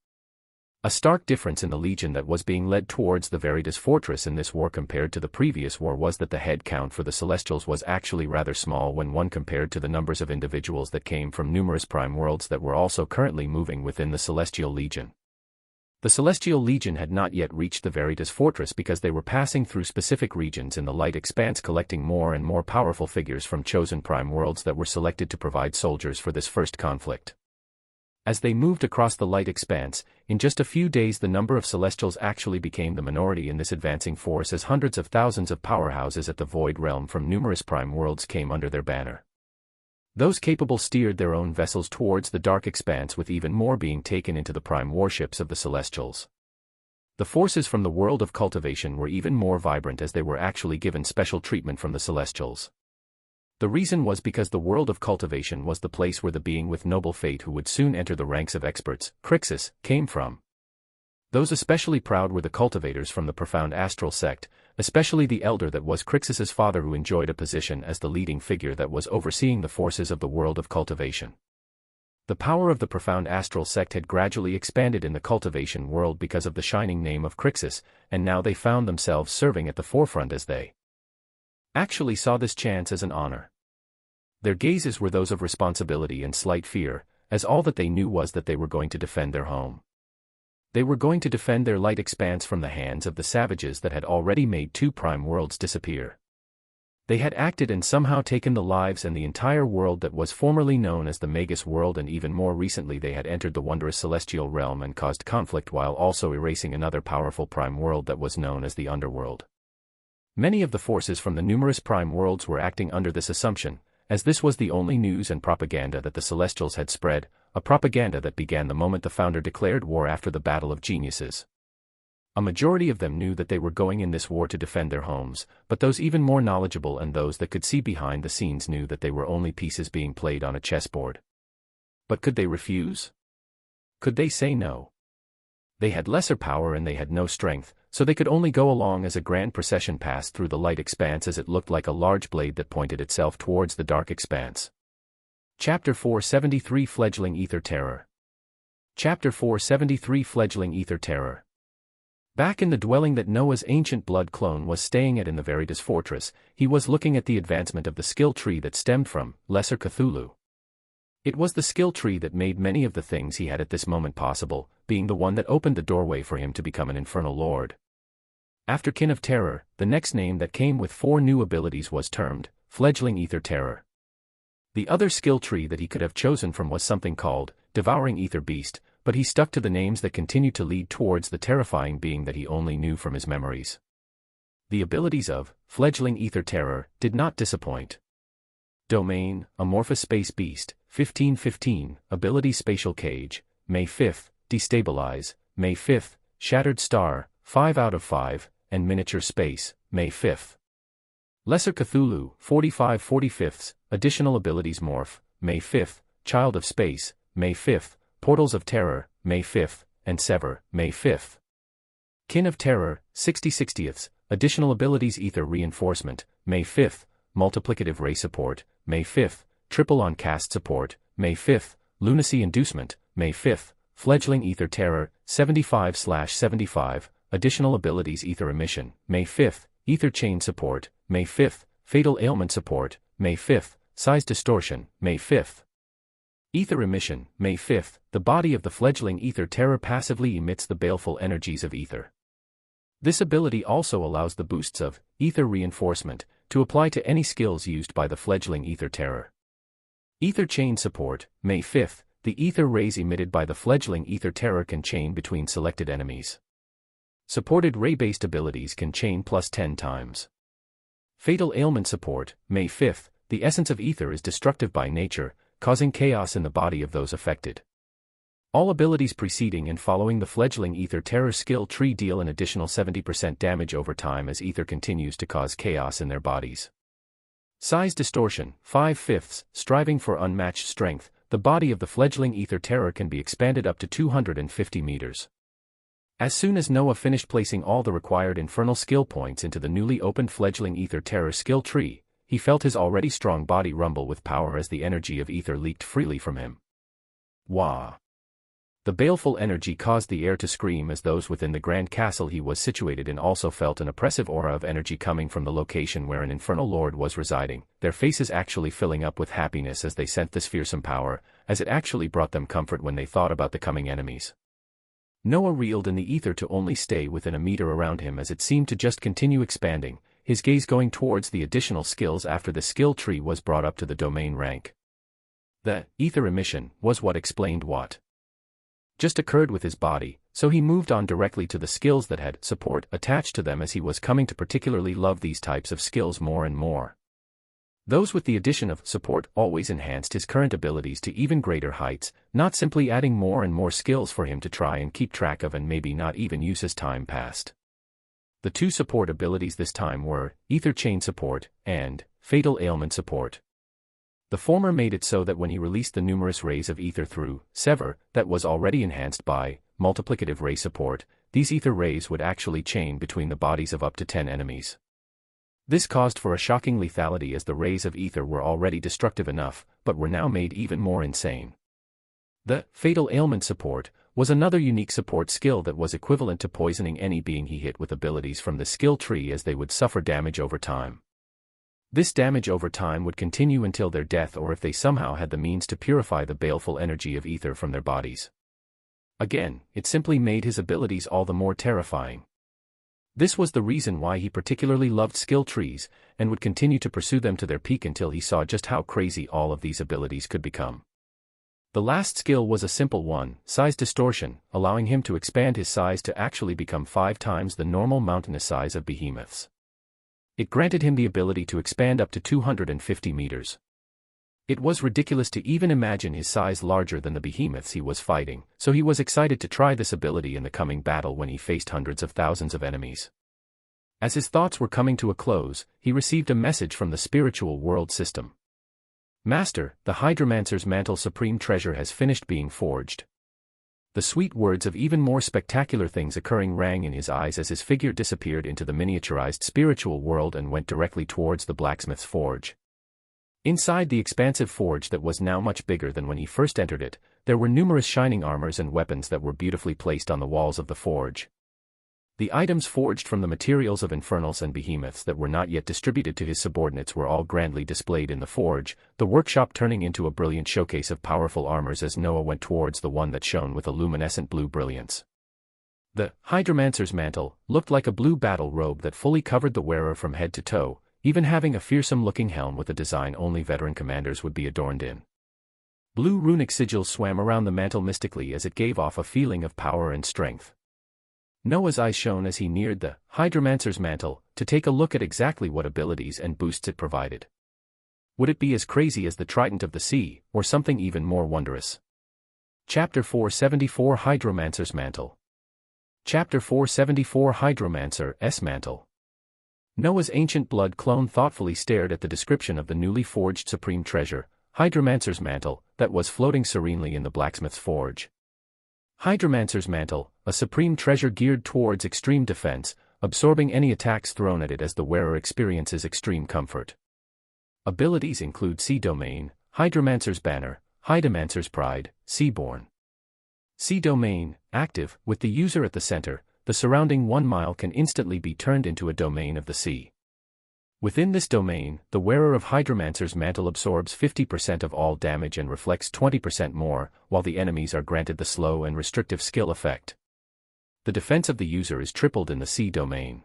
A stark difference in the legion that was being led towards the Veritas fortress in this war compared to the previous war was that the head count for the Celestials was actually rather small when one compared to the numbers of individuals that came from numerous prime worlds that were also currently moving within the Celestial Legion. The Celestial Legion had not yet reached the Veritas Fortress because they were passing through specific regions in the light expanse collecting more and more powerful figures from chosen prime worlds that were selected to provide soldiers for this first conflict. As they moved across the light expanse, in just a few days the number of Celestials actually became the minority in this advancing force as hundreds of thousands of powerhouses at the Void Realm from numerous prime worlds came under their banner. Those capable steered their own vessels towards the dark expanse, with even more being taken into the prime warships of the Celestials. The forces from the world of cultivation were even more vibrant as they were actually given special treatment from the Celestials. The reason was because the world of cultivation was the place where the being with noble fate who would soon enter the ranks of experts, Crixus, came from. Those especially proud were the cultivators from the profound astral sect, especially the elder that was Crixus's father, who enjoyed a position as the leading figure that was overseeing the forces of the world of cultivation. The power of the profound astral sect had gradually expanded in the cultivation world because of the shining name of Crixus, and now they found themselves serving at the forefront as they actually saw this chance as an honor. Their gazes were those of responsibility and slight fear, as all that they knew was that they were going to defend their home. They were going to defend their light expanse from the hands of the savages that had already made 2 prime worlds disappear. They had acted and somehow taken the lives and the entire world that was formerly known as the Magus world, and even more recently they had entered the wondrous celestial realm and caused conflict while also erasing another powerful prime world that was known as the underworld. Many of the forces from the numerous prime worlds were acting under this assumption, as this was the only news and propaganda that the Celestials had spread, a propaganda that began the moment the founder declared war after the Battle of Geniuses. A majority of them knew that they were going in this war to defend their homes, but those even more knowledgeable and those that could see behind the scenes knew that they were only pieces being played on a chessboard. But could they refuse? Could they say no? They had lesser power and they had no strength, so they could only go along as a grand procession passed through the light expanse as it looked like a large blade that pointed itself towards the dark expanse. Chapter 473 Fledgling Ether Terror. Chapter 473 Fledgling Ether Terror. Back in the dwelling that Noah's ancient blood clone was staying at in the Veritas Fortress, he was looking at the advancement of the skill tree that stemmed from Lesser Cthulhu. It was the skill tree that made many of the things he had at this moment possible, being the one that opened the doorway for him to become an infernal lord. After Kin of Terror, the next name that came with 4 new abilities was termed Fledgling Ether Terror. The other skill tree that he could have chosen from was something called Devouring Ether Beast, but he stuck to the names that continued to lead towards the terrifying being that he only knew from his memories. The abilities of Fledgling Ether Terror did not disappoint. Domain, Amorphous Space Beast, 1515, Ability Spatial Cage, May 5th, Destabilize, May 5th, Shattered Star, 5 out of 5, and Miniature Space, May 5th. Lesser Cthulhu, 45/45, Additional Abilities Morph, May 5th, Child of Space, May 5th, Portals of Terror, May 5th, and Sever, May 5th. Kin of Terror, 60/60, Additional Abilities Ether Reinforcement, May 5th, Multiplicative Ray Support, May 5th, Triple on Cast Support, May 5th, Lunacy Inducement, May 5th, Fledgling Ether Terror, 75/75, Additional Abilities Ether Emission, May 5th, Ether Chain Support, May 5th, Fatal Ailment Support, May 5th, Size Distortion, May 5th. Ether Emission, May 5th, the body of the Fledgling Ether Terror passively emits the baleful energies of ether. This ability also allows the boosts of Ether Reinforcement to apply to any skills used by the Fledgling Ether Terror. Ether Chain Support, May 5th, the ether rays emitted by the Fledgling Ether Terror can chain between selected enemies. Supported ray-based abilities can chain plus 10 times. Fatal Ailment Support, May 5th, the essence of ether is destructive by nature, causing chaos in the body of those affected. All abilities preceding and following the Fledgling Ether Terror skill tree deal an additional 70% damage over time as ether continues to cause chaos in their bodies. Size Distortion, 5/5, striving for unmatched strength, the body of the Fledgling Ether Terror can be expanded up to 250 meters. As soon as Noah finished placing all the required infernal skill points into the newly opened Fledgling Ether Terror skill tree, he felt his already strong body rumble with power as the energy of ether leaked freely from him. Wah! The baleful energy caused the air to scream as those within the grand castle he was situated in also felt an oppressive aura of energy coming from the location where an infernal lord was residing, their faces actually filling up with happiness as they sensed this fearsome power, as it actually brought them comfort when they thought about the coming enemies. Noah reeled in the ether to only stay within a meter around him as it seemed to just continue expanding, his gaze going towards the additional skills after the skill tree was brought up to the domain rank. The ether emission was what explained what just occurred with his body, so he moved on directly to the skills that had support attached to them as he was coming to particularly love these types of skills more and more. Those with the addition of support always enhanced his current abilities to even greater heights, not simply adding more and more skills for him to try and keep track of and maybe not even use as time passed. The two support abilities this time were Ether Chain Support and Fatal Ailment Support. The former made it so that when he released the numerous rays of ether through Sever that was already enhanced by Multiplicative Ray Support, these ether rays would actually chain between the bodies of up to 10 enemies. This caused for a shocking lethality as the rays of ether were already destructive enough, but were now made even more insane. The Fatal Ailment Support was another unique support skill that was equivalent to poisoning any being he hit with abilities from the skill tree as they would suffer damage over time. This damage over time would continue until their death or if they somehow had the means to purify the baleful energy of ether from their bodies. Again, it simply made his abilities all the more terrifying. This was the reason why he particularly loved skill trees, and would continue to pursue them to their peak until he saw just how crazy all of these abilities could become. The last skill was a simple one, size distortion, allowing him to expand his size to actually become 5 times the normal mountainous size of behemoths. It granted him the ability to expand up to 250 meters. It was ridiculous to even imagine his size larger than the behemoths he was fighting, so he was excited to try this ability in the coming battle when he faced hundreds of thousands of enemies. As his thoughts were coming to a close, he received a message from the spiritual world system. Master, the Hydromancer's mantle supreme treasure has finished being forged. The sweet words of even more spectacular things occurring rang in his eyes as his figure disappeared into the miniaturized spiritual world and went directly towards the blacksmith's forge. Inside the expansive forge that was now much bigger than when he first entered it, there were numerous shining armors and weapons that were beautifully placed on the walls of the forge. The items forged from the materials of infernals and behemoths that were not yet distributed to his subordinates were all grandly displayed in the forge, the workshop turning into a brilliant showcase of powerful armors as Noah went towards the one that shone with a luminescent blue brilliance. The Hydromancer's mantle looked like a blue battle robe that fully covered the wearer from head to toe, even having a fearsome-looking helm with a design only veteran commanders would be adorned in. Blue runic sigils swam around the mantle mystically as it gave off a feeling of power and strength. Noah's eyes shone as he neared the Hydromancer's mantle to take a look at exactly what abilities and boosts it provided. Would it be as crazy as the Trident of the Sea, or something even more wondrous? Chapter 474 Hydromancer's Mantle. Chapter 474 Hydromancer's Mantle. Noah's ancient blood clone thoughtfully stared at the description of the newly forged supreme treasure, Hydromancer's mantle, that was floating serenely in the blacksmith's forge. Hydromancer's mantle, a supreme treasure geared towards extreme defense, absorbing any attacks thrown at it as the wearer experiences extreme comfort. Abilities include Sea Domain, Hydromancer's Banner, Hydromancer's Pride, Seaborn. Sea Domain, active, with the user at the center, the surrounding 1 mile can instantly be turned into a domain of the sea. Within this domain, the wearer of Hydromancer's mantle absorbs 50% of all damage and reflects 20% more, while the enemies are granted the slow and restrictive skill effect. The defense of the user is tripled in the sea domain.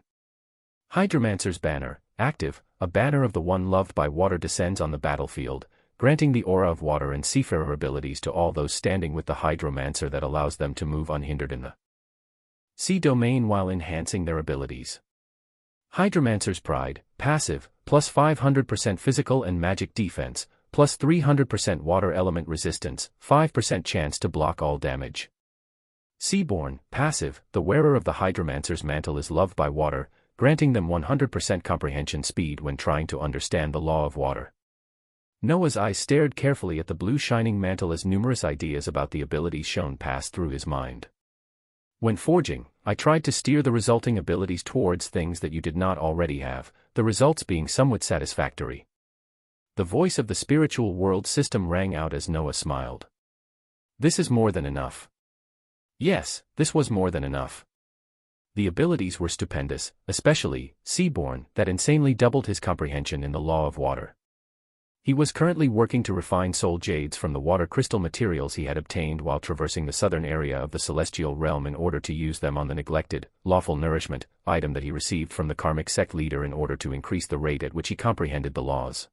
Hydromancer's Banner, active, a banner of the one loved by water descends on the battlefield, granting the aura of water and seafarer abilities to all those standing with the Hydromancer that allows them to move unhindered in the sea domain while enhancing their abilities. Hydromancer's Pride, passive, plus 500% physical and magic defense, plus 300% water element resistance, 5% chance to block all damage. Seaborn, passive, the wearer of the Hydromancer's mantle is loved by water, granting them 100% comprehension speed when trying to understand the law of water. Noah's eyes stared carefully at the blue shining mantle as numerous ideas about the abilities shown passed through his mind. When forging, I tried to steer the resulting abilities towards things that you did not already have, the results being somewhat satisfactory. The voice of the spiritual world system rang out as Noah smiled. This is more than enough. Yes, this was more than enough. The abilities were stupendous, especially Seaborn, that insanely doubled his comprehension in the law of water. He was currently working to refine soul jades from the water crystal materials he had obtained while traversing the southern area of the celestial realm in order to use them on the neglected, lawful nourishment item that he received from the karmic sect leader in order to increase the rate at which he comprehended the laws.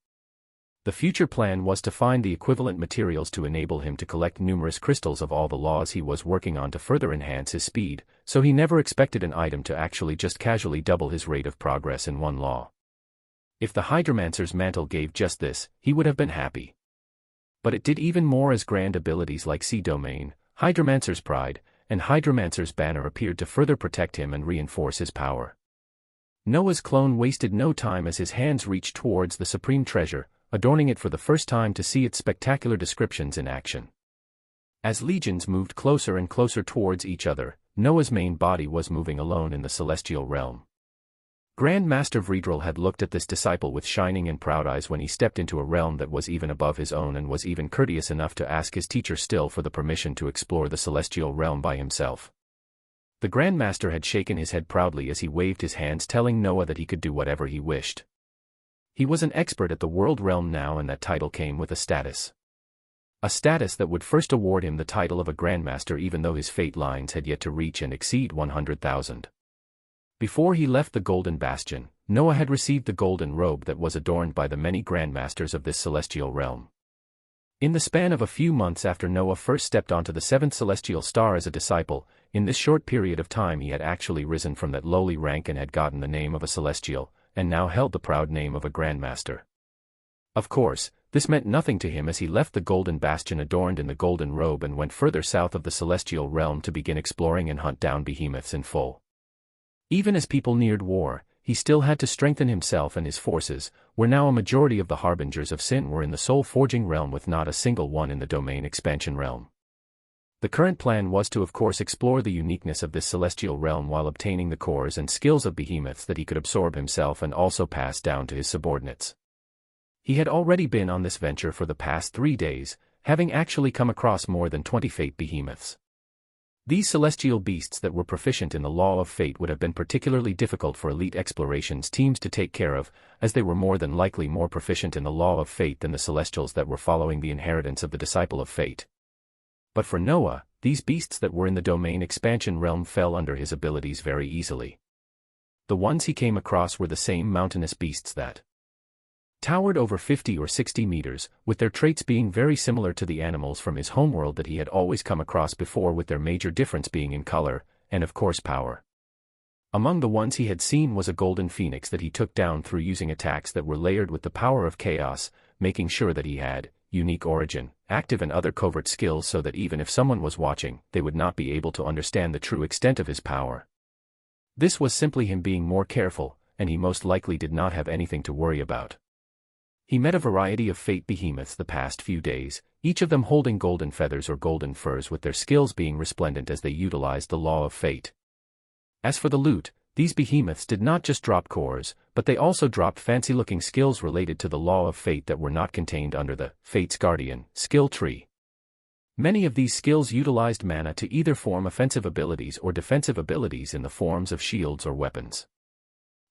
The future plan was to find the equivalent materials to enable him to collect numerous crystals of all the laws he was working on to further enhance his speed, so he never expected an item to actually just casually double his rate of progress in one law. If the Hydromancer's mantle gave just this, he would have been happy. But it did even more, as grand abilities like Sea Domain, Hydromancer's Pride, and Hydromancer's Banner appeared to further protect him and reinforce his power. Noah's clone wasted no time as his hands reached towards the supreme treasure, adorning it for the first time to see its spectacular descriptions in action. As legions moved closer and closer towards each other, Noah's main body was moving alone in the celestial realm. Grand Master Vredrel had looked at this disciple with shining and proud eyes when he stepped into a realm that was even above his own, and was even courteous enough to ask his teacher still for the permission to explore the celestial realm by himself. The Grand Master had shaken his head proudly as he waved his hands, telling Noah that he could do whatever he wished. He was an expert at the world realm now, and that title came with a status. A status that would first award him the title of a Grandmaster, even though his fate lines had yet to reach and exceed 100,000. Before he left the Golden Bastion, Noah had received the golden robe that was adorned by the many Grandmasters of this celestial realm. In the span of a few months after Noah first stepped onto the seventh celestial star as a disciple, in this short period of time he had actually risen from that lowly rank and had gotten the name of a celestial, and now held the proud name of a Grandmaster. Of course, this meant nothing to him as he left the Golden Bastion adorned in the golden robe and went further south of the celestial realm to begin exploring and hunt down behemoths in full. Even as people neared war, he still had to strengthen himself and his forces, where now a majority of the harbingers of sin were in the soul-forging realm with not a single one in the domain expansion realm. The current plan was to of course explore the uniqueness of this celestial realm while obtaining the cores and skills of behemoths that he could absorb himself and also pass down to his subordinates. He had already been on this venture for the past 3 days, having actually come across more than 20 fate behemoths. These celestial beasts that were proficient in the law of fate would have been particularly difficult for elite explorations teams to take care of, as they were more than likely more proficient in the law of fate than the celestials that were following the inheritance of the disciple of fate. But for Noah, these beasts that were in the domain expansion realm fell under his abilities very easily. The ones he came across were the same mountainous beasts that towered over 50 or 60 meters, with their traits being very similar to the animals from his homeworld that he had always come across before, with their major difference being in color, and of course power. Among the ones he had seen was a golden phoenix that he took down through using attacks that were layered with the power of chaos, making sure that he had unique origin, active and other covert skills so that even if someone was watching, they would not be able to understand the true extent of his power. This was simply him being more careful, and he most likely did not have anything to worry about. He met a variety of fate behemoths the past few days, each of them holding golden feathers or golden furs, with their skills being resplendent as they utilized the law of fate. As for the loot, these behemoths did not just drop cores, but they also dropped fancy-looking skills related to the law of fate that were not contained under the Fate's Guardian skill tree. Many of these skills utilized mana to either form offensive abilities or defensive abilities in the forms of shields or weapons.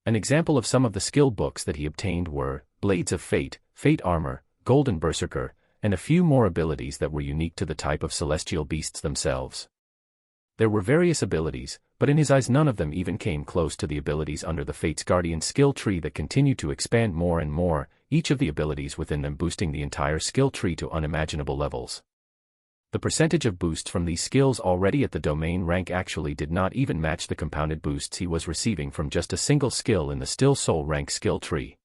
An example of some of the skill books that he obtained were Blades of Fate, Fate Armor, Golden Berserker, and a few more abilities that were unique to the type of celestial beasts themselves. There were various abilities, but in his eyes none of them even came close to the abilities under the Fate's Guardian skill tree that continued to expand more and more, each of the abilities within them boosting the entire skill tree to unimaginable levels. The percentage of boosts from these skills already at the domain rank actually did not even match the compounded boosts he was receiving from just a single skill in the Still Soul rank skill tree.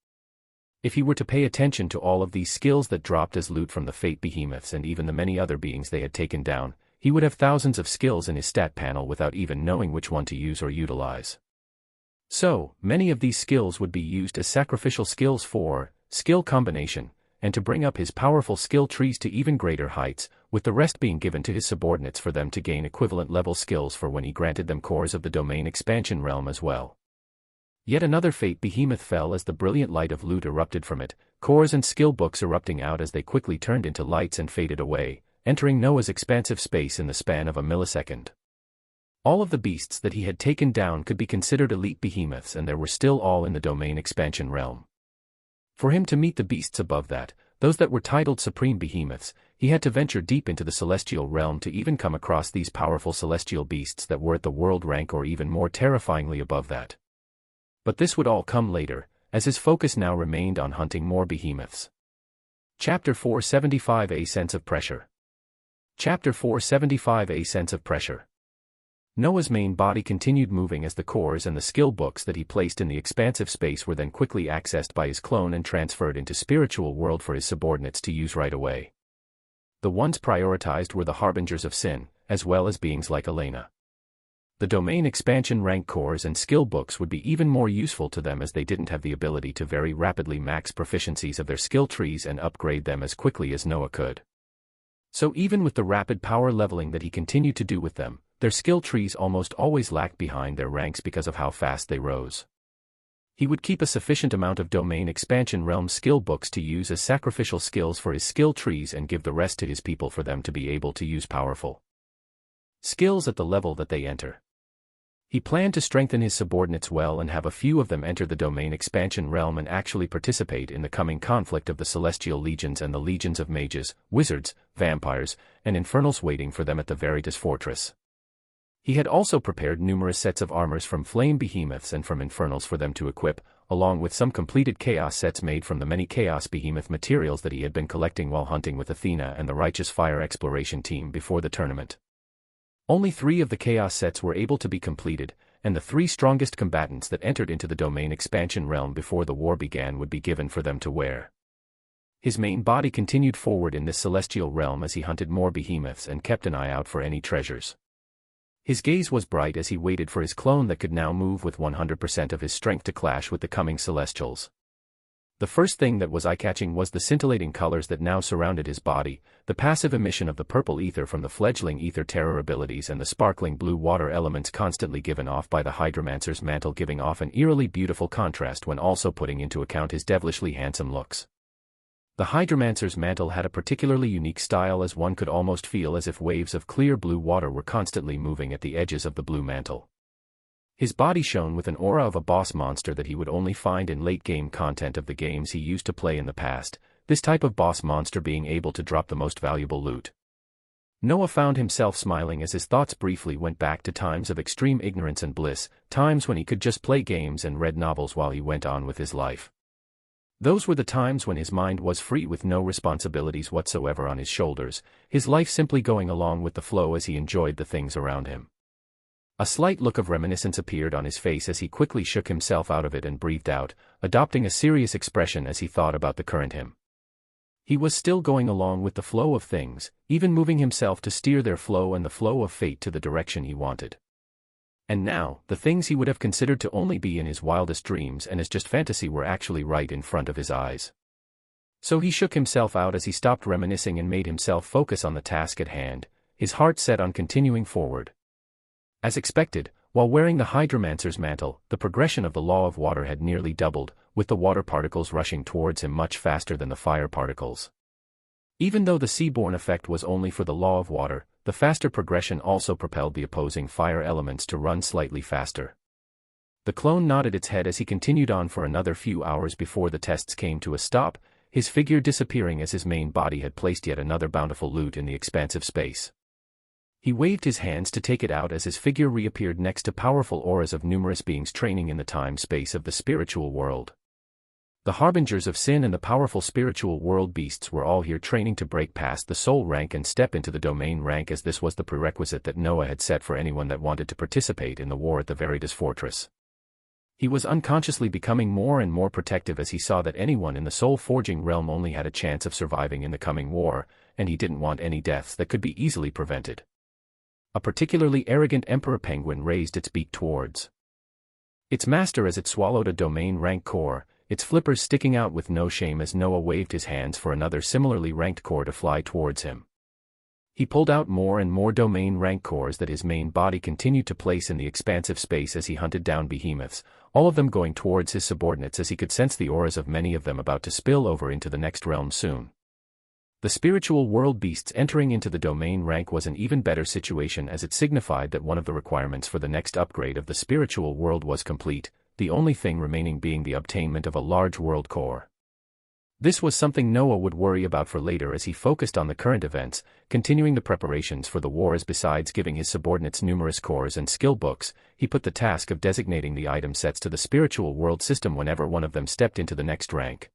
If he were to pay attention to all of these skills that dropped as loot from the fate behemoths and even the many other beings they had taken down, he would have thousands of skills in his stat panel without even knowing which one to use or utilize. So, many of these skills would be used as sacrificial skills for skill combination, and to bring up his powerful skill trees to even greater heights, with the rest being given to his subordinates for them to gain equivalent level skills for when he granted them cores of the domain expansion realm as well. Yet another fate behemoth fell as the brilliant light of loot erupted from it, cores and skill books erupting out as they quickly turned into lights and faded away, entering Noah's expansive space in the span of a millisecond. All of the beasts that he had taken down could be considered elite behemoths, and there were still all in the domain expansion realm. For him to meet the beasts above that, those that were titled supreme behemoths, he had to venture deep into the celestial realm to even come across these powerful celestial beasts that were at the world rank or even more terrifyingly above that. But this would all come later, as his focus now remained on hunting more behemoths. Chapter 475: A Sense of Pressure. Chapter 475: A Sense of Pressure. Noah's main body continued moving as the cores and the skill books that he placed in the expansive space were then quickly accessed by his clone and transferred into spiritual world for his subordinates to use right away. The ones prioritized were the harbingers of sin, as well as beings like Elena. The domain expansion rank cores and skill books would be even more useful to them as they didn't have the ability to very rapidly max proficiencies of their skill trees and upgrade them as quickly as Noah could. So even with the rapid power leveling that he continued to do with them, their skill trees almost always lagged behind their ranks because of how fast they rose. He would keep a sufficient amount of domain expansion realm skill books to use as sacrificial skills for his skill trees and give the rest to his people for them to be able to use powerful skills at the level that they enter. He planned to strengthen his subordinates well and have a few of them enter the domain expansion realm and actually participate in the coming conflict of the celestial legions and the legions of mages, wizards, vampires, and infernals waiting for them at the Veritas fortress. He had also prepared numerous sets of armors from flame behemoths and from infernals for them to equip, along with some completed chaos sets made from the many chaos behemoth materials that he had been collecting while hunting with Athena and the Righteous Fire exploration team before the tournament. Only 3 of the chaos sets were able to be completed, and the 3 strongest combatants that entered into the domain expansion realm before the war began would be given for them to wear. His main body continued forward in this celestial realm as he hunted more behemoths and kept an eye out for any treasures. His gaze was bright as he waited for his clone that could now move with 100% of his strength to clash with the coming celestials. The first thing that was eye-catching was the scintillating colors that now surrounded his body, the passive emission of the purple ether from the fledgling ether terror abilities and the sparkling blue water elements constantly given off by the hydromancer's mantle, giving off an eerily beautiful contrast when also putting into account his devilishly handsome looks. The hydromancer's mantle had a particularly unique style, as one could almost feel as if waves of clear blue water were constantly moving at the edges of the blue mantle. His body shone with an aura of a boss monster that he would only find in late-game content of the games he used to play in the past, this type of boss monster being able to drop the most valuable loot. Noah found himself smiling as his thoughts briefly went back to times of extreme ignorance and bliss, times when he could just play games and read novels while he went on with his life. Those were the times when his mind was free with no responsibilities whatsoever on his shoulders, his life simply going along with the flow as he enjoyed the things around him. A slight look of reminiscence appeared on his face as he quickly shook himself out of it and breathed out, adopting a serious expression as he thought about the current him. He was still going along with the flow of things, even moving himself to steer their flow and the flow of fate to the direction he wanted. And now, the things he would have considered to only be in his wildest dreams and as just fantasy were actually right in front of his eyes. So he shook himself out as he stopped reminiscing and made himself focus on the task at hand, his heart set on continuing forward. As expected, while wearing the hydromancer's mantle, the progression of the law of water had nearly doubled, with the water particles rushing towards him much faster than the fire particles. Even though the seaborne effect was only for the law of water, the faster progression also propelled the opposing fire elements to run slightly faster. The clone nodded its head as he continued on for another few hours before the tests came to a stop, his figure disappearing as his main body had placed yet another bountiful loot in the expansive space. He waved his hands to take it out as his figure reappeared next to powerful auras of numerous beings training in the time-space of the spiritual world. The harbingers of sin and the powerful spiritual world beasts were all here training to break past the soul rank and step into the domain rank, as this was the prerequisite that Noah had set for anyone that wanted to participate in the war at the Veritas fortress. He was unconsciously becoming more and more protective as he saw that anyone in the soul-forging realm only had a chance of surviving in the coming war, and he didn't want any deaths that could be easily prevented. A particularly arrogant emperor penguin raised its beak towards its master as it swallowed a domain rank core, its flippers sticking out with no shame as Noah waved his hands for another similarly ranked core to fly towards him. He pulled out more and more domain rank cores that his main body continued to place in the expansive space as he hunted down behemoths, all of them going towards his subordinates as he could sense the auras of many of them about to spill over into the next realm soon. The spiritual world beasts entering into the domain rank was an even better situation, as it signified that one of the requirements for the next upgrade of the spiritual world was complete, the only thing remaining being the obtainment of a large world core. This was something Noah would worry about for later as he focused on the current events, continuing the preparations for the war. As besides giving his subordinates numerous cores and skill books, he put the task of designating the item sets to the spiritual world system whenever one of them stepped into the next rank.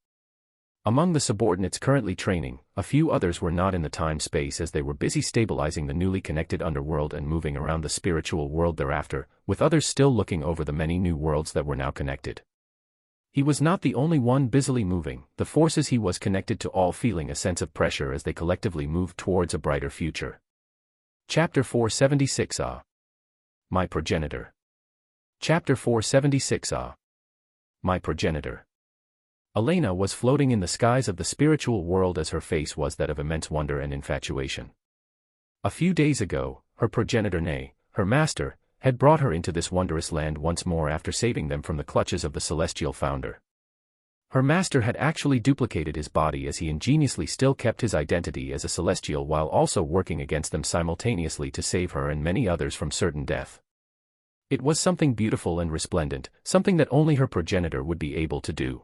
Among the subordinates currently training, a few others were not in the time-space as they were busy stabilizing the newly connected underworld and moving around the spiritual world thereafter, with others still looking over the many new worlds that were now connected. He was not the only one busily moving, the forces he was connected to all feeling a sense of pressure as they collectively moved towards a brighter future. Chapter 476 My Progenitor. Chapter 476 My Progenitor. Elena was floating in the skies of the spiritual world as her face was that of immense wonder and infatuation. A few days ago, her progenitor, nay, her master, had brought her into this wondrous land once more after saving them from the clutches of the celestial founder. Her master had actually duplicated his body as he ingeniously still kept his identity as a celestial while also working against them simultaneously to save her and many others from certain death. It was something beautiful and resplendent, something that only her progenitor would be able to do.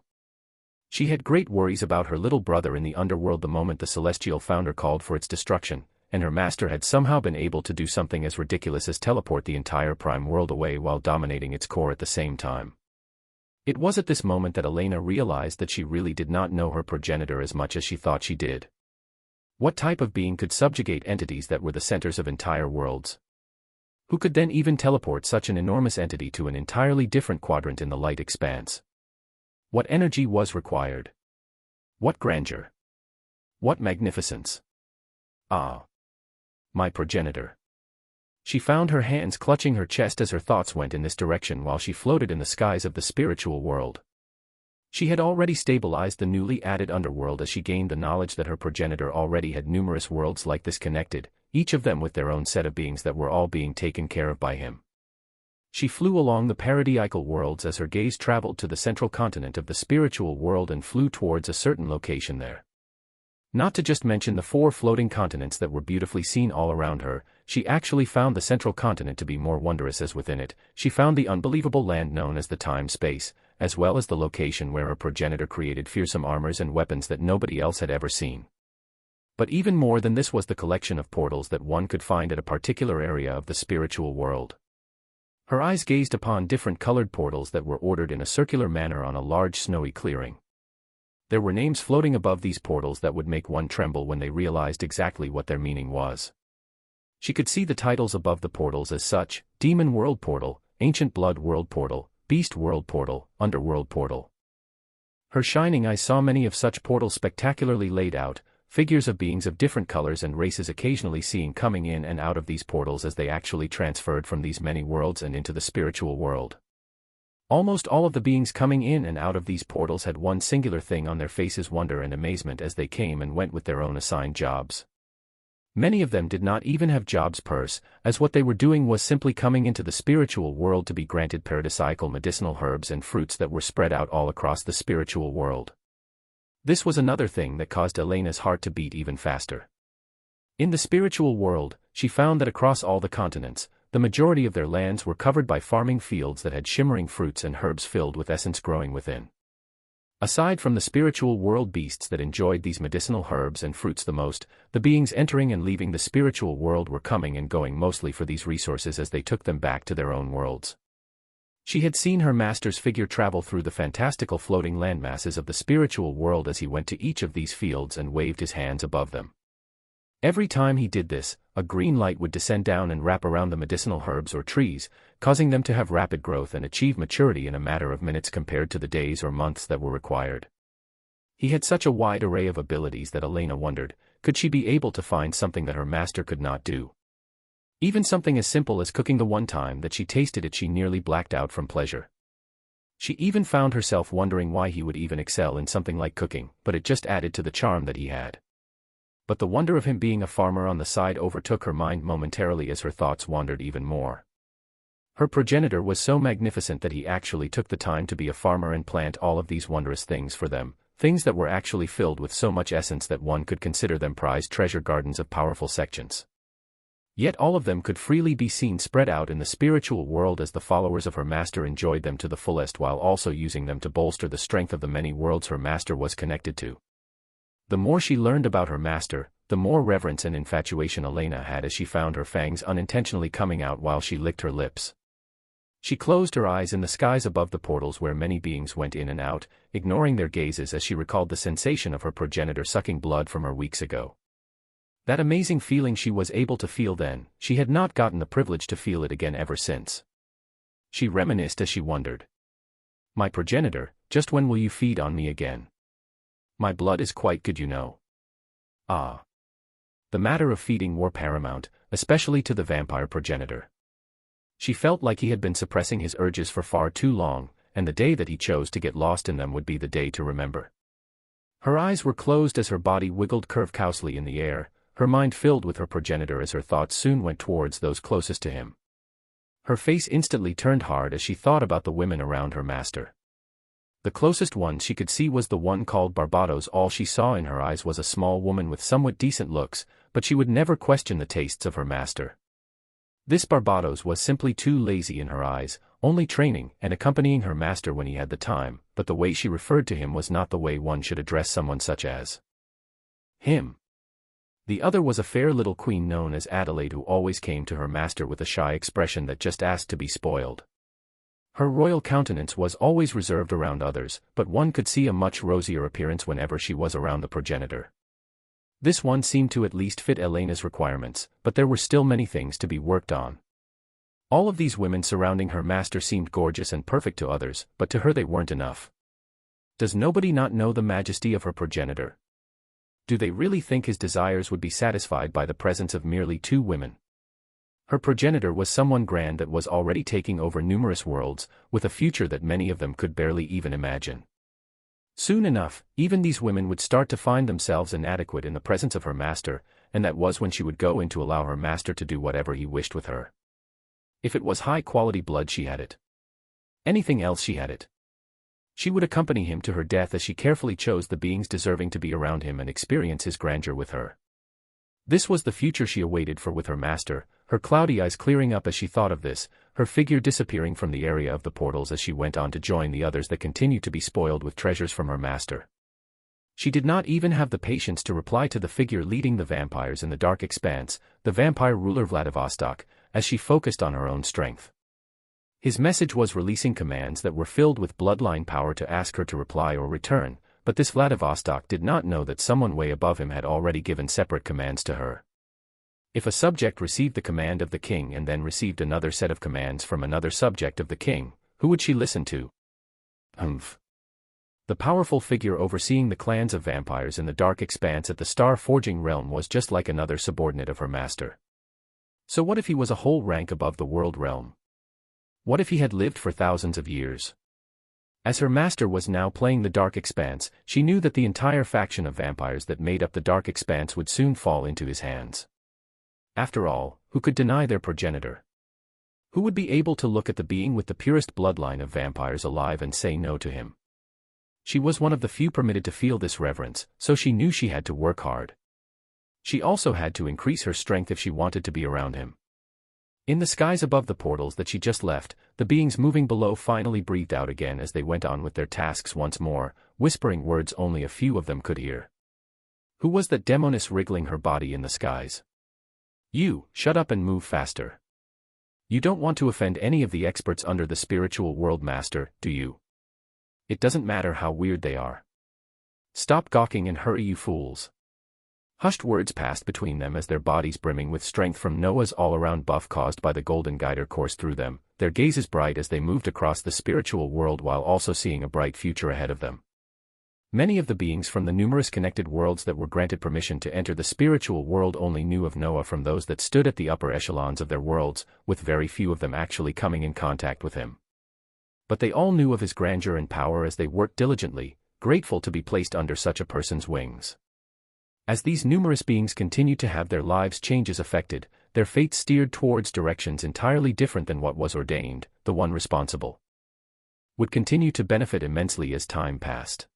She had great worries about her little brother in the underworld the moment the celestial founder called for its destruction, and her master had somehow been able to do something as ridiculous as teleport the entire prime world away while dominating its core at the same time. It was at this moment that Elena realized that she really did not know her progenitor as much as she thought she did. What type of being could subjugate entities that were the centers of entire worlds? Who could then even teleport such an enormous entity to an entirely different quadrant in the light expanse? What energy was required? What grandeur? What magnificence? My progenitor. She found her hands clutching her chest as her thoughts went in this direction while she floated in the skies of the spiritual world. She had already stabilized the newly added underworld as she gained the knowledge that her progenitor already had numerous worlds like this connected, each of them with their own set of beings that were all being taken care of by him. She flew along the paradisiacal worlds as her gaze traveled to the central continent of the spiritual world and flew towards a certain location there. Not to just mention the 4 floating continents that were beautifully seen all around her, she actually found the central continent to be more wondrous as within it, she found the unbelievable land known as the time-space, as well as the location where her progenitor created fearsome armors and weapons that nobody else had ever seen. But even more than this was the collection of portals that one could find at a particular area of the spiritual world. Her eyes gazed upon different colored portals that were ordered in a circular manner on a large snowy clearing. There were names floating above these portals that would make one tremble when they realized exactly what their meaning was. She could see the titles above the portals as such: Demon World Portal, Ancient Blood World Portal, Beast World Portal, Underworld Portal. Her shining eyes saw many of such portals spectacularly laid out, figures of beings of different colors and races occasionally seen coming in and out of these portals as they actually transferred from these many worlds and into the spiritual world. Almost all of the beings coming in and out of these portals had one singular thing on their faces: wonder and amazement as they came and went with their own assigned jobs. Many of them did not even have jobs purse, as what they were doing was simply coming into the spiritual world to be granted paradisiacal medicinal herbs and fruits that were spread out all across the spiritual world. This was another thing that caused Elena's heart to beat even faster. In the spiritual world, she found that across all the continents, the majority of their lands were covered by farming fields that had shimmering fruits and herbs filled with essence growing within. Aside from the spiritual world beasts that enjoyed these medicinal herbs and fruits the most, the beings entering and leaving the spiritual world were coming and going mostly for these resources as they took them back to their own worlds. She had seen her master's figure travel through the fantastical floating landmasses of the spiritual world as he went to each of these fields and waved his hands above them. Every time he did this, a green light would descend down and wrap around the medicinal herbs or trees, causing them to have rapid growth and achieve maturity in a matter of minutes compared to the days or months that were required. He had such a wide array of abilities that Elena wondered, could she be able to find something that her master could not do? Even something as simple as cooking. The one time that she tasted it, she nearly blacked out from pleasure. She even found herself wondering why he would even excel in something like cooking, but it just added to the charm that he had. But the wonder of him being a farmer on the side overtook her mind momentarily as her thoughts wandered even more. Her progenitor was so magnificent that he actually took the time to be a farmer and plant all of these wondrous things for them, things that were actually filled with so much essence that one could consider them prized treasure gardens of powerful sections. Yet all of them could freely be seen spread out in the spiritual world as the followers of her master enjoyed them to the fullest while also using them to bolster the strength of the many worlds her master was connected to. The more she learned about her master, the more reverence and infatuation Elena had as she found her fangs unintentionally coming out while she licked her lips. She closed her eyes in the skies above the portals where many beings went in and out, ignoring their gazes as she recalled the sensation of her progenitor sucking blood from her weeks ago. That amazing feeling she was able to feel then, she had not gotten the privilege to feel it again ever since. She reminisced as she wondered. My progenitor, just when will you feed on me again? My blood is quite good, you know. Ah. The matter of feeding wore paramount, especially to the vampire progenitor. She felt like he had been suppressing his urges for far too long, and the day that he chose to get lost in them would be the day to remember. Her eyes were closed as her body wiggled curve-cousely in the air, her mind filled with her progenitor as her thoughts soon went towards those closest to him. Her face instantly turned hard as she thought about the women around her master. The closest one she could see was the one called Barbados. All she saw in her eyes was a small woman with somewhat decent looks, but she would never question the tastes of her master. This Barbados was simply too lazy in her eyes, only training and accompanying her master when he had the time, but the way she referred to him was not the way one should address someone such as him. The other was a fair little queen known as Adelaide who always came to her master with a shy expression that just asked to be spoiled. Her royal countenance was always reserved around others, but one could see a much rosier appearance whenever she was around the progenitor. This one seemed to at least fit Elena's requirements, but there were still many things to be worked on. All of these women surrounding her master seemed gorgeous and perfect to others, but to her they weren't enough. Does nobody not know the majesty of her progenitor? Do they really think his desires would be satisfied by the presence of merely two women? Her progenitor was someone grand that was already taking over numerous worlds, with a future that many of them could barely even imagine. Soon enough, even these women would start to find themselves inadequate in the presence of her master, and that was when she would go in to allow her master to do whatever he wished with her. If it was high-quality blood, she had it. Anything else, she had it. She would accompany him to her death as she carefully chose the beings deserving to be around him and experience his grandeur with her. This was the future she awaited for with her master, her cloudy eyes clearing up as she thought of this, her figure disappearing from the area of the portals as she went on to join the others that continued to be spoiled with treasures from her master. She did not even have the patience to reply to the figure leading the vampires in the dark expanse, the vampire ruler Vladivostok, as she focused on her own strength. His message was releasing commands that were filled with bloodline power to ask her to reply or return, but this Vladivostok did not know that someone way above him had already given separate commands to her. If a subject received the command of the king and then received another set of commands from another subject of the king, who would she listen to? The powerful figure overseeing the clans of vampires in the dark expanse at the star-forging realm was just like another subordinate of her master. So what if he was a whole rank above the world realm? What if he had lived for thousands of years? As her master was now playing the dark expanse, she knew that the entire faction of vampires that made up the dark expanse would soon fall into his hands. After all, who could deny their progenitor? Who would be able to look at the being with the purest bloodline of vampires alive and say no to him? She was one of the few permitted to feel this reverence, so she knew she had to work hard. She also had to increase her strength if she wanted to be around him. In the skies above the portals that she just left, the beings moving below finally breathed out again as they went on with their tasks once more, whispering words only a few of them could hear. Who was that demoness wriggling her body in the skies? You, shut up and move faster. You don't want to offend any of the experts under the spiritual world master, do you? It doesn't matter how weird they are. Stop gawking and hurry, you fools. Hushed words passed between them as their bodies brimming with strength from Noah's all-around buff caused by the golden guider coursed through them, their gazes bright as they moved across the spiritual world while also seeing a bright future ahead of them. Many of the beings from the numerous connected worlds that were granted permission to enter the spiritual world only knew of Noah from those that stood at the upper echelons of their worlds, with very few of them actually coming in contact with him. But they all knew of his grandeur and power as they worked diligently, grateful to be placed under such a person's wings. As these numerous beings continued to have their lives changes affected, their fates steered towards directions entirely different than what was ordained, the one responsible would continue to benefit immensely as time passed.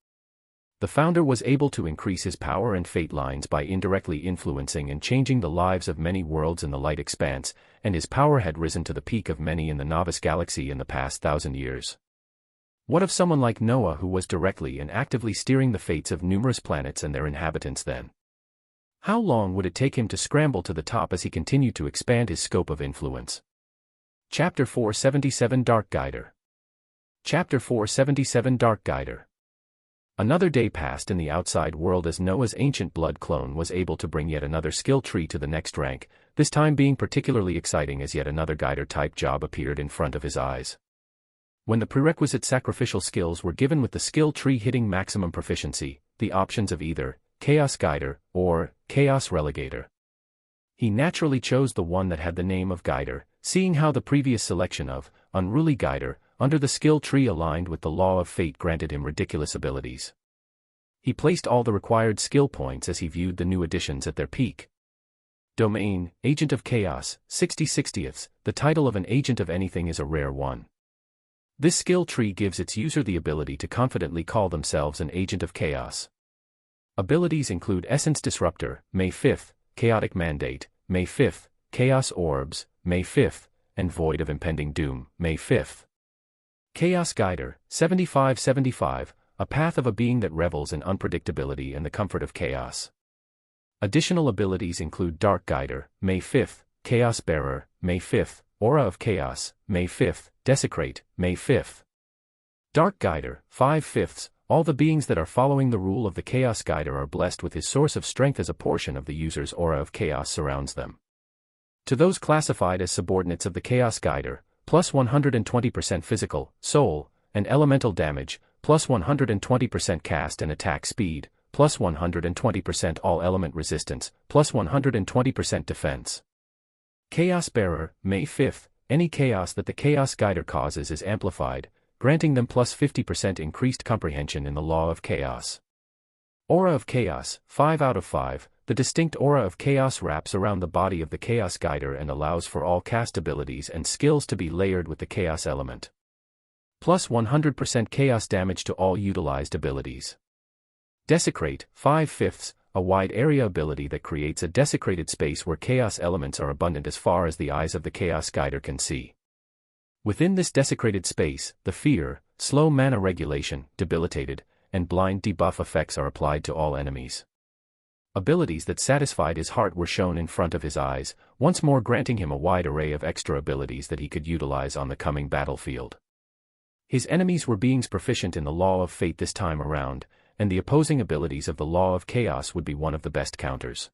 The founder was able to increase his power and fate lines by indirectly influencing and changing the lives of many worlds in the light expanse, and his power had risen to the peak of many in the novice galaxy in the past 1,000 years. What of someone like Noah who was directly and actively steering the fates of numerous planets and their inhabitants then? How long would it take him to scramble to the top as he continued to expand his scope of influence? Chapter 477 Dark Guider. Chapter 477 Dark Guider. Another day passed in the outside world as Noah's ancient blood clone was able to bring yet another skill tree to the next rank, this time being particularly exciting as yet another guider-type job appeared in front of his eyes. When the prerequisite sacrificial skills were given with the skill tree hitting maximum proficiency, the options of either Chaos Guider or Chaos Relegator. He naturally chose the one that had the name of Guider, seeing how the previous selection of Unruly Guider under the skill tree aligned with the law of fate granted him ridiculous abilities. He placed all the required skill points as he viewed the new additions at their peak. Domain, Agent of Chaos, 60/60ths, the title of an agent of anything is a rare one. This skill tree gives its user the ability to confidently call themselves an agent of chaos. Abilities include Essence Disruptor, May 5th, Chaotic Mandate, May 5th, Chaos Orbs, May 5th, and Void of Impending Doom, May 5th. Chaos Guider, 75/75, a path of a being that revels in unpredictability and the comfort of chaos. Additional abilities include Dark Guider, May 5th, Chaos Bearer, May 5th, Aura of Chaos, May 5th, Desecrate, May 5th. Dark Guider, 5/5, all the beings that are following the rule of the Chaos Guider are blessed with his source of strength as a portion of the user's aura of chaos surrounds them. To those classified as subordinates of the Chaos Guider, plus 120% physical, soul, and elemental damage, plus 120% cast and attack speed, plus 120% all-element resistance, plus 120% defense. Chaos Bearer, May 5th, any chaos that the Chaos Guider causes is amplified, granting them plus 50% increased comprehension in the law of chaos. Aura of Chaos, 5/5, the distinct aura of chaos wraps around the body of the Chaos Guider and allows for all cast abilities and skills to be layered with the chaos element. Plus 100% chaos damage to all utilized abilities. Desecrate, 5/5, a wide area ability that creates a desecrated space where chaos elements are abundant as far as the eyes of the Chaos Guider can see. Within this desecrated space, the fear, slow mana regulation, debilitated, and blind debuff effects are applied to all enemies. Abilities that satisfied his heart were shown in front of his eyes, once more granting him a wide array of extra abilities that he could utilize on the coming battlefield. His enemies were beings proficient in the law of fate this time around, and the opposing abilities of the law of chaos would be one of the best counters.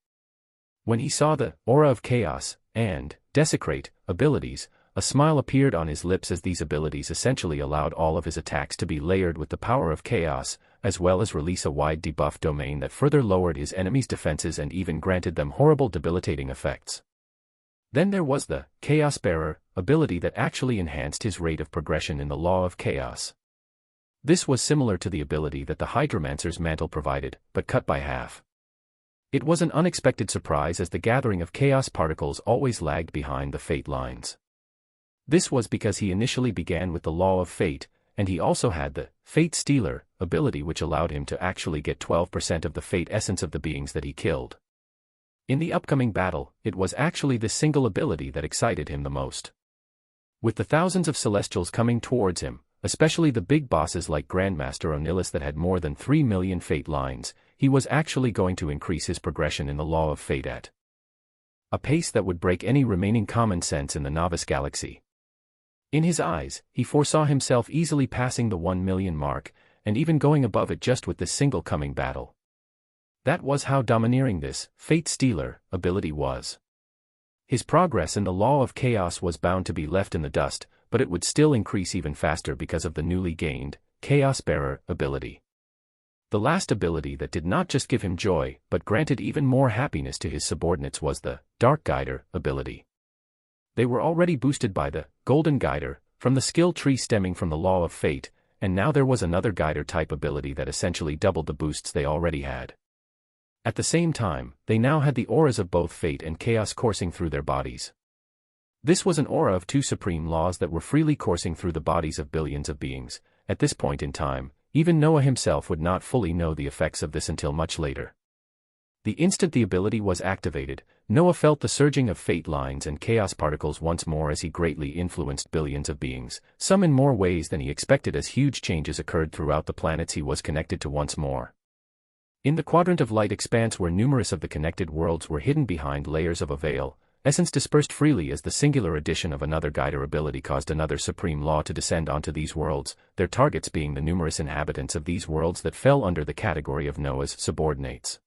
When he saw the aura of chaos and desecrate abilities, a smile appeared on his lips as these abilities essentially allowed all of his attacks to be layered with the power of chaos, as well as release a wide debuff domain that further lowered his enemies' defenses and even granted them horrible debilitating effects. Then there was the Chaos Bearer ability that actually enhanced his rate of progression in the law of chaos. This was similar to the ability that the Hydromancer's mantle provided, but cut by half. It was an unexpected surprise as the gathering of chaos particles always lagged behind the fate lines. This was because he initially began with the law of fate, and he also had the Fate Stealer ability which allowed him to actually get 12% of the fate essence of the beings that he killed. In the upcoming battle, it was actually this single ability that excited him the most. With the thousands of Celestials coming towards him, especially the big bosses like Grandmaster Onilis that had more than 3 million fate lines, he was actually going to increase his progression in the law of fate at a pace that would break any remaining common sense in the novice galaxy. In his eyes, he foresaw himself easily passing the 1 million mark, and even going above it just with this single coming battle. That was how domineering this Fate Stealer ability was. His progress in the law of chaos was bound to be left in the dust, but it would still increase even faster because of the newly gained Chaos Bearer ability. The last ability that did not just give him joy, but granted even more happiness to his subordinates was the Dark Guider ability. They were already boosted by the Golden Guider, from the skill tree stemming from the law of fate, and now there was another Guider-type ability that essentially doubled the boosts they already had. At the same time, they now had the auras of both fate and chaos coursing through their bodies. This was an aura of two supreme laws that were freely coursing through the bodies of billions of beings. At this point in time, even Noah himself would not fully know the effects of this until much later. The instant the ability was activated, Noah felt the surging of fate lines and chaos particles once more as he greatly influenced billions of beings, some in more ways than he expected as huge changes occurred throughout the planets he was connected to once more. In the quadrant of light expanse where numerous of the connected worlds were hidden behind layers of a veil, essence dispersed freely as the singular addition of another guider ability caused another supreme law to descend onto these worlds, their targets being the numerous inhabitants of these worlds that fell under the category of Noah's subordinates.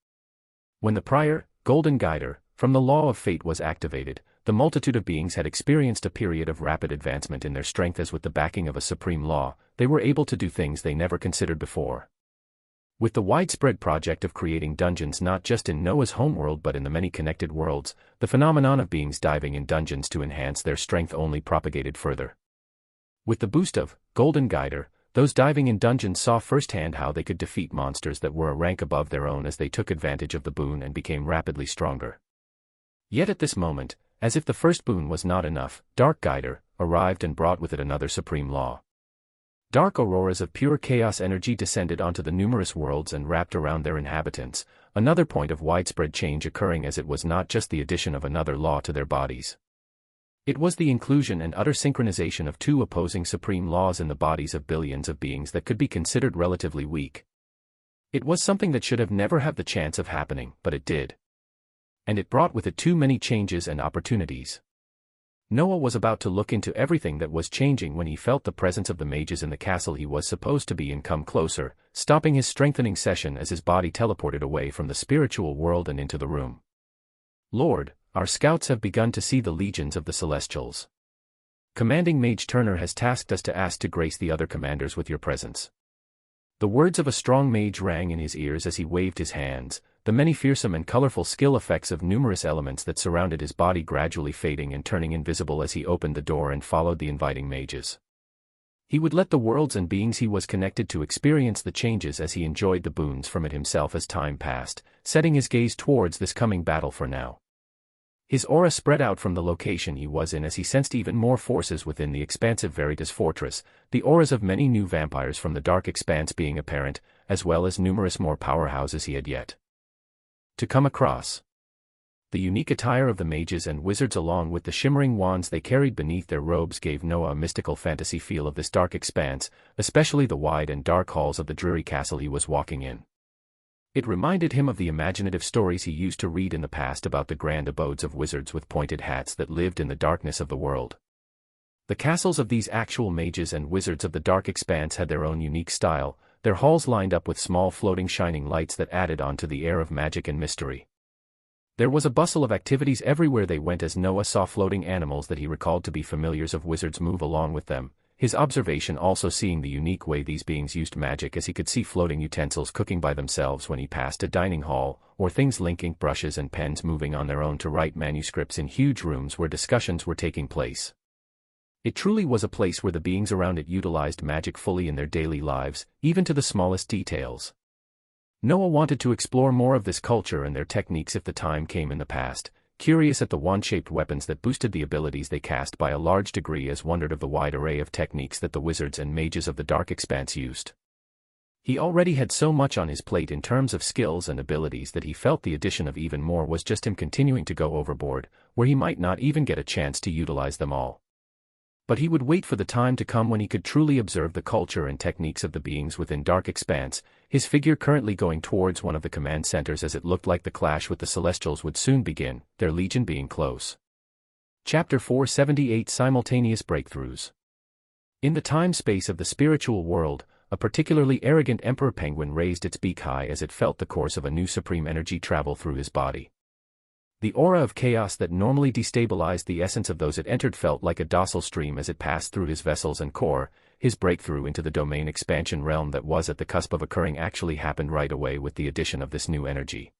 When the prior, golden guider, from the law of fate was activated, the multitude of beings had experienced a period of rapid advancement in their strength as with the backing of a supreme law, they were able to do things they never considered before. With the widespread project of creating dungeons not just in Noah's homeworld but in the many connected worlds, the phenomenon of beings diving in dungeons to enhance their strength only propagated further. With the boost of Golden Guider, those diving in dungeons saw firsthand how they could defeat monsters that were a rank above their own as they took advantage of the boon and became rapidly stronger. Yet at this moment, as if the first boon was not enough, Dark Guider arrived and brought with it another supreme law. Dark auroras of pure chaos energy descended onto the numerous worlds and wrapped around their inhabitants, another point of widespread change occurring as it was not just the addition of another law to their bodies. It was the inclusion and utter synchronization of two opposing supreme laws in the bodies of billions of beings that could be considered relatively weak. It was something that should have never had the chance of happening, but it did. And it brought with it too many changes and opportunities. Noah was about to look into everything that was changing when he felt the presence of the mages in the castle he was supposed to be in come closer, stopping his strengthening session as his body teleported away from the spiritual world and into the room. Lord, our scouts have begun to see the legions of the Celestials. Commanding Mage Turner has tasked us to ask to grace the other commanders with your presence. The words of a strong mage rang in his ears as he waved his hands, the many fearsome and colorful skill effects of numerous elements that surrounded his body gradually fading and turning invisible as he opened the door and followed the inviting mages. He would let the worlds and beings he was connected to experience the changes as he enjoyed the boons from it himself as time passed, setting his gaze towards this coming battle for now. His aura spread out from the location he was in as he sensed even more forces within the expansive Veritas fortress, the auras of many new vampires from the dark expanse being apparent, as well as numerous more powerhouses he had yet to come across. The unique attire of the mages and wizards along with the shimmering wands they carried beneath their robes gave Noah a mystical fantasy feel of this dark expanse, especially the wide and dark halls of the dreary castle he was walking in. It reminded him of the imaginative stories he used to read in the past about the grand abodes of wizards with pointed hats that lived in the darkness of the world. The castles of these actual mages and wizards of the dark expanse had their own unique style, their halls lined up with small floating shining lights that added on to the air of magic and mystery. There was a bustle of activities everywhere they went as Noah saw floating animals that he recalled to be familiars of wizards move along with them, his observation also seeing the unique way these beings used magic as he could see floating utensils cooking by themselves when he passed a dining hall, or things linking brushes and pens moving on their own to write manuscripts in huge rooms where discussions were taking place. It truly was a place where the beings around it utilized magic fully in their daily lives, even to the smallest details. Noah wanted to explore more of this culture and their techniques if the time came in the past, curious at the wand-shaped weapons that boosted the abilities they cast by a large degree as wondered of the wide array of techniques that the wizards and mages of the dark expanse used. He already had so much on his plate in terms of skills and abilities that he felt the addition of even more was just him continuing to go overboard, where he might not even get a chance to utilize them all. But he would wait for the time to come when he could truly observe the culture and techniques of the beings within Dark Expanse, his figure currently going towards one of the command centers as it looked like the clash with the Celestials would soon begin, their legion being close. Chapter 478 Simultaneous Breakthroughs. In the time-space of the spiritual world, a particularly arrogant Emperor Penguin raised its beak high as it felt the course of a new supreme energy travel through his body. The aura of chaos that normally destabilized the essence of those it entered felt like a docile stream as it passed through his vessels and core. His breakthrough into the domain expansion realm that was at the cusp of occurring actually happened right away with the addition of this new energy.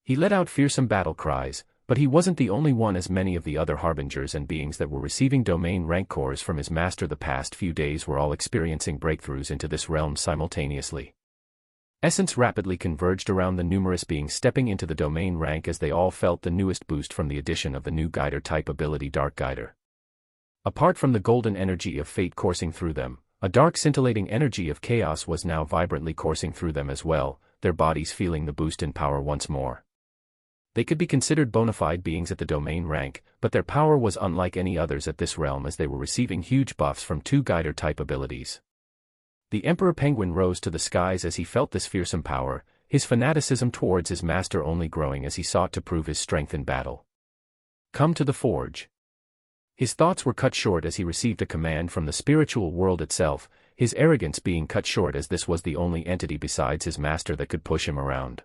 He let out fearsome battle cries, but he wasn't the only one as many of the other harbingers and beings that were receiving domain rank cores from his master the past few days were all experiencing breakthroughs into this realm simultaneously. Essence rapidly converged around the numerous beings stepping into the domain rank as they all felt the newest boost from the addition of the new Guider-type ability Dark Guider. Apart from the golden energy of fate coursing through them, a dark scintillating energy of chaos was now vibrantly coursing through them as well, their bodies feeling the boost in power once more. They could be considered bona fide beings at the domain rank, but their power was unlike any others at this realm as they were receiving huge buffs from 2 guider-type abilities. The Emperor Penguin rose to the skies as he felt this fearsome power, his fanaticism towards his master only growing as he sought to prove his strength in battle. Come to the forge. His thoughts were cut short as he received a command from the spiritual world itself, his arrogance being cut short as this was the only entity besides his master that could push him around.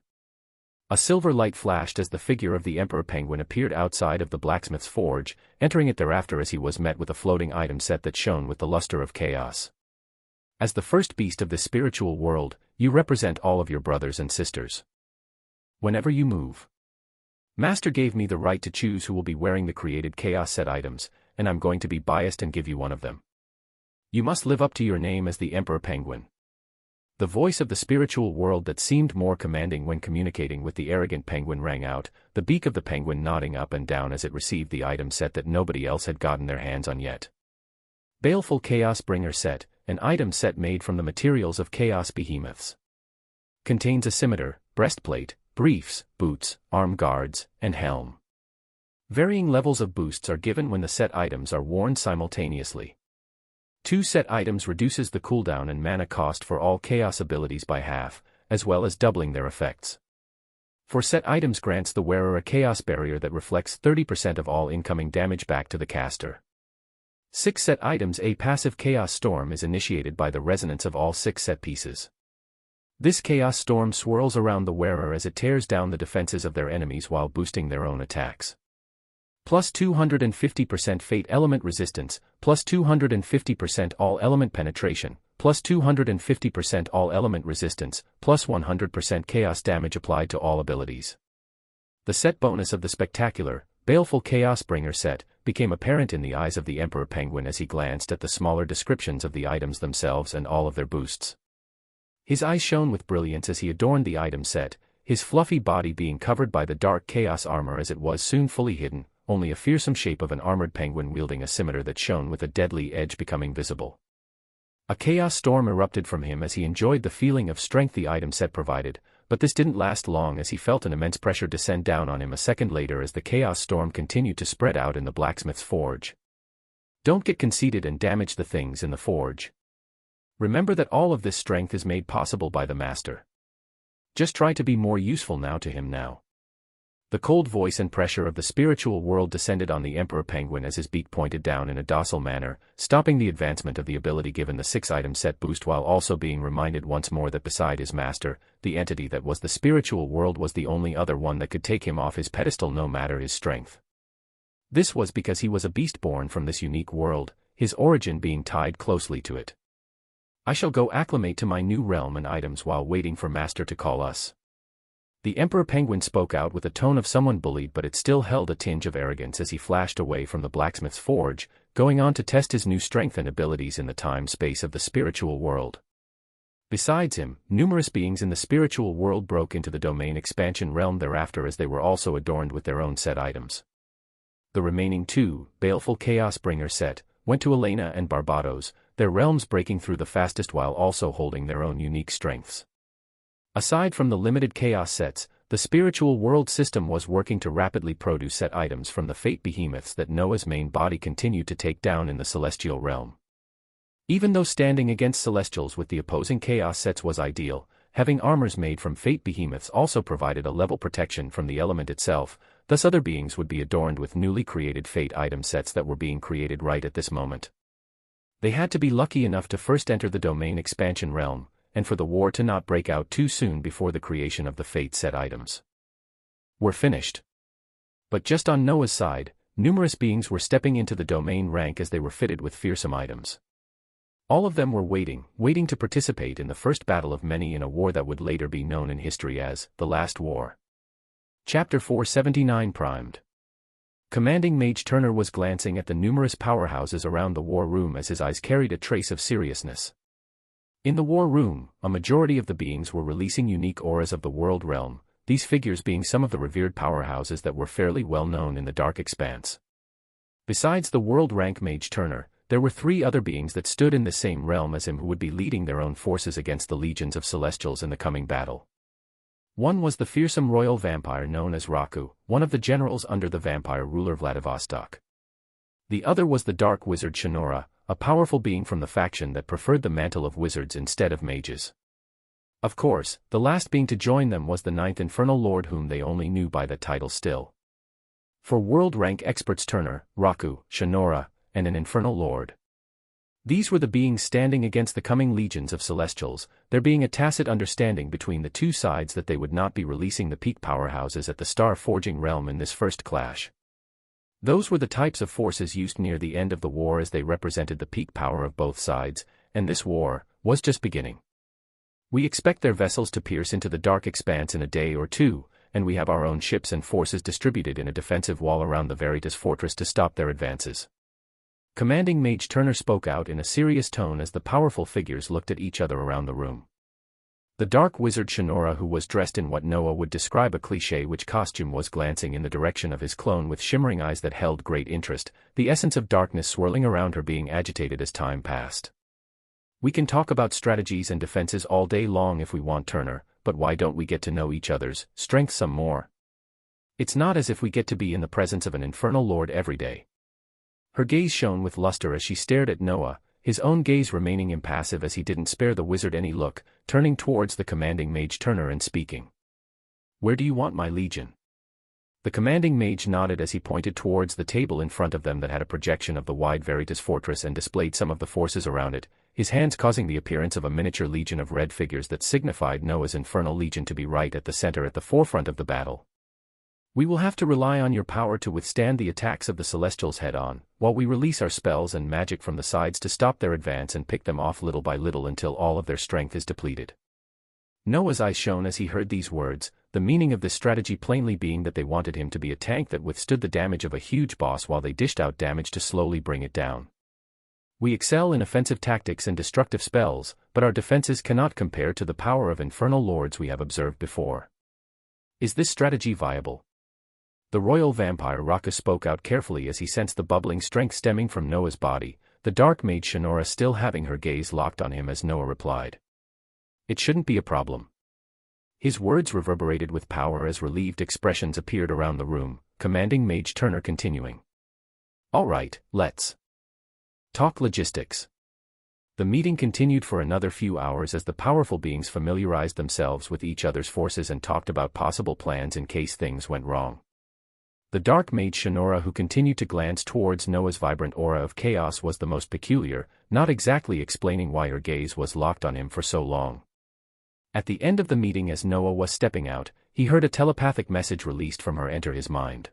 A silver light flashed as the figure of the Emperor Penguin appeared outside of the blacksmith's forge, entering it thereafter as he was met with a floating item set that shone with the luster of chaos. As the first beast of this spiritual world, you represent all of your brothers and sisters. Whenever you move. Master gave me the right to choose who will be wearing the created chaos set items, and I'm going to be biased and give you one of them. You must live up to your name as the Emperor Penguin. The voice of the spiritual world that seemed more commanding when communicating with the arrogant penguin rang out, the beak of the penguin nodding up and down as it received the item set that nobody else had gotten their hands on yet. Baleful Chaos Bringer Set, an item set made from the materials of chaos behemoths. Contains a scimitar, breastplate, briefs, boots, arm guards, and helm. Varying levels of boosts are given when the set items are worn simultaneously. 2 set items reduces the cooldown and mana cost for all chaos abilities by half, as well as doubling their effects. 4 set items grants the wearer a chaos barrier that reflects 30% of all incoming damage back to the caster. 6 set items. A passive chaos storm is initiated by the resonance of all 6 set pieces. This chaos storm swirls around the wearer as it tears down the defenses of their enemies while boosting their own attacks. Plus 250% fate element resistance, plus 250% all element penetration, plus 250% all element resistance, plus 100% chaos damage applied to all abilities. The set bonus of the spectacular, baleful Chaos Bringer set became apparent in the eyes of the Emperor Penguin as he glanced at the smaller descriptions of the items themselves and all of their boosts. His eyes shone with brilliance as he adorned the item set, his fluffy body being covered by the dark chaos armor as it was soon fully hidden, only a fearsome shape of an armored penguin wielding a scimitar that shone with a deadly edge becoming visible. A chaos storm erupted from him as he enjoyed the feeling of strength the item set provided, but this didn't last long as he felt an immense pressure descend down on him a second later as the chaos storm continued to spread out in the blacksmith's forge. Don't get conceited and damage the things in the forge. Remember that all of this strength is made possible by the master. Just try to be more useful now to him now. The cold voice and pressure of the spiritual world descended on the Emperor Penguin as his beak pointed down in a docile manner, stopping the advancement of the ability given the 6-item set boost while also being reminded once more that beside his master, the entity that was the spiritual world was the only other one that could take him off his pedestal no matter his strength. This was because he was a beast born from this unique world, his origin being tied closely to it. I shall go acclimate to my new realm and items while waiting for master to call us. The Emperor Penguin spoke out with a tone of someone bullied, but it still held a tinge of arrogance as he flashed away from the blacksmith's forge, going on to test his new strength and abilities in the time-space of the spiritual world. Besides him, numerous beings in the spiritual world broke into the domain expansion realm thereafter as they were also adorned with their own set items. The remaining 2, Baleful Chaos Bringer set, went to Elena and Barbados, their realms breaking through the fastest while also holding their own unique strengths. Aside from the limited chaos sets, the spiritual world system was working to rapidly produce set items from the fate behemoths that Noah's main body continued to take down in the celestial realm. Even though standing against celestials with the opposing chaos sets was ideal, having armors made from fate behemoths also provided a level protection from the element itself, thus other beings would be adorned with newly created fate item sets that were being created right at this moment. They had to be lucky enough to first enter the domain expansion realm, and for the war to not break out too soon before the creation of the fate set items. We're finished. But just on Noah's side, numerous beings were stepping into the domain rank as they were fitted with fearsome items. All of them were waiting to participate in the first battle of many in a war that would later be known in history as the Last War. Chapter 479 Primed. Commanding Mage Turner was glancing at the numerous powerhouses around the war room as his eyes carried a trace of seriousness. In the war room, a majority of the beings were releasing unique auras of the world realm, these figures being some of the revered powerhouses that were fairly well known in the Dark Expanse. Besides the world rank Mage Turner, there were 3 other beings that stood in the same realm as him who would be leading their own forces against the legions of Celestials in the coming battle. One was the fearsome royal vampire known as Raku, one of the generals under the vampire ruler Vladivostok. The other was the dark wizard Shinora, a powerful being from the faction that preferred the mantle of wizards instead of mages. Of course, the last being to join them was the ninth infernal lord whom they only knew by that title still. For world rank experts Turner, Raku, Shinora, and an infernal lord. These were the beings standing against the coming legions of celestials, there being a tacit understanding between the two sides that they would not be releasing the peak powerhouses at the star-forging realm in this first clash. Those were the types of forces used near the end of the war as they represented the peak power of both sides, and this war was just beginning. We expect their vessels to pierce into the dark expanse in a day or two, and we have our own ships and forces distributed in a defensive wall around the Veritas fortress to stop their advances. Commanding Mage Turner spoke out in a serious tone as the powerful figures looked at each other around the room. The dark wizard Shinora, who was dressed in what Noah would describe a cliché-witch costume, was glancing in the direction of his clone with shimmering eyes that held great interest, the essence of darkness swirling around her being agitated as time passed. We can talk about strategies and defenses all day long if we want, Turner, but why don't we get to know each other's strengths some more? It's not as if we get to be in the presence of an infernal lord every day. Her gaze shone with luster as she stared at Noah, his own gaze remaining impassive as he didn't spare the wizard any look, turning towards the commanding mage Turner and speaking. "Where do you want my legion?" The commanding mage nodded as he pointed towards the table in front of them that had a projection of the wide Veritas fortress and displayed some of the forces around it, his hands causing the appearance of a miniature legion of red figures that signified Noah's infernal legion to be right at the center at the forefront of the battle. "We will have to rely on your power to withstand the attacks of the Celestials head-on, while we release our spells and magic from the sides to stop their advance and pick them off little by little until all of their strength is depleted." Noah's eyes shone as he heard these words, the meaning of this strategy plainly being that they wanted him to be a tank that withstood the damage of a huge boss while they dished out damage to slowly bring it down. "We excel in offensive tactics and destructive spells, but our defenses cannot compare to the power of infernal lords we have observed before. Is this strategy viable?" The royal vampire Raka spoke out carefully as he sensed the bubbling strength stemming from Noah's body, the dark mage Shinora still having her gaze locked on him as Noah replied. "It shouldn't be a problem." His words reverberated with power as relieved expressions appeared around the room, commanding Mage Turner continuing. "All right, let's talk logistics." The meeting continued for another few hours as the powerful beings familiarized themselves with each other's forces and talked about possible plans in case things went wrong. The dark mage Shinora, who continued to glance towards Noah's vibrant aura of chaos, was the most peculiar, not exactly explaining why her gaze was locked on him for so long. At the end of the meeting, as Noah was stepping out, he heard a telepathic message released from her enter his mind.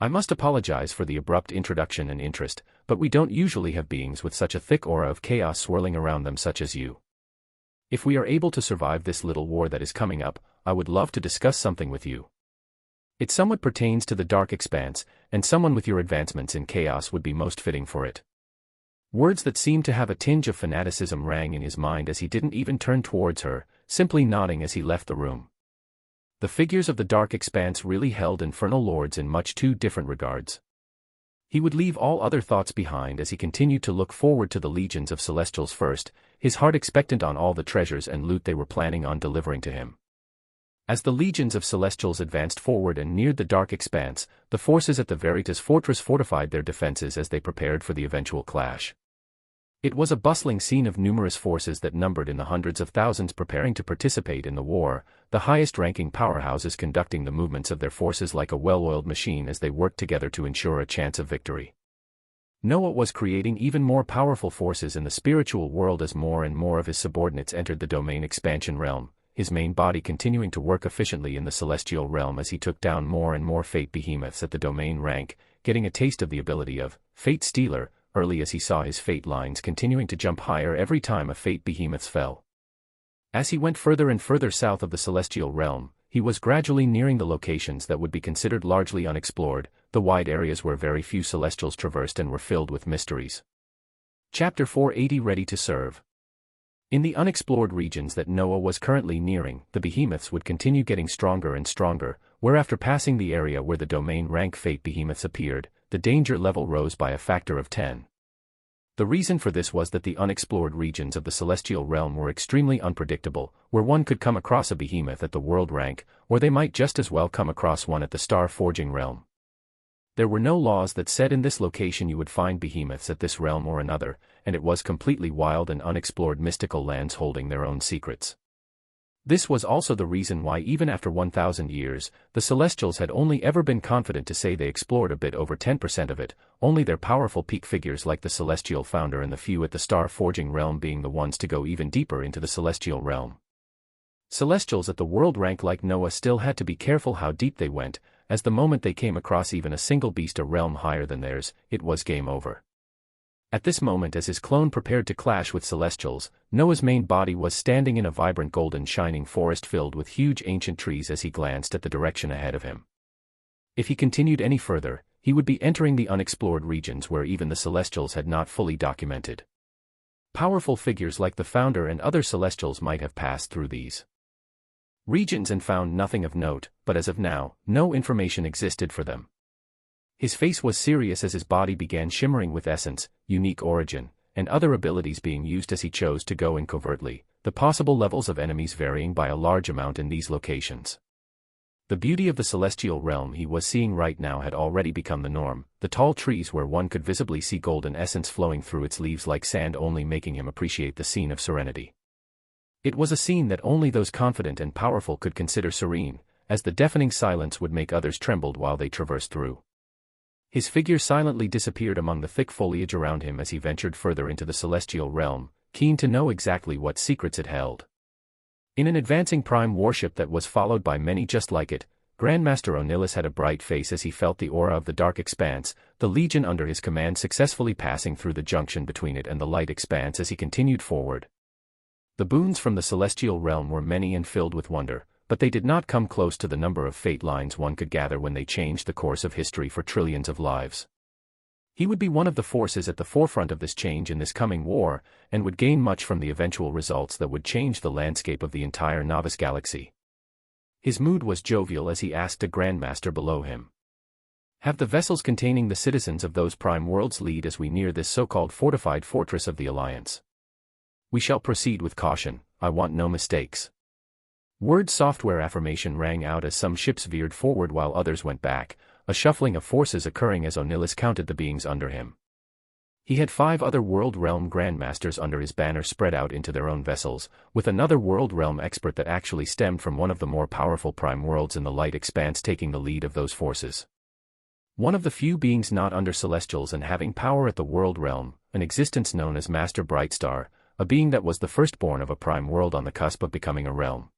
"I must apologize for the abrupt introduction and interest, but we don't usually have beings with such a thick aura of chaos swirling around them such as you. If we are able to survive this little war that is coming up, I would love to discuss something with you. It somewhat pertains to the dark expanse, and someone with your advancements in chaos would be most fitting for it." Words that seemed to have a tinge of fanaticism rang in his mind as he didn't even turn towards her, simply nodding as he left the room. The figures of the dark expanse really held infernal lords in much too different regards. He would leave all other thoughts behind as he continued to look forward to the legions of Celestials first, his heart expectant on all the treasures and loot they were planning on delivering to him. As the legions of Celestials advanced forward and neared the dark expanse, the forces at the Veritas fortress fortified their defenses as they prepared for the eventual clash. It was a bustling scene of numerous forces that numbered in the hundreds of thousands preparing to participate in the war, the highest-ranking powerhouses conducting the movements of their forces like a well-oiled machine as they worked together to ensure a chance of victory. Noah was creating even more powerful forces in the spiritual world as more and more of his subordinates entered the domain expansion realm, his main body continuing to work efficiently in the celestial realm as he took down more and more fate behemoths at the domain rank, getting a taste of the ability of Fate Stealer early as he saw his fate lines continuing to jump higher every time a fate behemoth fell. As he went further and further south of the celestial realm, he was gradually nearing the locations that would be considered largely unexplored, the wide areas where very few celestials traversed and were filled with mysteries. Chapter 480 Ready to Serve. In the unexplored regions that Noah was currently nearing, the behemoths would continue getting stronger and stronger, where after passing the area where the domain rank fate behemoths appeared, the danger level rose by a factor of 10. The reason for this was that the unexplored regions of the celestial realm were extremely unpredictable, where one could come across a behemoth at the world rank, or they might just as well come across one at the star-forging realm. There were no laws that said in this location you would find behemoths at this realm or another, and it was completely wild and unexplored mystical lands holding their own secrets. This was also the reason why even after 1,000 years, the Celestials had only ever been confident to say they explored a bit over 10% of it, only their powerful peak figures like the Celestial Founder and the few at the star-forging realm being the ones to go even deeper into the Celestial realm. Celestials at the world rank like Noah still had to be careful how deep they went, as the moment they came across even a single beast a realm higher than theirs, it was game over. At this moment, as his clone prepared to clash with Celestials, Noah's main body was standing in a vibrant golden shining forest filled with huge ancient trees as he glanced at the direction ahead of him. If he continued any further, he would be entering the unexplored regions where even the Celestials had not fully documented. Powerful figures like the Founder and other Celestials might have passed through these regions and found nothing of note, but as of now, no information existed for them. His face was serious as his body began shimmering with essence, unique origin, and other abilities being used as he chose to go in covertly, the possible levels of enemies varying by a large amount in these locations. The beauty of the celestial realm he was seeing right now had already become the norm, the tall trees where one could visibly see golden essence flowing through its leaves like sand only making him appreciate the scene of serenity. It was a scene that only those confident and powerful could consider serene, as the deafening silence would make others tremble while they traversed through. His figure silently disappeared among the thick foliage around him as he ventured further into the celestial realm, keen to know exactly what secrets it held. In an advancing prime warship that was followed by many just like it, Grandmaster Onilus had a bright face as he felt the aura of the dark expanse, the legion under his command successfully passing through the junction between it and the light expanse as he continued forward. The boons from the celestial realm were many and filled with wonder, but they did not come close to the number of fate lines one could gather when they changed the course of history for trillions of lives. He would be one of the forces at the forefront of this change in this coming war, and would gain much from the eventual results that would change the landscape of the entire novice galaxy. His mood was jovial as he asked a Grandmaster below him. "Have the vessels containing the citizens of those prime worlds lead as we near this so-called fortified fortress of the Alliance? We shall proceed with caution, I want no mistakes." Word software affirmation rang out as some ships veered forward while others went back, a shuffling of forces occurring as Onilus counted the beings under him. He had 5 other World Realm Grandmasters under his banner spread out into their own vessels, with another World Realm expert that actually stemmed from one of the more powerful prime worlds in the light expanse taking the lead of those forces. One of the few beings not under Celestials and having power at the World Realm, an existence known as Master Brightstar, a being that was the firstborn of a prime world on the cusp of becoming a realm.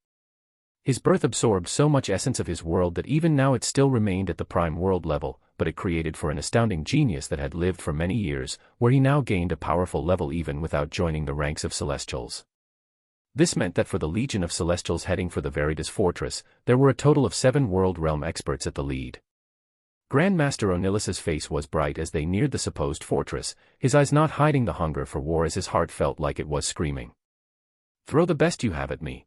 His birth absorbed so much essence of his world that even now it still remained at the prime world level, but it created for an astounding genius that had lived for many years, where he now gained a powerful level even without joining the ranks of Celestials. This meant that for the legion of Celestials heading for the Veritas Fortress, there were a total of 7 World Realm experts at the lead. Grandmaster Onilus's face was bright as they neared the supposed fortress, his eyes not hiding the hunger for war as his heart felt like it was screaming. "Throw the best you have at me.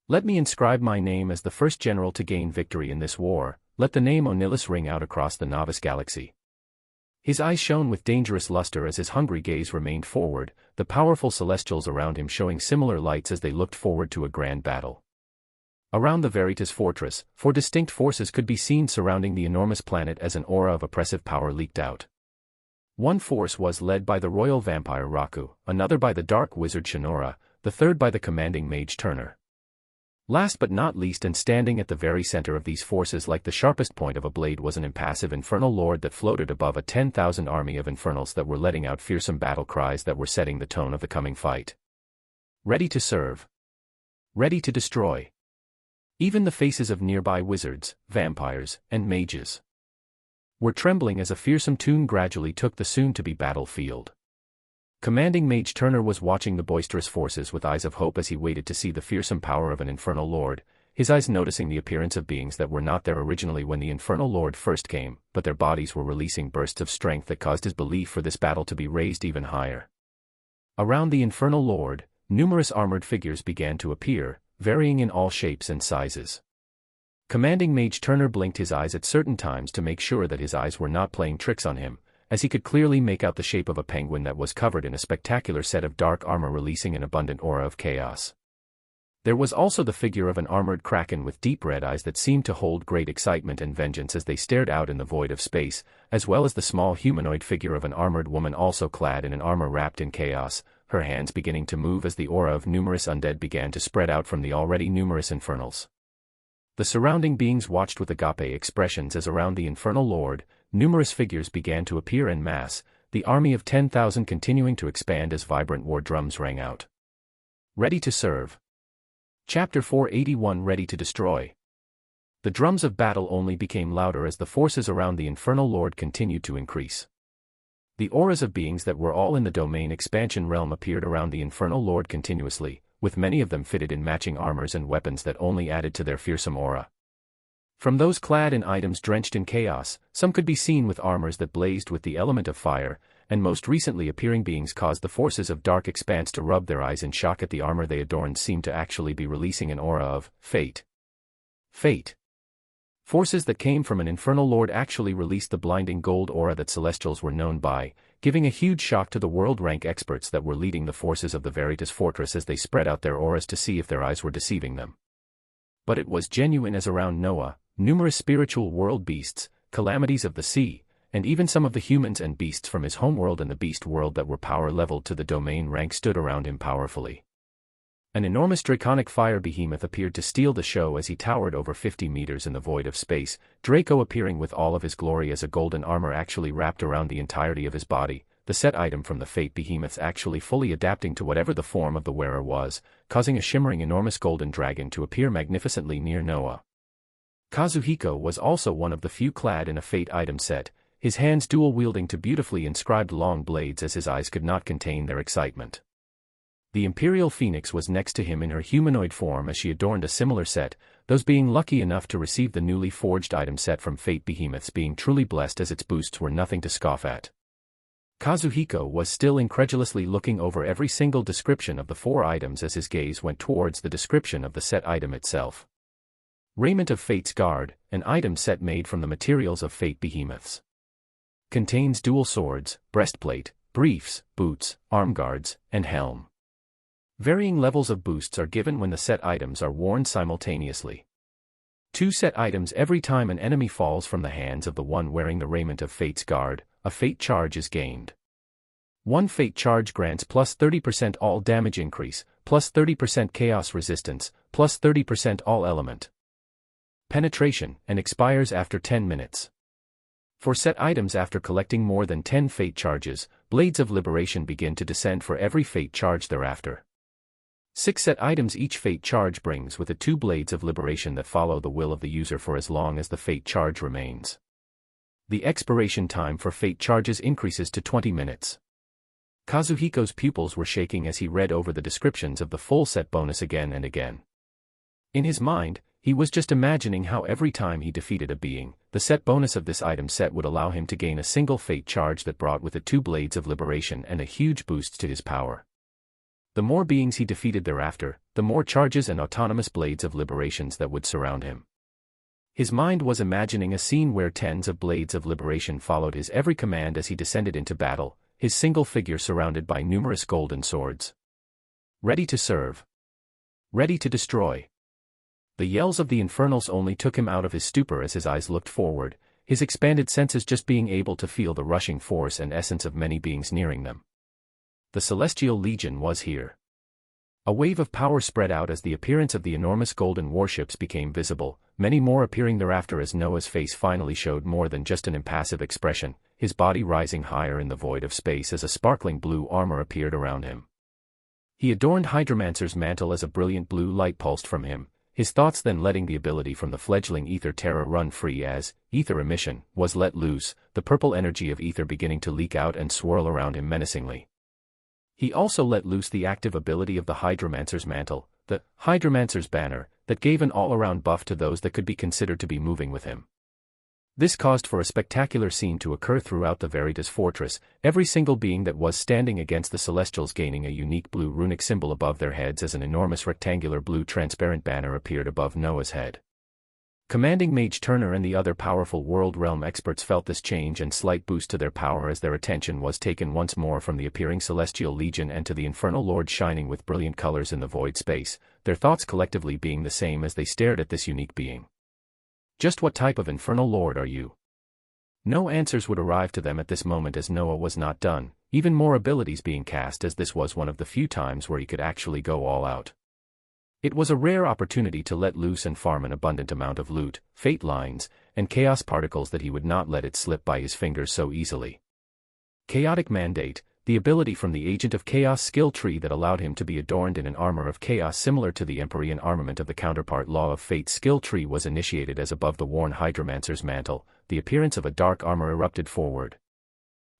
Let me inscribe my name as the first general to gain victory in this war, let the name Onilus ring out across the novice galaxy." His eyes shone with dangerous luster as his hungry gaze remained forward, the powerful Celestials around him showing similar lights as they looked forward to a grand battle. Around the Veritas Fortress, 4 distinct forces could be seen surrounding the enormous planet as an aura of oppressive power leaked out. One force was led by the royal vampire Raku, another by the dark wizard Shinora, the third by the commanding mage Turner. Last but not least and standing at the very center of these forces like the sharpest point of a blade was an impassive infernal lord that floated above a 10,000 army of infernals that were letting out fearsome battle cries that were setting the tone of the coming fight. Ready to serve. Ready to destroy. Even the faces of nearby wizards, vampires, and mages were trembling as a fearsome tune gradually took the soon-to-be battlefield. Commanding Mage Turner was watching the boisterous forces with eyes of hope as he waited to see the fearsome power of an infernal lord, his eyes noticing the appearance of beings that were not there originally when the infernal lord first came, but their bodies were releasing bursts of strength that caused his belief for this battle to be raised even higher. Around the infernal lord, numerous armored figures began to appear, varying in all shapes and sizes. Commanding Mage Turner blinked his eyes at certain times to make sure that his eyes were not playing tricks on him, as he could clearly make out the shape of a penguin that was covered in a spectacular set of dark armor releasing an abundant aura of chaos. There was also the figure of an armored kraken with deep red eyes that seemed to hold great excitement and vengeance as they stared out in the void of space, as well as the small humanoid figure of an armored woman also clad in an armor wrapped in chaos, her hands beginning to move as the aura of numerous undead began to spread out from the already numerous infernals. The surrounding beings watched with agape expressions as around the infernal lord, numerous figures began to appear en masse, the army of 10,000 continuing to expand as vibrant war drums rang out. Ready to serve. Chapter 481 Ready to Destroy. The drums of battle only became louder as the forces around the infernal lord continued to increase. The auras of beings that were all in the domain expansion realm appeared around the infernal lord continuously, with many of them fitted in matching armors and weapons that only added to their fearsome aura. From those clad in items drenched in chaos, some could be seen with armors that blazed with the element of fire, and most recently appearing beings caused the forces of dark expanse to rub their eyes in shock at the armor they adorned seemed to actually be releasing an aura of fate. Fate. Forces that came from an infernal lord actually released the blinding gold aura that celestials were known by, giving a huge shock to the world rank experts that were leading the forces of the Veritas Fortress as they spread out their auras to see if their eyes were deceiving them. But it was genuine as around Noah, numerous spiritual world beasts, calamities of the sea, and even some of the humans and beasts from his homeworld and the beast world that were power leveled to the domain rank stood around him powerfully. An enormous draconic fire behemoth appeared to steal the show as he towered over 50 meters in the void of space, Draco appearing with all of his glory as a golden armor actually wrapped around the entirety of his body, the set item from the fate behemoths actually fully adapting to whatever the form of the wearer was, causing a shimmering enormous golden dragon to appear magnificently near Noah. Kazuhiko was also one of the few clad in a fate item set, his hands dual-wielding to beautifully inscribed long blades as his eyes could not contain their excitement. The Imperial Phoenix was next to him in her humanoid form as she adorned a similar set, those being lucky enough to receive the newly forged item set from Fate Behemoths being truly blessed as its boosts were nothing to scoff at. Kazuhiko was still incredulously looking over every single description of the 4 items as his gaze went towards the description of the set item itself. Raiment of Fate's Guard, an item set made from the materials of Fate Behemoths. Contains dual swords, breastplate, briefs, boots, arm guards, and helm. Varying levels of boosts are given when the set items are worn simultaneously. 2 set items every time an enemy falls from the hands of the one wearing the raiment of Fate's Guard, a fate charge is gained. 1 fate charge grants plus 30% all damage increase, plus 30% chaos resistance, plus 30% all element penetration, and expires after 10 minutes. For set items after collecting more than 10 fate charges, blades of liberation begin to descend for every fate charge thereafter. 6 set items each fate charge brings with it 2 blades of liberation that follow the will of the user for as long as the fate charge remains. The expiration time for fate charges increases to 20 minutes. Kazuhiko's pupils were shaking as he read over the descriptions of the full set bonus again and again. In his mind, he was just imagining how every time he defeated a being, the set bonus of this item set would allow him to gain a single fate charge that brought with it 2 blades of liberation and a huge boost to his power. The more beings he defeated thereafter, the more charges and autonomous blades of liberations that would surround him. His mind was imagining a scene where tens of blades of liberation followed his every command as he descended into battle, his single figure surrounded by numerous golden swords. Ready to serve. Ready to destroy. The yells of the infernals only took him out of his stupor as his eyes looked forward, his expanded senses just being able to feel the rushing force and essence of many beings nearing them. The Celestial Legion was here. A wave of power spread out as the appearance of the enormous golden warships became visible, many more appearing thereafter as Noah's face finally showed more than just an impassive expression, his body rising higher in the void of space as a sparkling blue armor appeared around him. He adorned Hydromancer's mantle as a brilliant blue light pulsed from him, his thoughts then letting the ability from the fledgling ether terror run free as ether emission was let loose, the purple energy of ether beginning to leak out and swirl around him menacingly. He also let loose the active ability of the Hydromancer's mantle, the Hydromancer's banner, that gave an all-around buff to those that could be considered to be moving with him. This caused for a spectacular scene to occur throughout the Veritas Fortress, every single being that was standing against the Celestials gaining a unique blue runic symbol above their heads as an enormous rectangular blue transparent banner appeared above Noah's head. Commanding Mage Turner and the other powerful World Realm experts felt this change and slight boost to their power as their attention was taken once more from the appearing Celestial Legion and to the Infernal Lord shining with brilliant colors in the void space, their thoughts collectively being the same as they stared at this unique being. Just what type of Infernal Lord are you? No answers would arrive to them at this moment as Noah was not done, even more abilities being cast as this was one of the few times where he could actually go all out. It was a rare opportunity to let loose and farm an abundant amount of loot, fate lines, and chaos particles that he would not let it slip by his fingers so easily. Chaotic Mandate, the ability from the Agent of Chaos skill tree that allowed him to be adorned in an armor of chaos similar to the Empyrean armament of the counterpart Law of Fate skill tree was initiated as above the worn Hydromancer's mantle, the appearance of a dark armor erupted forward.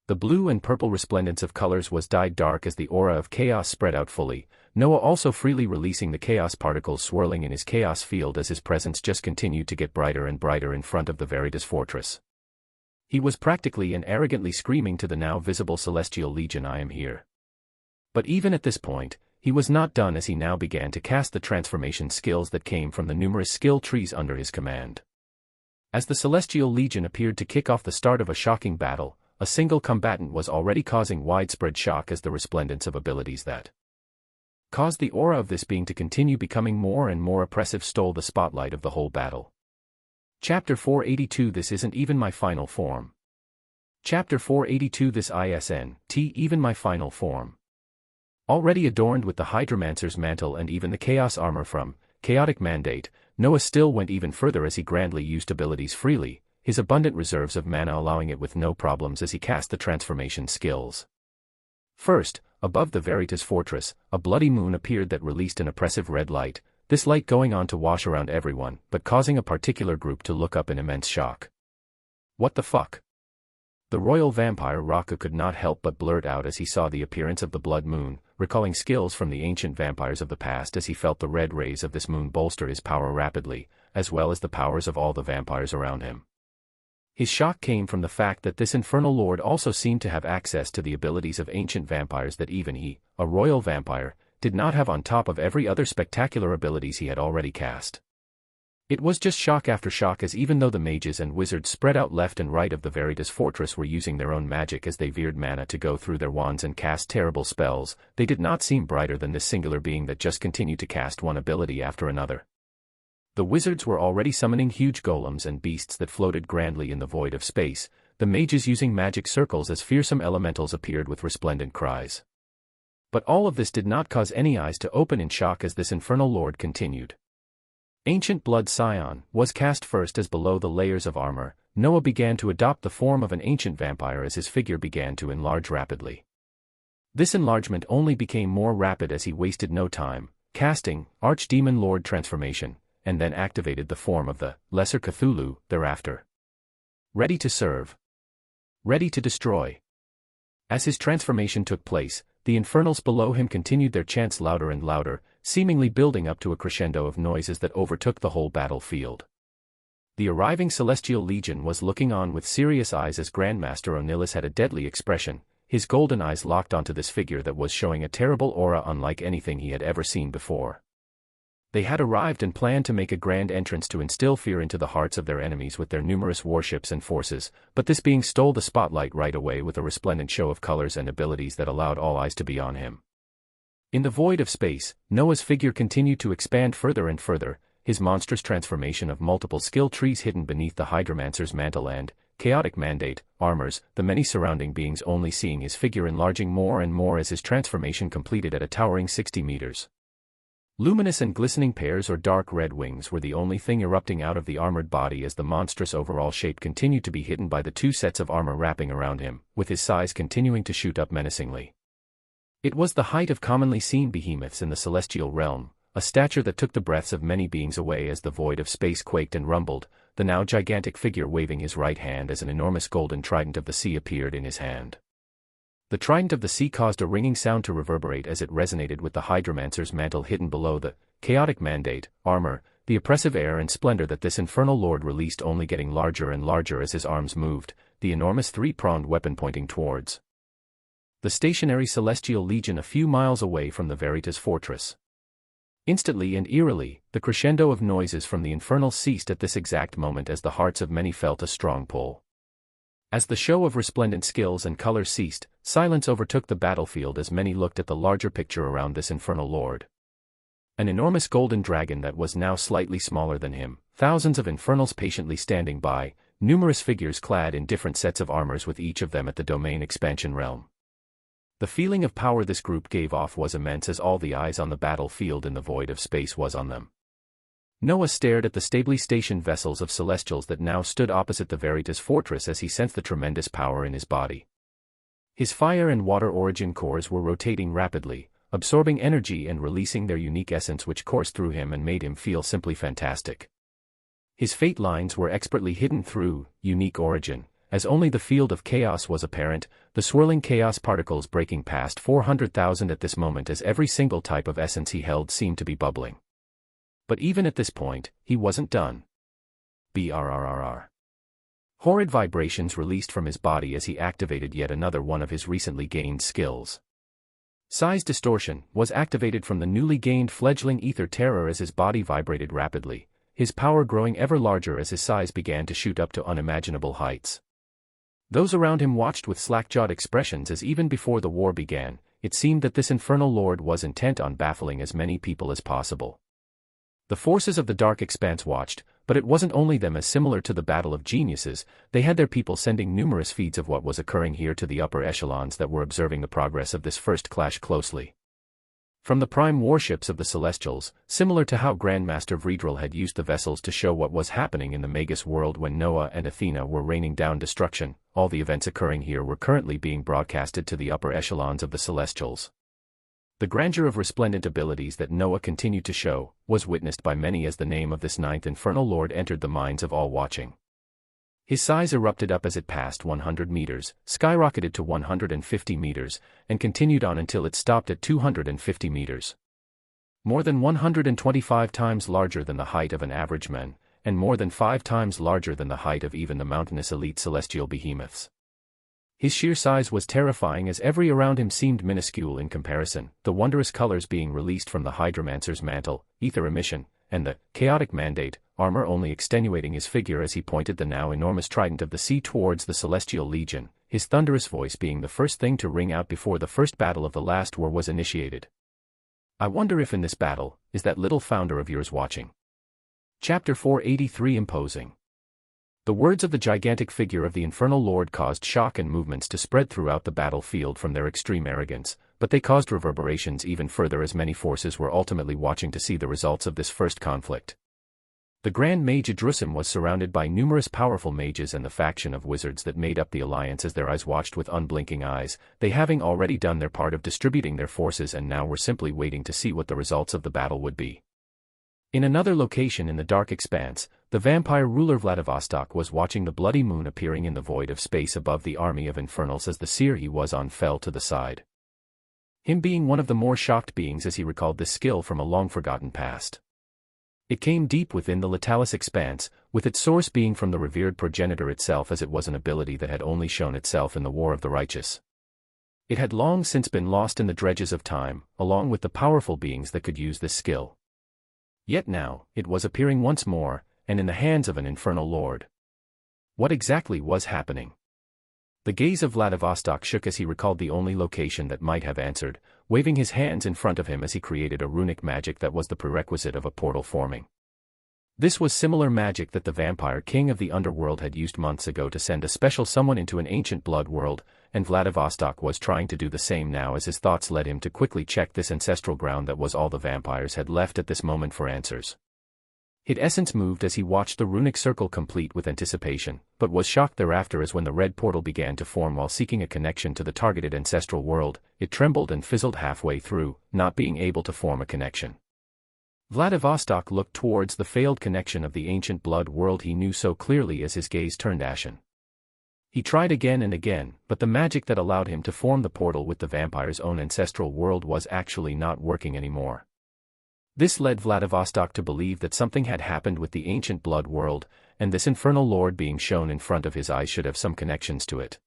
The blue and purple resplendence of colors was dyed dark as the aura of chaos spread out fully, Noah also freely releasing the chaos particles swirling in his chaos field as his presence just continued to get brighter and brighter in front of the Veritas fortress. He was practically and arrogantly screaming to the now visible Celestial Legion, "I am here." But even at this point, he was not done as he now began to cast the transformation skills that came from the numerous skill trees under his command. As the Celestial Legion appeared to kick off the start of a shocking battle, a single combatant was already causing widespread shock as the resplendence of abilities that caused the aura of this being to continue becoming more and more oppressive stole the spotlight of the whole battle. Chapter 482 This isn't even my final form. Chapter 482 This isn't even my final form. Already adorned with the Hydromancer's mantle and even the chaos armor from Chaotic Mandate, Noah still went even further as he grandly used abilities freely, his abundant reserves of mana allowing it with no problems as he cast the transformation skills. First, above the Veritas fortress, a bloody moon appeared that released an oppressive red light, this light going on to wash around everyone, but causing a particular group to look up in immense shock. What the fuck? The royal vampire Raka could not help but blurt out as he saw the appearance of the blood moon, recalling skills from the ancient vampires of the past as he felt the red rays of this moon bolster his power rapidly, as well as the powers of all the vampires around him. His shock came from the fact that this infernal lord also seemed to have access to the abilities of ancient vampires that even he, a royal vampire, did not have on top of every other spectacular abilities he had already cast. It was just shock after shock as even though the mages and wizards spread out left and right of the Veritas fortress were using their own magic as they veered mana to go through their wands and cast terrible spells, they did not seem brighter than this singular being that just continued to cast one ability after another. The wizards were already summoning huge golems and beasts that floated grandly in the void of space, the mages using magic circles as fearsome elementals appeared with resplendent cries. But all of this did not cause any eyes to open in shock as this infernal lord continued. Ancient Blood Scion was cast first as below the layers of armor, Noah began to adopt the form of an ancient vampire as his figure began to enlarge rapidly. This enlargement only became more rapid as he wasted no time, casting Archdemon Lord Transformation, and then activated the form of the Lesser Cthulhu thereafter. Ready to serve. Ready to destroy. As his transformation took place, the infernals below him continued their chants louder and louder, seemingly building up to a crescendo of noises that overtook the whole battlefield. The arriving Celestial Legion was looking on with serious eyes as Grandmaster Onilis had a deadly expression, his golden eyes locked onto this figure that was showing a terrible aura unlike anything he had ever seen before. They had arrived and planned to make a grand entrance to instill fear into the hearts of their enemies with their numerous warships and forces, but this being stole the spotlight right away with a resplendent show of colors and abilities that allowed all eyes to be on him. In the void of space, Noah's figure continued to expand further and further, his monstrous transformation of multiple skill trees hidden beneath the Hydromancer's mantle and Chaotic Mandate armors, the many surrounding beings only seeing his figure enlarging more and more as his transformation completed at a towering 60 meters. Luminous and glistening pairs or dark red wings were the only thing erupting out of the armored body as the monstrous overall shape continued to be hidden by the two sets of armor wrapping around him, with his size continuing to shoot up menacingly. It was the height of commonly seen behemoths in the celestial realm, a stature that took the breaths of many beings away as the void of space quaked and rumbled, the now gigantic figure waving his right hand as an enormous golden trident of the sea appeared in his hand. The trident of the sea caused a ringing sound to reverberate as it resonated with the Hydromancer's mantle hidden below the Chaotic Mandate armor, the oppressive air and splendor that this infernal lord released only getting larger and larger as his arms moved, the enormous three-pronged weapon pointing towards the stationary Celestial Legion a few miles away from the Veritas fortress. Instantly and eerily, the crescendo of noises from the infernal ceased at this exact moment as the hearts of many felt a strong pull. As the show of resplendent skills and colors ceased, silence overtook the battlefield as many looked at the larger picture around this infernal lord. An enormous golden dragon that was now slightly smaller than him, thousands of infernals patiently standing by, numerous figures clad in different sets of armors with each of them at the domain expansion realm. The feeling of power this group gave off was immense as all the eyes on the battlefield in the void of space was on them. Noah stared at the stably stationed vessels of celestials that now stood opposite the Veritas fortress as he sensed the tremendous power in his body. His fire and water origin cores were rotating rapidly, absorbing energy and releasing their unique essence which coursed through him and made him feel simply fantastic. His fate lines were expertly hidden through unique origin, as only the field of chaos was apparent, the swirling chaos particles breaking past 400,000 at this moment as every single type of essence he held seemed to be bubbling. But even at this point, he wasn't done. Brrrr. Horrid vibrations released from his body as he activated yet another one of his recently gained skills. Size distortion was activated from the newly gained fledgling ether terror as his body vibrated rapidly, his power growing ever larger as his size began to shoot up to unimaginable heights. Those around him watched with slack-jawed expressions as even before the war began, it seemed that this infernal lord was intent on baffling as many people as possible. The forces of the dark expanse watched, but it wasn't only them. As similar to the battle of geniuses, they had their people sending numerous feeds of what was occurring here to the upper echelons that were observing the progress of this first clash closely. From the prime warships of the Celestials, similar to how Grandmaster Vredril had used the vessels to show what was happening in the Magus world when Noah and Athena were raining down destruction, all the events occurring here were currently being broadcasted to the upper echelons of the Celestials. The grandeur of resplendent abilities that Noah continued to show was witnessed by many as the name of this ninth infernal lord entered the minds of all watching. His size erupted up as it passed 100 meters, skyrocketed to 150 meters, and continued on until it stopped at 250 meters. More than 125 times larger than the height of an average man, and more than 5 times larger than the height of even the mountainous elite celestial behemoths. His sheer size was terrifying as every around him seemed minuscule in comparison, the wondrous colors being released from the Hydromancer's mantle, ether emission, and the chaotic mandate, armor only extenuating his figure as he pointed the now enormous trident of the sea towards the Celestial Legion, his thunderous voice being the first thing to ring out before the first battle of the last war was initiated. I wonder if in this battle, is that little founder of yours watching? Chapter 483 Imposing. The words of the gigantic figure of the Infernal Lord caused shock and movements to spread throughout the battlefield from their extreme arrogance, but they caused reverberations even further as many forces were ultimately watching to see the results of this first conflict. The Grand Mage Idrusim was surrounded by numerous powerful mages and the faction of wizards that made up the alliance as their eyes watched with unblinking eyes, they having already done their part of distributing their forces and now were simply waiting to see what the results of the battle would be. In another location in the dark expanse, the vampire ruler Vladivostok was watching the bloody moon appearing in the void of space above the army of infernals as the seer he was on fell to the side. Him being one of the more shocked beings as he recalled this skill from a long-forgotten past. It came deep within the Litalis expanse, with its source being from the revered progenitor itself as it was an ability that had only shown itself in the War of the Righteous. It had long since been lost in the dredges of time, along with the powerful beings that could use this skill. Yet now, it was appearing once more, and in the hands of an infernal lord. What exactly was happening? The gaze of Vladivostok shook as he recalled the only location that might have answered, waving his hands in front of him as he created a runic magic that was the prerequisite of a portal forming. This was similar magic that the vampire king of the underworld had used months ago to send a special someone into an ancient blood world, and Vladivostok was trying to do the same now as his thoughts led him to quickly check this ancestral ground that was all the vampires had left at this moment for answers. His essence moved as he watched the runic circle complete with anticipation, but was shocked thereafter as when the red portal began to form while seeking a connection to the targeted ancestral world, it trembled and fizzled halfway through, not being able to form a connection. Vladivostok looked towards the failed connection of the ancient blood world he knew so clearly as his gaze turned ashen. He tried again and again, but the magic that allowed him to form the portal with the vampire's own ancestral world was actually not working anymore. This led Vladivostok to believe that something had happened with the ancient blood world, and this infernal lord being shown in front of his eyes should have some connections to it.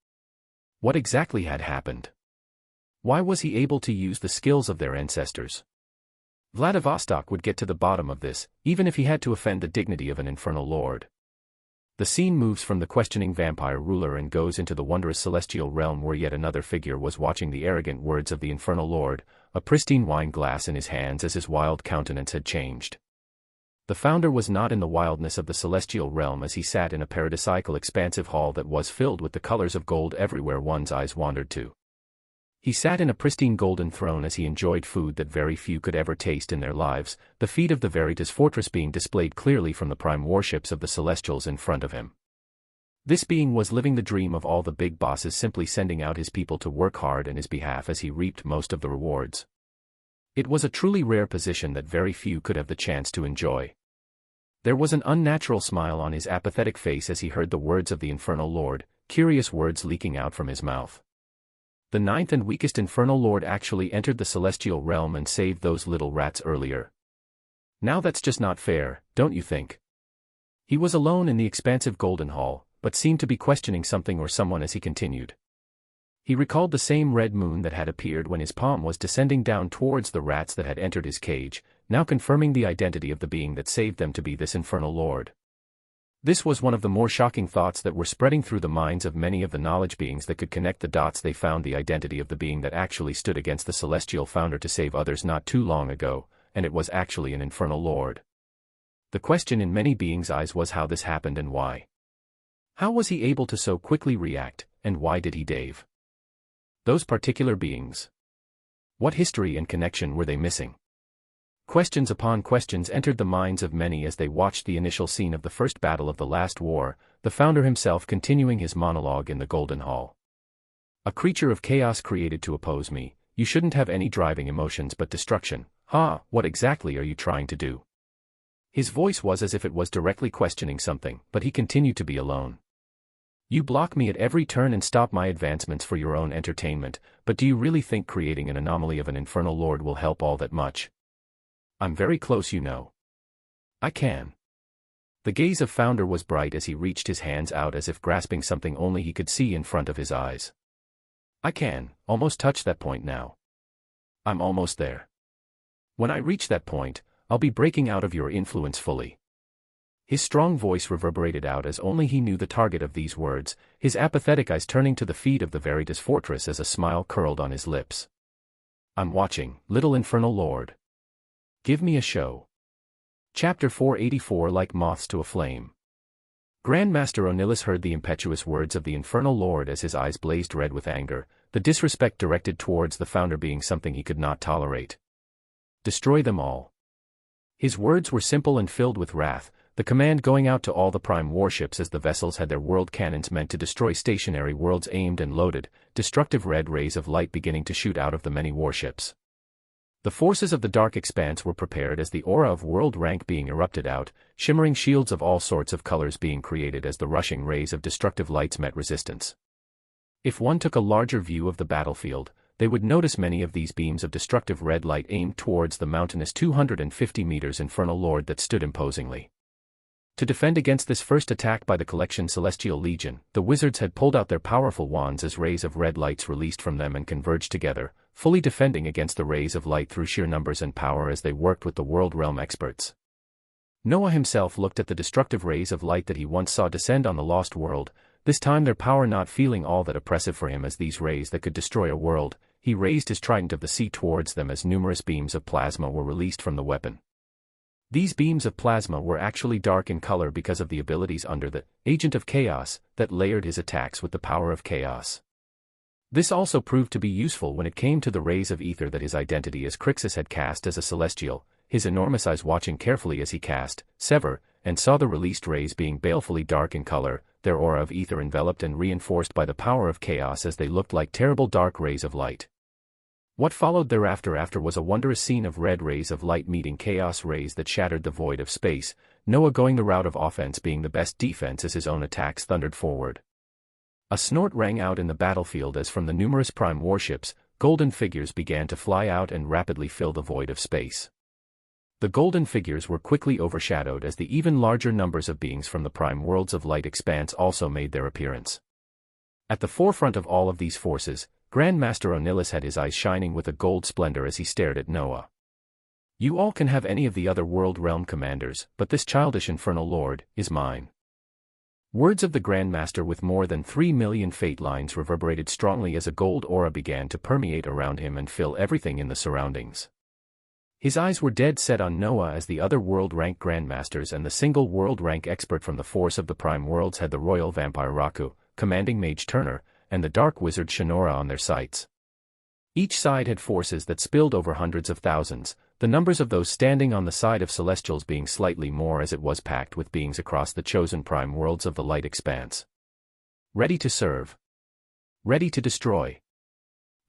What exactly had happened? Why was he able to use the skills of their ancestors? Vladivostok would get to the bottom of this, even if he had to offend the dignity of an infernal lord. The scene moves from the questioning vampire ruler and goes into the wondrous celestial realm where yet another figure was watching the arrogant words of the infernal lord, a pristine wine glass in his hands as his wild countenance had changed. The founder was not in the wildness of the celestial realm as he sat in a paradisiacal expansive hall that was filled with the colors of gold everywhere one's eyes wandered to. He sat in a pristine golden throne as he enjoyed food that very few could ever taste in their lives, the feat of the Veritas fortress being displayed clearly from the prime warships of the Celestials in front of him. This being was living the dream of all the big bosses, simply sending out his people to work hard in his behalf as he reaped most of the rewards. It was a truly rare position that very few could have the chance to enjoy. There was an unnatural smile on his apathetic face as he heard the words of the infernal lord, curious words leaking out from his mouth. The ninth and weakest infernal lord actually entered the celestial realm and saved those little rats earlier. Now that's just not fair, don't you think? He was alone in the expansive golden hall, but seemed to be questioning something or someone as he continued. He recalled the same red moon that had appeared when his palm was descending down towards the rats that had entered his cage, now confirming the identity of the being that saved them to be this infernal lord. This was one of the more shocking thoughts that were spreading through the minds of many of the knowledge beings that could connect the dots. They found the identity of the being that actually stood against the celestial founder to save others not too long ago, and it was actually an infernal lord. The question in many beings' eyes was how this happened and why. How was he able to so quickly react, and why did he Dave those particular beings? What history and connection were they missing? Questions upon questions entered the minds of many as they watched the initial scene of the first battle of the last war, the founder himself continuing his monologue in the Golden Hall. A creature of chaos created to oppose me, you shouldn't have any driving emotions but destruction. What exactly are you trying to do? His voice was as if it was directly questioning something, but he continued to be alone. You block me at every turn and stop my advancements for your own entertainment, but do you really think creating an anomaly of an infernal lord will help all that much? I'm very close, you know. I can. The gaze of Founder was bright as he reached his hands out as if grasping something only he could see in front of his eyes. I can almost touch that point now. I'm almost there. When I reach that point, I'll be breaking out of your influence fully. His strong voice reverberated out as only he knew the target of these words, his apathetic eyes turning to the feet of the Veritas fortress as a smile curled on his lips. I'm watching, little infernal lord. Give me a show. Chapter 484. Like moths to a flame. Grandmaster Onillis heard the impetuous words of the infernal lord as his eyes blazed red with anger, the disrespect directed towards the founder being something he could not tolerate. Destroy them all. His words were simple and filled with wrath, the command going out to all the prime warships as the vessels had their world cannons meant to destroy stationary worlds aimed and loaded, destructive red rays of light beginning to shoot out of the many warships. The forces of the dark expanse were prepared as the aura of world rank being erupted out, shimmering shields of all sorts of colors being created as the rushing rays of destructive lights met resistance. If one took a larger view of the battlefield, they would notice many of these beams of destructive red light aimed towards the mountainous 250 meters infernal lord that stood imposingly. To defend against this first attack by the collection Celestial Legion, the wizards had pulled out their powerful wands as rays of red lights released from them and converged together, fully defending against the rays of light through sheer numbers and power as they worked with the world realm experts. Noah himself looked at the destructive rays of light that he once saw descend on the lost world, this time their power not feeling all that oppressive for him as these rays that could destroy a world. He raised his trident of the sea towards them as numerous beams of plasma were released from the weapon. These beams of plasma were actually dark in color because of the abilities under the Agent of Chaos that layered his attacks with the power of chaos. This also proved to be useful when it came to the rays of ether that his identity as Crixus had cast as a celestial, his enormous eyes watching carefully as he cast, sever, and saw the released rays being balefully dark in color, their aura of ether enveloped and reinforced by the power of chaos as they looked like terrible dark rays of light. What followed thereafter was a wondrous scene of red rays of light meeting chaos rays that shattered the void of space, Noah going the route of offense being the best defense as his own attacks thundered forward. A snort rang out in the battlefield as from the numerous prime warships, golden figures began to fly out and rapidly fill the void of space. The golden figures were quickly overshadowed as the even larger numbers of beings from the prime worlds of light expanse also made their appearance. At the forefront of all of these forces, Grandmaster Onillis had his eyes shining with a gold splendor as he stared at Noah. You all can have any of the other world realm commanders, but this childish infernal lord is mine. Words of the Grand Master with more than 3 million fate lines reverberated strongly as a gold aura began to permeate around him and fill everything in the surroundings. His eyes were dead set on Noah as the other world rank grandmasters and the single world rank expert from the force of the Prime Worlds had the royal vampire Raku, commanding mage Turner, and the dark wizard Shinora on their sights. Each side had forces that spilled over hundreds of thousands, the numbers of those standing on the side of Celestials being slightly more as it was packed with beings across the chosen Prime Worlds of the light expanse. Ready to serve. Ready to destroy.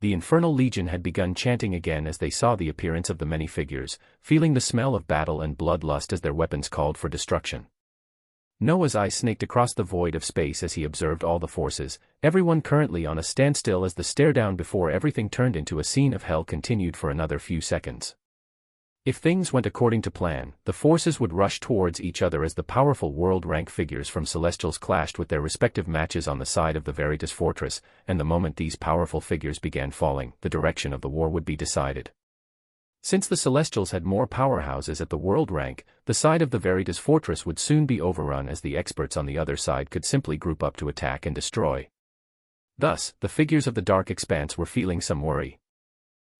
The Infernal Legion had begun chanting again as they saw the appearance of the many figures, feeling the smell of battle and bloodlust as their weapons called for destruction. Noah's eyes snaked across the void of space as he observed all the forces, everyone currently on a standstill as the stare-down before everything turned into a scene of hell continued for another few seconds. If things went according to plan, the forces would rush towards each other as the powerful world-rank figures from Celestials clashed with their respective matches on the side of the Veritas Fortress, and the moment these powerful figures began falling, the direction of the war would be decided. Since the Celestials had more powerhouses at the world rank, the side of the Veritas Fortress would soon be overrun as the experts on the other side could simply group up to attack and destroy. Thus, the figures of the Dark Expanse were feeling some worry.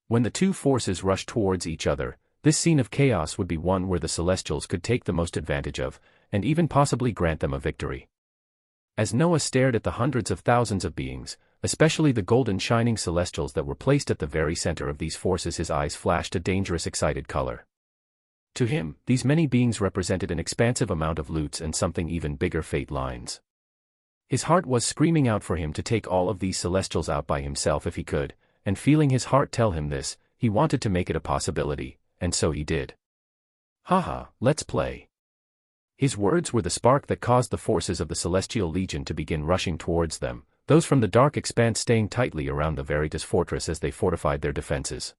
When the two forces rushed towards each other, this scene of chaos would be one where the Celestials could take the most advantage of, and even possibly grant them a victory. As Noah stared at the hundreds of thousands of beings, especially the golden shining Celestials that were placed at the very center of these forces, his eyes flashed a dangerous excited color. To him, these many beings represented an expansive amount of loots and something even bigger fate lines. His heart was screaming out for him to take all of these Celestials out by himself if he could, and feeling his heart tell him this, he wanted to make it a possibility. And so he did. Haha, let's play. His words were the spark that caused the forces of the Celestial Legion to begin rushing towards them, those from the Dark Expanse staying tightly around the Veritas Fortress as they fortified their defenses.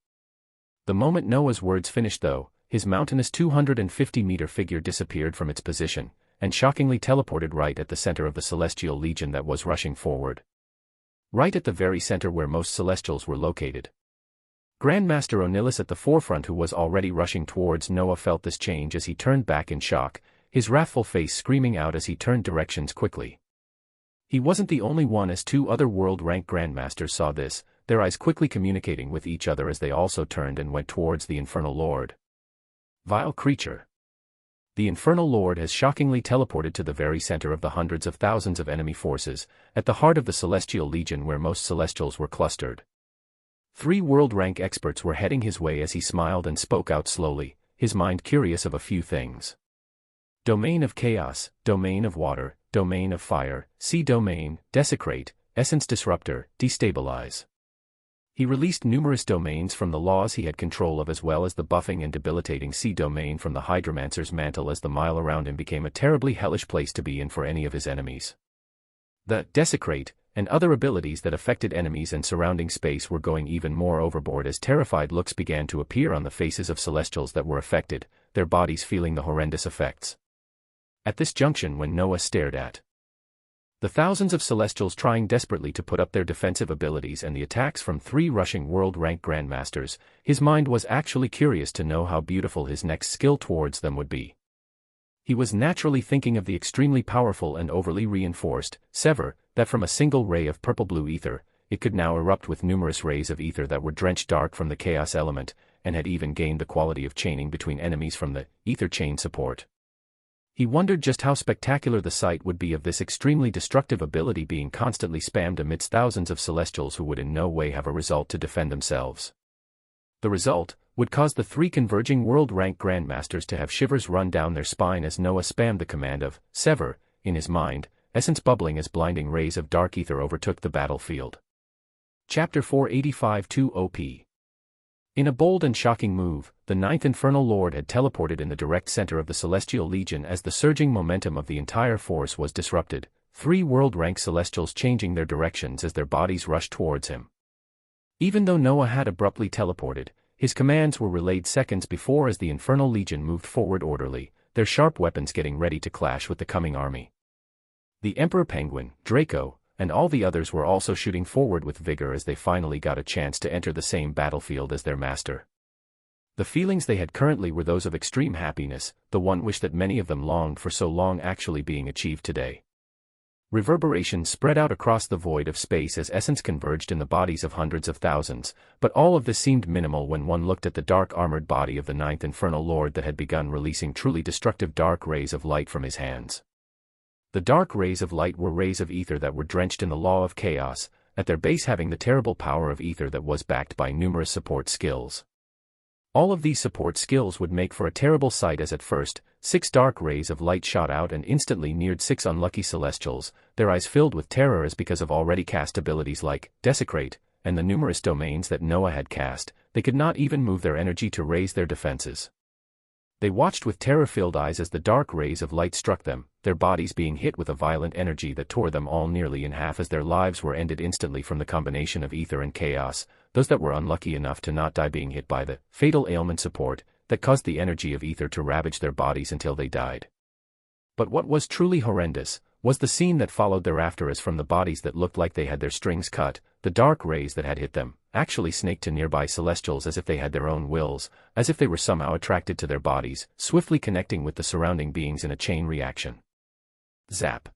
The moment Noah's words finished though, his mountainous 250-meter figure disappeared from its position, and shockingly teleported right at the center of the Celestial Legion that was rushing forward. Right at the very center where most Celestials were located. Grandmaster Onilis at the forefront, who was already rushing towards Noah, felt this change as he turned back in shock, his wrathful face screaming out as he turned directions quickly. He wasn't the only one as two other world-rank grandmasters saw this, their eyes quickly communicating with each other as they also turned and went towards the Infernal Lord. Vile creature. The Infernal Lord has shockingly teleported to the very center of the hundreds of thousands of enemy forces, at the heart of the Celestial Legion where most Celestials were clustered. 3 world-rank experts were heading his way as he smiled and spoke out slowly, his mind curious of a few things. Domain of Chaos, Domain of Water, Domain of Fire, Sea Domain, Desecrate, Essence Disruptor, Destabilize. He released numerous domains from the laws he had control of, as well as the buffing and debilitating Sea Domain from the Hydromancer's mantle, as the mile around him became a terribly hellish place to be in for any of his enemies. The Desecrate and other abilities that affected enemies and surrounding space were going even more overboard as terrified looks began to appear on the faces of Celestials that were affected, their bodies feeling the horrendous effects. At this junction, when Noah stared at the thousands of Celestials trying desperately to put up their defensive abilities and the attacks from 3 rushing world-rank grandmasters, his mind was actually curious to know how beautiful his next skill towards them would be. He was naturally thinking of the extremely powerful and overly reinforced Sever, that from a single ray of purple-blue ether, it could now erupt with numerous rays of ether that were drenched dark from the chaos element, and had even gained the quality of chaining between enemies from the ether chain support. He wondered just how spectacular the sight would be of this extremely destructive ability being constantly spammed amidst thousands of Celestials who would in no way have a result to defend themselves. The result would cause the 3 converging world-rank grandmasters to have shivers run down their spine as Noah spammed the command of Sever in his mind, essence bubbling as blinding rays of dark ether overtook the battlefield. Chapter 485-2 OP. In a bold and shocking move, the 9th Infernal Lord had teleported in the direct center of the Celestial Legion as the surging momentum of the entire force was disrupted, 3 world-rank Celestials changing their directions as their bodies rushed towards him. Even though Noah had abruptly teleported, his commands were relayed seconds before as the Infernal Legion moved forward orderly, their sharp weapons getting ready to clash with the coming army. The Emperor Penguin, Draco, and all the others were also shooting forward with vigor as they finally got a chance to enter the same battlefield as their master. The feelings they had currently were those of extreme happiness, the one wish that many of them longed for so long actually being achieved today. Reverberation spread out across the void of space as essence converged in the bodies of hundreds of thousands, but all of this seemed minimal when one looked at the dark armored body of the ninth infernal lord that had begun releasing truly destructive dark rays of light from his hands. The dark rays of light were rays of ether that were drenched in the law of chaos, at their base having the terrible power of ether that was backed by numerous support skills. All of these support skills would make for a terrible sight as at first, 6 dark rays of light shot out and instantly neared 6 unlucky celestials, their eyes filled with terror as because of already cast abilities like Desecrate, and the numerous domains that Noah had cast, they could not even move their energy to raise their defenses. They watched with terror-filled eyes as the dark rays of light struck them, their bodies being hit with a violent energy that tore them all nearly in half as their lives were ended instantly from the combination of ether and chaos, those that were unlucky enough to not die being hit by the fatal ailment support that caused the energy of ether to ravage their bodies until they died. But what was truly horrendous was the scene that followed thereafter as from the bodies that looked like they had their strings cut, the dark rays that had hit them actually snaked to nearby celestials as if they had their own wills, as if they were somehow attracted to their bodies, swiftly connecting with the surrounding beings in a chain reaction. Zap.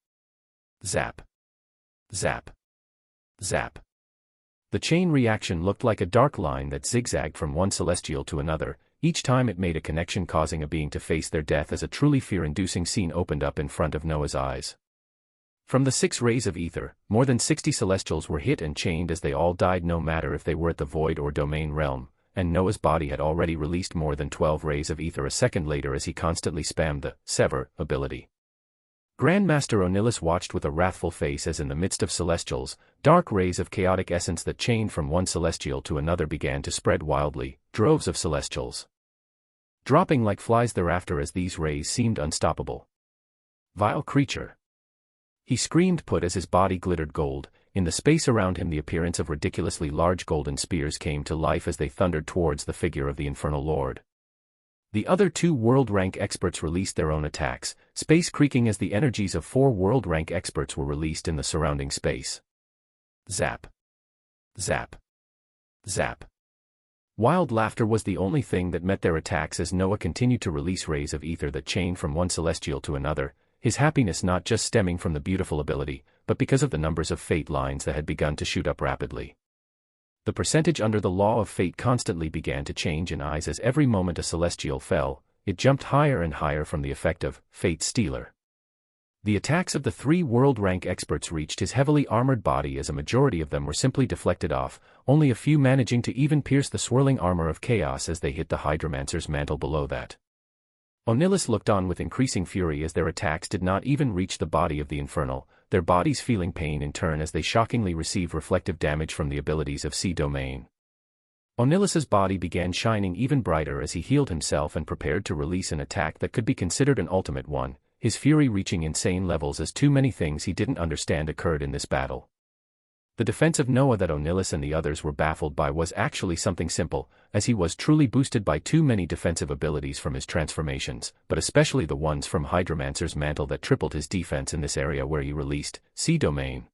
Zap. Zap. Zap. The chain reaction looked like a dark line that zigzagged from one celestial to another, each time it made a connection causing a being to face their death as a truly fear-inducing scene opened up in front of Noah's eyes. From the 6 rays of ether, more than 60 celestials were hit and chained as they all died no matter if they were at the void or domain realm, and Noah's body had already released more than 12 rays of ether a second later as he constantly spammed the Sever ability. Grandmaster Onilus watched with a wrathful face as in the midst of celestials, dark rays of chaotic essence that chained from one celestial to another began to spread wildly, droves of celestials dropping like flies thereafter as these rays seemed unstoppable. Vile creature! He screamed put as his body glittered gold. In the space around him the appearance of ridiculously large golden spears came to life as they thundered towards the figure of the infernal lord. The other 2 world rank experts released their own attacks, space creaking as the energies of 4 world rank experts were released in the surrounding space. Zap. Zap. Zap. Wild laughter was the only thing that met their attacks as Noah continued to release rays of ether that chained from one celestial to another, his happiness not just stemming from the beautiful ability, but because of the numbers of fate lines that had begun to shoot up rapidly. The percentage under the law of fate constantly began to change in eyes as every moment a celestial fell, it jumped higher and higher from the effect of Fate Stealer. The attacks of the 3 world rank experts reached his heavily armored body as a majority of them were simply deflected off, only a few managing to even pierce the swirling armor of chaos as they hit the Hydromancer's mantle below that. Onilus looked on with increasing fury as their attacks did not even reach the body of the infernal, their bodies feeling pain in turn as they shockingly received reflective damage from the abilities of C domain. Onilus's body began shining even brighter as he healed himself and prepared to release an attack that could be considered an ultimate one, his fury reaching insane levels as too many things he didn't understand occurred in this battle. The defense of Noah that Onilus and the others were baffled by was actually something simple, as he was truly boosted by too many defensive abilities from his transformations, but especially the ones from Hydromancer's mantle that tripled his defense in this area where he released C domain.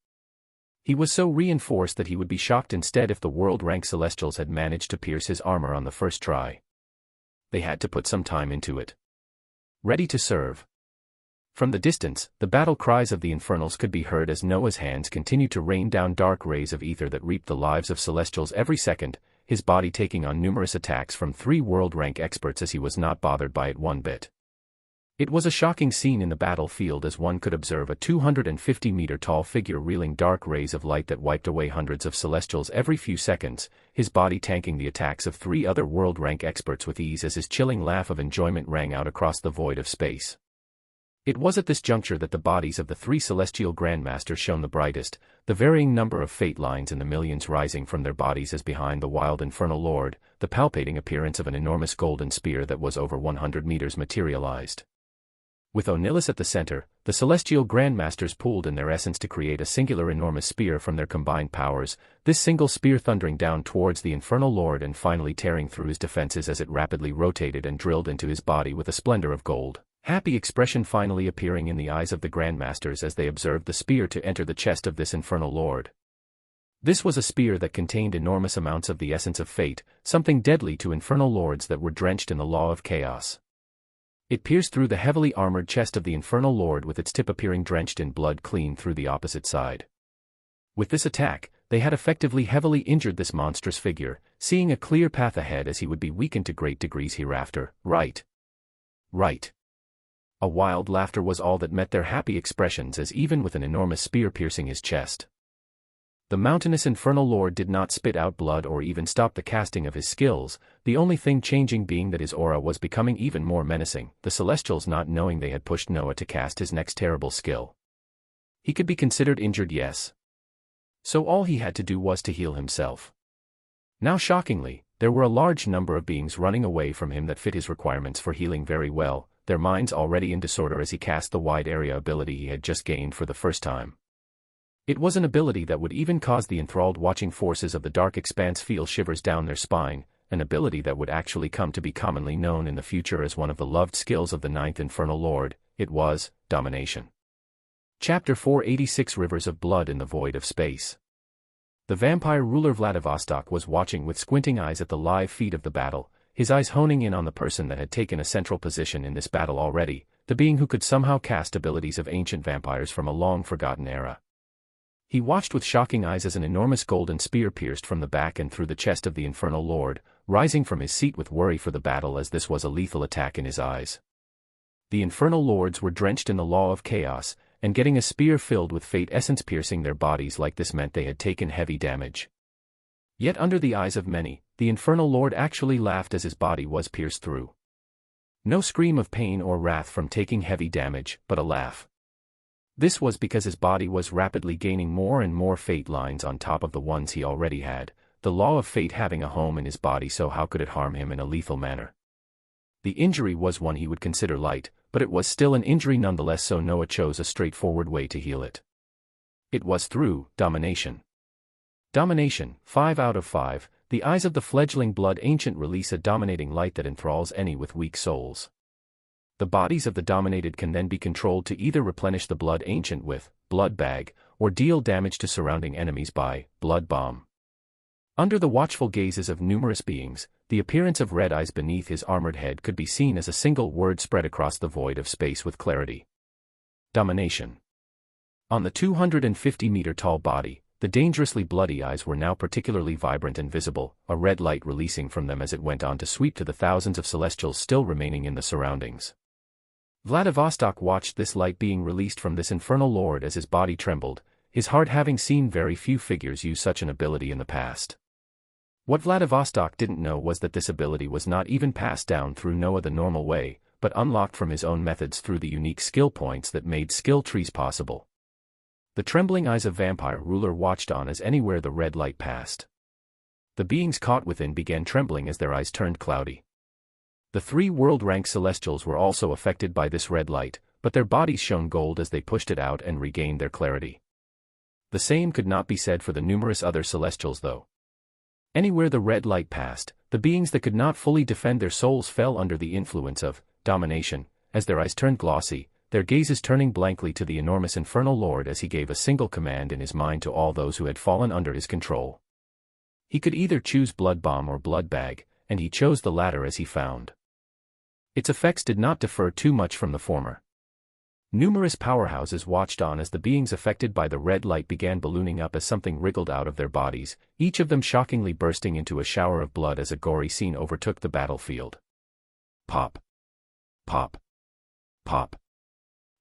He was so reinforced that he would be shocked instead if the world-rank celestials had managed to pierce his armor on the first try. They had to put some time into it. Ready to serve. From the distance, the battle cries of the infernals could be heard as Noah's hands continued to rain down dark rays of ether that reaped the lives of celestials every second, his body taking on numerous attacks from 3 world-rank experts as he was not bothered by it one bit. It was a shocking scene in the battlefield as one could observe a 250-meter-tall figure reeling dark rays of light that wiped away hundreds of celestials every few seconds, his body tanking the attacks of 3 other world-rank experts with ease as his chilling laugh of enjoyment rang out across the void of space. It was at this juncture that the bodies of the 3 celestial grandmasters shone the brightest, the varying number of fate lines in the millions rising from their bodies as behind the wild infernal lord, the palpating appearance of an enormous golden spear that was over 100 meters materialized. With Onilus at the center, the celestial grandmasters pooled in their essence to create a singular enormous spear from their combined powers, this single spear thundering down towards the infernal lord and finally tearing through his defenses as it rapidly rotated and drilled into his body with a splendor of gold. Happy expression finally appearing in the eyes of the grandmasters as they observed the spear to enter the chest of this infernal lord. This was a spear that contained enormous amounts of the essence of fate, something deadly to infernal lords that were drenched in the law of chaos. It pierced through the heavily armored chest of the infernal lord with its tip appearing drenched in blood clean through the opposite side. With this attack, they had effectively heavily injured this monstrous figure, seeing a clear path ahead as he would be weakened to great degrees hereafter. Right. Right. A wild laughter was all that met their happy expressions as even with an enormous spear piercing his chest, the mountainous infernal lord did not spit out blood or even stop the casting of his skills, the only thing changing being that his aura was becoming even more menacing, the Celestials not knowing they had pushed Noah to cast his next terrible skill. He could be considered injured, yes. So all he had to do was to heal himself. Now shockingly, there were a large number of beings running away from him that fit his requirements for healing very well, their minds already in disorder as he cast the wide area ability he had just gained for the first time. It was an ability that would even cause the enthralled watching forces of the dark expanse feel shivers down their spine, an ability that would actually come to be commonly known in the future as one of the loved skills of the ninth infernal lord. It was domination. Chapter 486 Rivers of Blood in the Void of Space. The vampire ruler Vladivostok was watching with squinting eyes at the live feed of the battle, his eyes honing in on the person that had taken a central position in this battle already, the being who could somehow cast abilities of ancient vampires from a long-forgotten era. He watched with shocking eyes as an enormous golden spear pierced from the back and through the chest of the infernal lord, rising from his seat with worry for the battle as this was a lethal attack in his eyes. The infernal lords were drenched in the law of chaos, and getting a spear filled with fate essence piercing their bodies like this meant they had taken heavy damage. Yet under the eyes of many, the infernal lord actually laughed as his body was pierced through. No scream of pain or wrath from taking heavy damage, but a laugh. This was because his body was rapidly gaining more and more fate lines on top of the ones he already had, the law of fate having a home in his body, so how could it harm him in a lethal manner? The injury was one he would consider light, but it was still an injury nonetheless, so Noah chose a straightforward way to heal it. It was through domination. Domination, 5 out of 5, the eyes of the fledgling blood ancient release a dominating light that enthralls any with weak souls. The bodies of the dominated can then be controlled to either replenish the blood ancient with blood bag, or deal damage to surrounding enemies by blood bomb. Under the watchful gazes of numerous beings, the appearance of red eyes beneath his armored head could be seen as a single word spread across the void of space with clarity. Domination. On the 250-meter-tall body, the dangerously bloody eyes were now particularly vibrant and visible, a red light releasing from them as it went on to sweep to the thousands of celestials still remaining in the surroundings. Vladivostok watched this light being released from this infernal lord as his body trembled, his heart having seen very few figures use such an ability in the past. What Vladivostok didn't know was that this ability was not even passed down through Noah the normal way, but unlocked from his own methods through the unique skill points that made skill trees possible. The trembling eyes of vampire ruler watched on as anywhere the red light passed. The beings caught within began trembling as their eyes turned cloudy. The 3 world-rank celestials were also affected by this red light, but their bodies shone gold as they pushed it out and regained their clarity. The same could not be said for the numerous other celestials though. Anywhere the red light passed, the beings that could not fully defend their souls fell under the influence of domination, as their eyes turned glossy, their gazes turning blankly to the enormous infernal lord as he gave a single command in his mind to all those who had fallen under his control. He could either choose blood bomb or blood bag, and he chose the latter as he found. Its effects did not differ too much from the former. Numerous powerhouses watched on as the beings affected by the red light began ballooning up as something wriggled out of their bodies, each of them shockingly bursting into a shower of blood as a gory scene overtook the battlefield. Pop. Pop. Pop.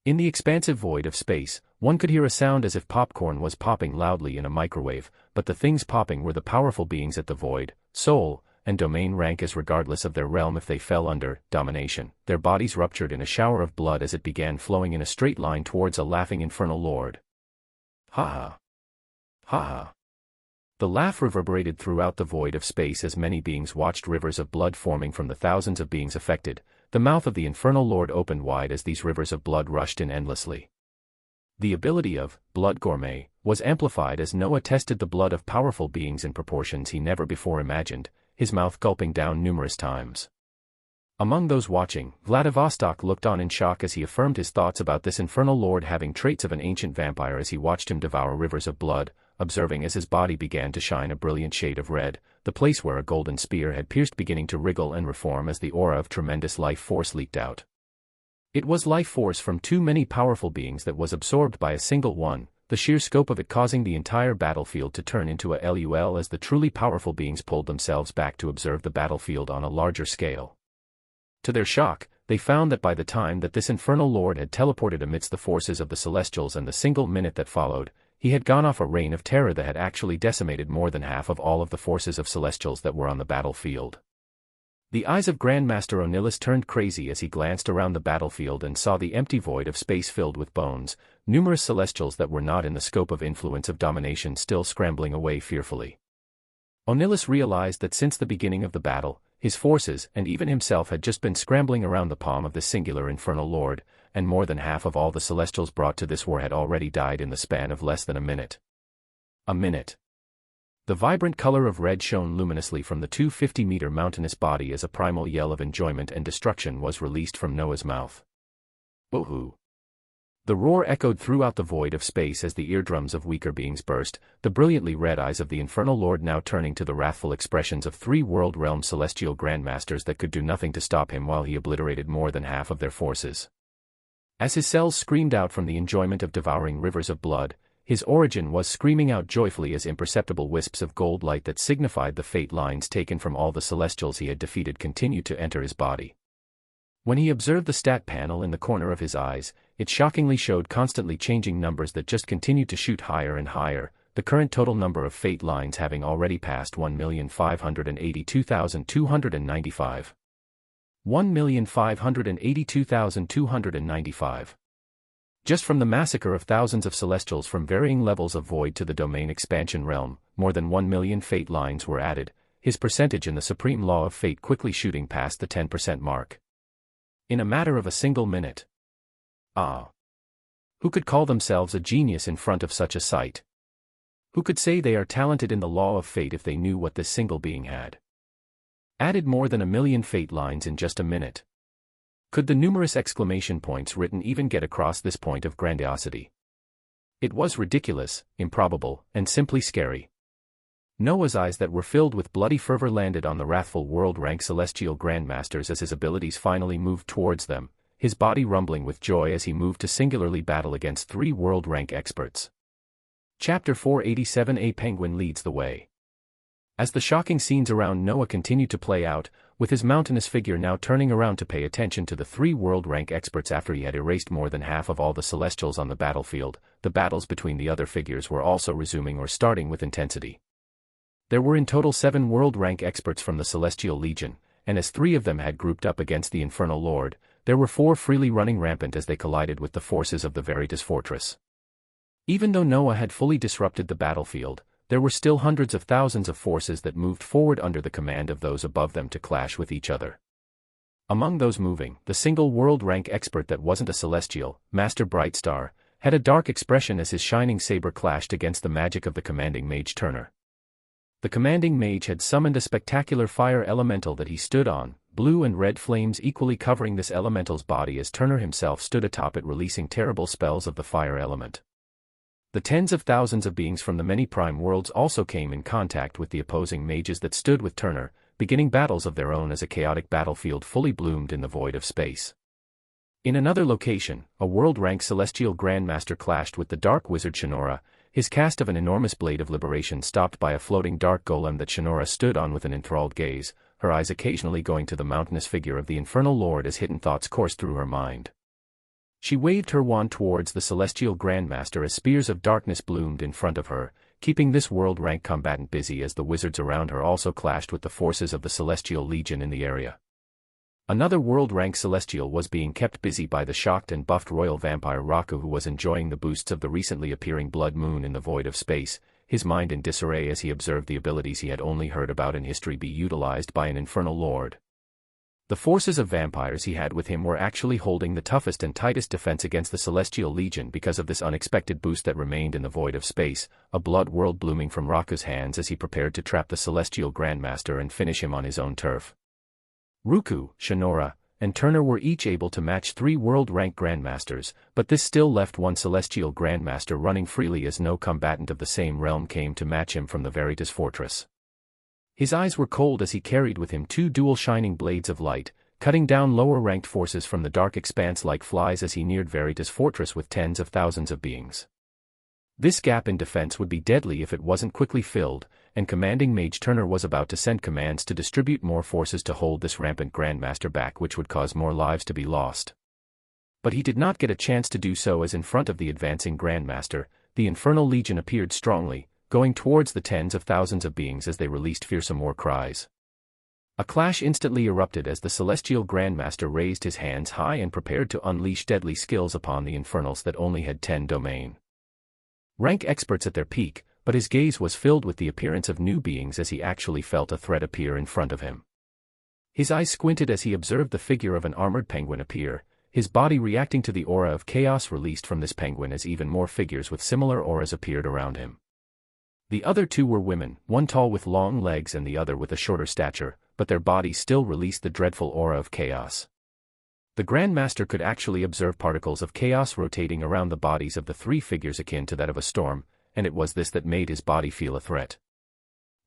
In the expansive void of space, one could hear a sound as if popcorn was popping loudly in a microwave, but the things popping were the powerful beings at the void, soul, and domain rank as regardless of their realm if they fell under domination, their bodies ruptured in a shower of blood as it began flowing in a straight line towards a laughing infernal lord. Ha ha. Ha ha. The laugh reverberated throughout the void of space as many beings watched rivers of blood forming from the thousands of beings affected. The mouth of the infernal lord opened wide as these rivers of blood rushed in endlessly. The ability of Blood Gourmet was amplified as Noah tested the blood of powerful beings in proportions he never before imagined, his mouth gulping down numerous times. Among those watching, Vladivostok looked on in shock as he affirmed his thoughts about this infernal lord having traits of an ancient vampire as he watched him devour rivers of blood, observing as his body began to shine a brilliant shade of red, the place where a golden spear had pierced beginning to wriggle and reform as the aura of tremendous life force leaked out. It was life force from too many powerful beings that was absorbed by a single one, the sheer scope of it causing the entire battlefield to turn into a LUL as the truly powerful beings pulled themselves back to observe the battlefield on a larger scale. To their shock, they found that by the time that this infernal lord had teleported amidst the forces of the Celestials and the single minute that followed, he had gone off a reign of terror that had actually decimated more than half of all of the forces of Celestials that were on the battlefield. The eyes of Grandmaster Onilus turned crazy as he glanced around the battlefield and saw the empty void of space filled with bones, numerous Celestials that were not in the scope of influence of domination still scrambling away fearfully. Onilus realized that since the beginning of the battle, his forces and even himself had just been scrambling around the palm of this singular infernal lord, and more than half of all the Celestials brought to this war had already died in the span of less than a minute. A minute. The vibrant color of red shone luminously from the 250-meter mountainous body as a primal yell of enjoyment and destruction was released from Noah's mouth. Boo-hoo. The roar echoed throughout the void of space as the eardrums of weaker beings burst, the brilliantly red eyes of the infernal lord now turning to the wrathful expressions of 3 world realm celestial grandmasters that could do nothing to stop him while he obliterated more than half of their forces. As his cells screamed out from the enjoyment of devouring rivers of blood, his origin was screaming out joyfully as imperceptible wisps of gold light that signified the fate lines taken from all the Celestials he had defeated continued to enter his body. When he observed the stat panel in the corner of his eyes, it shockingly showed constantly changing numbers that just continued to shoot higher and higher, the current total number of fate lines having already passed 1,582,295. 1,582,295. Just from the massacre of thousands of Celestials from varying levels of void to the domain expansion realm, more than 1 million fate lines were added, his percentage in the supreme law of fate quickly shooting past the 10% mark. In a matter of a single minute. Ah! Who could call themselves a genius in front of such a sight? Who could say they are talented in the law of fate if they knew what this single being had added more than 1 million fate lines in just a minute? Could the numerous exclamation points written even get across this point of grandiosity? It was ridiculous, improbable, and simply scary. Noah's eyes that were filled with bloody fervor landed on the wrathful world-rank celestial grandmasters as his abilities finally moved towards them, his body rumbling with joy as he moved to singularly battle against 3 world-rank experts. Chapter 487 A Penguin Leads the Way. As the shocking scenes around Noah continued to play out, with his mountainous figure now turning around to pay attention to the 3 world-rank experts after he had erased more than half of all the Celestials on the battlefield, the battles between the other figures were also resuming or starting with intensity. There were in total 7 world-rank experts from the Celestial Legion, and as 3 of them had grouped up against the Infernal Lord, there were 4 freely running rampant as they collided with the forces of the Veritas Fortress. Even though Noah had fully disrupted the battlefield, there were still hundreds of thousands of forces that moved forward under the command of those above them to clash with each other. Among those moving, the single world-rank expert that wasn't a Celestial, Master Brightstar, had a dark expression as his shining saber clashed against the magic of the commanding mage Turner. The commanding mage had summoned a spectacular fire elemental that he stood on, blue and red flames equally covering this elemental's body as Turner himself stood atop it releasing terrible spells of the fire element. The tens of thousands of beings from the many prime worlds also came in contact with the opposing mages that stood with Turner, beginning battles of their own as a chaotic battlefield fully bloomed in the void of space. In another location, a world-rank celestial grandmaster clashed with the dark wizard Shinora, his cast of an enormous blade of liberation stopped by a floating dark golem that Shinora stood on with an enthralled gaze, her eyes occasionally going to the mountainous figure of the infernal lord as hidden thoughts coursed through her mind. She waved her wand towards the celestial grandmaster as spears of darkness bloomed in front of her, keeping this world-rank combatant busy as the wizards around her also clashed with the forces of the Celestial Legion in the area. Another world-rank celestial was being kept busy by the shocked and buffed royal vampire Raku, who was enjoying the boosts of the recently appearing blood moon in the void of space, his mind in disarray as he observed the abilities he had only heard about in history be utilized by an infernal lord. The forces of vampires he had with him were actually holding the toughest and tightest defense against the Celestial Legion because of this unexpected boost that remained in the void of space, a blood world blooming from Raku's hands as he prepared to trap the Celestial Grandmaster and finish him on his own turf. Ruku, Shinora, and Turner were each able to match 3 world-rank grandmasters, but this still left one celestial grandmaster running freely as no combatant of the same realm came to match him from the Veritas fortress. His eyes were cold as he carried with him 2 dual shining blades of light, cutting down lower-ranked forces from the dark expanse like flies as he neared Veritas fortress with tens of thousands of beings. This gap in defense would be deadly if it wasn't quickly filled, and commanding Mage Turner was about to send commands to distribute more forces to hold this rampant grandmaster back, which would cause more lives to be lost. But he did not get a chance to do so, as in front of the advancing grandmaster, the Infernal Legion appeared strongly, going towards the tens of thousands of beings as they released fearsome war cries. A clash instantly erupted as the celestial grandmaster raised his hands high and prepared to unleash deadly skills upon the infernals that only had 10 domain rank experts at their peak, but his gaze was filled with the appearance of new beings as he actually felt a threat appear in front of him. His eyes squinted as he observed the figure of an armored penguin appear, his body reacting to the aura of chaos released from this penguin as even more figures with similar auras appeared around him. The other 2 were women, one tall with long legs and the other with a shorter stature, but their bodies still released the dreadful aura of chaos. The Grandmaster could actually observe particles of chaos rotating around the bodies of the 3 figures akin to that of a storm, and it was this that made his body feel a threat.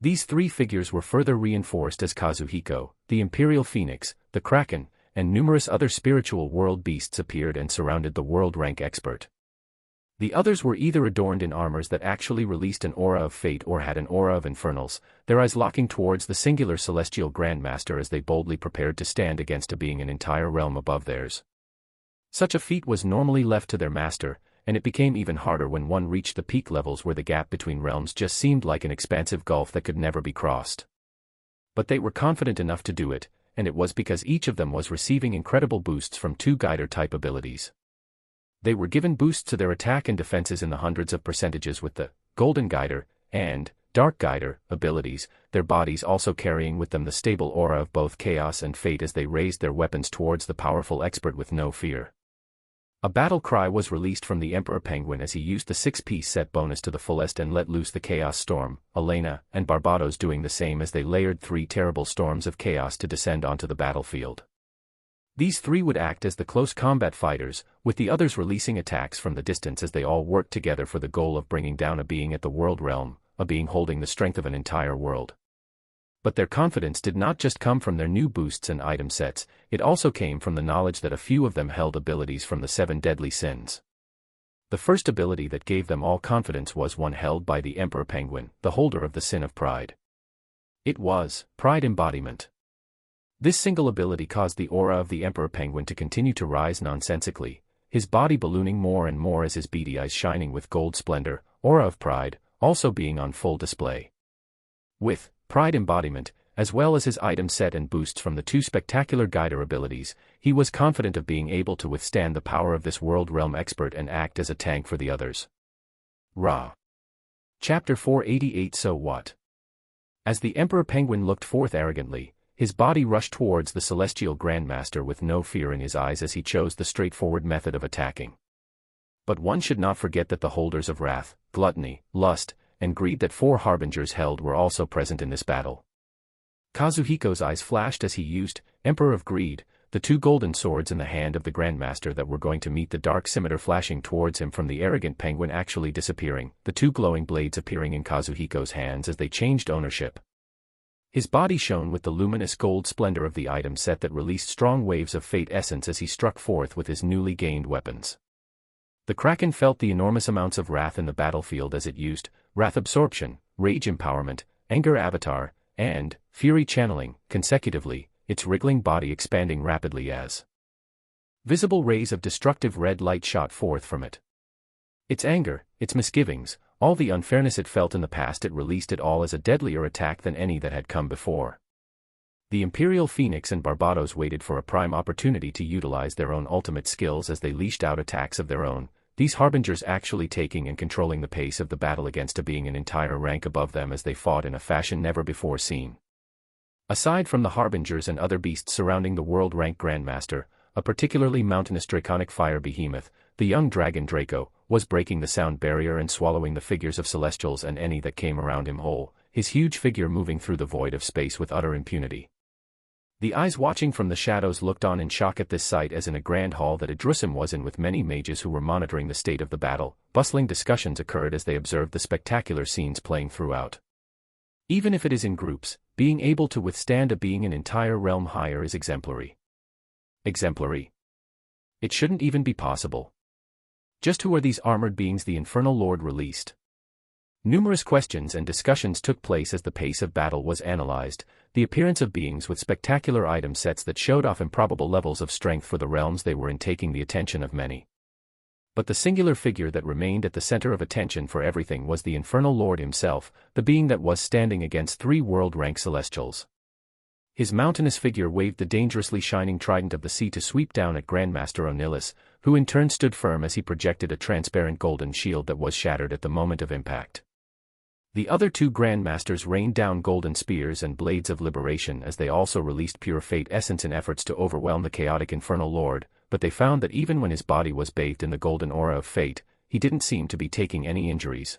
These 3 figures were further reinforced as Kazuhiko, the Imperial Phoenix, the Kraken, and numerous other spiritual world beasts appeared and surrounded the world rank expert. The others were either adorned in armors that actually released an aura of fate or had an aura of infernals, their eyes locking towards the singular celestial grandmaster as they boldly prepared to stand against a being an entire realm above theirs. Such a feat was normally left to their master, and it became even harder when one reached the peak levels where the gap between realms just seemed like an expansive gulf that could never be crossed. But they were confident enough to do it, and it was because each of them was receiving incredible boosts from 2 guider-type abilities. They were given boosts to their attack and defenses in the hundreds of percentages with the Golden Guider and Dark Guider abilities, their bodies also carrying with them the stable aura of both chaos and fate as they raised their weapons towards the powerful expert with no fear. A battle cry was released from the Emperor Penguin as he used the 6-piece set bonus to the fullest and let loose the Chaos Storm, Elena and Barbados doing the same as they layered 3 terrible storms of chaos to descend onto the battlefield. These 3 would act as the close combat fighters, with the others releasing attacks from the distance as they all worked together for the goal of bringing down a being at the world realm, a being holding the strength of an entire world. But their confidence did not just come from their new boosts and item sets, it also came from the knowledge that a few of them held abilities from the 7 deadly sins. The first ability that gave them all confidence was one held by the Emperor Penguin, the holder of the sin of pride. It was Pride Embodiment. This single ability caused the aura of the Emperor Penguin to continue to rise nonsensically, his body ballooning more and more as his beady eyes shining with gold splendor, aura of pride, also being on full display. With Pride Embodiment, as well as his item set and boosts from the 2 spectacular guider abilities, he was confident of being able to withstand the power of this world realm expert and act as a tank for the others. Ra. Chapter 488 So What? As the Emperor Penguin looked forth arrogantly, his body rushed towards the celestial grandmaster with no fear in his eyes as he chose the straightforward method of attacking. But one should not forget that the holders of wrath, gluttony, lust, and greed that 4 harbingers held were also present in this battle. Kazuhiko's eyes flashed as he used Emperor of Greed, the 2 golden swords in the hand of the grandmaster that were going to meet the dark scimitar flashing towards him from the arrogant penguin actually disappearing, the 2 glowing blades appearing in Kazuhiko's hands as they changed ownership. His body shone with the luminous gold splendor of the item set that released strong waves of fate essence as he struck forth with his newly gained weapons. The Kraken felt the enormous amounts of wrath in the battlefield as it used Wrath Absorption, Rage Empowerment, Anger Avatar, and Fury Channeling, consecutively, its wriggling body expanding rapidly as visible rays of destructive red light shot forth from it. Its anger, its misgivings, all the unfairness it felt in the past, it released it all as a deadlier attack than any that had come before. The Imperial Phoenix and Barbados waited for a prime opportunity to utilize their own ultimate skills as they leashed out attacks of their own, these harbingers actually taking and controlling the pace of the battle against a being an entire rank above them as they fought in a fashion never before seen. Aside from the harbingers and other beasts surrounding the world-rank Grandmaster, a particularly mountainous draconic fire behemoth, the young dragon Draco, was breaking the sound barrier and swallowing the figures of celestials and any that came around him whole, his huge figure moving through the void of space with utter impunity. The eyes watching from the shadows looked on in shock at this sight, as in a grand hall that Idrusim was in with many mages who were monitoring the state of the battle. Bustling discussions occurred as they observed the spectacular scenes playing throughout. Even if it is in groups, being able to withstand a being an entire realm higher is exemplary. Exemplary? It shouldn't even be possible. Just who are these armored beings the Infernal Lord released? Numerous questions and discussions took place as the pace of battle was analyzed. The appearance of beings with spectacular item sets that showed off improbable levels of strength for the realms they were in taking the attention of many. But the singular figure that remained at the center of attention for everything was the Infernal Lord himself, the being that was standing against 3 world-rank celestials. His mountainous figure waved the dangerously shining trident of the sea to sweep down at Grandmaster Onillis, who in turn stood firm as he projected a transparent golden shield that was shattered at the moment of impact. The other 2 Grandmasters rained down golden spears and blades of liberation as they also released pure fate essence in efforts to overwhelm the chaotic Infernal Lord, but they found that even when his body was bathed in the golden aura of fate, he didn't seem to be taking any injuries.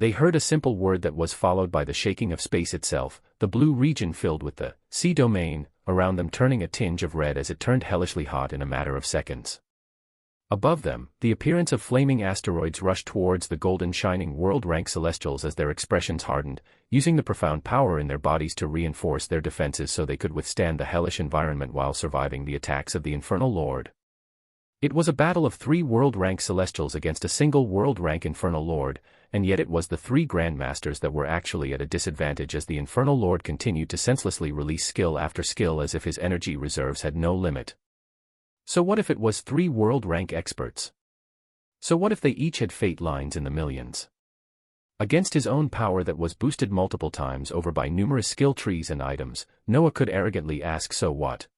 They heard a simple word that was followed by the shaking of space itself, the blue region filled with the sea domain, around them turning a tinge of red as it turned hellishly hot in a matter of seconds. Above them, the appearance of flaming asteroids rushed towards the golden shining world-rank celestials as their expressions hardened, using the profound power in their bodies to reinforce their defenses so they could withstand the hellish environment while surviving the attacks of the Infernal Lord. It was a battle of 3 world-rank celestials against a single world-rank Infernal Lord, and yet it was the 3 Grandmasters that were actually at a disadvantage as the Infernal Lord continued to senselessly release skill after skill as if his energy reserves had no limit. So what if it was 3 world-rank experts? So what if they each had fate lines in the millions? Against his own power that was boosted multiple times over by numerous skill trees and items, Noah could arrogantly ask so what?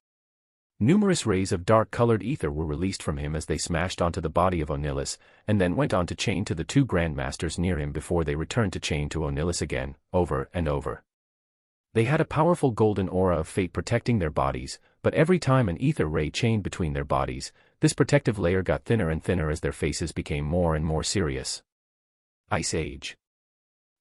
Numerous rays of dark-colored ether were released from him as they smashed onto the body of Onillis, and then went on to chain to the 2 Grandmasters near him before they returned to chain to Onillis again, over and over. They had a powerful golden aura of fate protecting their bodies, but every time an ether ray chained between their bodies, this protective layer got thinner and thinner as their faces became more and more serious. Ice Age.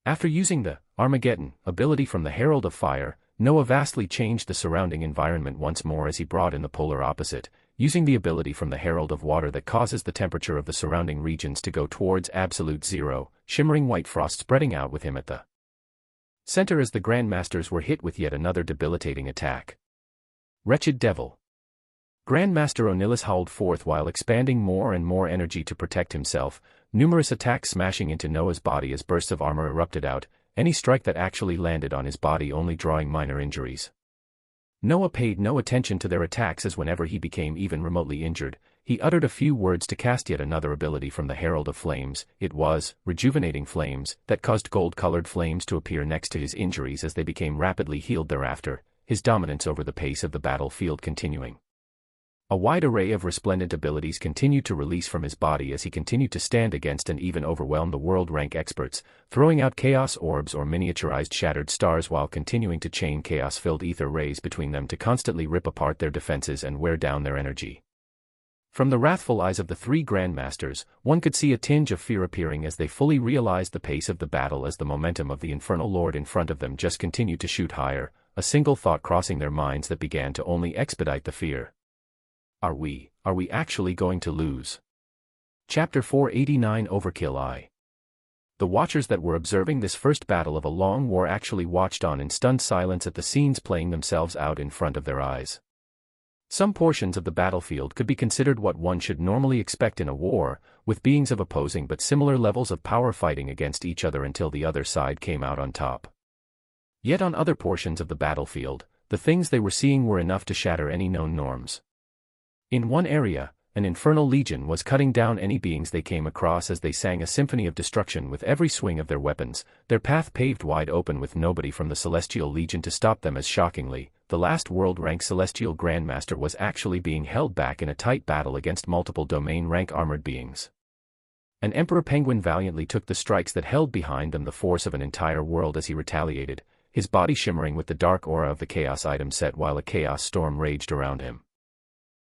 After using the Armageddon ability from the Herald of Fire, Noah vastly changed the surrounding environment once more as he brought in the polar opposite, using the ability from the Herald of Water that causes the temperature of the surrounding regions to go towards absolute zero, shimmering white frost spreading out with him at the center as the Grandmasters were hit with yet another debilitating attack. Wretched devil. Grandmaster Onillis howled forth while expanding more and more energy to protect himself, numerous attacks smashing into Noah's body as bursts of armor erupted out, any strike that actually landed on his body only drawing minor injuries. Noah paid no attention to their attacks as whenever he became even remotely injured, he uttered a few words to cast yet another ability from the Herald of Flames. It was rejuvenating flames that caused gold-colored flames to appear next to his injuries as they became rapidly healed thereafter, his dominance over the pace of the battlefield continuing. A wide array of resplendent abilities continued to release from his body as he continued to stand against and even overwhelm the world-rank experts, throwing out chaos orbs or miniaturized shattered stars while continuing to chain chaos-filled ether rays between them to constantly rip apart their defenses and wear down their energy. From the wrathful eyes of the 3 Grandmasters, one could see a tinge of fear appearing as they fully realized the pace of the battle as the momentum of the Infernal Lord in front of them just continued to shoot higher, a single thought crossing their minds that began to only expedite the fear. Are we actually going to lose? Chapter 489 Overkill I. The watchers that were observing this first battle of a long war actually watched on in stunned silence at the scenes playing themselves out in front of their eyes. Some portions of the battlefield could be considered what one should normally expect in a war, with beings of opposing but similar levels of power fighting against each other until the other side came out on top. Yet on other portions of the battlefield, the things they were seeing were enough to shatter any known norms. In one area, an infernal legion was cutting down any beings they came across as they sang a symphony of destruction with every swing of their weapons, their path paved wide open with nobody from the Celestial Legion to stop them as shockingly, the last world-rank Celestial Grandmaster was actually being held back in a tight battle against multiple domain-rank armored beings. An Emperor Penguin valiantly took the strikes that held behind them the force of an entire world as he retaliated, his body shimmering with the dark aura of the Chaos item set while a chaos storm raged around him.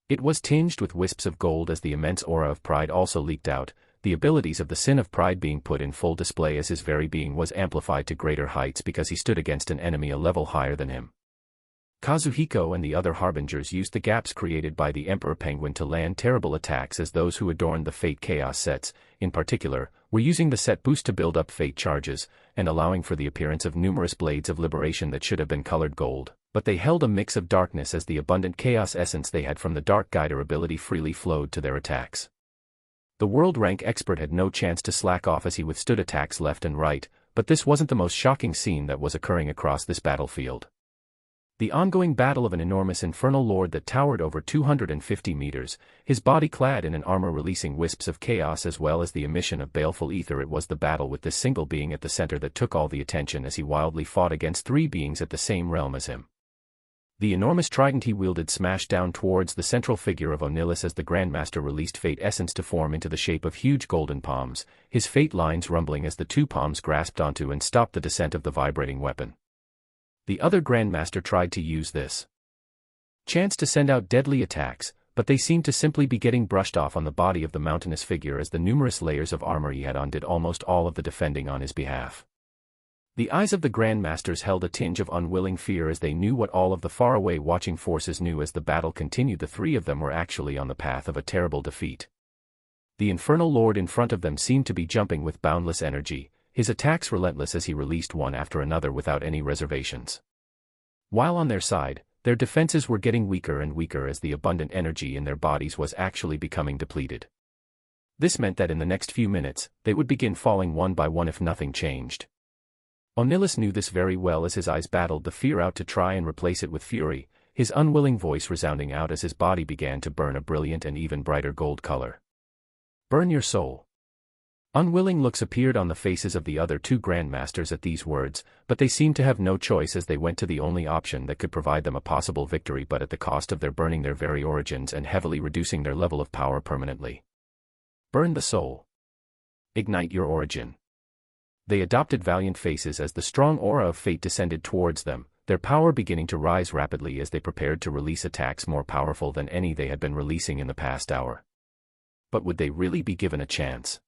It was tinged with wisps of gold as the immense aura of pride also leaked out, the abilities of the sin of pride being put in full display as his very being was amplified to greater heights because he stood against an enemy a level higher than him. Kazuhiko and the other harbingers used the gaps created by the Emperor Penguin to land terrible attacks, as those who adorned the Fate Chaos sets, in particular, were using the set boost to build up Fate charges, and allowing for the appearance of numerous blades of liberation that should have been colored gold, but they held a mix of darkness as the abundant chaos essence they had from the Dark Guider ability freely flowed to their attacks. The world rank expert had no chance to slack off as he withstood attacks left and right, but this wasn't the most shocking scene that was occurring across this battlefield. The ongoing battle of an enormous infernal lord that towered over 250 meters, his body clad in an armor releasing wisps of chaos as well as the emission of baleful ether. It was the battle with this single being at the center that took all the attention as he wildly fought against three beings at the same realm as him. The enormous trident he wielded smashed down towards the central figure of Onilus as the Grandmaster released Fate Essence to form into the shape of huge golden palms, his fate lines rumbling as the two palms grasped onto and stopped the descent of the vibrating weapon. The other Grandmaster tried to use this chance to send out deadly attacks, but they seemed to simply be getting brushed off on the body of the mountainous figure as the numerous layers of armor he had on did almost all of the defending on his behalf. The eyes of the Grandmasters held a tinge of unwilling fear as they knew what all of the faraway watching forces knew. As the battle continued, the three of them were actually on the path of a terrible defeat. The infernal lord in front of them seemed to be jumping with boundless energy, his attacks relentless as he released one after another without any reservations. While on their side, their defenses were getting weaker and weaker as the abundant energy in their bodies was actually becoming depleted. This meant that in the next few minutes, they would begin falling one by one if nothing changed. Onilus knew this very well as his eyes battled the fear out to try and replace it with fury, his unwilling voice resounding out as his body began to burn a brilliant and even brighter gold color. Burn your soul. Unwilling looks appeared on the faces of the other two Grandmasters at these words, but they seemed to have no choice as they went to the only option that could provide them a possible victory, but at the cost of their burning their very origins and heavily reducing their level of power permanently. Burn the soul. Ignite your origin. They adopted valiant faces as the strong aura of fate descended towards them, their power beginning to rise rapidly as they prepared to release attacks more powerful than any they had been releasing in the past hour. But would they really be given a chance?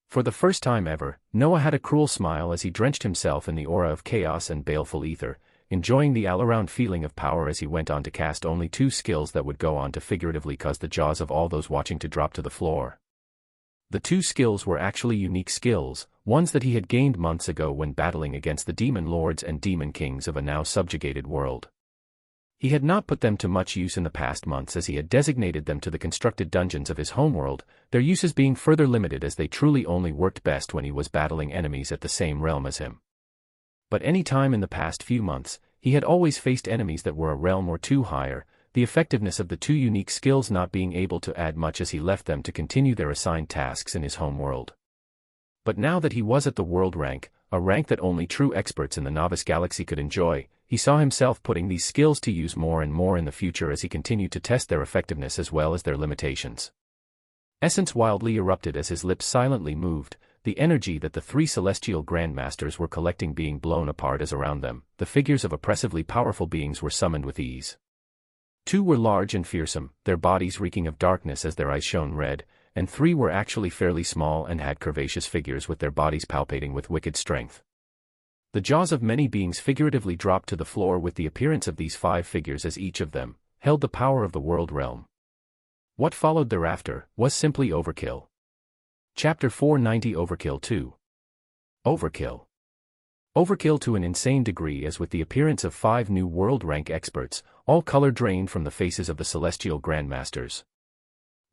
For the first time ever, Noah had a cruel smile as he drenched himself in the aura of chaos and baleful ether, enjoying the all-around feeling of power as he went on to cast only two skills that would go on to figuratively cause the jaws of all those watching to drop to the floor. The two skills were actually unique skills, ones that he had gained months ago when battling against the demon lords and demon kings of a now subjugated world. He had not put them to much use in the past months as he had designated them to the constructed dungeons of his homeworld, their uses being further limited as they truly only worked best when he was battling enemies at the same realm as him. But any time in the past few months, he had always faced enemies that were a realm or two higher, the effectiveness of the two unique skills not being able to add much as he left them to continue their assigned tasks in his home world. But now that he was at the world rank, a rank that only true experts in the novice galaxy could enjoy, he saw himself putting these skills to use more and more in the future as he continued to test their effectiveness as well as their limitations. Essence wildly erupted as his lips silently moved, the energy that the three celestial Grandmasters were collecting being blown apart as around them, the figures of oppressively powerful beings were summoned with ease. Two were large and fearsome, their bodies reeking of darkness as their eyes shone red, and three were actually fairly small and had curvaceous figures with their bodies palpating with wicked strength. The jaws of many beings figuratively dropped to the floor with the appearance of these five figures as each of them held the power of the world realm. What followed thereafter was simply overkill. Chapter 490 Overkill 2. Overkill. Overkill to an insane degree as with the appearance of five new world rank experts, all color drained from the faces of the celestial Grandmasters.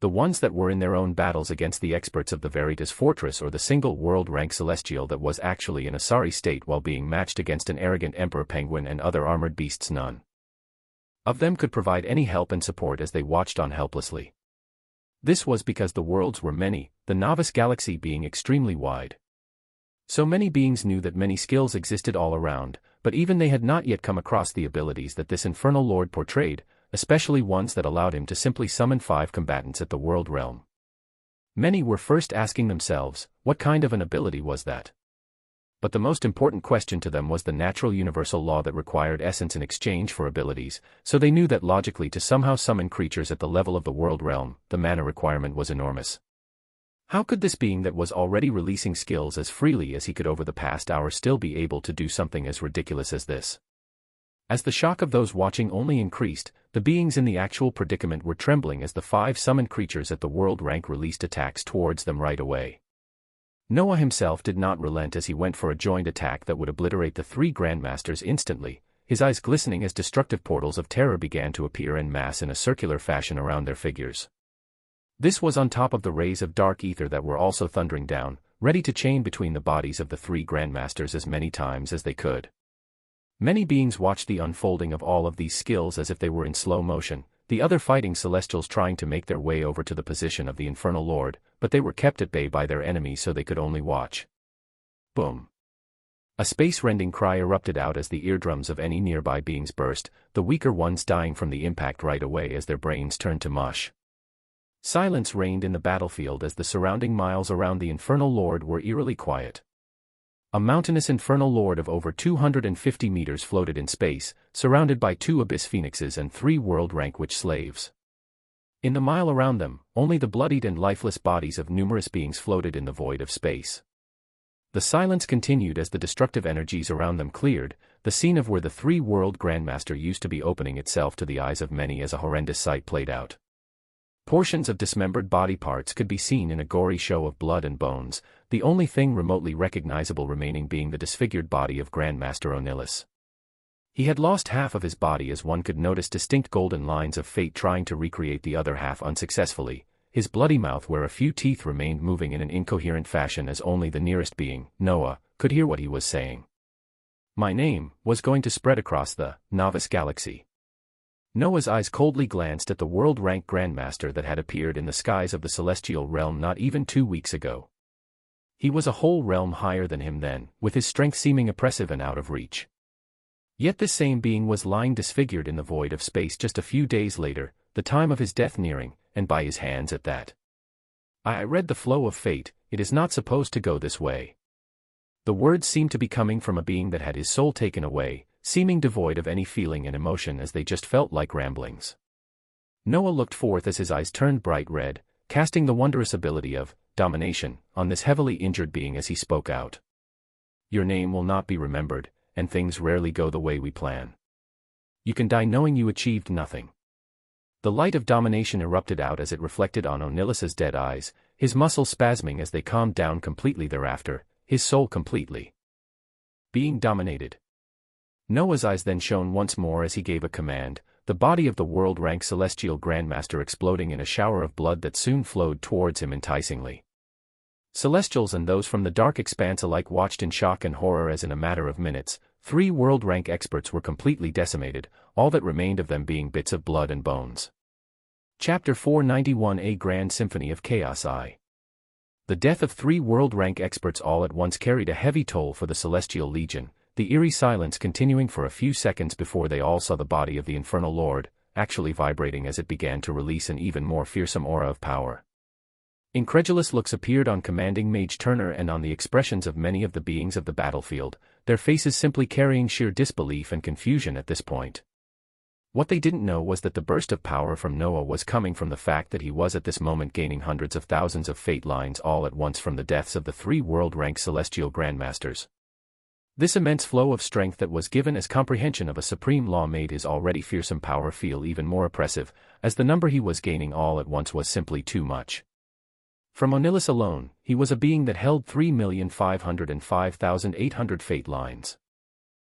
The ones that were in their own battles against the experts of the Veritas Fortress or the single world rank celestial that was actually in a sorry state while being matched against an arrogant Emperor Penguin and other armored beasts. None of them could provide any help and support as they watched on helplessly. This was because the worlds were many, the novice galaxy being extremely wide. So many beings knew that many skills existed all around, but even they had not yet come across the abilities that this infernal lord portrayed, especially ones that allowed him to simply summon five combatants at the world realm. Many were first asking themselves, what kind of an ability was that? But the most important question to them was the natural universal law that required essence in exchange for abilities, so they knew that logically to somehow summon creatures at the level of the world realm, the mana requirement was enormous. How could this being that was already releasing skills as freely as he could over the past hour still be able to do something as ridiculous as this? As the shock of those watching only increased, the beings in the actual predicament were trembling as the 5 summoned creatures at the world rank released attacks towards them right away. Noah himself did not relent as he went for a joint attack that would obliterate the 3 grandmasters instantly, his eyes glistening as destructive portals of terror began to appear en masse in a circular fashion around their figures. This was on top of the rays of dark ether that were also thundering down, ready to chain between the bodies of the 3 grandmasters as many times as they could. Many beings watched the unfolding of all of these skills as if they were in slow motion, the other fighting celestials trying to make their way over to the position of the Infernal Lord, but they were kept at bay by their enemies so they could only watch. Boom. A space-rending cry erupted out as the eardrums of any nearby beings burst, the weaker ones dying from the impact right away as their brains turned to mush. Silence reigned in the battlefield as the surrounding miles around the Infernal Lord were eerily quiet. A mountainous Infernal Lord of over 250 meters floated in space, surrounded by 2 Abyss Phoenixes and 3 world-rank witch slaves. In the mile around them, only the bloodied and lifeless bodies of numerous beings floated in the void of space. The silence continued as the destructive energies around them cleared, the scene of where the 3 world Grandmaster used to be opening itself to the eyes of many as a horrendous sight played out. Portions of dismembered body parts could be seen in a gory show of blood and bones, the only thing remotely recognizable remaining being the disfigured body of Grandmaster Onillis. He had lost half of his body as one could notice distinct golden lines of fate trying to recreate the other half unsuccessfully, his bloody mouth where a few teeth remained moving in an incoherent fashion as only the nearest being, Noah, could hear what he was saying. My name was going to spread across the novice galaxy. Noah's eyes coldly glanced at the world-rank Grandmaster that had appeared in the skies of the celestial realm not even 2 weeks ago. He was a whole realm higher than him then, with his strength seeming oppressive and out of reach. Yet this same being was lying disfigured in the void of space just a few days later, the time of his death nearing, and by his hands at that. I read the flow of fate, it is not supposed to go this way. The words seemed to be coming from a being that had his soul taken away, seeming devoid of any feeling and emotion as they just felt like ramblings. Noah looked forth as his eyes turned bright red, casting the wondrous ability of domination on this heavily injured being as he spoke out. Your name will not be remembered, and things rarely go the way we plan. You can die knowing you achieved nothing. The light of domination erupted out as it reflected on Onillis's dead eyes, his muscles spasming as they calmed down completely thereafter, his soul completely being dominated. Noah's eyes then shone once more as he gave a command, the body of the world-rank celestial Grandmaster exploding in a shower of blood that soon flowed towards him enticingly. Celestials and those from the dark expanse alike watched in shock and horror as in a matter of minutes, 3 world-rank experts were completely decimated, all that remained of them being bits of blood and bones. Chapter 491 A Grand Symphony of Chaos I. The death of 3 world-rank experts all at once carried a heavy toll for the Celestial Legion, the eerie silence continuing for a few seconds before they all saw the body of the Infernal Lord, actually vibrating as it began to release an even more fearsome aura of power. Incredulous looks appeared on Commanding Mage Turner and on the expressions of many of the beings of the battlefield, their faces simply carrying sheer disbelief and confusion at this point. What they didn't know was that the burst of power from Noah was coming from the fact that he was at this moment gaining hundreds of thousands of fate lines all at once from the deaths of the 3 world-rank celestial grandmasters. This immense flow of strength that was given as comprehension of a supreme law made his already fearsome power feel even more oppressive, as the number he was gaining all at once was simply too much. From Onillis alone, he was a being that held 3,505,800 fate lines.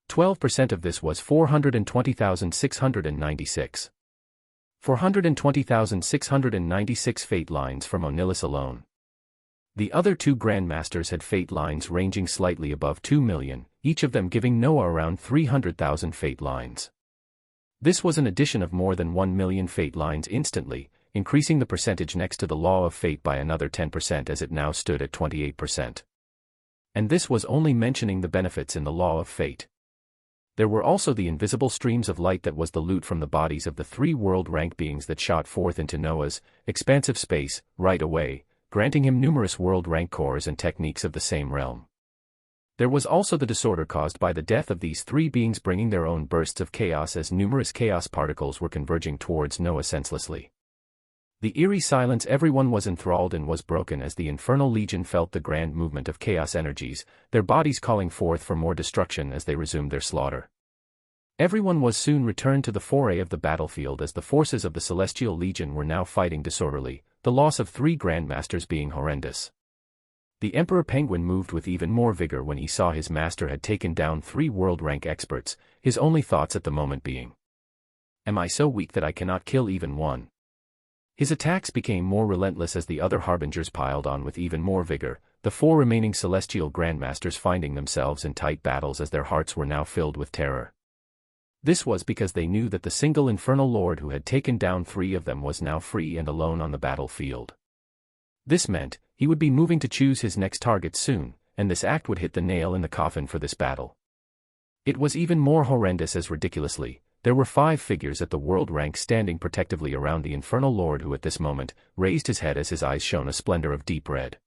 12% of this was 420,696. 420,696 fate lines from Onillis alone. The other 2 grandmasters had fate lines ranging slightly above 2 million, each of them giving Noah around 300,000 fate lines. This was an addition of more than 1 million fate lines instantly, increasing the percentage next to the law of fate by another 10% as it now stood at 28%. And this was only mentioning the benefits in the law of fate. There were also the invisible streams of light that was the loot from the bodies of the 3 world-rank beings that shot forth into Noah's expansive space, right away, granting him numerous world-rank cores and techniques of the same realm. There was also the disorder caused by the death of these 3 beings bringing their own bursts of chaos as numerous chaos particles were converging towards Noah senselessly. The eerie silence everyone was enthralled in was broken as the Infernal Legion felt the grand movement of chaos energies, their bodies calling forth for more destruction as they resumed their slaughter. Everyone was soon returned to the foray of the battlefield as the forces of the Celestial Legion were now fighting disorderly, the loss of 3 Grandmasters being horrendous. The Emperor Penguin moved with even more vigor when he saw his master had taken down 3 world-rank experts, his only thoughts at the moment being, "Am I so weak that I cannot kill even one?" His attacks became more relentless as the other harbingers piled on with even more vigor, the 4 remaining Celestial Grandmasters finding themselves in tight battles as their hearts were now filled with terror. This was because they knew that the single Infernal Lord who had taken down 3 of them was now free and alone on the battlefield. This meant he would be moving to choose his next target soon, and this act would hit the nail in the coffin for this battle. It was even more horrendous as ridiculously, there were 5 figures at the world rank standing protectively around the Infernal Lord who at this moment raised his head as his eyes shone a splendor of deep red.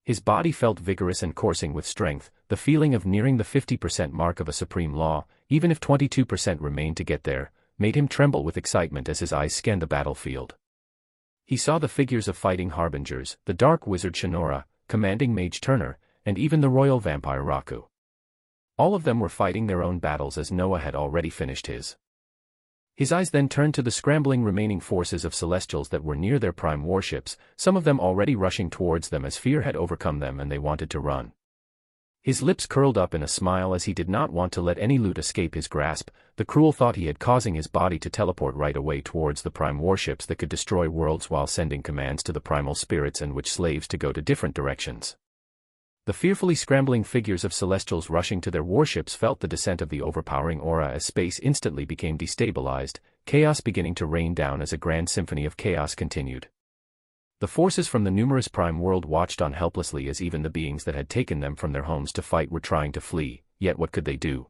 His body felt vigorous and coursing with strength, the feeling of nearing the 50% mark of a supreme law, even if 22% remained to get there, made him tremble with excitement as his eyes scanned the battlefield. He saw the figures of fighting harbingers, the dark wizard Shinora, commanding Mage Turner, and even the royal vampire Raku. All of them were fighting their own battles as Noah had already finished his. His eyes then turned to the scrambling remaining forces of Celestials that were near their prime warships, some of them already rushing towards them as fear had overcome them and they wanted to run. His lips curled up in a smile as he did not want to let any loot escape his grasp, the cruel thought he had causing his body to teleport right away towards the prime warships that could destroy worlds while sending commands to the primal spirits and witch slaves to go to different directions. The fearfully scrambling figures of Celestials rushing to their warships felt the descent of the overpowering aura as space instantly became destabilized, chaos beginning to rain down as a grand symphony of chaos continued. The forces from the numerous prime world watched on helplessly as even the beings that had taken them from their homes to fight were trying to flee, yet what could they do?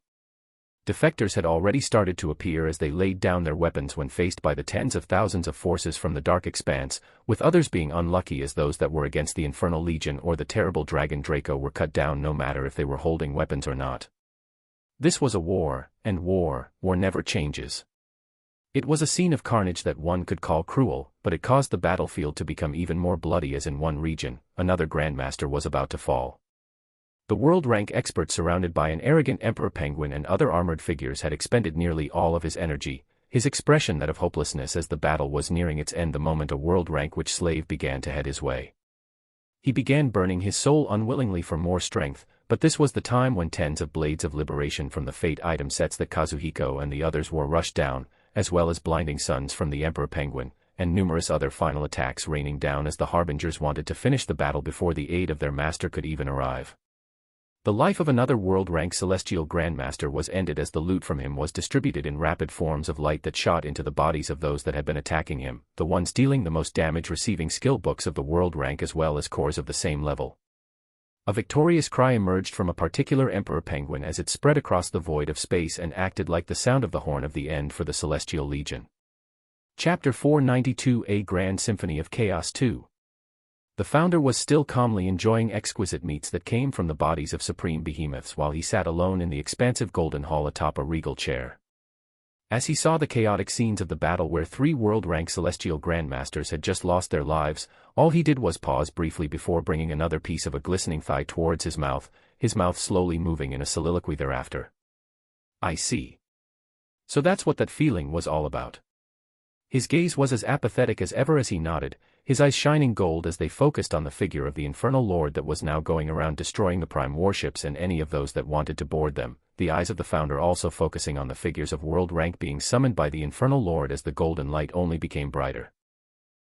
Defectors had already started to appear as they laid down their weapons when faced by the tens of thousands of forces from the dark expanse, with others being unlucky as those that were against the Infernal Legion or the terrible dragon Draco were cut down no matter if they were holding weapons or not. This was a war, and war never changes. It was a scene of carnage that one could call cruel, but it caused the battlefield to become even more bloody as in one region, another Grandmaster was about to fall. The world-rank expert surrounded by an arrogant Emperor Penguin and other armored figures had expended nearly all of his energy, his expression that of hopelessness as the battle was nearing its end the moment a world-rank witch slave began to head his way. He began burning his soul unwillingly for more strength, but this was the time when tens of blades of liberation from the fate item sets that Kazuhiko and the others wore rushed down, as well as blinding suns from the Emperor Penguin, and numerous other final attacks raining down as the harbingers wanted to finish the battle before the aid of their master could even arrive. The life of another world-rank Celestial Grandmaster was ended as the loot from him was distributed in rapid forms of light that shot into the bodies of those that had been attacking him, the ones dealing the most damage receiving skill books of the world rank as well as cores of the same level. A victorious cry emerged from a particular Emperor Penguin as it spread across the void of space and acted like the sound of the horn of the end for the Celestial Legion. Chapter 492 A Grand Symphony of Chaos 2. The founder was still calmly enjoying exquisite meats that came from the bodies of supreme behemoths while he sat alone in the expansive golden hall atop a regal chair. As he saw the chaotic scenes of the battle where 3 world-rank Celestial Grandmasters had just lost their lives, all he did was pause briefly before bringing another piece of a glistening thigh towards his mouth slowly moving in a soliloquy thereafter. I see. So that's what that feeling was all about. His gaze was as apathetic as ever as he nodded, his eyes shining gold as they focused on the figure of the Infernal Lord that was now going around destroying the prime warships and any of those that wanted to board them, the eyes of the founder also focusing on the figures of world rank being summoned by the Infernal Lord as the golden light only became brighter.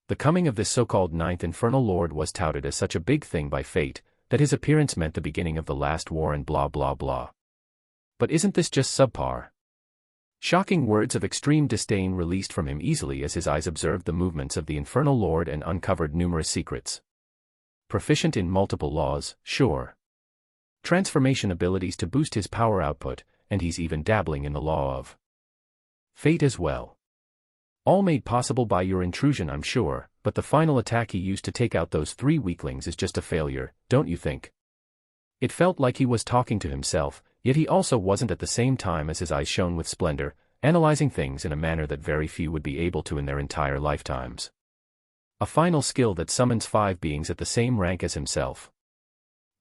The coming of this so-called 9th Infernal Lord was touted as such a big thing by fate, that his appearance meant the beginning of the last war and blah blah blah. But isn't this just subpar? Shocking words of extreme disdain released from him easily as his eyes observed the movements of the Infernal Lord and uncovered numerous secrets. Proficient in multiple laws, sure. Transformation abilities to boost his power output, and he's even dabbling in the law of fate as well. All made possible by your intrusion, I'm sure, but the final attack he used to take out those 3 weaklings is just a failure, don't you think? It felt like he was talking to himself, yet he also wasn't at the same time as his eyes shone with splendor, analyzing things in a manner that very few would be able to in their entire lifetimes. A final skill that summons 5 beings at the same rank as himself.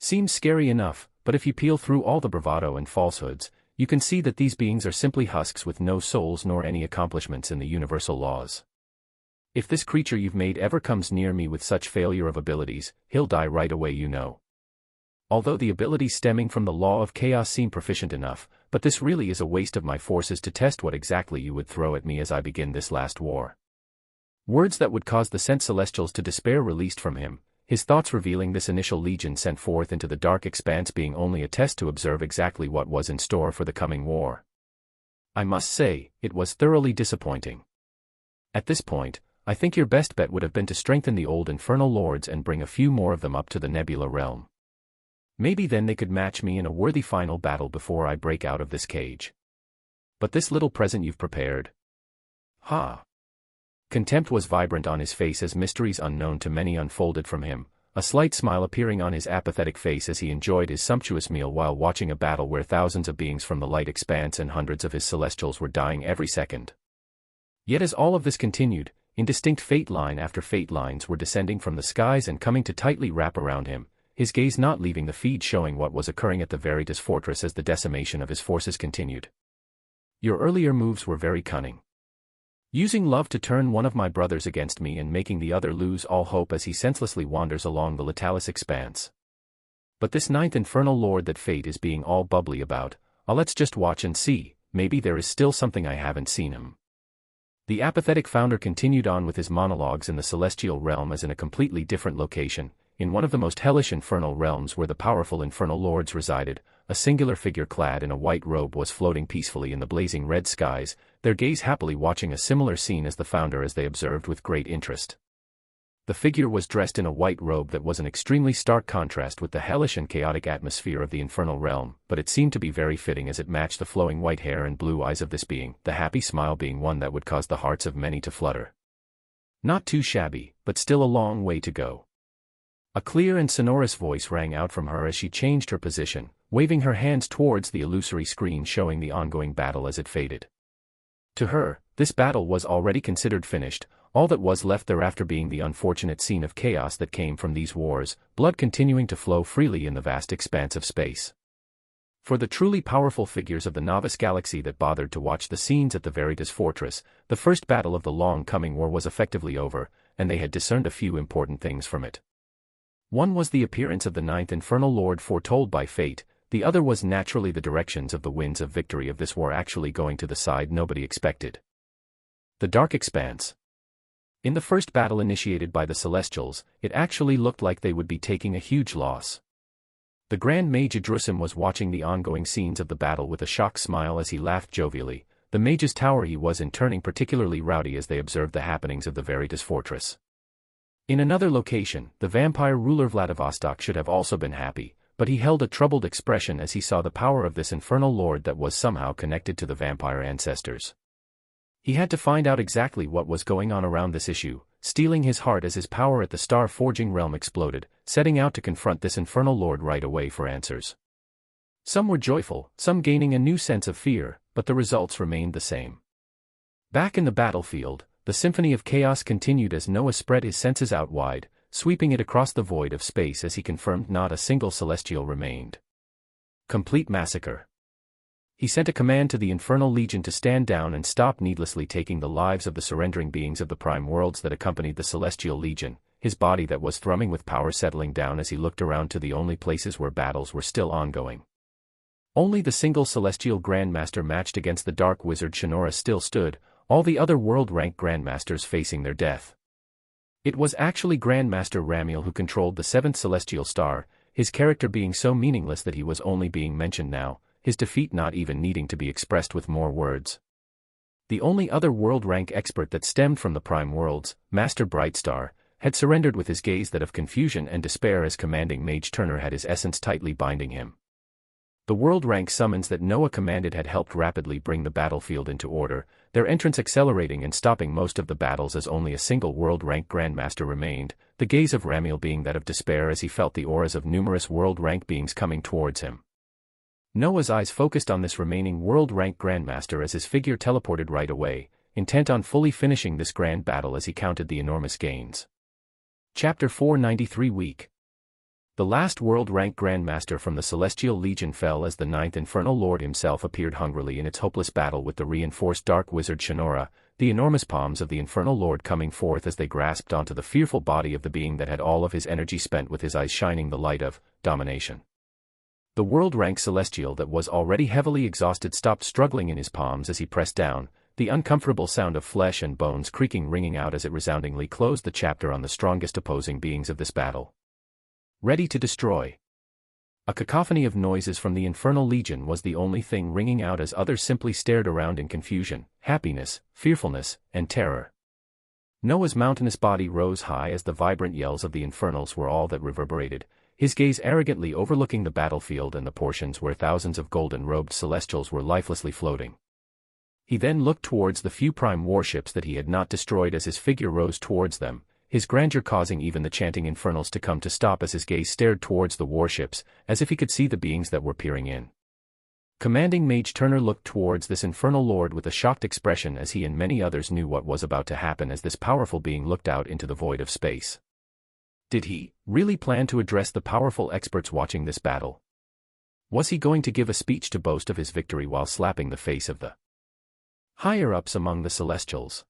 Seems scary enough, but if you peel through all the bravado and falsehoods, You can see that these beings are simply husks with no souls nor any accomplishments in the universal laws. If this creature you've made ever comes near me with such failure of abilities, he'll die right away, you know. Although the abilities stemming from the law of chaos seem proficient enough, but this really is a waste of my forces to test what exactly you would throw at me as I begin this last war. Words that would cause the sent celestials to despair released from him, his thoughts revealing this initial legion sent forth into the dark expanse being only a test to observe exactly what was in store for the coming war. I must say, it was thoroughly disappointing. At this point, I think your best bet would have been to strengthen the old infernal lords and bring a few more of them up to the nebula realm. Maybe then they could match me in a worthy final battle before I break out of this cage. But this little present you've prepared? Ha! Contempt was vibrant on his face as mysteries unknown to many unfolded from him, a slight smile appearing on his apathetic face as he enjoyed his sumptuous meal while watching a battle where thousands of beings from the light expanse and hundreds of his celestials were dying every second. Yet as all of this continued, indistinct fate line after fate lines were descending from the skies and coming to tightly wrap around him, his gaze not leaving the feed showing what was occurring at the Veritas fortress as the decimation of his forces continued. Your earlier moves were very cunning. Using love to turn one of my brothers against me and making the other lose all hope as he senselessly wanders along the Litalis expanse. But this ninth infernal lord that fate is being all bubbly about, let's just watch and see, maybe there is still something I haven't seen him. The apathetic founder continued on with his monologues in the celestial realm as in a completely different location, in one of the most hellish infernal realms where the powerful infernal lords resided. A singular figure clad in a white robe was floating peacefully in the blazing red skies, their gaze happily watching a similar scene as the founder as they observed with great interest. The figure was dressed in a white robe that was an extremely stark contrast with the hellish and chaotic atmosphere of the infernal realm, but it seemed to be very fitting as it matched the flowing white hair and blue eyes of this being, the happy smile being one that would cause the hearts of many to flutter. Not too shabby, but still a long way to go. A clear and sonorous voice rang out from her as she changed her position, waving her hands towards the illusory screen showing the ongoing battle as it faded. To her, this battle was already considered finished, all that was left thereafter being the unfortunate scene of chaos that came from these wars, blood continuing to flow freely in the vast expanse of space. For the truly powerful figures of the novice galaxy that bothered to watch the scenes at the Veritas fortress, the first battle of the long-coming war was effectively over, and they had discerned a few important things from it. One was the appearance of the ninth infernal lord foretold by fate, the other was naturally the directions of the winds of victory of this war actually going to the side nobody expected. The Dark Expanse. In the first battle initiated by the Celestials, it actually looked like they would be taking a huge loss. The Grand Mage Idrusim was watching the ongoing scenes of the battle with a shocked smile as he laughed jovially. The Mage's Tower he was in turning particularly rowdy as they observed the happenings of the Veritas fortress. In another location, the vampire ruler Vladivostok should have also been happy, but he held a troubled expression as he saw the power of this infernal lord that was somehow connected to the vampire ancestors. He had to find out exactly what was going on around this issue, stealing his heart as his power at the star-forging realm exploded, setting out to confront this infernal lord right away for answers. Some were joyful, some gaining a new sense of fear, but the results remained the same. Back in the battlefield, the symphony of chaos continued as Noah spread his senses out wide, sweeping it across the void of space as he confirmed not a single celestial remained. Complete massacre. He sent a command to the Infernal Legion to stand down and stop needlessly taking the lives of the surrendering beings of the prime worlds that accompanied the Celestial Legion, his body that was thrumming with power settling down as he looked around to the only places where battles were still ongoing. Only the single Celestial Grandmaster matched against the Dark Wizard Shinora still stood, all the other world-rank Grandmasters facing their death. It was actually Grandmaster Ramiel who controlled the seventh celestial star, his character being so meaningless that he was only being mentioned now, his defeat not even needing to be expressed with more words. The only other world-rank expert that stemmed from the prime worlds, Master Brightstar, had surrendered with his gaze that of confusion and despair as commanding Mage Turner had his essence tightly binding him. The world-rank summons that Noah commanded had helped rapidly bring the battlefield into order, their entrance accelerating and stopping most of the battles as only a single world-rank Grandmaster remained, the gaze of Ramiel being that of despair as he felt the auras of numerous world-rank beings coming towards him. Noah's eyes focused on this remaining world-rank Grandmaster as his figure teleported right away, intent on fully finishing this grand battle as he counted the enormous gains. Chapter 493 Week. The last world-rank Grandmaster from the Celestial Legion fell as the ninth Infernal Lord himself appeared hungrily in its hopeless battle with the reinforced Dark Wizard Shinora, the enormous palms of the Infernal Lord coming forth as they grasped onto the fearful body of the being that had all of his energy spent, with his eyes shining the light of domination. The world-rank Celestial that was already heavily exhausted stopped struggling in his palms as he pressed down, the uncomfortable sound of flesh and bones creaking ringing out as it resoundingly closed the chapter on the strongest opposing beings of this battle. Ready to destroy. A cacophony of noises from the Infernal Legion was the only thing ringing out as others simply stared around in confusion, happiness, fearfulness, and terror. Noah's mountainous body rose high as the vibrant yells of the Infernals were all that reverberated, his gaze arrogantly overlooking the battlefield and the portions where thousands of golden-robed Celestials were lifelessly floating. He then looked towards the few prime warships that he had not destroyed as his figure rose towards them, his grandeur causing even the chanting Infernals to come to stop as his gaze stared towards the warships, as if he could see the beings that were peering in. Commanding Mage Turner looked towards this Infernal Lord with a shocked expression as he and many others knew what was about to happen as this powerful being looked out into the void of space. Did he really plan to address the powerful experts watching this battle? Was he going to give a speech to boast of his victory while slapping the face of the higher-ups among the Celestials?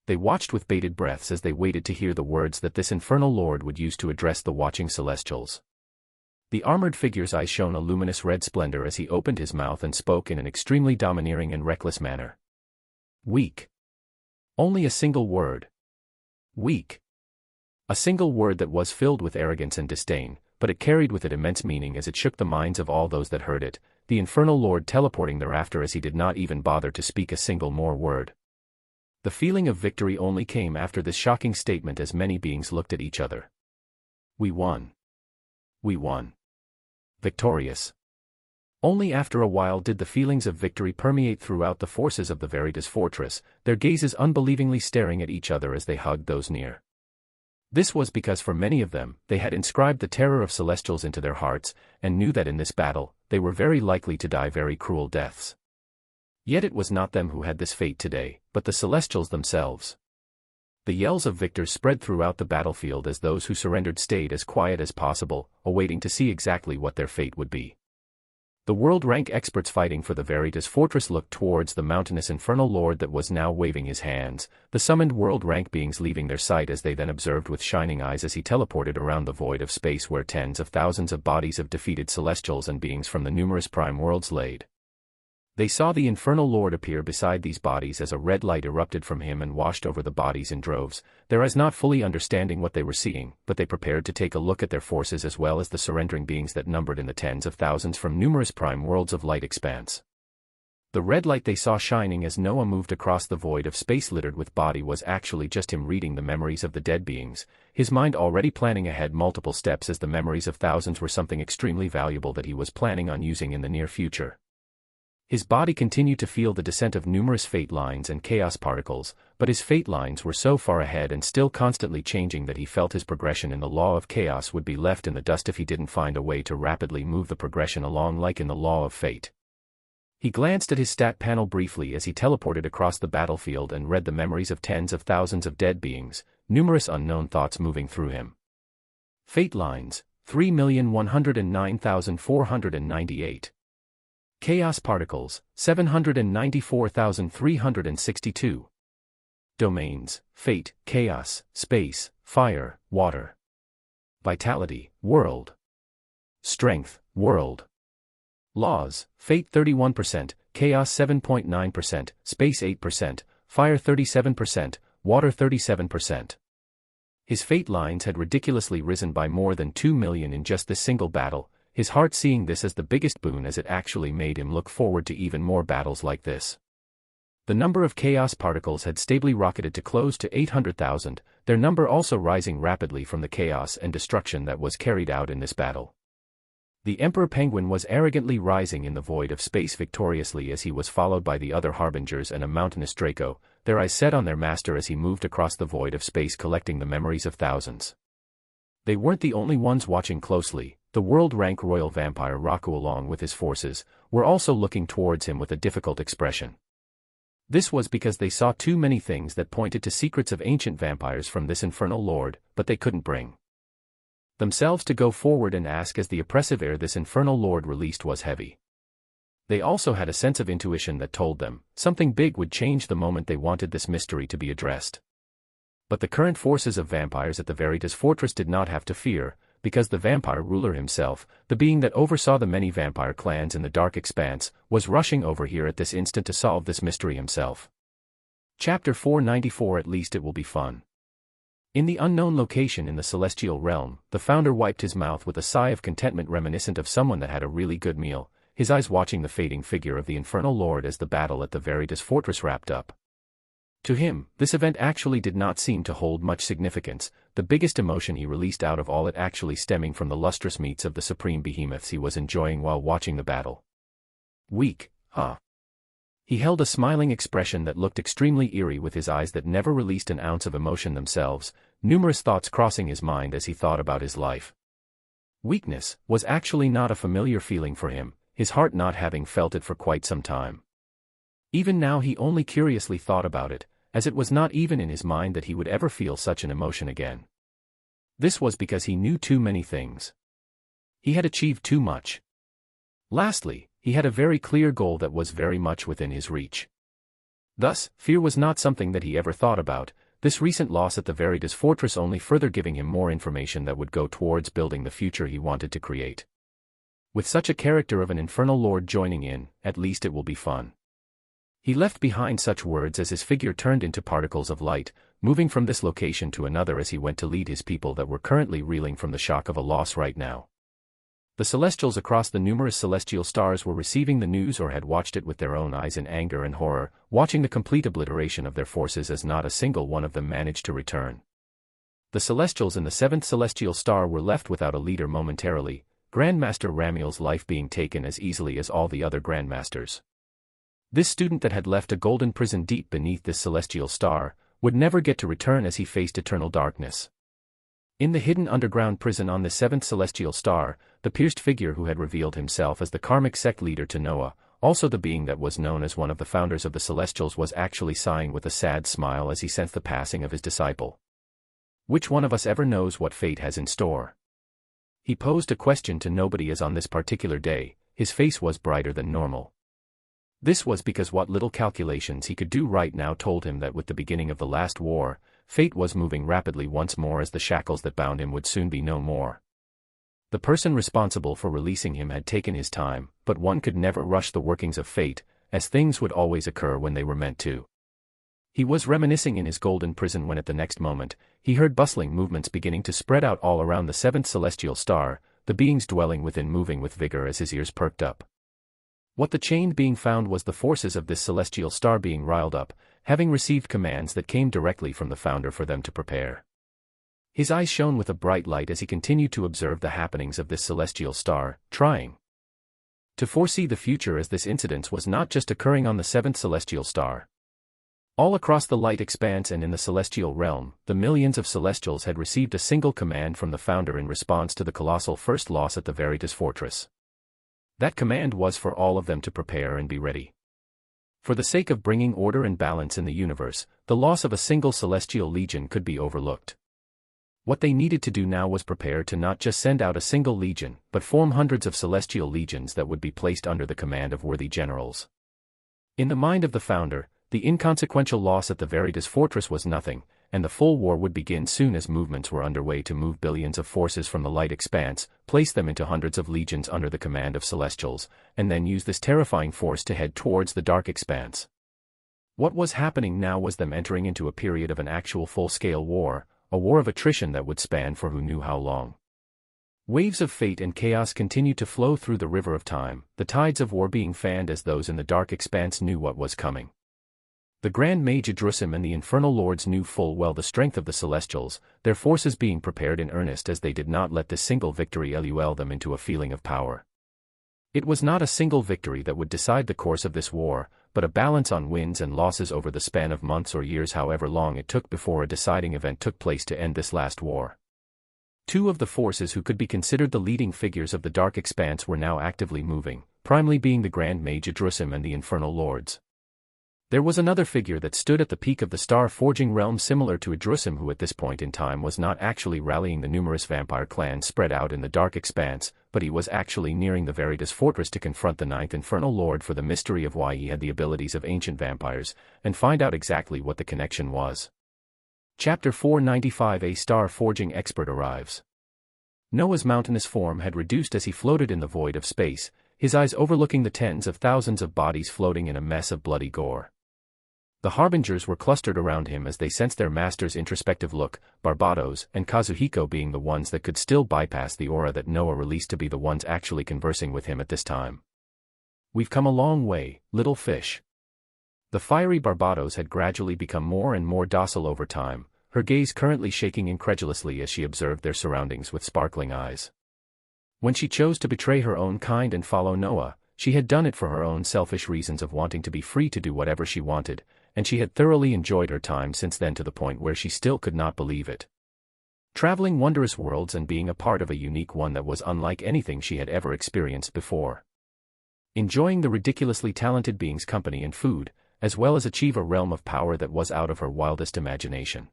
They watched with bated breaths as they waited to hear the words that this Infernal Lord would use to address the watching Celestials. The armored figure's eyes shone a luminous red splendor as he opened his mouth and spoke in an extremely domineering and reckless manner. Weak. Only a single word. Weak. A single word that was filled with arrogance and disdain, but it carried with it immense meaning as it shook the minds of all those that heard it, the Infernal Lord teleporting thereafter as he did not even bother to speak a single more word. The feeling of victory only came after this shocking statement as many beings looked at each other. We won. We won. Victorious. Only after a while did the feelings of victory permeate throughout the forces of the Veritas fortress, their gazes unbelievingly staring at each other as they hugged those near. This was because for many of them, they had inscribed the terror of Celestials into their hearts, and knew that in this battle, they were very likely to die very cruel deaths. Yet it was not them who had this fate today, but the Celestials themselves. The yells of victors spread throughout the battlefield as those who surrendered stayed as quiet as possible, awaiting to see exactly what their fate would be. The world-rank experts fighting for the Veritas fortress looked towards the mountainous Infernal Lord that was now waving his hands, the summoned world-rank beings leaving their sight as they then observed with shining eyes as he teleported around the void of space where tens of thousands of bodies of defeated Celestials and beings from the numerous prime worlds laid. They saw the Infernal Lord appear beside these bodies as a red light erupted from him and washed over the bodies in droves, their eyes not fully understanding what they were seeing, but they prepared to take a look at their forces as well as the surrendering beings that numbered in the tens of thousands from numerous prime worlds of light expanse. The red light they saw shining as Noah moved across the void of space littered with body was actually just him reading the memories of the dead beings, his mind already planning ahead multiple steps as the memories of thousands were something extremely valuable that he was planning on using in the near future. His body continued to feel the descent of numerous fate lines and chaos particles, but his fate lines were so far ahead and still constantly changing that he felt his progression in the law of chaos would be left in the dust if he didn't find a way to rapidly move the progression along like in the law of fate. He glanced at his stat panel briefly as he teleported across the battlefield and read the memories of tens of thousands of dead beings, numerous unknown thoughts moving through him. Fate lines, 3,109,498. Chaos particles, 794,362. Domains, fate, chaos, space, fire, water. Vitality, world. Strength, world. Laws, fate 31%, chaos 7.9%, space 8%, fire 37%, water 37%. His fate lines had ridiculously risen by more than 2 million in just this single battle, his heart seeing this as the biggest boon as it actually made him look forward to even more battles like this. The number of chaos particles had stably rocketed to close to 800,000, their number also rising rapidly from the chaos and destruction that was carried out in this battle. The Emperor Penguin was arrogantly rising in the void of space victoriously as he was followed by the other harbingers and a mountainous Draco, their eyes set on their master as he moved across the void of space collecting the memories of thousands. They weren't the only ones watching closely. The world-rank royal vampire Raku along with his forces were also looking towards him with a difficult expression. This was because they saw too many things that pointed to secrets of ancient vampires from this infernal lord, but they couldn't bring themselves to go forward and ask, as the oppressive air this infernal lord released was heavy. They also had a sense of intuition that told them something big would change the moment they wanted this mystery to be addressed. But the current forces of vampires at the Veritas fortress did not have to fear, because the vampire ruler himself, the being that oversaw the many vampire clans in the dark expanse, was rushing over here at this instant to solve this mystery himself. Chapter 494. At least it will be fun. In the unknown location in the celestial realm, the founder wiped his mouth with a sigh of contentment reminiscent of someone that had a really good meal, his eyes watching the fading figure of the infernal lord as the battle at the Veritas fortress wrapped up. To him, this event actually did not seem to hold much significance, the biggest emotion he released out of all it actually stemming from the lustrous meats of the supreme behemoths he was enjoying while watching the battle. Weak, huh? He held a smiling expression that looked extremely eerie with his eyes that never released an ounce of emotion themselves, numerous thoughts crossing his mind as he thought about his life. Weakness was actually not a familiar feeling for him, his heart not having felt it for quite some time. Even now he only curiously thought about it, as it was not even in his mind that he would ever feel such an emotion again. This was because he knew too many things. He had achieved too much. Lastly, he had a very clear goal that was very much within his reach. Thus, fear was not something that he ever thought about, this recent loss at the Veritas fortress only further giving him more information that would go towards building the future he wanted to create. With such a character of an infernal lord joining in, at least it will be fun. He left behind such words as his figure turned into particles of light, moving from this location to another as he went to lead his people that were currently reeling from the shock of a loss right now. The Celestials across the numerous celestial stars were receiving the news or had watched it with their own eyes in anger and horror, watching the complete obliteration of their forces as not a single one of them managed to return. The Celestials in the seventh celestial star were left without a leader momentarily, Grandmaster Ramiel's life being taken as easily as all the other Grandmasters. This student that had left a golden prison deep beneath this celestial star, would never get to return as he faced eternal darkness. In the hidden underground prison on the seventh celestial star, the pierced figure who had revealed himself as the karmic sect leader to Noah, also the being that was known as one of the founders of the Celestials, was actually sighing with a sad smile as he sensed the passing of his disciple. Which one of us ever knows what fate has in store? He posed a question to nobody as on this particular day, his face was brighter than normal. This was because what little calculations he could do right now told him that with the beginning of the last war, fate was moving rapidly once more as the shackles that bound him would soon be no more. The person responsible for releasing him had taken his time, but one could never rush the workings of fate, as things would always occur when they were meant to. He was reminiscing in his golden prison when at the next moment, he heard bustling movements beginning to spread out all around the seventh celestial star, the beings dwelling within moving with vigor as his ears perked up. What the chained being found was the forces of this celestial star being riled up, having received commands that came directly from the founder for them to prepare. His eyes shone with a bright light as he continued to observe the happenings of this celestial star, trying to foresee the future as this incident was not just occurring on the seventh celestial star. All across the light expanse and in the celestial realm, the millions of Celestials had received a single command from the founder in response to the colossal first loss at the Veritas fortress. That command was for all of them to prepare and be ready. For the sake of bringing order and balance in the universe, the loss of a single celestial legion could be overlooked. What they needed to do now was prepare to not just send out a single legion, but form hundreds of celestial legions that would be placed under the command of worthy generals. In the mind of the founder, the inconsequential loss at the Veritas fortress was nothing, and the full war would begin soon as movements were underway to move billions of forces from the light expanse, place them into hundreds of legions under the command of Celestials, and then use this terrifying force to head towards the dark expanse. What was happening now was them entering into a period of an actual full-scale war, a war of attrition that would span for who knew how long. Waves of fate and chaos continued to flow through the river of time, the tides of war being fanned as those in the dark expanse knew what was coming. The Grand Mage Idrusim and the Infernal Lords knew full well the strength of the Celestials, their forces being prepared in earnest as they did not let this single victory lull them into a feeling of power. It was not a single victory that would decide the course of this war, but a balance on wins and losses over the span of months or years, however long it took before a deciding event took place to end this last war. Two of the forces who could be considered the leading figures of the Dark Expanse were now actively moving, primarily being the Grand Mage Idrusim and the Infernal Lords. There was another figure that stood at the peak of the star-forging realm, similar to Idrusim, who at this point in time was not actually rallying the numerous vampire clans spread out in the dark expanse, but he was actually nearing the Veritas fortress to confront the ninth infernal lord for the mystery of why he had the abilities of ancient vampires, and find out exactly what the connection was. Chapter 495. A star-forging expert arrives. Noah's mountainous form had reduced as he floated in the void of space, his eyes overlooking the tens of thousands of bodies floating in a mess of bloody gore. The harbingers were clustered around him as they sensed their master's introspective look, Barbados and Kazuhiko being the ones that could still bypass the aura that Noah released to be the ones actually conversing with him at this time. "We've come a long way, little fish." The fiery Barbados had gradually become more and more docile over time, her gaze currently shaking incredulously as she observed their surroundings with sparkling eyes. When she chose to betray her own kind and follow Noah, she had done it for her own selfish reasons of wanting to be free to do whatever she wanted, and she had thoroughly enjoyed her time since then to the point where she still could not believe it. Traveling wondrous worlds and being a part of a unique one that was unlike anything she had ever experienced before. Enjoying the ridiculously talented beings' company and food, as well as achieve a realm of power that was out of her wildest imagination.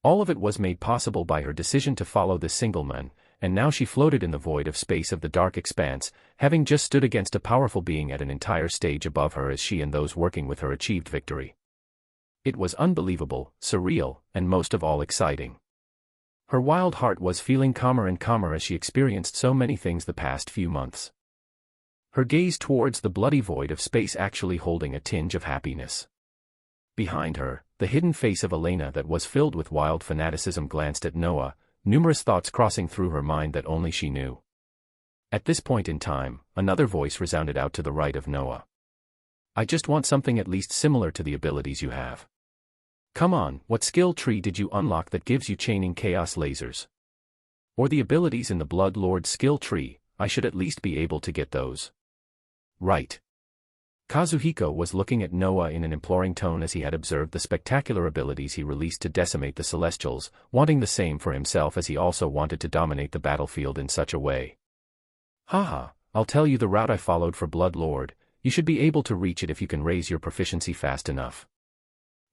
All of it was made possible by her decision to follow this single man, and now she floated in the void of space of the dark expanse, having just stood against a powerful being at an entire stage above her as she and those working with her achieved victory. It was unbelievable, surreal, and most of all exciting. Her wild heart was feeling calmer and calmer as she experienced so many things the past few months. Her gaze towards the bloody void of space actually holding a tinge of happiness. Behind her, the hidden face of Elena that was filled with wild fanaticism glanced at Noah, numerous thoughts crossing through her mind that only she knew. At this point in time, another voice resounded out to the right of Noah. "I just want something at least similar to the abilities you have. Come on, what skill tree did you unlock that gives you chaining chaos lasers? Or the abilities in the Blood Lord skill tree, I should at least be able to get those." "Right." Kazuhiko was looking at Noah in an imploring tone as he had observed the spectacular abilities he released to decimate the Celestials, wanting the same for himself as he also wanted to dominate the battlefield in such a way. "Haha, I'll tell you the route I followed for Blood Lord, you should be able to reach it if you can raise your proficiency fast enough."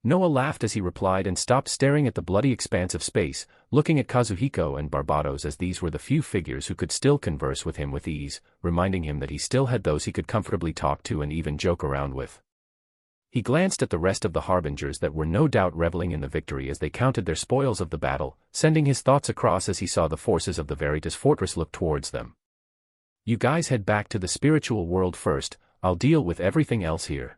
Noah laughed as he replied and stopped staring at the bloody expanse of space, looking at Kazuhiko and Barbados as these were the few figures who could still converse with him with ease, reminding him that he still had those he could comfortably talk to and even joke around with. He glanced at the rest of the harbingers that were no doubt reveling in the victory as they counted their spoils of the battle, sending his thoughts across as he saw the forces of the Veritas fortress look towards them. "You guys head back to the spiritual world first, I'll deal with everything else here."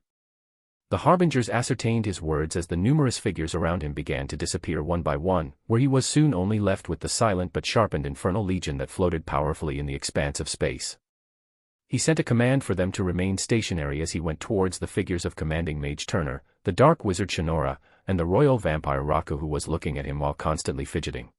The harbingers ascertained his words as the numerous figures around him began to disappear one by one, where he was soon only left with the silent but sharpened infernal legion that floated powerfully in the expanse of space. He sent a command for them to remain stationary as he went towards the figures of commanding Mage Turner, the dark wizard Shinora, and the royal vampire Raku, who was looking at him while constantly fidgeting.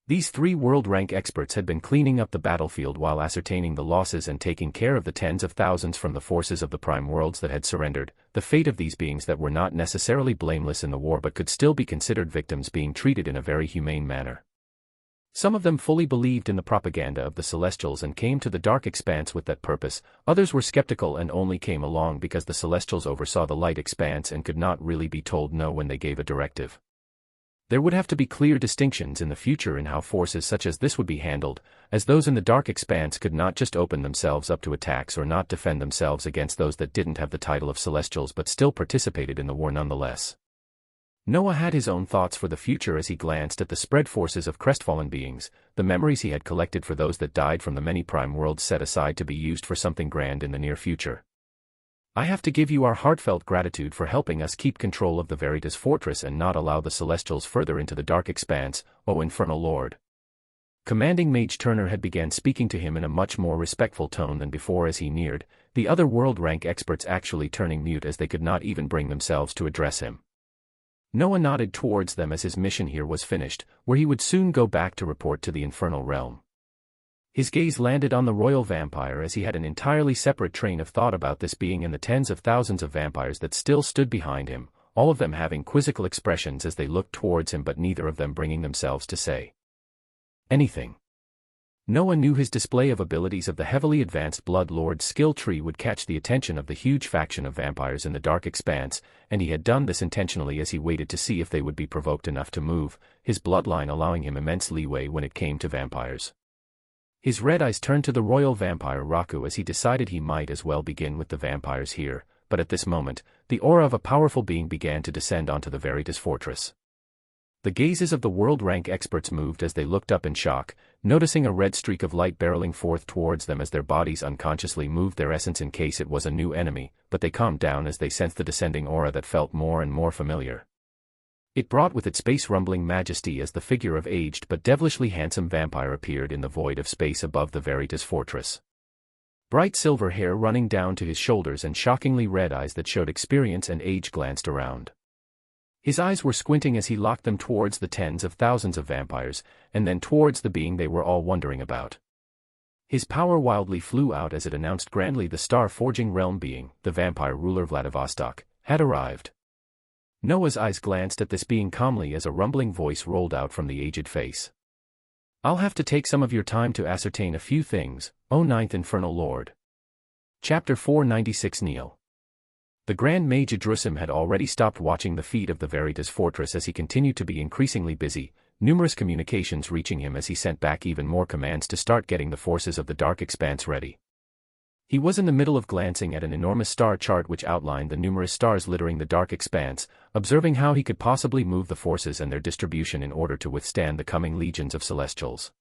These three world-rank experts had been cleaning up the battlefield while ascertaining the losses and taking care of the tens of thousands from the forces of the prime worlds that had surrendered, the fate of these beings that were not necessarily blameless in the war but could still be considered victims being treated in a very humane manner. Some of them fully believed in the propaganda of the Celestials and came to the dark expanse with that purpose, others were skeptical and only came along because the Celestials oversaw the light expanse and could not really be told no when they gave a directive. There would have to be clear distinctions in the future in how forces such as this would be handled, as those in the dark expanse could not just open themselves up to attacks or not defend themselves against those that didn't have the title of Celestials but still participated in the war nonetheless. Noah had his own thoughts for the future as he glanced at the spread forces of crestfallen beings, the memories he had collected for those that died from the many prime worlds set aside to be used for something grand in the near future. "I have to give you our heartfelt gratitude for helping us keep control of the Veritas fortress and not allow the Celestials further into the dark expanse, O Infernal Lord." Commanding Mage Turner had began speaking to him in a much more respectful tone than before as he neared, the other world-rank experts actually turning mute as they could not even bring themselves to address him. Noah nodded towards them as his mission here was finished, where he would soon go back to report to the Infernal Realm. His gaze landed on the royal vampire as he had an entirely separate train of thought about this being and the tens of thousands of vampires that still stood behind him, all of them having quizzical expressions as they looked towards him but neither of them bringing themselves to say anything. Noah knew his display of abilities of the heavily advanced Blood Lord's skill tree would catch the attention of the huge faction of vampires in the dark expanse, and he had done this intentionally as he waited to see if they would be provoked enough to move, his bloodline allowing him immense leeway when it came to vampires. His red eyes turned to the royal vampire Raku as he decided he might as well begin with the vampires here, but at this moment, the aura of a powerful being began to descend onto the Veritas fortress. The gazes of the world rank experts moved as they looked up in shock, noticing a red streak of light barreling forth towards them as their bodies unconsciously moved their essence in case it was a new enemy, but they calmed down as they sensed the descending aura that felt more and more familiar. It brought with it space-rumbling majesty as the figure of aged but devilishly handsome vampire appeared in the void of space above the Veritas fortress. Bright silver hair running down to his shoulders and shockingly red eyes that showed experience and age glanced around. His eyes were squinting as he locked them towards the tens of thousands of vampires, and then towards the being they were all wondering about. His power wildly flew out as it announced grandly the star-forging realm being, the vampire ruler Vladivostok, had arrived. Noah's eyes glanced at this being calmly as a rumbling voice rolled out from the aged face. "I'll have to take some of your time to ascertain a few things, O Ninth Infernal Lord." Chapter 496 Neil. The Grand Mage Idrusim had already stopped watching the feat of the Veritas fortress as he continued to be increasingly busy, numerous communications reaching him as he sent back even more commands to start getting the forces of the Dark Expanse ready. He was in the middle of glancing at an enormous star chart which outlined the numerous stars littering the Dark Expanse, observing how he could possibly move the forces and their distribution in order to withstand the coming legions of Celestials.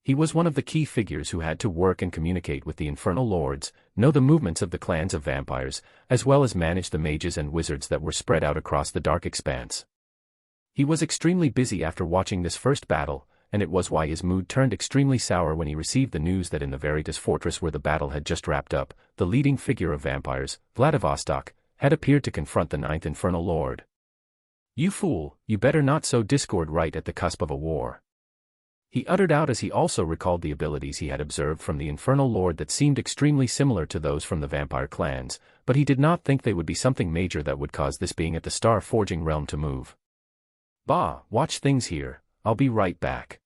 He was one of the key figures who had to work and communicate with the Infernal Lords, know the movements of the clans of vampires, as well as manage the mages and wizards that were spread out across the Dark Expanse. He was extremely busy after watching this first battle, and it was why his mood turned extremely sour when he received the news that in the Veritas fortress where the battle had just wrapped up, the leading figure of vampires, Vladivostok, had appeared to confront the Ninth Infernal Lord. "You fool, you better not sow discord right at the cusp of a war," he uttered out as he also recalled the abilities he had observed from the Infernal Lord that seemed extremely similar to those from the vampire clans, but he did not think they would be something major that would cause this being at the star-forging realm to move. "Bah, watch things here, I'll be right back."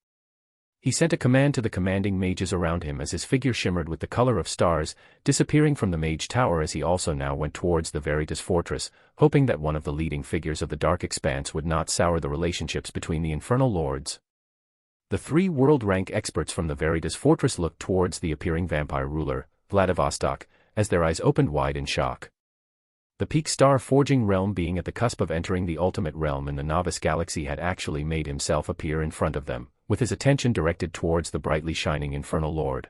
He sent a command to the commanding mages around him as his figure shimmered with the color of stars, disappearing from the mage tower as he also now went towards the Veritas fortress, hoping that one of the leading figures of the Dark Expanse would not sour the relationships between the Infernal Lords. The three world-rank experts from the Veritas fortress looked towards the appearing vampire ruler, Vladivostok, as their eyes opened wide in shock. The peak star-forging realm being at the cusp of entering the ultimate realm in the novice galaxy had actually made himself appear in front of them, with his attention directed towards the brightly shining Infernal Lord.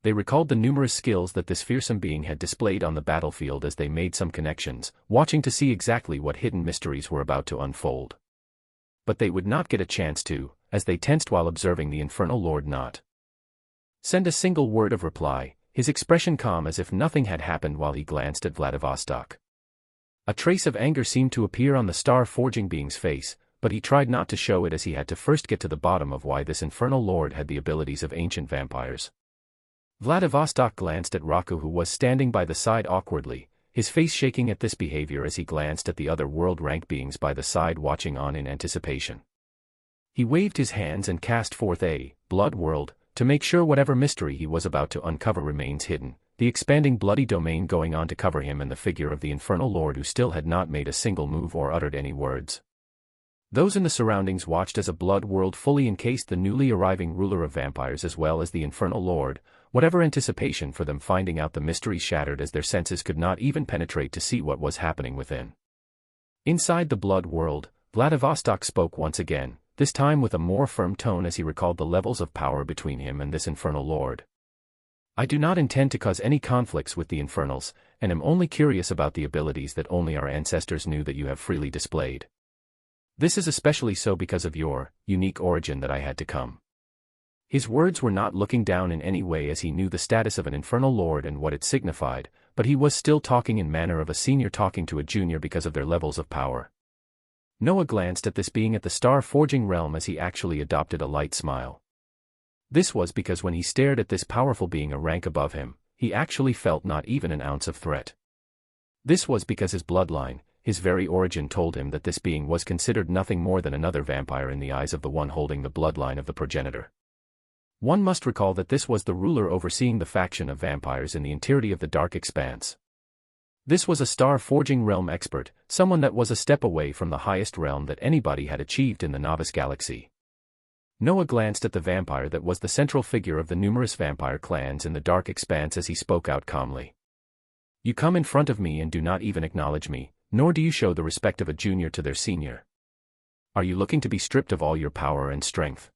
They recalled the numerous skills that this fearsome being had displayed on the battlefield as they made some connections, watching to see exactly what hidden mysteries were about to unfold. But they would not get a chance to, as they tensed while observing the Infernal Lord not send a single word of reply, his expression calm as if nothing had happened while he glanced at Vladivostok. A trace of anger seemed to appear on the star-forging being's face, but he tried not to show it as he had to first get to the bottom of why this Infernal Lord had the abilities of ancient vampires. Vladivostok glanced at Raku who was standing by the side awkwardly, his face shaking at this behavior as he glanced at the other world-rank beings by the side watching on in anticipation. He waved his hands and cast forth a blood world, to make sure whatever mystery he was about to uncover remains hidden, the expanding bloody domain going on to cover him and the figure of the Infernal Lord who still had not made a single move or uttered any words. Those in the surroundings watched as a blood world fully encased the newly arriving ruler of vampires as well as the Infernal Lord, whatever anticipation for them finding out the mystery shattered as their senses could not even penetrate to see what was happening within. Inside the blood world, Vladivostok spoke once again, this time with a more firm tone as he recalled the levels of power between him and this Infernal Lord. "I do not intend to cause any conflicts with the Infernals, and am only curious about the abilities that only our ancestors knew that you have freely displayed. This is especially so because of your unique origin that I had to come." His words were not looking down in any way as he knew the status of an Infernal Lord and what it signified, but he was still talking in manner of a senior talking to a junior because of their levels of power. Noah glanced at this being at the star-forging realm as he actually adopted a light smile. This was because when he stared at this powerful being a rank above him, he actually felt not even an ounce of threat. This was because his bloodline, his very origin told him that this being was considered nothing more than another vampire in the eyes of the one holding the bloodline of the progenitor. One must recall that this was the ruler overseeing the faction of vampires in the interior of the Dark Expanse. This was a star-forging realm expert, someone that was a step away from the highest realm that anybody had achieved in the Novice Galaxy. Noah glanced at the vampire that was the central figure of the numerous vampire clans in the Dark Expanse as he spoke out calmly. You come in front of me and do not even acknowledge me, nor do you show the respect of a junior to their senior. Are you looking to be stripped of all your power and strength?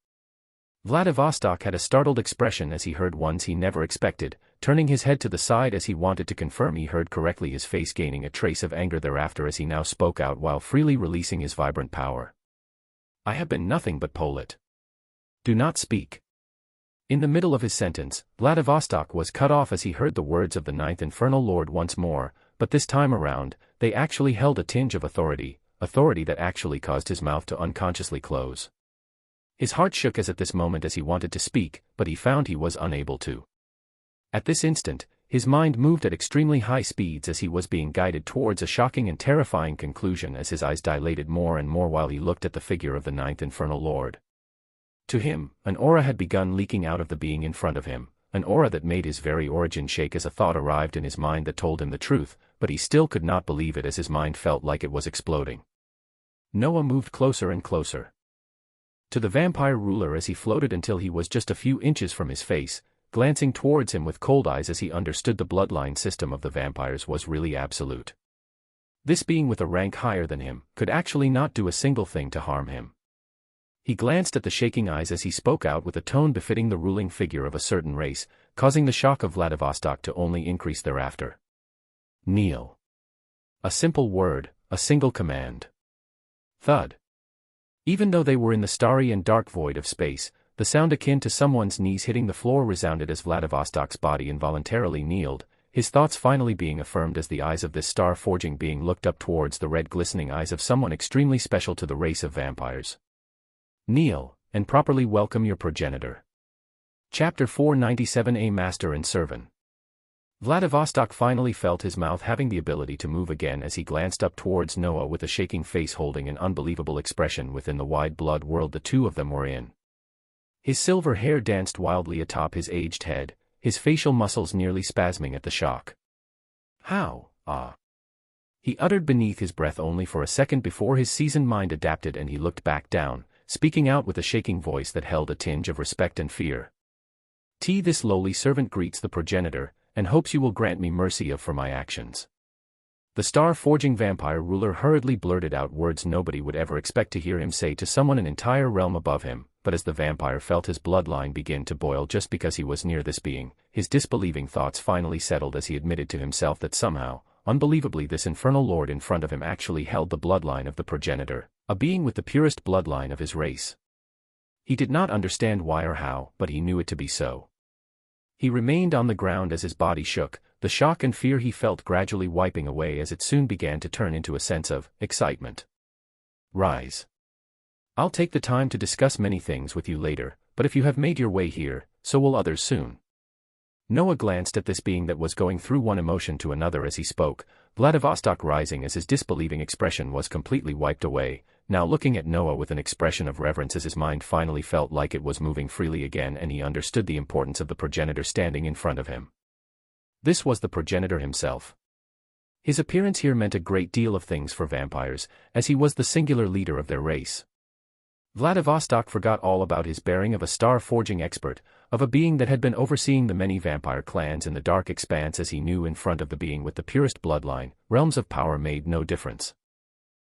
Vladivostok had a startled expression as he heard ones he never expected, turning his head to the side as he wanted to confirm he heard correctly, his face gaining a trace of anger thereafter as he now spoke out while freely releasing his vibrant power. I have been nothing but Polit. Do not speak. In the middle of his sentence, Vladivostok was cut off as he heard the words of the Ninth Infernal Lord once more, but this time around, they actually held a tinge of authority that actually caused his mouth to unconsciously close. His heart shook as at this moment as he wanted to speak, but he found he was unable to. At this instant, his mind moved at extremely high speeds as he was being guided towards a shocking and terrifying conclusion as his eyes dilated more and more while he looked at the figure of the Ninth Infernal Lord. To him, an aura had begun leaking out of the being in front of him, an aura that made his very origin shake as a thought arrived in his mind that told him the truth, but he still could not believe it as his mind felt like it was exploding. Noah moved closer and closer to the vampire ruler as he floated until he was just a few inches from his face, glancing towards him with cold eyes as he understood the bloodline system of the vampires was really absolute. This being with a rank higher than him could actually not do a single thing to harm him. He glanced at the shaking eyes as he spoke out with a tone befitting the ruling figure of a certain race, causing the shock of Vladivostok to only increase thereafter. Kneel. A simple word, a single command. Thud. Even though they were in the starry and dark void of space, the sound akin to someone's knees hitting the floor resounded as Vladivostok's body involuntarily kneeled, his thoughts finally being affirmed as the eyes of this star-forging being looked up towards the red glistening eyes of someone extremely special to the race of vampires. Kneel, and properly welcome your progenitor. Chapter 497. Master and Servant. Vladivostok finally felt his mouth having the ability to move again as he glanced up towards Noah with a shaking face holding an unbelievable expression within the wide blood world the two of them were in. His silver hair danced wildly atop his aged head, his facial muscles nearly spasming at the shock. How, he uttered beneath his breath only for a second before his seasoned mind adapted and he looked back down, speaking out with a shaking voice that held a tinge of respect and fear. This lowly servant greets the progenitor, and hopes you will grant me mercy for my actions. The star-forging vampire ruler hurriedly blurted out words nobody would ever expect to hear him say to someone an entire realm above him, but as the vampire felt his bloodline begin to boil just because he was near this being, his disbelieving thoughts finally settled as he admitted to himself that somehow, unbelievably this infernal lord in front of him actually held the bloodline of the progenitor, a being with the purest bloodline of his race. He did not understand why or how, but he knew it to be so. He remained on the ground as his body shook, the shock and fear he felt gradually wiping away as it soon began to turn into a sense of excitement. Rise. I'll take the time to discuss many things with you later, but if you have made your way here, so will others soon. Noah glanced at this being that was going through one emotion to another as he spoke, Vladivostok rising as his disbelieving expression was completely wiped away, now looking at Noah with an expression of reverence as his mind finally felt like it was moving freely again and he understood the importance of the progenitor standing in front of him. This was the progenitor himself. His appearance here meant a great deal of things for vampires, as he was the singular leader of their race. Vladivostok forgot all about his bearing of a star-forging expert, of a being that had been overseeing the many vampire clans in the Dark Expanse as he knew in front of the being with the purest bloodline, realms of power made no difference.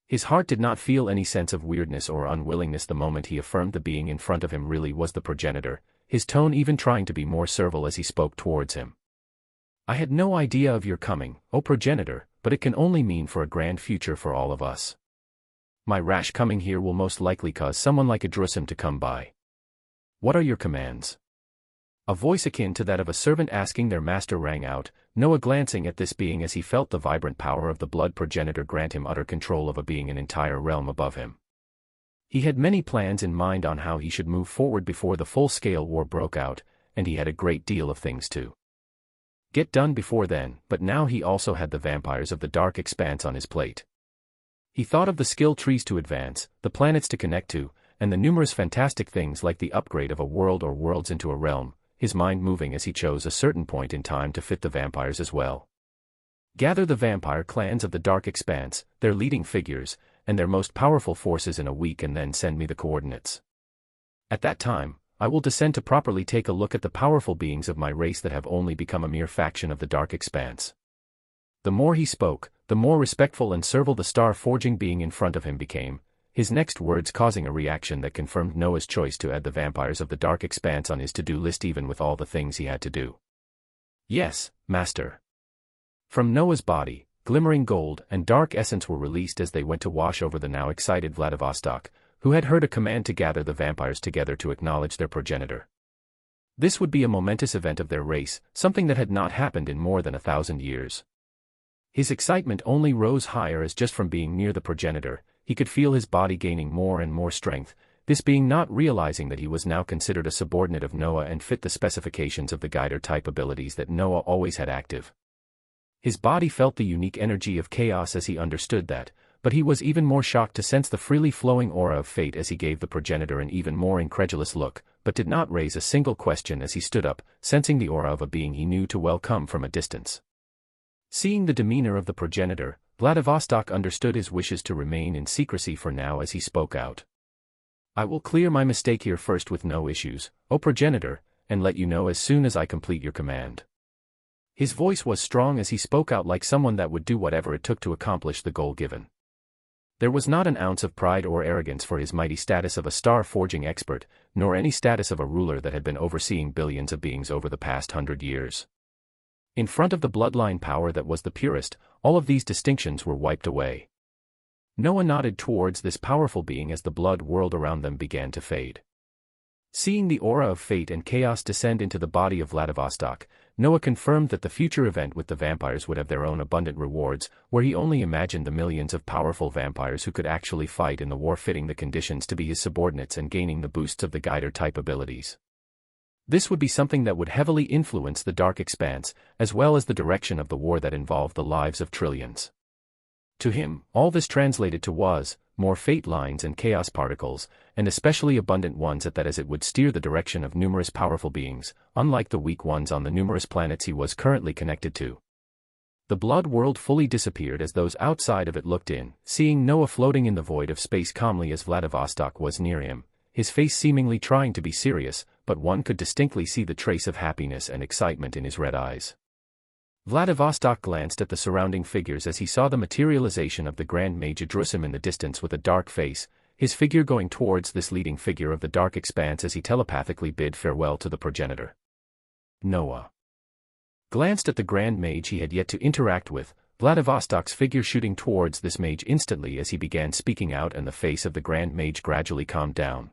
His heart did not feel any sense of weirdness or unwillingness the moment he affirmed the being in front of him really was the progenitor, his tone even trying to be more servile as he spoke towards him. I had no idea of your coming, O progenitor, but it can only mean for a grand future for all of us. My rash coming here will most likely cause someone like Idrusim to come by. What are your commands? A voice akin to that of a servant asking their master rang out, Noah glancing at this being as he felt the vibrant power of the blood progenitor grant him utter control of a being an entire realm above him. He had many plans in mind on how he should move forward before the full-scale war broke out, and he had a great deal of things to get done before then, but now he also had the vampires of the Dark Expanse on his plate. He thought of the skill trees to advance, the planets to connect to, and the numerous fantastic things like the upgrade of a world or worlds into a realm, his mind moving as he chose a certain point in time to fit the vampires as well. Gather the vampire clans of the Dark Expanse, their leading figures, and their most powerful forces in a week, and then send me the coordinates. At that time, I will descend to properly take a look at the powerful beings of my race that have only become a mere faction of the Dark Expanse. The more he spoke, the more respectful and servile the star-forging being in front of him became, his next words causing a reaction that confirmed Noah's choice to add the vampires of the Dark Expanse on his to-do list even with all the things he had to do. Yes, Master. From Noah's body, glimmering gold and dark essence were released as they went to wash over the now excited Vladivostok, who had heard a command to gather the vampires together to acknowledge their progenitor. This would be a momentous event of their race, something that had not happened in more than 1,000 years. His excitement only rose higher as just from being near the progenitor, he could feel his body gaining more and more strength, this being not realizing that he was now considered a subordinate of Noah and fit the specifications of the guider-type abilities that Noah always had active. His body felt the unique energy of chaos as he understood that, but he was even more shocked to sense the freely flowing aura of fate as he gave the progenitor an even more incredulous look, but did not raise a single question as he stood up, sensing the aura of a being he knew to well come from a distance. Seeing the demeanor of the progenitor, Vladivostok understood his wishes to remain in secrecy for now as he spoke out. I will clear my mistake here first with no issues, O progenitor, and let you know as soon as I complete your command. His voice was strong as he spoke out like someone that would do whatever it took to accomplish the goal given. There was not an ounce of pride or arrogance for his mighty status of a star-forging expert, nor any status of a ruler that had been overseeing billions of beings over the past 100 years. In front of the bloodline power that was the purest, all of these distinctions were wiped away. Noah nodded towards this powerful being as the blood world around them began to fade. Seeing the aura of fate and chaos descend into the body of Vladivostok, Noah confirmed that the future event with the vampires would have their own abundant rewards, where he only imagined the millions of powerful vampires who could actually fight in the war fitting the conditions to be his subordinates and gaining the boosts of the guider-type abilities. This would be something that would heavily influence the Dark Expanse, as well as the direction of the war that involved the lives of trillions. To him, all this translated to was, more fate lines and chaos particles, and especially abundant ones at that, as it would steer the direction of numerous powerful beings, unlike the weak ones on the numerous planets he was currently connected to. The blood world fully disappeared as those outside of it looked in, seeing Noah floating in the void of space calmly as Vladivostok was near him, his face seemingly trying to be serious, but one could distinctly see the trace of happiness and excitement in his red eyes. Vladivostok glanced at the surrounding figures as he saw the materialization of the Grand Mage Adrusim in the distance with a dark face, his figure going towards this leading figure of the Dark Expanse as he telepathically bid farewell to the progenitor. Noah glanced at the Grand Mage he had yet to interact with, Vladivostok's figure shooting towards this mage instantly as he began speaking out, and the face of the Grand Mage gradually calmed down.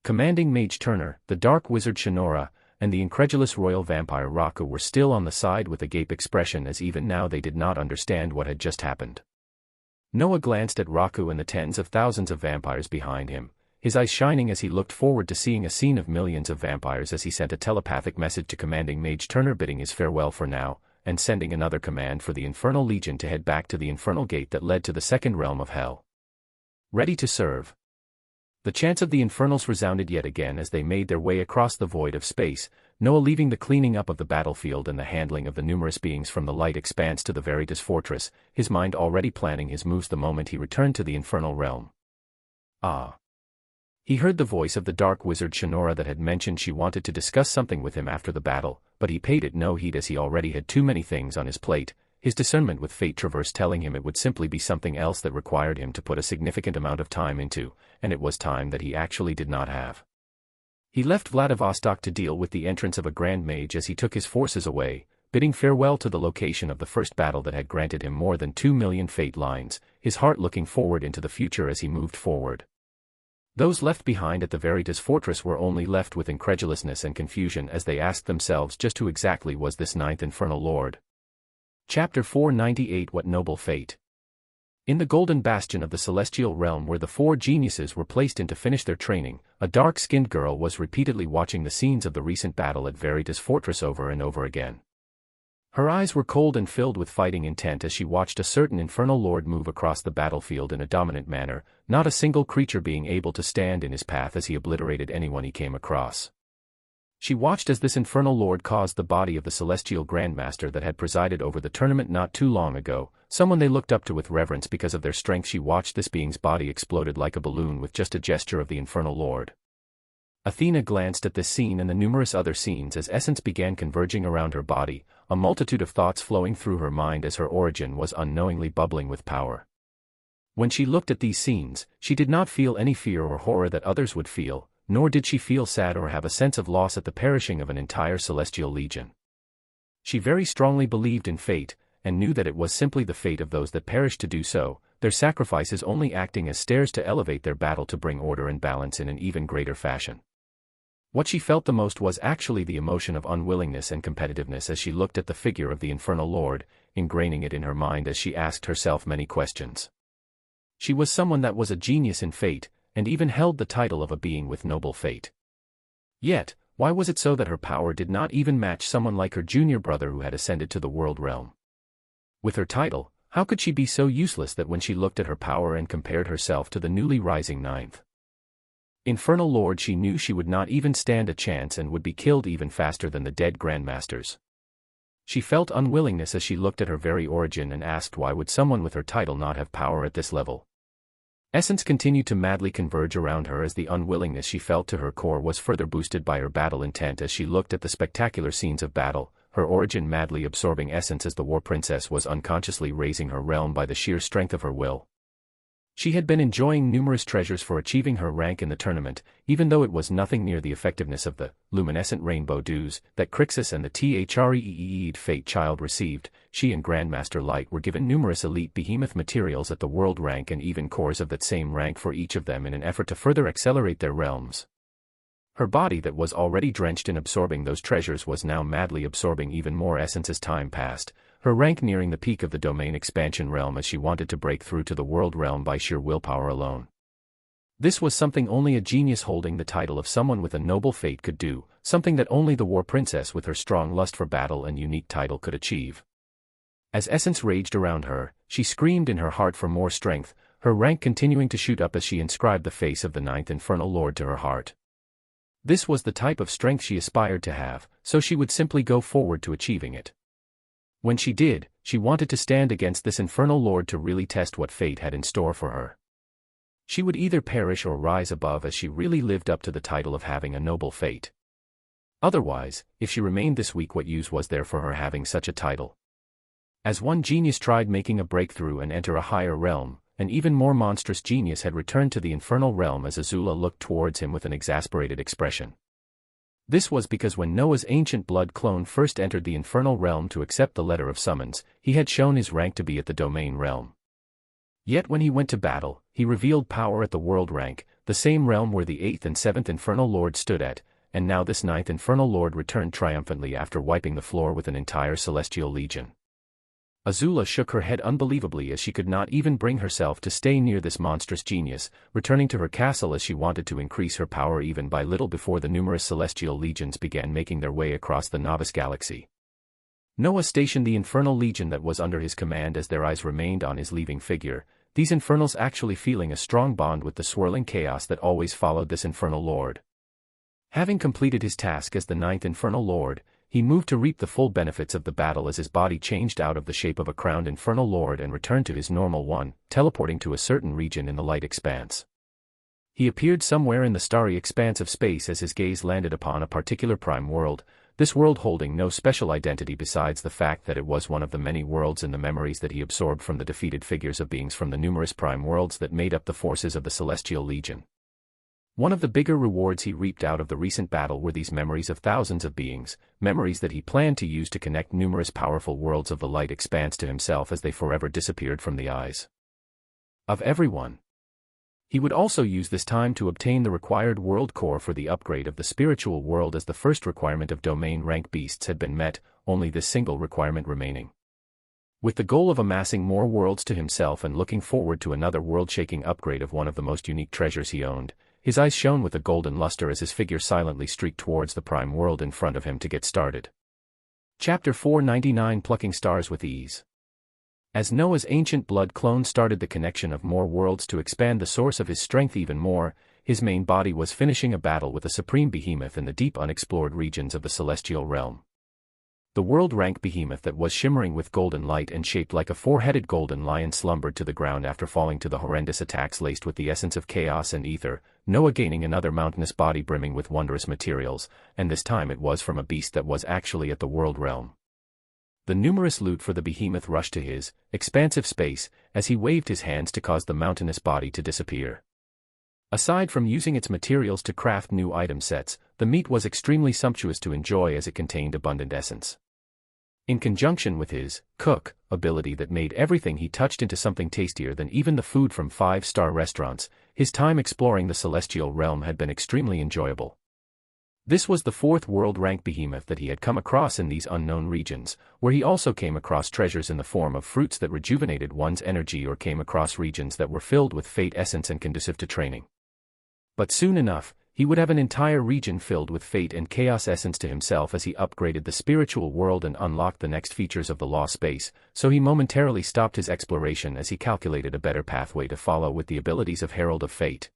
Commanding Mage Turner, the Dark Wizard Shinora, and the incredulous royal vampire Raku were still on the side with a gape expression as even now they did not understand what had just happened. Noah glanced at Raku and the tens of thousands of vampires behind him, his eyes shining as he looked forward to seeing a scene of millions of vampires as he sent a telepathic message to Commanding Mage Turner bidding his farewell for now, and sending another command for the Infernal Legion to head back to the infernal gate that led to the second realm of hell. Ready to serve. The chants of the Infernals resounded yet again as they made their way across the void of space, Noah leaving the cleaning up of the battlefield and the handling of the numerous beings from the light expanse to the Veritas fortress, his mind already planning his moves the moment he returned to the infernal realm. Ah. He heard the voice of the Dark Wizard Shinora that had mentioned she wanted to discuss something with him after the battle, but he paid it no heed as he already had too many things on his plate, his discernment with fate traverse telling him it would simply be something else that required him to put a significant amount of time into, and it was time that he actually did not have. He left Vladivostok to deal with the entrance of a Grand Mage as he took his forces away, bidding farewell to the location of the first battle that had granted him more than 2 million fate lines, his heart looking forward into the future as he moved forward. Those left behind at the Veritas fortress were only left with incredulousness and confusion as they asked themselves just who exactly was this ninth infernal lord. Chapter 498 What Noble Fate. In the golden bastion of the celestial realm where the 4 geniuses were placed in to finish their training, a dark-skinned girl was repeatedly watching the scenes of the recent battle at Veritas fortress over and over again. Her eyes were cold and filled with fighting intent as she watched a certain infernal lord move across the battlefield in a dominant manner, not a single creature being able to stand in his path as he obliterated anyone he came across. She watched as this infernal lord caused the body of the celestial grandmaster that had presided over the tournament not too long ago, someone they looked up to with reverence because of their strength. She watched this being's body exploded like a balloon with just a gesture of the infernal lord. Athena glanced at this scene and the numerous other scenes as essence began converging around her body, a multitude of thoughts flowing through her mind as her origin was unknowingly bubbling with power. When she looked at these scenes, she did not feel any fear or horror that others would feel, nor did she feel sad or have a sense of loss at the perishing of an entire celestial legion. She very strongly believed in fate, and knew that it was simply the fate of those that perished to do so, their sacrifices only acting as stairs to elevate their battle to bring order and balance in an even greater fashion. What she felt the most was actually the emotion of unwillingness and competitiveness as she looked at the figure of the infernal lord, ingraining it in her mind as she asked herself many questions. She was someone that was a genius in fate, and even held the title of a being with noble fate. Yet, why was it so that her power did not even match someone like her junior brother who had ascended to the world realm? With her title, how could she be so useless that when she looked at her power and compared herself to the newly rising ninth infernal lord, she knew she would not even stand a chance and would be killed even faster than the dead grandmasters? She felt unwillingness as she looked at her very origin and asked why would someone with her title not have power at this level? Essence continued to madly converge around her as the unwillingness she felt to her core was further boosted by her battle intent as she looked at the spectacular scenes of battle, her origin madly absorbing essence as the war princess was unconsciously raising her realm by the sheer strength of her will. She had been enjoying numerous treasures for achieving her rank in the tournament, even though it was nothing near the effectiveness of the luminescent rainbow dews that Crixus and the Threed Fate Child received. She and Grandmaster Light were given numerous elite behemoth materials at the world rank and even cores of that same rank for each of them in an effort to further accelerate their realms. Her body that was already drenched in absorbing those treasures was now madly absorbing even more essence as time passed, her rank nearing the peak of the domain expansion realm as she wanted to break through to the world realm by sheer willpower alone. This was something only a genius holding the title of someone with a noble fate could do, something that only the war princess with her strong lust for battle and unique title could achieve. As essence raged around her, she screamed in her heart for more strength, her rank continuing to shoot up as she inscribed the face of the ninth infernal lord to her heart. This was the type of strength she aspired to have, so she would simply go forward to achieving it. When she did, she wanted to stand against this infernal lord to really test what fate had in store for her. She would either perish or rise above as she really lived up to the title of having a noble fate. Otherwise, if she remained this weak, what use was there for her having such a title? As one genius tried making a breakthrough and enter a higher realm, an even more monstrous genius had returned to the infernal realm as Azula looked towards him with an exasperated expression. This was because when Noah's ancient blood clone first entered the infernal realm to accept the letter of summons, he had shown his rank to be at the domain realm. Yet when he went to battle, he revealed power at the world rank, the same realm where the 8th and 7th infernal lord stood at, and now this 9th infernal lord returned triumphantly after wiping the floor with an entire celestial legion. Azula shook her head unbelievably as she could not even bring herself to stay near this monstrous genius, returning to her castle as she wanted to increase her power even by little before the numerous celestial legions began making their way across the novice galaxy. Noah stationed the infernal legion that was under his command as their eyes remained on his leaving figure, these infernals actually feeling a strong bond with the swirling chaos that always followed this infernal lord. Having completed his task as the 9th infernal lord, he moved to reap the full benefits of the battle as his body changed out of the shape of a crowned infernal lord and returned to his normal one, teleporting to a certain region in the light expanse. He appeared somewhere in the starry expanse of space as his gaze landed upon a particular prime world, this world holding no special identity besides the fact that it was one of the many worlds in the memories that he absorbed from the defeated figures of beings from the numerous prime worlds that made up the forces of the Celestial Legion. One of the bigger rewards he reaped out of the recent battle were these memories of thousands of beings, memories that he planned to use to connect numerous powerful worlds of the light expanse to himself as they forever disappeared from the eyes of everyone. He would also use this time to obtain the required world core for the upgrade of the spiritual world as the first requirement of domain rank beasts had been met, only this single requirement remaining. With the goal of amassing more worlds to himself and looking forward to another world-shaking upgrade of one of the most unique treasures he owned, his eyes shone with a golden luster as his figure silently streaked towards the prime world in front of him to get started. Chapter 499 Plucking Stars with Ease. As Noah's ancient blood clone started the connection of more worlds to expand the source of his strength even more, his main body was finishing a battle with a supreme behemoth in the deep unexplored regions of the celestial realm. The world-rank behemoth that was shimmering with golden light and shaped like a four-headed golden lion slumbered to the ground after falling to the horrendous attacks laced with the essence of chaos and ether, Noah gaining another mountainous body brimming with wondrous materials, and this time it was from a beast that was actually at the world realm. The numerous loot for the behemoth rushed to his expansive space as he waved his hands to cause the mountainous body to disappear. Aside from using its materials to craft new item sets, the meat was extremely sumptuous to enjoy as it contained abundant essence. In conjunction with his cook ability that made everything he touched into something tastier than even the food from five-star restaurants, his time exploring the celestial realm had been extremely enjoyable. This was the fourth world-rank behemoth that he had come across in these unknown regions, where he also came across treasures in the form of fruits that rejuvenated one's energy or came across regions that were filled with fate essence and conducive to training. But soon enough, he would have an entire region filled with fate and chaos essence to himself as he upgraded the spiritual world and unlocked the next features of the law space, so he momentarily stopped his exploration as he calculated a better pathway to follow with the abilities of Herald of Fate.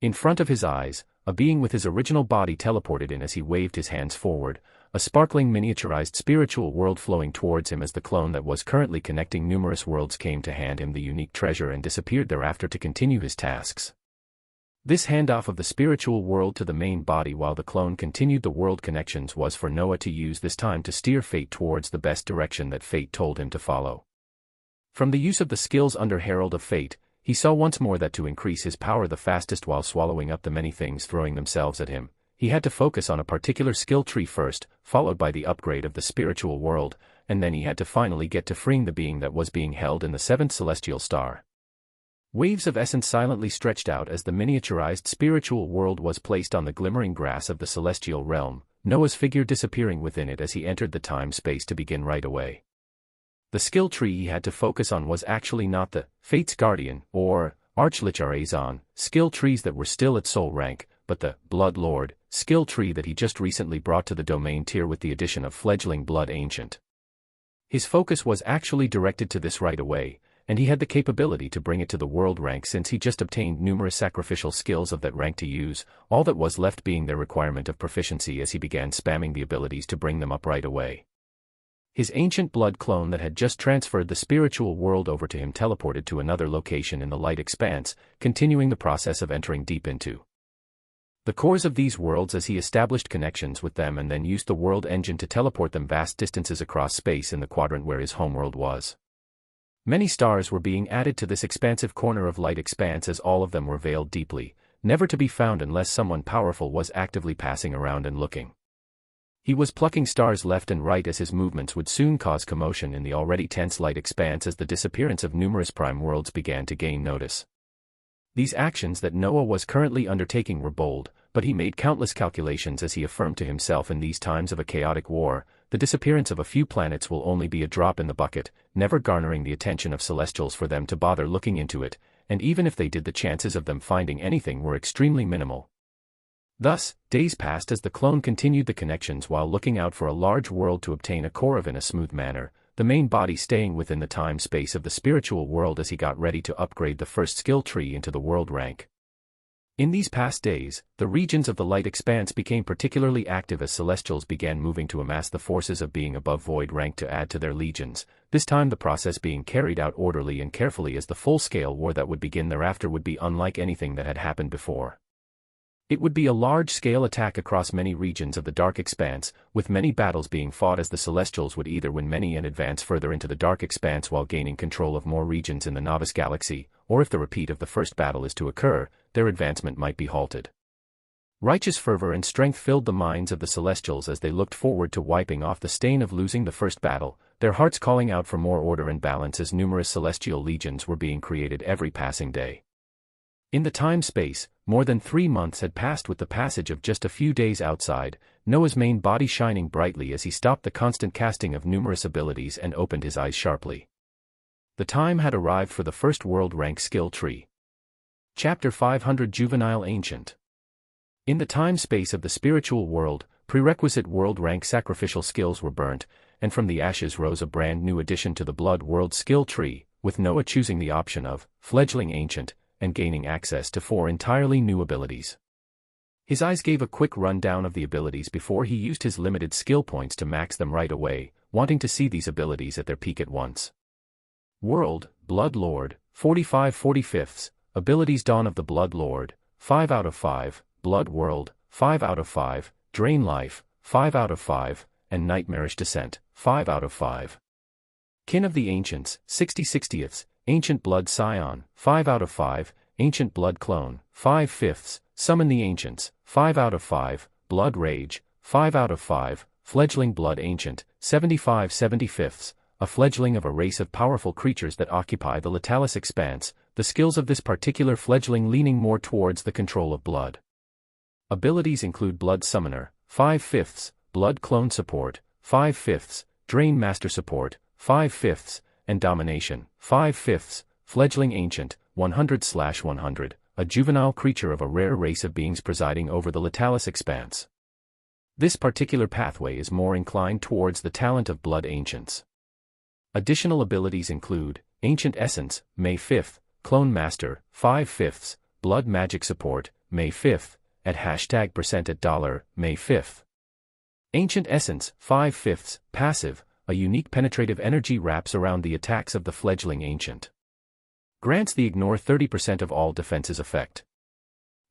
In front of his eyes, a being with his original body teleported in as he waved his hands forward, a sparkling miniaturized spiritual world flowing towards him as the clone that was currently connecting numerous worlds came to hand him the unique treasure and disappeared thereafter to continue his tasks. This handoff of the spiritual world to the main body while the clone continued the world connections was for Noah to use this time to steer fate towards the best direction that fate told him to follow. From the use of the skills under Herald of Fate, he saw once more that to increase his power the fastest while swallowing up the many things throwing themselves at him, he had to focus on a particular skill tree first, followed by the upgrade of the spiritual world, and then he had to finally get to freeing the being that was being held in the seventh celestial star. Waves of essence silently stretched out as the miniaturized spiritual world was placed on the glimmering grass of the celestial realm, Noah's figure disappearing within it as he entered the time-space to begin right away. The skill tree he had to focus on was actually not the Fate's Guardian or Archlicharazon skill trees that were still at soul rank, but the Blood Lord skill tree that he just recently brought to the domain tier with the addition of fledgling Blood Ancient. His focus was actually directed to this right away, and he had the capability to bring it to the world rank since he just obtained numerous sacrificial skills of that rank to use, all that was left being their requirement of proficiency as he began spamming the abilities to bring them up right away. His ancient blood clone that had just transferred the spiritual world over to him teleported to another location in the light expanse, continuing the process of entering deep into the cores of these worlds as he established connections with them and then used the world engine to teleport them vast distances across space in the quadrant where his homeworld was. Many stars were being added to this expansive corner of light expanse as all of them were veiled deeply, never to be found unless someone powerful was actively passing around and looking. He was plucking stars left and right as his movements would soon cause commotion in the already tense light expanse as the disappearance of numerous prime worlds began to gain notice. These actions that Noah was currently undertaking were bold, but he made countless calculations as he affirmed to himself in these times of a chaotic war, the disappearance of a few planets will only be a drop in the bucket, never garnering the attention of celestials for them to bother looking into it, and even if they did the chances of them finding anything were extremely minimal. Thus, days passed as the clone continued the connections while looking out for a large world to obtain a core of in a smooth manner, the main body staying within the time-space of the spiritual world as he got ready to upgrade the first skill tree into the world rank. In these past days, the regions of the light expanse became particularly active as celestials began moving to amass the forces of being above void rank to add to their legions, this time the process being carried out orderly and carefully as the full-scale war that would begin thereafter would be unlike anything that had happened before. It would be a large-scale attack across many regions of the dark expanse, with many battles being fought as the Celestials would either win many and advance further into the dark expanse while gaining control of more regions in the Novice Galaxy, or if the repeat of the first battle is to occur, their advancement might be halted. Righteous fervor and strength filled the minds of the Celestials as they looked forward to wiping off the stain of losing the first battle, their hearts calling out for more order and balance as numerous celestial legions were being created every passing day. In the time-space, more than 3 months had passed with the passage of just a few days outside, Noah's main body shining brightly as he stopped the constant casting of numerous abilities and opened his eyes sharply. The time had arrived for the first world rank skill tree. Chapter 500 Juvenile Ancient. In the time-space of the spiritual world, prerequisite world rank sacrificial skills were burnt, and from the ashes rose a brand new addition to the blood world skill tree, with Noah choosing the option of fledgling ancient, and gaining access to 4 entirely new abilities. His eyes gave a quick rundown of the abilities before he used his limited skill points to max them right away, wanting to see these abilities at their peak at once. World, Blood Lord, 45/45, abilities Dawn of the Blood Lord, 5 out of 5, Blood World, 5 out of 5, Drain Life, 5 out of 5, and Nightmarish Descent, 5 out of 5. Kin of the Ancients, 60/60, Ancient Blood Scion, 5 out of 5, Ancient Blood Clone, 5/5, Summon the Ancients, 5 out of 5, Blood Rage, 5 out of 5, Fledgling Blood Ancient, 75/75, a fledgling of a race of powerful creatures that occupy the Limitless expanse, the skills of this particular fledgling leaning more towards the control of blood. Abilities include Blood Summoner, 5/5, Blood Clone Support, 5/5, Drain Master Support, 5/5, and Domination, 5/5, Fledgling Ancient, 100/100, a juvenile creature of a rare race of beings presiding over the Limitless expanse. This particular pathway is more inclined towards the talent of Blood Ancients. Additional abilities include Ancient Essence, May 5th, Clone Master, 5/5, Blood Magic Support, May 5th, at #% at $, May 5th. Ancient Essence, 5/5, Passive, a unique penetrative energy wraps around the attacks of the fledgling ancient. Grants the ignore 30% of all defenses effect.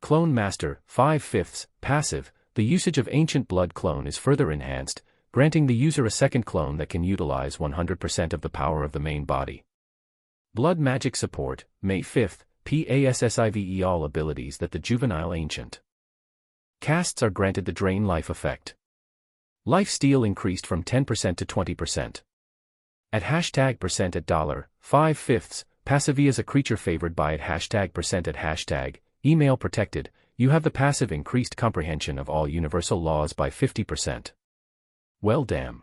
Clone Master, 5/5, Passive, the usage of Ancient Blood Clone is further enhanced, granting the user a second clone that can utilize 100% of the power of the main body. Blood Magic Support, May 5th, PASSIVE all abilities that the juvenile ancient casts are granted the Drain Life effect. Life steal increased from 10% to 20%. At #% at $, 5/5, passive as a creature favored by at #% at email protected, you have the passive increased comprehension of all universal laws by 50%. Well damn.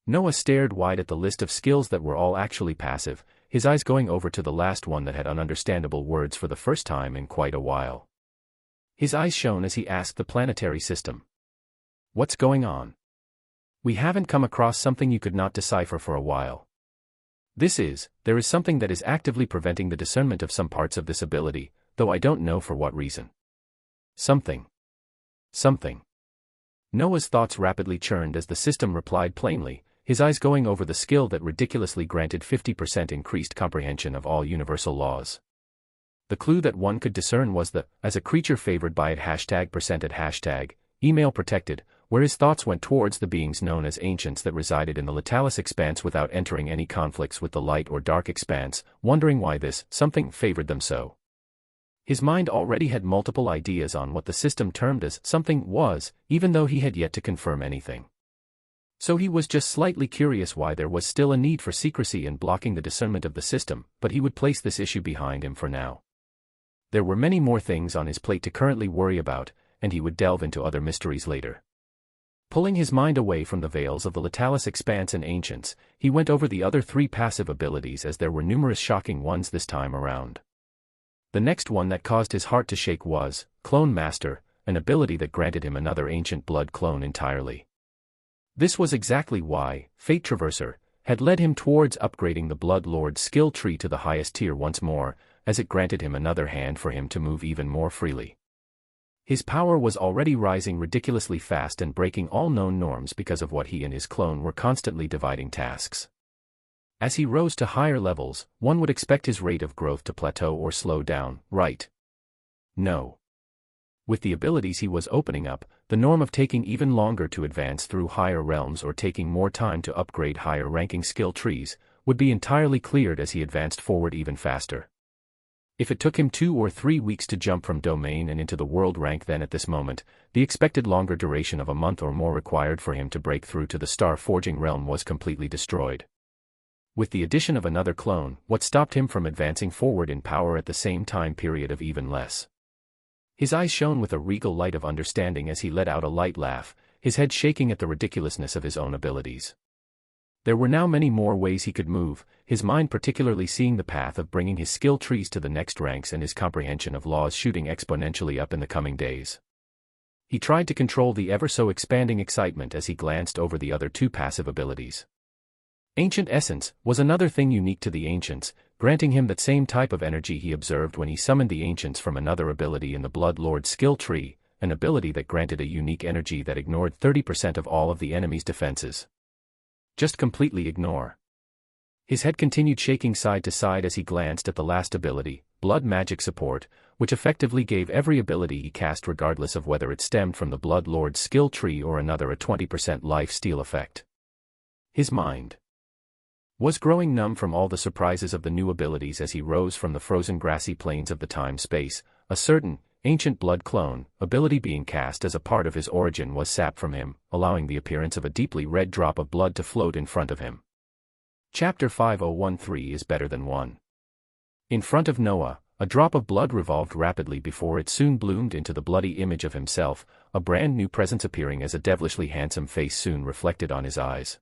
Noah stared wide at the list of skills that were all actually passive, his eyes going over to the last one that had ununderstandable words for the first time in quite a while. His eyes shone as he asked the planetary system. What's going on? We haven't come across something you could not decipher for a while. There is something that is actively preventing the discernment of some parts of this ability, though I don't know for what reason. Something. Noah's thoughts rapidly churned as the system replied plainly, his eyes going over the skill that ridiculously granted 50% increased comprehension of all universal laws. The clue that one could discern was as a creature favored by at #% at email protected, where his thoughts went towards the beings known as ancients that resided in the Limitless expanse without entering any conflicts with the light or dark expanse, wondering why this something favored them so. His mind already had multiple ideas on what the system termed as something was, even though he had yet to confirm anything. So he was just slightly curious why there was still a need for secrecy and blocking the discernment of the system, but he would place this issue behind him for now. There were many more things on his plate to currently worry about, and he would delve into other mysteries later. Pulling his mind away from the veils of the Limitless expanse and ancients, he went over the other 3 passive abilities as there were numerous shocking ones this time around. The next one that caused his heart to shake was Clone Master, an ability that granted him another ancient blood clone entirely. This was exactly why Fate Traverser had led him towards upgrading the Blood Lord skill tree to the highest tier once more, as it granted him another hand for him to move even more freely. His power was already rising ridiculously fast and breaking all known norms because of what he and his clone were constantly dividing tasks. As he rose to higher levels, one would expect his rate of growth to plateau or slow down, right? No. With the abilities he was opening up, the norm of taking even longer to advance through higher realms or taking more time to upgrade higher-ranking skill trees, would be entirely cleared as he advanced forward even faster. If it took him 2 or 3 weeks to jump from domain and into the world rank, then at this moment, the expected longer duration of a month or more required for him to break through to the star-forging realm was completely destroyed. With the addition of another clone, what stopped him from advancing forward in power at the same time period of even less? His eyes shone with a regal light of understanding as he let out a light laugh, his head shaking at the ridiculousness of his own abilities. There were now many more ways he could move, his mind particularly seeing the path of bringing his skill trees to the next ranks and his comprehension of laws shooting exponentially up in the coming days. He tried to control the ever-so-expanding excitement as he glanced over the other two passive abilities. Ancient Essence was another thing unique to the Ancients, granting him that same type of energy he observed when he summoned the Ancients from another ability in the Blood Lord skill tree, an ability that granted a unique energy that ignored 30% of all of the enemy's defenses. Just completely ignore. His head continued shaking side to side as he glanced at the last ability, Blood Magic Support, which effectively gave every ability he cast regardless of whether it stemmed from the Blood Lord skill tree or another a 20% life steal effect. His mind was growing numb from all the surprises of the new abilities as he rose from the frozen grassy plains of the time-space. A certain, ancient blood clone, ability being cast as a part of his origin was sapped from him, allowing the appearance of a deeply red drop of blood to float in front of him. Chapter 5013 is better than one. In front of Noah, a drop of blood revolved rapidly before it soon bloomed into the bloody image of himself, a brand new presence appearing as a devilishly handsome face soon reflected on his eyes.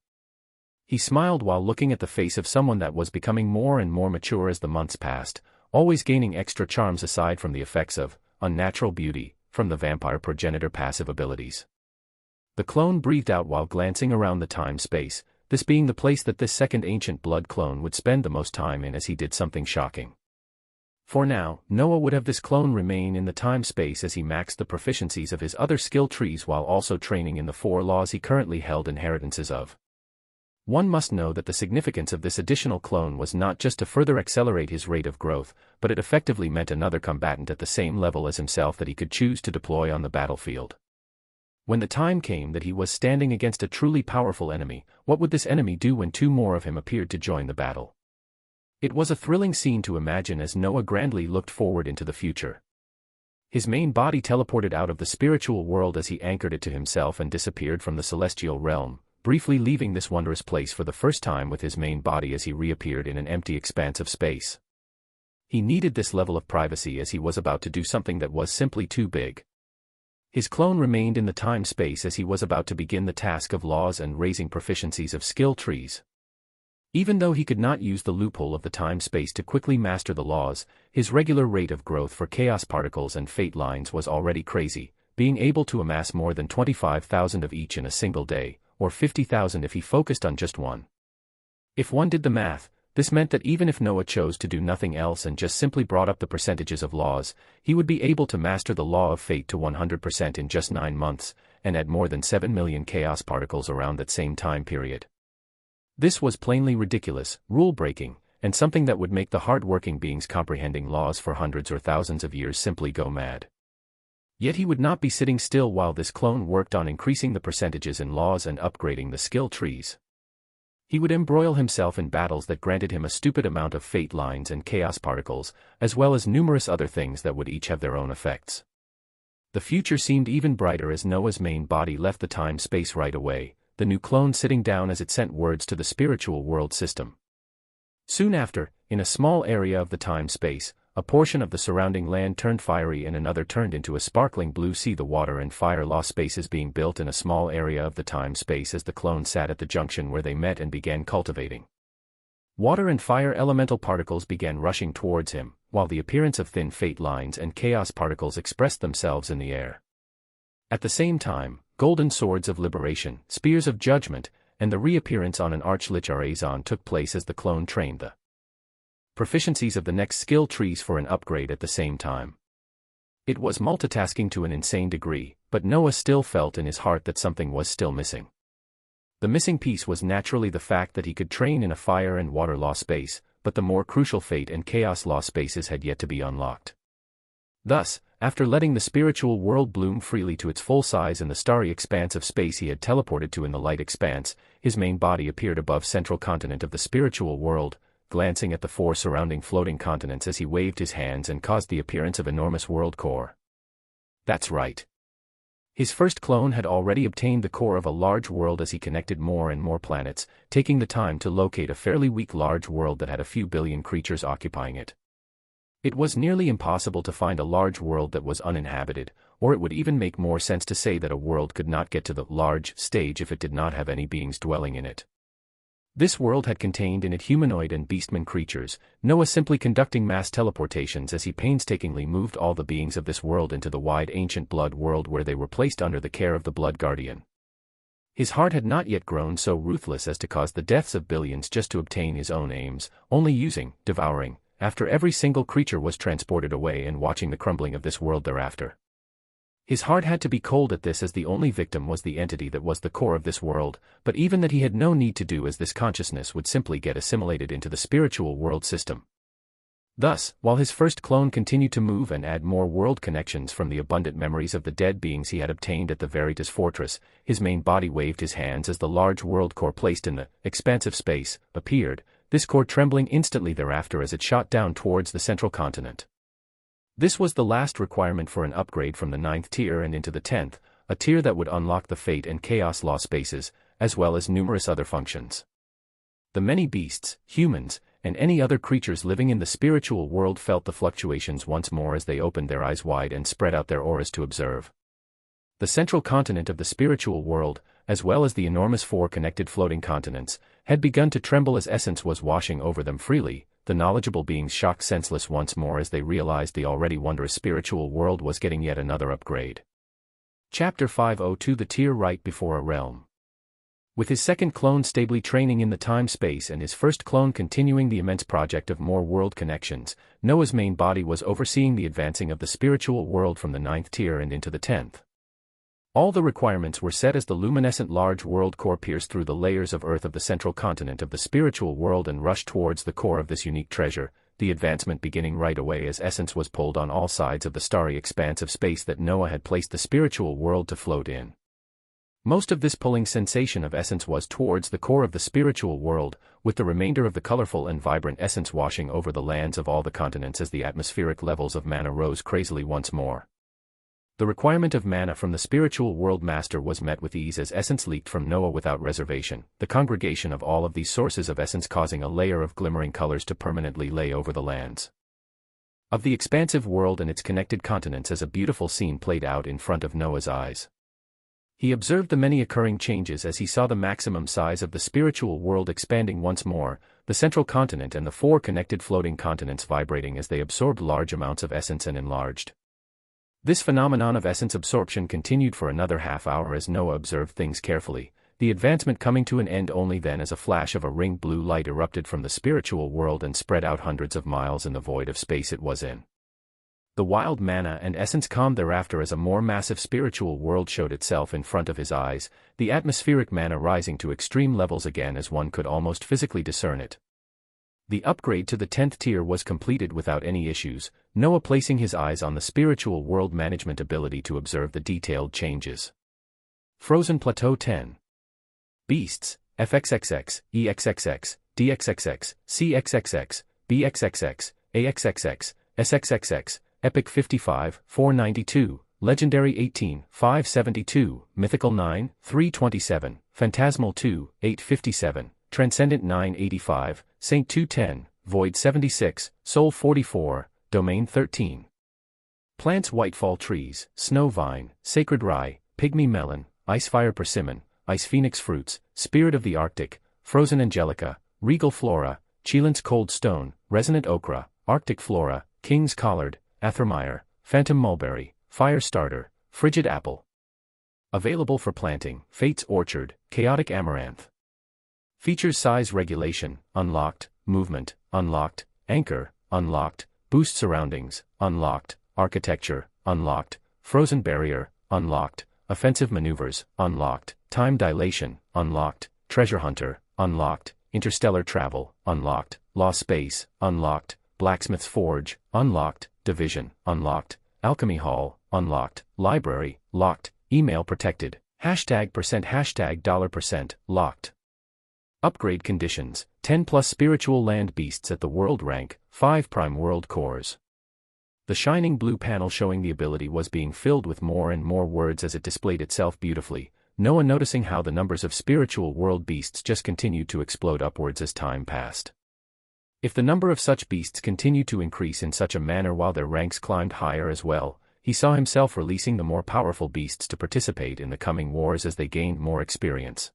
He smiled while looking at the face of someone that was becoming more and more mature as the months passed, always gaining extra charms aside from the effects of unnatural beauty from the vampire progenitor passive abilities. The clone breathed out while glancing around the time-space, this being the place that this second ancient blood clone would spend the most time in as he did something shocking. For now, Noah would have this clone remain in the time-space as he maxed the proficiencies of his other skill trees while also training in the 4 laws he currently held inheritances of. One must know that the significance of this additional clone was not just to further accelerate his rate of growth, but it effectively meant another combatant at the same level as himself that he could choose to deploy on the battlefield. When the time came that he was standing against a truly powerful enemy, what would this enemy do when 2 more of him appeared to join the battle? It was a thrilling scene to imagine as Noah grandly looked forward into the future. His main body teleported out of the spiritual world as he anchored it to himself and disappeared from the celestial realm, briefly leaving this wondrous place for the first time with his main body as he reappeared in an empty expanse of space. He needed this level of privacy as he was about to do something that was simply too big. His clone remained in the time-space as he was about to begin the task of laws and raising proficiencies of skill trees. Even though he could not use the loophole of the time-space to quickly master the laws, his regular rate of growth for chaos particles and fate lines was already crazy, being able to amass more than 25,000 of each in a single day, or 50,000 if he focused on just one. If one did the math, this meant that even if Noah chose to do nothing else and just simply brought up the percentages of laws, he would be able to master the law of fate to 100% in just 9 months, and add more than 7 million chaos particles around that same time period. This was plainly ridiculous, rule-breaking, and something that would make the hard-working beings comprehending laws for hundreds or thousands of years simply go mad. Yet he would not be sitting still while this clone worked on increasing the percentages in laws and upgrading the skill trees. He would embroil himself in battles that granted him a stupid amount of fate lines and chaos particles, as well as numerous other things that would each have their own effects. The future seemed even brighter as Noah's main body left the time-space right away, the new clone sitting down as it sent words to the spiritual world system. Soon after, in a small area of the time-space, a portion of the surrounding land turned fiery and another turned into a sparkling blue sea. The water and fire law spaces being built in a small area of the time-space as the clone sat at the junction where they met and began cultivating. Water and fire elemental particles began rushing towards him, while the appearance of thin fate lines and chaos particles expressed themselves in the air. At the same time, golden swords of liberation, spears of judgment, and the reappearance on an archlich Arazon took place as the clone trained the proficiencies of the next skill trees for an upgrade at the same time. It was multitasking to an insane degree, but Noah still felt in his heart that something was still missing. The missing piece was naturally the fact that he could train in a fire and water law space, but the more crucial fate and chaos law spaces had yet to be unlocked. Thus, after letting the spiritual world bloom freely to its full size in the starry expanse of space he had teleported to in the light expanse, his main body appeared above central continent of the spiritual world, glancing at the 4 surrounding floating continents as he waved his hands and caused the appearance of enormous world core. That's right. His first clone had already obtained the core of a large world as he connected more and more planets, taking the time to locate a fairly weak large world that had a few billion creatures occupying it. It was nearly impossible to find a large world that was uninhabited, or it would even make more sense to say that a world could not get to the large stage if it did not have any beings dwelling in it. This world had contained in it humanoid and beastman creatures, Noah simply conducting mass teleportations as he painstakingly moved all the beings of this world into the wide ancient blood world where they were placed under the care of the blood guardian. His heart had not yet grown so ruthless as to cause the deaths of billions just to obtain his own aims, only using, devouring, after every single creature was transported away and watching the crumbling of this world thereafter. His heart had to be cold at this as the only victim was the entity that was the core of this world, but even that he had no need to do as this consciousness would simply get assimilated into the spiritual world system. Thus, while his first clone continued to move and add more world connections from the abundant memories of the dead beings he had obtained at the Veritas Fortress, his main body waved his hands as the large world core placed in the expansive space appeared, this core trembling instantly thereafter as it shot down towards the central continent. This was the last requirement for an upgrade from the 9th tier and into the 10th, a tier that would unlock the fate and chaos law spaces, as well as numerous other functions. The many beasts, humans, and any other creatures living in the spiritual world felt the fluctuations once more as they opened their eyes wide and spread out their auras to observe. The central continent of the spiritual world, as well as the enormous 4 connected floating continents, had begun to tremble as essence was washing over them freely. The knowledgeable beings shocked senseless once more as they realized the already wondrous spiritual world was getting yet another upgrade. Chapter 502 The Tier Right Before a Realm. With his second clone stably training in the time-space and his first clone continuing the immense project of more world connections, Noah's main body was overseeing the advancing of the spiritual world from the 9th tier and into the 10th. All the requirements were set as the luminescent large world core pierced through the layers of earth of the central continent of the spiritual world and rushed towards the core of this unique treasure, the advancement beginning right away as essence was pulled on all sides of the starry expanse of space that Noah had placed the spiritual world to float in. Most of this pulling sensation of essence was towards the core of the spiritual world, with the remainder of the colorful and vibrant essence washing over the lands of all the continents as the atmospheric levels of mana rose crazily once more. The requirement of mana from the spiritual world master was met with ease as essence leaked from Noah without reservation, the congregation of all of these sources of essence causing a layer of glimmering colors to permanently lay over the lands of the expansive world and its connected continents as a beautiful scene played out in front of Noah's eyes. He observed the many occurring changes as he saw the maximum size of the spiritual world expanding once more, the central continent and the 4 connected floating continents vibrating as they absorbed large amounts of essence and enlarged. This phenomenon of essence absorption continued for another half hour as Noah observed things carefully, the advancement coming to an end only then as a flash of a ringed blue light erupted from the spiritual world and spread out hundreds of miles in the void of space it was in. The wild mana and essence calmed thereafter as a more massive spiritual world showed itself in front of his eyes, the atmospheric mana rising to extreme levels again as one could almost physically discern it. The upgrade to the 10th tier was completed without any issues, Noah placing his eyes on the spiritual world management ability to observe the detailed changes. Frozen Plateau 10. Beasts, FXXX, EXXX, DXXX, CXXX, BXXX, AXXX, SXXX, Epic 55, 492, Legendary 18, 572, Mythical 9, 327, Phantasmal 2, 857, Transcendent 985, Saint 210, Void 76, Soul 44, Domain 13. Plants Whitefall Trees, Snow Vine, Sacred Rye, Pygmy Melon, Icefire Persimmon, Ice Phoenix Fruits, Spirit of the Arctic, Frozen Angelica, Regal Flora, Cheelance Cold Stone, Resonant Ochra, Arctic Flora, King's Collard, Athermire, Phantom Mulberry, Fire Starter, Frigid Apple. Available for planting, Fate's Orchard, Chaotic Amaranth. Features Size Regulation, Unlocked, Movement, Unlocked, Anchor, Unlocked, Boost Surroundings, Unlocked, Architecture, Unlocked, Frozen Barrier, Unlocked, Offensive Maneuvers, Unlocked, Time Dilation, Unlocked, Treasure Hunter, Unlocked, Interstellar Travel, Unlocked, Lost Space, Unlocked, Blacksmith's Forge, Unlocked, Division, Unlocked, Alchemy Hall, Unlocked, Library, Locked, Email Protected, #%, $%, Locked. Upgrade Conditions, 10 plus Spiritual Land Beasts at the World Rank, 5 Prime World Cores. The shining blue panel showing the ability was being filled with more and more words as it displayed itself beautifully, Noah noticing how the numbers of spiritual world beasts just continued to explode upwards as time passed. If the number of such beasts continued to increase in such a manner while their ranks climbed higher as well, he saw himself releasing the more powerful beasts to participate in the coming wars as they gained more experience.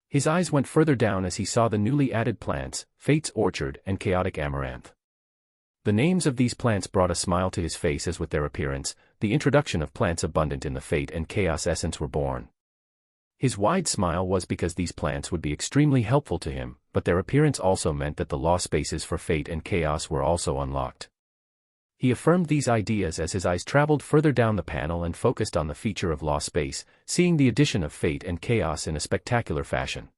His eyes went further down as he saw the newly added plants, Fate's Orchard and Chaotic Amaranth. The names of these plants brought a smile to his face as with their appearance, the introduction of plants abundant in the Fate and Chaos essence were born. His wide smile was because these plants would be extremely helpful to him, but their appearance also meant that the law spaces for Fate and Chaos were also unlocked. He affirmed these ideas as his eyes traveled further down the panel and focused on the feature of law space, seeing the addition of Fate and Chaos in a spectacular fashion.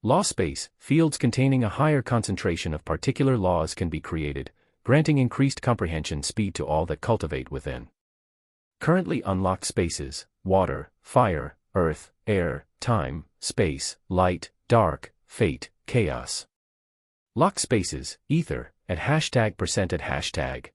Law space, fields containing a higher concentration of particular laws can be created, granting increased comprehension speed to all that cultivate within. Currently unlocked spaces: water, fire, earth, air, time, space, light, dark, fate, chaos. Locked spaces: ether, at #% at hashtag.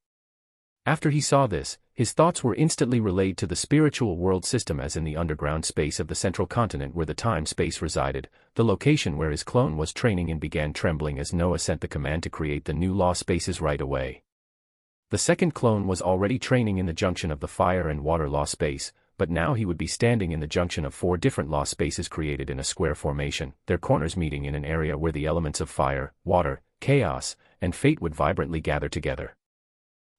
After he saw this, his thoughts were instantly relayed to the spiritual world system as in the underground space of the central continent where the time-space resided, the location where his clone was training, and began trembling as Noah sent the command to create the new law spaces right away. The second clone was already training in the junction of the fire and water law space, but now he would be standing in the junction of 4 different law spaces created in a square formation, their corners meeting in an area where the elements of fire, water, chaos, and fate would vibrantly gather together.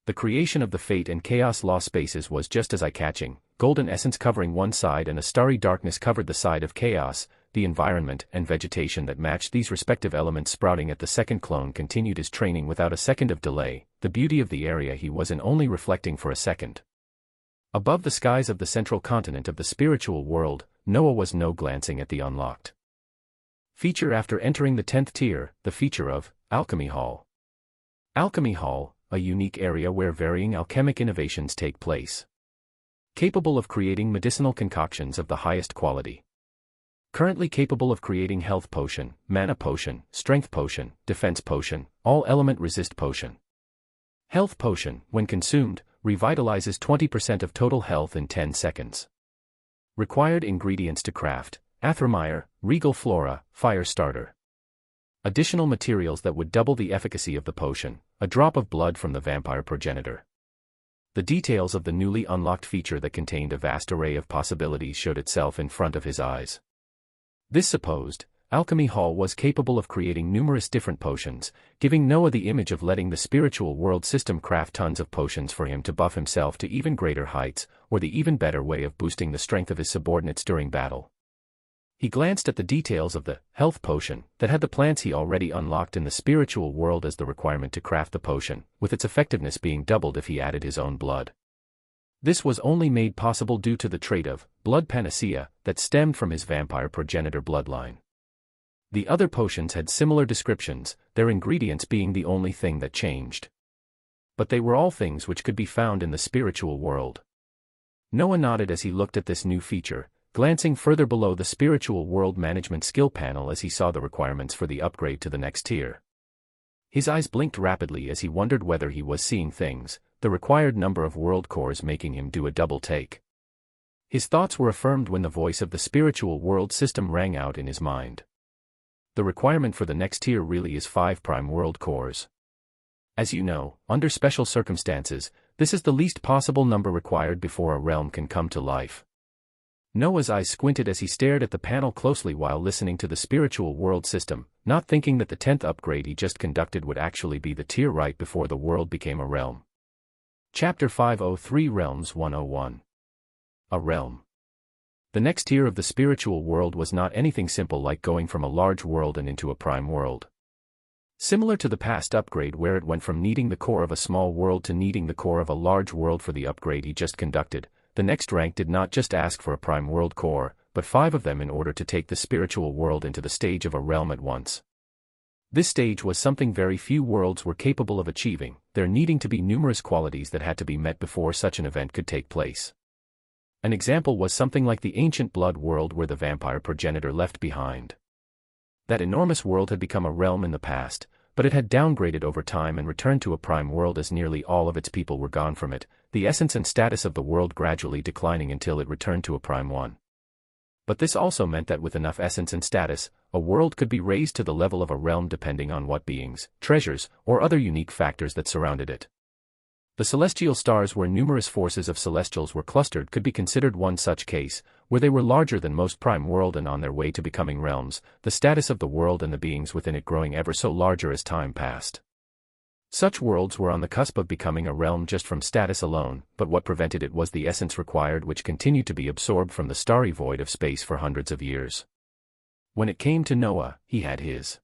The creation of the Fate and Chaos law spaces was just as eye-catching. Golden essence covering one side and a starry darkness covered the side of chaos. The environment and vegetation that matched these respective elements sprouting at the second clone continued his training without a second of delay, the beauty of the area he was in only reflecting for a second. Above the skies of the central continent of the spiritual world, Noah was glancing at the unlocked feature after entering the 10th tier, the feature of Alchemy Hall. Alchemy Hall, a unique area where varying alchemic innovations take place. Capable of creating medicinal concoctions of the highest quality. Currently capable of creating health potion, mana potion, strength potion, defense potion, all element resist potion. Health potion, when consumed, revitalizes 20% of total health in 10 seconds. Required ingredients to craft: Athermire, Regal Flora, Fire Starter. Additional materials that would double the efficacy of the potion: a drop of blood from the vampire progenitor. The details of the newly unlocked feature that contained a vast array of possibilities showed itself in front of his eyes. This supposed Alchemy Hall was capable of creating numerous different potions, giving Noah the image of letting the spiritual world system craft tons of potions for him to buff himself to even greater heights, or the even better way of boosting the strength of his subordinates during battle. He glanced at the details of the health potion that had the plants he already unlocked in the spiritual world as the requirement to craft the potion, with its effectiveness being doubled if he added his own blood. This was only made possible due to the trait of blood panacea that stemmed from his vampire progenitor bloodline. The other potions had similar descriptions, their ingredients being the only thing that changed. But they were all things which could be found in the spiritual world. Noah nodded as he looked at this new feature, glancing further below the spiritual world management skill panel as he saw the requirements for the upgrade to the next tier. His eyes blinked rapidly as he wondered whether he was seeing things, the required number of world cores making him do a double take. His thoughts were affirmed when the voice of the spiritual world system rang out in his mind. The requirement for the next tier really is 5 prime world cores. As you know, under special circumstances, this is the least possible number required before a realm can come to life. Noah's eyes squinted as he stared at the panel closely while listening to the spiritual world system, not thinking that the 10th upgrade he just conducted would actually be the tier right before the world became a realm. Chapter 503 Realms 101. A realm. The next tier of the spiritual world was not anything simple like going from a large world and into a prime world. Similar to the past upgrade where it went from needing the core of a small world to needing the core of a large world for the upgrade he just conducted, the next rank did not just ask for a prime world core, but 5 of them in order to take the spiritual world into the stage of a realm at once. This stage was something very few worlds were capable of achieving, there needing to be numerous qualities that had to be met before such an event could take place. An example was something like the ancient blood world where the vampire progenitor left behind. That enormous world had become a realm in the past, but it had downgraded over time and returned to a prime world as nearly all of its people were gone from it, the essence and status of the world gradually declining until it returned to a prime one. But this also meant that with enough essence and status, a world could be raised to the level of a realm depending on what beings, treasures, or other unique factors that surrounded it. The celestial stars where numerous forces of celestials were clustered could be considered one such case, where they were larger than most prime world and on their way to becoming realms, the status of the world and the beings within it growing ever so larger as time passed. Such worlds were on the cusp of becoming a realm just from status alone, but what prevented it was the essence required, which continued to be absorbed from the starry void of space for hundreds of years. When it came to Noah, he had his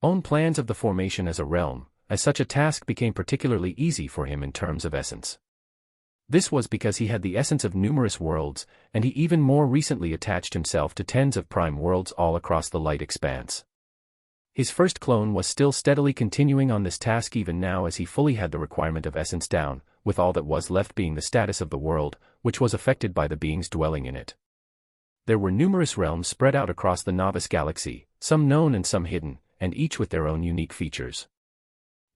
own plans of the formation as a realm, as such a task became particularly easy for him in terms of essence. This was because he had the essence of numerous worlds, and he even more recently attached himself to tens of prime worlds all across the light expanse. His first clone was still steadily continuing on this task even now, as he fully had the requirement of essence down, with all that was left being the status of the world, which was affected by the beings dwelling in it. There were numerous realms spread out across the novice galaxy, some known and some hidden, and each with their own unique features.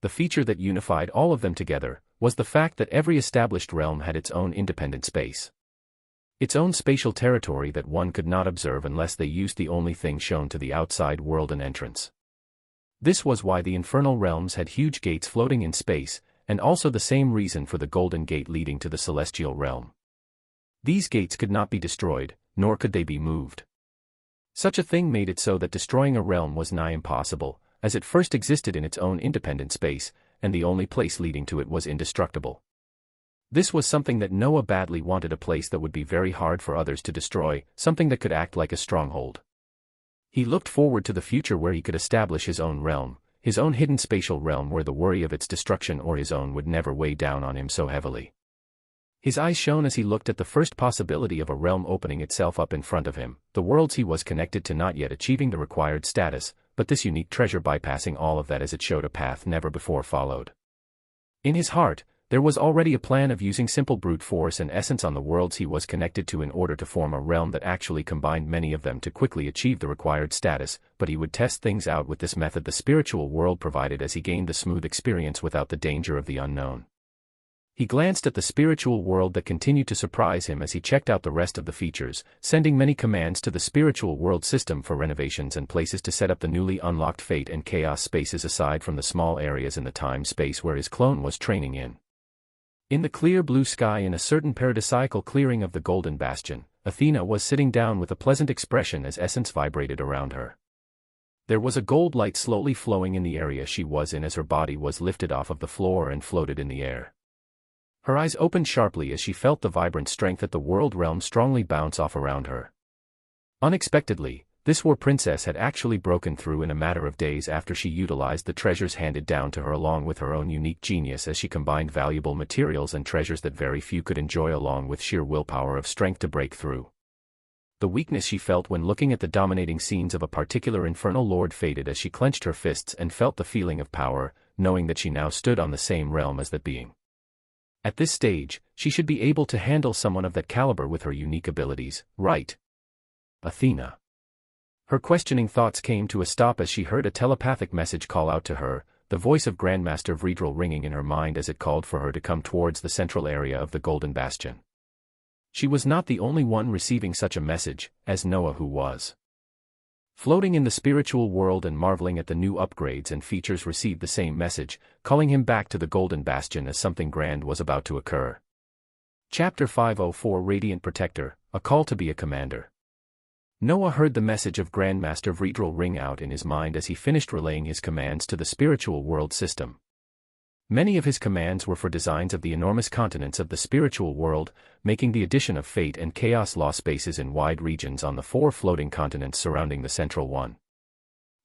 The feature that unified all of them together was the fact that every established realm had its own independent space. Its own spatial territory that one could not observe unless they used the only thing shown to the outside world an entrance. This was why the infernal realms had huge gates floating in space, and also the same reason for the golden gate leading to the celestial realm. These gates could not be destroyed, nor could they be moved. Such a thing made it so that destroying a realm was nigh impossible, as it first existed in its own independent space, and the only place leading to it was indestructible. This was something that Noah badly wanted, a place that would be very hard for others to destroy, something that could act like a stronghold. He looked forward to the future where he could establish his own realm, his own hidden spatial realm where the worry of its destruction or his own would never weigh down on him so heavily. His eyes shone as he looked at the first possibility of a realm opening itself up in front of him, the worlds he was connected to not yet achieving the required status, but this unique treasure bypassing all of that as it showed a path never before followed. In his heart, there was already a plan of using simple brute force and essence on the worlds he was connected to in order to form a realm that actually combined many of them to quickly achieve the required status, but he would test things out with this method the spiritual world provided as he gained the smooth experience without the danger of the unknown. He glanced at the spiritual world that continued to surprise him as he checked out the rest of the features, sending many commands to the spiritual world system for renovations and places to set up the newly unlocked fate and chaos spaces aside from the small areas in the time-space where his clone was training in. In the clear blue sky in a certain paradisiacal clearing of the Golden Bastion, Athena was sitting down with a pleasant expression as essence vibrated around her. There was a gold light slowly flowing in the area she was in as her body was lifted off of the floor and floated in the air. Her eyes opened sharply as she felt the vibrant strength at the world realm strongly bounce off around her. Unexpectedly, this war princess had actually broken through in a matter of days after she utilized the treasures handed down to her along with her own unique genius as she combined valuable materials and treasures that very few could enjoy along with sheer willpower of strength to break through. The weakness she felt when looking at the dominating scenes of a particular infernal lord faded as she clenched her fists and felt the feeling of power, knowing that she now stood on the same realm as that being. At this stage, she should be able to handle someone of that caliber with her unique abilities, right? Athena. Her questioning thoughts came to a stop as she heard a telepathic message call out to her, the voice of Grandmaster Vredrel ringing in her mind as it called for her to come towards the central area of the Golden Bastion. She was not the only one receiving such a message, as Noah who was floating in the spiritual world and marveling at the new upgrades and features received the same message, calling him back to the Golden Bastion as something grand was about to occur. Chapter 504 Radiant Protector, A Call to be a Commander. Noah heard the message of Grandmaster Vredrel ring out in his mind as he finished relaying his commands to the spiritual world system. Many of his commands were for designs of the enormous continents of the spiritual world, making the addition of fate and chaos law spaces in wide regions on the 4 floating continents surrounding the central one.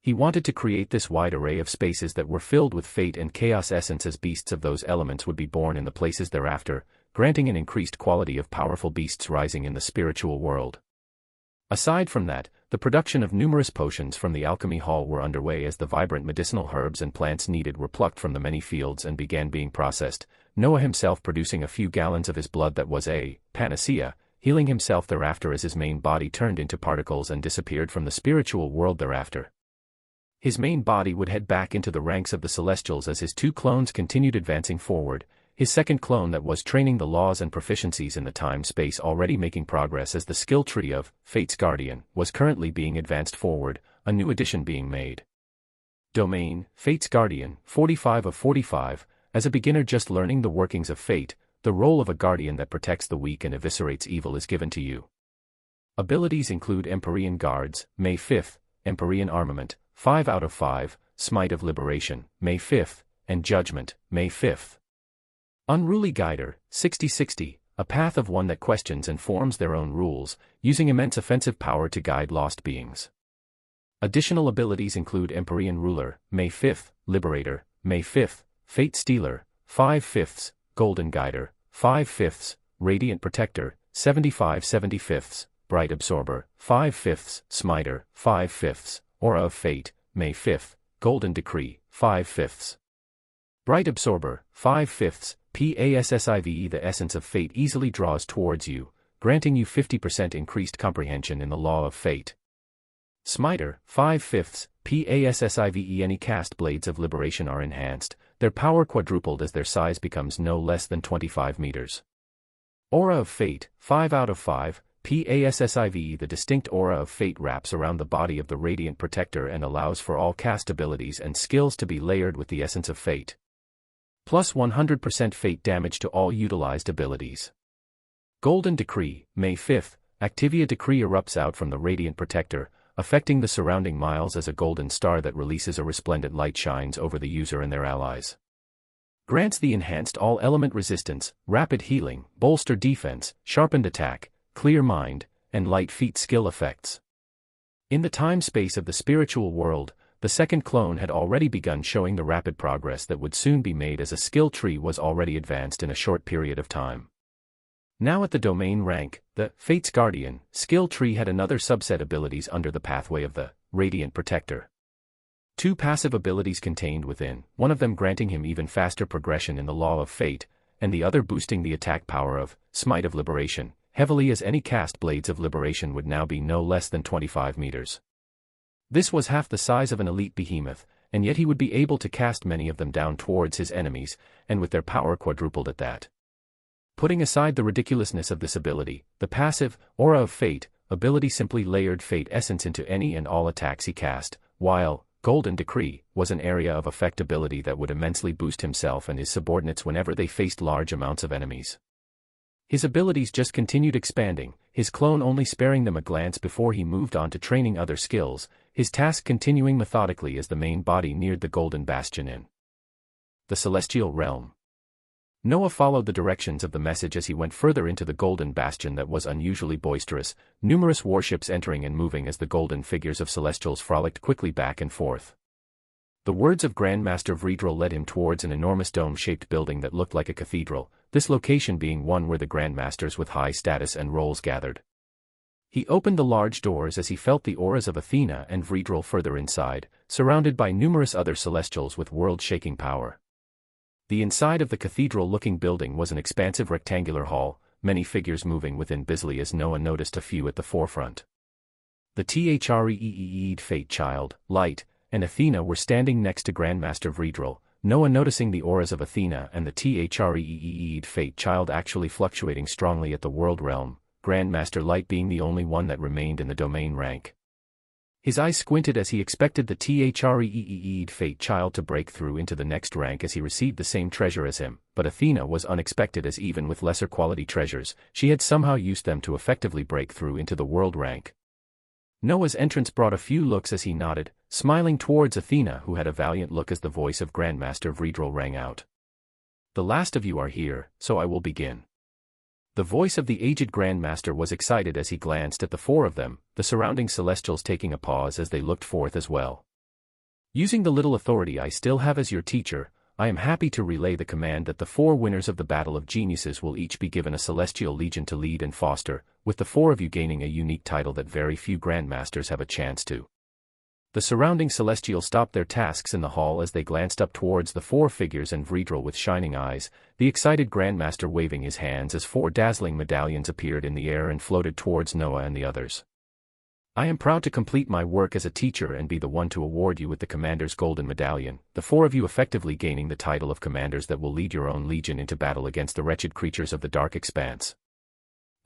He wanted to create this wide array of spaces that were filled with fate and chaos essence as beasts of those elements would be born in the places thereafter, granting an increased quality of powerful beasts rising in the spiritual world. Aside from that, the production of numerous potions from the alchemy hall were underway as the vibrant medicinal herbs and plants needed were plucked from the many fields and began being processed, Noah himself producing a few gallons of his blood that was a panacea, healing himself thereafter as his main body turned into particles and disappeared from the spiritual world thereafter. His main body would head back into the ranks of the Celestials as his 2 clones continued advancing forward, his second clone that was training the laws and proficiencies in the time-space already making progress as the skill tree of Fate's Guardian was currently being advanced forward, a new addition being made. Domain, Fate's Guardian, 45 of 45, as a beginner just learning the workings of fate, the role of a guardian that protects the weak and eviscerates evil is given to you. Abilities include Empyrean Guards, May 5th, Empyrean Armament, 5 out of 5, Smite of Liberation, May 5th, and Judgment, May 5th. Unruly Guider, 60/60, a path of one that questions and forms their own rules, using immense offensive power to guide lost beings. Additional abilities include Empyrean Ruler, May 5th, Liberator, May 5th, Fate Stealer, 5/5, Golden Guider, 5/5, Radiant Protector, 75/75, Bright Absorber, 5/5, Smiter, 5/5, Aura of Fate, May 5th, Golden Decree, 5/5. Bright Absorber, 5/5, PASSIVE. The essence of fate easily draws towards you, granting you 50% increased comprehension in the law of fate. Smiter, 5/5, PASSIVE. Any cast blades of liberation are enhanced, their power quadrupled as their size becomes no less than 25 meters. Aura of Fate, 5 out of 5, PASSIVE. The distinct aura of fate wraps around the body of the Radiant Protector and allows for all cast abilities and skills to be layered with the essence of fate. Plus 100% fate damage to all utilized abilities. Golden Decree, May 5th, Activia Decree erupts out from the Radiant Protector, affecting the surrounding miles as a golden star that releases a resplendent light shines over the user and their allies. Grants the enhanced all-element resistance, rapid healing, bolster defense, sharpened attack, clear mind, and light feat skill effects. In the time-space of the spiritual world, the second clone had already begun showing the rapid progress that would soon be made as a skill tree was already advanced in a short period of time. Now at the domain rank, the Fate's Guardian skill tree had another subset abilities under the pathway of the Radiant Protector. 2 passive abilities contained within, one of them granting him even faster progression in the law of fate, and the other boosting the attack power of Smite of Liberation, heavily as any cast blades of liberation would now be no less than 25 meters. This was half the size of an elite behemoth, and yet he would be able to cast many of them down towards his enemies, and with their power quadrupled at that. Putting aside the ridiculousness of this ability, the passive, Aura of Fate, ability simply layered fate essence into any and all attacks he cast, while Golden Decree was an area of effect ability that would immensely boost himself and his subordinates whenever they faced large amounts of enemies. His abilities just continued expanding, his clone only sparing them a glance before he moved on to training other skills, his task continuing methodically as the main body neared the Golden Bastion in the Celestial Realm. Noah followed the directions of the message as he went further into the Golden Bastion that was unusually boisterous, numerous warships entering and moving as the golden figures of Celestials frolicked quickly back and forth. The words of Grandmaster Vredrel led him towards an enormous dome-shaped building that looked like a cathedral, this location being one where the Grandmasters with high status and roles gathered. He opened the large doors as he felt the auras of Athena and Vredrel further inside, surrounded by numerous other Celestials with world-shaking power. The inside of the cathedral-looking building was an expansive rectangular hall, many figures moving within busily as Noah noticed a few at the forefront. The Threed Fate Child, Light, and Athena were standing next to Grandmaster Vredrel, Noah noticing the auras of Athena and the Threed Fate Child actually fluctuating strongly at the world realm, Grandmaster Light being the only one that remained in the domain rank. His eyes squinted as he expected the Threed Fate Child to break through into the next rank as he received the same treasure as him, but Athena was unexpected as even with lesser quality treasures, she had somehow used them to effectively break through into the world rank. Noah's entrance brought a few looks as he nodded, smiling towards Athena who had a valiant look as the voice of Grandmaster Vredrel rang out. "The last of you are here, so I will begin." The voice of the aged Grandmaster was excited as he glanced at the 4 of them, the surrounding Celestials taking a pause as they looked forth as well. "Using the little authority I still have as your teacher, I am happy to relay the command that the 4 winners of the Battle of Geniuses will each be given a Celestial Legion to lead and foster, with the 4 of you gaining a unique title that very few Grandmasters have a chance to." The surrounding Celestials stopped their tasks in the hall as they glanced up towards the 4 figures and Vredrel with shining eyes, the excited Grandmaster waving his hands as 4 dazzling medallions appeared in the air and floated towards Noah and the others. "I am proud to complete my work as a teacher and be the one to award you with the Commander's Golden Medallion, the 4 of you effectively gaining the title of Commanders that will lead your own legion into battle against the wretched creatures of the Dark Expanse."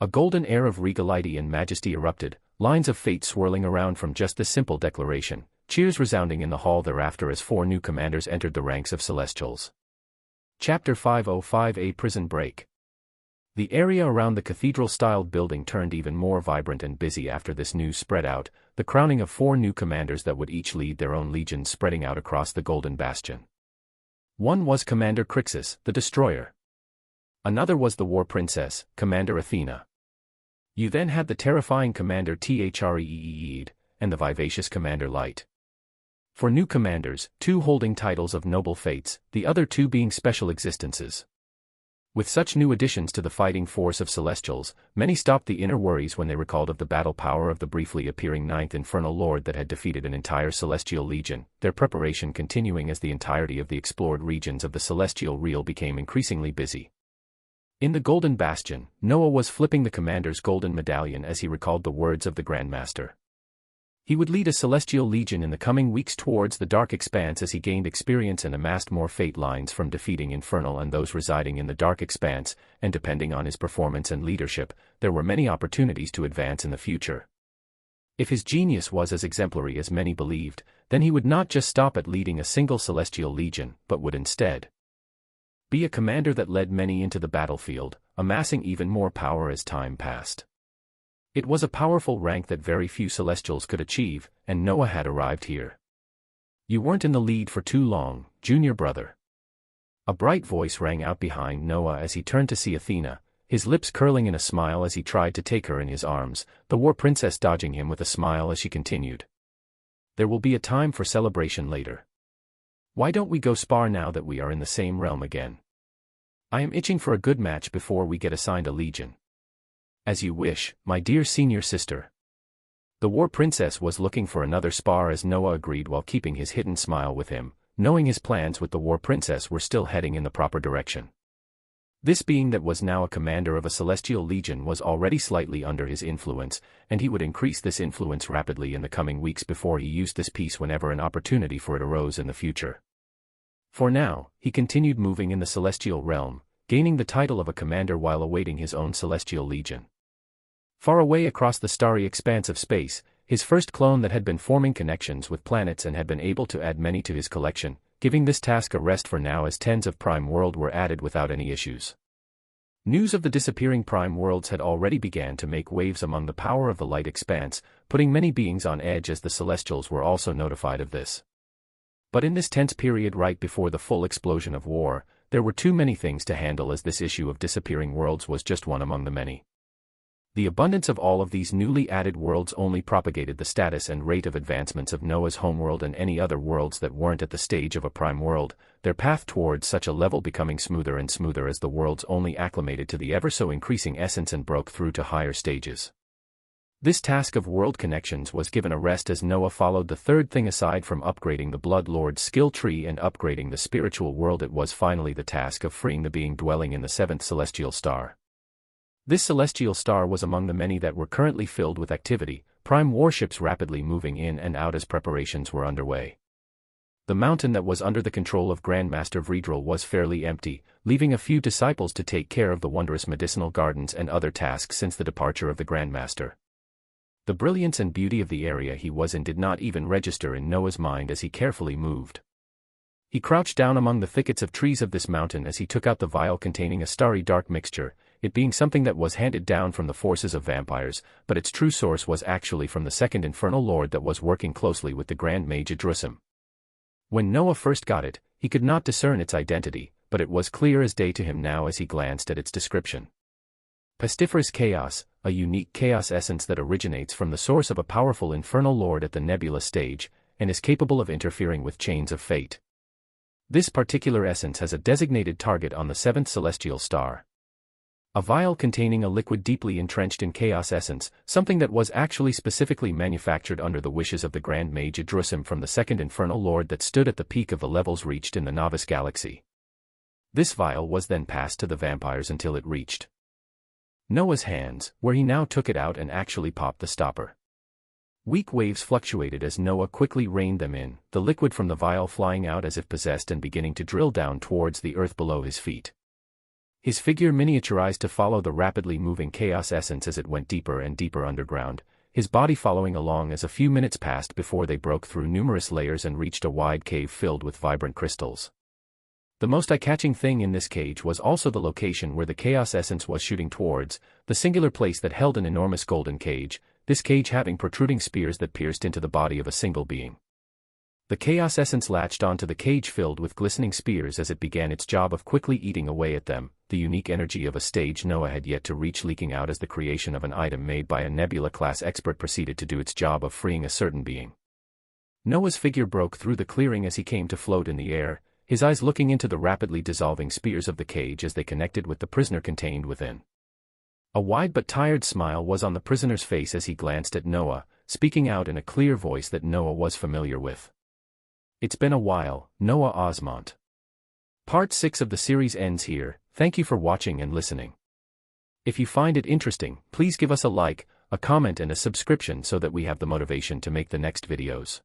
A golden air of regality and majesty erupted, lines of fate swirling around from just this simple declaration, cheers resounding in the hall thereafter as 4 new commanders entered the ranks of Celestials. Chapter 505, A Prison Break. The area around the cathedral-styled building turned even more vibrant and busy after this news spread out, the crowning of 4 new commanders that would each lead their own legions spreading out across the Golden Bastion. One was Commander Crixus, the Destroyer. Another was the War Princess, Commander Athena. You then had the terrifying Commander Threeed, and the vivacious Commander Light. For new commanders, 2 holding titles of noble fates, the other 2 being special existences. With such new additions to the fighting force of Celestials, many stopped the inner worries when they recalled of the battle power of the briefly appearing 9th Infernal Lord that had defeated an entire Celestial Legion, their preparation continuing as the entirety of the explored regions of the Celestial Realm became increasingly busy. In the Golden Bastion, Noah was flipping the commander's golden medallion as he recalled the words of the Grandmaster. He would lead a Celestial Legion in the coming weeks towards the Dark Expanse as he gained experience and amassed more fate lines from defeating Infernal and those residing in the Dark Expanse, and depending on his performance and leadership, there were many opportunities to advance in the future. If his genius was as exemplary as many believed, then he would not just stop at leading a single Celestial Legion, but would instead be a commander that led many into the battlefield, amassing even more power as time passed. It was a powerful rank that very few Celestials could achieve, and Noah had arrived here. You weren't in the lead for too long, junior brother. A bright voice rang out behind Noah as he turned to see Athena, his lips curling in a smile as he tried to take her in his arms, the War Princess dodging him with a smile as she continued. There will be a time for celebration later. Why don't we go spar now that we are in the same realm again? I am itching for a good match before we get assigned a legion. As you wish, my dear senior sister. The War Princess was looking for another spar as Noah agreed while keeping his hidden smile with him, knowing his plans with the War Princess were still heading in the proper direction. This being that was now a commander of a Celestial Legion was already slightly under his influence, and he would increase this influence rapidly in the coming weeks before he used this piece whenever an opportunity for it arose in the future. For now, he continued moving in the Celestial realm, gaining the title of a commander while awaiting his own Celestial Legion. Far away across the starry expanse of space, his first clone that had been forming connections with planets and had been able to add many to his collection, giving this task a rest for now as tens of prime worlds were added without any issues. News of the disappearing prime worlds had already began to make waves among the power of the light expanse, putting many beings on edge as the Celestials were also notified of this. But in this tense period right before the full explosion of war, there were too many things to handle as this issue of disappearing worlds was just one among the many. The abundance of all of these newly added worlds only propagated the status and rate of advancements of Noah's homeworld and any other worlds that weren't at the stage of a prime world, their path towards such a level becoming smoother and smoother as the worlds only acclimated to the ever-so-increasing essence and broke through to higher stages. This task of world connections was given a rest as Noah followed the third thing aside from upgrading the Blood Lord's skill tree and upgrading the spiritual world. It was finally the task of freeing the being dwelling in the 7th celestial star. This celestial star was among the many that were currently filled with activity, prime warships rapidly moving in and out as preparations were underway. The mountain that was under the control of Grandmaster Vredrel was fairly empty, leaving a few disciples to take care of the wondrous medicinal gardens and other tasks since the departure of the Grandmaster. The brilliance and beauty of the area he was in did not even register in Noah's mind as he carefully moved. He crouched down among the thickets of trees of this mountain as he took out the vial containing a starry dark mixture, it being something that was handed down from the forces of vampires, but its true source was actually from the 2nd Infernal Lord that was working closely with the Grand Mage Idrusim. When Noah first got it, he could not discern its identity, but it was clear as day to him now as he glanced at its description. Pestiferous chaos, a unique chaos essence that originates from the source of a powerful Infernal Lord at the nebula stage, and is capable of interfering with chains of fate. This particular essence has a designated target on the 7th celestial star. A vial containing a liquid deeply entrenched in chaos essence, something that was actually specifically manufactured under the wishes of the Grand Mage Idrusim from the 2nd Infernal Lord that stood at the peak of the levels reached in the Novice Galaxy. This vial was then passed to the vampires until it reached Noah's hands, where he now took it out and actually popped the stopper. Weak waves fluctuated as Noah quickly reined them in, the liquid from the vial flying out as if possessed and beginning to drill down towards the earth below his feet. His figure miniaturized to follow the rapidly moving chaos essence as it went deeper and deeper underground, his body following along as a few minutes passed before they broke through numerous layers and reached a wide cave filled with vibrant crystals. The most eye-catching thing in this cage was also the location where the chaos essence was shooting towards, the singular place that held an enormous golden cage, this cage having protruding spears that pierced into the body of a single being. The chaos essence latched onto the cage filled with glistening spears as it began its job of quickly eating away at them, the unique energy of a stage Noah had yet to reach leaking out as the creation of an item made by a Nebula-class expert proceeded to do its job of freeing a certain being. Noah's figure broke through the clearing as he came to float in the air, his eyes looking into the rapidly dissolving spears of the cage as they connected with the prisoner contained within. A wide but tired smile was on the prisoner's face as he glanced at Noah, speaking out in a clear voice that Noah was familiar with. It's been a while, Noah Osmont. Part 6 of the series ends here. Thank you for watching and listening. If you find it interesting, please give us a like, a comment and a subscription so that we have the motivation to make the next videos.